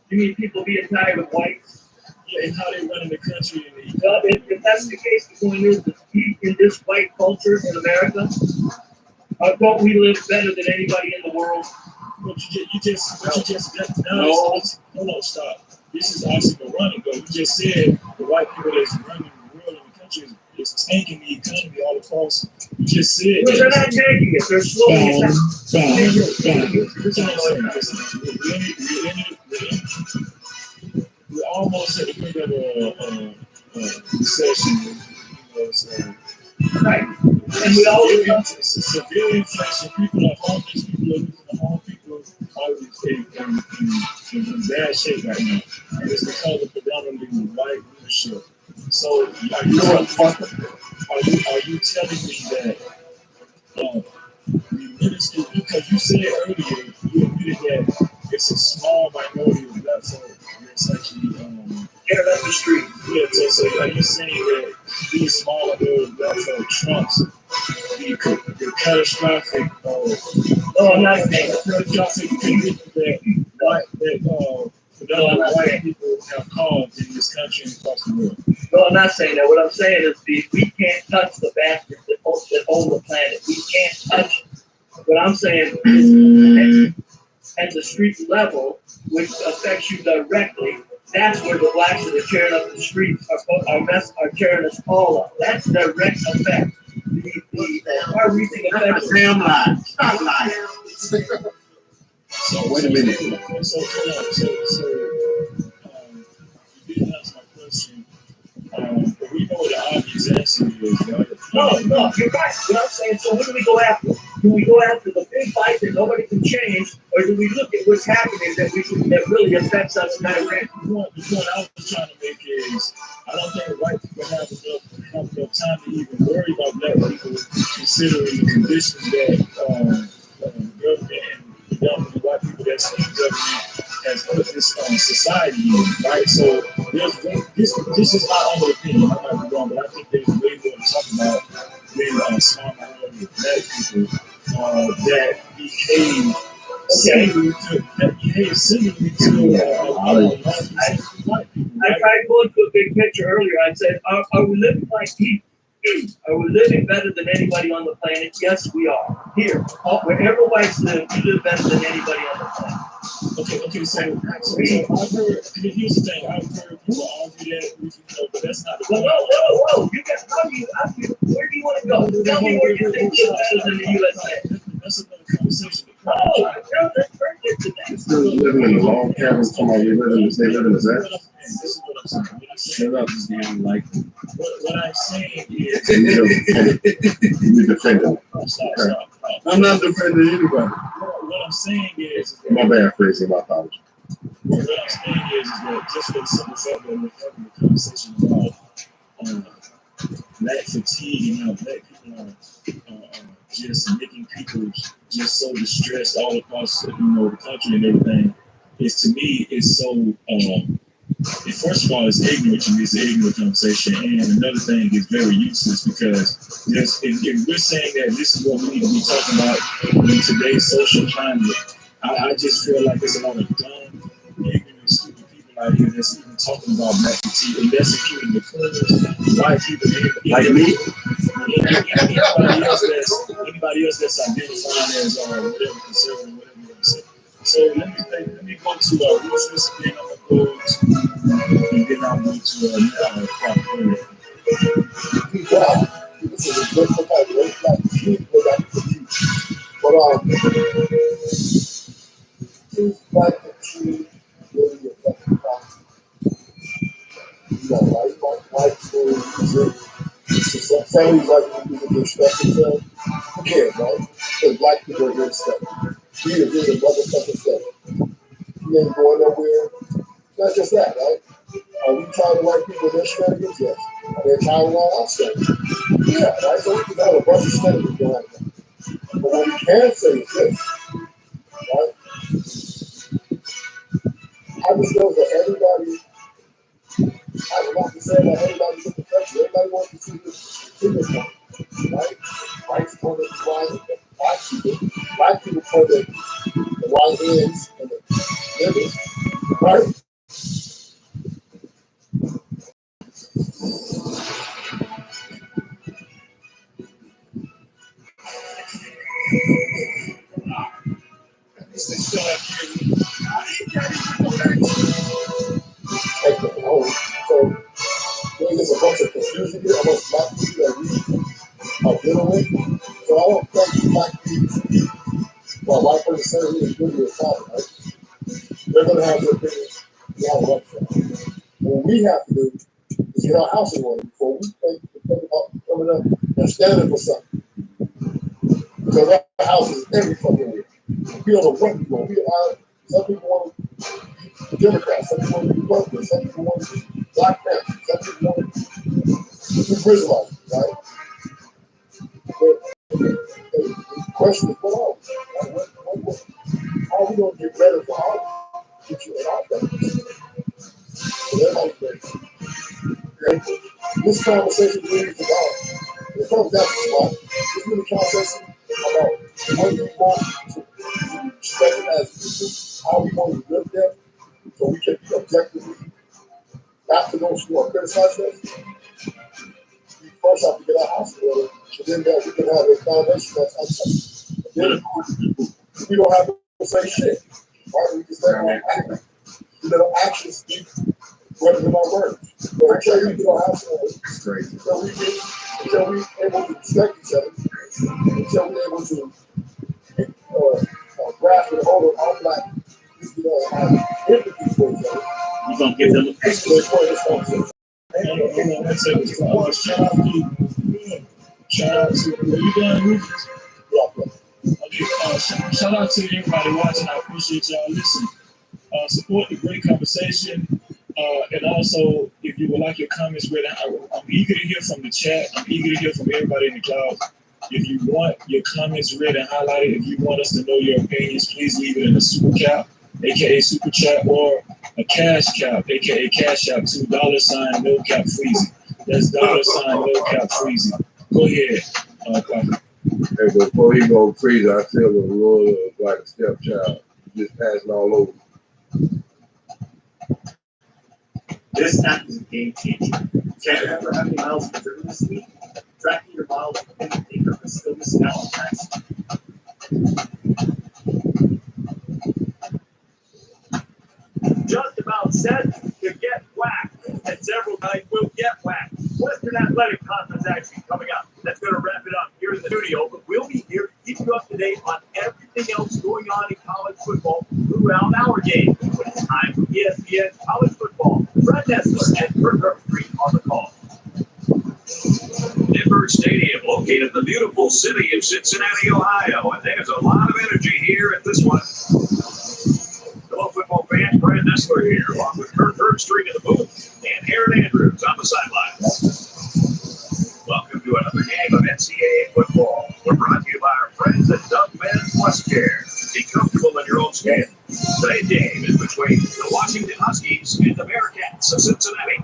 Speaker 10: You mean people being tired of whites?
Speaker 14: Yeah, and how they run in the country.
Speaker 10: If that's the case, the point is that in this white culture in America,
Speaker 7: Don't we live better than anybody in the world?
Speaker 14: But you just no, stop. This is oxymoronic, though. You just said the white people that's running the world and the country is tanking the economy all across. You just said
Speaker 7: But they're not tanking it. They're slowing it down.
Speaker 14: We're almost at the end of a recession. So,
Speaker 7: right. And we all
Speaker 14: severe inflation. People are homeless. People are losing their home. People are in bad shape right now. And it's because of predominantly white leadership. So are you telling me that the ministry, because you said earlier, you admitted that it's a small minority of black folk that's actually
Speaker 7: left the street.
Speaker 14: Yeah, so are you saying that these small minority of black folk trumps the catastrophic
Speaker 7: no, I'm not saying
Speaker 14: catastrophic conditions that white people have caused in this country and across the world?
Speaker 7: No, I'm not saying that. What I'm saying is we can't touch the bastards that own the planet. We can't touch it. What I'm saying is at the street level, which affects you directly, that's where the blacks that are tearing up the streets are tearing us all up. That's direct effect. The far-reaching effect.
Speaker 17: Damn lie. Stop lying.
Speaker 14: So wait a minute. So you didn't answer my question. But we know what the obvious answer is, right?
Speaker 7: No, you're right. What I'm saying, so what do we go after? Do we go after the big fight that nobody can change, or do we look at what's happening that really affects us directly?
Speaker 14: The point I was trying to make is, I don't think white people have enough time to even worry about black people, considering the conditions that government and predominantly white people that's in government has put this society in, right? So this is my own opinion. I might be wrong, but I think there's way more to talk about than a small minority of black people that behave similarly to white people.
Speaker 7: I tried going to a big picture earlier. I said, are we living like people? Are we living better than anybody on the planet? Yes, we are. Here, wherever whites live, we live better than anybody on the planet.
Speaker 14: Okay, so I've heard, here's the thing, I've heard people argue that with but that's not the point.
Speaker 7: Whoa, you got where do you want to go? Tell me where you think you're better than the USA.
Speaker 14: That's another conversation.
Speaker 7: Let's turn it to that.
Speaker 15: Still living in the log cabins, talking about they live in the Zest.
Speaker 14: This is what I'm saying.
Speaker 15: Shut up, this damn like
Speaker 14: what I'm saying is
Speaker 15: you defending.
Speaker 14: Stop.
Speaker 15: I'm not defending anybody.
Speaker 14: What I'm saying is
Speaker 15: My bad, Crazy, my apologies.
Speaker 14: What I'm saying is that just for the simple fact that we're having a conversation about black fatigue and how black people are just making people just so distressed all across the country and everything, is to me is so first of all, it's ignorant to me. It's an ignorant conversation, and another thing is very useless because if we're saying that this is what we need to be talking about in today's social climate, I just feel like there's a lot of dumb, ignorant, stupid people out here that's even talking about black fatigue, and that's including the coolers, white people,
Speaker 15: like me,
Speaker 14: anybody else that's identifying as whatever conservative, whatever you want to say. So let me go to Rufus, and then I'm gonna go to, and then I'm going to
Speaker 15: wow, this is a good look at great black people that fatigue. But is black fatigue really affecting problems? White people, some families like people to respect themselves. Who cares, right? Because black people are here to stay. We are here to motherfucking stay. We ain't going nowhere. Not just that, right? Are we trying to white people their shenanigans? Yes. Are they trying to our shenanigans? Yeah, right? So we can have a bunch of shenanigans going on. But what we can say is this, right? I just know that everybody, I would like to say that everybody's in the country. Everybody wants to see this figure point, right? Whites for the black people for the white ends and the niggas, right?
Speaker 14: They still have kids.
Speaker 17: So there's a bunch of confusion here amongst black people that we are dealing with. So I don't think black people, well, white person saying he is really a problem, right? They're going to have their opinions. We have a right to that. What we have to do is get our house in order before we think about coming up and standing for something. Because our house is every fucking way. We don't know what we want. We are, some people want to be Democrats, some people want to be Republicans, some people want to be Black Panthers, some people want to be Israelites, right? But the question is, what are we? Right? How are we going to get better for our future and our families? So everybody's great. Okay? This conversation really is about, it comes down to smart. This really conversation about what we want to respect as people, how we want to live there, so we can be objectively back to those who are criticizing us. We first have to get our house in order, so then that we can have a foundation that's untouched. Then we don't have to say shit. Right? We just let our actions speak rather than our words. So until we get our house in order, until we able to respect each other, until we're able to grasp and hold of our black empathy for each other.
Speaker 14: We're going to give them a picture. Shout out to, are you done, Rufus? Okay, shout out to everybody watching. I appreciate y'all listening. Support the great conversation. And also, if you would like your comments read, I'm eager to hear from the chat. I'm eager to hear from everybody in the cloud. If you want your comments read and highlighted, if you want us to know your opinions, please leave it in a super cap, aka super chat, or a cash cap, aka cash app to $, no cap freezy. That's $, no cap freezy. Go ahead, Papa.
Speaker 15: Hey, before he go crazy, I feel a little like a stepchild. Just passing all over.
Speaker 2: This app is a game changer. Can't remember how many miles you've driven this week? Tracking your miles within the acre is still missing out on tax. Just about set to get whacked, and several guys will get whacked. Western Athletic Conference action coming up. That's going to wrap it up here in the studio, but we'll be here to keep you up to date on everything else going on in college football throughout our game. When it's time for ESPN College Football, Brett Nessler and Kurt Herbstreit on the call. Nippert Stadium, located in the beautiful city of Cincinnati, Ohio, and there's a lot of energy here at this one. Hello, football fans. Brett Nessler here, along with Kurt Herbstreit in the booth and Aaron Andrews on the sidelines. Welcome to another game of NCAA football. We're brought to you by our friends at Dove Men Plus Care. Be comfortable in your own skin. Today's game is between the Washington Huskies and the Bearcats of Cincinnati.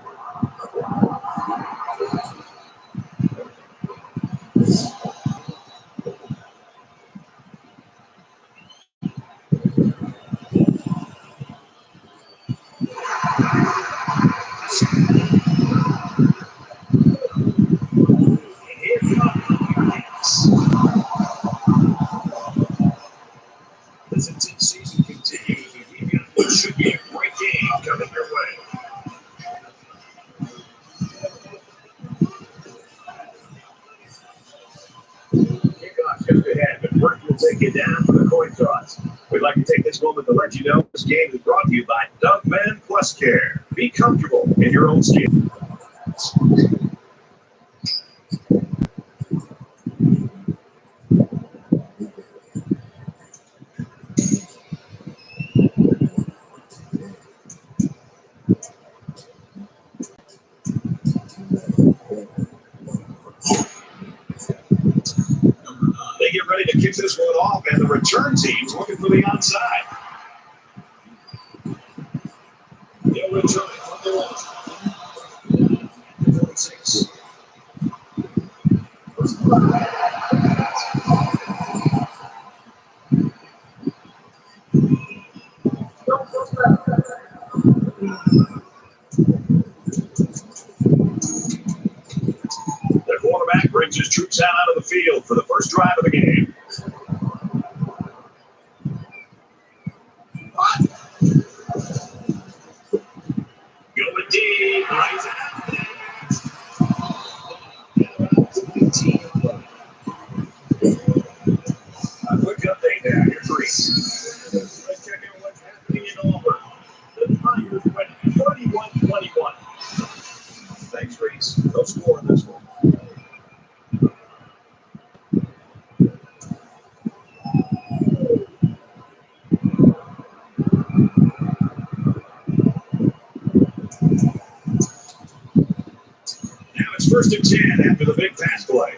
Speaker 2: The Cincinnati season continues. It should be a great game coming your way. Kickoff just ahead, but first we'll take you down for the coin toss. We'd like to take this moment to let you know this game is brought to you by Dove Men Plus Care. Be comfortable in your own skin. They get ready to kick this one off, and the return team's looking for the onside. They'll return it from the line. 46. The quarterback brings his troops out onto the field for the first drive of the game. No score on this one. Now it's 1st and 10 after the big pass play.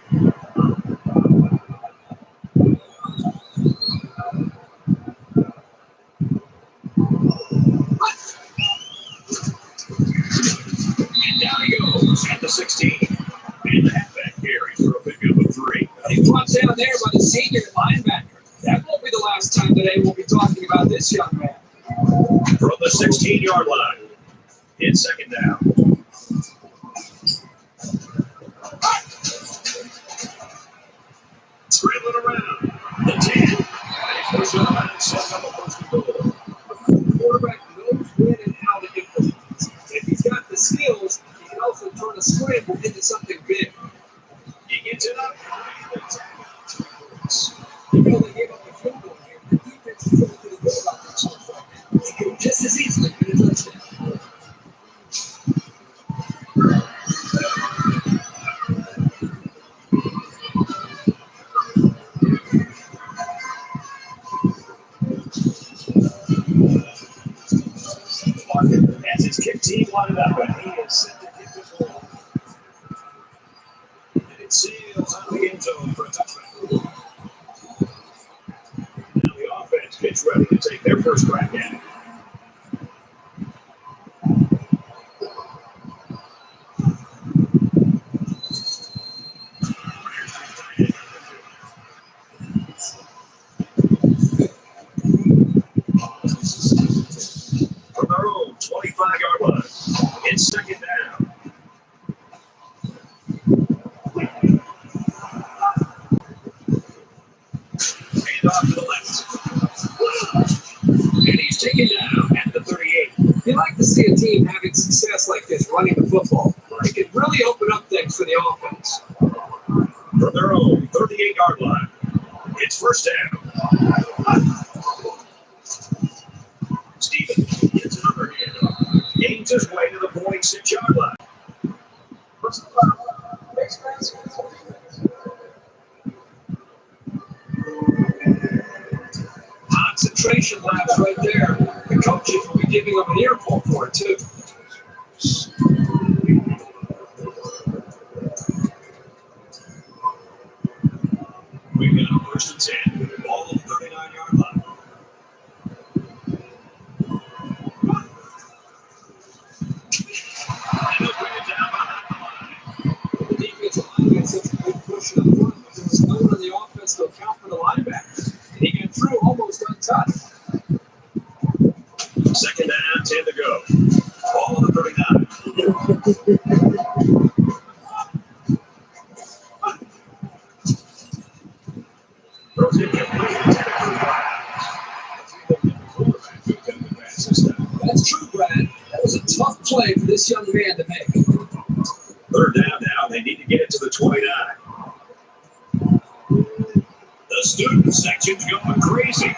Speaker 2: And down he goes at the 16. And the halfback carries for a pickup of 3.
Speaker 7: He brought down there by the senior linebacker. That won't be the last time today we'll be talking about this young man.
Speaker 2: From the 16-yard line. It's 2nd down. Scrambling around. The 10. And he's pushing around and setting up a 1st and goal.
Speaker 7: The quarterback knows when and how to implement it. If he's got the skills, he can also turn a scramble into something big.
Speaker 2: He gets it up.
Speaker 7: He only gave up a field goal here. The defense is really good about themselves right now. They could just as easily get a touchdown.
Speaker 2: As his kick team lined up, and he is set to kick this ball. And it sails out of the end zone for a touchdown. Now the offense gets ready to take their first crack at it. From their own 25-yard line, it's 2nd down. And off to the left. And he's taken down at the 38.
Speaker 7: You like to see a team having success like this running the football. It can really open up things for the offense.
Speaker 2: From their own 38-yard line, it's 1st down. Stephen gets another handoff. Gains his way to the 46-yard line.
Speaker 7: Concentration labs right there. The coaches will be giving them an earful for it, too.
Speaker 2: We got a 1st and 10. Ball on the 39-yard line. And they'll bring it down behind the line.
Speaker 7: The defensive line gets such a good push up front, but there was no one on the offense to account for the linebackers. And he got through almost untouched.
Speaker 2: 2nd down, 10 to go. Ball on the 39. Throws it complete.
Speaker 7: That's true, Brad. That was a tough play for this young man to make.
Speaker 2: 3rd down now. They need to get it to the 29. The student section's going crazy.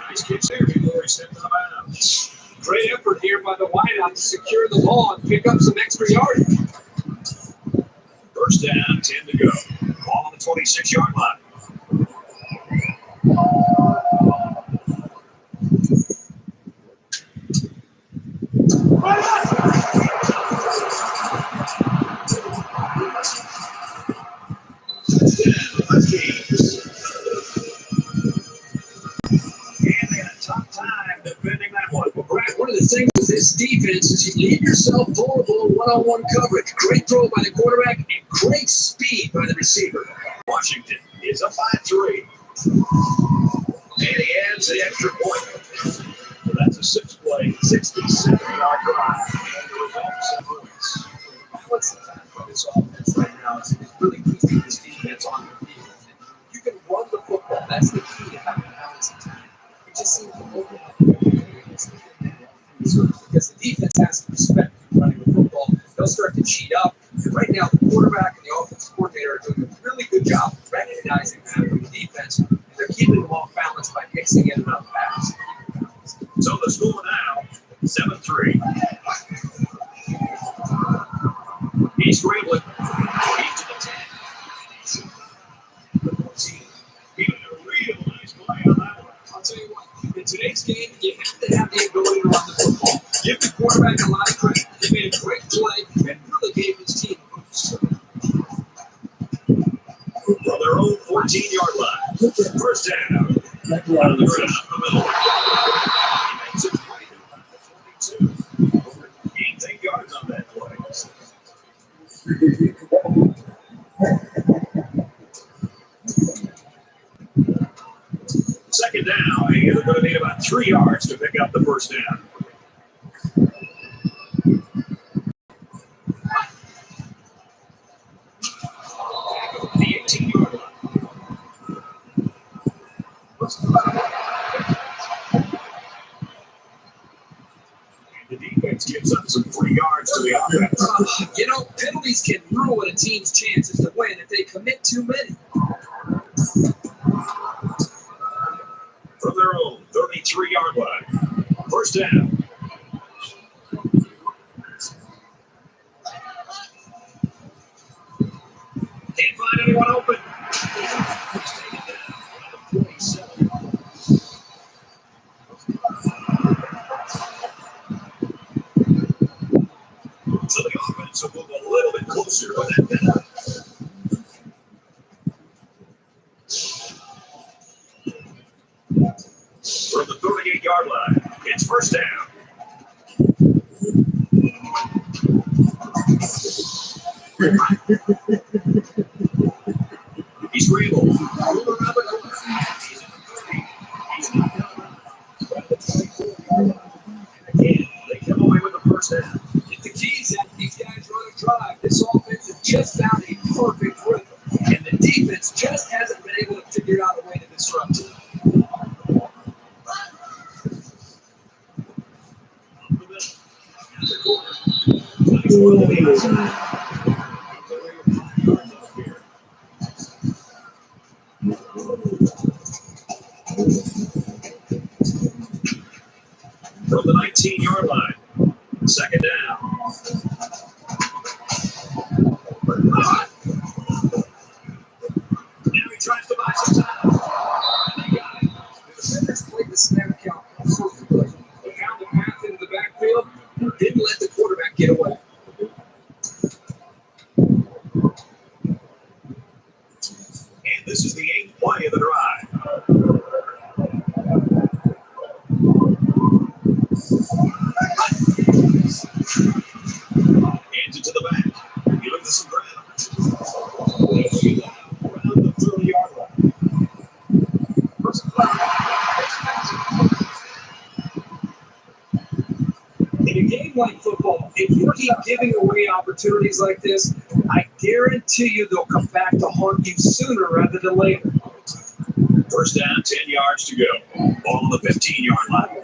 Speaker 2: Nice kicks there before he stepped out of bounds.
Speaker 7: Great effort here by the wideout to secure the ball and pick up some extra yardage.
Speaker 2: 1st down, 10 to go. Ball on the 26-yard line. And they had a tough time defending that one.
Speaker 7: Well, Brad, one of the things with this defense is you leave yourself vulnerable in one-on-one coverage. Great throw by the quarterback and great speed by the receiver.
Speaker 2: Washington is a 5-3. And he adds the extra point. So that's a 6-play, 67-yard drive. And the result is 7 points.
Speaker 7: What's the time for this offense right now is really keeping this defense on the field. You can run the football. That's the key to having a balanced attack. It just seems to open up because the defense has to respect running the football. They'll start to cheat up. And right now, the quarterback and the offensive coordinator are doing a really good job of recognizing that for the defense. And they're keeping them off balance by mixing in enough passes.
Speaker 2: So the score
Speaker 7: today's game, you have to have the ability to run the football. Give the quarterback a lot of credit. He made a great play and really gave his team a boost.
Speaker 2: From their own 14-yard line. First down. On the ground, the middle. He makes it right at the 22. Gains 8 yards on that play. Second down, and they're going to need about 3 yards to pick up the first down. The 18-yard line. The defense gives up some 3 yards to the offense.
Speaker 7: You know, penalties can ruin a team's chances to win if they commit too many.
Speaker 2: From their own 33-yard line. First down. Can't find anyone open. So the offense will move a little bit closer with that penalty. From the 38-yard line, it's first down. He scrambles. Again, they come away with the first down.
Speaker 7: If the key's in, these guys run a drive. This offense has just found a perfect rhythm, and the defense just hasn't been able to figure out a way to disrupt it.
Speaker 2: From the 19-yard line, second down. Now he tries to buy some time. And they got it.
Speaker 7: The defenders played the snap count perfectly. They found the path into the backfield and didn't let the quarterback get away.
Speaker 2: And this is the 8th play of the drive. Hands it to the back. He looks at some ground. Around the 30-yard line.
Speaker 7: In a game like football, if you keep giving away opportunities like this, I guarantee you they'll come back to haunt you sooner rather than later.
Speaker 2: First down, 10 yards to go. Ball on the 15-yard line.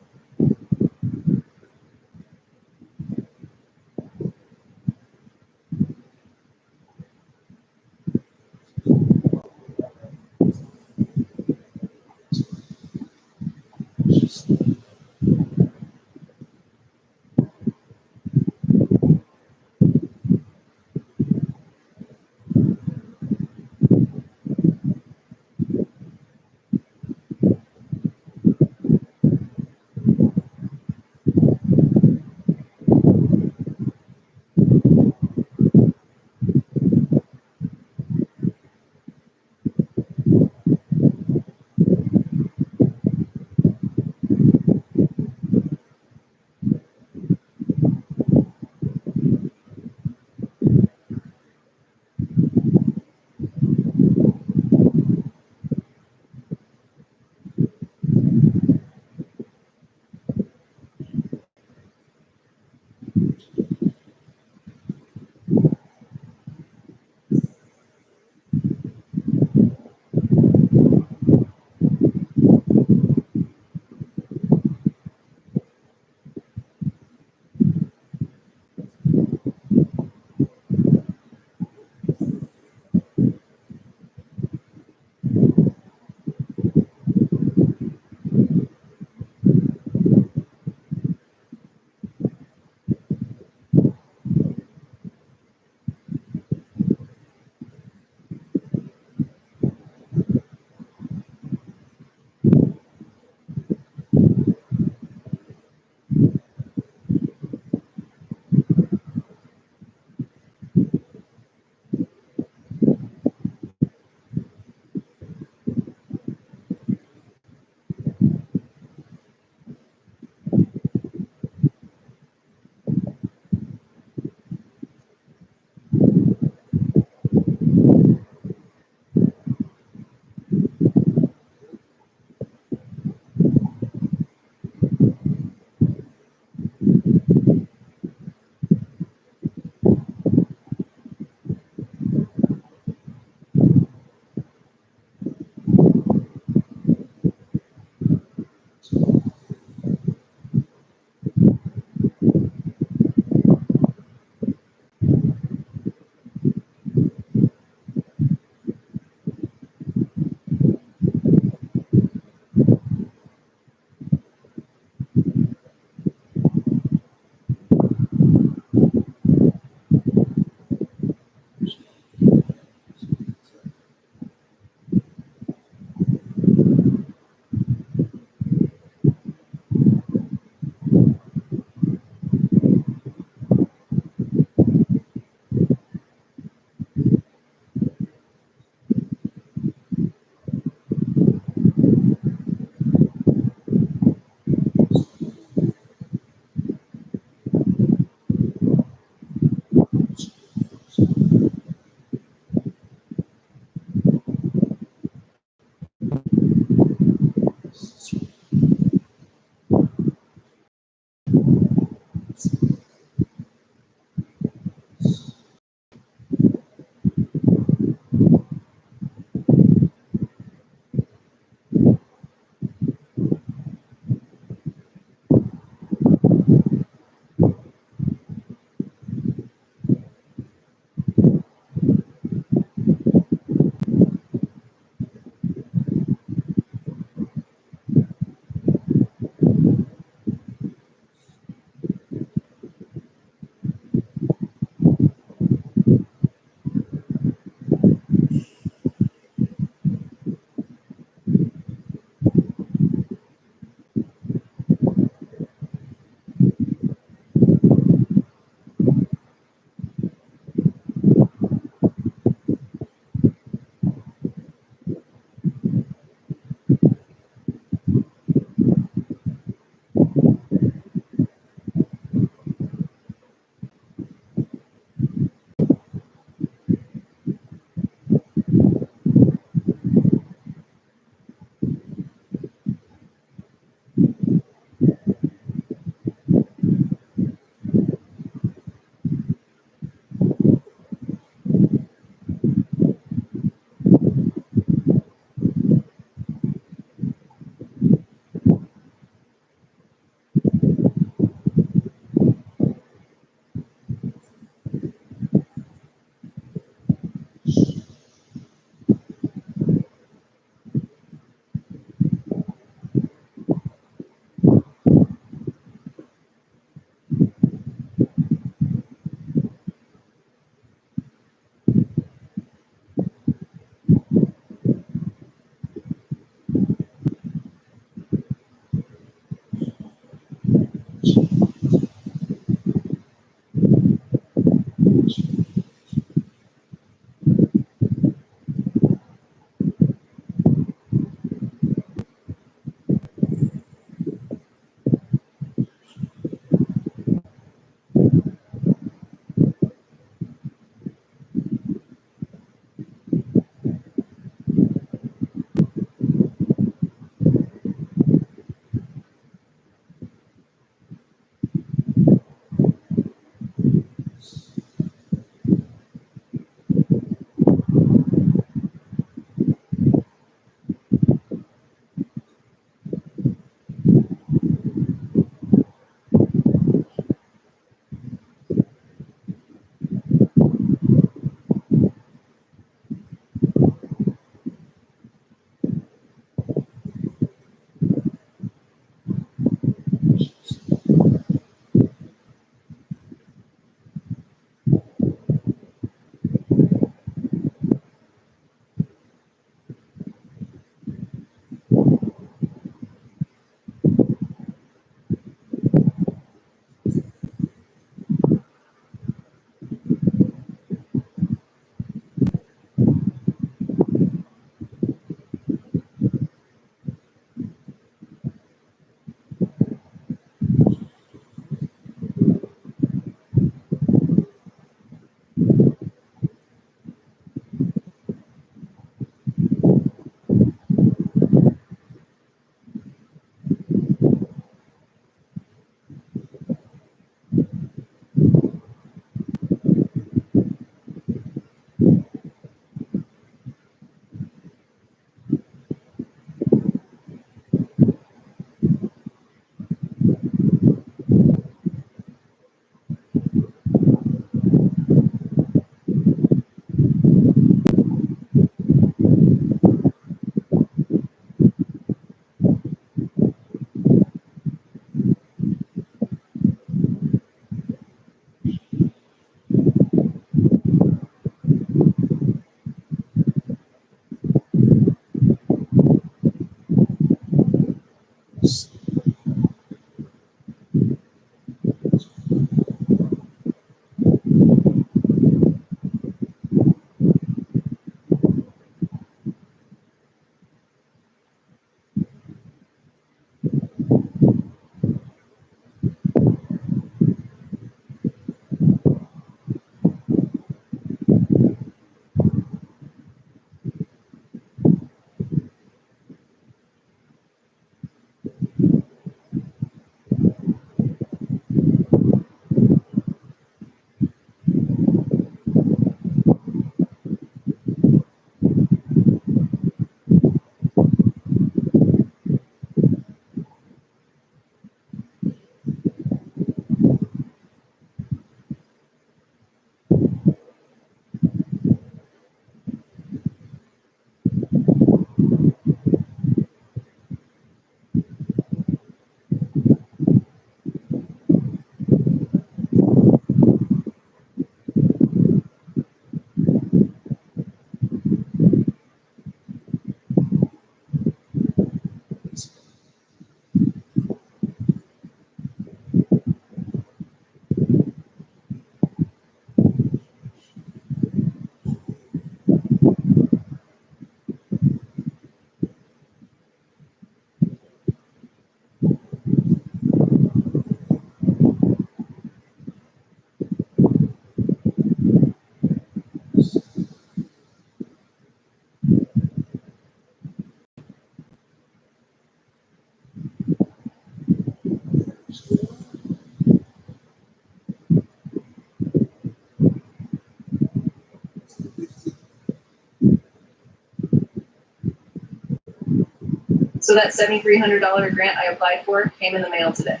Speaker 3: So that $7,300 grant I applied for came in the mail today.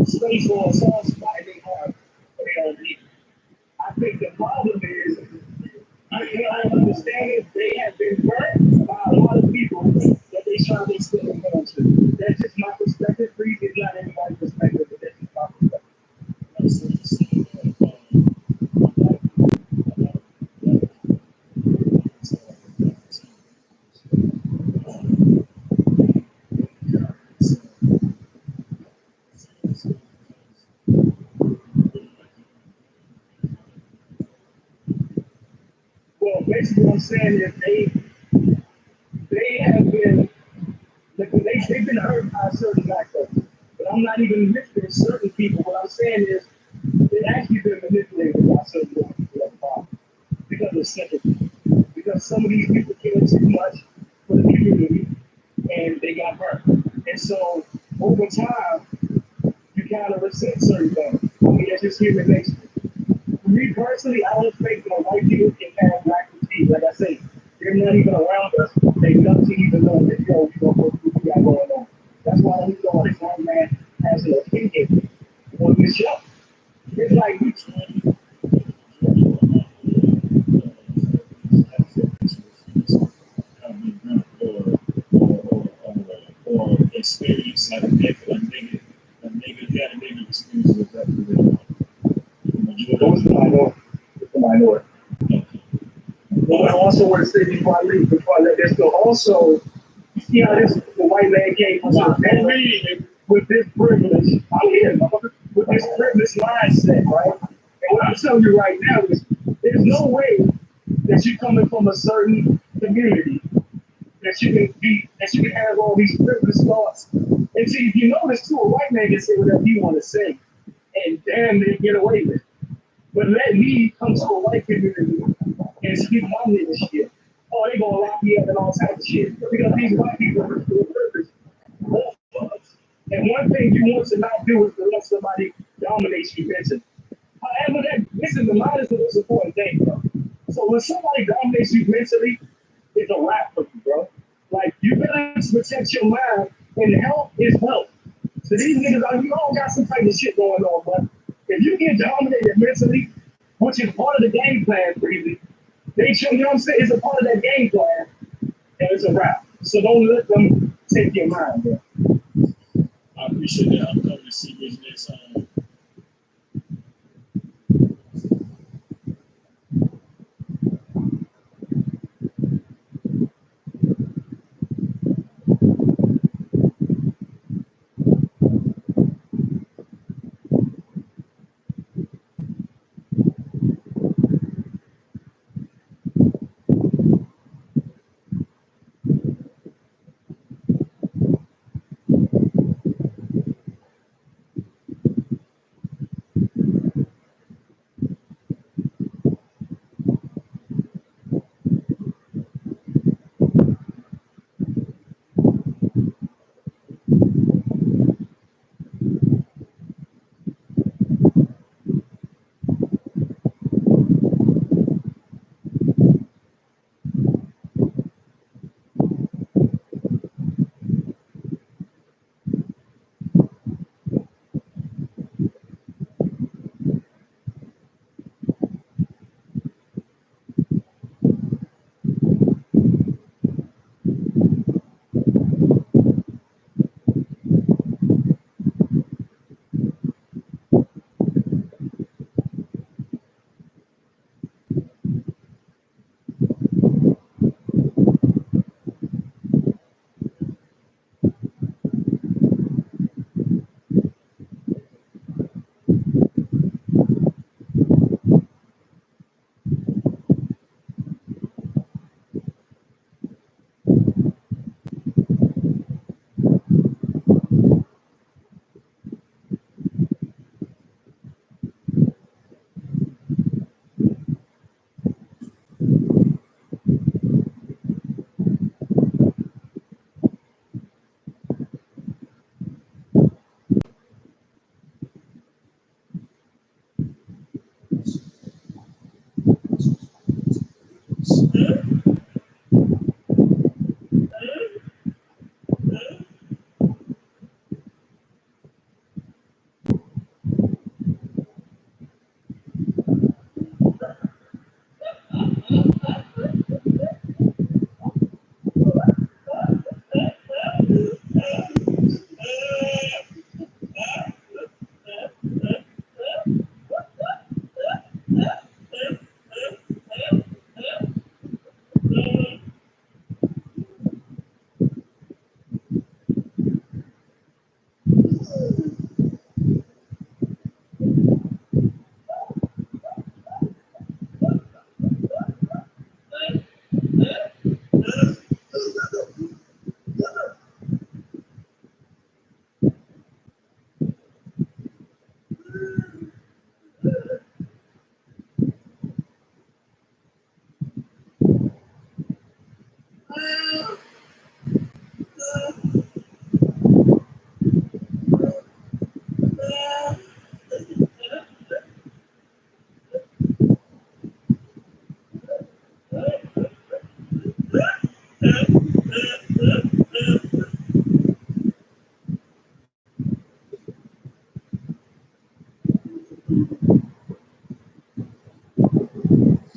Speaker 7: Space for a soft spot they have, they don't need. I think the problem is, I can't understand it. They have been burnt by a lot of people that they try to extend them home to. That's just my perspective. Please, it's not anybody's perspective, but that's just my perspective. Well, basically, what I'm saying is they have been they've been hurt by certain black folks. But I'm not even listing certain people. What I'm saying is they've actually been manipulated by certain black people because of sympathy. Because some of these people cared too much for the community and they got hurt. And so over time, you kind of resent certain things. I mean, that's just human nature. For me personally, I don't think that white people can have black fatigue. Like I say, they're not even around us. They don't even know that, yo, we don't know what we got going on. That's why we know this one man has an opinion on this show. It's like we
Speaker 14: or experience like a nigga had a negative experience with that.
Speaker 7: Those are the minority. It's the minority. But I also want to say before I leave, before I let this go, also, you see how the white man came from with this privilege. I'm here, with this privileged mindset, right? And what I'm telling you right now is there's no way that you're coming from a certain community that you can have all these privileged thoughts. And see, if you notice too, a white man can say whatever he want to say, and damn, they get away with it. But let me come to a white community and speak my nigga shit. Oh, they gonna lock me up and all types of shit. Because these white people are doing purpose. And one thing you want to not do is to let somebody dominate you mentally. However, listen, the mind is the most important thing, bro. So when somebody dominates you mentally, it's a wrap for you, bro. Like, you better protect your mind, and health is wealth. So these niggas, you all got some type of shit going on, but if you get dominated mentally, which is part of the game plan, Breezy, they show, you know what I'm saying? It's a part of that game plan, and it's a wrap. So don't let them take your mind, bro.
Speaker 14: I appreciate that. I'm coming to see business.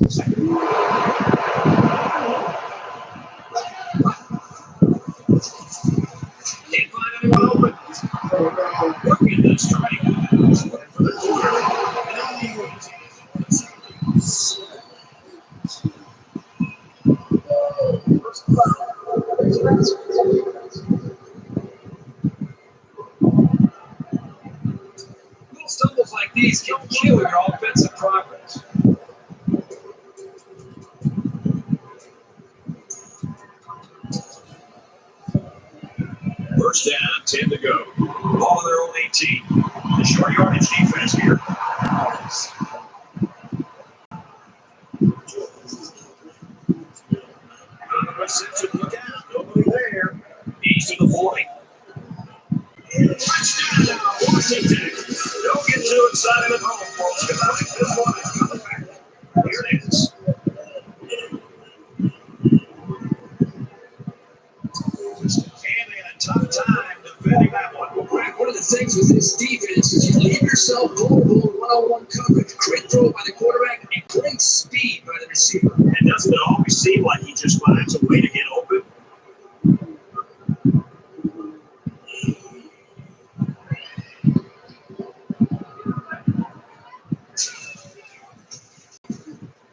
Speaker 2: Can't find anyone open. Working this strike. For the corner.
Speaker 7: Little stumbles like these can kill your offensive progress.
Speaker 2: First down, 10 to go. Ball on their own 18. The short yardage defense here. Reception, look out. Nobody there. He's to the 40. Touchdown, Washington. Don't get too excited at home, folks, because I think this one is coming back. Here it is. And they had a tough time defending that one.
Speaker 7: One of the things with this defense is you leave yourself vulnerable in one-on-one coverage. Great throw by the quarterback and great speed by the receiver.
Speaker 2: And doesn't it always seem like he just finds a way to get open?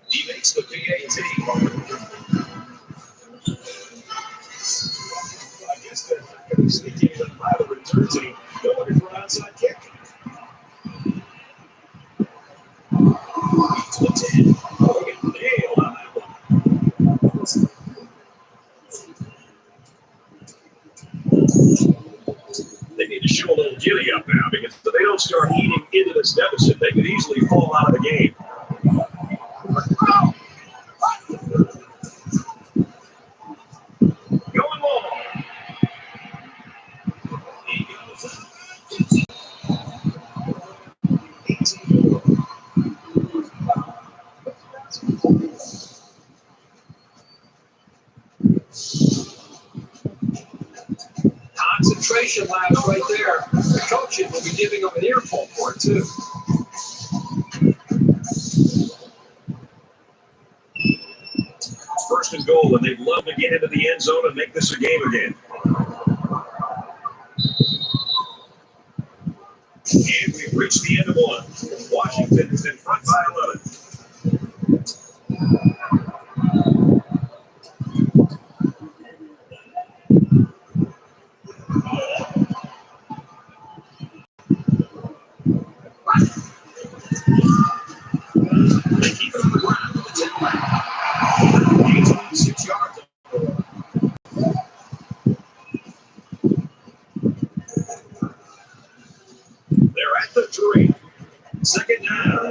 Speaker 2: He makes the PAT. I guess they're not going to be sneaking in by the return team. They're looking for an outside kick. To the 10. Oh, we get nailed on that one. They need to show a little giddy up now, because if they don't start eating into this deficit, they could easily fall out of the game. Going long. He goes up. 18.
Speaker 7: Concentration labs right there. The coaches will be giving them an earful for it, too.
Speaker 2: It's first and goal, and they'd love to get into the end zone and make this a game again. And we've reached the end of one. Washington is in front by 11. They keep it on the ground with the 10 left. Gains only 6 yards. They're at the 3. Second down.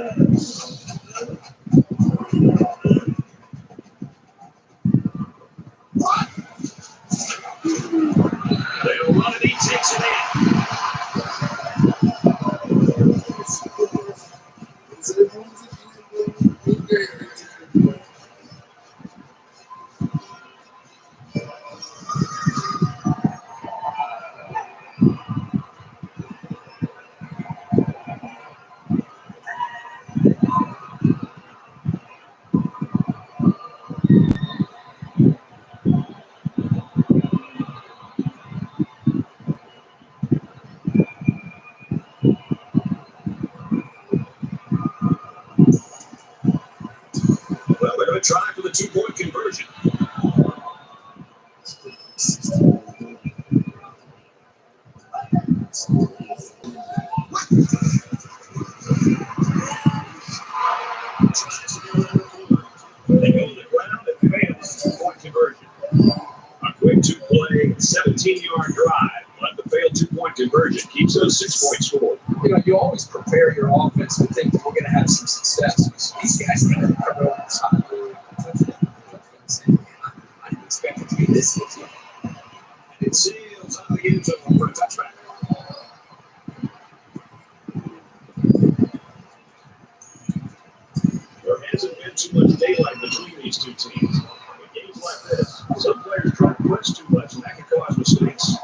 Speaker 2: They'll run it. He takes it in. Well, they're going to try for the 2-point conversion. They go to the ground and fails 2-point conversion. A quick 2-play, 17-yard drive. Let the failed 2-point conversion keeps it a 6-point score.
Speaker 7: You know, you always prepare your offense to think that we're going to have some success. These guys think they're going to come over the top. I didn't expect it to be this easy.
Speaker 2: It sails out of the end zone for a touchback. There hasn't been too much daylight between these two teams. In games like this, some players try to press too much, and that can cause mistakes.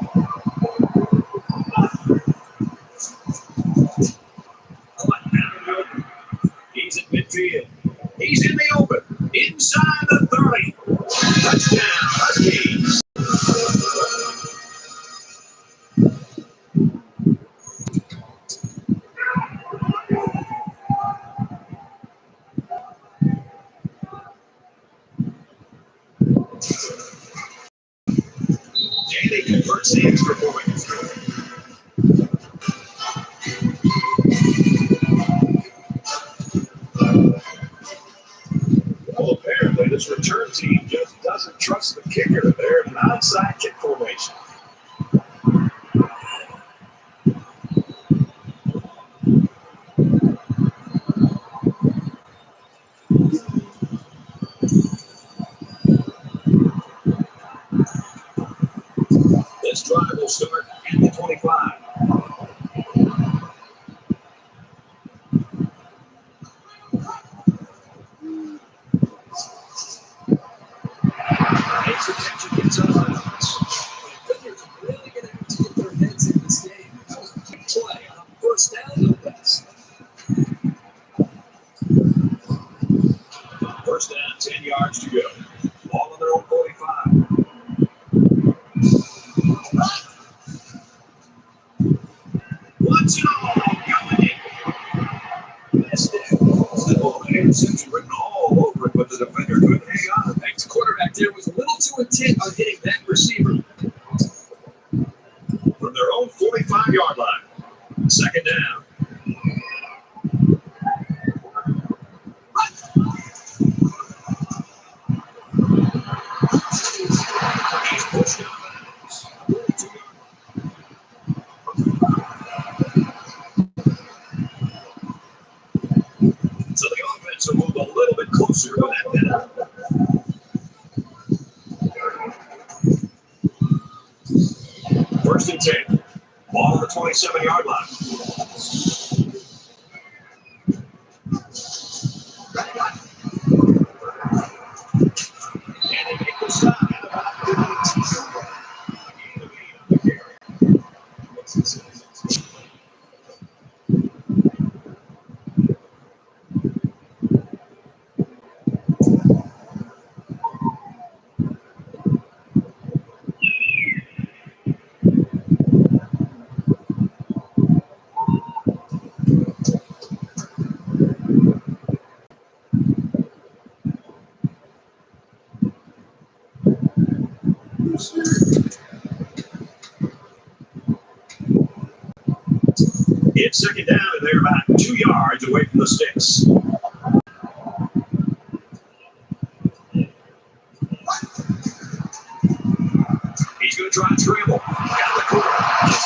Speaker 2: He's at midfield. He's in the open, inside the 30. Touchdown, Huskies. And he converts the extra point. Well, apparently this return team just doesn't trust the kicker. They're an onside kick formation. This drive will start at the 25. His attention gets out of bounds.
Speaker 7: Defenders are really going to have to get their heads in this game. That was a big play on first down, no less.
Speaker 2: First down, 10 yards to go. Ball on their own 45. Watch it all going in. Missed it. The interception written all over it, but the defender couldn't hang on.
Speaker 7: The quarterback there was a little too intent on hitting that receiver.
Speaker 2: From their own 45-yard line. Second down. He's pushed out of bounds. So the offense will move a little bit closer with that minute. First and 10. Ball on the 27-yard line. And they make the stop at about 15. It's second down, and they're about 2 yards away from the sticks. He's going to try and scramble. Got the quarter. His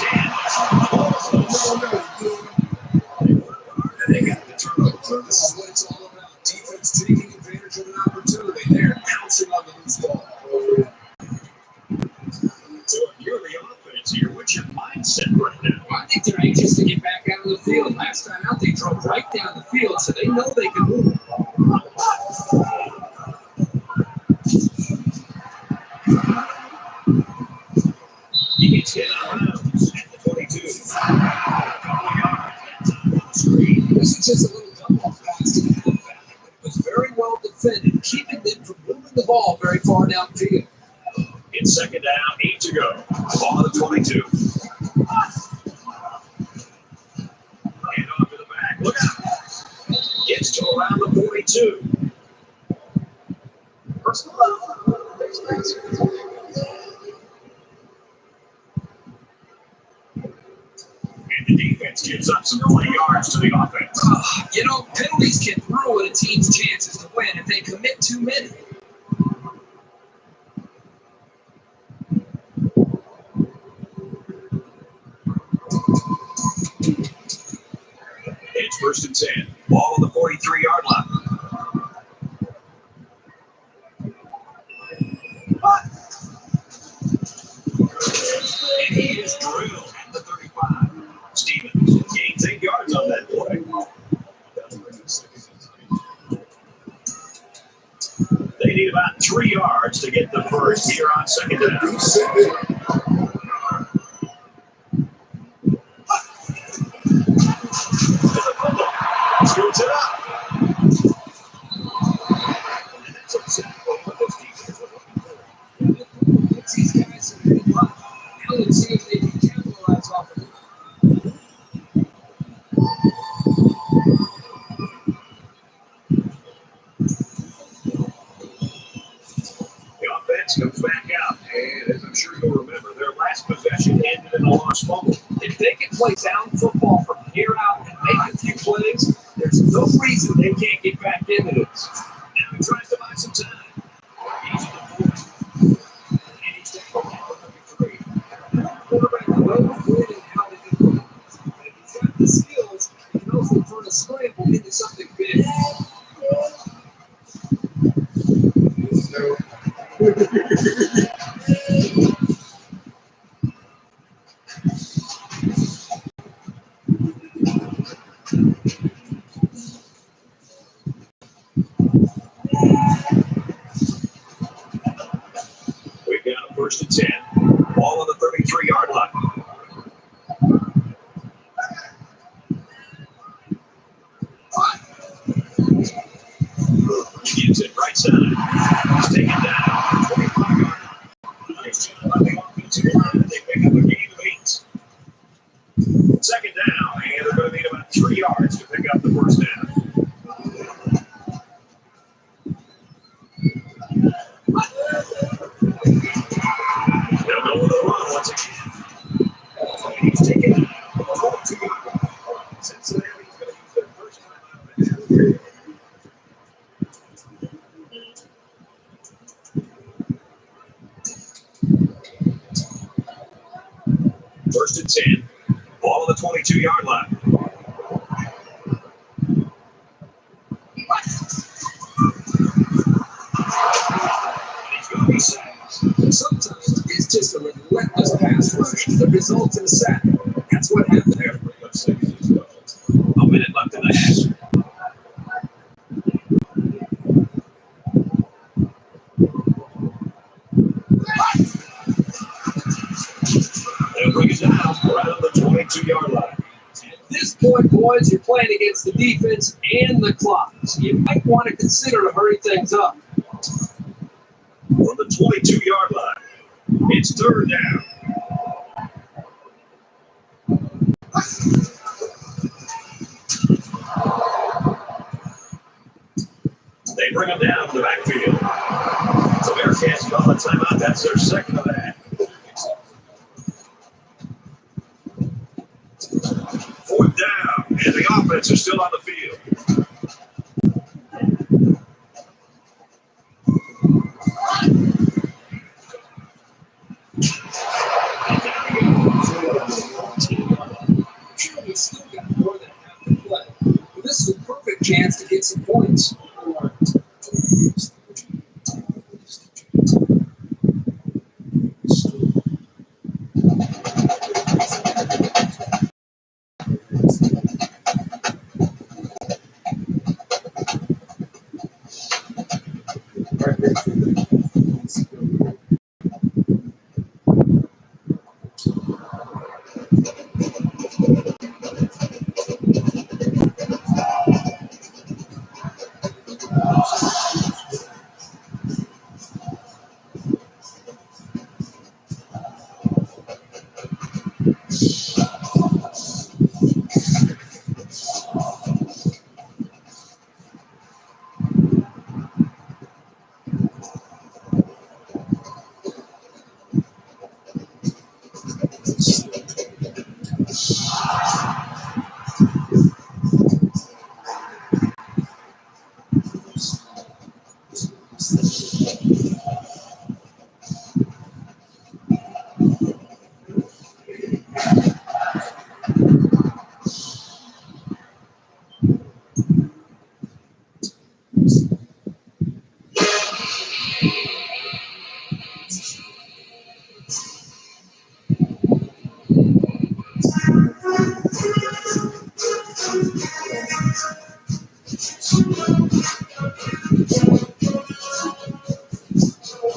Speaker 2: and they got the turnover.
Speaker 7: This is what it's all about. Defense taking advantage of an opportunity. They're pouncing on the loose ball.
Speaker 2: So if you're the offense here, what's your mindset right now?
Speaker 7: I think they're anxious to get back out on the field. Last time out, they drove right down the field, so they know they can move.
Speaker 2: He gets hit out of bounds at the 22.
Speaker 7: This is just a little double pass to the halfback. It was very well defended, keeping them from moving the ball very far downfield.
Speaker 2: It's second down, 8 to go. Ball at the 22. Hand off to the back. Look out. Gets to around the 42. And the defense gives up some 20 yards to the offense.
Speaker 7: Penalties can ruin a team's chances to win if they commit too many.
Speaker 2: It's first and 10. Ball on the 43-yard line. And he is drilled at the 35. Stevens gains 8 yards on that play. They need about 3 yards to get the first here on second down. Scoots it up. offense comes back out, and as I'm sure you'll remember, their last possession ended in a lost fumble. If they can play sound football from here out and make a few plays, there's no reason they can't get back into this. Now he tries to buy some time. He's in the fourth. And he's taking number 33. Quarterback knows when and how to improvise. And if he's got the skills, he knows he'll turn a scramble into something big. We've got a 1st and 10. Ball on the 33-yard line. Gets it right side. He's taken down. 25-yard line. Nice job on the offensive line. They pick up a gain of 8. 2nd down, and they're going to need about 3 yards to pick up the 1st down. They'll go with the run once again. He's taken out. Cincinnati's going to use their first time out of it. 1st and 10. Ball on the 22-yard line. He's going to be sacked. Sometimes it's just a relentless pass rush that results in a sack. That's what happened there. A minute left in the half. They'll bring it down right on the 22-yard line. At this point, boys, you're playing against the defense and the clock, so you might want to consider to hurry things up. On the 22-yard line, it's 3rd down. They bring him down to the backfield. So Bearcats call a timeout. That's their 2nd of that. 4th down, and the offense is still on the field. He's still got more than half the play. But this is a perfect chance to get some points.